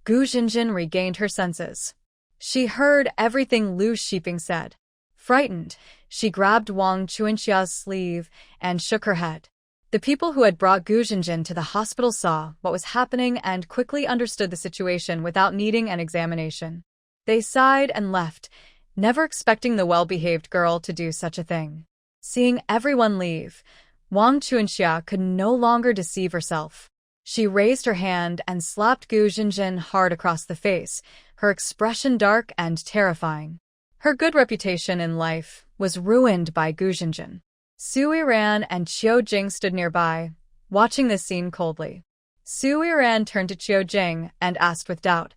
Gu Jinjin regained her senses. She heard everything Lu Shiping said. Frightened, she grabbed Wang Chuanxia's sleeve and shook her head. The people who had brought Gu Jinjin to the hospital saw what was happening and quickly understood the situation without needing an examination. They sighed and left, never expecting the well-behaved girl to do such a thing. Seeing everyone leave, Wang Chuanxia could no longer deceive herself. She raised her hand and slapped Gu Jinjin hard across the face, her expression dark and terrifying. Her good reputation in life was ruined by Gu Jinjin. Su Yiran and Qiu Jing stood nearby, watching this scene coldly. Su Yiran turned to Qiu Jing and asked with doubt,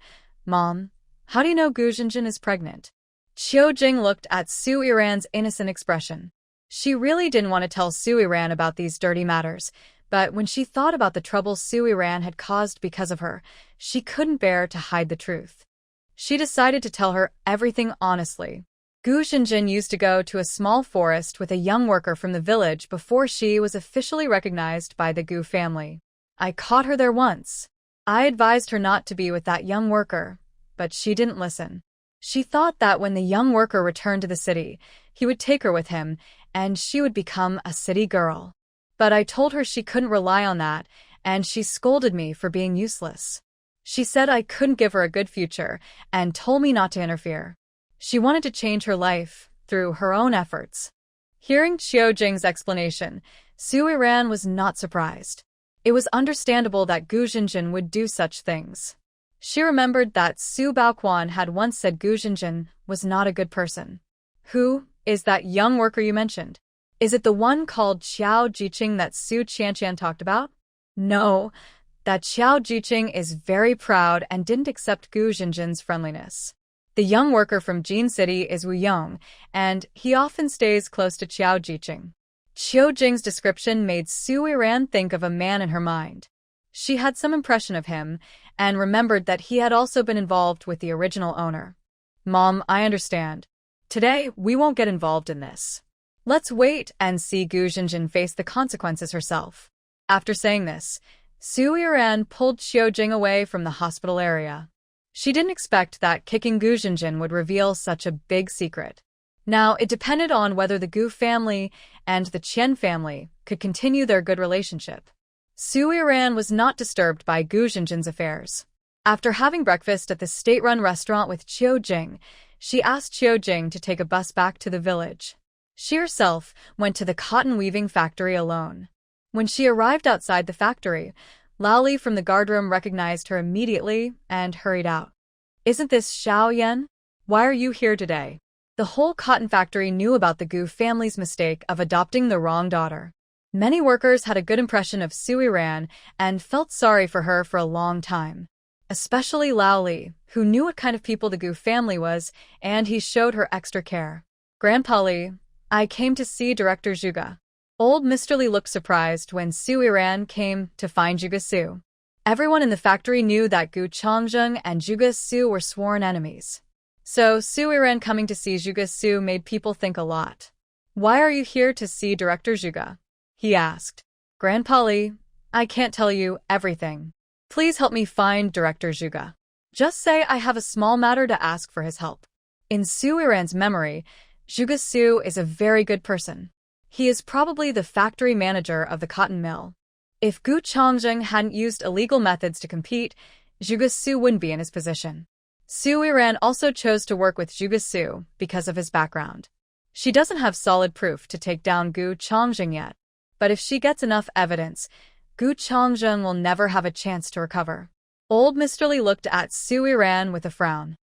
"Mom, how do you know Gu Jinjin is pregnant?" Qiu Jing looked at Su Yiran's innocent expression. She really didn't want to tell Su Yiran about these dirty matters, but when she thought about the trouble Su Yiran had caused because of her, she couldn't bear to hide the truth. She decided to tell her everything honestly. Gu Jinjin used to go to a small forest with a young worker from the village before she was officially recognized by the Gu family. I caught her there once. I advised her not to be with that young worker, but she didn't listen. She thought that when the young worker returned to the city, he would take her with him, and she would become a city girl. But I told her she couldn't rely on that, and she scolded me for being useless. She said I couldn't give her a good future, and told me not to interfere. She wanted to change her life through her own efforts. Hearing Qiu Jing's explanation, Su Yiran was not surprised. It was understandable that Gu Jinjin would do such things. She remembered that Su Baoquan had once said Gu Jinjin was not a good person. Who is that young worker you mentioned? Is it the one called Qiao Jiqing that Su Qianqian talked about? No, that Qiao Jiqing is very proud and didn't accept Gu Jinjin's friendliness. The young worker from Jin City is Wu Yong, and he often stays close to Qiao Jiqing. Qiu Jing's description made Su Yiran think of a man in her mind. She had some impression of him, and remembered that he had also been involved with the original owner. Mom, I understand. Today, we won't get involved in this. Let's wait and see Gu Jinjin face the consequences herself. After saying this, Su Yiran pulled Qiu Jing away from the hospital area. She didn't expect that kicking Gu Jinjin would reveal such a big secret. Now, it depended on whether the Gu family and the Qian family could continue their good relationship. Su Yiran was not disturbed by Gu Jinjin's affairs. After having breakfast at the state-run restaurant with Qiu Jing, she asked Qiu Jing to take a bus back to the village. She herself went to the cotton weaving factory alone. When she arrived outside the factory, Lao Li from the guardroom recognized her immediately and hurried out. "Isn't this Xiao Yan? Why are you here today?" The whole cotton factory knew about the Gu family's mistake of adopting the wrong daughter. Many workers had a good impression of Su Yiran and felt sorry for her for a long time. Especially Lao Li, who knew what kind of people the Gu family was, and he showed her extra care. "Grandpa Li, I came to see Director Zhuge." Old Mr. Li looked surprised when Su Yiran came to find Zhuge Su. Everyone in the factory knew that Gu Changzheng and Zhuge Su were sworn enemies. So Su Yiran coming to see Zhuge Su made people think a lot. "Why are you here to see Director Zhuge?" he asked. "Grandpa Li, I can't tell you everything. Please help me find Director Zhuge. Just say I have a small matter to ask for his help." In Su Yiran's memory, Zhuge Su is a very good person. He is probably the factory manager of the cotton mill. If Gu Changzheng hadn't used illegal methods to compete, Zhuge Su wouldn't be in his position. Su Yiran also chose to work with Zhuge Su because of his background. She doesn't have solid proof to take down Gu Changzheng yet, but if she gets enough evidence, Gu Changzheng will never have a chance to recover. Old Mr. Li looked at Su Yiran with a frown.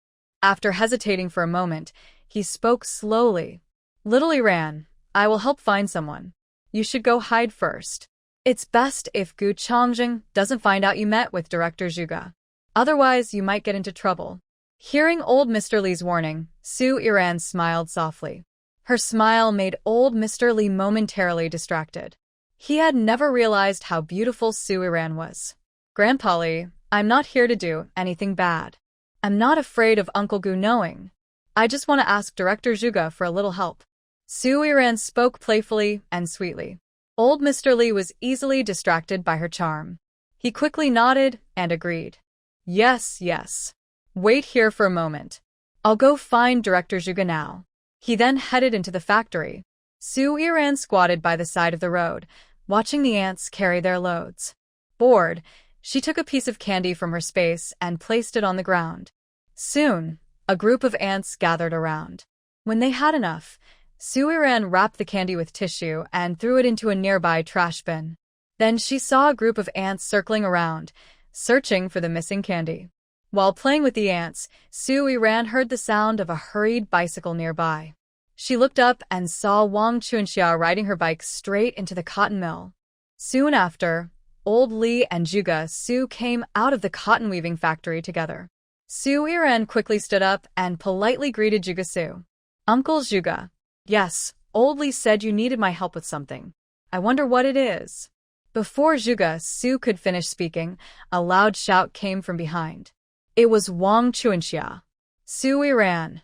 After hesitating for a moment, he spoke slowly. "Little Yiran, I will help find someone. You should go hide first. It's best if Gu Changzheng doesn't find out you met with Director Zhuge. Otherwise, you might get into trouble." Hearing old Mr. Li's warning, Su Yiran smiled softly. Her smile made old Mr. Li momentarily distracted. He had never realized how beautiful Su Yiran was. "Grandpa Li, I'm not here to do anything bad. I'm not afraid of Uncle Gu knowing. I just want to ask Director Zhuge for a little help." Su Yiran spoke playfully and sweetly. Old Mr. Li was easily distracted by her charm. He quickly nodded and agreed. Yes. Wait here for a moment. I'll go find Director Zhuge now." He then headed into the factory. Su Yiran squatted by the side of the road, watching the ants carry their loads. Bored, she took a piece of candy from her space and placed it on the ground. Soon, a group of ants gathered around. When they had enough, Su Yiran wrapped the candy with tissue and threw it into a nearby trash bin. Then she saw a group of ants circling around, searching for the missing candy. While playing with the ants, Su Yiran heard the sound of a hurried bicycle nearby. She looked up and saw Wang Chunxia riding her bike straight into the cotton mill. Soon after, Old Li and Zhuge Su came out of the cotton weaving factory together. Su Yiran quickly stood up and politely greeted Zhuge Su. Uncle Zhuge. Yes, Old Li said you needed my help with something. I wonder what it is. Before Zhuge Su could finish speaking, a loud shout came from behind. It was Wang Chunxia. Su Yiran.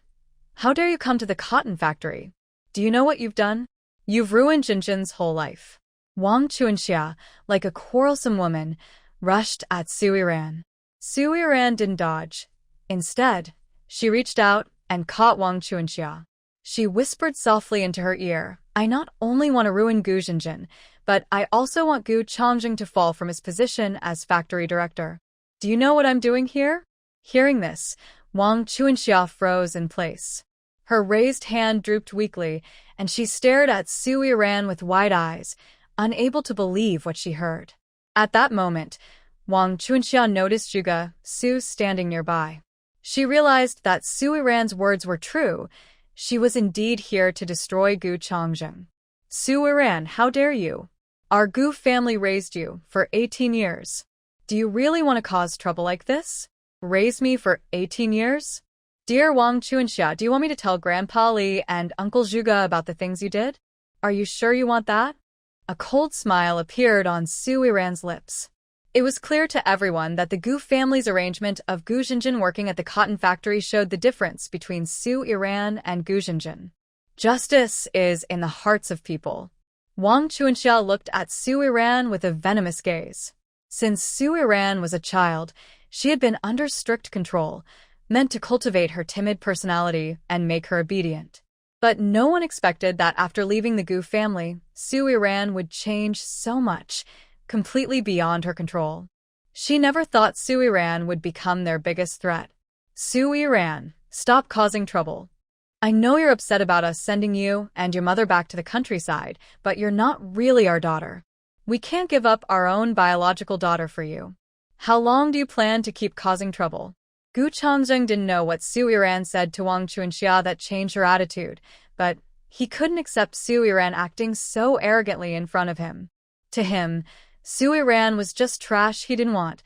How dare you come to the cotton factory? Do you know what you've done? You've ruined Jinjin's whole life. Wang Chunxia, like a quarrelsome woman, rushed at Su Yiran. Su Yiran didn't dodge. Instead, she reached out and caught Wang Chunxia. She whispered softly into her ear, I not only want to ruin Gu Jinjin, but I also want Gu Changjing to fall from his position as factory director. Do you know what I'm doing here? Hearing this, Wang Chunxia froze in place. Her raised hand drooped weakly, and she stared at Su Yiran with wide eyes, unable to believe what she heard. At that moment, Wang Chunxia noticed Zhuge Su standing nearby. She realized that Su Yiran's words were true. She was indeed here to destroy Gu Changjing. Su Yiran, how dare you? Our Gu family raised you for 18 years. Do you really want to cause trouble like this? Raised me for 18 years? Dear Wang Chunxia, do you want me to tell Grandpa Li and Uncle Zhuge about the things you did? Are you sure you want that? A cold smile appeared on Su Yiran's lips. It was clear to everyone that the Gu family's arrangement of Gu Jinjin working at the cotton factory showed the difference between Su Yiran and Gu Jinjin. Justice is in the hearts of people. Wang Chunxia looked at Su Yiran with a venomous gaze. Since Su Yiran was a child, she had been under strict control, meant to cultivate her timid personality and make her obedient. But no one expected that after leaving the Gu family, Su Yiran would change so much, completely beyond her control. She never thought Su Yiran would become their biggest threat. Su Yiran, stop causing trouble. I know you're upset about us sending you and your mother back to the countryside, but you're not really our daughter. We can't give up our own biological daughter for you. How long do you plan to keep causing trouble? Gu Changjing didn't know what Su Yiran said to Wang Chunxia that changed her attitude, but he couldn't accept Su Yiran acting so arrogantly in front of him. To him, Su Yiran was just trash he didn't want,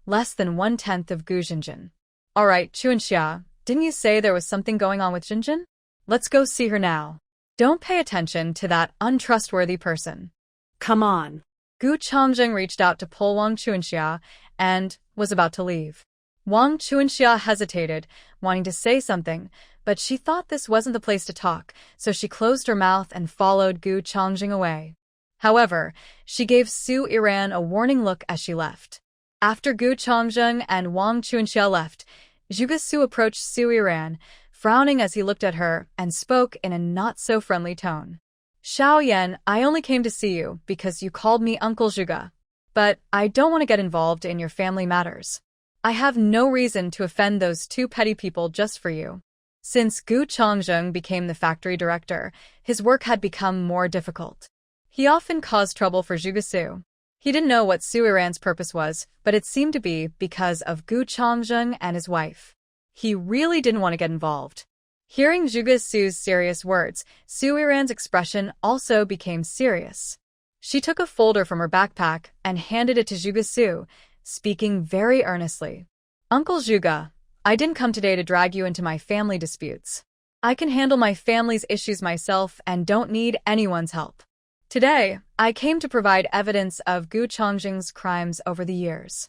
less than 1/10 of Gu Jinjin. All right, Chunxia, didn't you say there was something going on with Jinjin? Let's go see her now. Don't pay attention to that untrustworthy person. Come on. Gu Changjing reached out to pull Wang Chunxia and was about to leave. Wang Chunxia hesitated, wanting to say something, but she thought this wasn't the place to talk, so she closed her mouth and followed Gu Changjing away. However, she gave Su Yiran a warning look as she left. After Gu Changjing and Wang Chunxia left, Zhuge Su approached Su Yiran, frowning as he looked at her, and spoke in a not-so-friendly tone. Xiao Yan, I only came to see you because you called me Uncle Zhuge. But I don't want to get involved in your family matters. I have no reason to offend those two petty people just for you. Since Gu Changjing became the factory director, his work had become more difficult. He often caused trouble for Zhuge Su. He didn't know what Su Yiran's purpose was, but it seemed to be because of Gu Changjing and his wife. He really didn't want to get involved. Hearing Zhuge Su's serious words, Su Yiran's expression also became serious. She took a folder from her backpack and handed it to Zhuge Su, speaking very earnestly. Uncle Zhuge, I didn't come today to drag you into my family disputes. I can handle my family's issues myself and don't need anyone's help. Today, I came to provide evidence of Gu Changjing's crimes over the years.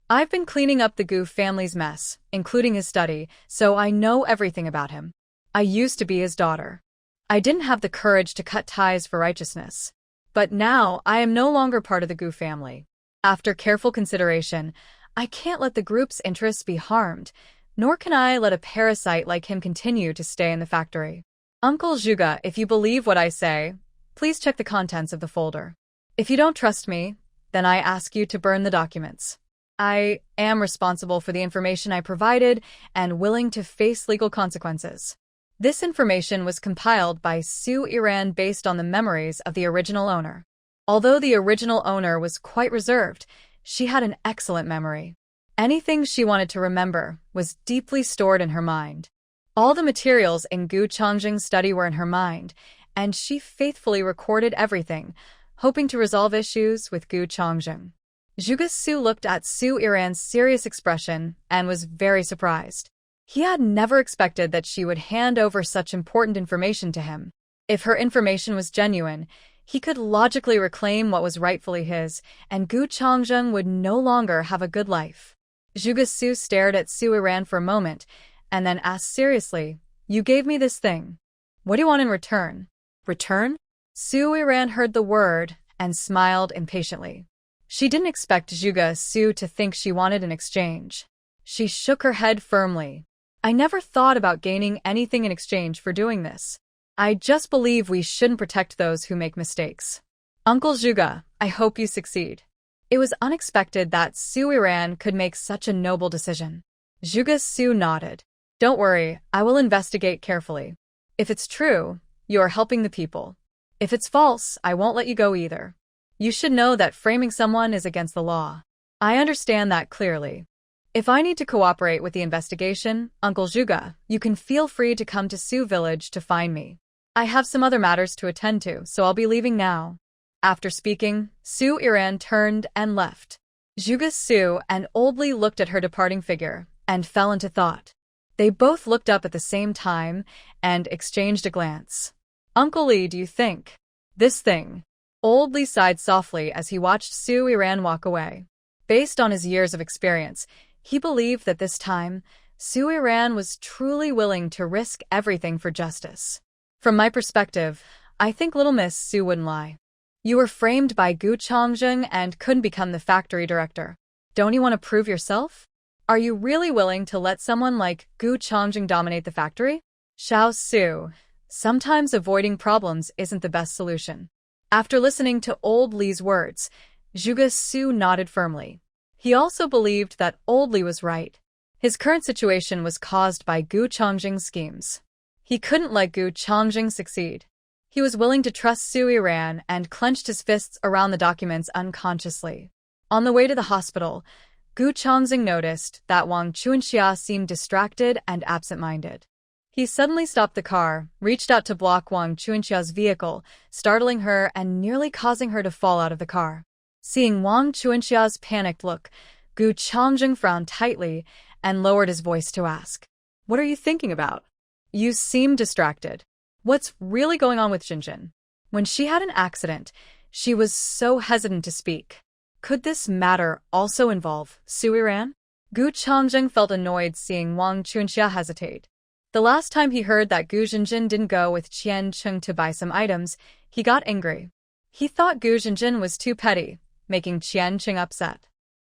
I've been cleaning up the Gu family's mess, including his study, so I know everything about him. I used to be his daughter. I didn't have the courage to cut ties for righteousness. But now, I am no longer part of the Gu family. After careful consideration, I can't let the group's interests be harmed, nor can I let a parasite like him continue to stay in the factory. Uncle Zhuge, if you believe what I say, please check the contents of the folder. If you don't trust me, then I ask you to burn the documents. I am responsible for the information I provided and willing to face legal consequences. This information was compiled by Su Yiran based on the memories of the original owner. Although the original owner was quite reserved, she had an excellent memory. Anything she wanted to remember was deeply stored in her mind. All the materials in Gu Changjing's study were in her mind, and she faithfully recorded everything, hoping to resolve issues with Gu Changjing. Zhuge Su looked at Su Iran's serious expression and was very surprised. He had never expected that she would hand over such important information to him. If her information was genuine, he could logically reclaim what was rightfully his, and Gu Changjing would no longer have a good life. Zhuge Su stared at Su Iran for a moment, and then asked seriously, "You gave me this thing. What do you want in return?" Return? Su Iran heard the word and smiled impatiently. She didn't expect Zhuge Su to think she wanted an exchange. She shook her head firmly. "I never thought about gaining anything in exchange for doing this. I just believe we shouldn't protect those who make mistakes. Uncle Zhuge, I hope you succeed." It was unexpected that Su Iran could make such a noble decision. Zhuge Su nodded. "Don't worry, I will investigate carefully. If it's true, you are helping the people. If it's false, I won't let you go either. You should know that framing someone is against the law. I understand that clearly. If I need to cooperate with the investigation, Uncle Zhuge, you can feel free to come to Su Village to find me. I have some other matters to attend to, so I'll be leaving now." After speaking, Su Iran turned and left. Zhuge Su and Old Li looked at her departing figure and fell into thought. They both looked up at the same time and exchanged a glance. "Uncle Li, do you think this thing?" Old Li sighed softly as he watched Su Iran walk away. Based on his years of experience, he believed that this time, Su Iran was truly willing to risk everything for justice. "From my perspective, I think little Miss Su wouldn't lie. You were framed by Gu Changjing and couldn't become the factory director. Don't you want to prove yourself? Are you really willing to let someone like Gu Changjing dominate the factory?" Xiao Su, sometimes avoiding problems isn't the best solution. After listening to Old Li's words, Zhuge Su nodded firmly. He also believed that Old Li was right. His current situation was caused by Gu Changjing's schemes. He couldn't let Gu Changjing succeed. He was willing to trust Su Iran and clenched his fists around the documents unconsciously. On the way to the hospital, Gu Changjing noticed that Wang Chuanxia seemed distracted and absent-minded. He suddenly stopped the car, reached out to block Wang Chuanxia's vehicle, startling her and nearly causing her to fall out of the car. Seeing Wang Chuanxia's panicked look, Gu Changjing frowned tightly and lowered his voice to ask, "What are you thinking about? You seem distracted. What's really going on with Jinjin?" When she had an accident, she was so hesitant to speak. Could this matter also involve Su Iran? Gu Changjing felt annoyed seeing Wang Chuanxia hesitate. The last time he heard that Gu Jinjin didn't go with Qian Cheng to buy some items, he got angry. He thought Gu Jinjin was too petty, making Qian Cheng upset.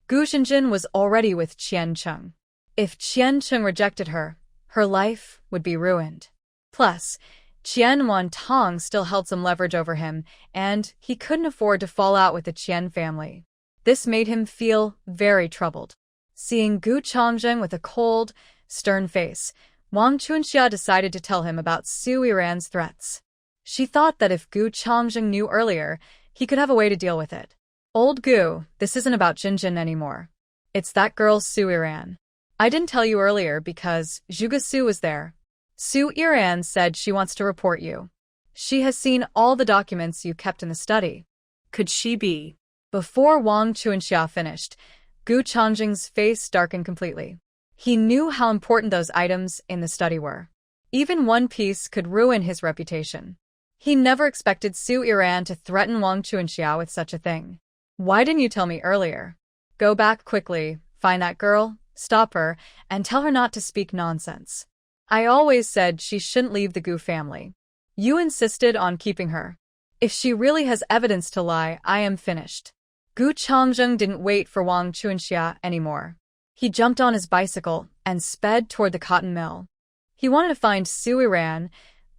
Gu Jinjin was already with Qian Cheng. If Qian Cheng rejected her, her life would be ruined. Plus, Qian Wantong still held some leverage over him, and he couldn't afford to fall out with the Qian family. This made him feel very troubled. Seeing Gu Changjing with a cold, stern face, Wang Chuanxia decided to tell him about Su Iran's threats. She thought that if Gu Changjing knew earlier, he could have a way to deal with it. "Old Gu, this isn't about Jinjin anymore. It's that girl Su Iran. I didn't tell you earlier because Zhuge Su was there. Su Iran said she wants to report you. She has seen all the documents you kept in the study." Could she be? Before Wang Chuanxia finished, Gu Changjing's face darkened completely. He knew how important those items in the study were. Even one piece could ruin his reputation. He never expected Su Iran to threaten Wang Chuanxia with such a thing. "Why didn't you tell me earlier? Go back quickly, find that girl, stop her, and tell her not to speak nonsense. I always said she shouldn't leave the Gu family. You insisted on keeping her. If she really has evidence to lie, I am finished." Gu Changjing didn't wait for Wang Chuanxia anymore. He jumped on his bicycle and sped toward the cotton mill. He wanted to find Su Iran,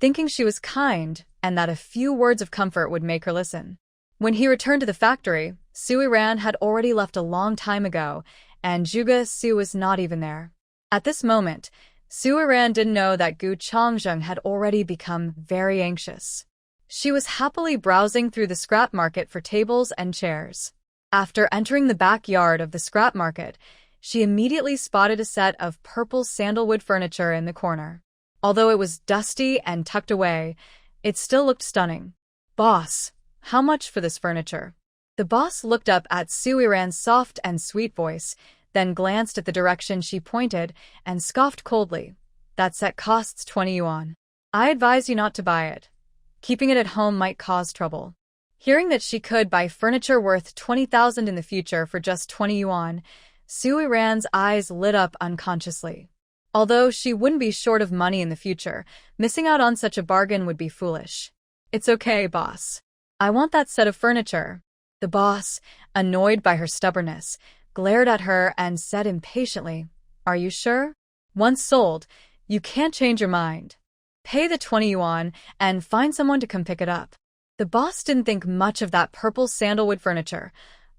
thinking she was kind and that a few words of comfort would make her listen. When he returned to the factory, Su Iran had already left a long time ago, and Zhuge Su was not even there. At this moment, Su Iran didn't know that Gu Changjing had already become very anxious. She was happily browsing through the scrap market for tables and chairs. After entering the backyard of the scrap market, she immediately spotted a set of purple sandalwood furniture in the corner. Although it was dusty and tucked away, it still looked stunning. "Boss, how much for this furniture?" The boss looked up at Soo-Iran's soft and sweet voice, then glanced at the direction she pointed and scoffed coldly. "That set costs 20 yuan. I advise you not to buy it. Keeping it at home might cause trouble." Hearing that she could buy furniture worth 20,000 in the future for just 20 yuan, Soo-Iran's eyes lit up unconsciously. Although she wouldn't be short of money in the future, missing out on such a bargain would be foolish. "It's okay, boss. I want that set of furniture." The boss, annoyed by her stubbornness, glared at her and said impatiently, "Are you sure? Once sold, you can't change your mind. Pay the 20 yuan and find someone to come pick it up." The boss didn't think much of that purple sandalwood furniture.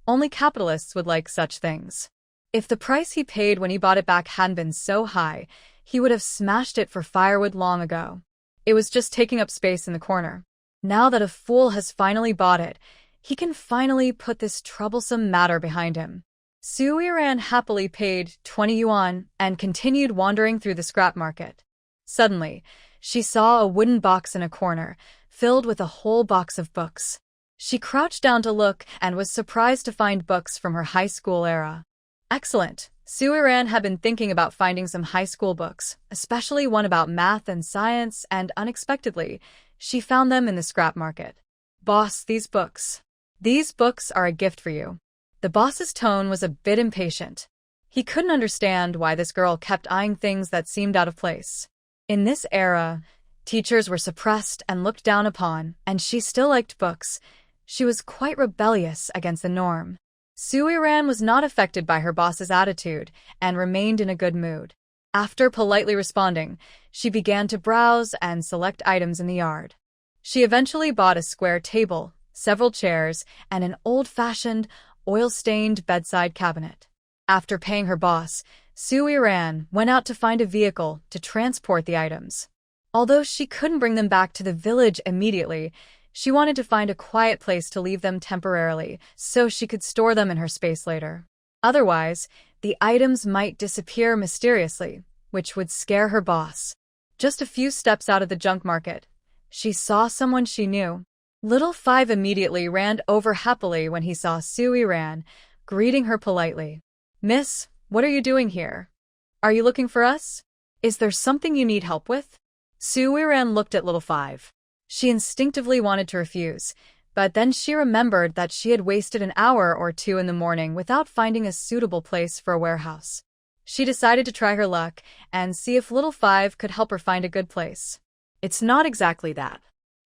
Only capitalists would like such things. If the price he paid when he bought it back hadn't been so high, he would have smashed it for firewood long ago. It was just taking up space in the corner. Now that a fool has finally bought it, he can finally put this troublesome matter behind him. Soo-Iran happily paid 20 yuan and continued wandering through the scrap market. Suddenly, she saw a wooden box in a corner, filled with a whole box of books. She crouched down to look and was surprised to find books from her high school era. Excellent. Soo-Iran had been thinking about finding some high school books, especially one about math and science, and unexpectedly, she found them in the scrap market. "Boss, these books. These books are a gift for you." The boss's tone was a bit impatient. He couldn't understand why this girl kept eyeing things that seemed out of place. In this era, teachers were suppressed and looked down upon, and she still liked books. She was quite rebellious against the norm. Soo-Iran was not affected by her boss's attitude and remained in a good mood. After politely responding, she began to browse and select items in the yard. She eventually bought a square table, several chairs, and an old-fashioned, oil-stained bedside cabinet. After paying her boss, Soo-Iran went out to find a vehicle to transport the items. Although she couldn't bring them back to the village immediately, she wanted to find a quiet place to leave them temporarily so she could store them in her space later. Otherwise, the items might disappear mysteriously, which would scare her boss. Just a few steps out of the junk market, she saw someone she knew. Little Five immediately ran over happily when he saw Soo-Iran, greeting her politely. "Miss, what are you doing here? Are you looking for us? Is there something you need help with?" Soo-Iran looked at Little Five. She instinctively wanted to refuse, but then she remembered that she had wasted an hour or two in the morning without finding a suitable place for a warehouse. She decided to try her luck and see if Little Five could help her find a good place. "It's not exactly that.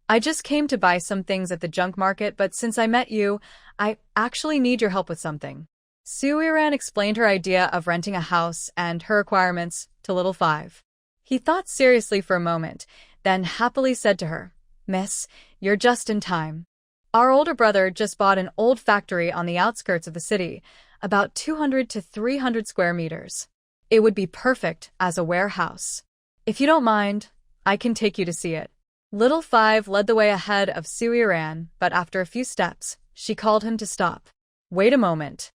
I just came to buy some things at the junk market, but since I met you, I actually need your help with something." Soo-Iran explained her idea of renting a house and her requirements to Little Five. He thought seriously for a moment, then happily said to her, "Miss, you're just in time. Our older brother just bought an old factory on the outskirts of the city, about 200 to 300 square meters. It would be perfect as a warehouse. If you don't mind, I can take you to see it." Little Five led the way ahead of Soo-Iran, but after a few steps, she called him to stop. "Wait a moment.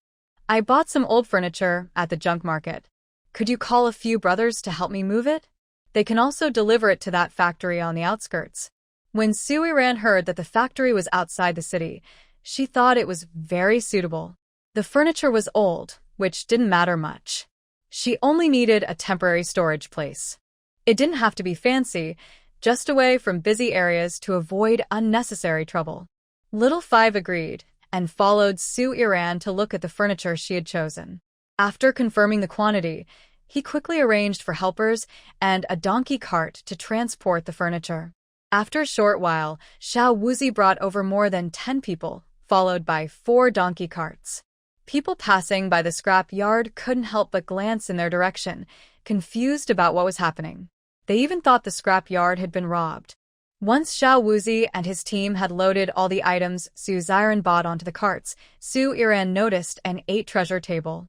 I bought some old furniture at the junk market. Could you call a few brothers to help me move it? They can also deliver it to that factory on the outskirts." When Soo-Iran heard that the factory was outside the city, she thought it was very suitable. The furniture was old, which didn't matter much. She only needed a temporary storage place. It didn't have to be fancy, just away from busy areas to avoid unnecessary trouble. Little Five agreed and followed Soo-Iran to look at the furniture she had chosen. After confirming the quantity, he quickly arranged for helpers and a donkey cart to transport the furniture. After a short while, Xiao Wuzi brought over more than 10 people, followed by 4 donkey carts. People passing by the scrap yard couldn't help but glance in their direction, confused about what was happening. They even thought the scrap yard had been robbed. Once Xiao Wuzi and his team had loaded all the items Soo-Iran bought onto the carts, Soo-Iran noticed an 8-treasure table.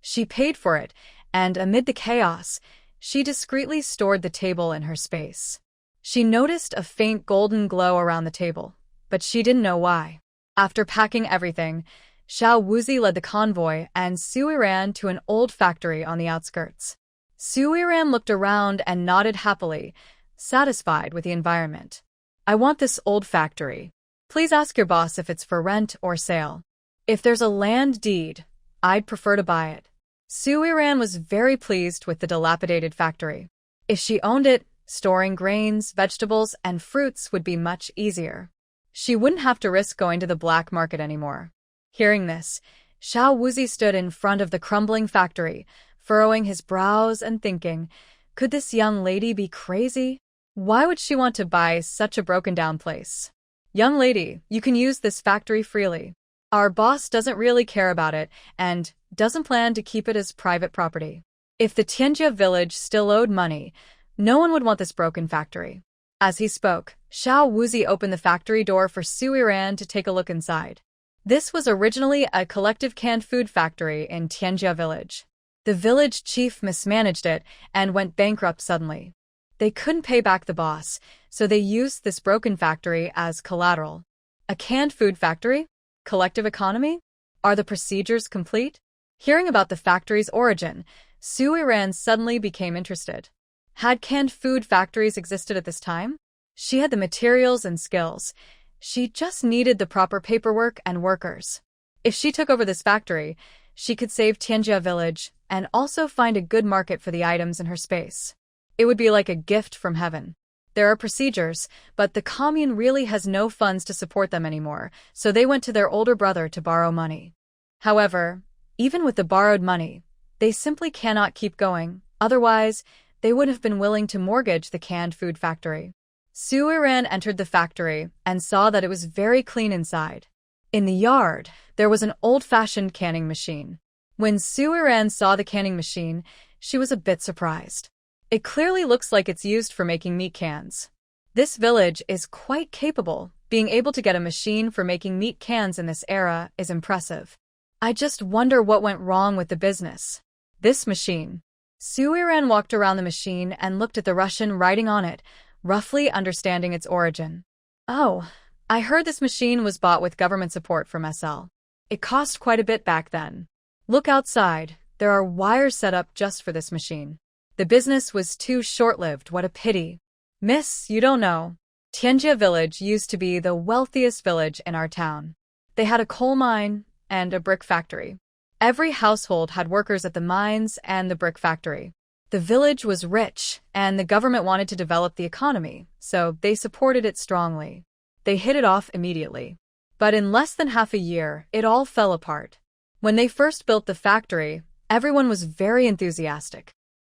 She paid for it, and amid the chaos, she discreetly stored the table in her space. She noticed a faint golden glow around the table, but she didn't know why. After packing everything, Xiao Wuzi led the convoy and Sui ran to an old factory on the outskirts. Sui ran looked around and nodded happily, satisfied with the environment. I want this old factory. Please ask your boss if it's for rent or sale. If there's a land deed, I'd prefer to buy it. Sui ran was very pleased with the dilapidated factory. If she owned it, storing grains, vegetables, and fruits would be much easier. She wouldn't have to risk going to the black market anymore. Hearing this, Xiao Wuzi stood in front of the crumbling factory, furrowing his brows and thinking, could this young lady be crazy? Why would she want to buy such a broken-down place? Young lady, you can use this factory freely. Our boss doesn't really care about it and doesn't plan to keep it as private property. If the Tianjia village still owed money, no one would want this broken factory. As he spoke, Xiao Wuzi opened the factory door for Sui ran to take a look inside. This was originally a collective canned food factory in Tianjia village. The village chief mismanaged it and went bankrupt suddenly. They couldn't pay back the boss, so they used this broken factory as collateral. A canned food factory? Collective economy? Are the procedures complete? Hearing about the factory's origin, Sui ran suddenly became interested. Had canned food factories existed at this time? She had the materials and skills. She just needed the proper paperwork and workers. If she took over this factory, she could save Tianjia village and also find a good market for the items in her space. It would be like a gift from heaven. There are procedures, but the commune really has no funds to support them anymore, so they went to their older brother to borrow money. However, even with the borrowed money, they simply cannot keep going, otherwise, they would have been willing to mortgage the canned food factory. Sui ran entered the factory and saw that it was very clean inside. In the yard, there was an old-fashioned canning machine. When Sui ran saw the canning machine, she was a bit surprised. It clearly looks like it's used for making meat cans. This village is quite capable. Being able to get a machine for making meat cans in this era is impressive. I just wonder what went wrong with the business. This machine. Sui ran walked around the machine and looked at the Russian writing on it, roughly understanding its origin. Oh, I heard this machine was bought with government support from SL. It cost quite a bit back then. Look outside, there are wires set up just for this machine. The business was too short-lived, what a pity. Miss, you don't know. Tianjia village used to be the wealthiest village in our town. They had a coal mine and a brick factory. Every household had workers at the mines and the brick factory. The village was rich, and the government wanted to develop the economy, so they supported it strongly. They hit it off immediately. But in less than half a year, it all fell apart. When they first built the factory, everyone was very enthusiastic.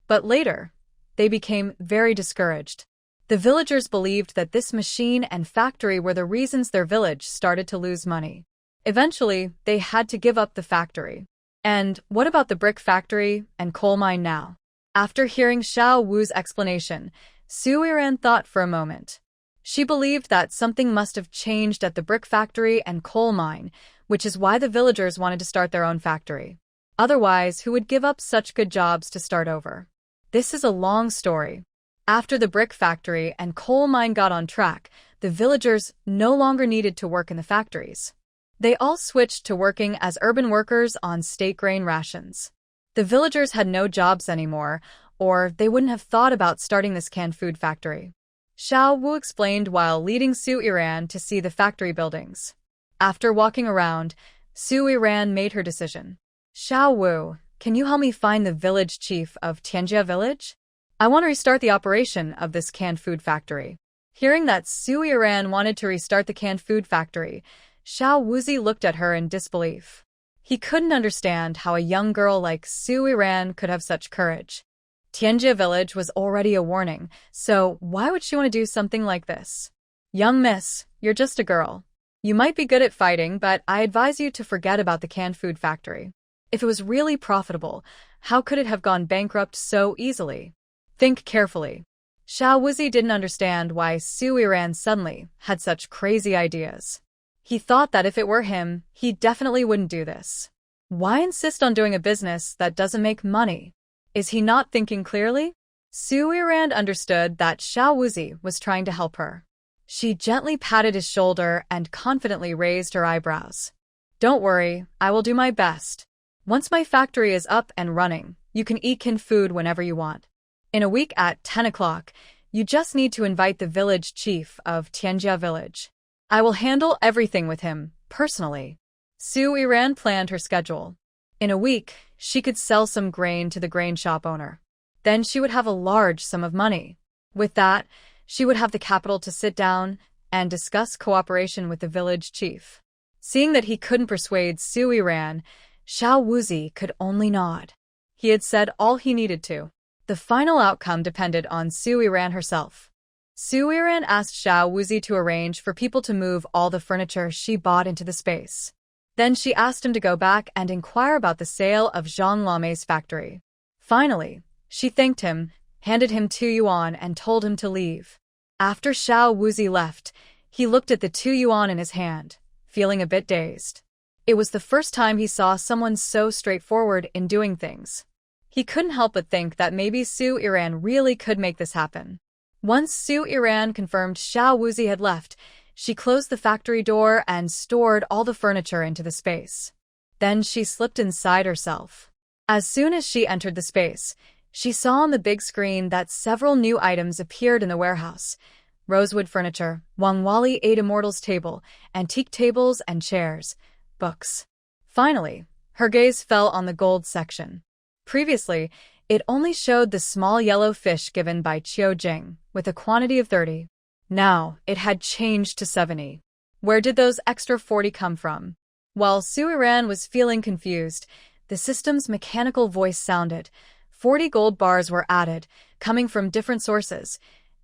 But later, they became very discouraged. The villagers believed that this machine and factory were the reasons their village started to lose money. Eventually, they had to give up the factory. And what about the brick factory and coal mine now? After hearing Xiao Wu's explanation, Sui ran thought for a moment. She believed that something must have changed at the brick factory and coal mine, which is why the villagers wanted to start their own factory. Otherwise, who would give up such good jobs to start over? This is a long story. After the brick factory and coal mine got on track, the villagers no longer needed to work in the factories. They all switched to working as urban workers on state grain rations. The villagers had no jobs anymore, or they wouldn't have thought about starting this canned food factory. Xiao Wu explained while leading Sui ran to see the factory buildings. After walking around, Sui ran made her decision. Xiao Wu, can you help me find the village chief of Tianjia village? I want to restart the operation of this canned food factory. Hearing that Sui ran wanted to restart the canned food factory, Xiao Wuzi looked at her in disbelief. He couldn't understand how a young girl like Sui ran could have such courage. Tianjia village was already a warning, so why would she want to do something like this? Young miss, you're just a girl. You might be good at fighting, but I advise you to forget about the canned food factory. If it was really profitable, how could it have gone bankrupt so easily? Think carefully. Xiao Wuzi didn't understand why Sui ran suddenly had such crazy ideas. He thought that if it were him, he definitely wouldn't do this. Why insist on doing a business that doesn't make money? Is he not thinking clearly? Su Yiran understood that Xiao Wuzi was trying to help her. She gently patted his shoulder and confidently raised her eyebrows. Don't worry, I will do my best. Once my factory is up and running, you can eat canned food whenever you want. In a week at 10 o'clock, you just need to invite the village chief of Tianjia village. I will handle everything with him, personally. Su Yiran planned her schedule. In a week, she could sell some grain to the grain shop owner. Then she would have a large sum of money. With that, she would have the capital to sit down and discuss cooperation with the village chief. Seeing that he couldn't persuade Su Yiran, Xiao Wuzi could only nod. He had said all he needed to. The final outcome depended on Su Yiran herself. Su Yiran asked Xiao Wuzi to arrange for people to move all the furniture she bought into the space. Then she asked him to go back and inquire about the sale of Zhang Lamei's factory. Finally, she thanked him, handed him 2 yuan and told him to leave. After Xiao Wuzi left, he looked at the 2 yuan in his hand, feeling a bit dazed. It was the first time he saw someone so straightforward in doing things. He couldn't help but think that maybe Su Yiran really could make this happen. Once Su Yiran confirmed Xiao Wuzi had left, she closed the factory door and stored all the furniture into the space. Then she slipped inside herself. As soon as she entered the space, she saw on the big screen that several new items appeared in the warehouse. Rosewood furniture, Wangwali 8 Immortals table, antique tables and chairs, books. Finally, her gaze fell on the gold section. Previously, it only showed the small yellow fish given by Qiu Jing, with a quantity of 30. Now, it had changed to 70. Where did those extra 40 come from? While Su Yiran was feeling confused, the system's mechanical voice sounded. 40 gold bars were added, coming from different sources.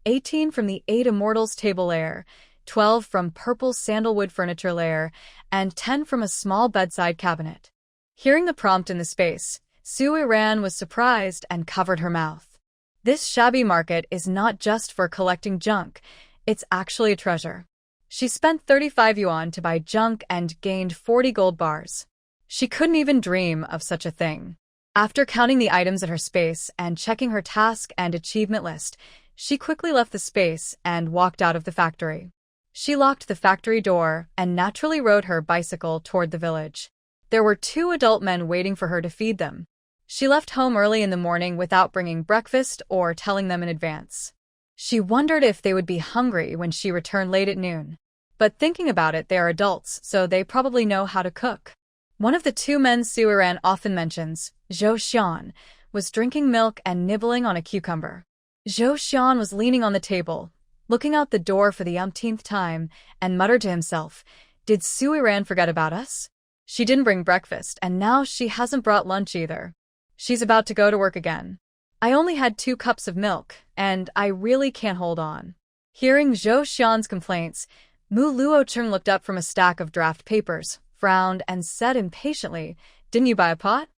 18 from the 8 Immortals table layer, 12 from purple sandalwood furniture layer, and 10 from a small bedside cabinet. Hearing the prompt in the space, Su Yiran was surprised and covered her mouth. This shabby market is not just for collecting junk, it's actually a treasure. She spent 35 yuan to buy junk and gained 40 gold bars. She couldn't even dream of such a thing. After counting the items at her space and checking her task and achievement list, she quickly left the space and walked out of the factory. She locked the factory door and naturally rode her bicycle toward the village. There were 2 adult men waiting for her to feed them. She left home early in the morning without bringing breakfast or telling them in advance. She wondered if they would be hungry when she returned late at noon. But thinking about it, they are adults, so they probably know how to cook. One of the 2 men Su Yiran often mentions, Zhou Xian, was drinking milk and nibbling on a cucumber. Zhou Xian was leaning on the table, looking out the door for the umpteenth time, and muttered to himself, "Did Su Yiran forget about us? She didn't bring breakfast, and now she hasn't brought lunch either. She's about to go to work again. I only had 2 cups of milk, and I really can't hold on." Hearing Zhou Xian's complaints, Mu Luocheng looked up from a stack of draft papers, frowned, and said impatiently, "Didn't you buy a pot?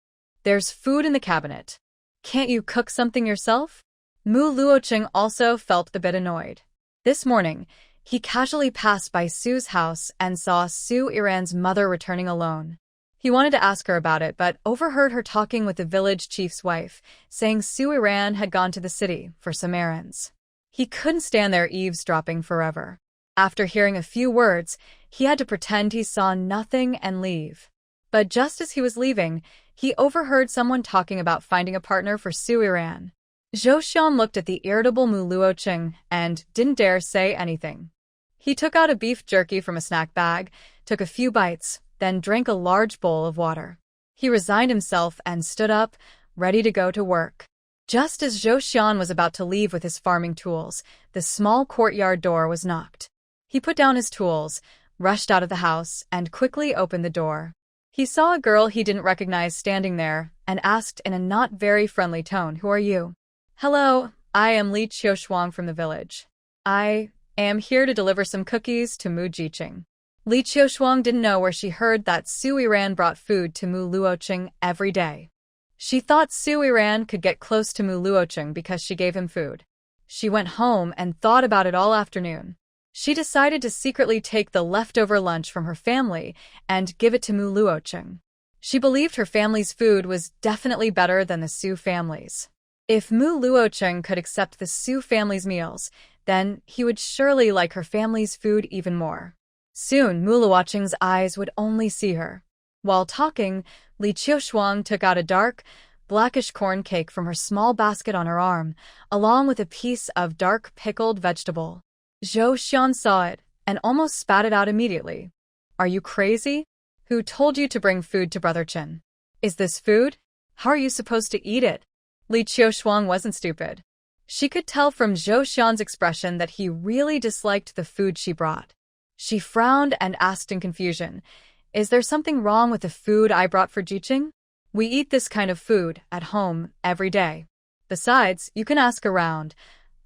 There's food in the cabinet. Can't you cook something yourself?" Mu Luocheng also felt a bit annoyed. This morning, he casually passed by Su's house and saw Su Yiran's mother returning alone. He wanted to ask her about it, but overheard her talking with the village chief's wife, saying Su Yiran had gone to the city for some errands. He couldn't stand there eavesdropping forever. After hearing a few words, he had to pretend he saw nothing and leave. But just as he was leaving, he overheard someone talking about finding a partner for Su Yiran. Zhou Xian looked at the irritable Mu Luocheng and didn't dare say anything. He took out a beef jerky from a snack bag, took a few bites, then drank a large bowl of water. He resigned himself and stood up, ready to go to work. Just as Zhou Xian was about to leave with his farming tools, the small courtyard door was knocked. He put down his tools, rushed out of the house, and quickly opened the door. He saw a girl he didn't recognize standing there and asked in a not very friendly tone, "Who are you?" "Hello, I am Li Qiushuang from the village. I am here to deliver some cookies to Mu Jiqing." Li Qiushuang didn't know where she heard that Su Yiran brought food to Mu Luocheng every day. She thought Su Yiran could get close to Mu Luocheng because she gave him food. She went home and thought about it all afternoon. She decided to secretly take the leftover lunch from her family and give it to Mu Luocheng. She believed her family's food was definitely better than the Su family's. If Mu Luocheng could accept the Su family's meals, then he would surely like her family's food even more. Soon, Mu Luocheng's eyes would only see her. While talking, Li Qiushuang took out a dark, blackish corn cake from her small basket on her arm, along with a piece of dark pickled vegetable. Zhou Xian saw it and almost spat it out immediately. Are you crazy? Who told you to bring food to Brother Chen? Is this food? How are you supposed to eat it? Li Qiushuang wasn't stupid. She could tell from Zhou Xian's expression that he really disliked the food she brought. She frowned and asked in confusion, "Is there something wrong with the food I brought for Jiqing? We eat this kind of food at home every day. Besides, you can ask around.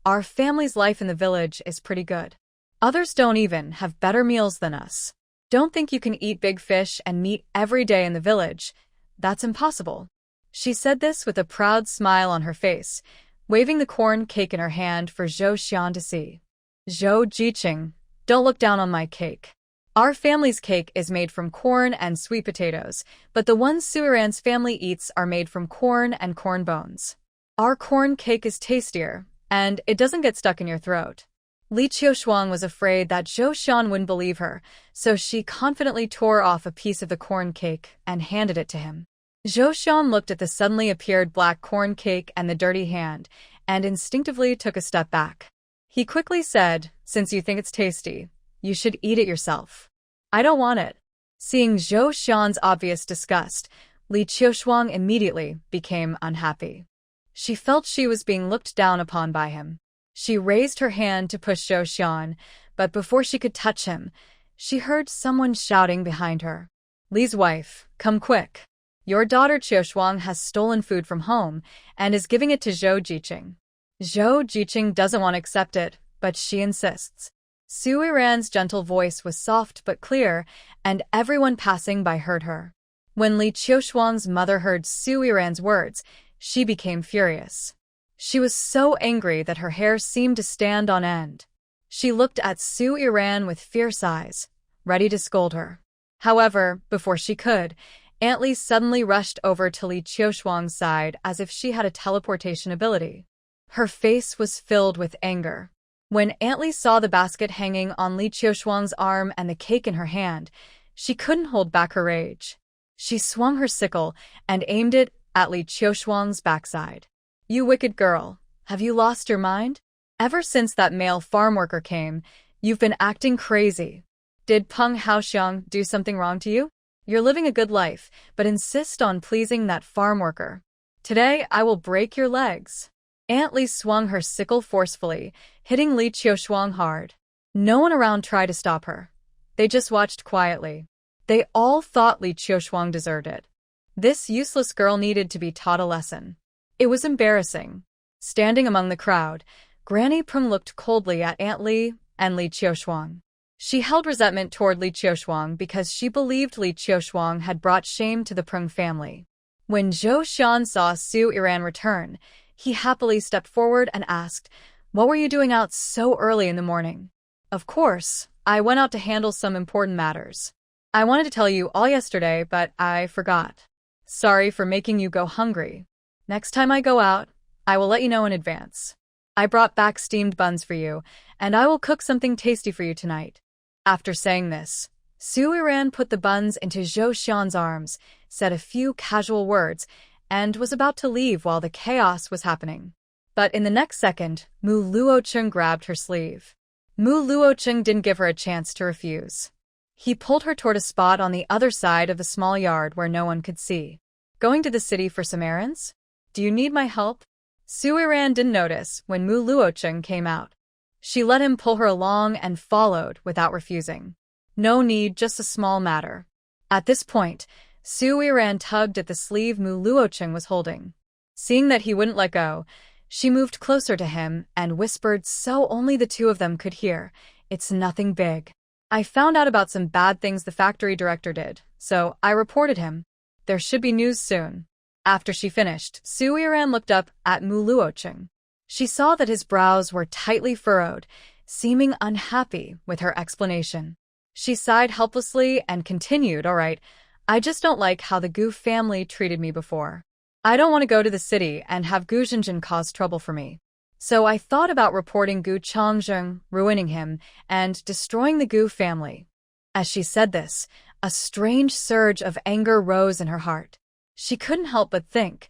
Our family's life in the village is pretty good. Others don't even have better meals than us. Don't think you can eat big fish and meat every day in the village. That's impossible." She said this with a proud smile on her face, waving the corn cake in her hand for Zhou Xian to see. "Zhou Jiqing, don't look down on my cake. Our family's cake is made from corn and sweet potatoes, but the ones Suiran's family eats are made from corn and corn bones. Our corn cake is tastier, and it doesn't get stuck in your throat." Li Qiushuang was afraid that Zhou Xian wouldn't believe her, so she confidently tore off a piece of the corn cake and handed it to him. Zhou Xian looked at the suddenly appeared black corn cake and the dirty hand, and instinctively took a step back. He quickly said, "Since you think it's tasty, you should eat it yourself." "I don't want it." Seeing Zhou Xian's obvious disgust, Li Qiushuang immediately became unhappy. She felt she was being looked down upon by him. She raised her hand to push Zhou Xian, but before she could touch him, she heard someone shouting behind her. "Li's wife, come quick. Your daughter Qiushuang has stolen food from home and is giving it to Zhou Jiqing." Zhou Jiqing doesn't want to accept it, but she insists. Su Yiran's gentle voice was soft but clear, and everyone passing by heard her. When Li Qiushuang's mother heard Su Yiran's words, she became furious. She was so angry that her hair seemed to stand on end. She looked at Su Yiran with fierce eyes, ready to scold her. However, before she could, Aunt Li suddenly rushed over to Li Qiushuang's side as if she had a teleportation ability. Her face was filled with anger. When Aunt Li saw the basket hanging on Li Qiushuang's arm and the cake in her hand, she couldn't hold back her rage. She swung her sickle and aimed it at Li Qiushuang's backside. "You wicked girl, have you lost your mind? Ever since that male farm worker came, you've been acting crazy. Did Peng Haoxiang do something wrong to you? You're living a good life, but insist on pleasing that farm worker. Today, I will break your legs." Aunt Li swung her sickle forcefully, hitting Li Qiushuang hard. No one around tried to stop her. They just watched quietly. They all thought Li Qiushuang deserved it. This useless girl needed to be taught a lesson. It was embarrassing. Standing among the crowd, Granny Peng looked coldly at Aunt Li and Li Qiushuang. She held resentment toward Li Qiushuang because she believed Li Qiushuang had brought shame to the Peng family. When Zhou Xian saw Su Yiran return, he happily stepped forward and asked, "What were you doing out so early in the morning?" "Of course, I went out to handle some important matters. I wanted to tell you all yesterday, but I forgot. Sorry for making you go hungry. Next time I go out, I will let you know in advance. I brought back steamed buns for you, and I will cook something tasty for you tonight." After saying this, Su Yiran put the buns into Zhou Xian's arms, said a few casual words, and was about to leave while the chaos was happening. But in the next second, Mu Luocheng grabbed her sleeve. Mu Luocheng didn't give her a chance to refuse. He pulled her toward a spot on the other side of the small yard where no one could see. "Going to the city for some errands? Do you need my help?" Su Yiran didn't notice when Mu Luocheng came out. She let him pull her along and followed without refusing. "No need, just a small matter." At this point, Su Yiran tugged at the sleeve Mu Luocheng was holding. Seeing that he wouldn't let go, she moved closer to him and whispered so only the two of them could hear, "It's nothing big. I found out about some bad things the factory director did, so I reported him. There should be news soon." After she finished, Su Yiran looked up at Mu Luocheng. She saw that his brows were tightly furrowed, seeming unhappy with her explanation. She sighed helplessly and continued, "All right, I just don't like how the Gu family treated me before. I don't want to go to the city and have Gu Zhenjin cause trouble for me. So I thought about reporting Gu Changzheng, ruining him, and destroying the Gu family. As she said this, a strange surge of anger rose in her heart. She couldn't help but think,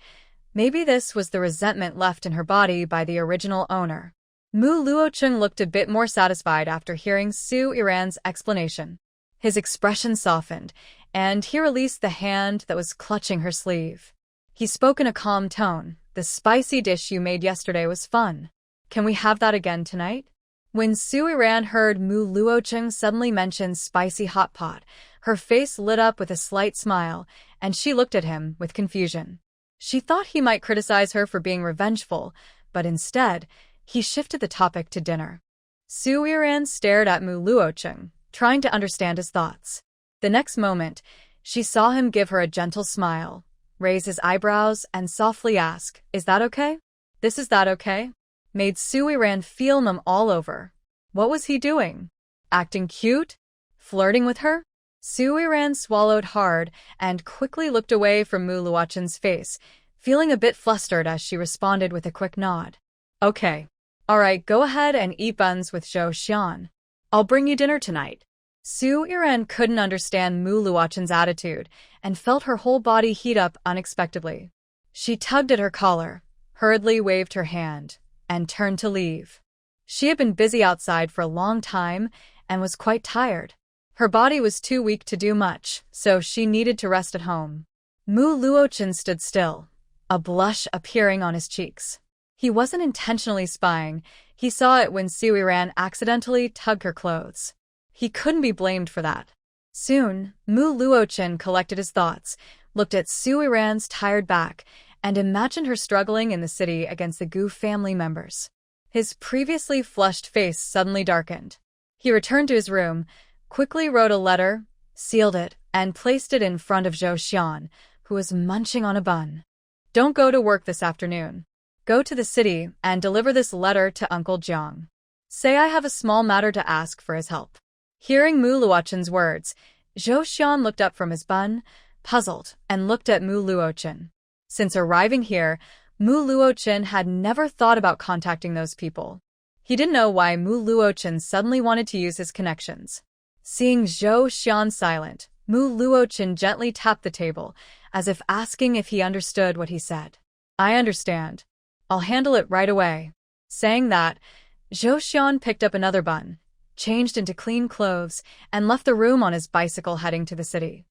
maybe this was the resentment left in her body by the original owner. Mu Luocheng looked a bit more satisfied after hearing Su Iran's explanation. His expression softened, and he released the hand that was clutching her sleeve. He spoke in a calm tone. The spicy dish you made yesterday was fun. Can we have that again tonight? When Su Iran heard Mu Luocheng suddenly mention spicy hot pot, her face lit up with a slight smile, and she looked at him with confusion. She thought he might criticize her for being revengeful, but instead, he shifted the topic to dinner. Su Iran stared at Mu Luocheng, trying to understand his thoughts. The next moment, she saw him give her a gentle smile, raise his eyebrows, and softly ask, "Is that okay? Is that okay?" Made Su Iran feel numb all over. What was he doing? Acting cute? Flirting with her? Su Iran swallowed hard and quickly looked away from Mu Luocheng's face, feeling a bit flustered as she responded with a quick nod. Okay. Alright, go ahead and eat buns with Zhou Xian. I'll bring you dinner tonight. Su Iran couldn't understand Mu Luocheng's attitude and felt her whole body heat up unexpectedly. She tugged at her collar, hurriedly waved her hand, and turned to leave. She had been busy outside for a long time and was quite tired. Her body was too weak to do much, so she needed to rest at home. Mu Luocheng stood still, a blush appearing on his cheeks. He wasn't intentionally spying. He saw it when Su Iran accidentally tugged her clothes. He couldn't be blamed for that. Soon, Mu Luocheng collected his thoughts, looked at Su Iran's tired back, and imagined her struggling in the city against the Gu family members. His previously flushed face suddenly darkened. He returned to his room, quickly wrote a letter, sealed it, and placed it in front of Zhou Xian, who was munching on a bun. Don't go to work this afternoon. Go to the city and deliver this letter to Uncle Jiang. Say I have a small matter to ask for his help. Hearing Mu Luocheng's words, Zhou Xian looked up from his bun, puzzled, and looked at Mu Luocheng. Since arriving here, Mu Luocheng had never thought about contacting those people. He didn't know why Mu Luocheng suddenly wanted to use his connections. Seeing Zhou Xian silent, Mu Luocheng gently tapped the table, as if asking if he understood what he said. I understand. I'll handle it right away. Saying that, Zhou Xian picked up another bun, changed into clean clothes, and left the room on his bicycle heading to the city.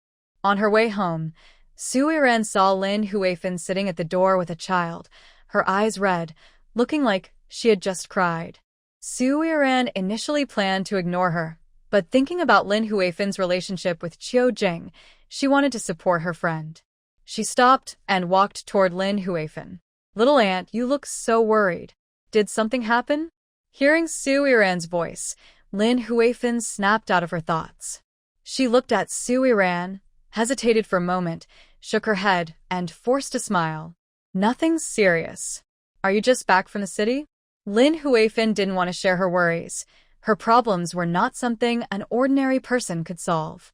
On her way home, Su Iran saw Lin Huifan sitting at the door with a child, her eyes red, looking like she had just cried. Su Iran initially planned to ignore her, but thinking about Lin Huifan's relationship with Qiu Jing, she wanted to support her friend. She stopped and walked toward Lin Huifan. Little aunt, you look so worried. Did something happen? Hearing Su Iran's voice, Lin Huifan snapped out of her thoughts. She looked at Su Iran, hesitated for a moment, shook her head, and forced a smile. Nothing serious. Are you just back from the city? Lin Huifan didn't want to share her worries. Her problems were not something an ordinary person could solve.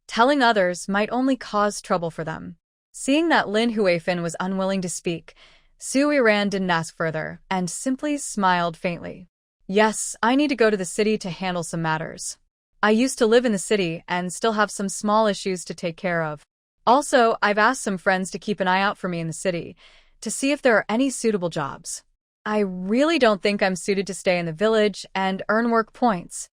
Telling others might only cause trouble for them. Seeing that Lin Huifan was unwilling to speak, Su Iran didn't ask further and simply smiled faintly. Yes, I need to go to the city to handle some matters. I used to live in the city and still have some small issues to take care of. Also, I've asked some friends to keep an eye out for me in the city, to see if there are any suitable jobs. I really don't think I'm suited to stay in the village and earn work points.